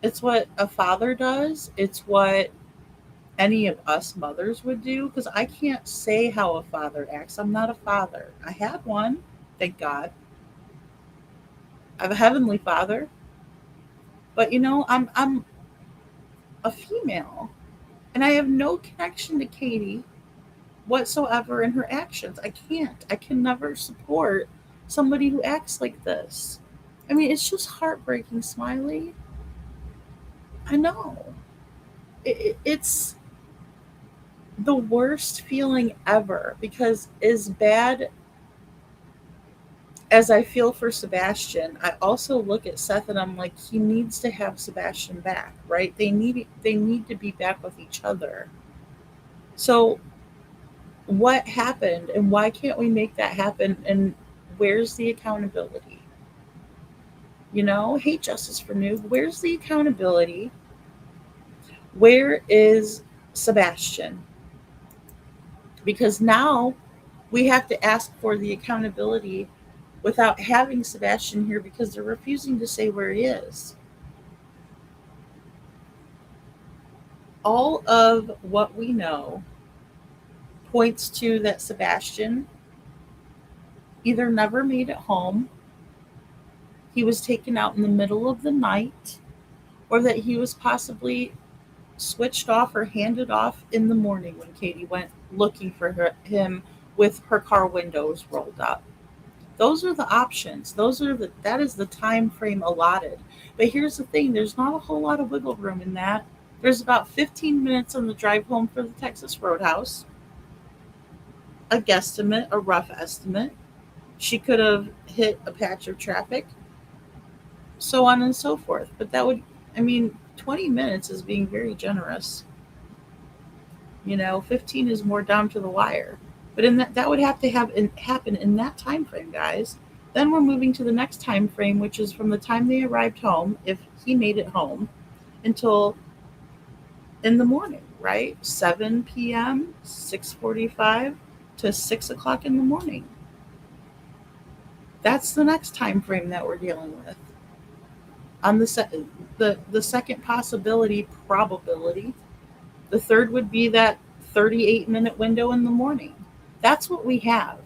It's what a father does. It's what any of us mothers would do, because I can't say how a father acts. I'm not a father. I had one, thank God. I have a heavenly father. But I'm a female. And I have no connection to Katie whatsoever in her actions. I can't. I can never support somebody who acts like this. I mean, it's just heartbreaking, Smiley. I know. It's the worst feeling ever, because as bad as I feel for Sebastian, I also look at Seth and I'm like, he needs to have Sebastian back, right? They need to be back with each other. So what happened and why can't we make that happen? And where's the accountability? Hate justice for noob. Where's the accountability? Where is Sebastian? Because now we have to ask for the accountability without having Sebastian here because they're refusing to say where he is. All of what we know points to that Sebastian either never made it home he was taken out in the middle of the night, or that he was possibly switched off or handed off in the morning when Katie went looking for him with her car windows rolled up. Those are the options. That is the time frame allotted. But here's the thing, there's not a whole lot of wiggle room in that. There's about 15 minutes on the drive home for the Texas Roadhouse. A guesstimate, a rough estimate. She could have hit a patch of traffic, so on and so forth. But 20 minutes is being very generous. 15 is more down to the wire. But in that would have to happen in that time frame, guys. Then we're moving to the next time frame, which is from the time they arrived home, if he made it home, until in the morning, right? 7 p.m., 6:45 to 6 o'clock in the morning. That's the next time frame that we're dealing with. On the second probability, the third would be that 38-minute window in the morning. That's what we have.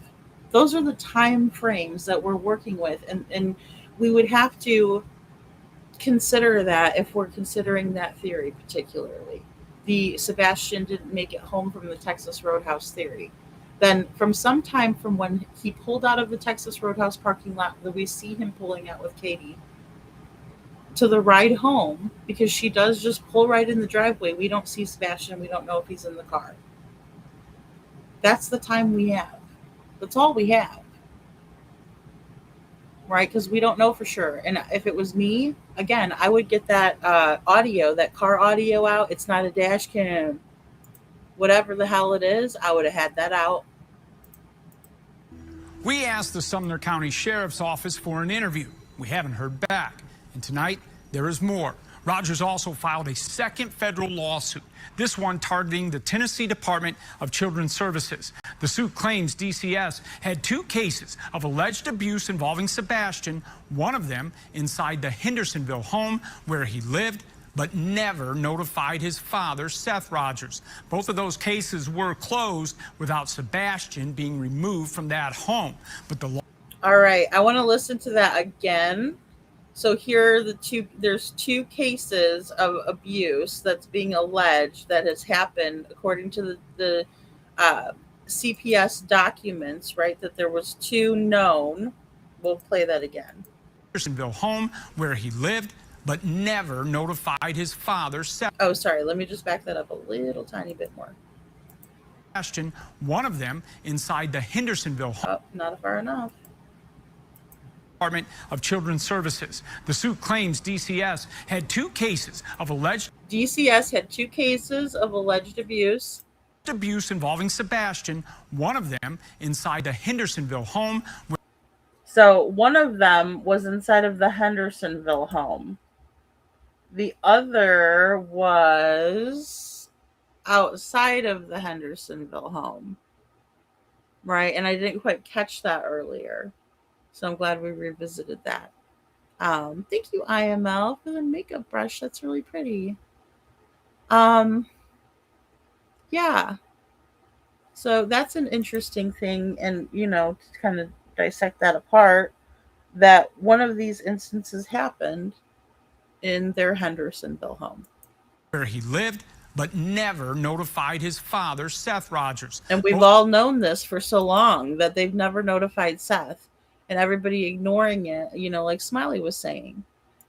Those are the time frames that we're working with, and we would have to consider that if we're considering that theory particularly. The Sebastian didn't make it home from the Texas Roadhouse theory. Then from some time from when he pulled out of the Texas Roadhouse parking lot, that we see him pulling out with Katie, to the ride home, because she does just pull right in the driveway. We don't see Sebastian. We don't know if he's in the car. That's the time we have. That's all we have. Right? Because we don't know for sure. And if it was me, again, I would get that audio, that car audio out. It's not a dash cam. Whatever the hell it is, I would have had that out.
We asked the Sumner County Sheriff's Office for an interview. We haven't heard back. And tonight, there is more. Rogers also filed a second federal lawsuit, this one targeting the Tennessee Department of Children's Services. The suit claims DCS had 2 cases of alleged abuse involving Sebastian, one of them inside the Hendersonville home where he lived, but never notified his father, Seth Rogers. Both of those cases were closed without Sebastian being removed from that home. But
all right, I want to listen to that again. So here are there's 2 cases of abuse that's being alleged that has happened according to the CPS documents, right? That there was 2 known. We'll play that again.
Hendersonville home where he lived, but never notified his father.
Oh, sorry. Let me just back that up a little tiny bit more.
One of them inside the Hendersonville home.
Oh, not far enough.
Department of Children's Services. The suit claims DCS had 2 cases of alleged
abuse.
Abuse involving Sebastian, one of them inside the Hendersonville home.
So one of them was inside of the Hendersonville home. The other was outside of the Hendersonville home. Right? And I didn't quite catch that earlier. So I'm glad we revisited that. Thank you, IML, for the makeup brush. That's really pretty. Yeah. So that's an interesting thing. And, to kind of dissect that apart, that one of these instances happened in their Hendersonville home.
Where he lived, but never notified his father, Seth Rogers.
And we've all known this for so long, that they've never notified Seth. And everybody ignoring it, like Smiley was saying.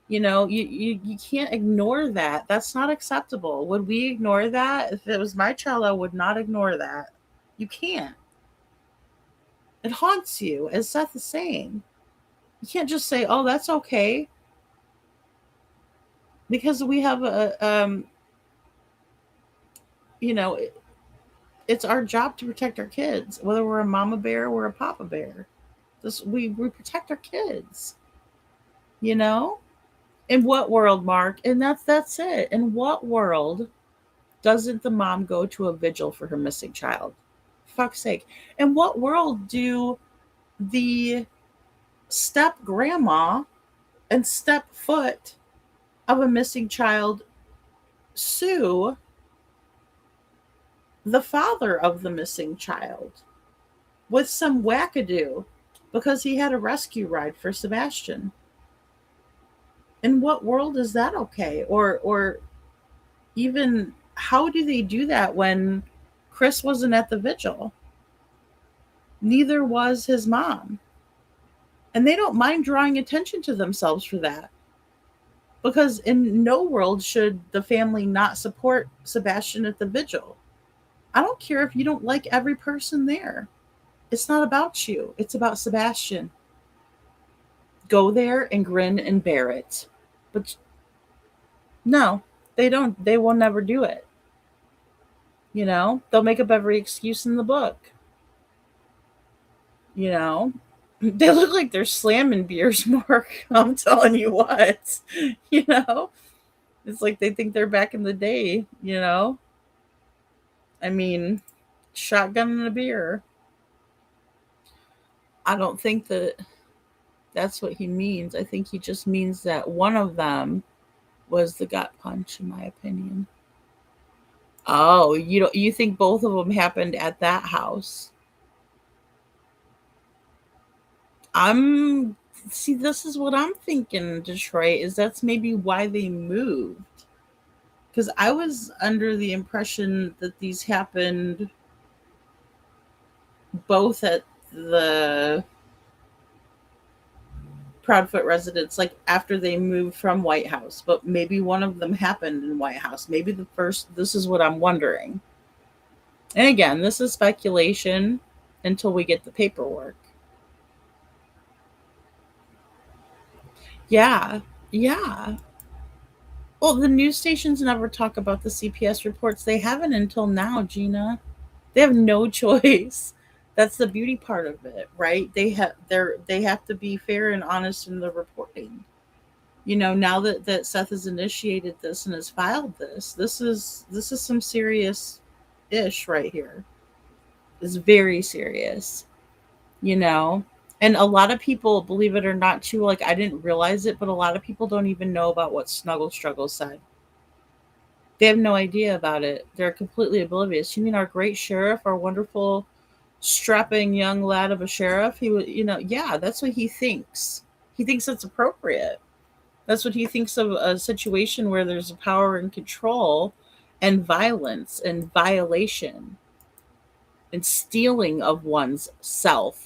You can't ignore that. That's not acceptable. Would we ignore that? If it was my child, I would not ignore that. You can't. It haunts you, as Seth is saying. You can't just say, oh, that's okay. Because we have it's our job to protect our kids, whether we're a mama bear or a papa bear. We protect our kids, In what world, Mark? And that's it. In what world doesn't the mom go to a vigil for her missing child? For fuck's sake. In what world do the step grandma and step foot of a missing child sue the father of the missing child with some wackadoo because he had a rescue ride for Sebastian? In what world is that okay? Or even how do they do that when Chris wasn't at the vigil? Neither was his mom. And they don't mind drawing attention to themselves for that. Because in no world should the family not support Sebastian at the vigil. I don't care if you don't like every person there. It's not about you, it's about Sebastian. Go there and grin and bear it. But no, they don't. They will never do it. They'll make up every excuse in the book. You know, they look like they're slamming beers, Mark. I'm telling you what. You know, it's like they think they're back in the day. I mean, shotgun and a beer. I don't think that that's what he means. I think he just means that one of them was the gut punch, in my opinion. Oh, you think both of them happened at that house? I'm See, this is what I'm thinking, Detroit, is that's maybe why they moved. Because I was under the impression that these happened both at the Proudfoot residence, like after they moved from White House, but maybe one of them happened in White House. Maybe the first, this is what I'm wondering. And again, this is speculation until we get the paperwork. Yeah, yeah. Well, the news stations never talk about the CPS reports. They haven't until now, Gina. They have no choice. That's the beauty part of it, right? They have to be fair and honest in the reporting. Now that Seth has initiated this and has filed this is some serious ish right here. It's very serious, you know. And a lot of people, believe it or not, too, like I didn't realize it, but a lot of people don't even know about what Snuggle Struggle said. They have no idea about it. They're completely oblivious. You mean our great sheriff, our wonderful, strapping young lad of a sheriff? He would, yeah, that's what he thinks. He thinks that's appropriate. That's what he thinks of a situation where there's power and control and violence and violation and stealing of one's self,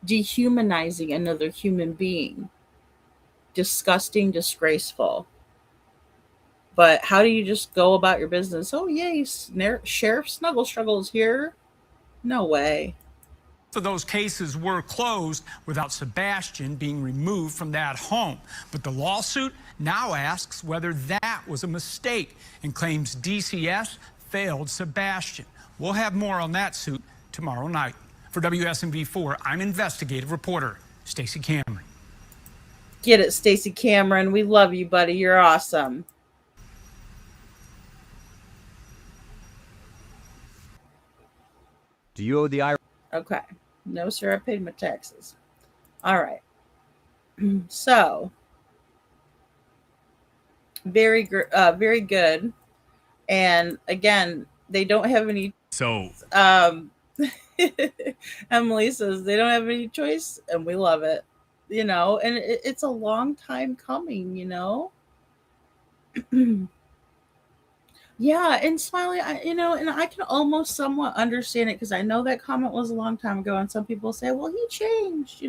dehumanizing another human being. Disgusting, disgraceful. But how do you just go about your business? Oh, yay, Sheriff Snuggle Struggle is here. No way.
Of those cases were closed without Sebastian being removed from that home. But the lawsuit now asks whether that was a mistake and claims DCS failed Sebastian. We'll have more on that suit tomorrow night. For WSMV4, I'm investigative reporter Stacey Cameron.
Get it, Stacey Cameron. We love you, buddy. You're awesome.
Do you owe the IRS?
Okay. No, sir. I paid my taxes. All right. So, very good. And again, they don't have any.
So,
Emily says they don't have any choice, and we love it. And it's a long time coming. Yeah, and Smiley, and I can almost somewhat understand it because I know that comment was a long time ago, and some people say, well, he changed,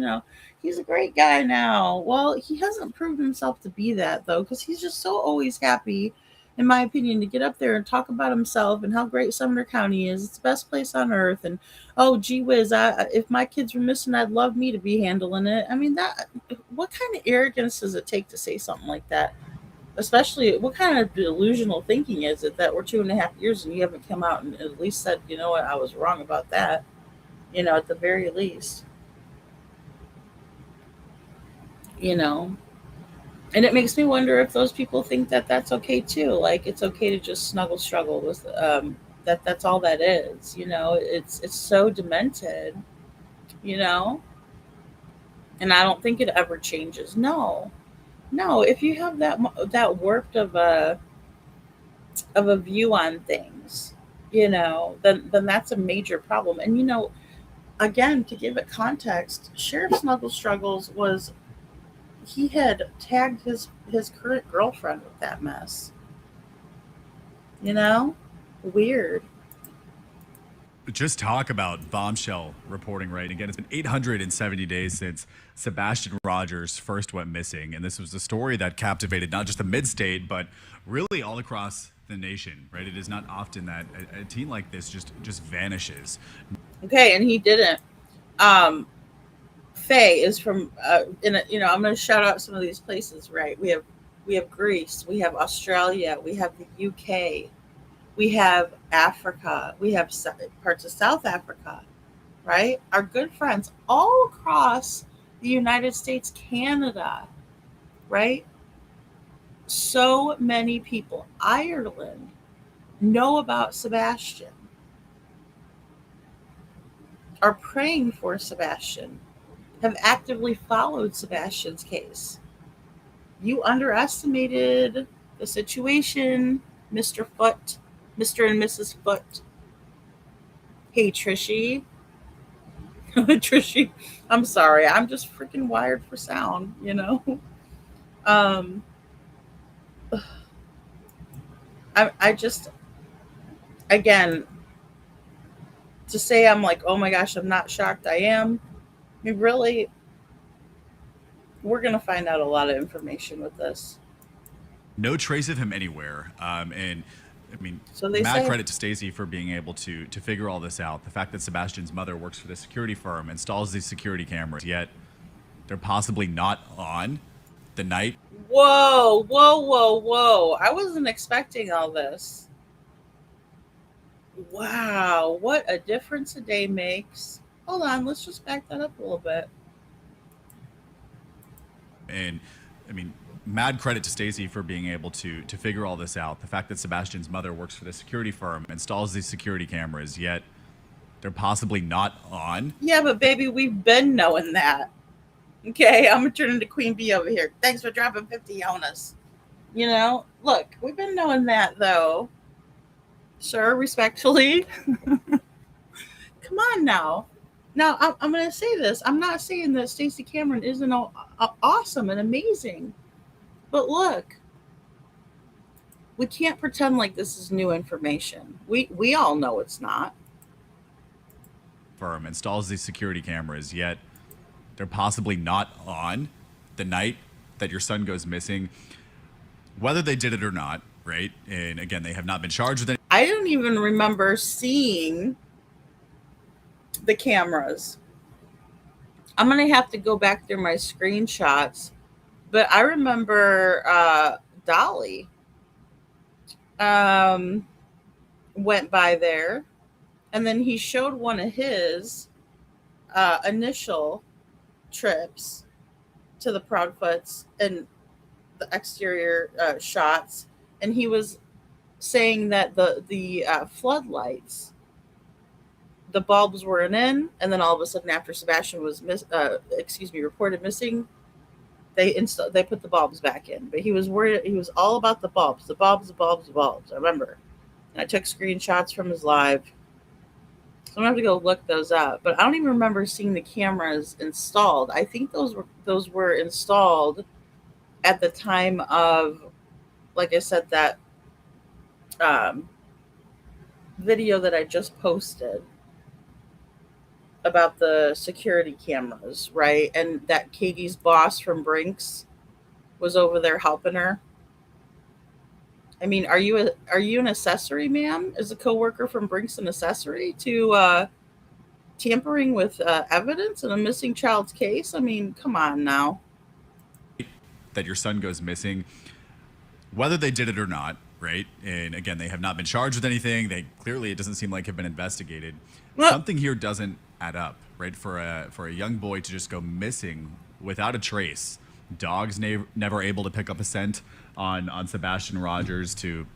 he's a great guy now. Well, he hasn't proven himself to be that, though, because he's just so always happy, in my opinion, to get up there and talk about himself and how great Sumner County is. It's the best place on earth, and, oh, gee whiz, if my kids were missing, I'd love me to be handling it. I mean, what kind of arrogance does it take to say something like that? Especially, what kind of delusional thinking is it that we're 2.5 years and you haven't come out and at least said, you know what, I was wrong about that, at the very least. And it makes me wonder if those people think that that's okay too. Like, it's okay to just struggle with that's all that is. It's so demented, and I don't think it ever changes. No, if you have that warped of a view on things, then that's a major problem. And again, to give it context, Sheriff Snuggle Struggles he had tagged his current girlfriend with that mess. You know? Weird.
Just talk about bombshell reporting, right? Again, it's been 870 days since Sebastian Rogers first went missing. And this was a story that captivated not just the mid-state, but really all across the nation, right? It is not often that a teen like this just vanishes.
Okay, and he didn't. Faye is from, I'm going to shout out some of these places, right? We have Greece, we have Australia, we have the UK, we have Africa, we have parts of South Africa, right? Our good friends all across the United States, Canada, right? So many people, Ireland, know about Sebastian, are praying for Sebastian, have actively followed Sebastian's case. You underestimated the situation, Mr. Foot, Mr. and Mrs. Foot. Hey, Trishy. Trishy, I'm sorry. I'm just freaking wired for sound, you know? I just, again, to say I'm like, oh my gosh, I'm not shocked, I am. I mean, really, we're going to find out a lot of information with this.
No trace of him anywhere. And I mean,
so they
mad
say,
credit to Stacey for being able to figure all this out. The fact that Sebastian's mother works for the security firm, installs these security cameras, yet they're possibly not on the night.
Whoa, whoa, whoa, whoa. I wasn't expecting all this. Wow, what a difference a day makes. Hold on, let's just back that up a little bit.
And I mean, mad credit to Stacey for being able to figure all this out. The fact that Sebastian's mother works for the security firm, installs these security cameras, yet they're possibly not on.
Yeah, but baby, we've been knowing that. Okay, I'm gonna turn into Queen Bee over here. Thanks for dropping 50 on us. You know, look, we've been knowing that though. Sir, respectfully. Come on now. Now, I'm going to say this. I'm not saying that Stacey Cameron isn't awesome and amazing. But look, we can't pretend like this is new information. We all know it's not.
Firm installs these security cameras, yet they're possibly not on the night that your son goes missing. Whether they did it or not, right? And again, they have not been charged with it.
I don't even remember seeing the cameras. I'm going to have to go back through my screenshots. But I remember Dolly went by there. And then he showed one of his initial trips to the Proudfoots and the exterior shots. And he was saying that the floodlights, the bulbs weren't in, and then all of a sudden, after Sebastian was reported missing, they put the bulbs back in. But he was worried. He was all about the bulbs, the bulbs. I remember, and I took screenshots from his live. So I'm gonna have to go look those up. But I don't even remember seeing the cameras installed. I think those were installed at the time of, like I said, that video that I just posted about the security cameras, right? And that Katie's boss from Brinks was over there helping her. I mean, are you an accessory, ma'am? Is a coworker from Brinks an accessory to tampering with evidence in a missing child's case? I mean, come on now.
That your son goes missing, whether they did it or not, right? And again, they have not been charged with anything. They clearly, it doesn't seem like have been investigated.
Well,
something here doesn't add up, right? For a young boy to just go missing without a trace, dogs never able to pick up a scent on Sebastian Rogers, to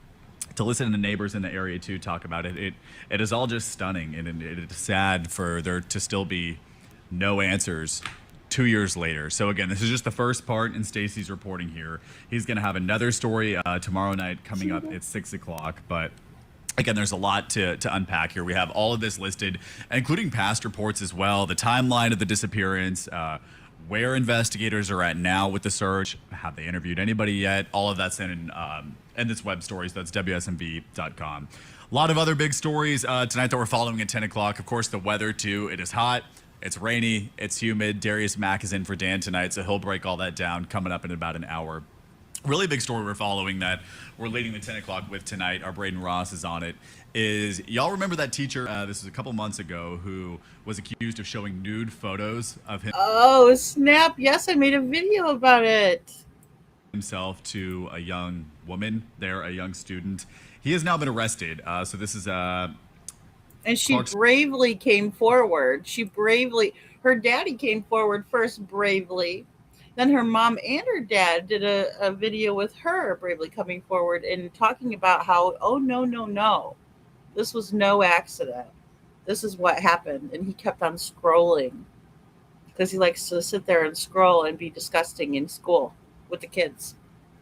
listen to neighbors in the area to talk about it. It is all just stunning, and it is sad for there to still be no answers 2 years later. So again, this is just the first part in Stacey's reporting here. He's going to have another story tomorrow night coming up at 6 o'clock, but again, there's a lot to unpack here. We have all of this listed, including past reports as well, the timeline of the disappearance, where investigators are at now with the search. Have they interviewed anybody yet? All of that's in this web story. So that's WSMV.com. A lot of other big stories tonight that we're following at 10 o'clock. Of course, the weather, too. It is hot. It's rainy. It's humid. Darius Mack is in for Dan tonight, so he'll break all that down coming up in about an hour. Really big story we're following that we're leading the 10 o'clock with tonight. Our Braden Ross is on it. Is y'all remember that teacher, this was a couple months ago, who was accused of showing nude photos of him?
Oh, snap. Yes, I made a video about it.
Himself to a young woman there, a young student. He has now been arrested. So this is
and she bravely came forward. Her daddy came forward first bravely. Then her mom and her dad did a video with her bravely coming forward and talking about how, oh, no. This was no accident. This is what happened. And he kept on scrolling because he likes to sit there and scroll and be disgusting in school with the kids.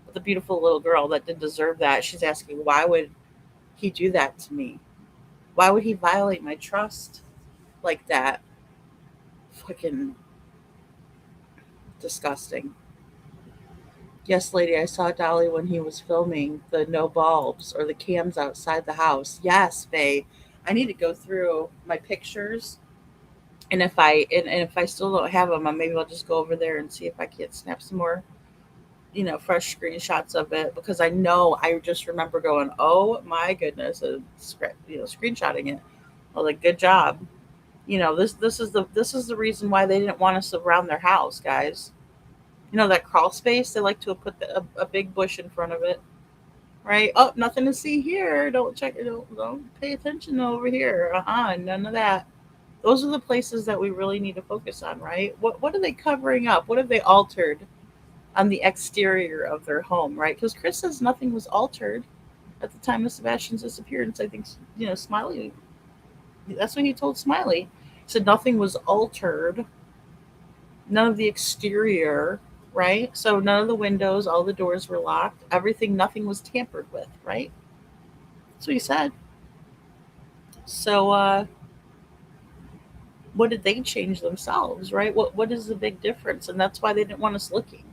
With the beautiful little girl that did deserve that. She's asking, why would he do that to me? Why would he violate my trust like that? Fucking disgusting. Yes, lady, I saw Dolly when he was filming the no bulbs or the cams outside the house. Yes, Faye. I need to go through my pictures, and if I still don't have them, maybe I'll just go over there and see if I can't snap some more, fresh screenshots of it, because I just remember going, oh my goodness, and screenshotting it. I was like, good job. This is the reason why they didn't want us around their house, guys. That crawl space, they like to put a big bush in front of it, right? Oh, nothing to see here. Don't check it. Don't pay attention over here. None of that. Those are the places that we really need to focus on, right? What are they covering up? What have they altered on the exterior of their home, right? Because Chris says nothing was altered at the time of Sebastian's disappearance. I think, Smiley, that's what he told Smiley. He said nothing was altered. None of the exterior, right? So none of the windows, all the doors were locked. Nothing was tampered with, right? That's what he said. So what did they change themselves, right? What is the big difference? And that's why they didn't want us looking.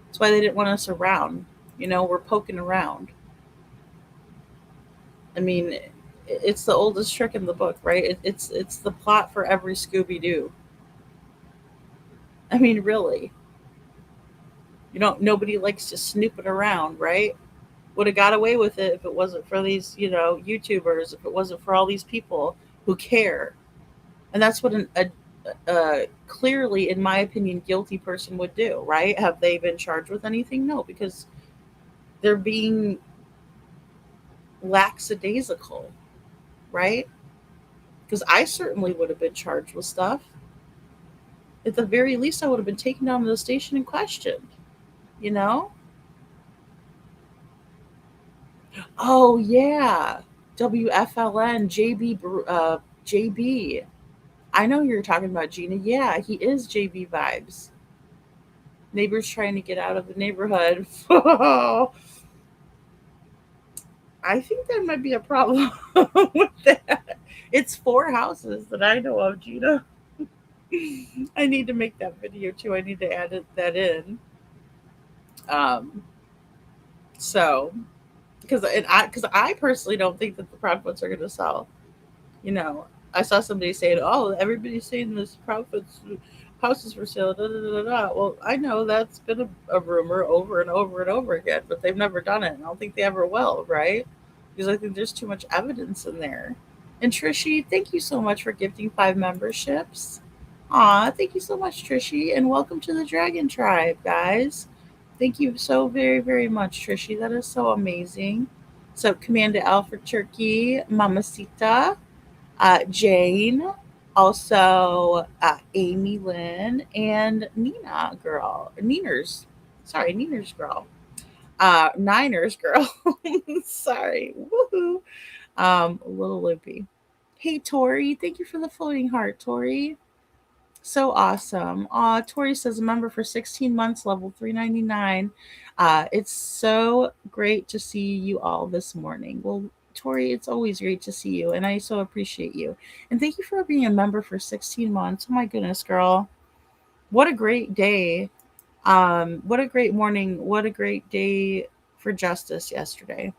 That's why they didn't want us around. We're poking around. I mean, it's the oldest trick in the book, right? It's the plot for every Scooby-Doo. I mean, really. Nobody likes just snooping around, right? Would have got away with it if it wasn't for these, YouTubers, if it wasn't for all these people who care. And that's what a clearly, in my opinion, guilty person would do, right? Have they been charged with anything? No, because they're being lackadaisical, right? Because I certainly would have been charged with stuff. At the very least, I would have been taken down to the station and questioned, Oh, yeah. WFLN, JB. I know you're talking about Gina. Yeah, he is JB vibes. Neighbors trying to get out of the neighborhood. I think there might be a problem with that. It's 4 houses that I know of, Gina. I need to make that video too. I need to add that in. So, because I personally don't think that the Proudfoots are going to sell. I saw somebody saying, "Oh, everybody's saying this Proudfoots house is for sale." Da, da, da, da. Well, I know that's been a rumor over and over and over again, but they've never done it, and I don't think they ever will, right? Because I think there's too much evidence in there. And Trishy, thank you so much for gifting 5 memberships. Aw, thank you so much, Trishy, and welcome to the Dragon Tribe, guys. Thank you so very, very much, Trishy. That is so amazing. So, Commander Alfred Turkey, Mamacita, Jane, also Amy Lynn, and Nina girl. Niners girl. Niners girl. Sorry. Woohoo. A little loopy. Hey, Tori. Thank you for the floating heart, Tori. So awesome. Tori says a member for 16 months, level 399. It's so great to see you all this morning. Well, Tori, it's always great to see you, and I so appreciate you. And thank you for being a member for 16 months. Oh my goodness, girl. What a great day. What a great morning. What a great day for justice yesterday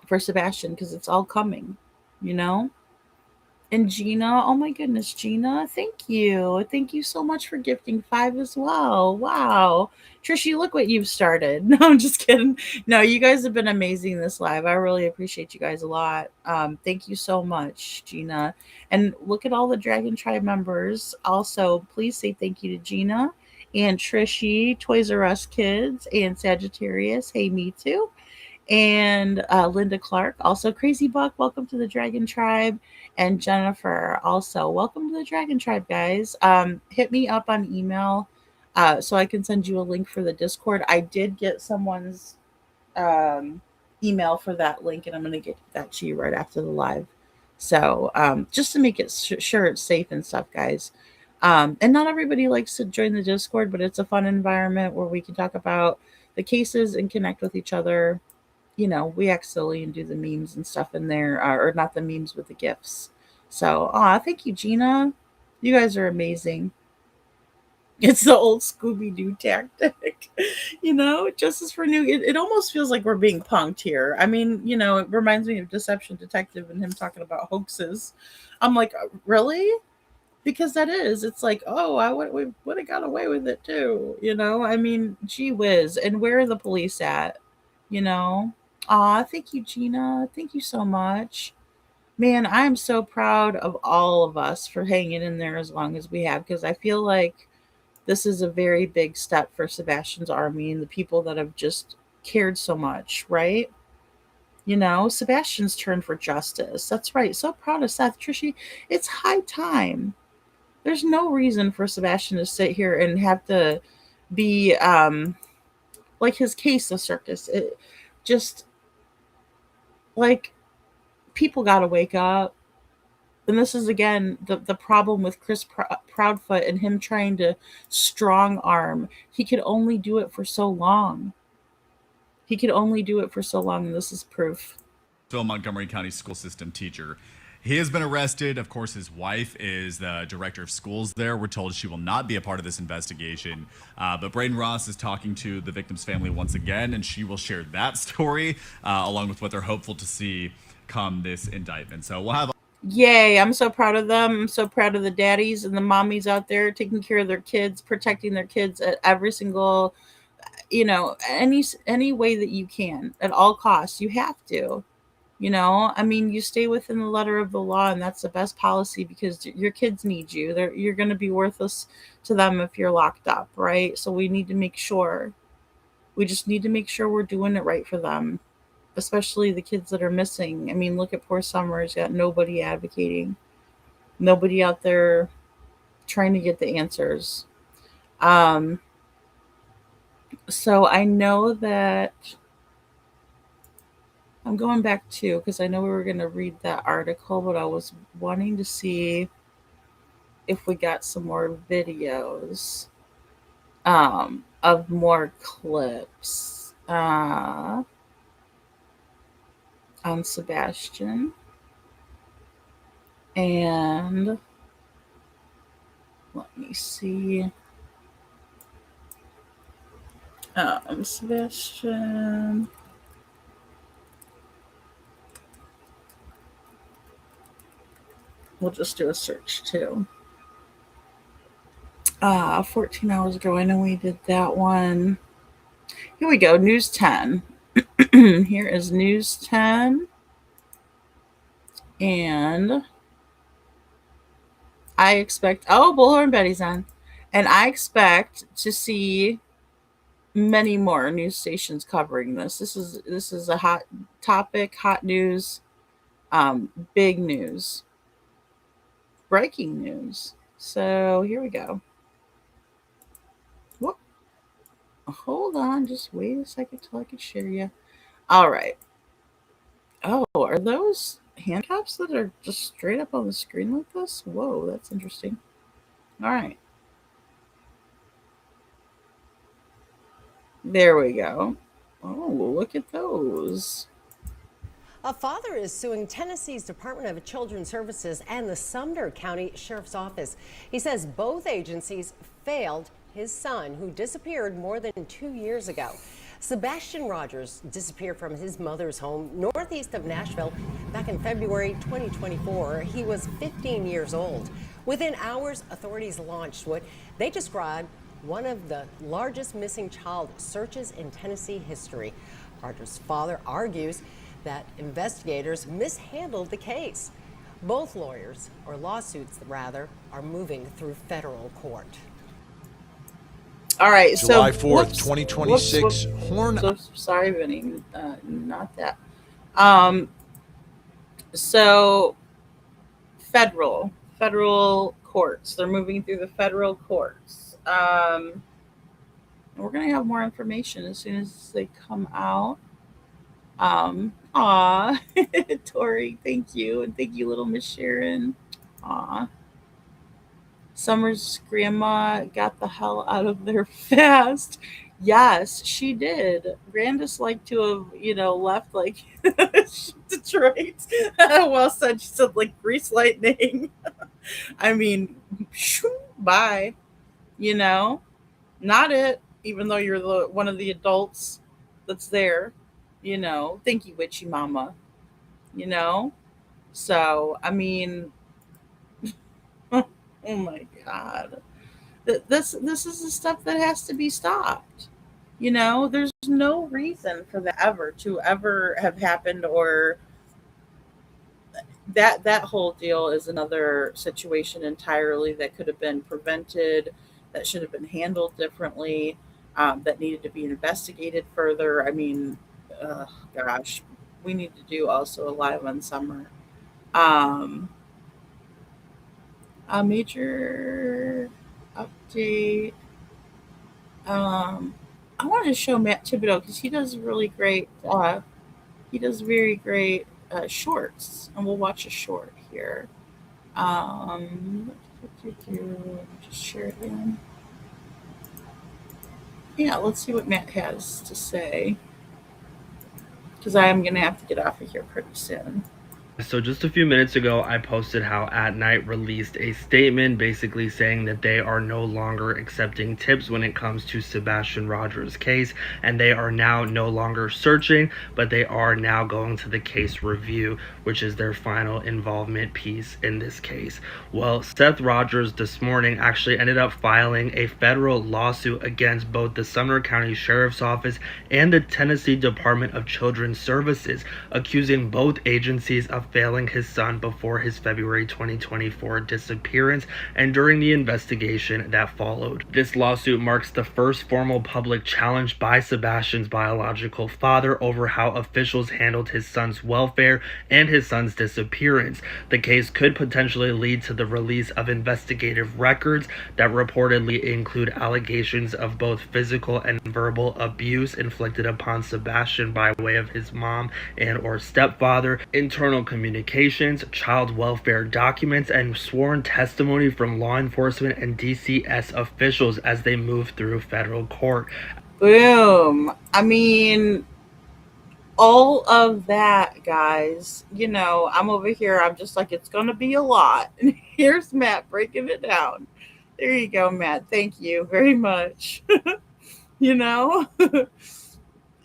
for Sebastian, because it's all coming, you know? And Gina, oh my goodness, Gina, thank you. Thank you so much for gifting 5 as well. Wow. Trishy, look what you've started. No, I'm just kidding. No, you guys have been amazing this live. I really appreciate you guys a lot. Thank you so much, Gina. And look at all the Dragon Tribe members. Also, please say thank you to Gina and Trishy, Toys R Us Kids, and Sagittarius. Hey, me too. And Linda Clark, also Crazy Buck, welcome to the Dragon Tribe. And Jennifer, also welcome to the Dragon Tribe, guys. Hit me up on email so I can send you a link for the Discord. I did get someone's email for that link, and I'm going to get that to you right after the live. So just to make it sure it's safe and stuff, guys. And not everybody likes to join the Discord, but it's a fun environment where we can talk about the cases and connect with each other. You know, we act silly and do the memes and stuff in there, or not the memes, with the gifts. So, thank you, Gina. You guys are amazing. It's the old Scooby Doo tactic, you know, justice for new. It almost feels like we're being punked here. I mean, you know, it reminds me of Deception Detective and him talking about hoaxes. I'm like, really? Because that is, it's like, oh, we would have got away with it too, you know. I mean, gee whiz, and where are the police at, you know? Thank you, Gina. Thank you so much. Man, I'm so proud of all of us for hanging in there as long as we have, because I feel like this is a very big step for Sebastian's army and the people that have just cared so much, right? You know, Sebastian's turn for justice. That's right. So proud of Seth. Trishy, it's high time. There's no reason for Sebastian to sit here and have to be like his case a circus. It just, like, people got to wake up. And this is again the problem with Chris Proudfoot and him trying to strong arm. He could only do it for so long. He could only do it for so long, and this is proof.
Phil, Montgomery County school system teacher. He has been arrested. Of course, his wife is the director of schools there. We're told she will not be a part of this investigation. But Braden Ross is talking to the victim's family once again, and she will share that story along with what they're hopeful to see come this indictment. So we'll have.
Yay, I'm so proud of them. I'm so proud of the daddies and the mommies out there taking care of their kids, protecting their kids at every single, you know, any way that you can, at all costs. You have to. You know, I mean, you stay within the letter of the law, and that's the best policy, because your kids need you. You're going to be worthless to them if you're locked up, right? So we need to make sure. We just need to make sure we're doing it right for them, especially the kids that are missing. I mean, look at poor Summer. He's got nobody advocating, nobody out there trying to get the answers. So I know that I'm going back to, because I know we were going to read that article, but I was wanting to see if we got some more videos of more clips on Sebastian. And let me see. Sebastian. We'll just do a search too. 14 hours ago, I know we did that one. Here we go, News 10. Here is News 10. And I expect, Bullhorn Betty's on. And I expect to see many more news stations covering this. This is a hot topic, hot news, big news, breaking news. So here we go. Whoop. Hold on, just wait a second till I can share you. All right. Oh, are those handcuffs that are just straight up on the screen like this? Whoa, that's interesting. All right. There we go. Oh, look at those.
A father is suing Tennessee's Department of Children's Services and the Sumner County Sheriff's Office. He says both agencies failed his son, who disappeared more than 2 years ago. Sebastian Rogers disappeared from his mother's home northeast of Nashville back in February 2024. He was 15 years old. Within hours, authorities launched what they described one of the largest missing child searches in Tennessee history. Rogers' father argues that investigators mishandled the case. Both lawyers, or lawsuits rather, are moving through federal court.
All right,
July
so
4th, 2026, Horn.
Sorry, Vinny, not that. So federal courts. They're moving through the federal courts. We're gonna have more information as soon as they come out. Tori, thank you, and thank you, little Miss Sharon. Aw. Summer's grandma got the hell out of there fast. Yes, she did. Grandis like to have, left like Detroit. Well said. She said like grease lightning. I mean, shoo, bye. Not it. Even though you're one of the adults that's there. Thank you, witchy mama. So I mean, oh my god, this is the stuff that has to be stopped. There's no reason for that to ever have happened, or that whole deal is another situation entirely that could have been prevented, that should have been handled differently, that needed to be investigated further. I mean, gosh, we need to do also a live on Summer. A major update. I wanted to show Matt Thibodeau because he does really great. He does very great shorts, and we'll watch a short here. Just share it in. Yeah, let's see what Matt has to say, because I am going to have to get off of here pretty soon.
So just a few minutes ago, I posted how At Night released a statement basically saying that they are no longer accepting tips when it comes to Sebastian Rogers' case, and they are now no longer searching, but they are now going to the case review, which is their final involvement piece in this case. Well, Seth Rogers this morning actually ended up filing a federal lawsuit against both the Sumner County Sheriff's Office and the Tennessee Department of Children's Services, accusing both agencies of failing his son before his February 2024 disappearance and during the investigation that followed. This lawsuit marks the first formal public challenge by Sebastian's biological father over how officials handled his son's welfare and his son's disappearance. The case could potentially lead to the release of investigative records that reportedly include allegations of both physical and verbal abuse inflicted upon Sebastian by way of his mom and or stepfather, internal communications, child welfare documents, and sworn testimony from law enforcement and DCS officials as they move through federal court.
Boom. I mean, all of that, guys. I'm over here. I'm just like, it's going to be a lot. And here's Matt breaking it down. There you go, Matt. Thank you very much.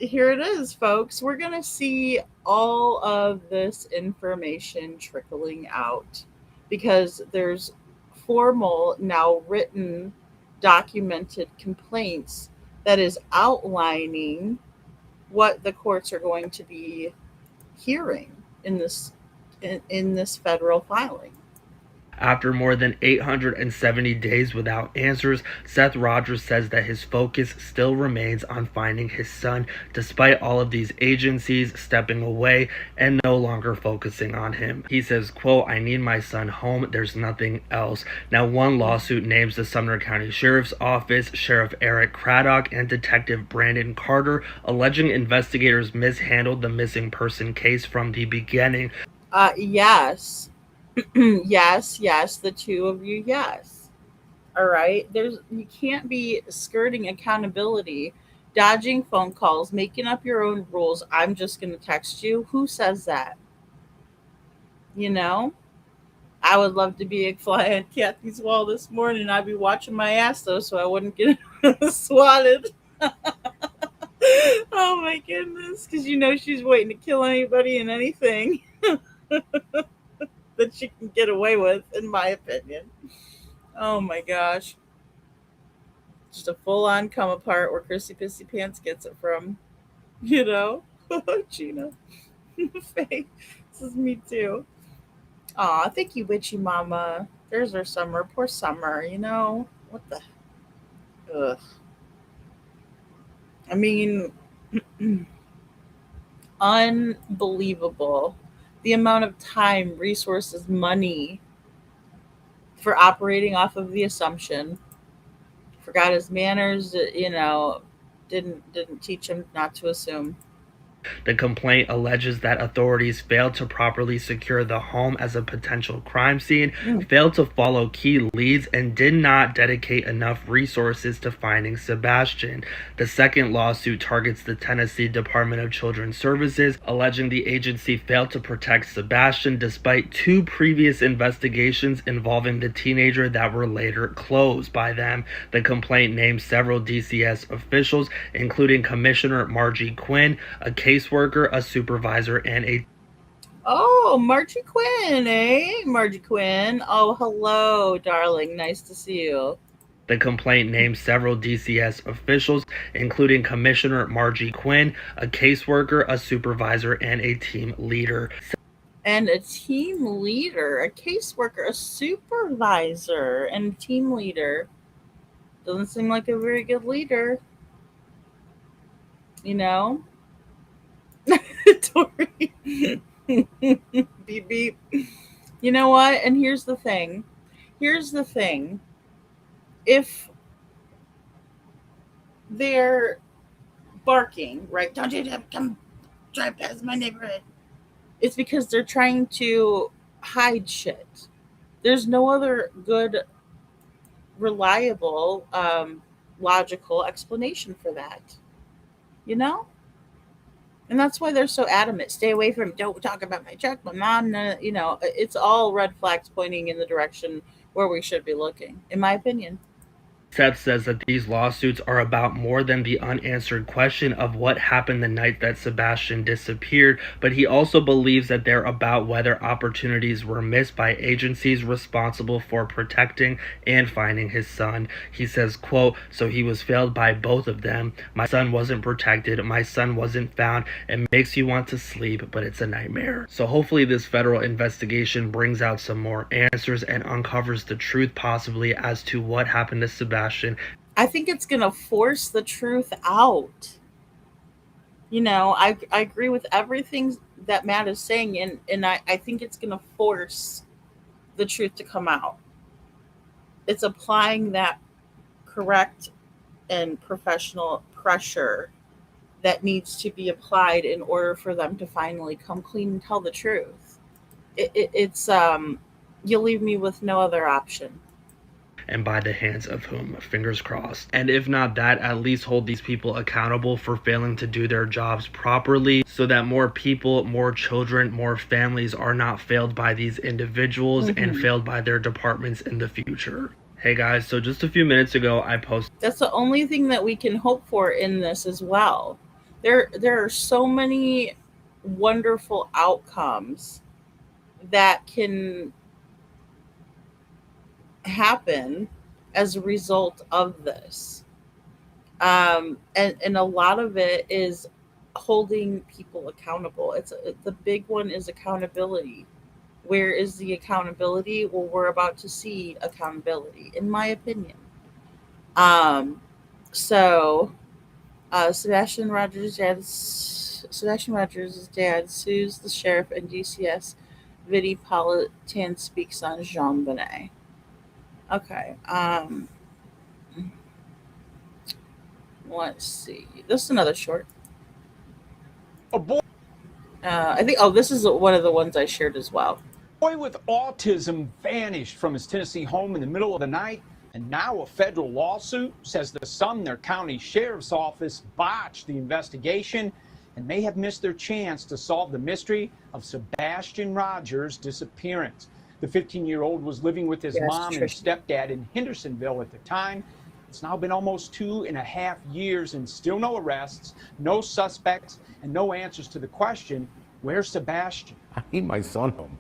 Here it is, folks. We're going to see all of this information trickling out because there's formal, now written, documented complaints that is outlining what the courts are going to be hearing in this federal filing.
After more than 870 days without answers, Seth Rogers says that his focus still remains on finding his son, despite all of these agencies stepping away and no longer focusing on him. He says, quote, "I need my son home. There's nothing else." Now, one lawsuit names the Sumner County Sheriff's Office, Sheriff Eric Craddock, and Detective Brandon Carter, alleging investigators mishandled the missing person case from the beginning.
Yes. yes, the two of you, yes. All right. You can't be skirting accountability dodging phone calls, making up your own rules. I'm just going to text you. Who says that? You know? I would love to be a fly on Kathy's wall this morning. I'd be watching my ass though, so I wouldn't get swatted. Oh my goodness, because you know she's waiting to kill anybody and anything that she can get away with, in my opinion. Oh my gosh. Just a full-on come apart where Chrissy Pissy Pants gets it from. You know? Gina. Faye. This is me too. Aw, thank you, Witchy Mama. There's our Summer. Poor Summer, you know? What the? Ugh. I mean, unbelievable. The amount of time, resources, money for operating off of the assumption. Forgot his manners, you know, didn't teach him not to assume.
The complaint alleges that authorities failed to properly secure the home as a potential crime scene, failed to follow key leads, and did not dedicate enough resources to finding Sebastian. The second lawsuit targets the Tennessee Department of Children's Services, alleging the agency failed to protect Sebastian despite 2 previous investigations involving the teenager that were later closed by them. The complaint names several DCS officials, including Commissioner Margie Quinn, a caseworker, a supervisor, and a...
Oh, Margie Quinn, eh? Margie Quinn. Oh, hello, darling. Nice to see you.
The complaint names several DCS officials, including Commissioner Margie Quinn, a caseworker, a supervisor, and a team leader.
And a team leader, a caseworker, a supervisor, and a team leader. Doesn't seem like a very good leader. You know? Tori. Beep beep. You know what? And here's the thing. If they're barking, right? Don't you come drive past my neighborhood. It's because they're trying to hide shit. There's no other good, reliable, logical explanation for that. You know? And that's why they're so adamant. Stay away from, don't talk about my check, my mom, you know, it's all red flags pointing in the direction where we should be looking, in my opinion.
Seth says that these lawsuits are about more than the unanswered question of what happened the night that Sebastian disappeared, but he also believes that they're about whether opportunities were missed by agencies responsible for protecting and finding his son. He says, quote, so he was failed by both of them. My son wasn't protected. My son wasn't found. It makes you want to sleep, but it's a nightmare. So hopefully this federal investigation brings out some more answers and uncovers the truth possibly as to what happened to Sebastian.
I think it's going to force the truth out. You know, I agree with everything that Matt is saying, and I think it's going to force the truth to come out. It's applying that correct and professional pressure that needs to be applied in order for them to finally come clean and tell the truth. It's you'll leave me with no other option.
And by the hands of whom, fingers crossed. And if not that, at least hold these people accountable for failing to do their jobs properly so that more people, more children, more families are not failed by these individuals and failed by their departments in the future. Hey guys, so just a few minutes ago, I posted...
That's the only thing that we can hope for in this as well. There are so many wonderful outcomes that can happen as a result of this. And a lot of it is holding people accountable. The big one is accountability. Where is the accountability? Well, we're about to see accountability, in my opinion. Sebastian Rogers' dad sues the sheriff and DCS. Vidi Politan speaks on Jean Bonnet. Okay. Let's see. This is another short.
A boy.
I think. Oh, this is one of the ones I shared as well.
Boy with autism vanished from his Tennessee home in the middle of the night. And now a federal lawsuit says the Sumner County Sheriff's Office botched the investigation and may have missed their chance to solve the mystery of Sebastian Rogers' disappearance. The 15-year-old was living with his mom and stepdad in Hendersonville at the time. It's now been almost 2.5 years and still no arrests, no suspects, and no answers to the question, where's Sebastian?
I need my son home.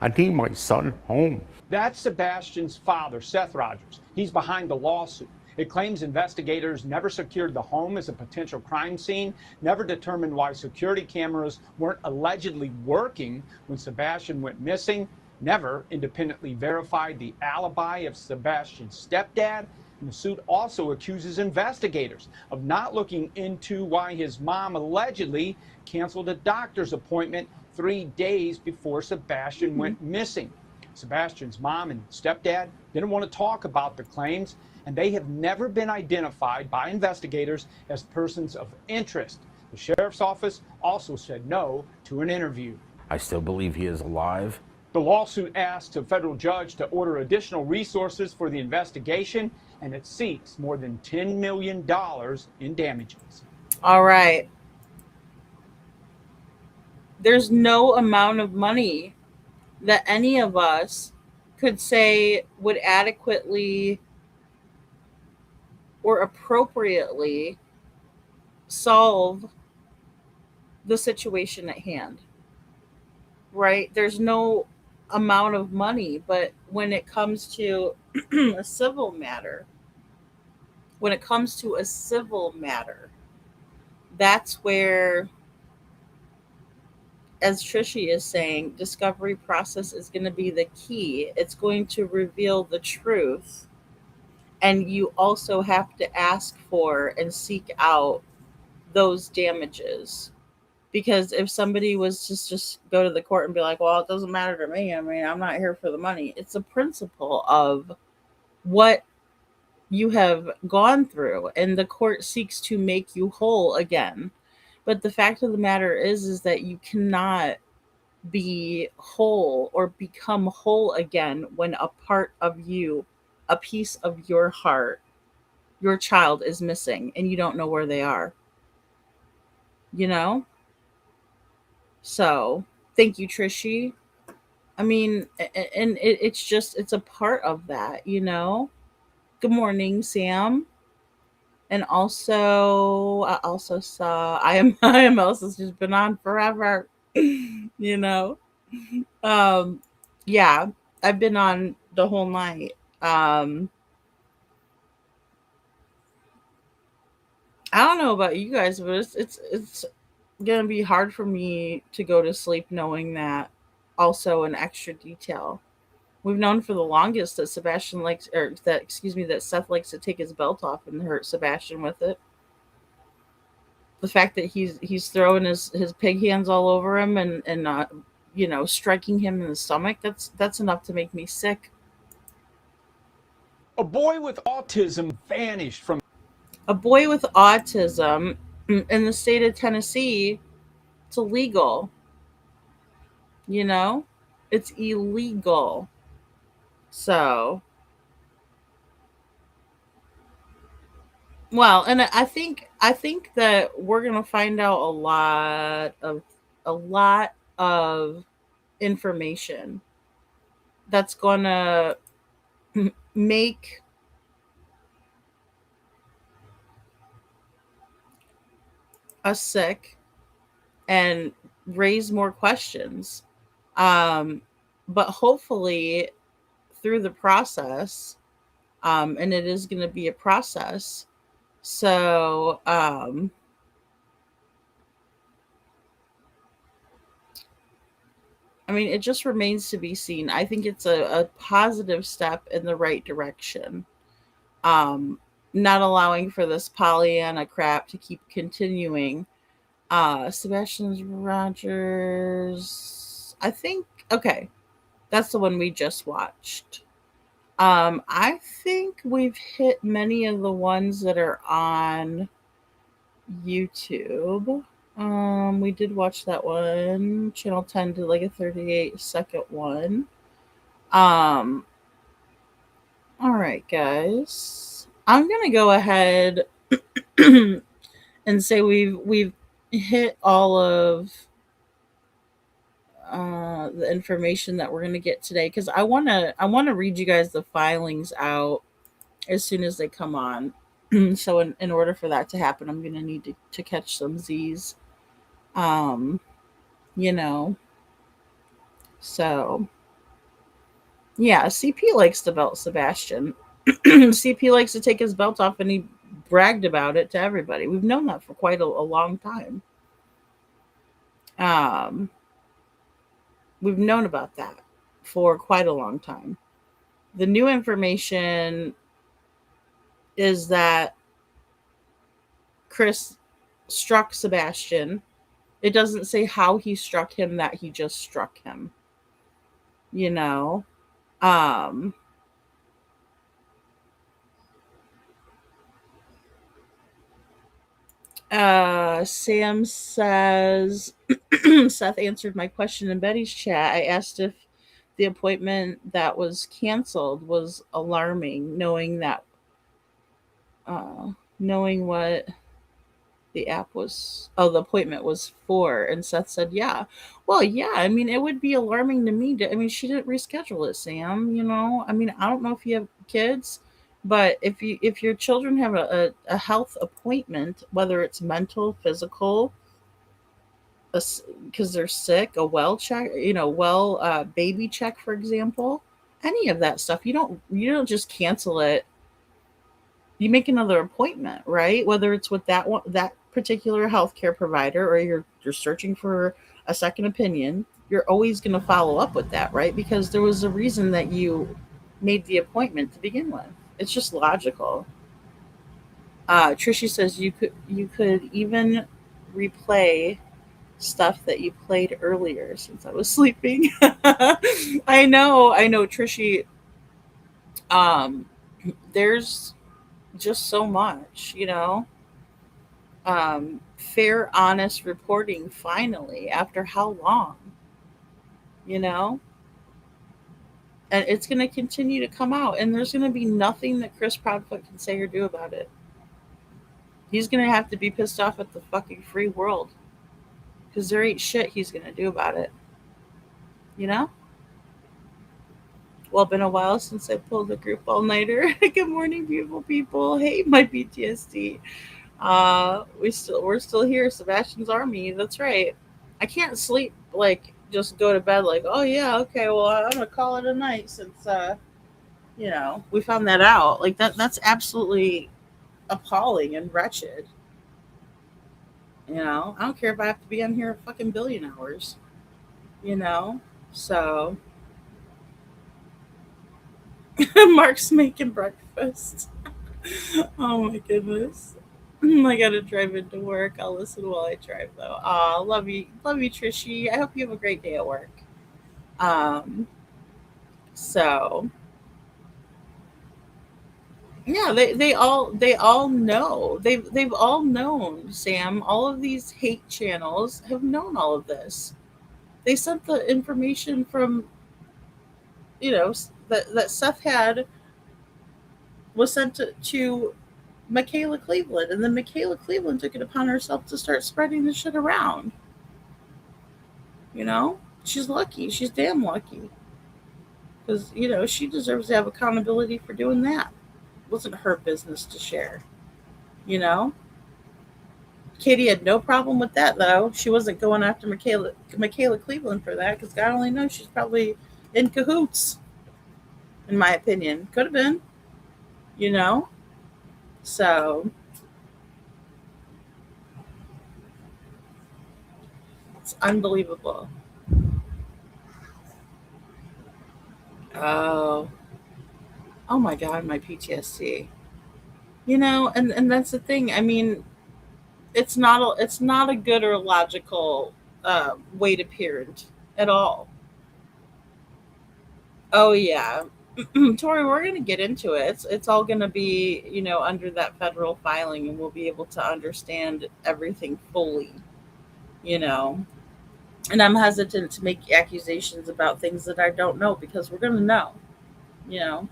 I need my son home.
That's Sebastian's father, Seth Rogers. He's behind the lawsuit. It claims investigators never secured the home as a potential crime scene, never determined why security cameras weren't allegedly working when Sebastian went missing, never independently verified the alibi of Sebastian's stepdad. And the suit also accuses investigators of not looking into why his mom allegedly canceled a doctor's appointment 3 days before Sebastian went missing. Sebastian's mom and stepdad didn't want to talk about the claims, and they have never been identified by investigators as persons of interest. The sheriff's office also said no to an interview.
I still believe he is alive.
The lawsuit asks a federal judge to order additional resources for the investigation, and it seeks more than $10 million in damages.
All right. There's no amount of money that any of us could say would adequately or appropriately solve the situation at hand, right? There's no amount of money, but when it comes to a civil matter, that's where, as Trishy is saying, discovery process is going to be the key. It's going to reveal the truth. And you also have to ask for and seek out those damages. Because if somebody was just go to the court and be like, well, it doesn't matter to me. I mean, I'm not here for the money. It's a principle of what you have gone through, and the court seeks to make you whole again. But the fact of the matter is that you cannot be whole or become whole again when a part of you, a piece of your heart, your child is missing and you don't know where they are. You know? So, thank you, Trishy. I mean, and it's a part of that, you know? Good morning, Sam. And also, I also saw I am Elsa's just been on forever, you know. Yeah, I've been on the whole night. I don't know about you guys, but it's gonna be hard for me to go to sleep knowing that. Also, an extra detail. We've known for the longest that that Seth likes to take his belt off and hurt Sebastian with it. The fact that he's throwing his pig hands all over him and striking him in the stomach, that's enough to make me sick.
A boy with autism vanished from
A boy with autism in the state of Tennessee, it's illegal. You know? It's illegal. So, well, and I think that we're gonna find out a lot of information that's gonna make us sick and raise more questions. But hopefully, through the process, and it is going to be a process. So, I mean, it just remains to be seen. I think it's a positive step in the right direction. Not allowing for this Pollyanna crap to keep continuing. Sebastian Rogers, I think, okay, that's the one we just watched. I think we've hit many of the ones that are on YouTube. We did watch that one. Channel 10 did like a 38-second one. All right, guys. I'm gonna go ahead and say we've hit all of the information that we're gonna get today because I wanna read you guys the filings out as soon as they come on. So in order for that to happen, I'm gonna need to catch some Z's. Um, you know, so yeah, CP likes the belt Sebastian. CP likes to take his belt off and he bragged about it to everybody. We've known that for quite a long time. Um, we've known about that for quite a long time. The new information is that Chris struck Sebastian. It doesn't say how he struck him, that he just struck him. You know? Um, Sam says, Seth answered my question in Betty's chat. I asked if the appointment that was canceled was alarming, knowing what the app was, the appointment was for. And Seth said, yeah. Well, yeah, I mean, it would be alarming to me. I mean, she didn't reschedule it, Sam, I mean, I don't know if you have kids, but if your children have a health appointment, whether it's mental, physical, because they're sick, a well check, baby check, for example, any of that stuff, you don't just cancel it. You make another appointment, right? Whether it's with that particular healthcare provider, or you're searching for a second opinion, you're always going to follow up with that, right? Because there was a reason that you made the appointment to begin with. It's just logical. Trishy says you could even replay stuff that you played earlier since I was sleeping. I know, Trishy. Um, there's just so much, fair, honest reporting finally after how long, you know? And it's going to continue to come out, and there's going to be nothing that Chris Proudfoot can say or do about it. He's going to have to be pissed off at the fucking free world because there ain't shit he's going to do about it, you know? Well, been a while since I pulled a group all-nighter. Good morning, beautiful people. Hey, my PTSD. We're still here. Sebastian's army. That's right. I can't sleep, like, just go to bed like, oh yeah, okay, well, I'm gonna call it a night since we found that out. Like, that's absolutely appalling and wretched. I don't care if I have to be on here a fucking billion hours. you know so Mark's making breakfast. Oh my goodness. I gotta drive into work. I'll listen while I drive though. Love you, Trishy. I hope you have a great day at work. Um, so yeah, they all know. They've all known, Sam. All of these hate channels have known all of this. They sent the information from that Seth had was sent to Michaela Cleveland, and then Michaela Cleveland took it upon herself to start spreading the shit around. She's lucky. She's damn lucky because she deserves to have accountability for doing that. It wasn't her business to share. You know, Katie had no problem with that though. She wasn't going after Michaela Cleveland for that because God only knows she's probably in cahoots. In my opinion, could have been. You know, so it's unbelievable. Oh, oh my God, my PTSD. And that's the thing. I mean, it's not a good or logical way to parent at all. Oh yeah, Tori, we're gonna get into it. It's all gonna be under that federal filing, and we'll be able to understand everything fully. You know, and I'm hesitant to make accusations about things that I don't know because we're gonna know. You know,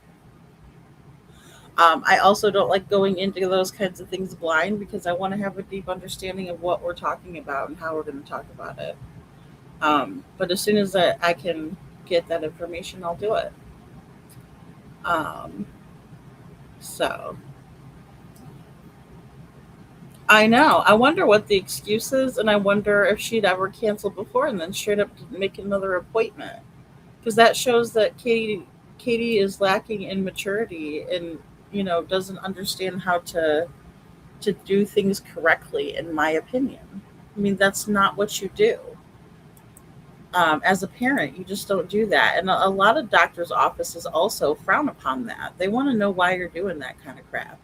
I also don't like going into those kinds of things blind because I want to have a deep understanding of what we're talking about and how we're going to talk about it. But as soon as I can get that information, I'll do it. Um, so I know. I wonder what the excuse is, and I wonder if she'd ever canceled before and then straight up didn't make another appointment. Because that shows that Katie is lacking in maturity and doesn't understand how to do things correctly. In my opinion, I mean that's not what you do. As a parent, you just don't do that, and a lot of doctors' offices also frown upon that. They want to know why you're doing that kind of crap.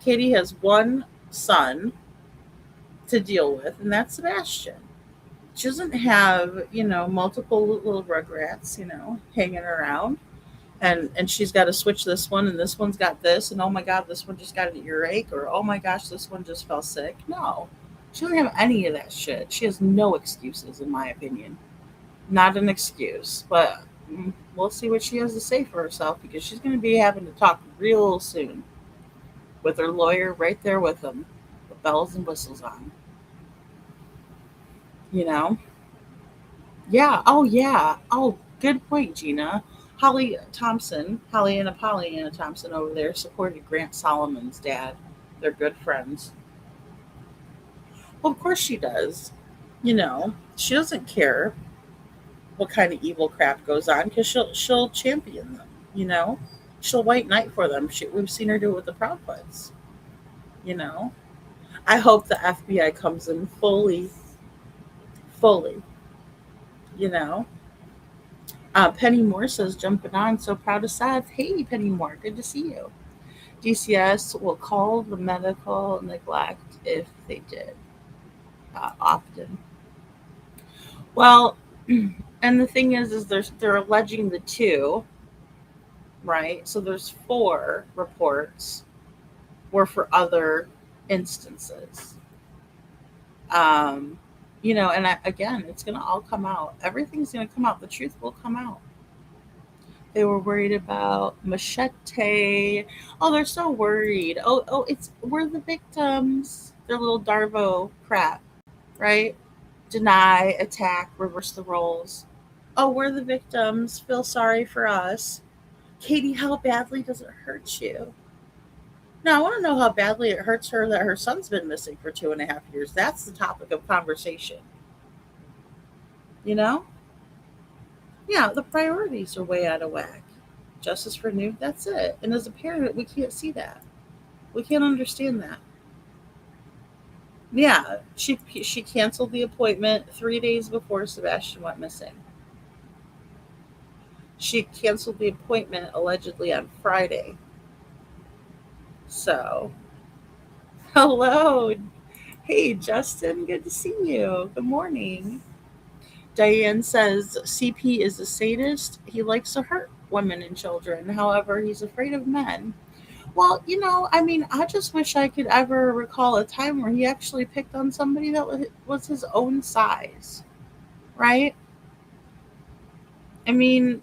Katie has one son to deal with, and that's Sebastian. She doesn't have, multiple little rugrats, hanging around. And she's got to switch this one, and this one's got this, and oh my God, this one just got an earache, or oh my gosh, this one just fell sick. No, she doesn't have any of that shit. She has no excuses, in my opinion. Not an excuse, but we'll see what she has to say for herself because she's going to be having to talk real soon with her lawyer right there with them, with bells and whistles on. You know? Yeah. Oh, yeah. Oh, good point, Gina. Holly and Pollyanna Thompson over there supported Grant Solomon's dad. They're good friends. Well, of course she does. She doesn't care what kind of evil crap goes on because she'll champion them. She'll white knight for them. We've seen her do it with the Proudfoots. You know, I hope the FBI comes in fully. You know, Penny Moore says jumping on. So proud of Seth. Hey, Penny Moore, good to see you. DCS will call the medical neglect if they did often. Well, and the thing is they're alleging the two, right? So there's 4 reports were for other instances. And again, it's going to all come out. Everything's going to come out. The truth will come out. They were worried about Machete. Oh, they're so worried. Oh, we're the victims. Their little Darvo crap, right? Deny, attack, reverse the roles. Oh, we're the victims. Feel sorry for us. Katie, how badly does it hurt you? Now, I want to know how badly it hurts her that her son's been missing for 2.5 years. That's the topic of conversation. You know? Yeah, the priorities are way out of whack. Justice for Nuke, that's it. And as a parent, we can't see that. We can't understand that. Yeah, she canceled the appointment 3 days before Sebastian went missing. She canceled the appointment allegedly on Friday. So, hello. Hey, Justin, good to see you. Good morning. Diane says CP is a sadist. He likes to hurt women and children. However, he's afraid of men. Well, I just wish I could ever recall a time where he actually picked on somebody that was his own size, right? I mean,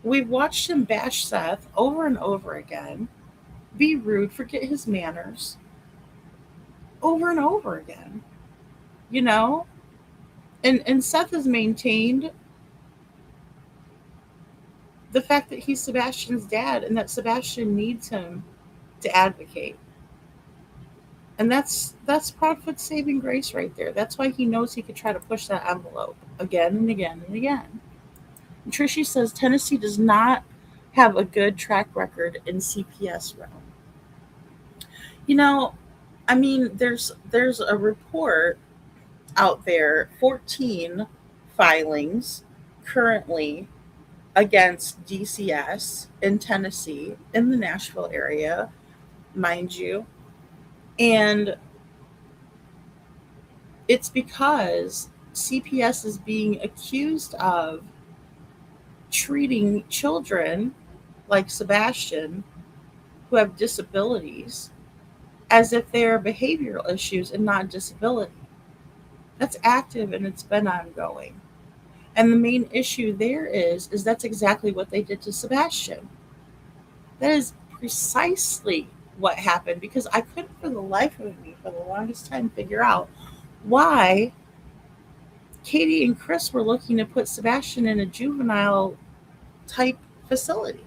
we've watched him bash Seth over and over again, be rude, forget his manners, over and over again, And Seth has maintained the fact that he's Sebastian's dad and that Sebastian needs him to advocate. And that's Proudfoot's saving grace right there. That's why he knows he could try to push that envelope again and again and again. And Trishi says Tennessee does not have a good track record in CPS realm. There's a report out there, 14 filings currently against DCS in Tennessee, in the Nashville area, mind you. And it's because CPS is being accused of treating children like Sebastian who have disabilities as if they are behavioral issues and not disability. That's active and it's been ongoing. And the main issue there is that's exactly what they did to Sebastian. That is precisely what happened, because I couldn't for the life of me for the longest time figure out why Katie and Chris were looking to put Sebastian in a juvenile type facility,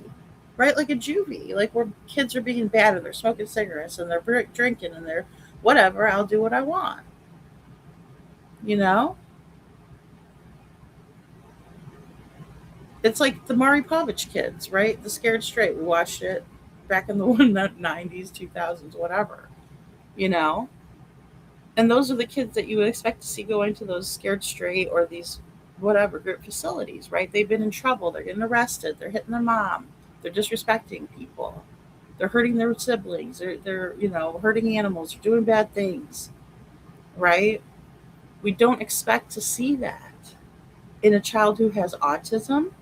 right? Like a juvie, like where kids are being bad and they're smoking cigarettes and they're drinking and they're whatever. I'll do what I want, you know? It's like the Maury Povich kids, right? The Scared Straight. We watched it back in the 90s, 2000s, whatever, you know? And those are the kids that you would expect to see go into those Scared Straight or these whatever group facilities, right? They've been in trouble. They're getting arrested. They're hitting their mom. They're disrespecting people. They're hurting their siblings. They're hurting animals. They're doing bad things, right? We don't expect to see that in a child who has autism,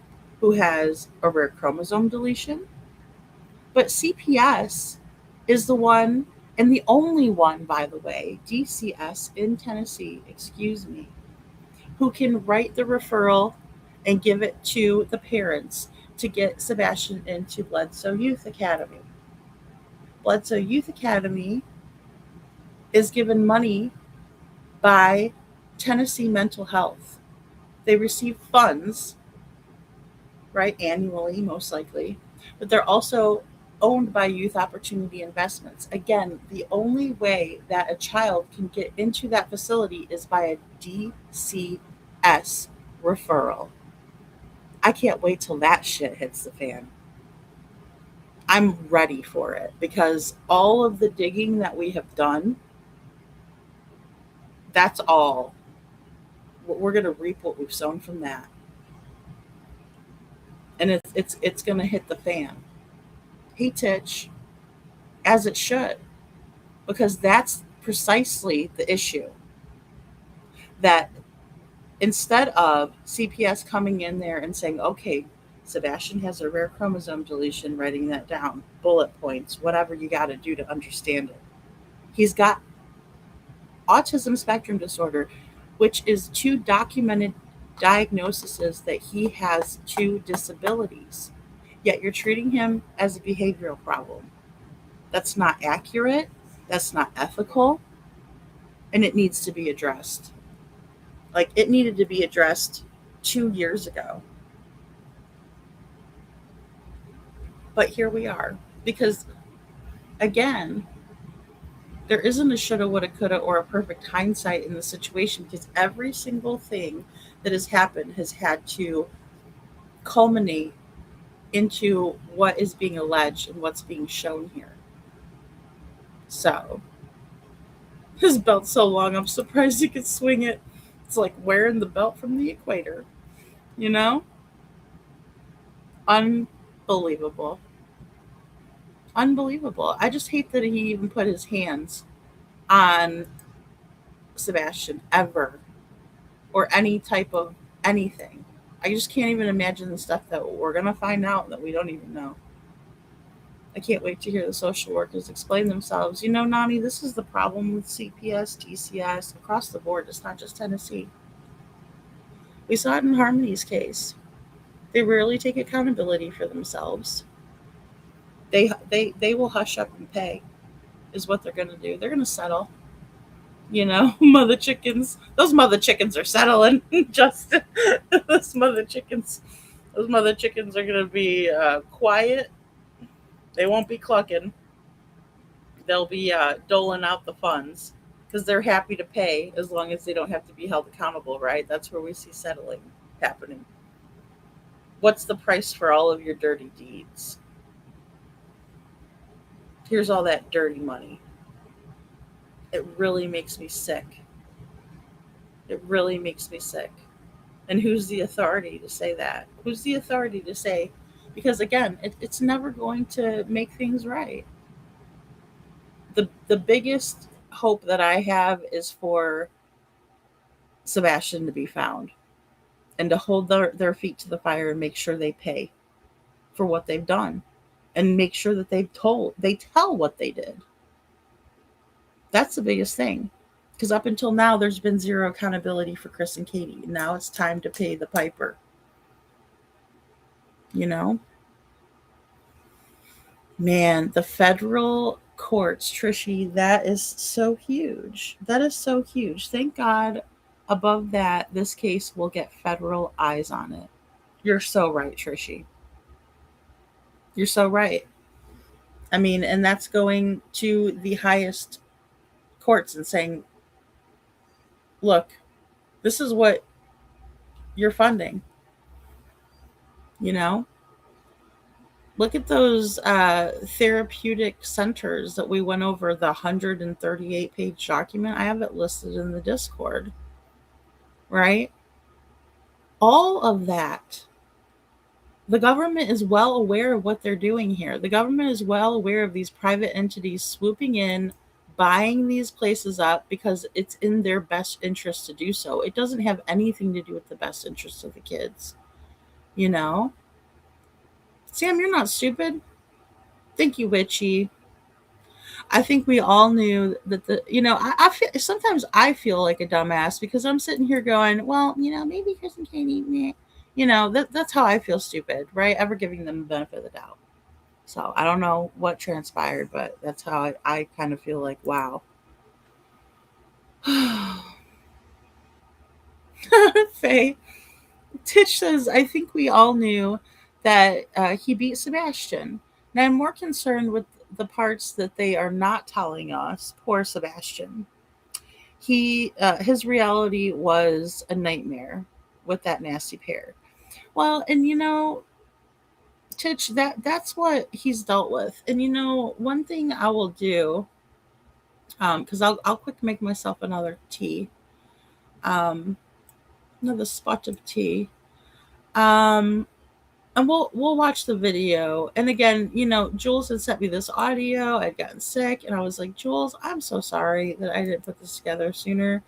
who has a rare chromosome deletion. But CPS is the one, and the only one, by the way, DCS in Tennessee, excuse me, who can write the referral and give it to the parents to get Sebastian into Bledsoe Youth Academy. Bledsoe Youth Academy is given money by Tennessee Mental Health. They receive funds, right, annually, most likely, but they're also owned by Youth Opportunity Investments. Again, the only way that a child can get into that facility is by a DCS referral. I can't wait till that shit hits the fan. I'm ready for it, because all of the digging that we have done, that's all. We're going to reap what we've sown from that. And it's going to hit the fan. Hey, Titch, as it should, because that's precisely the issue. That instead of CPS coming in there and saying, okay, Sebastian has a rare chromosome deletion, writing that down, bullet points, whatever you got to do to understand it. He's got autism spectrum disorder, which is 2 documented diagnoses that he has 2 disabilities. Yet you're treating him as a behavioral problem. That's not accurate. That's not ethical. And it needs to be addressed. Like, it needed to be addressed 2 years ago. But here we are. Because, again, there isn't a shoulda, woulda, coulda, or a perfect hindsight in the situation, because every single thing that has happened has had to culminate into what is being alleged and what's being shown here. So, his belt's so long, I'm surprised he could swing it. It's like wearing the belt from the equator, you know? Unbelievable. Unbelievable. I just hate that he even put his hands on Sebastian ever, or any type of anything. I just can't even imagine the stuff that we're going to find out that we don't even know. I can't wait to hear the social workers explain themselves. You know, Nani, this is the problem with CPS, TCS, across the board. It's not just Tennessee. We saw it in Harmony's case. They rarely take accountability for themselves. They will hush up and pay, is what they're going to do. They're going to settle. You know, mother chickens. Those mother chickens are settling. Justin, those mother chickens are going to be quiet. They won't be clucking. They'll be doling out the funds, because they're happy to pay as long as they don't have to be held accountable, right? That's where we see settling happening. What's the price for all of your dirty deeds? Here's all that dirty money. It really makes me sick. It really makes me sick. And who's the authority to say that? Who's the authority to say? Because again, it's never going to make things right. The biggest hope that I have is for Sebastian to be found, and to hold their feet to the fire and make sure they pay for what they've done, and make sure that they tell what they did. That's the biggest thing. Because up until now, there's been zero accountability for Chris and Katie. Now it's time to pay the piper. You know? Man, the federal courts, Trishy, that is so huge. That is so huge. Thank God above that, this case will get federal eyes on it. You're so right, Trishy. You're so right. I mean, and that's going to the highest courts and saying, look, this is what you're funding, you know? Look at those therapeutic centers that we went over, the 138-page document. I have it listed in the Discord, right? All of that. The government is well aware of what they're doing here. The government is well aware of these private entities swooping in, buying these places up because it's in their best interest to do so. It doesn't have anything to do with the best interest of the kids, you know? Sam, you're not stupid. Thank you, Witchy. I think we all knew that I feel sometimes I feel like a dumbass because I'm sitting here going, well, maybe Chris and Katie, meh. That's how I feel stupid, right? Ever giving them the benefit of the doubt. So I don't know what transpired, but that's how I kind of feel like, wow. Faye, Tish says, I think we all knew that he beat Sebastian. Now I'm more concerned with the parts that they are not telling us. Poor Sebastian. His reality was a nightmare with that nasty pair. Well, and Titch, that's what he's dealt with. And one thing I will do, because I'll quick make myself another tea, another spot of tea, and we'll watch the video. And again, Jules had sent me this audio. I'd gotten sick, and I was like, Jules, I'm so sorry that I didn't put this together sooner.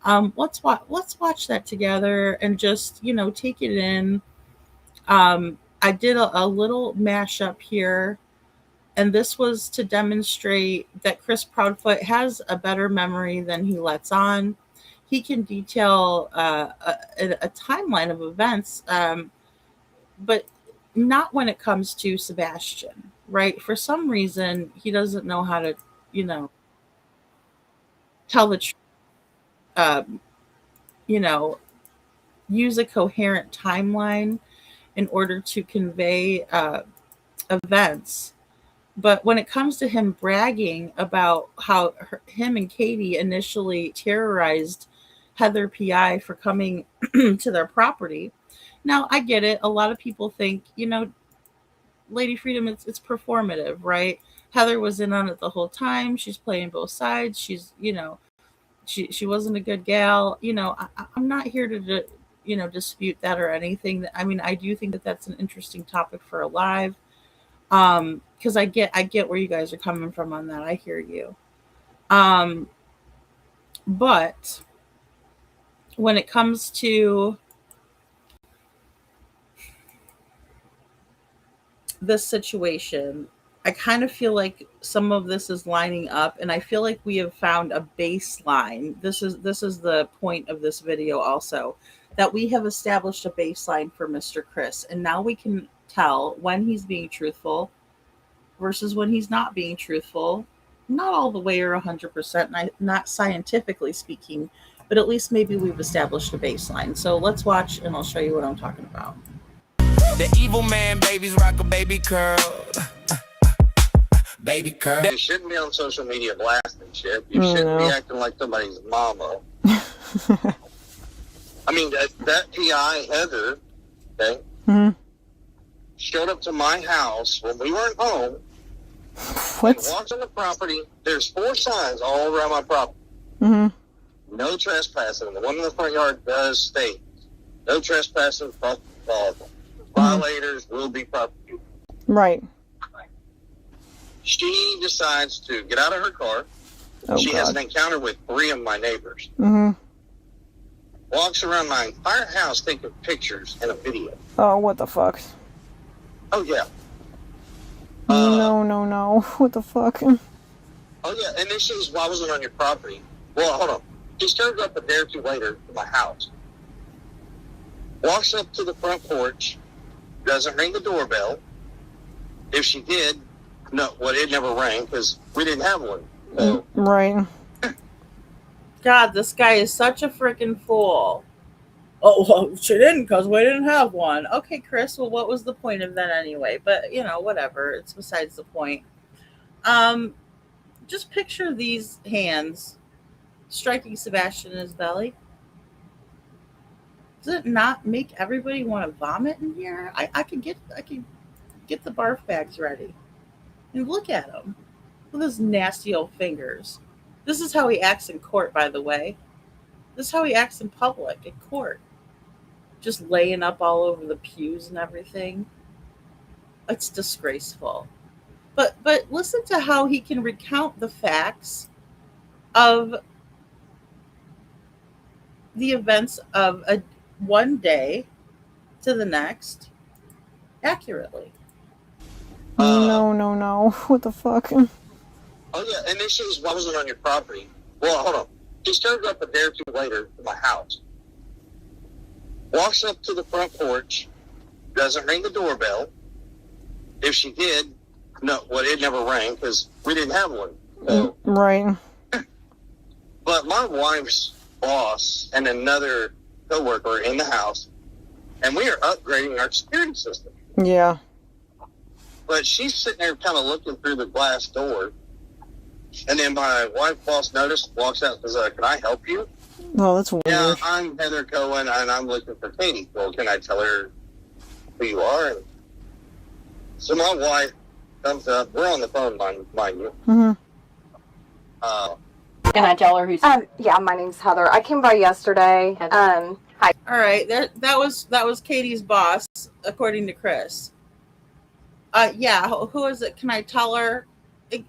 Let's watch that together and just take it in. I did a little mashup here, and this was to demonstrate that Chris Proudfoot has a better memory than he lets on. He can detail a timeline of events, but not when it comes to Sebastian, right? For some reason, he doesn't know how to, tell the truth, you know, use a coherent timeline in order to convey events. But when it comes to him bragging about how him and Katie initially terrorized Heather PI for coming to their property, now I get it. A lot of people think, Lady Freedom, it's performative, right? Heather was in on it the whole time. She's playing both sides. She's, she wasn't a good gal. I'm not here to, dispute that or anything. I mean, I do think that that's an interesting topic for a live. Because I get where you guys are coming from on that. I hear you. But when it comes to this situation, I kind of feel like some of this is lining up, and I feel like we have found a baseline. This is the point of this video also, that we have established a baseline for Mr. Chris, and now we can tell when he's being truthful versus when he's not being truthful. Not all the way or 100%, not scientifically speaking, but at least maybe we've established a baseline. So let's watch, and I'll show you what I'm talking about.
The evil man babies rock a baby curl. Baby curl.
You shouldn't be on social media blasting shit. You shouldn't be acting like somebody's mama. I mean, that PI, Heather, okay, showed up to my house when we weren't home.
What?
And walked on the property. There's 4 signs all around my property. No trespassing. The one in the front yard does state, no trespassing, violators will be prosecuted.
Right.
She decides to get out of her car. She has an encounter with 3 of my neighbors. Walks around my entire house taking pictures and a video.
Oh, what the fuck?
Oh, yeah.
No. What the fuck?
Oh, yeah. And then she was, well, I wasn't on your property. Well, hold on. She turns up a day or two later to my house. Walks up to the front porch. Doesn't ring the doorbell. If she did, no, well, it never rang because we didn't have one. So,
Right.
God, this guy is such a freaking fool. Oh, well, she didn't because we didn't have one. Okay, Chris, well, what was the point of that anyway? But, whatever. It's besides the point. Just picture these hands striking Sebastian in his belly. Does it not make everybody want to vomit in here? I could get the barf bags ready. And look at him. With his nasty old fingers. This is how he acts in court, by the way. This is how he acts in public, in court. Just laying up all over the pews and everything. It's disgraceful. But listen to how he can recount the facts of the events of one day to the next accurately.
No. What the fuck?
oh yeah, and then she was, why wasn't on your property? Well, hold on. She started up a day or two later to my house. Walks up to the front porch, doesn't ring the doorbell. If she did, no, well, it never rang because we didn't have one. So,
Right.
but my wife's boss and another coworker in the house, and we are upgrading our security system.
Yeah.
But she's sitting there kind of looking through the glass door, and then my wife boss noticed, walks out and says, "Can I help you?"
Oh, that's weird.
Yeah, I'm Heather Cohen, and I'm looking for Katie. Well, can I tell her who you are? And so my wife comes up. We're on the phone, mind you.
Mm-hmm.
Can I tell her who's? Yeah, my name's Heather. I came by yesterday. Hi.
All right, that was Katie's boss, according to Chris. Yeah, who is it? Can I tell her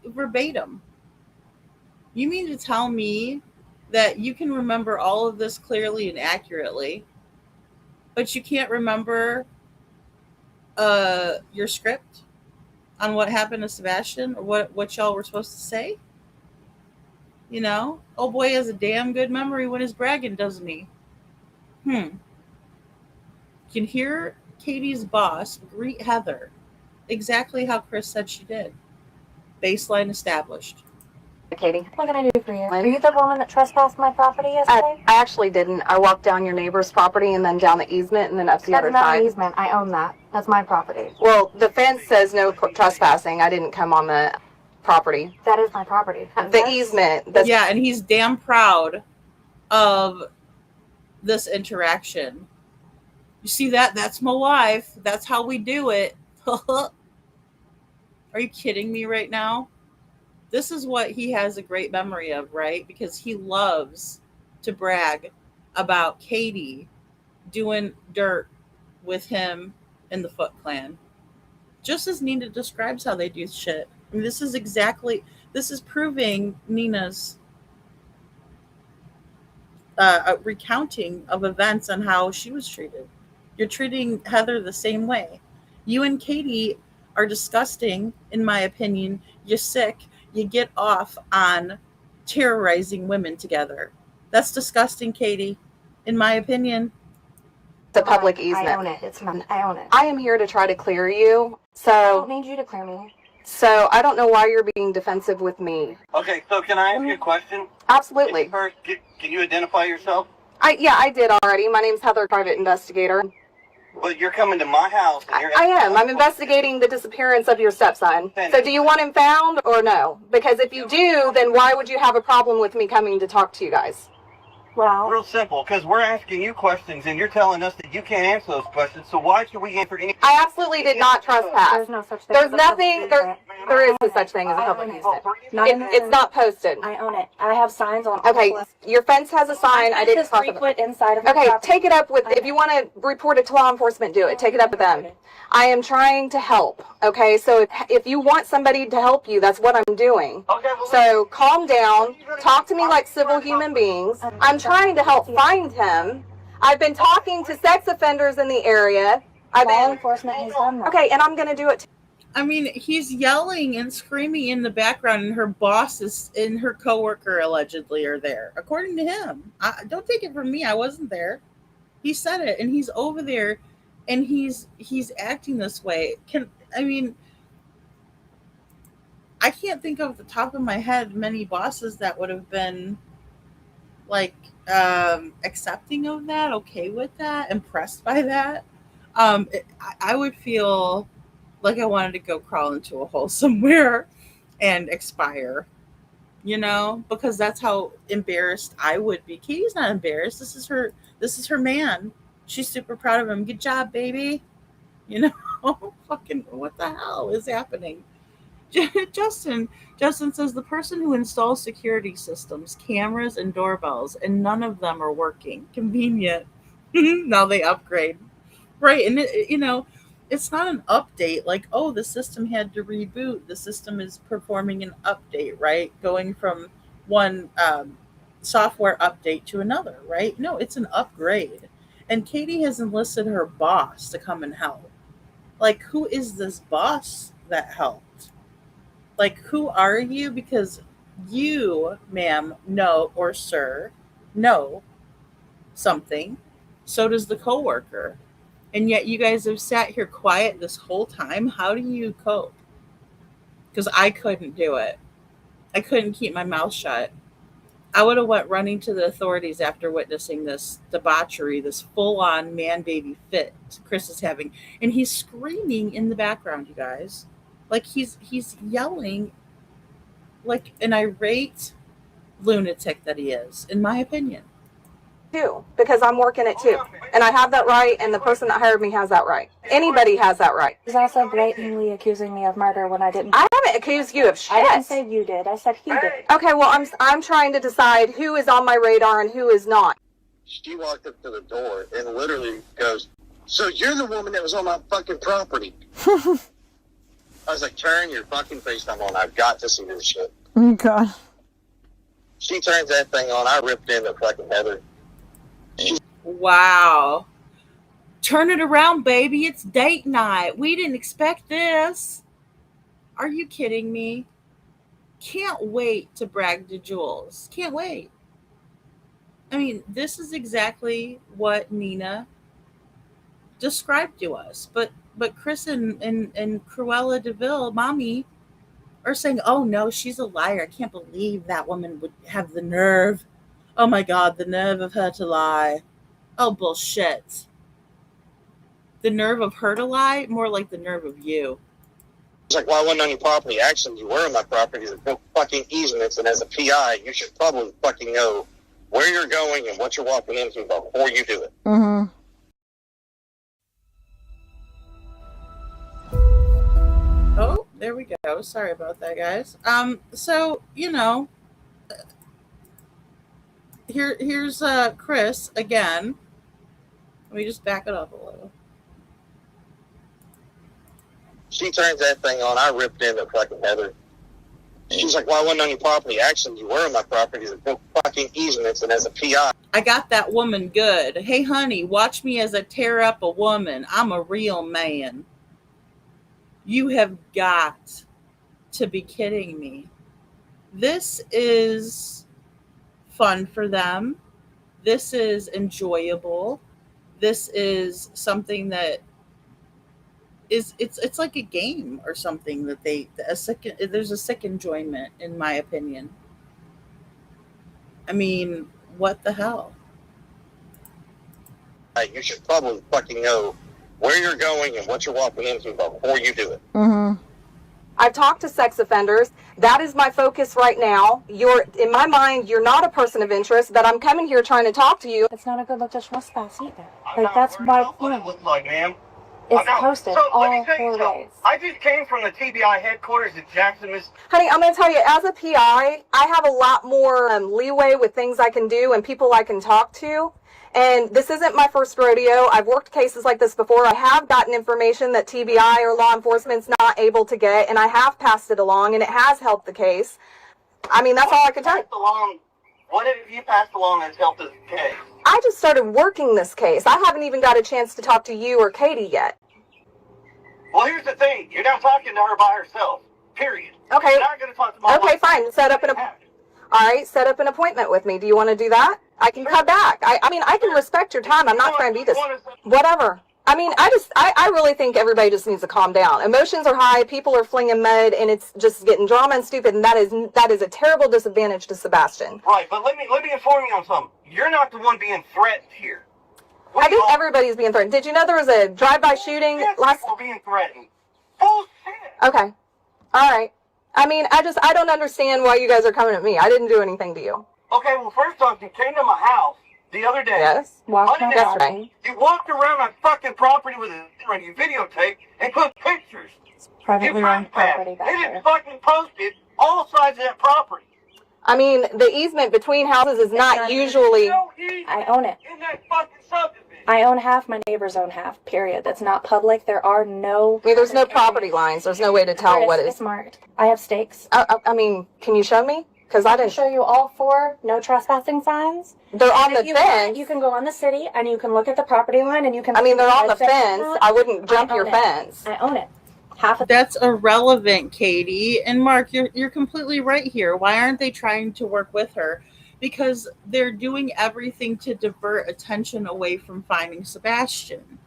verbatim? You mean to tell me that you can remember all of this clearly and accurately, but you can't remember your script on what happened to Sebastian or what y'all were supposed to say? Oh boy has a damn good memory when he's bragging, doesn't he? You can hear Katie's boss greet Heather exactly how Chris said she did. Baseline established.
Katie, what can I do for you? Are you the woman that trespassed my property yesterday? I actually didn't. I walked down your neighbor's property and then down the easement and then up the other side. That's not an easement. I own that. That's my property. Well, the fence says no trespassing. I didn't come on the property. That is my property. The easement.
Yeah, and he's damn proud of this interaction. You see that? That's my wife. That's how we do it. Are you kidding me right now? This is what he has a great memory of, right? Because he loves to brag about Katie doing dirt with him and the Foot Clan. Just as Nina describes how they do shit. I mean, this is proving Nina's recounting of events and how she was treated. You're treating Heather the same way. You and Katie are disgusting, in my opinion. You're sick. You get off on terrorizing women together. That's disgusting, Katie, in my opinion.
The public easement. I own it. It's mine. I own it. I am here to try to clear you. So I don't need you to clear me. So I don't know why you're being defensive with me.
Okay, so can I ask you a question?
Absolutely.
First, can you identify yourself?
I did already. My name's Heather, private investigator.
Well, you're coming to my house. And you're
I am. I'm investigating the disappearance of your stepson. So do you want him found or no? Because if you do, then why would you have a problem with me coming to talk to you guys? Well,
real simple, because we're asking you questions and you're telling us that you can't answer those questions, so why should we answer any?
I absolutely did not trespass. There's no such thing. There's nothing, there is no such thing as a public easement. It's not posted. I own it. I have signs on. Okay, your fence has a sign. I didn't talk about it. Inside of okay, take it up with, if you want to report it to law enforcement, do it. Take it up with them. I am trying to help, okay? So if you want somebody to help you, that's what I'm doing. Okay, well, so calm down, talk to me like civil human beings. I'm trying to help find him. I've been talking to sex offenders in the area. Law enforcement has done that. Okay, and I'm going to do it too.
I mean, he's yelling and screaming in the background, and her boss and her coworker allegedly are there, according to him. Don't take it from me. I wasn't there. He said it, and he's over there, and he's acting this way. I can't think of the top of my head many bosses that would have been like accepting of that, okay with that, impressed by that. I would feel like I wanted to go crawl into a hole somewhere and expire, because that's how embarrassed I would be. Katie's not embarrassed. This is her man. She's super proud of him. Good job, baby. You know, fucking what the hell is happening? Justin says the person who installs security systems, cameras, and doorbells, and none of them are working. Convenient. Now they upgrade. Right. And it's not an update like, oh, the system had to reboot. The system is performing an update, right? Going from one software update to another, right? No, it's an upgrade. And Katie has enlisted her boss to come and help. Like, who is this boss that helped? Like, who are you? Because you, ma'am, know, or sir, know something. So does the coworker. And yet you guys have sat here quiet this whole time. How do you cope? Because I couldn't do it. I couldn't keep my mouth shut. I would have went running to the authorities after witnessing this debauchery, this full-on man-baby fit Chris is having. And he's screaming in the background, you guys. Like he's yelling like an irate lunatic that he is, in my opinion.
Too, because I'm working it too. And I have that right, and the person that hired me has that right. Anybody has that right.
He's also blatantly accusing me of murder when I didn't.
I haven't accused you of shit.
I didn't say you did. I said he did.
Okay, well, I'm trying to decide who is on my radar and who is not.
She walked up to the door and literally goes, "So you're the woman that was on my fucking property." I was like, "Turn your fucking FaceTime on. I've got to see this shit."
Oh, God.
She turns that thing on. I ripped into fucking Heather.
Wow. Turn it around, baby. It's date night. We didn't expect this. Are you kidding me? Can't wait to brag to Jules. Can't wait. I mean, this is exactly what Nina described to us. But Chris and Cruella DeVille, mommy, are saying, oh no, she's a liar. I can't believe that woman would have the nerve. Oh my God, the nerve of her to lie. Oh, bullshit. The nerve of her to lie? More like the nerve of you.
It's like, well, I wasn't on your property. Actually, you were on my property. There's no fucking easements, and as a PI, you should probably fucking know where you're going and what you're walking into before you do it.
Mm-hmm.
Oh, there we go. Sorry about that, guys. So, here's Chris again. Let me just back it up a little.
She turns that thing on. I ripped into fucking Heather. She's like, well, I wasn't on your property. Actually, you were on my property. There's no fucking easements, and as a PI.
I got that woman good. Hey, honey, watch me as I tear up a woman. I'm a real man. You have got to be kidding me. This is fun for them. This is enjoyable. This is something that is it's like a game or something that there's a sick enjoyment, in my opinion. I mean, what the hell?
You should probably fucking know where you're going and what you're walking into before you do it.
Mm-hmm. I've talked to sex offenders. That is my focus right now. In my mind, you're not a person of interest, but I'm coming here trying to talk to you.
It's not a good look to trespass either. Like, that's my point.
What it looks like, ma'am.
It's posted all 4 ways.
I just came from the TBI headquarters in Jackson, Miss.
Honey, I'm going to tell you, as a PI, I have a lot more leeway with things I can do and people I can talk to. And this isn't my first rodeo. I've worked cases like this before. I have gotten information that TBI or law enforcement's not able to get, and I have passed it along, and it has helped the case. I mean, that's all I can tell you.
What have you passed along that's helped this case?
I just started working this case. I haven't even got a chance to talk to you or Katie yet.
Well, here's the thing. You're not talking to her by herself. Period.
Okay.
You're not going to talk to my
Okay, fine. Set up an appointment with me. Do you want to do that? I can come back. I mean, I can respect your time. I'm not trying to be this. Whatever. I mean, I really think everybody just needs to calm down. Emotions are high, people are flinging mud, and it's just getting drama and stupid, and that is a terrible disadvantage to Sebastian.
Right, but let me inform you on something. You're not the one being threatened here.
I think everybody's being threatened. Did you know there was a drive-by shooting last?
People being threatened. Bullshit.
Okay, all right. I mean, I don't understand why you guys are coming at me. I didn't do anything to you.
Okay, well, first off, you came to my house the other day.
Yes. Yesterday.
You walked around my fucking property with a you videotape and took pictures.
Privately owned property back
They
there.
didn't fucking post it all sides of that property.
I mean, the easement between houses is not usually.
I own it.
In that fucking subdivision.
I own half, my neighbors own half, period. That's not public. There are no...
I mean, there's no property lines. There's no way to tell what
It's marked. I have stakes.
I mean, can you show me? Because I
can
didn't
show you all 4 no trespassing signs.
They're on the
If you want,
fence.
you can go on the city and you can look at the property line and you can...
I mean, they're on the
Say
fence.
that.
I wouldn't jump
I
your
own it.
fence.
I own it. Half of
That's irrelevant, Katie. And Mark, you're completely right here. Why aren't they trying to work with her? Because they're doing everything to divert attention away from finding Sebastian.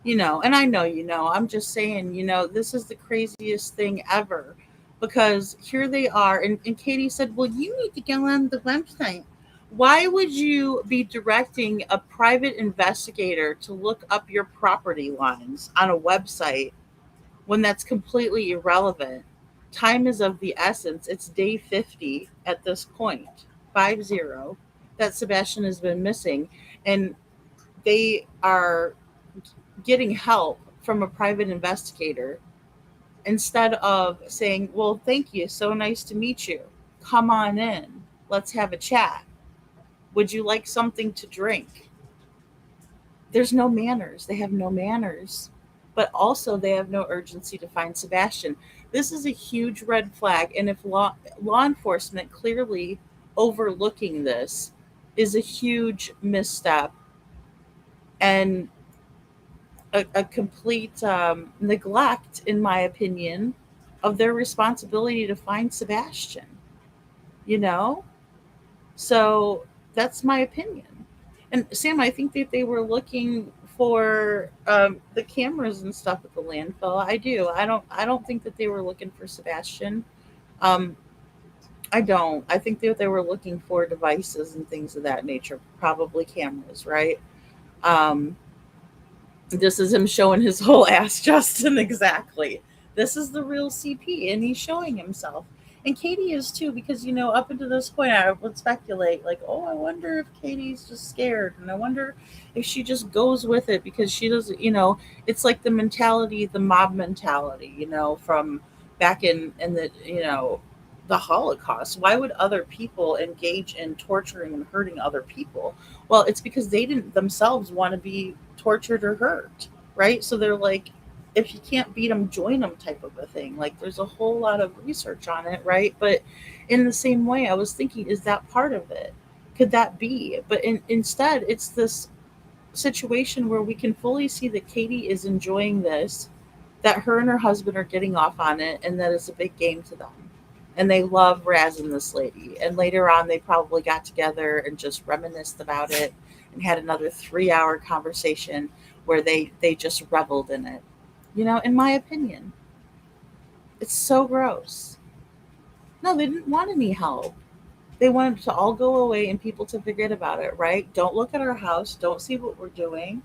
You know, and I know you know. I'm just saying, you know, this is the craziest thing ever. Because here they are, and Katie said, well, you need to go on the website. Why would you be directing a private investigator to look up your property lines on a website when that's completely irrelevant? Time is of the essence. It's day 50 at this point, 50, that Sebastian has been missing. And they are getting help from a private investigator instead of saying, well, thank you. So nice to meet you. Come on in. Let's have a chat. Would you like something to drink? There's no manners. They have no manners. But also they have no urgency to find Sebastian. This is a huge red flag. And if law enforcement clearly overlooking this is a huge misstep and a complete neglect, in my opinion, of their responsibility to find Sebastian. You know? So that's my opinion. And Sam, I think that they were looking for the cameras and stuff at the landfill. I do. I don't think that they were looking for Sebastian. I don't. I think that they were looking for devices and things of that nature, probably cameras, right? This is him showing his whole ass, Justin, exactly. This is the real CP, and he's showing himself. And Katie is too, because, you know, up until this point, I would speculate, like, oh, I wonder if Katie's just scared, and I wonder if she just goes with it because she doesn't, you know, it's like the mentality, the mob mentality, you know, from back in the, you know, the Holocaust. Why would other people engage in torturing and hurting other people? Well, it's because they didn't themselves want to be tortured or hurt, right? So they're like, if you can't beat them, join them type of a thing. Like, there's a whole lot of research on it, right? But in the same way, I was thinking, is that part of it? Could that be? But instead, it's this situation where we can fully see that Katie is enjoying this, that her and her husband are getting off on it, and that it's a big game to them. And they love razzing this lady. And later on, they probably got together and just reminisced about it and had another 3-hour conversation where they just reveled in it. You know, in my opinion, it's so gross. No, they didn't want any help. They wanted to all go away and people to forget about it, right? Don't look at our house. Don't see what we're doing.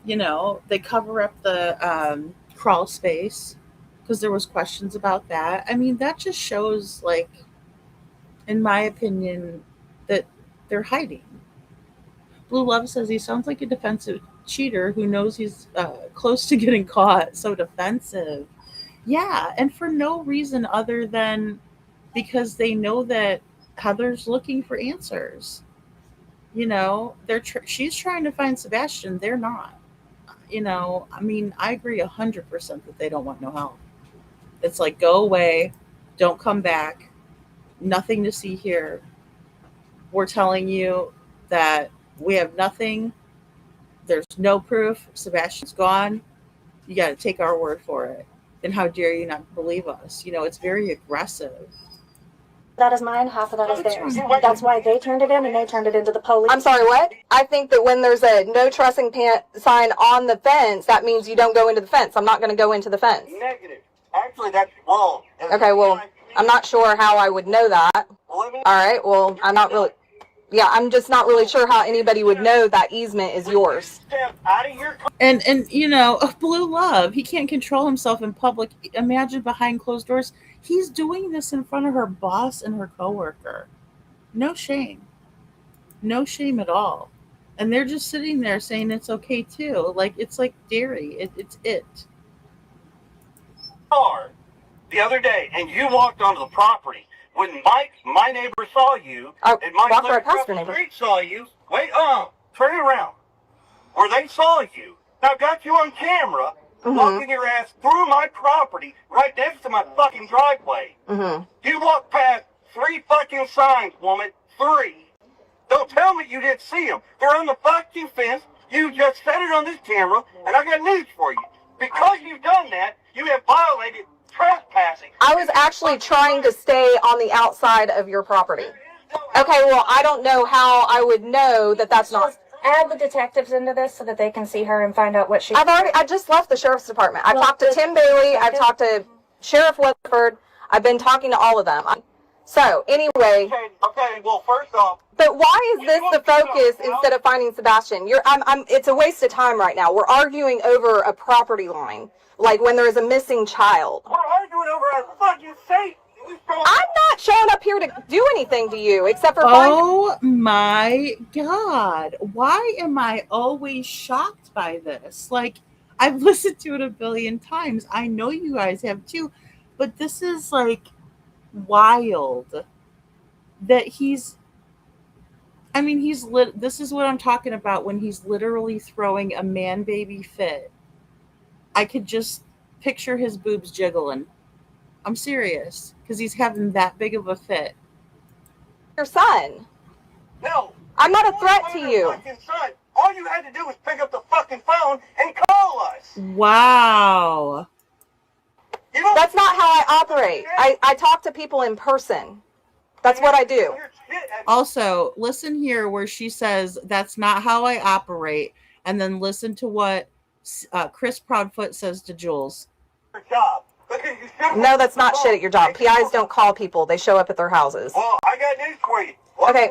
You know, they cover up the crawl space because there was questions about that. I mean, that just shows, like, in my opinion, that they're hiding. Blue Love says he sounds like a defensive cheater who knows he's close to getting caught. So defensive. Yeah, and for no reason other than because they know that Heather's looking for answers. You know, she's trying to find Sebastian. They're not. You know, I mean, I agree 100% that they don't want no help. It's like, go away, don't come back, nothing to see here. We're telling you that we have nothing. There's no proof. Sebastian's gone. You got to take our word for it. And how dare you not believe us? You know, it's very aggressive.
That is mine, half of that is theirs. That's why they turned it in and they turned it into the police.
I'm sorry, what? I think that when there's a no trespassing sign on the fence, that means you don't go into the fence. I'm not going to go into the fence.
Negative. Actually, that's wrong.
Okay, well, I'm not sure how I would know that. All right, well, I'm not really... Yeah, I'm just not really sure how anybody would know that easement is yours.
And you know, Blue Love, he can't control himself in public. Imagine behind closed doors. He's doing this in front of her boss and her coworker. No shame. No shame at all. And they're just sitting there saying it's okay too. Like, it's like dairy. It's it.
The other day, and you walked onto the property. When Mike, my neighbor, saw you, and Mike
walked right
across
past
the
your neighbor.
street saw you, turn it around. Or they saw you. Now, got you on camera, walking your ass through my property, right next to my fucking driveway. You walked past 3 fucking signs, woman. 3. Don't tell me you didn't see them. They're on the fucking fence. You just said it on this camera, and I got news for you. Because you've done that, you have violated trespassing.
I was actually trying to stay on the outside of your property. Okay, well, I don't know how I would know that that's not...
Add the detectives into this so that they can see her and find out what she...
I just left the sheriff's department. I've talked to Tim Bailey. I've talked to Sheriff Weatherford. I've been talking to all of them. So, anyway...
Okay, well, first off...
But why is this the focus instead of finding Sebastian? It's a waste of time right now. We're arguing over a property line, like when there is a missing child.
We're arguing over a fucking safe.
I'm not showing up here to do anything to you except for
Oh my God. Why am I always shocked by this? Like, I've listened to it a billion times. I know you guys have too. But this is like wild that he's... I mean, this is what I'm talking about when he's literally throwing a man baby fit. I could just picture his boobs jiggling. I'm serious, because he's having that big of a fit.
Your son.
No.
I'm not a threat to you.
Son. All you had to do was pick up the fucking phone and call us.
Wow.
That's not how I operate. I talk to people in person. That's what I do.
Also, listen here where she says, that's not how I operate. And then listen to what Chris Proudfoot says to Jules.
No, that's not shit at your job. PIs don't call people. They show up at their houses.
Well, I got news for you.
Okay.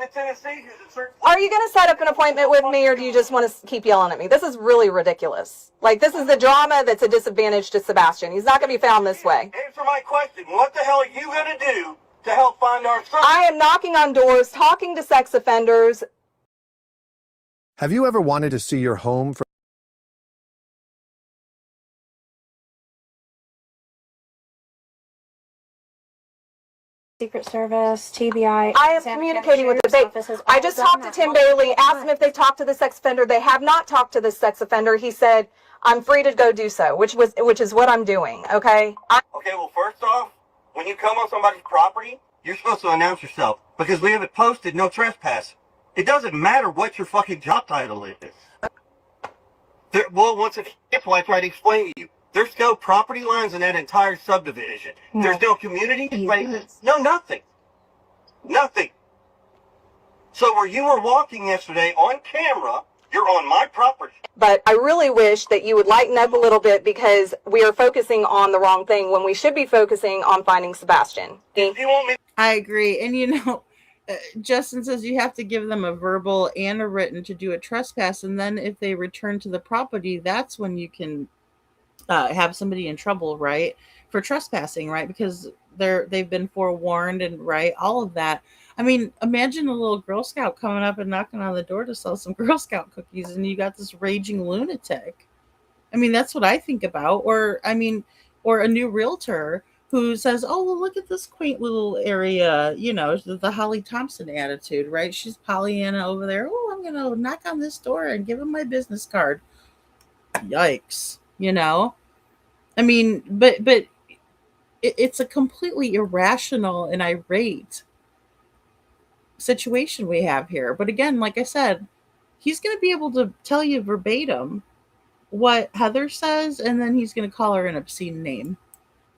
Are you going to set up an appointment with me, or do you just want to keep yelling at me? This is really ridiculous. Like, this is the drama that's a disadvantage to Sebastian. He's not going to be found this way.
Answer my question. What the hell are you going to do to help find our son?
I am knocking on doors, talking to sex offenders.
Have you ever wanted to see your home from
Secret Service, TBI.
I am communicating with them. I just talked to Tim Bailey, asked him if they talked to the sex offender. They have not talked to the sex offender. He said, I'm free to go do so, which is what I'm doing, okay?
Okay, well, first off, when you come on somebody's property, you're supposed to announce yourself, because we have it posted, no trespass. It doesn't matter what your fucking job title is. Well, once it hits, I try to explain to you. There's no property lines in that entire subdivision. No. There's no community. No, nothing. Nothing. So where you were walking yesterday on camera, you're on my property.
But I really wish that you would lighten up a little bit, because we are focusing on the wrong thing when we should be focusing on finding Sebastian.
I agree. And, you know, Justin says you have to give them a verbal and a written to do a trespass. And then if they return to the property, that's when you can have somebody in trouble, right? For trespassing, right? Because they've been forewarned, and right, all of that. I mean, imagine a little Girl Scout coming up and knocking on the door to sell some Girl Scout cookies, and you got this raging lunatic. I mean, that's what I think about. Or a new realtor who says, oh, well, look at this quaint little area, you know, the Holly Thompson attitude, right? She's Pollyanna over there. Oh, I'm going to knock on this door and give him my business card. Yikes, you know? I mean, but it's a completely irrational and irate situation we have here. But again, like I said, he's going to be able to tell you verbatim what Heather says, and then he's going to call her an obscene name.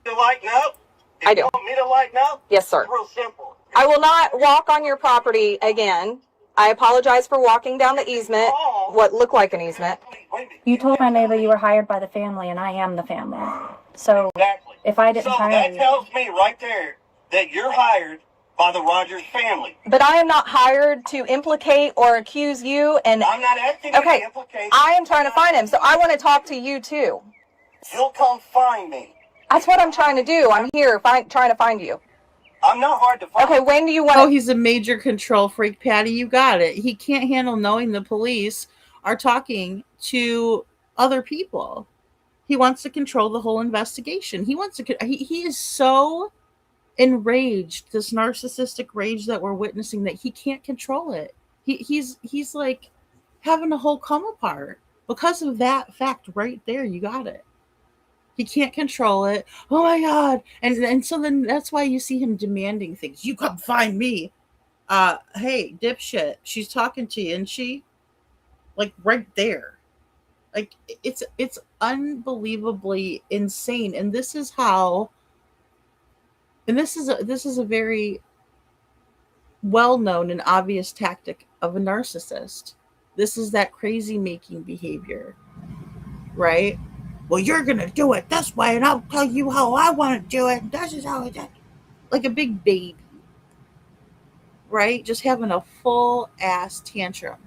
You lighten up?
I do.
You want me to lighten up?
Yes, sir.
It's real simple.
I will not walk on your property again. I apologize for walking down the easement, what looked like an easement.
You told my neighbor you were hired by the family, and I am the family. So if I didn't hire
that
you,
tells me right there that you're hired by the Rogers family.
But I am not hired to implicate or accuse you. And
I'm not asking you to implicate.
I am trying to find him, so I want to talk to you too.
You'll come find me.
That's what I'm trying to do. I'm here trying to find you.
I'm not hard to find.
Okay, when do you want
Oh, he's a major control freak, Patty. You got it. He can't handle knowing the police are talking to other people. He wants to control the whole investigation. He wants to. He is so enraged, this narcissistic rage that we're witnessing, that he can't control it. He's like having a whole come apart because of that fact right there. You got it. He can't control it. Oh my God. And so then that's why you see him demanding things. You come find me. Hey, dipshit. She's talking to you, isn't she? Like right there. Like it's unbelievably insane. And this is a very well-known and obvious tactic of a narcissist. This is that crazy making behavior. Right? Well, you're going to do it this way, and I'll tell you how I want to do it. This is how it is. Like a big baby. Right? Just having a full-ass tantrum.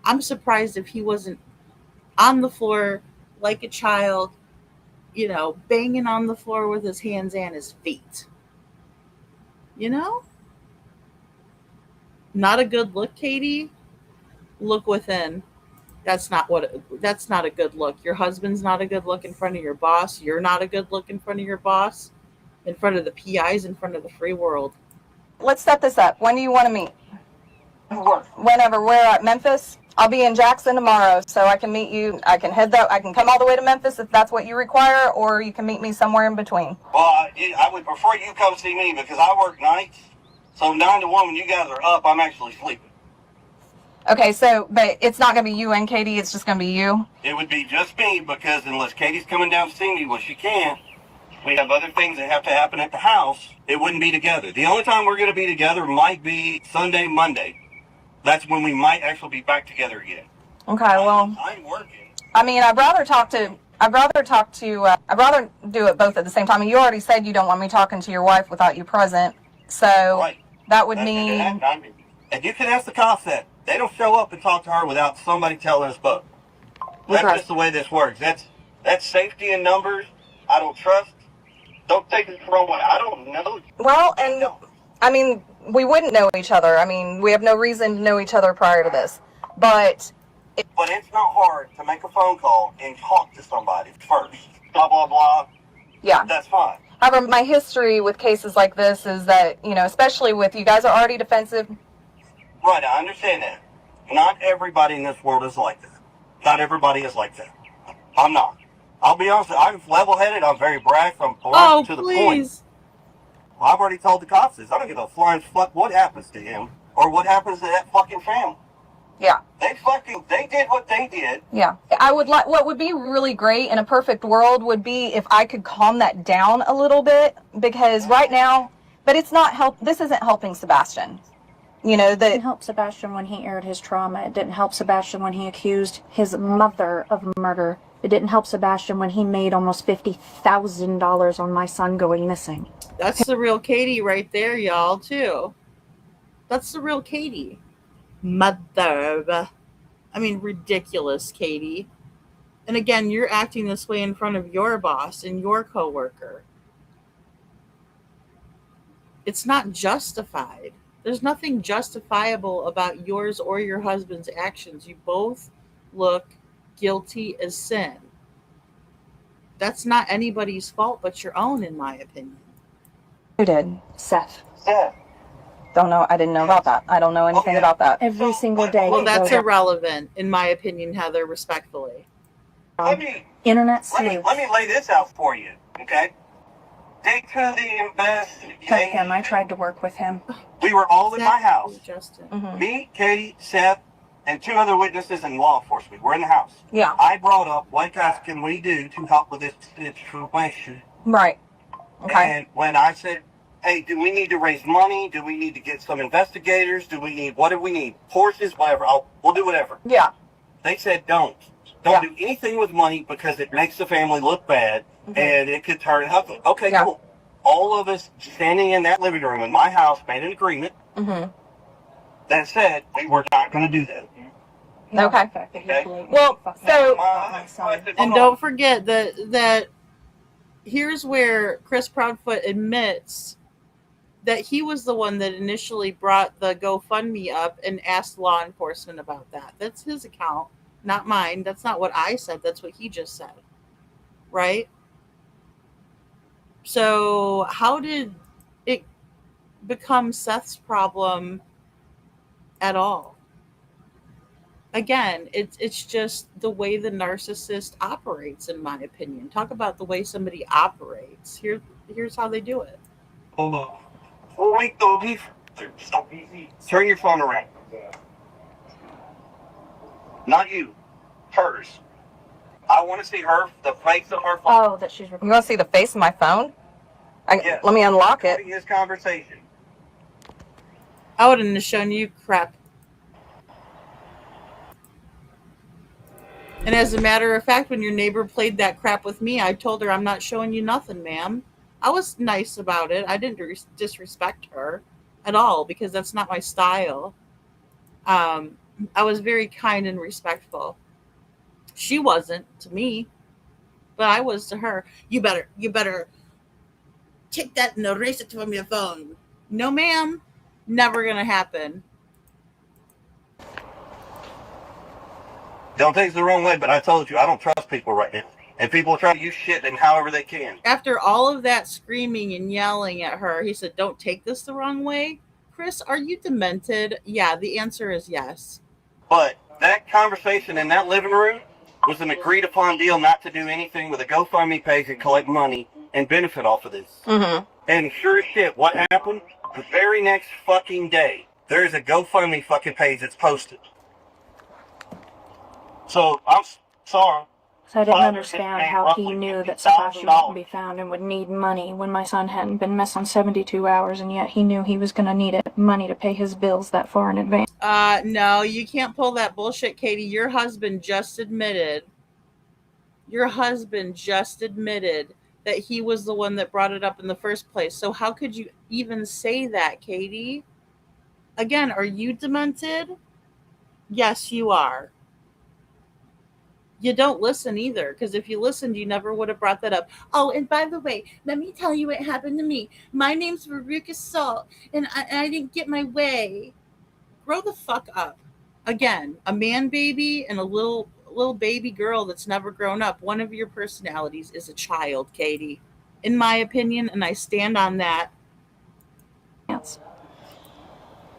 I'm surprised if he wasn't on the floor like a child, banging on the floor with his hands and his feet. Not a good look, Katie. Look within. That's not a good look. Your husband's not a good look in front of your boss. You're not a good look in front of your boss, in front of the PIs, in front of the free world.
Let's set this up. When do you want to meet? Whenever. We're at Memphis. I'll be in Jackson tomorrow, so I can meet you. I can come all the way to Memphis if that's what you require, or you can meet me somewhere in between.
Well, I would prefer you come see me because I work nights. So 9 to 1 when you guys are up, I'm actually sleeping.
Okay, but it's not going to be you and Katie, it's just going to be you?
It would be just me because unless Katie's coming down to see me, well, she can't. We have other things that have to happen at the house. It wouldn't be together. The only time we're going to be together might be Sunday, Monday. That's when we might actually be back together again.
Okay, well,
I'm working.
I mean, I'd rather do it both at the same time. And you already said you don't want me talking to your wife without you present. So that would mean...
And you can ask the cops that. They don't show up and talk to her without somebody telling us both. That's just the way this works. That's safety in numbers. I don't trust. Don't take it the wrong way. I don't know.
Well, and I mean, we wouldn't know each other. I mean, we have no reason to know each other prior to this. But
it's not hard to make a phone call and talk to somebody first. Blah, blah, blah.
Yeah.
That's fine.
However, my history with cases like this is that, especially with you guys are already defensive.
Right, I understand that. Not everybody in this world is like that. Not everybody is like that. I'm not. I'll be honest, I'm level-headed, I'm very brash, I'm blunt to the point. Well, I've already told the cops this. I don't give a flying fuck what happens to him or what happens to that fucking family.
Yeah.
They did what they did.
Yeah. What would be really great in a perfect world would be if I could calm that down a little bit, because right now, but it's not this isn't helping Sebastian. It
didn't help Sebastian when he aired his trauma. It didn't help Sebastian when he accused his mother of murder. It didn't help Sebastian when he made almost $50,000 on my son going missing.
That's the real Katie right there, y'all, too. That's the real Katie. Mother. I mean, ridiculous, Katie. And again, you're acting this way in front of your boss and your coworker. It's not justified. There's nothing justifiable about yours or your husband's actions. You both look guilty as sin. That's not anybody's fault but your own, in my opinion.
Who did?
Seth.
Don't know. I didn't know about that. I don't know anything about that.
Every single day.
Well, that's irrelevant, in my opinion, Heather, respectfully.
Internet
sleuths. Let me lay this out for you, okay? Take to the investigation.
Him. I tried to work with him.
We were all in my house.
Justin.
Mm-hmm.
Me, Katie, Seth, and 2 other witnesses in law enforcement. We're in the house.
Yeah.
I brought up, what guys can we do to help with this situation?
Right. Okay.
And when I said, hey, do we need to raise money? Do we need to get some investigators? What do we need? Horses, whatever. We'll do whatever.
Yeah.
They said don't do anything with money because it makes the family look bad and it could turn ugly. Okay, cool. All of us standing in that living room in my house made an agreement that said we were not going to do that.
Okay. Well, so
And don't forget that here's where Chris Proudfoot admits that he was the one that initially brought the GoFundMe up and asked law enforcement about that. That's his account, not mine. That's not what I said. That's what he just said. Right? So how did it become Seth's problem at all? Again, it's just the way the narcissist operates, in my opinion. Talk about the way somebody operates. Here's how they do it.
Hold on. Oh, wait, don't leave. Turn your phone around. Not you. Hers. I want to see the face of her phone.
Oh, that she's. You want to see the face of my phone?
Yes.
Let me unlock it.
This conversation.
I wouldn't have shown you crap. And as a matter of fact, when your neighbor played that crap with me, I told her, I'm not showing you nothing, ma'am. I was nice about it. I didn't disrespect her at all because that's not my style. I was very kind and respectful. She wasn't to me, but I was to her. You better take that and erase it from your phone. No, ma'am. Never gonna happen.
Don't take it the wrong way, but I told you I don't trust people right now. And people try to use shit and however they can.
After all of that screaming and yelling at her, he said, don't take this the wrong way. Chris, are you demented? Yeah, the answer is yes.
But that conversation in that living room was an agreed upon deal not to do anything with a GoFundMe page and collect money and benefit off of this. And sure as shit, what happened? The very next fucking day, there's a GoFundMe fucking page that's posted. So, I'm sorry.
So I didn't understand how he knew that Sebastian wouldn't be found and would need money when my son hadn't been missing 72 hours, and yet he knew he was going to need money to pay his bills that far in advance.
No, you can't pull that bullshit, Katie. Your husband just admitted that he was the one that brought it up in the first place. So how could you even say that, Katie? Again, are you demented? Yes, you are. You don't listen either, because if you listened, you never would have brought that up. Oh, and by the way, let me tell you what happened to me. My name's Veruca Salt, and I didn't get my way. Grow the fuck up. Again, a man baby and a little baby girl that's never grown up. One of your personalities is a child, Katie. In my opinion, and I stand on that.
Yes.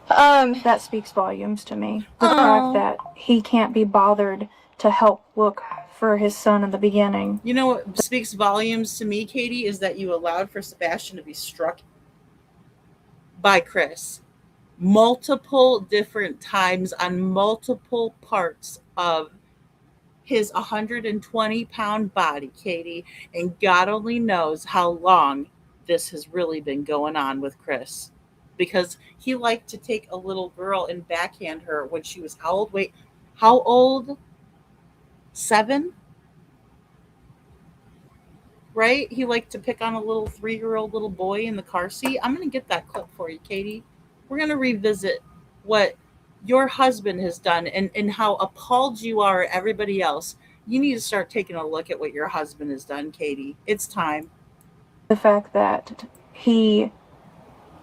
That speaks volumes to me. The fact that he can't be bothered to help look for his son in the beginning.
You know what speaks volumes to me, Katie, is that you allowed for Sebastian to be struck by Chris multiple different times on multiple parts of his 120-pound body, Katie, and God only knows how long this has really been going on with Chris, because he liked to take a little girl and backhand her when she was how old? Wait, how old? 7? Right? He liked to pick on a little 3-year-old little boy in the car seat. I'm going to get that clip for you, Katie. We're going to revisit what your husband has done and how appalled you are at everybody else. You need to start taking a look at what your husband has done, Katie. It's time.
The fact that he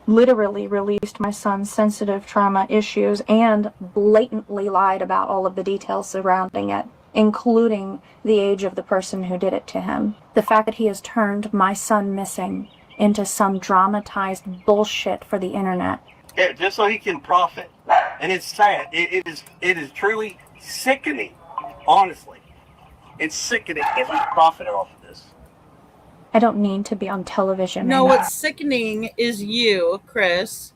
literally released my son's sensitive trauma issues and blatantly lied about all of the details surrounding it, including the age of the person who did it to him. The fact that he has turned my son missing into some dramatized bullshit for the internet.
Yeah, just so he can profit. And it's sad. It is truly sickening, honestly. It's sickening if he profited off of this.
I don't need to be on television.
No, what's sickening is you, Chris.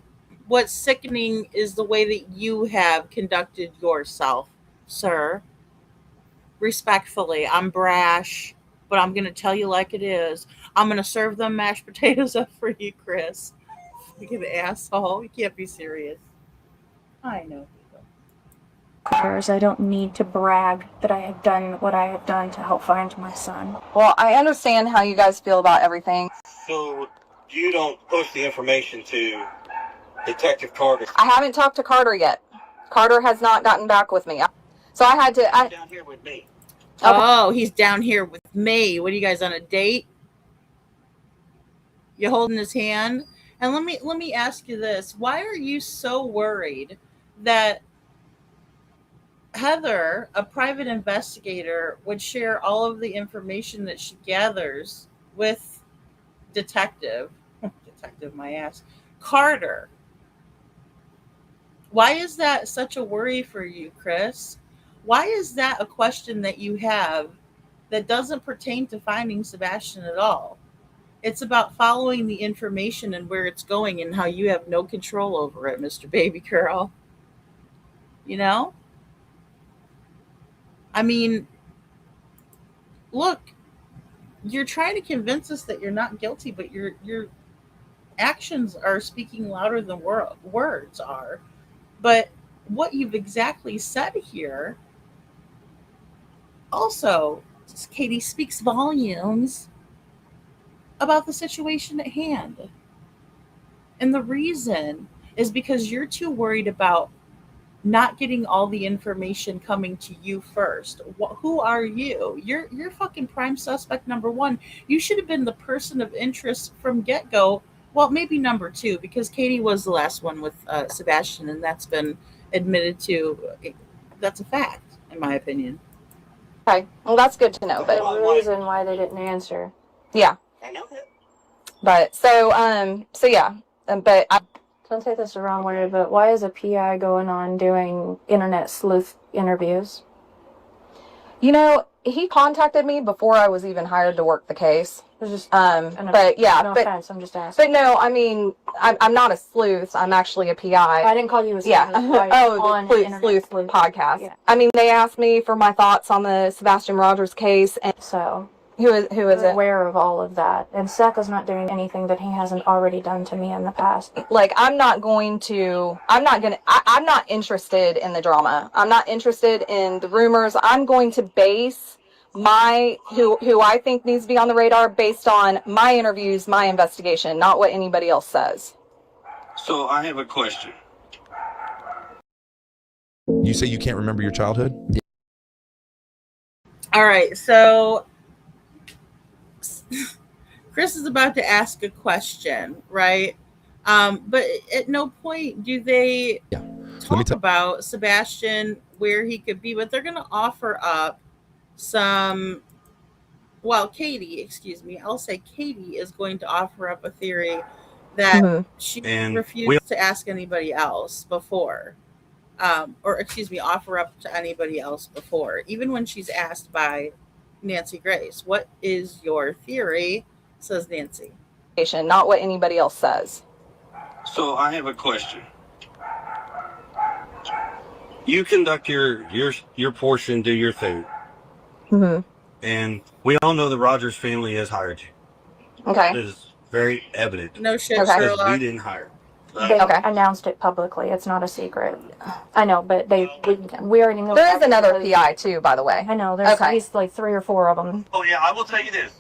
What's sickening is the way that you have conducted yourself, sir. Respectfully, I'm brash, but I'm going to tell you like it is. I'm going to serve them mashed potatoes up for you, Chris. Like an asshole. You can't be serious. I know.
I don't need to brag that I have done what I have done to help find my son.
Well, I understand how you guys feel about everything.
So you don't push the information to Detective Carter?
I haven't talked to Carter yet. Carter has not gotten back with me. So I had to...
down here with me.
Okay. Oh, he's down here with me. What are you guys on a date? You holding his hand? And let me ask you this. Why are you so worried that Heather, a private investigator, would share all of the information that she gathers with detective my ass, Carter? Why is that such a worry for you, Chris? Why is that a question that you have that doesn't pertain to finding Sebastian at all? It's about following the information and where it's going and how you have no control over it, Mr. Baby Girl. You know? I mean, look, you're trying to convince us that you're not guilty, but your actions are speaking louder than words are. But what you've exactly said here also, Katie, speaks volumes about the situation at hand. And the reason is because you're too worried about not getting all the information coming to you first. Who are you? You're fucking prime suspect number one. You should have been the person of interest from get-go. Well, maybe number two, because Katie was the last one with Sebastian, and that's been admitted to. That's a fact, in my opinion.
Okay, well, that's good to know. But
the reason why they didn't answer.
Yeah.
I know that.
But so yeah. But
don't take this the wrong way, but why is a PI going on doing internet sleuth interviews?
You know, he contacted me before I was even hired to work the case.
Just,
but yeah,
no
but,
offense, I'm just asking.
But no, I mean, I'm not a sleuth. I'm actually a PI.
I didn't call you a sleuth.
Yeah. The sleuth podcast. Yeah. I mean, they asked me for my thoughts on the Sebastian Rogers case, and
so
who is it?
Aware of all of that, and Seth is not doing anything that he hasn't already done to me in the past.
Like, I'm not interested in the drama. I'm not interested in the rumors. I'm going to base who I think needs to be on the radar based on my interviews, my investigation, not what anybody else says.
So I have a question.
You say you can't remember your childhood?
All right, so Chris is about to ask a question, right? But at no point do they talk about Sebastian, where he could be, but they're going to offer up Katie is going to offer up a theory that she refused to ask anybody else before. Offer up to anybody else before, even when she's asked by Nancy Grace. What is your theory? Says Nancy.
Not what anybody else says.
So I have a question. You conduct your portion, do your thing.
Mm-hmm.
And we all know the Rogers family has hired you.
Okay.
It is very evident.
No shit,
okay.
Sherlock.
We didn't hire.
They announced it publicly. It's not a secret. I know, but we already know.
There is another PI too, by the way.
I know. There's at least like 3 or 4 of them.
Oh yeah, I will tell you this.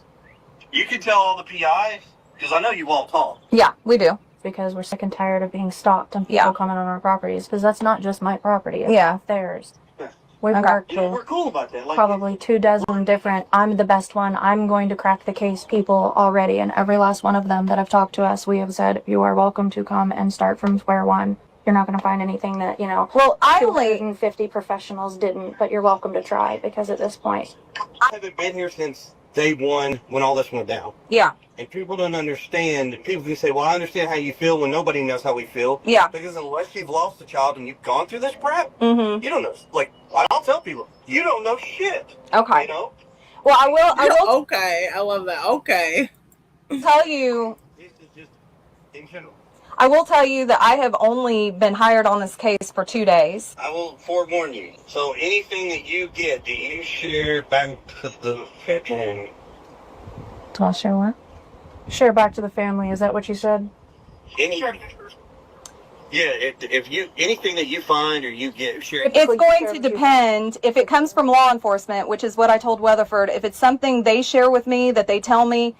You can tell all the PIs, because I know you all talk.
Yeah, we do.
Because we're sick and tired of being stalked and people coming on our properties. Because that's not just my property. It's theirs. We've worked with
we're cool about that.
probably 24 different, I'm the best one, I'm going to crack the case people already. And every last one of them that have talked to us, we have said, you are welcome to come and start from square one. You're not going to find anything that,
well,
250 professionals didn't, but you're welcome to try, because at this point.
I haven't been here since day one when all this went down.
Yeah.
And people don't understand. People can say, well, I understand how you feel when nobody knows how we feel.
Yeah.
Because unless you've lost a child and you've gone through this crap,
you
don't know. Like, I'll tell people, you don't know shit.
Okay.
You know?
Well, I will.
Okay. I love that. Okay.
Tell you.
This is just in general.
I will tell you that I have only been hired on this case for 2 days.
I will forewarn you. So anything that you get, do you share back to the family?
Do I share what? Share back to the family. Is that what you said?
If you anything that you find or you get, share.
It's going to depend if it comes from law enforcement, which is what I told Weatherford. If it's something they share with me that they tell me,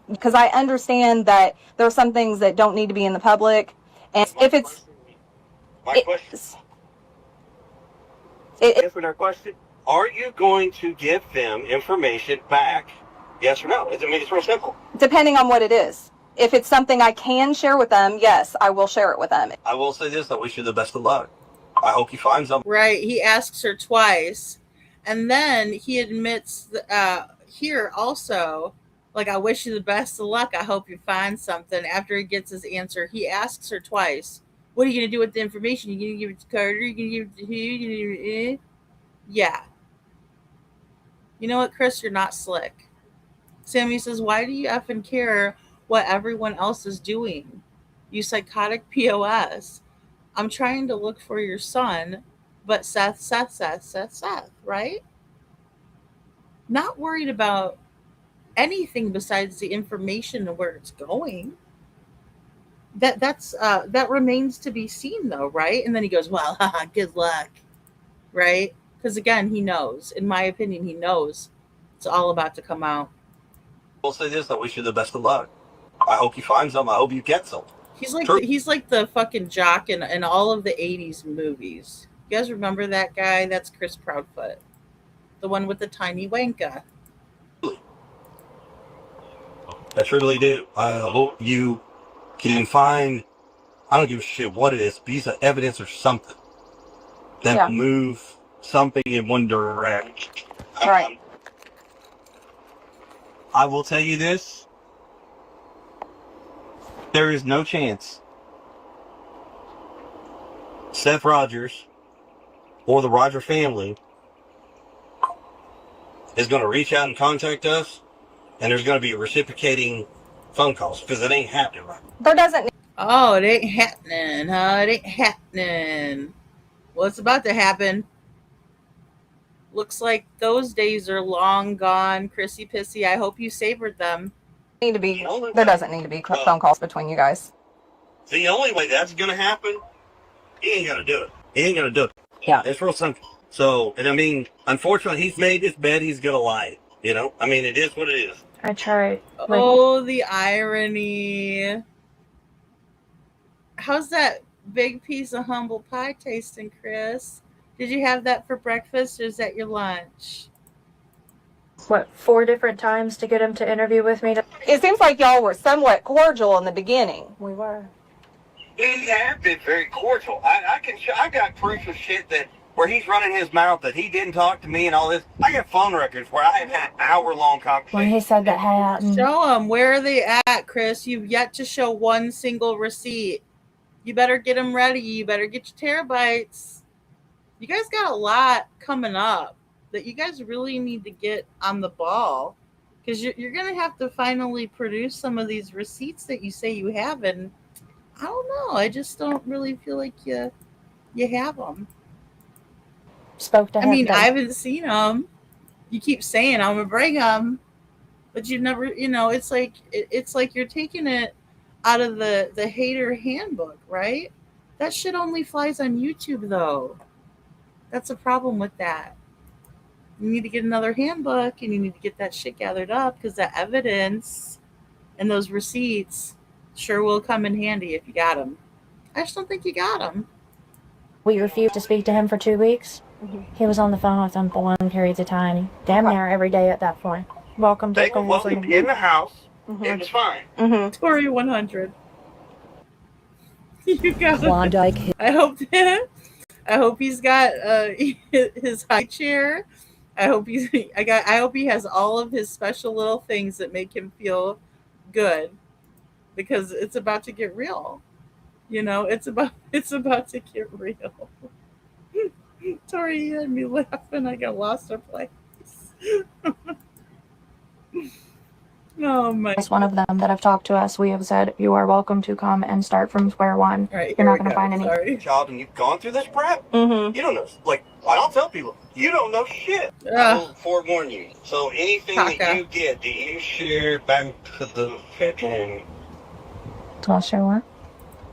because I understand that there are some things that don't need to be in the public, and if it's
Answer that question. Are you going to give them information back? Yes or no? I mean, it's real simple.
depending on what it is. If it's something I can share with them, yes, I will share it with them.
I will say this: I wish you the best of luck. I hope you find something.
Right. He asks her twice. And then he admits here also, like, I wish you the best of luck. I hope you find something. After he gets his answer, he asks her twice, what are you going to do with the information? Are you going to give it to Carter? Are you going to give it to who? Yeah. You know what, Chris? You're not slick. Sammy says, why do you effing care what everyone else is doing? You psychotic POS. I'm trying to look for your son, but Seth, right? Not worried about anything besides the information of where it's going. That remains to be seen, though, right? And then he goes, well, good luck, right? Because again, he knows. In my opinion, he knows it's all about to come out.
I'll say this: I wish you the best of luck. I hope you find something. I hope you get something.
He's like the fucking jock in all of the 80s movies. You guys remember that guy? That's Chris Proudfoot. The one with the tiny wanka.
I truly do. I hope you can find, I don't give a shit what it is, piece of evidence or something that will move something in one direction.
Right.
I will tell you this. There is no chance Seth Rogers or the Roger family is going to reach out and contact us, and there's going to be reciprocating phone calls, because it ain't happening right now.
There doesn't.
Oh, it ain't happening, huh? It ain't happening. What's about to happen? Looks like those days are long gone, Chrissy Pissy. I hope you savored them.
There doesn't need to be phone calls between you guys.
The only way that's going to happen, he ain't going to do it. He ain't going to do it.
Yeah.
It's real simple. So, and I mean, unfortunately, he's made his bed, he's going to lie. You know? I mean, it is what it is.
I tried.
Oh, the irony. How's that big piece of humble pie tasting, Chris? Did you have that for breakfast, or is that your lunch?
What, 4 different times to get him to interview with me?
It seems like y'all were somewhat cordial in the beginning.
We were.
We have been very cordial. I got proof of shit that where he's running his mouth that he didn't talk to me and all this. I got phone records where I have had hour-long conversations.
When he said that hadn't.
Show them. Where are they at, Chris? You've yet to show one single receipt. You better get them ready. You better get your terabytes. You guys got a lot coming up that you guys really need to get on the ball, because you're going to have to finally produce some of these receipts that you say you have, and I don't know. I just don't really feel like you have them.
Spoke to him.
I mean, I haven't seen them. You keep saying I'm gonna bring them, but you never. You know, it's like you're taking it out of the hater handbook, right? That shit only flies on YouTube, though. That's a problem with that. You need to get another handbook, and you need to get that shit gathered up, because that evidence and those receipts sure will come in handy if you got them. I just don't think you got them.
We refused to speak to him for 2 weeks. He was on the phone with them for long periods of time. Damn near every day at that point. Welcome to
They were welcome in the house. It was fine.
Tori 100. You got
Klondike.
I hope he's got his high chair. I hope he has all of his special little things that make him feel good, because it's about to get real. You know, it's about to get real. Tori, you had me laughing. I got lost her place. Oh my!
It's one of them that have talked to us. We have said you are welcome to come and start from square one.
Right,
you're not going to find any.
Sorry. Child, and you've gone through this prep. You don't know. Like, I don't tell people, you don't know shit. I will forewarn you. So anything that you get, do you share back to the family?
So I'll share what?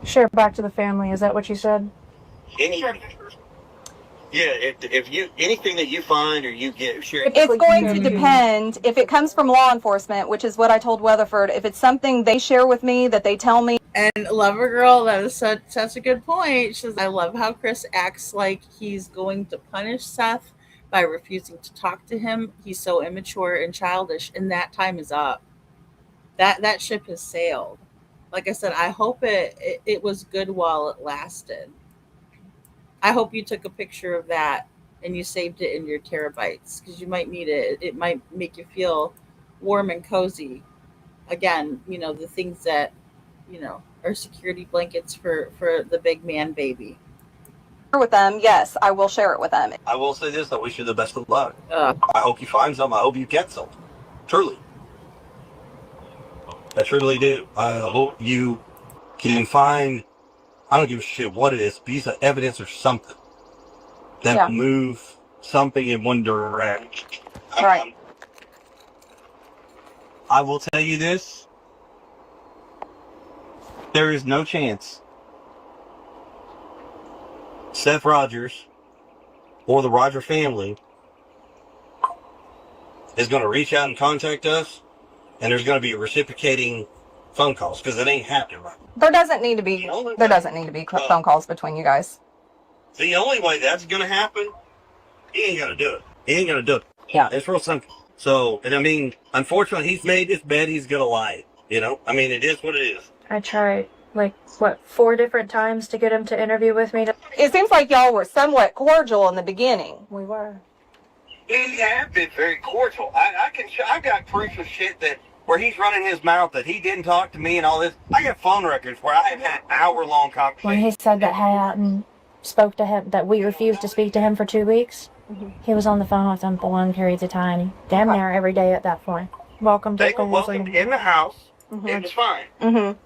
Share back to the family. Is that what you said?
If you anything that you find or you get, share.
It's going to depend if it comes from law enforcement, which is what I told Weatherford. If it's something they share with me that they tell me.
And Lover Girl, that is such a good point. She says, I love how Chris acts like he's going to punish Seth by refusing to talk to him. He's so immature and childish, and that time is up. That ship has sailed. Like I said, I hope it was good while it lasted. I hope you took a picture of that and you saved it in your terabytes, because you might need it. It might make you feel warm and cozy. Again, the things that, are security blankets for the big man baby.
With them, yes, I will share it with them.
I will say this: I wish you the best of luck. I hope you find some. I hope you get some. Truly, I truly do. I hope you can find. I don't give a shit what it is. Piece of evidence or something that will move something in one direction.
Right.
I will tell you this. There is no chance Seth Rogers or the Roger family is going to reach out and contact us, and there's going to be reciprocating phone calls, because it ain't happening right.
There doesn't need to be phone calls between you guys.
The only way that's going to happen, he ain't going to do it. He ain't going to do it.
Yeah.
It's real simple. So, and I mean, unfortunately, he's made this bed, he's going to lie. I mean, it is what it is.
I tried, 4 different times to get him to interview with me.
It seems like y'all were somewhat cordial in the beginning.
We were.
He have been very cordial. I got proof of shit that where he's running his mouth that he didn't talk to me and all this. I got phone records where I have had hour-long conversations.
When he said that Hayden spoke to him, that we refused to speak to him for 2 weeks, he was on the phone with him for long periods of time. Damn near every day at that point. Welcome
They were welcomed in the house. It was fine.
Mm-hmm.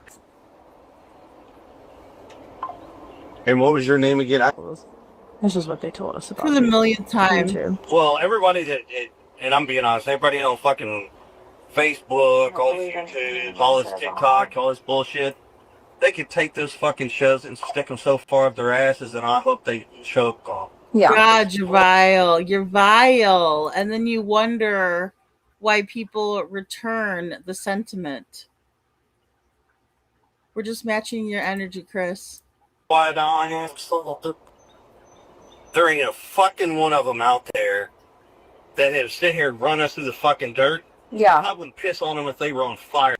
And what was your name again?
This is what they told us about.
For the millionth time.
Well, everybody and I'm being honest, everybody on fucking Facebook, all this YouTube, all this TikTok, all this bullshit, they could take those fucking shows and stick them so far up their asses, and I hope they choke off.
Yeah.
God, you're vile. You're vile. And then you wonder why people return the sentiment. We're just matching your energy, Chris.
Why don't there ain't a fucking one of them out there that have sit here and run us through the fucking dirt.
Yeah.
I wouldn't piss on them if they were on fire.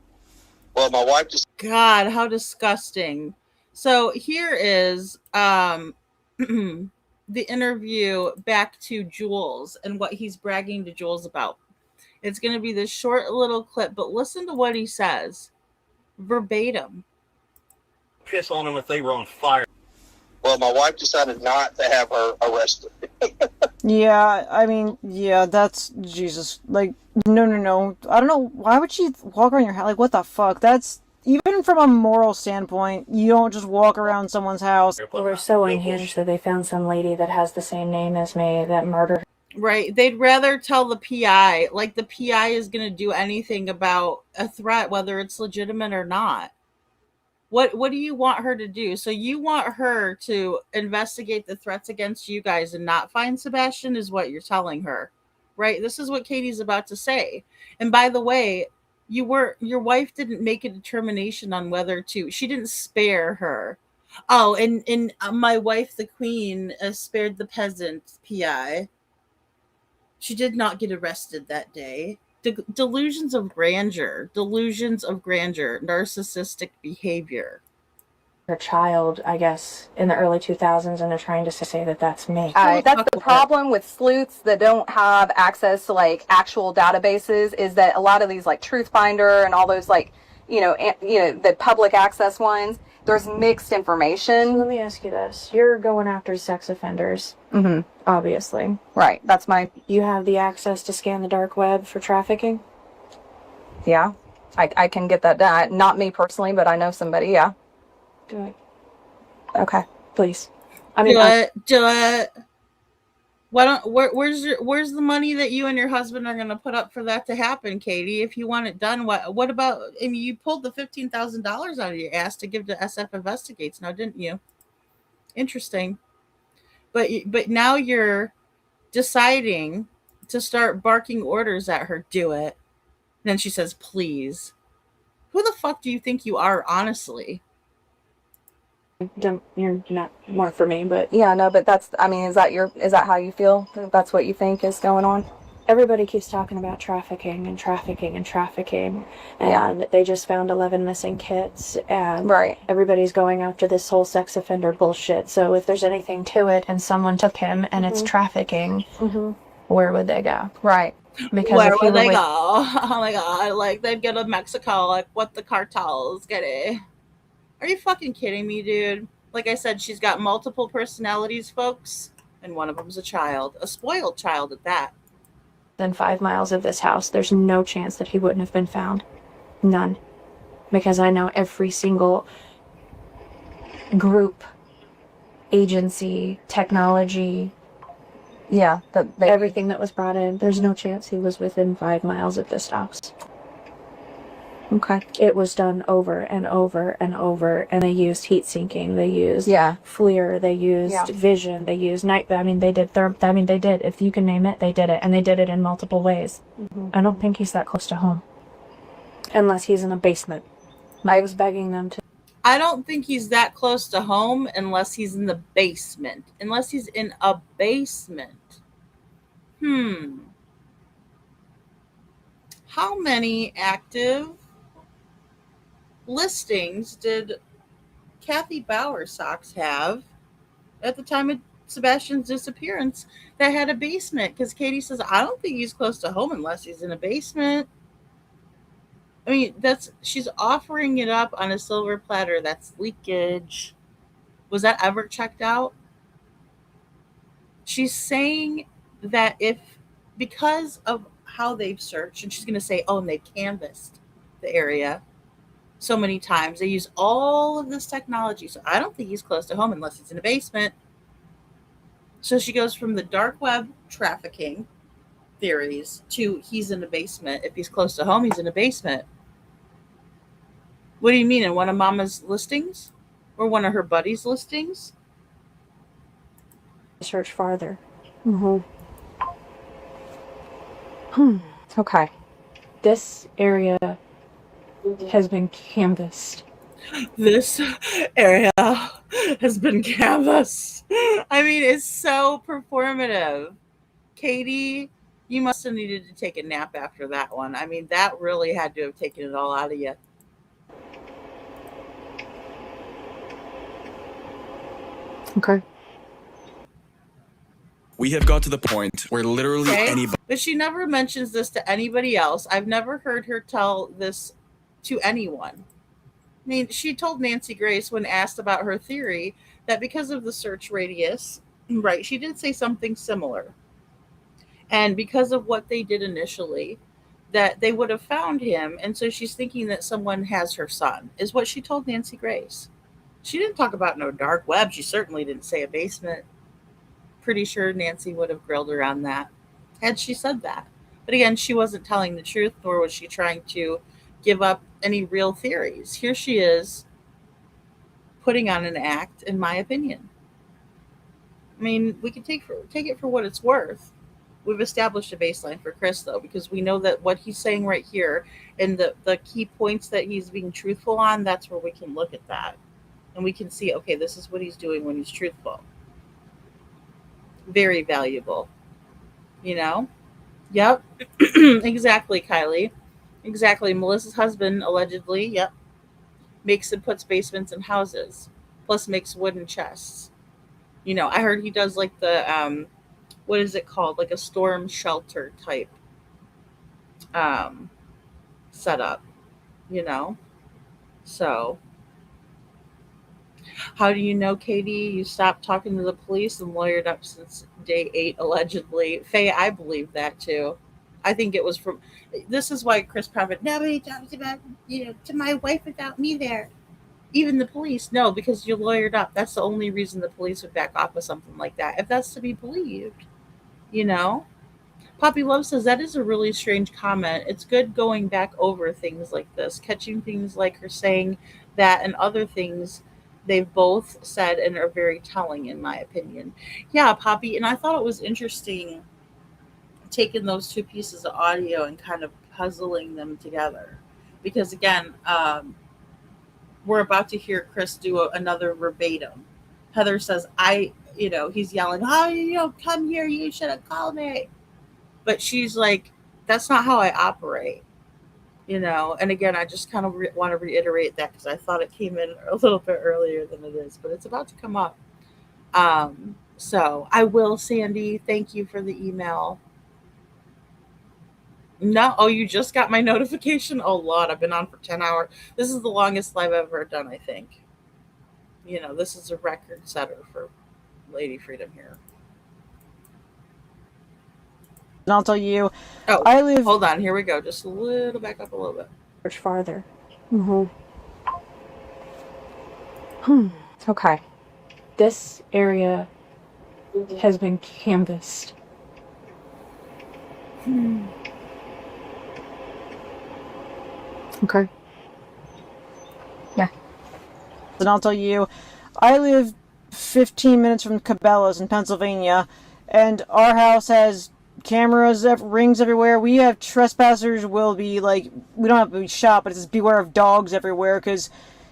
Well, my wife just...
God, how disgusting. So here is the interview back to Jules and what he's bragging to Jules about. It's going to be this short little clip, but listen to what he says. Verbatim.
Piss on them if they were on fire. Well, my wife decided not to have her arrested.
Yeah, I mean, yeah, that's Jesus. No. I don't know. Why would she walk around your house? What the fuck? That's, even from a moral standpoint, you don't just walk around someone's house.
They were so unhinged that they found some lady that has the same name as me that murdered.
Right. They'd rather tell the PI. Like the PI is going to do anything about a threat, whether it's legitimate or not. What do you want her to do? So you want her to investigate the threats against you guys and not find Sebastian, is what you're telling her, right? This is what Katie's about to say. And by the way, your wife didn't make a determination on whether to. She didn't spare her. Oh, and my wife, the queen, spared the peasant PI. She did not get arrested that day. Delusions of grandeur, narcissistic behavior.
Her child, I guess, in the early 2000s, and they're trying to say that that's me.
That's the problem with sleuths that don't have access to actual databases, is that a lot of these Truthfinder and all those the public access ones, there's mixed information.
So let me ask you this. You're going after sex offenders, obviously.
Right, that's
You have the access to scan the dark web for trafficking?
Yeah, I can get that done. Not me personally, but I know somebody, yeah.
Do it.
Okay.
Please.
Do it. Where's the money that you and your husband are going to put up for that to happen, Katie? If you want it done, what about? I mean, you pulled the $15,000 out of your ass to give to SF Investigates, now didn't you? Interesting, but now you're deciding to start barking orders at her. Do it. And then she says, "Please." Who the fuck do you think you are, honestly?
You're not more for me, but
Yeah, no, but that's, I mean, is that how you feel? That's what you think is going on?
everybody keeps talking about trafficking and trafficking and trafficking, and they just found 11 missing kids, and everybody's going after this whole sex offender bullshit. So if there's anything to it and someone took him and it's trafficking, where would they go?
Right.
Because
Where
if he
would they
were
go? Oh my god! Like they'd go to Mexico. Like what the cartels get it? Are you fucking kidding me, dude? Like I said, she's got multiple personalities, folks, and one of them's a child, a spoiled child at that.
within 5 miles of this house, there's no chance that he wouldn't have been found. None. Because I know every single group, agency, technology, everything that was brought in, there's no chance he was within 5 miles of this house.
Okay.
It was done over and over and over, and they used heat sinking, they used FLIR, they used vision, they used night. I mean, they did. They did. If you can name it, they did it, and they did it in multiple ways. I don't think he's that close to home, unless he's in a basement. I was begging them to.
I don't think he's that close to home unless he's in the basement. Unless he's in a basement. How many active listings did Kathy Bowersox have at the time of Sebastian's disappearance that had a basement? Because Katie says, I don't think he's close to home unless he's in a basement. I mean, she's offering it up on a silver platter. That's leakage. Was that ever checked out? She's saying that because of how they've searched, and she's going to say, and they've canvassed the area so many times. They use all of this technology. So I don't think he's close to home unless he's in a basement. So she goes from the dark web trafficking theories to he's in a basement. If he's close to home, he's in a basement. What do you mean? In one of Mama's listings? Or one of her buddies' listings?
Search farther.
Okay.
This area has been canvassed.
This area has been canvassed. I mean, it's so performative. Katie, you must have needed to take a nap after that one. I mean, that really had to have taken it all out of you.
Okay.
We have got to the point where literally anybody.
But she never mentions this to anybody else. I've never heard her tell this to anyone. I mean, she told Nancy Grace when asked about her theory that because of the search radius, right, she did say something similar. And because of what they did initially, that they would have found him. And so she's thinking that someone has her son, is what she told Nancy Grace. She didn't talk about no dark web. She certainly didn't say a basement. Pretty sure Nancy would have grilled her on that had she said that. But again, she wasn't telling the truth, nor was she trying to give up any real theories. Here she is putting on an act, in my opinion. I mean, we can take it for what it's worth. We've established a baseline for Chris, though, because we know that what he's saying right here and the key points that he's being truthful on, that's where we can look at that. And we can see, okay, this is what he's doing when he's truthful. Very valuable. You know? Yep. Exactly, Kylie. Exactly. Melissa's husband, allegedly, makes and puts basements in houses. Plus makes wooden chests. You know, I heard he does like the, what is it called? Like a storm shelter type setup. You know? So... How do you know, Katie? You stopped talking to the police and lawyered up since day 8, allegedly. Faye, I believe that too. I think it was from. This is why Chris Prophet. Nobody talks about to my wife without me there. Even the police, no, because you lawyered up. That's the only reason the police would back off with something like that, if that's to be believed. You know? Poppy Love says that is a really strange comment. It's good going back over things like this, catching things like her saying that and other things they've both said and are very telling, in my opinion. Yeah, Poppy, and I thought it was interesting taking those two pieces of audio and kind of puzzling them together. Because again, we're about to hear Chris do another verbatim. Heather says, he's yelling, "Oh, you don't come here, you should have called me." But she's like, that's not how I operate, And again, I just kind of want to reiterate that because I thought it came in a little bit earlier than it is, but it's about to come up. So I will, Sandy. Thank you for the email. No, oh, you just got my notification? Oh, Lord, I've been on for 10 hours. This is the longest live I've ever done, I think. This is a record setter for Lady Freedom here.
And I'll tell you,
Oh,
I live.
Hold on, here we go. Just a little back up a little bit.
Much farther. Okay. This area has been canvassed. Okay. Yeah.
And I'll tell you, I live 15 minutes from Cabela's in Pennsylvania, and our house has cameras, rings everywhere. We have trespassers will be like, we don't have to be shot, but it's just beware of dogs everywhere, because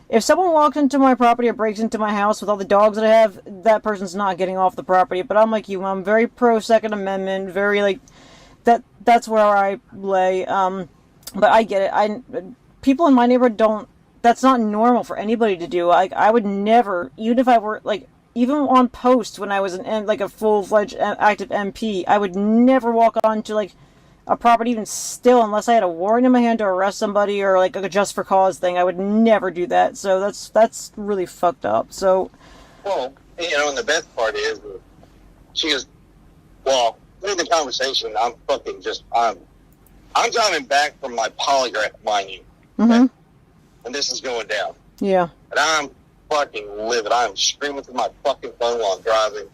if someone walks into my property or breaks into my house with all the dogs that I have, that person's not getting off the property. But I'm like you, I'm very pro Second Amendment, very like, that's where I lay. But I get it. People in my neighborhood don't, that's not normal for anybody to do. I would never, even if I were like, even on post when I was like a full-fledged active MP, I would never walk onto like a property even still unless I had a warrant in my hand to arrest somebody or like a just for cause thing. I would never do that. So that's really fucked up. So,
well, and the best part is she is, well, in the conversation, I'm driving back from my polygraph, mind you. Okay? And this is going down.
Yeah.
And I'm fucking livid. I'm screaming through my fucking phone while I'm driving.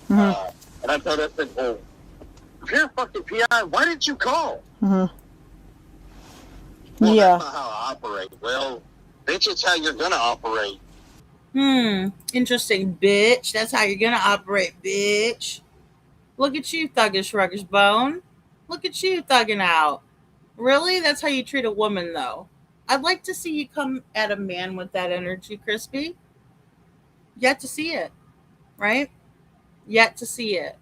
And I told her, I said, well, if you're a fucking PI, why didn't you call? Well,
yeah.
That's not how I operate. Well, bitch, it's how you're gonna operate.
Interesting, bitch. That's how you're gonna operate, bitch. Look at you, thuggish, ruggish bone. Look at you thugging out. Really? That's how you treat a woman, though. I'd like to see you come at a man with that energy, Crispy. Yet to see it, right? Yet to see it.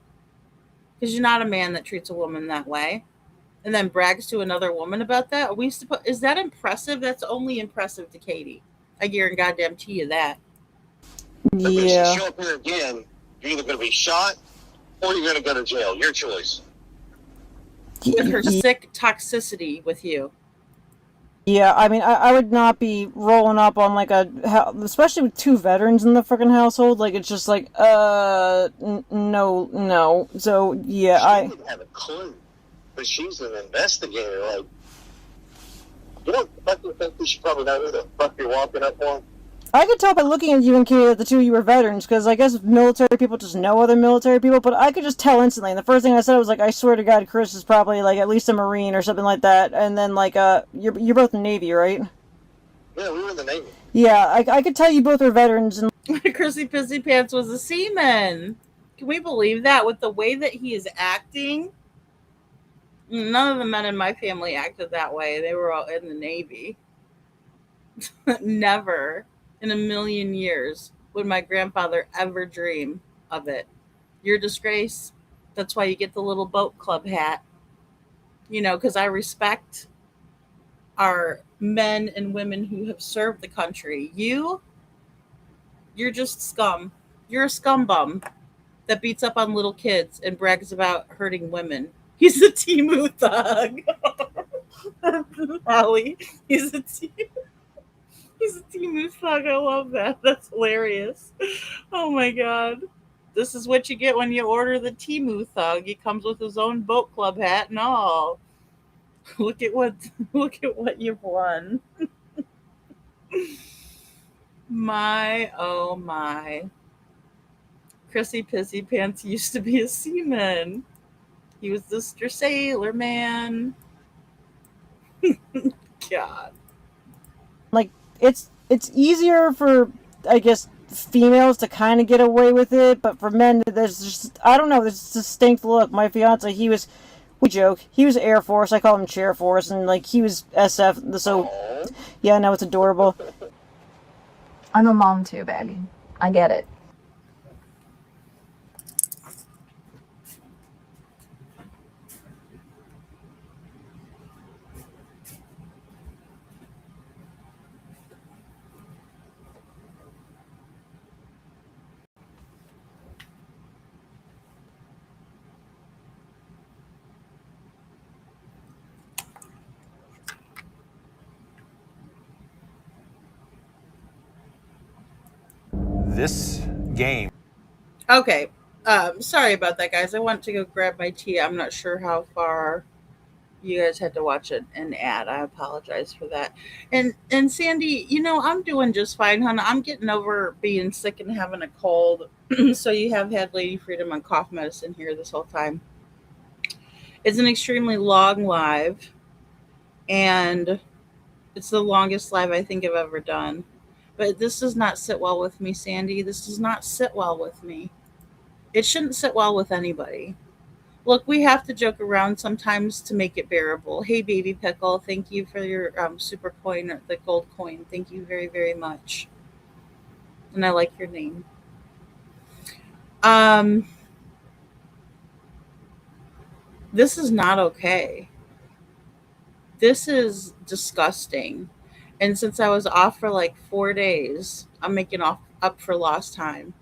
Because you're not a man that treats a woman that way. And then brags to another woman about that. Is that impressive? That's only impressive to Katie. I guarantee you that.
But if you show up here again, you're either going to be shot or you're going to go to jail. Your choice.
With her sick toxicity with you.
Yeah, I mean, I would not be rolling up on like especially with two veterans in the freaking household. Like, it's just like, no. So, yeah,
I didn't have a clue, but she's an investigator. Like, you don't fucking think you should probably know who the fuck you're walking up on?
I could tell by looking at you and Katie that the two of you were veterans, because I guess military people just know other military people, but I could just tell instantly. And the first thing I said was like, I swear to God, Chris is probably like at least a Marine or something like that. And then like, you're both in the Navy, right?
Yeah, we were in the Navy.
Yeah, I could tell you both are veterans. And
Chrissy Pissy Pants was a seaman. Can we believe that with the way that he is acting? None of the men in my family acted that way. They were all in the Navy. Never in a million years would my grandfather ever dream of it. You're a disgrace. That's why you get the little boat club hat. Because I respect our men and women who have served the country. You're just scum. You're a scum bum that beats up on little kids and brags about hurting women. He's a Temu thug. Holly, he's a Temu thug. I love that. That's hilarious. Oh my God. This is what you get when you order the Temu thug. He comes with his own boat club hat and all. Look at what you've won. My, oh my. Chrissy Pissy Pants used to be a seaman. He was Mr. Sailor Man. God.
Like, it's easier for, I guess, females to kind of get away with it, but for men, there's just, I don't know, there's this distinct look. My fiance, we joke, he was Air Force, I call him Chair Force, and like he was SF, so yeah, no, it's adorable.
I'm a mom too, baby. I get it.
This game.
Okay. Sorry about that, guys. I went to go grab my tea. I'm not sure how far you guys had to watch an ad. I apologize for that. And Sandy, I'm doing just fine, hon. I'm getting over being sick and having a cold. So you have had Lady Freedom on cough medicine here this whole time. It's an extremely long live, and it's the longest live I think I've ever done. But this does not sit well with me, Sandy. This does not sit well with me. It shouldn't sit well with anybody. Look, we have to joke around sometimes to make it bearable. Hey, baby pickle, thank you for your super coin, the gold coin. Thank you very, very much. And I like your name. This is not okay. This is disgusting. And since I was off for like 4 days, I'm making up for lost time.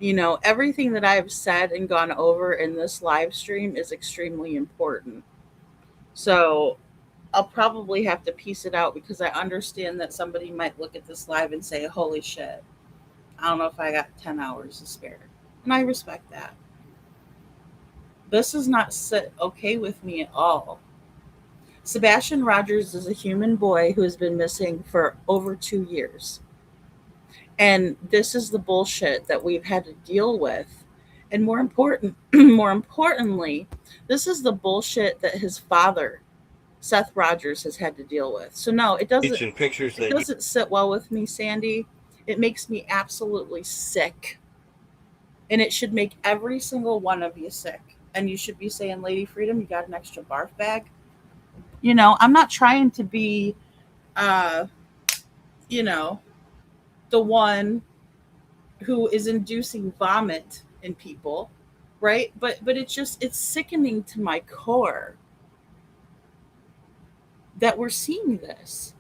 Everything that I've said and gone over in this live stream is extremely important. So I'll probably have to piece it out because I understand that somebody might look at this live and say, holy shit, I don't know if I got 10 hours to spare. And I respect that. This does not sit okay with me at all. Sebastian Rogers is a human boy who has been missing for over 2 years. And this is the bullshit that we've had to deal with. And more importantly, this is the bullshit that his father, Seth Rogers, has had to deal with. So no, it doesn't sit well with me, Sandy. It makes me absolutely sick. And it should make every single one of you sick. And you should be saying, Lady Freedom, you got an extra barf bag? I'm not trying to be the one who is inducing vomit in people, right? But it's sickening to my core that we're seeing this.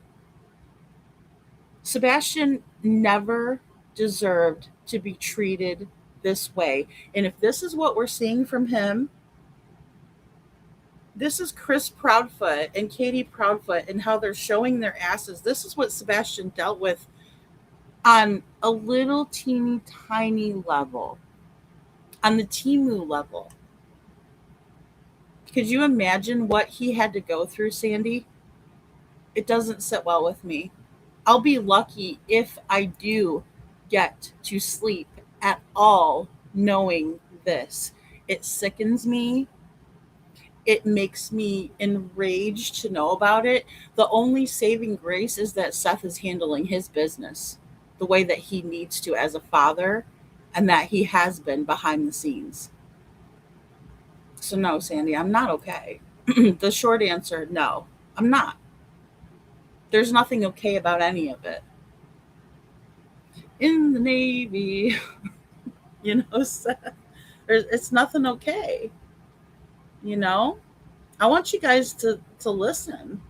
Sebastian never deserved to be treated this way. And if this is what we're seeing from him, this is Chris Proudfoot and Katie Proudfoot and how they're showing their asses. This is what Sebastian dealt with on a little teeny tiny level, on the Timu level. Could you imagine what he had to go through, Sandy? It doesn't sit well with me. I'll be lucky if I do get to sleep at all knowing this. It sickens me. It makes me enraged to know about it. The only saving grace is that Seth is handling his business the way that he needs to as a father, and that he has been behind the scenes. So no, Sandy, I'm not okay. The short answer, no, I'm not. There's nothing okay about any of it. In the Navy, Seth, it's nothing okay. I want you guys to listen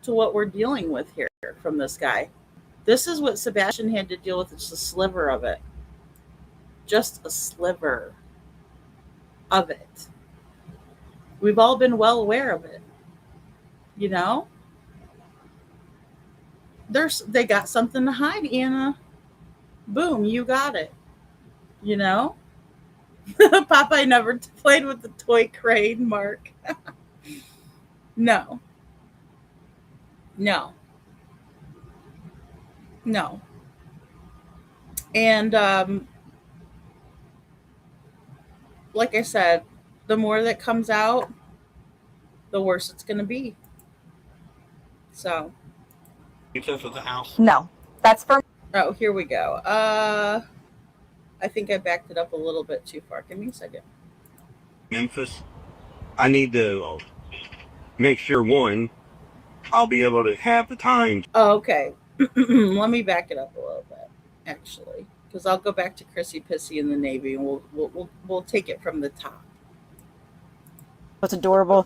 to what we're dealing with here from this guy. This is what Sebastian had to deal with. It's a sliver of it. Just a sliver of it. We've all been well aware of it. They got something to hide, Anna. Boom, you got it. Popeye never played with the toy crane, Mark. No. And like I said, the more that comes out, the worse it's going to be. So.
Details of the house?
No, that's for.
Oh, here we go. I think I backed it up a little bit too far. Give me a second.
Memphis. I need to make sure, one, I'll be able to have the time.
Oh, okay. Let me back it up a little bit, actually, because I'll go back to Chrissy Pissy in the Navy, and we'll take it from the top.
That's adorable.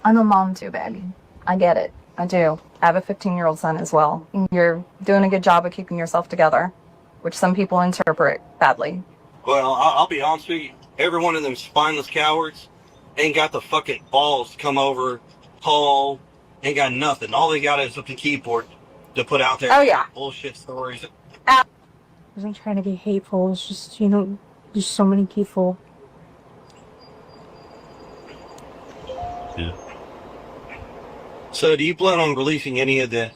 I'm a mom too, baby. I get it. I do. I have a 15-year-old son as well. You're doing a good job of keeping yourself together, which some people interpret badly.
Well, I'll be honest with you. Every one of them spineless cowards ain't got the fucking balls to come over, call, ain't got nothing. All they got is a keyboard to put out there.
Oh, yeah.
Bullshit stories.
I wasn't trying to be hateful. It's just, there's so many people.
Yeah. So, do you plan on releasing any of the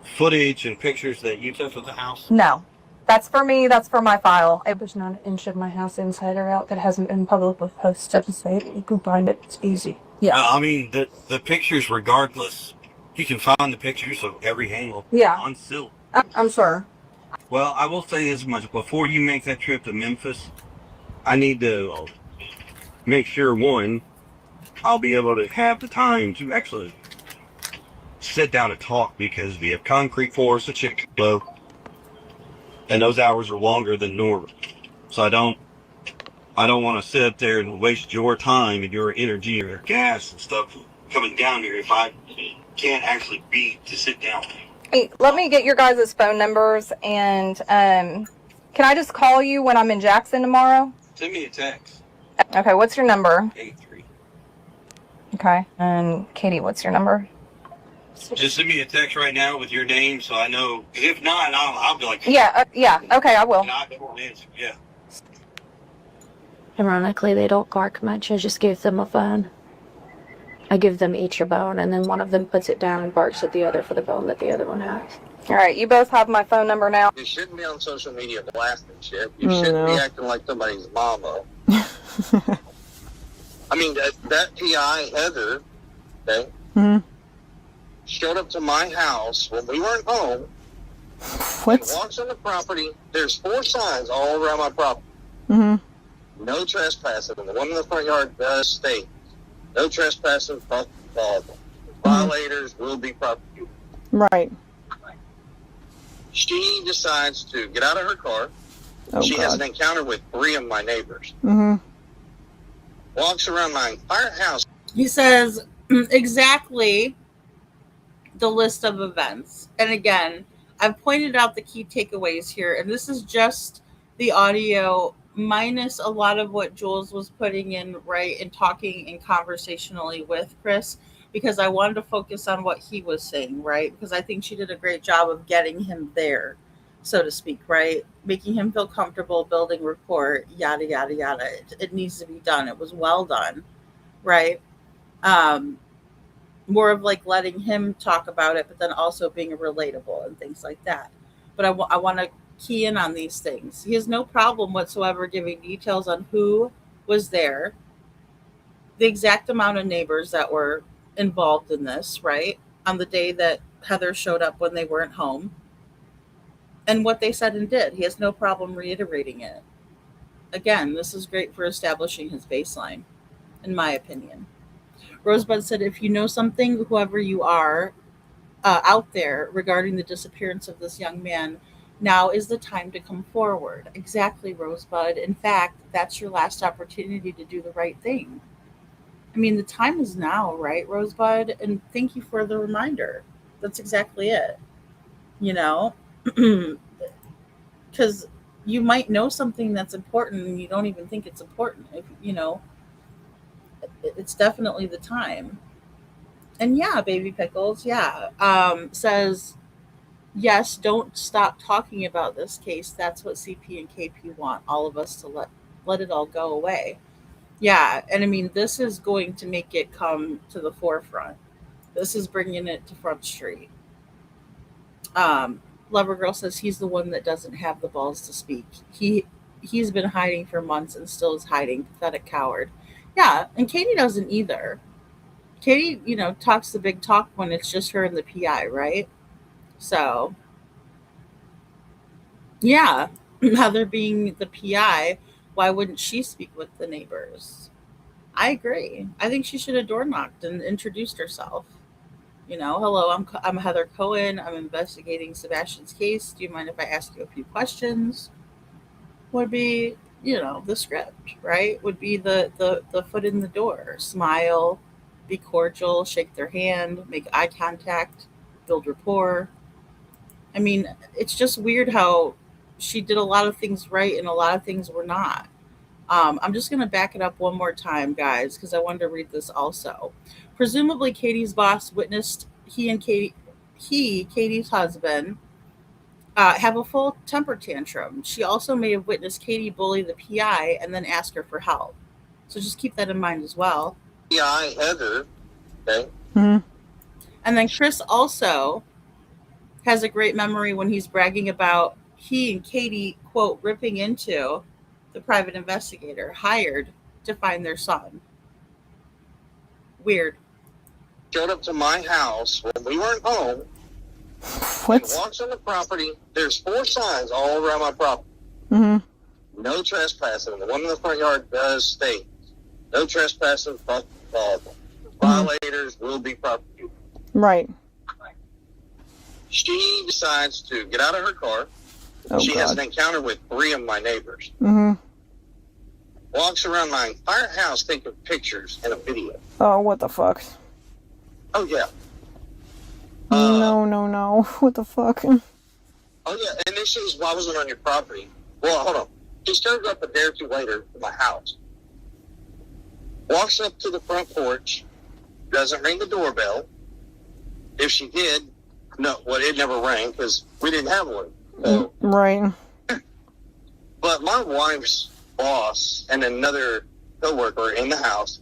footage and pictures that you took of the house?
No, that's for me. That's for my file.
There's not an inch of my house inside or out that hasn't been publicly posted to say you can find it. It's easy.
Yeah.
I mean, the pictures, regardless, you can find the pictures of every angle.
Yeah.
On Silk.
I'm sure.
Well, I will say this much. Before you make that trip to Memphis, I need to make sure, one, I'll be able to have the time to actually sit down and talk, because we have concrete floors, a chicken flow, and those hours are longer than normal. So I don't want to sit there and waste your time and your energy or gas and stuff coming down here if I can't actually be to sit down.
Hey, let me get your guys' phone numbers, and can I just call you when I'm in Jackson tomorrow?
Send me a text.
Okay, what's your number?
83.
Okay, and Katie, what's your number?
Just send me a text right now with your name so I know. If not, I'll be like,
Yeah, okay, I will.
Yeah.
Ironically, they don't bark much. I just gave them a bone. I give them each a bone, and then one of them puts it down and barks at the other for the bone that the other one has.
All right, you both have my phone number now.
You shouldn't be on social media blasting shit. You shouldn't be acting like somebody's mama. I mean, that PI, Heather, okay, showed up to my house when we weren't home.
What?
And walks on the property. There's 4 signs all around my property. No trespassing. And the one in the front yard does state, no trespassing, violators will be prosecuted.
Right.
She decides to get out of her car.
Oh,
she has
God.
an encounter with 3 of my neighbors. Walks around my entire house.
He says exactly the list of events. And again, I've pointed out the key takeaways here, and this is just the audio minus a lot of what Jules was putting in, right, and talking and conversationally with Chris, because I wanted to focus on what he was saying, right, because I think she did a great job of getting him there, so to speak, right, making him feel comfortable, building rapport, yada, yada, yada. It needs to be done. It was well done, right? More of like letting him talk about it, but then also being relatable and things like that. But I want to key in on these things. He has no problem whatsoever giving details on who was there, the exact amount of neighbors that were involved in this, right, on the day that Heather showed up when they weren't home, and what they said and did. He has no problem reiterating it. Again, this is great for establishing his baseline, in my opinion. Rosebud said, if you know something, whoever you are out there, regarding the disappearance of this young man, now is the time to come forward. Exactly, Rosebud. In fact, that's your last opportunity to do the right thing. I mean, the time is now, right, Rosebud? And thank you for the reminder. That's exactly it. Because you might know something that's important and you don't even think it's important. It's definitely the time. And yeah, Baby Pickles, says, yes, don't stop talking about this case. That's what CP and KP want, all of us to let it all go away. Yeah, and I mean, this is going to make it come to the forefront. This is bringing it to Front Street. Lover Girl says he's the one that doesn't have the balls to speak. He he's been hiding for months and still is hiding. Pathetic coward. Yeah, and Katie doesn't either. Katie, talks the big talk when it's just her and the PI, right? So, yeah, Heather being the PI, why wouldn't she speak with the neighbors? I agree. I think she should have door knocked and introduced herself. Hello, I'm Heather Cohen. I'm investigating Sebastian's case. Do you mind if I ask you a few questions? Would be, the script, right? Would be the foot in the door. Smile, be cordial, shake their hand, make eye contact, build rapport. I mean, it's just weird how she did a lot of things right and a lot of things were not. I'm just going to back it up one more time, guys, because I wanted to read this also. Presumably, Katie's boss witnessed Katie's husband, have a full temper tantrum. She also may have witnessed Katie bully the PI and then ask her for help. So just keep that in mind as well.
PI Heather, okay?
Mm-hmm.
And then Chris also has a great memory when he's bragging about he and Katie, quote, ripping into the private investigator hired to find their son. Weird.
Showed up to my house when we weren't home.
What?
He walks on the property. There's 4 signs all around my property.
Mm-hmm.
No trespassing. The one in the front yard does state no trespassing. Violators will be prosecuted.
Right.
She decides to get out of her car. She has an encounter with 3 of my neighbors.
Mm-hmm.
Walks around my entire house taking pictures and a video.
Oh, what the fuck?
Oh, yeah.
No. What the fuck?
Oh, yeah. And then she says, well, I wasn't on your property. Well, hold on. She shows up a day or 2 later to my house. Walks up to the front porch. Doesn't ring the doorbell. If she did, no, well, it never rang because we didn't have one. So.
Right.
But my wife's boss and another coworker in the house,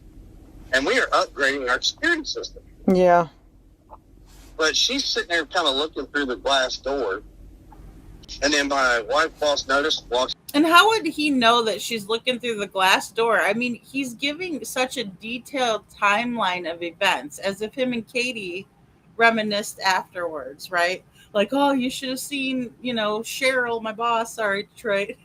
and we are upgrading our security system.
Yeah.
But she's sitting there kind of looking through the glass door, and then my wife boss noticed, walks.
And how would he know that she's looking through the glass door? I mean, he's giving such a detailed timeline of events as if him and Katie reminisced afterwards, right? Like, oh, you should have seen, Cheryl, my boss, sorry, Detroit.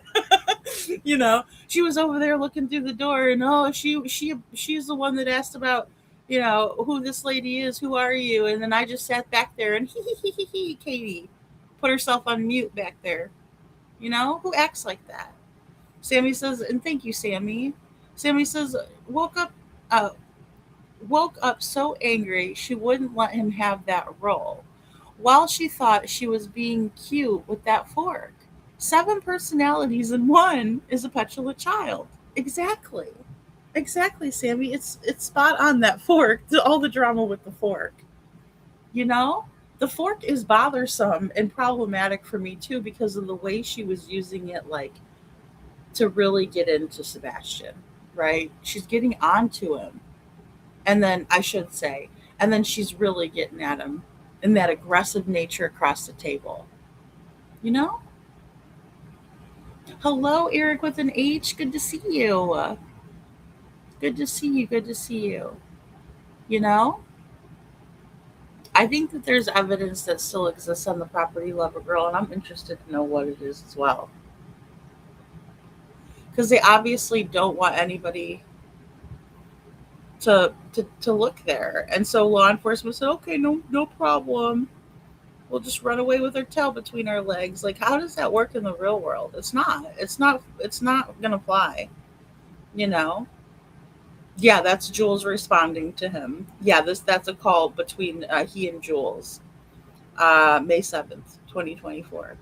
She was over there looking through the door, and she's the one that asked about, who this lady is, who are you? And then I just sat back there and Katie put herself on mute back there. Who acts like that? Sammy says, and thank you, Sammy. Sammy says, woke up so angry she wouldn't let him have that role. While she thought she was being cute with that fork. 7 personalities in one is a petulant child. Exactly, Sammy. It's spot on, that fork. All the drama with the fork. The fork is bothersome and problematic for me too because of the way she was using it, like, to really get into Sebastian, right? She's getting onto him. And then she's really getting at him in that aggressive nature across the table. Hello, Eric with an H. Good to see you. Good to see you. I think that there's evidence that still exists on the property, Lover Girl, and I'm interested to know what it is as well. Because they obviously don't want anybody to look there. And so law enforcement said, okay, no problem. We'll just run away with our tail between our legs. Like, how does that work in the real world? It's not gonna fly. Yeah, that's Jules responding to him. Yeah, that's a call between he and Jules. May 7th, 2024.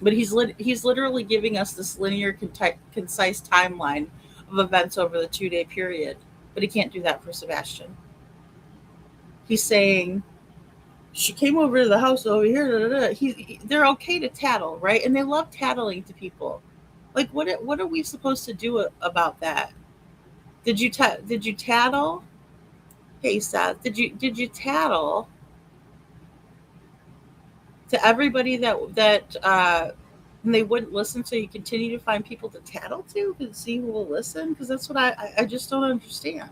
But he's literally giving us this linear, concise timeline of events over the 2-day period. But he can't do that for Sebastian. He's saying, she came over to the house over here. They're okay to tattle, right? And they love tattling to people. Like, what are we supposed to do about that? Did you tattle? Hey, Seth, did you tattle to everybody that And they wouldn't listen, so you continue to find people to tattle to and see who will listen, because that's what I just don't understand.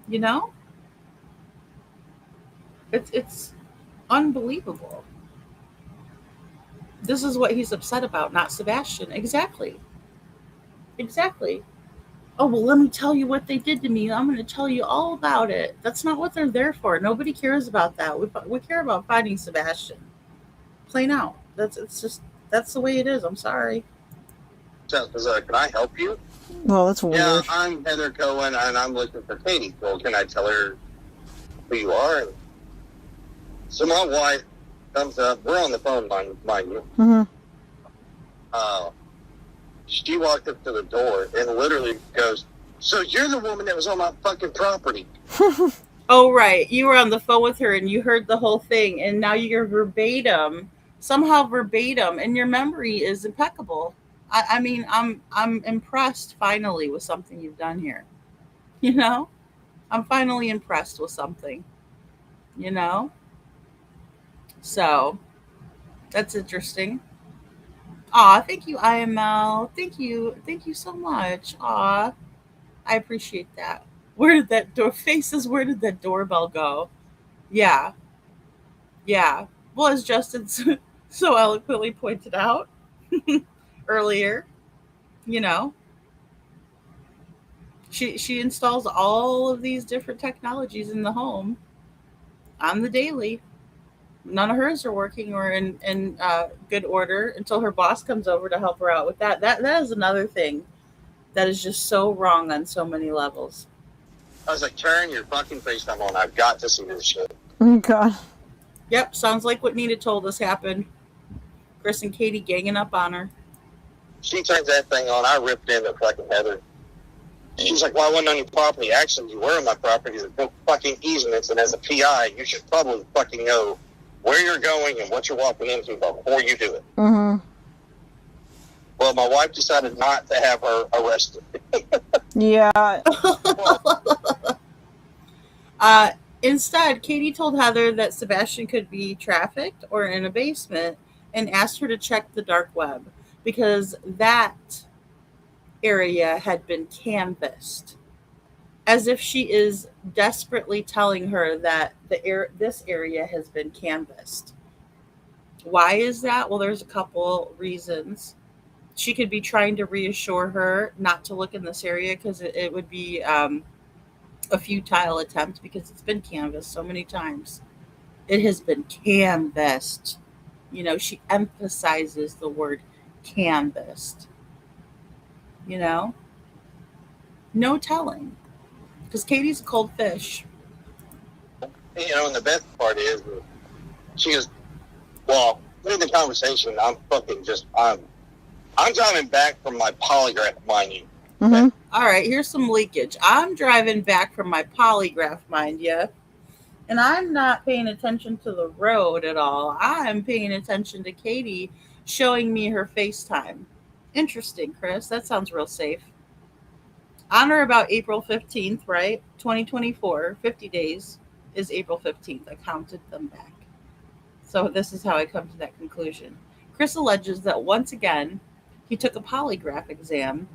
You know? It's unbelievable. This is what he's upset about, not Sebastian. Exactly. Exactly. Oh, well, let me tell you what they did to me. I'm going to tell you all about it. That's not what they're there for. Nobody cares about that. We care about finding Sebastian. Plain out. That's the way it is. I'm sorry.
Seth was like, can I help you?
Oh, that's weird.
Yeah, I'm Heather Cohen, and I'm looking for Katie. Well, can I tell her who you are? And so my wife comes up. We're on the phone, mind you.
Mm-hmm.
She walked up to the door and literally goes, so you're the woman that was on my fucking property.
Oh, right. You were on the phone with her and you heard the whole thing, and now you're somehow verbatim, and your memory is impeccable. I mean, I'm impressed finally with something you've done here. You know? I'm finally impressed with something. You know? So, that's interesting. Aw, thank you, IML. Thank you. Thank you so much. Aw, I appreciate that. Where did that where did that doorbell go? Yeah. Yeah. Well, as Justin so eloquently pointed out earlier, you know, she installs all of these different technologies in the home on the daily. None of hers are working or in good order until her boss comes over to help her out with that. That is another thing that is just so wrong on so many levels.
I was like, turn your fucking FaceTime on. I've got to see this shit.
Oh, God.
Yep, sounds like what Nita told us happened. Chris and Katie ganging up on her.
She turns that thing on. I ripped into fucking Heather. She's like, well, I wasn't on your property. Actually, you were on my property. There's no fucking easements, and as a PI, you should probably fucking know where you're going and what you're walking into before you do it.
Mm-hmm.
Well, my wife decided not to have her arrested.
Yeah.
Instead, Katie told Heather that Sebastian could be trafficked or in a basement and asked her to check the dark web because that area had been canvassed, as if she is desperately telling her that this area has been canvassed. Why is that? Well, there's a couple reasons. She could be trying to reassure her not to look in this area because it would be a futile attempt because it's been canvassed so many times. It has been canvassed. You know, she emphasizes the word canvassed. You know? No telling. Because Katie's a cold fish.
You know, and the best part is, she goes, well, in the conversation, I'm driving back from my polygraph, mind you.
Mm-hmm.
All right, here's some leakage. I'm driving back from my polygraph, mind you, and I'm not paying attention to the road at all. I'm paying attention to Katie showing me her FaceTime. Interesting, Chris. That sounds real safe. On or about April 15th, right? 2024, 50 days is April 15th. I counted them back. So this is how I come to that conclusion. Chris alleges that once again, he took a polygraph exam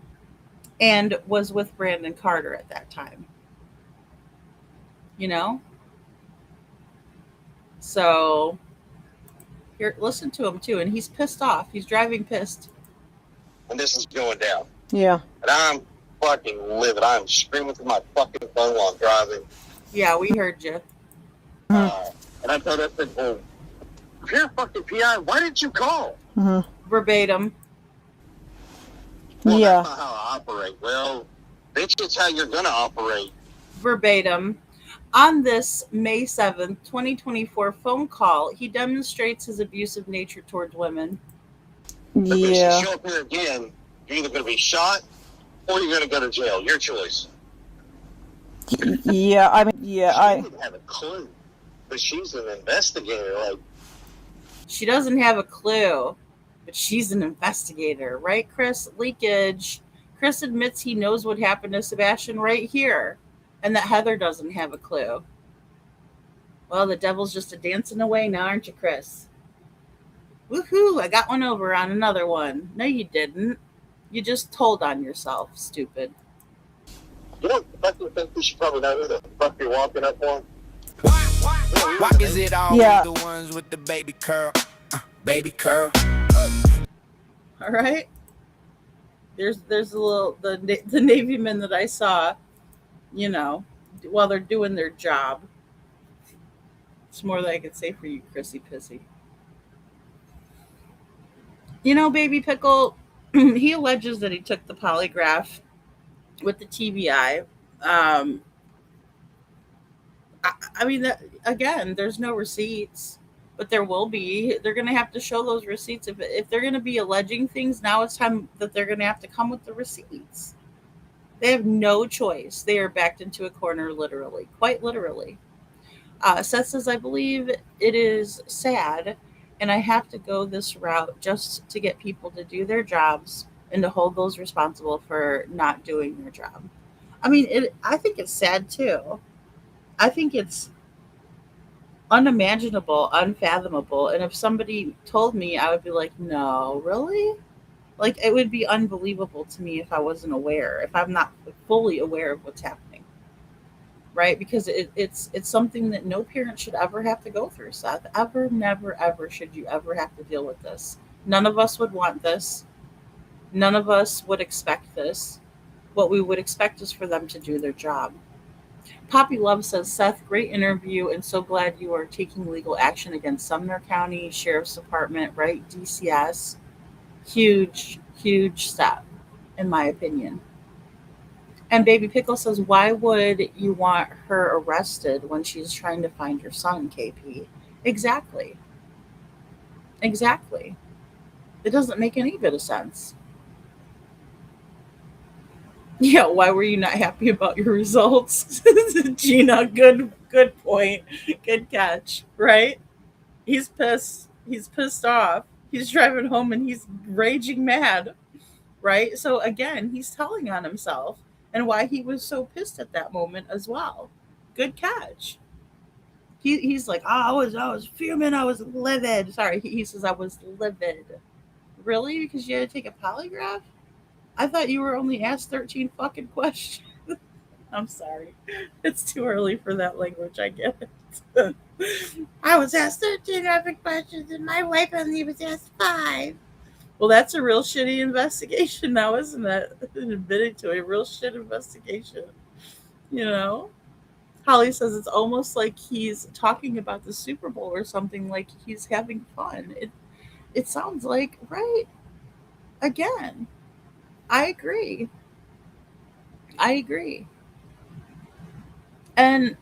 and was with Brandon Carter at that time. You know? So, here, listen to him too. And he's pissed off. He's driving pissed.
And this is going down.
Yeah.
And I'm fucking livid. I'm screaming through my fucking phone while I'm driving.
Yeah, we heard you.
And I told her, I said, well, if you're a fucking PI, why didn't you call?
Mm-hmm.
Verbatim.
Well,
yeah.
That's not how I operate. Well, bitch, it's how you're going to operate.
Verbatim. On this May 7th, 2024 phone call, he demonstrates his abusive nature towards women.
But
Yeah.
if you show up here again, you're either going to be shot or you're going to go to jail. Your choice.
Yeah, I mean, yeah,
She didn't have a clue. But she's an investigator. Like,
she doesn't have a clue, but she's an investigator, right, Chris? Leakage. Chris admits he knows what happened to Sebastian right here, and that Heather doesn't have a clue. Well, the devil's just a dancing away now, aren't you, Chris? Woohoo, I got one over on another one. No, you didn't. You just told on yourself, stupid.
You know, I think you should probably know who the fuck you're walking up on.
Why is it always
Yeah.
the ones with the baby curl? Baby curl.
All right. There's a little the Navy men that I saw, you know, while they're doing their job. It's more than I could say for you, Chrissy Pissy. You know, Baby Pickle, he alleges that he took the polygraph with the TBI. I mean, that, again, there's no receipts, but there will be. They're going to have to show those receipts. If they're going to be alleging things, now it's time that they're going to have to come with the receipts. They have no choice. They are backed into a corner, literally, quite literally. Seth says, I believe it is sad, and I have to go this route just to get people to do their jobs and to hold those responsible for not doing their job. I mean, I think it's sad too. I think it's unimaginable, unfathomable. And if somebody told me, I would be like, no, really? Like, it would be unbelievable to me if I wasn't aware, if I'm not fully aware of what's happening. Right? Because it's something that no parent should ever have to go through, Seth. Ever, never, ever should you ever have to deal with this. None of us would want this. None of us would expect this. What we would expect is for them to do their job. Poppy Love says, Seth, great interview and so glad you are taking legal action against Sumner County Sheriff's Department, right? DCS. Huge, huge step, in my opinion. And Baby Pickle says, why would you want her arrested when she's trying to find your son, KP? Exactly. Exactly. It doesn't make any bit of sense. Yeah, why were you not happy about your results? Gina, good point. Good catch, right? He's pissed. He's pissed off. He's driving home and he's raging mad, right? So again, he's telling on himself and why he was so pissed at that moment as well. Good catch. He's like, oh, I was fuming, I was livid. Sorry, he says I was livid. Really? Because you had to take a polygraph? I thought you were only asked 13 fucking questions. I'm sorry. It's too early for that language, I get it. I was asked 13 rapid questions and my wife only was asked 5. Well, that's a real shitty investigation now, isn't it? Admitting to a real shit investigation. You know? Holly says it's almost like he's talking about the Super Bowl or something, like he's having fun. It sounds like, right? Again, I agree. And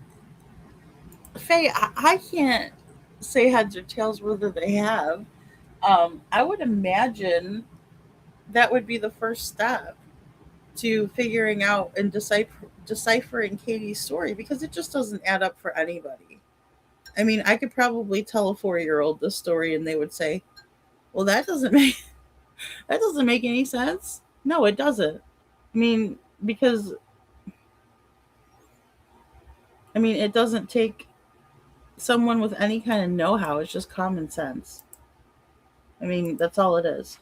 Faye, I can't say heads or tails whether they have. I would imagine that would be the first step to figuring out and deciphering Katie's story, because it just doesn't add up for anybody. I mean, I could probably tell a 4-year-old this story and they would say, well, that doesn't make any sense. No, it doesn't. I mean, because it doesn't take someone with any kind of know-how. It's just common sense. I mean, that's all it is.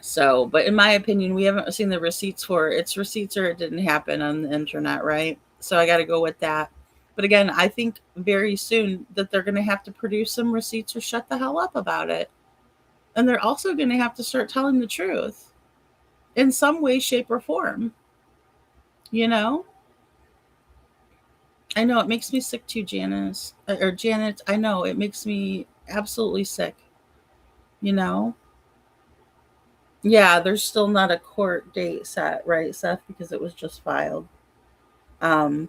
So, but in my opinion, we haven't seen the receipts for it. It's receipts or it didn't happen on the internet, right? So I got to go with that. But again, I think very soon that they're going to have to produce some receipts or shut the hell up about it. And they're also going to have to start telling the truth in some way, shape, or form. You know? I know it makes me sick too, Janet. I know it makes me absolutely sick. You know? Yeah, there's still not a court date set, right, Seth? Because it was just filed. And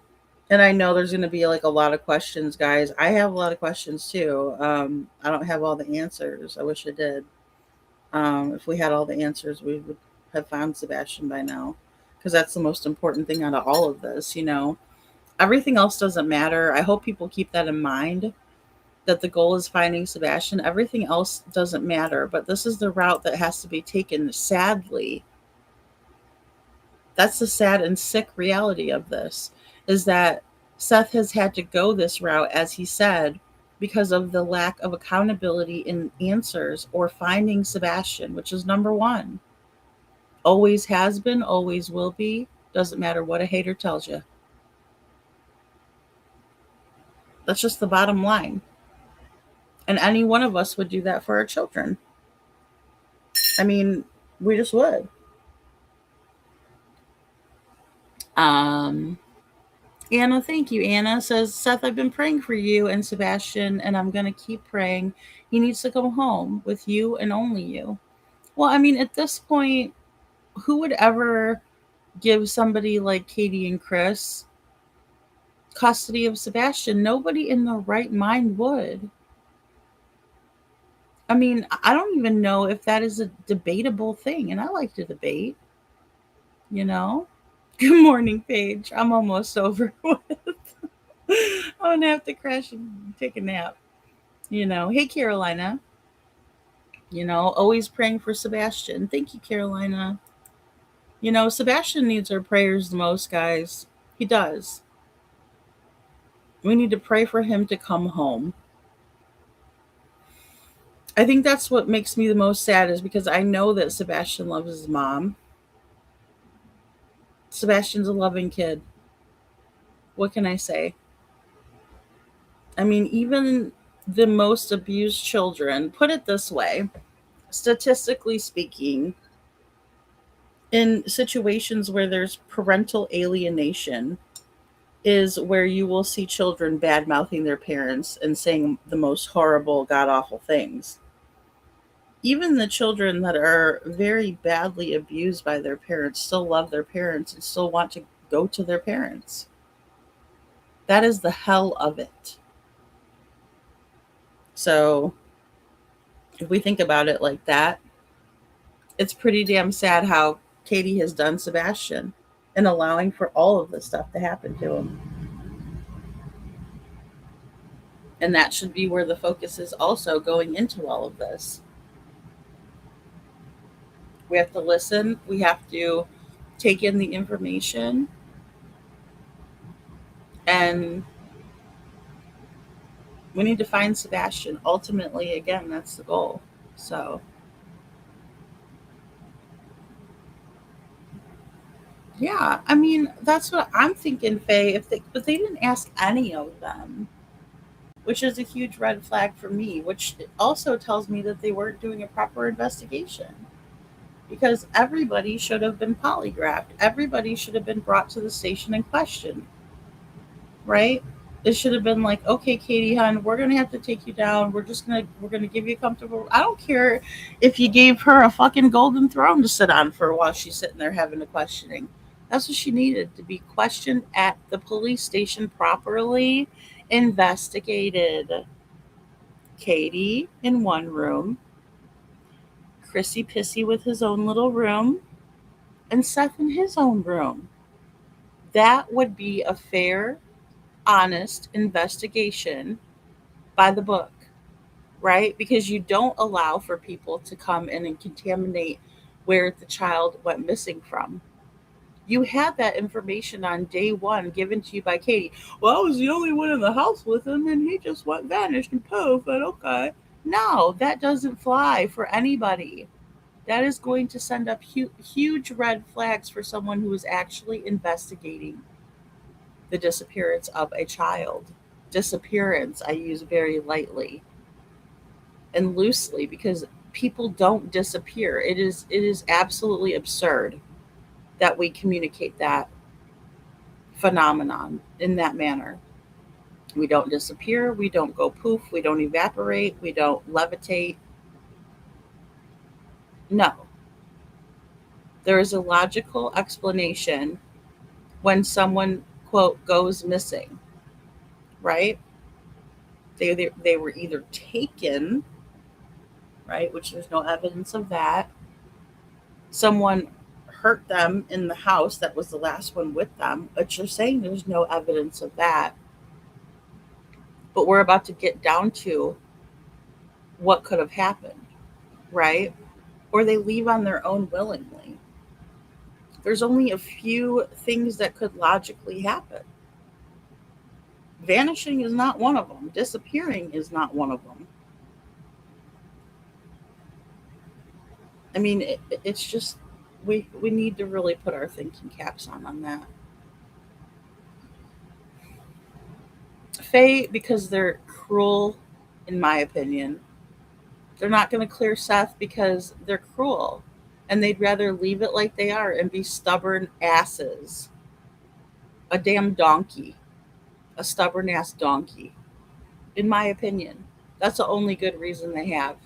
I know there's going to be like a lot of questions, guys. I have a lot of questions too. I don't have all the answers. I wish I did. If we had all the answers, we would have found Sebastian by now, because that's the most important thing out of all of this. You know, everything else doesn't matter. I hope people keep that in mind, that the goal is finding Sebastian. Everything else doesn't matter, but this is the route that has to be taken, sadly. That's the sad and sick reality of this, is that Seth has had to go this route, as he said, because of the lack of accountability in answers or finding Sebastian, which is number one. Always has been, always will be. Doesn't matter what a hater tells you. That's just the bottom line. And any one of us would do that for our children. I mean, we just would. Anna, thank you. Anna says, Seth, I've been praying for you and Sebastian, and I'm going to keep praying. He needs to come home with you and only you. Well, I mean, at this point, who would ever give somebody like Katie and Chris custody of Sebastian? Nobody in their right mind would. I mean, I don't even know if that is a debatable thing, and I like to debate, you know? Good morning, Paige. I'm almost over with. I'm gonna have to crash and take a nap. Hey, Carolina. Always praying for Sebastian. Thank you, Carolina. Sebastian needs our prayers the most, guys. He does. We need to pray for him to come home. I think that's what makes me the most sad, is because I know that Sebastian loves his mom. Sebastian's a loving kid. What can I say? I mean, even the most abused children, put it this way, statistically speaking, in situations where there's parental alienation, is where you will see children bad mouthing their parents and saying the most horrible, god awful things. Even the children that are very badly abused by their parents still love their parents and still want to go to their parents. That is the hell of it. So, if we think about it like that, it's pretty damn sad how Katie has done Sebastian and allowing for all of this stuff to happen to him. And that should be where the focus is also going into all of this. We have to listen. We have to take in the information. And we need to find Sebastian. Ultimately, again, that's the goal. So, yeah, I mean, that's what I'm thinking, Faye. But they didn't ask any of them, which is a huge red flag for me, which also tells me that they weren't doing a proper investigation. Because everybody should have been polygraphed. Everybody should have been brought to the station and questioned, right? It should have been like, okay, Katie, hon, we're gonna have to take you down. We're gonna give you a comfortable. I don't care if you gave her a fucking golden throne to sit on for while she's sitting there having a questioning. That's what she needed, to be questioned at the police station, properly investigated. Katie in one room, Chrissy Pissy with his own little room, and Seth in his own room. That would be a fair, honest investigation by the book, right? Because you don't allow for people to come in and contaminate where the child went missing from. You had that information on day one given to you by Katie. Well, I was the only one in the house with him and he just went vanished and poof, but okay. No, that doesn't fly for anybody. That is going to send up huge red flags for someone who is actually investigating the disappearance of a child. Disappearance, I use very lightly and loosely because people don't disappear. It is absolutely absurd that we communicate that phenomenon in that manner. We don't disappear, we don't go poof, we don't evaporate, we don't levitate. No. There is a logical explanation when someone, quote, goes missing, right? They were either taken, right, which there's no evidence of that. Someone hurt them in the house that was the last one with them, but you're saying there's no evidence of that. But we're about to get down to what could have happened, right? Or they leave on their own willingly. There's only a few things that could logically happen. Vanishing is not one of them. Disappearing is not one of them. I mean, it's just we need to really put our thinking caps on that. Faye, because they're cruel, in my opinion. They're not going to clear Seth because they're cruel, and they'd rather leave it like they are and be stubborn asses. A damn donkey, a stubborn ass donkey, in my opinion. That's the only good reason they have,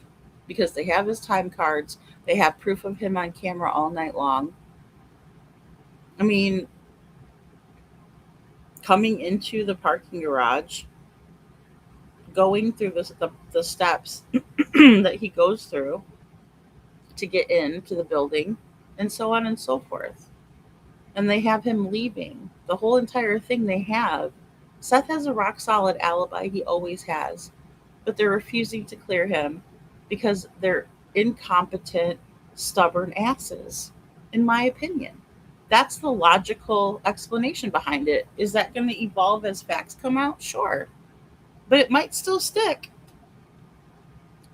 because they have his time cards. They have proof of him on camera all night long. I mean, coming into the parking garage, going through the steps that he goes through to get into the building, and so on and so forth. And they have him leaving. The whole entire thing they have. Seth has a rock solid alibi. He always has. But they're refusing to clear him because they're incompetent, stubborn asses, in my opinion. That's the logical explanation behind it. Is that going to evolve as facts come out? Sure. But it might still stick.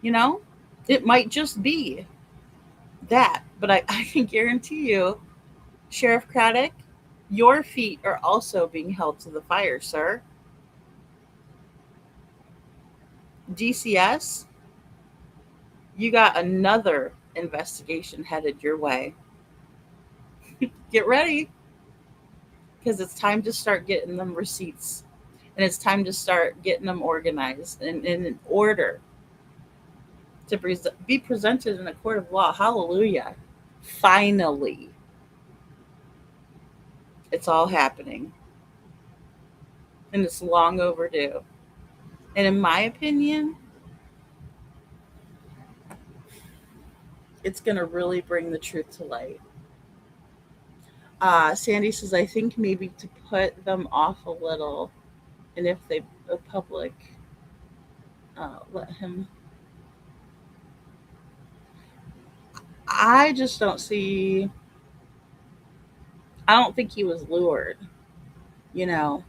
You know? It might just be that. But I can guarantee you, Sheriff Craddock, your feet are also being held to the fire, sir. DCS, you got another investigation headed your way. Get ready, because it's time to start getting them receipts, and it's time to start getting them organized and in order to be presented in a court of law. Hallelujah. Finally. It's all happening. And it's long overdue. And in my opinion, it's going to really bring the truth to light. Sandy says, I think maybe to put them off a little, and if the public let him. I just don't see. I don't think he was lured. You know,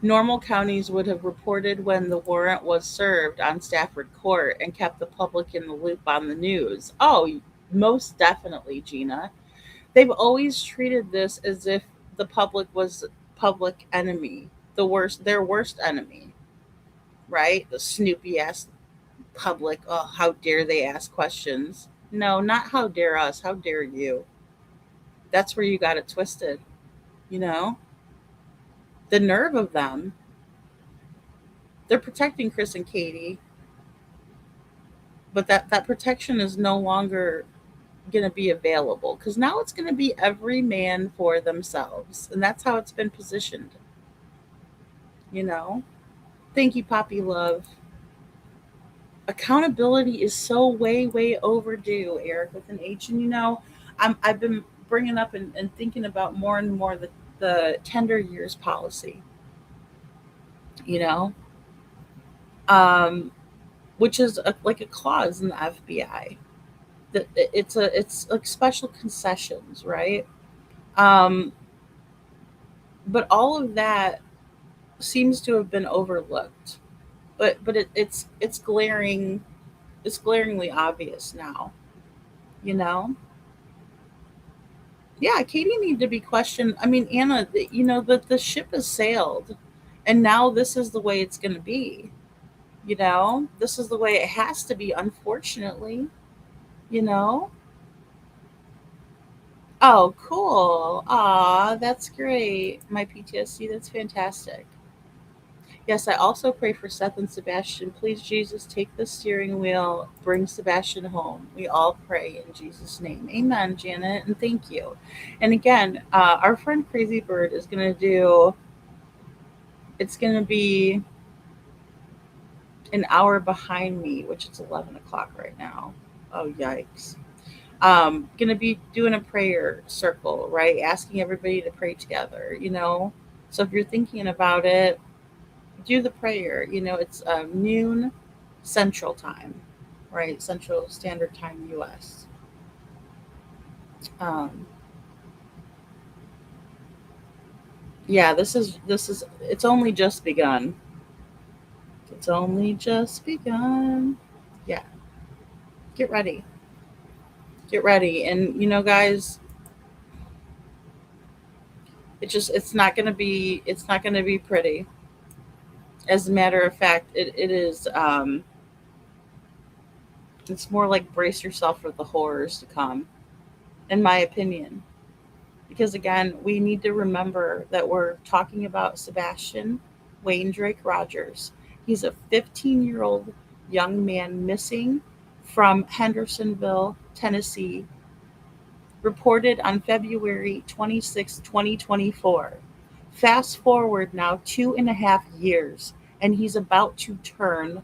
normal counties would have reported when the warrant was served on Stafford Court and kept the public in the loop on the news. Oh, most definitely, Gina. They've always treated this as if the public was public enemy, their worst enemy, right? The snoopy ass public. Oh, how dare they ask questions? No, not how dare us. How dare you? That's where you got it twisted. You know, the nerve of them. They're protecting Chris and Katie, but that protection is no longer going to be available, because now it's going to be every man for themselves, and that's how it's been positioned. You know, thank you, Poppy Love. Accountability is so way overdue, Eric, with an H. And you know, I've been bringing up and thinking about more and more the tender years policy. You know, which is like a clause in the FBI that it's like special concessions, right? Um, but all of that seems to have been overlooked. But it's glaring. It's glaringly obvious now. You know. Yeah, Katie needed to be questioned. I mean, Anna, you know, the ship has sailed, and now this is the way it's going to be. You know, this is the way it has to be, unfortunately. You know. Oh, cool. Aw, that's great. My PTSD, that's fantastic. Yes, I also pray for Seth and Sebastian. Please, Jesus, take the steering wheel, bring Sebastian home. We all pray in Jesus' name. Amen, Janet, and thank you. And again, our friend Crazy Bird is going to it's going to be an hour behind me, which is 11 o'clock right now. Oh, yikes. Going to be doing a prayer circle, right? Asking everybody to pray together, you know? So if you're thinking about it, do the prayer. You know, it's noon Central Time, right? Central Standard Time, U.S. Yeah, this is it's only just begun. It's only just begun. Yeah, get ready. Get ready. And guys, it's not gonna be pretty. As a matter of fact, it is it's more like brace yourself for the horrors to come, in my opinion. Because again, we need to remember that we're talking about Sebastian Wayne Drake Rogers. He's a 15-year-old young man missing from Hendersonville, Tennessee, reported on February 26, 2024. Fast forward now 2.5 years, and he's about to turn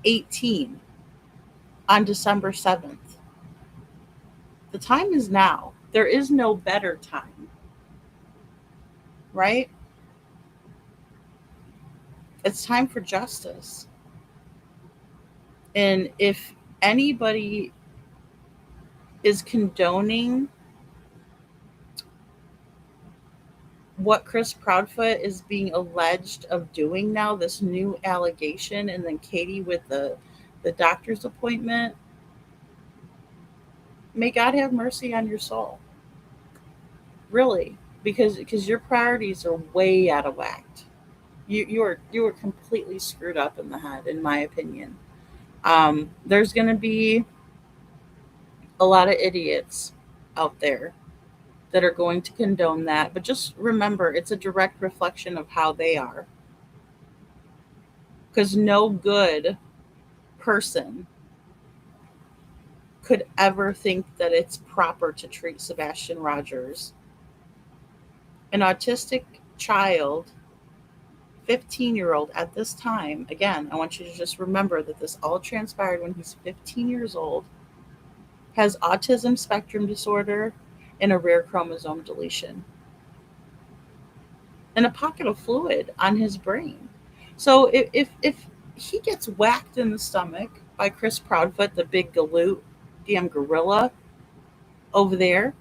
18 on December 7th. The time is now. There is no better time, right? It's time for justice. And if anybody is condoning what Chris Proudfoot is being alleged of doing now, this new allegation, and then Katie with the doctor's appointment, may God have mercy on your soul. Really, because your priorities are way out of whack. You are completely screwed up in the head, in my opinion. There's going to be a lot of idiots out there that are going to condone that, but just remember, it's a direct reflection of how they are. Because no good person could ever think that it's proper to treat Sebastian Rogers, an autistic child, 15-year-old at this time. Again, I want you to just remember that this all transpired when he's 15 years old, has autism spectrum disorder, and a rare chromosome deletion, and a pocket of fluid on his brain. So if he gets whacked in the stomach by Chris Proudfoot, the big galoot, damn gorilla over there,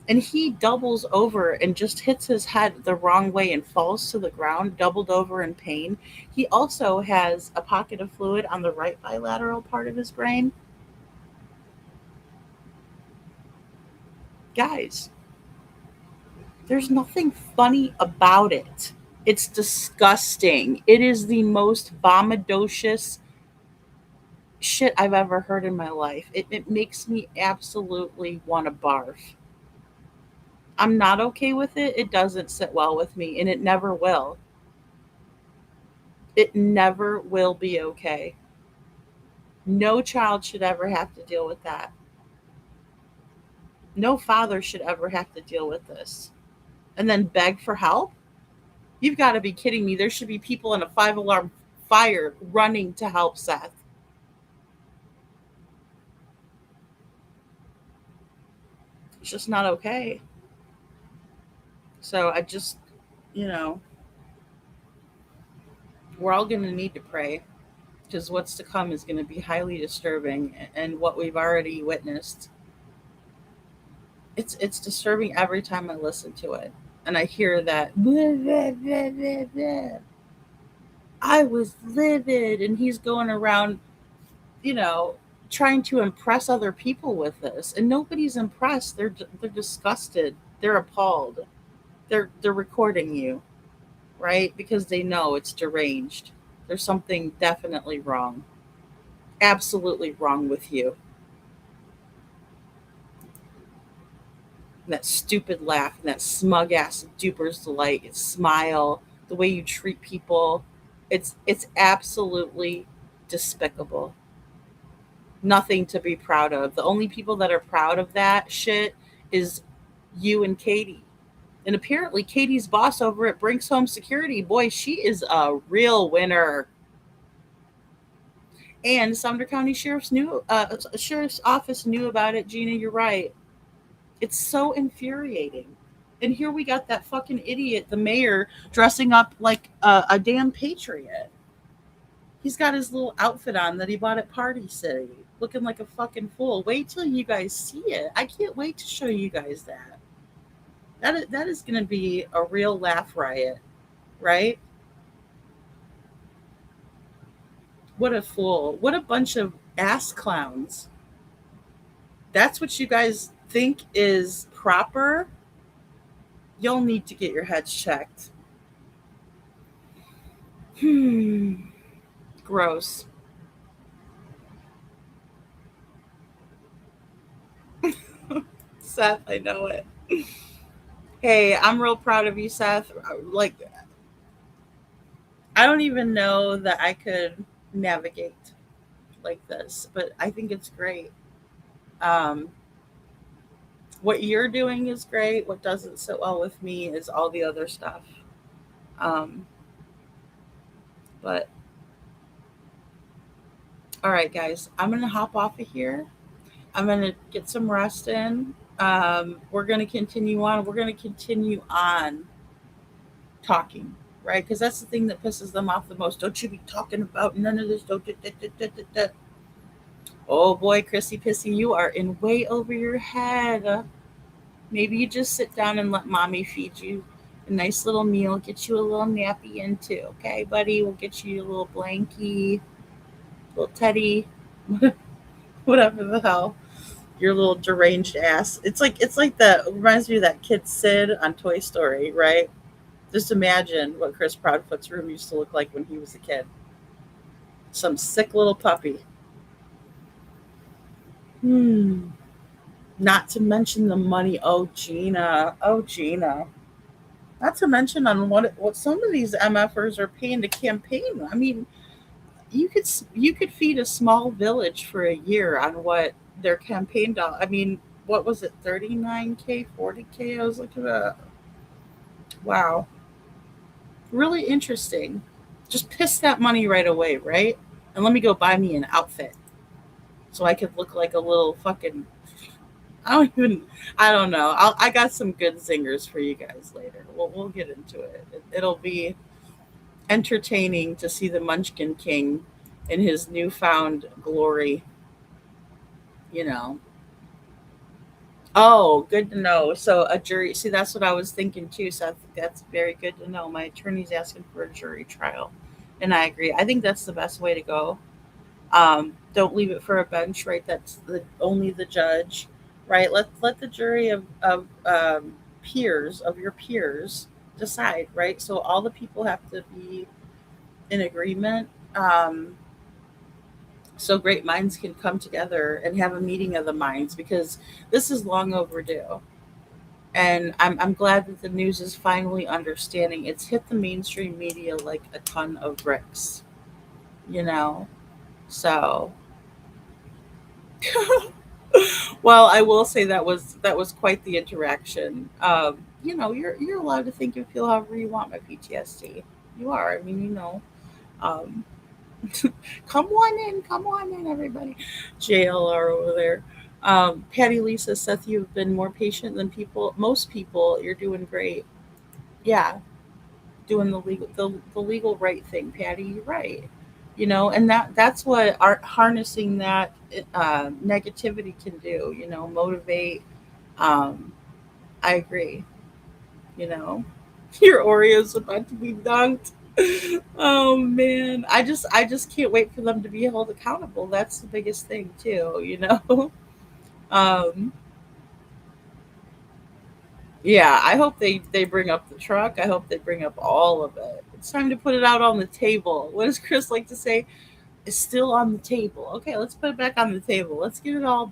and he doubles over and just hits his head the wrong way and falls to the ground, doubled over in pain. He also has a pocket of fluid on the right bilateral part of his brain. Guys, there's nothing funny about it. It's disgusting. It is the most vomitocious shit I've ever heard in my life. It makes me absolutely want to barf. I'm not okay with it. It doesn't sit well with me, and it never will. It never will be okay. No child should ever have to deal with that. No father should ever have to deal with this. And then beg for help? You've got to be kidding me. There should be people in a 5-alarm fire running to help Seth. It's just not okay. So I just, we're all going to need to pray, because what's to come is going to be highly disturbing, and what we've already witnessed, it's disturbing every time I listen to it, and I hear that blah, blah, blah, blah, blah. I was livid, and he's going around, trying to impress other people with this, and nobody's impressed. They're disgusted. They're appalled. They're recording you, right? Because they know it's deranged. There's something definitely wrong. Absolutely wrong with you. And that stupid laugh and that smug ass duper's delight, smile, the way you treat people, it's absolutely despicable. Nothing to be proud of. The only people that are proud of that shit is you and Katie. And apparently Katie's boss over at Brinks Home Security, boy, she is a real winner. And Sumner County Sheriff's Office knew about it. Gina, you're right. It's so infuriating. And here we got that fucking idiot, the mayor, dressing up like a damn patriot. He's got his little outfit on that he bought at Party City, looking like a fucking fool. Wait till you guys see it. I can't wait to show you guys that. That is going to be a real laugh riot, right? What a fool. What a bunch of ass clowns. That's what you guys think is proper? You'll need to get your heads checked. Gross. Seth, I know it. Hey, I'm real proud of you, Seth. Like, I don't even know that I could navigate like this, but I think it's great. Um, what you're doing is great. What doesn't sit well with me is all the other stuff. Um, but all right, guys, I'm gonna hop off of here. I'm gonna get some rest in. We're gonna continue on. We're gonna continue on talking, right? Because that's the thing that pisses them off the most. Don't you be talking about none of this. Don't. Oh boy, Chrissy Pissy, you are in way over your head. Maybe you just sit down and let mommy feed you a nice little meal, get you a little nappy in too, okay, buddy? We'll get you a little blankie, little teddy, whatever the hell. Your little deranged ass. It's like that reminds me of that kid Sid on Toy Story, right? Just imagine what Chris Proudfoot's room used to look like when he was a kid. Some sick little puppy. Hmm. Not to mention the money. Oh, Gina. Oh, Gina. Not to mention on what some of these MFers are paying to campaign. I mean, you could feed a small village for a year on what their campaign dollars. I mean, what was it? 39K, 40K. I was looking at. Wow, really interesting. Just piss that money right away, right? And let me go buy me an outfit so I could look like a little fucking. I don't even. I don't know. I got some good zingers for you guys later. We'll get into it. It'll be entertaining to see the Munchkin King in his newfound glory. You know. Oh, good to know. So a jury. See, that's what I was thinking too. Seth. That's very good to know. My attorney's asking for a jury trial, and I agree. I think that's the best way to go. Don't leave it for a bench, right? That's only the judge, right? Let the jury of peers of your peers decide, right? So all the people have to be in agreement. So great minds can come together and have a meeting of the minds because this is long overdue. And I'm glad that the news is finally understanding. It's hit the mainstream media like a ton of bricks, you know? So, well, I will say that was quite the interaction. You're allowed to think and feel however you want my PTSD. You are. I mean, um, come on in, everybody. JLR over there. Patty Lisa, Seth, you've been more patient than most people. You're doing great. Yeah, doing the legal right thing, Patty. You're right. And that's what harnessing that negativity can do. Motivate. Um, I agree. You know, your Oreo's about to be dunked. Oh man, I just can't wait for them to be held accountable. That's the biggest thing too. Um, yeah, I hope they bring up the truck. I hope they bring up all of it. It's time to put it out on the table. What does Chris like to say? It's still on the table. Okay, let's put it back on the table. Let's get it all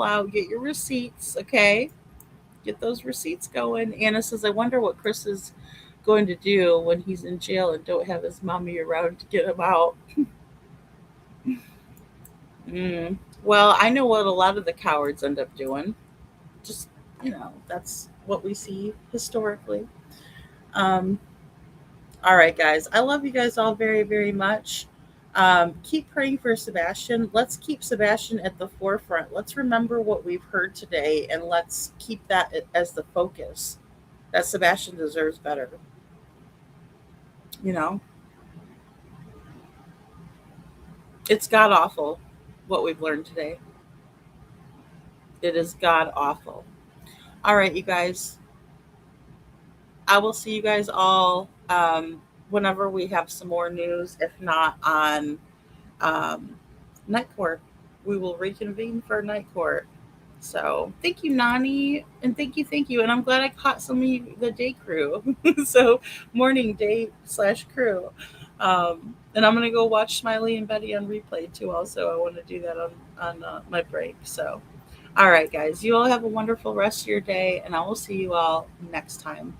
out. Get your receipts, okay? Get those receipts going. Anna says, I wonder what Chris is going to do when he's in jail and don't have his mommy around to get him out. Well, I know what a lot of the cowards end up doing. Just, that's what we see historically. Um, all right, guys. I love you guys all very, very much. Keep praying for Sebastian. Let's keep Sebastian at the forefront. Let's remember what we've heard today and let's keep that as the focus. That Sebastian deserves better. You know, it's god awful what we've learned today. It is god awful. All right, you guys. I will see you guys all whenever we have some more news. If not on night court, we will reconvene for night court. So thank you, Nani, and thank you. And I'm glad I caught some of you, the day crew. So morning day / crew. And I'm gonna go watch Smiley and Betty on replay too. Also, I want to do that on my break. So, all right, guys, you all have a wonderful rest of your day, and I will see you all next time.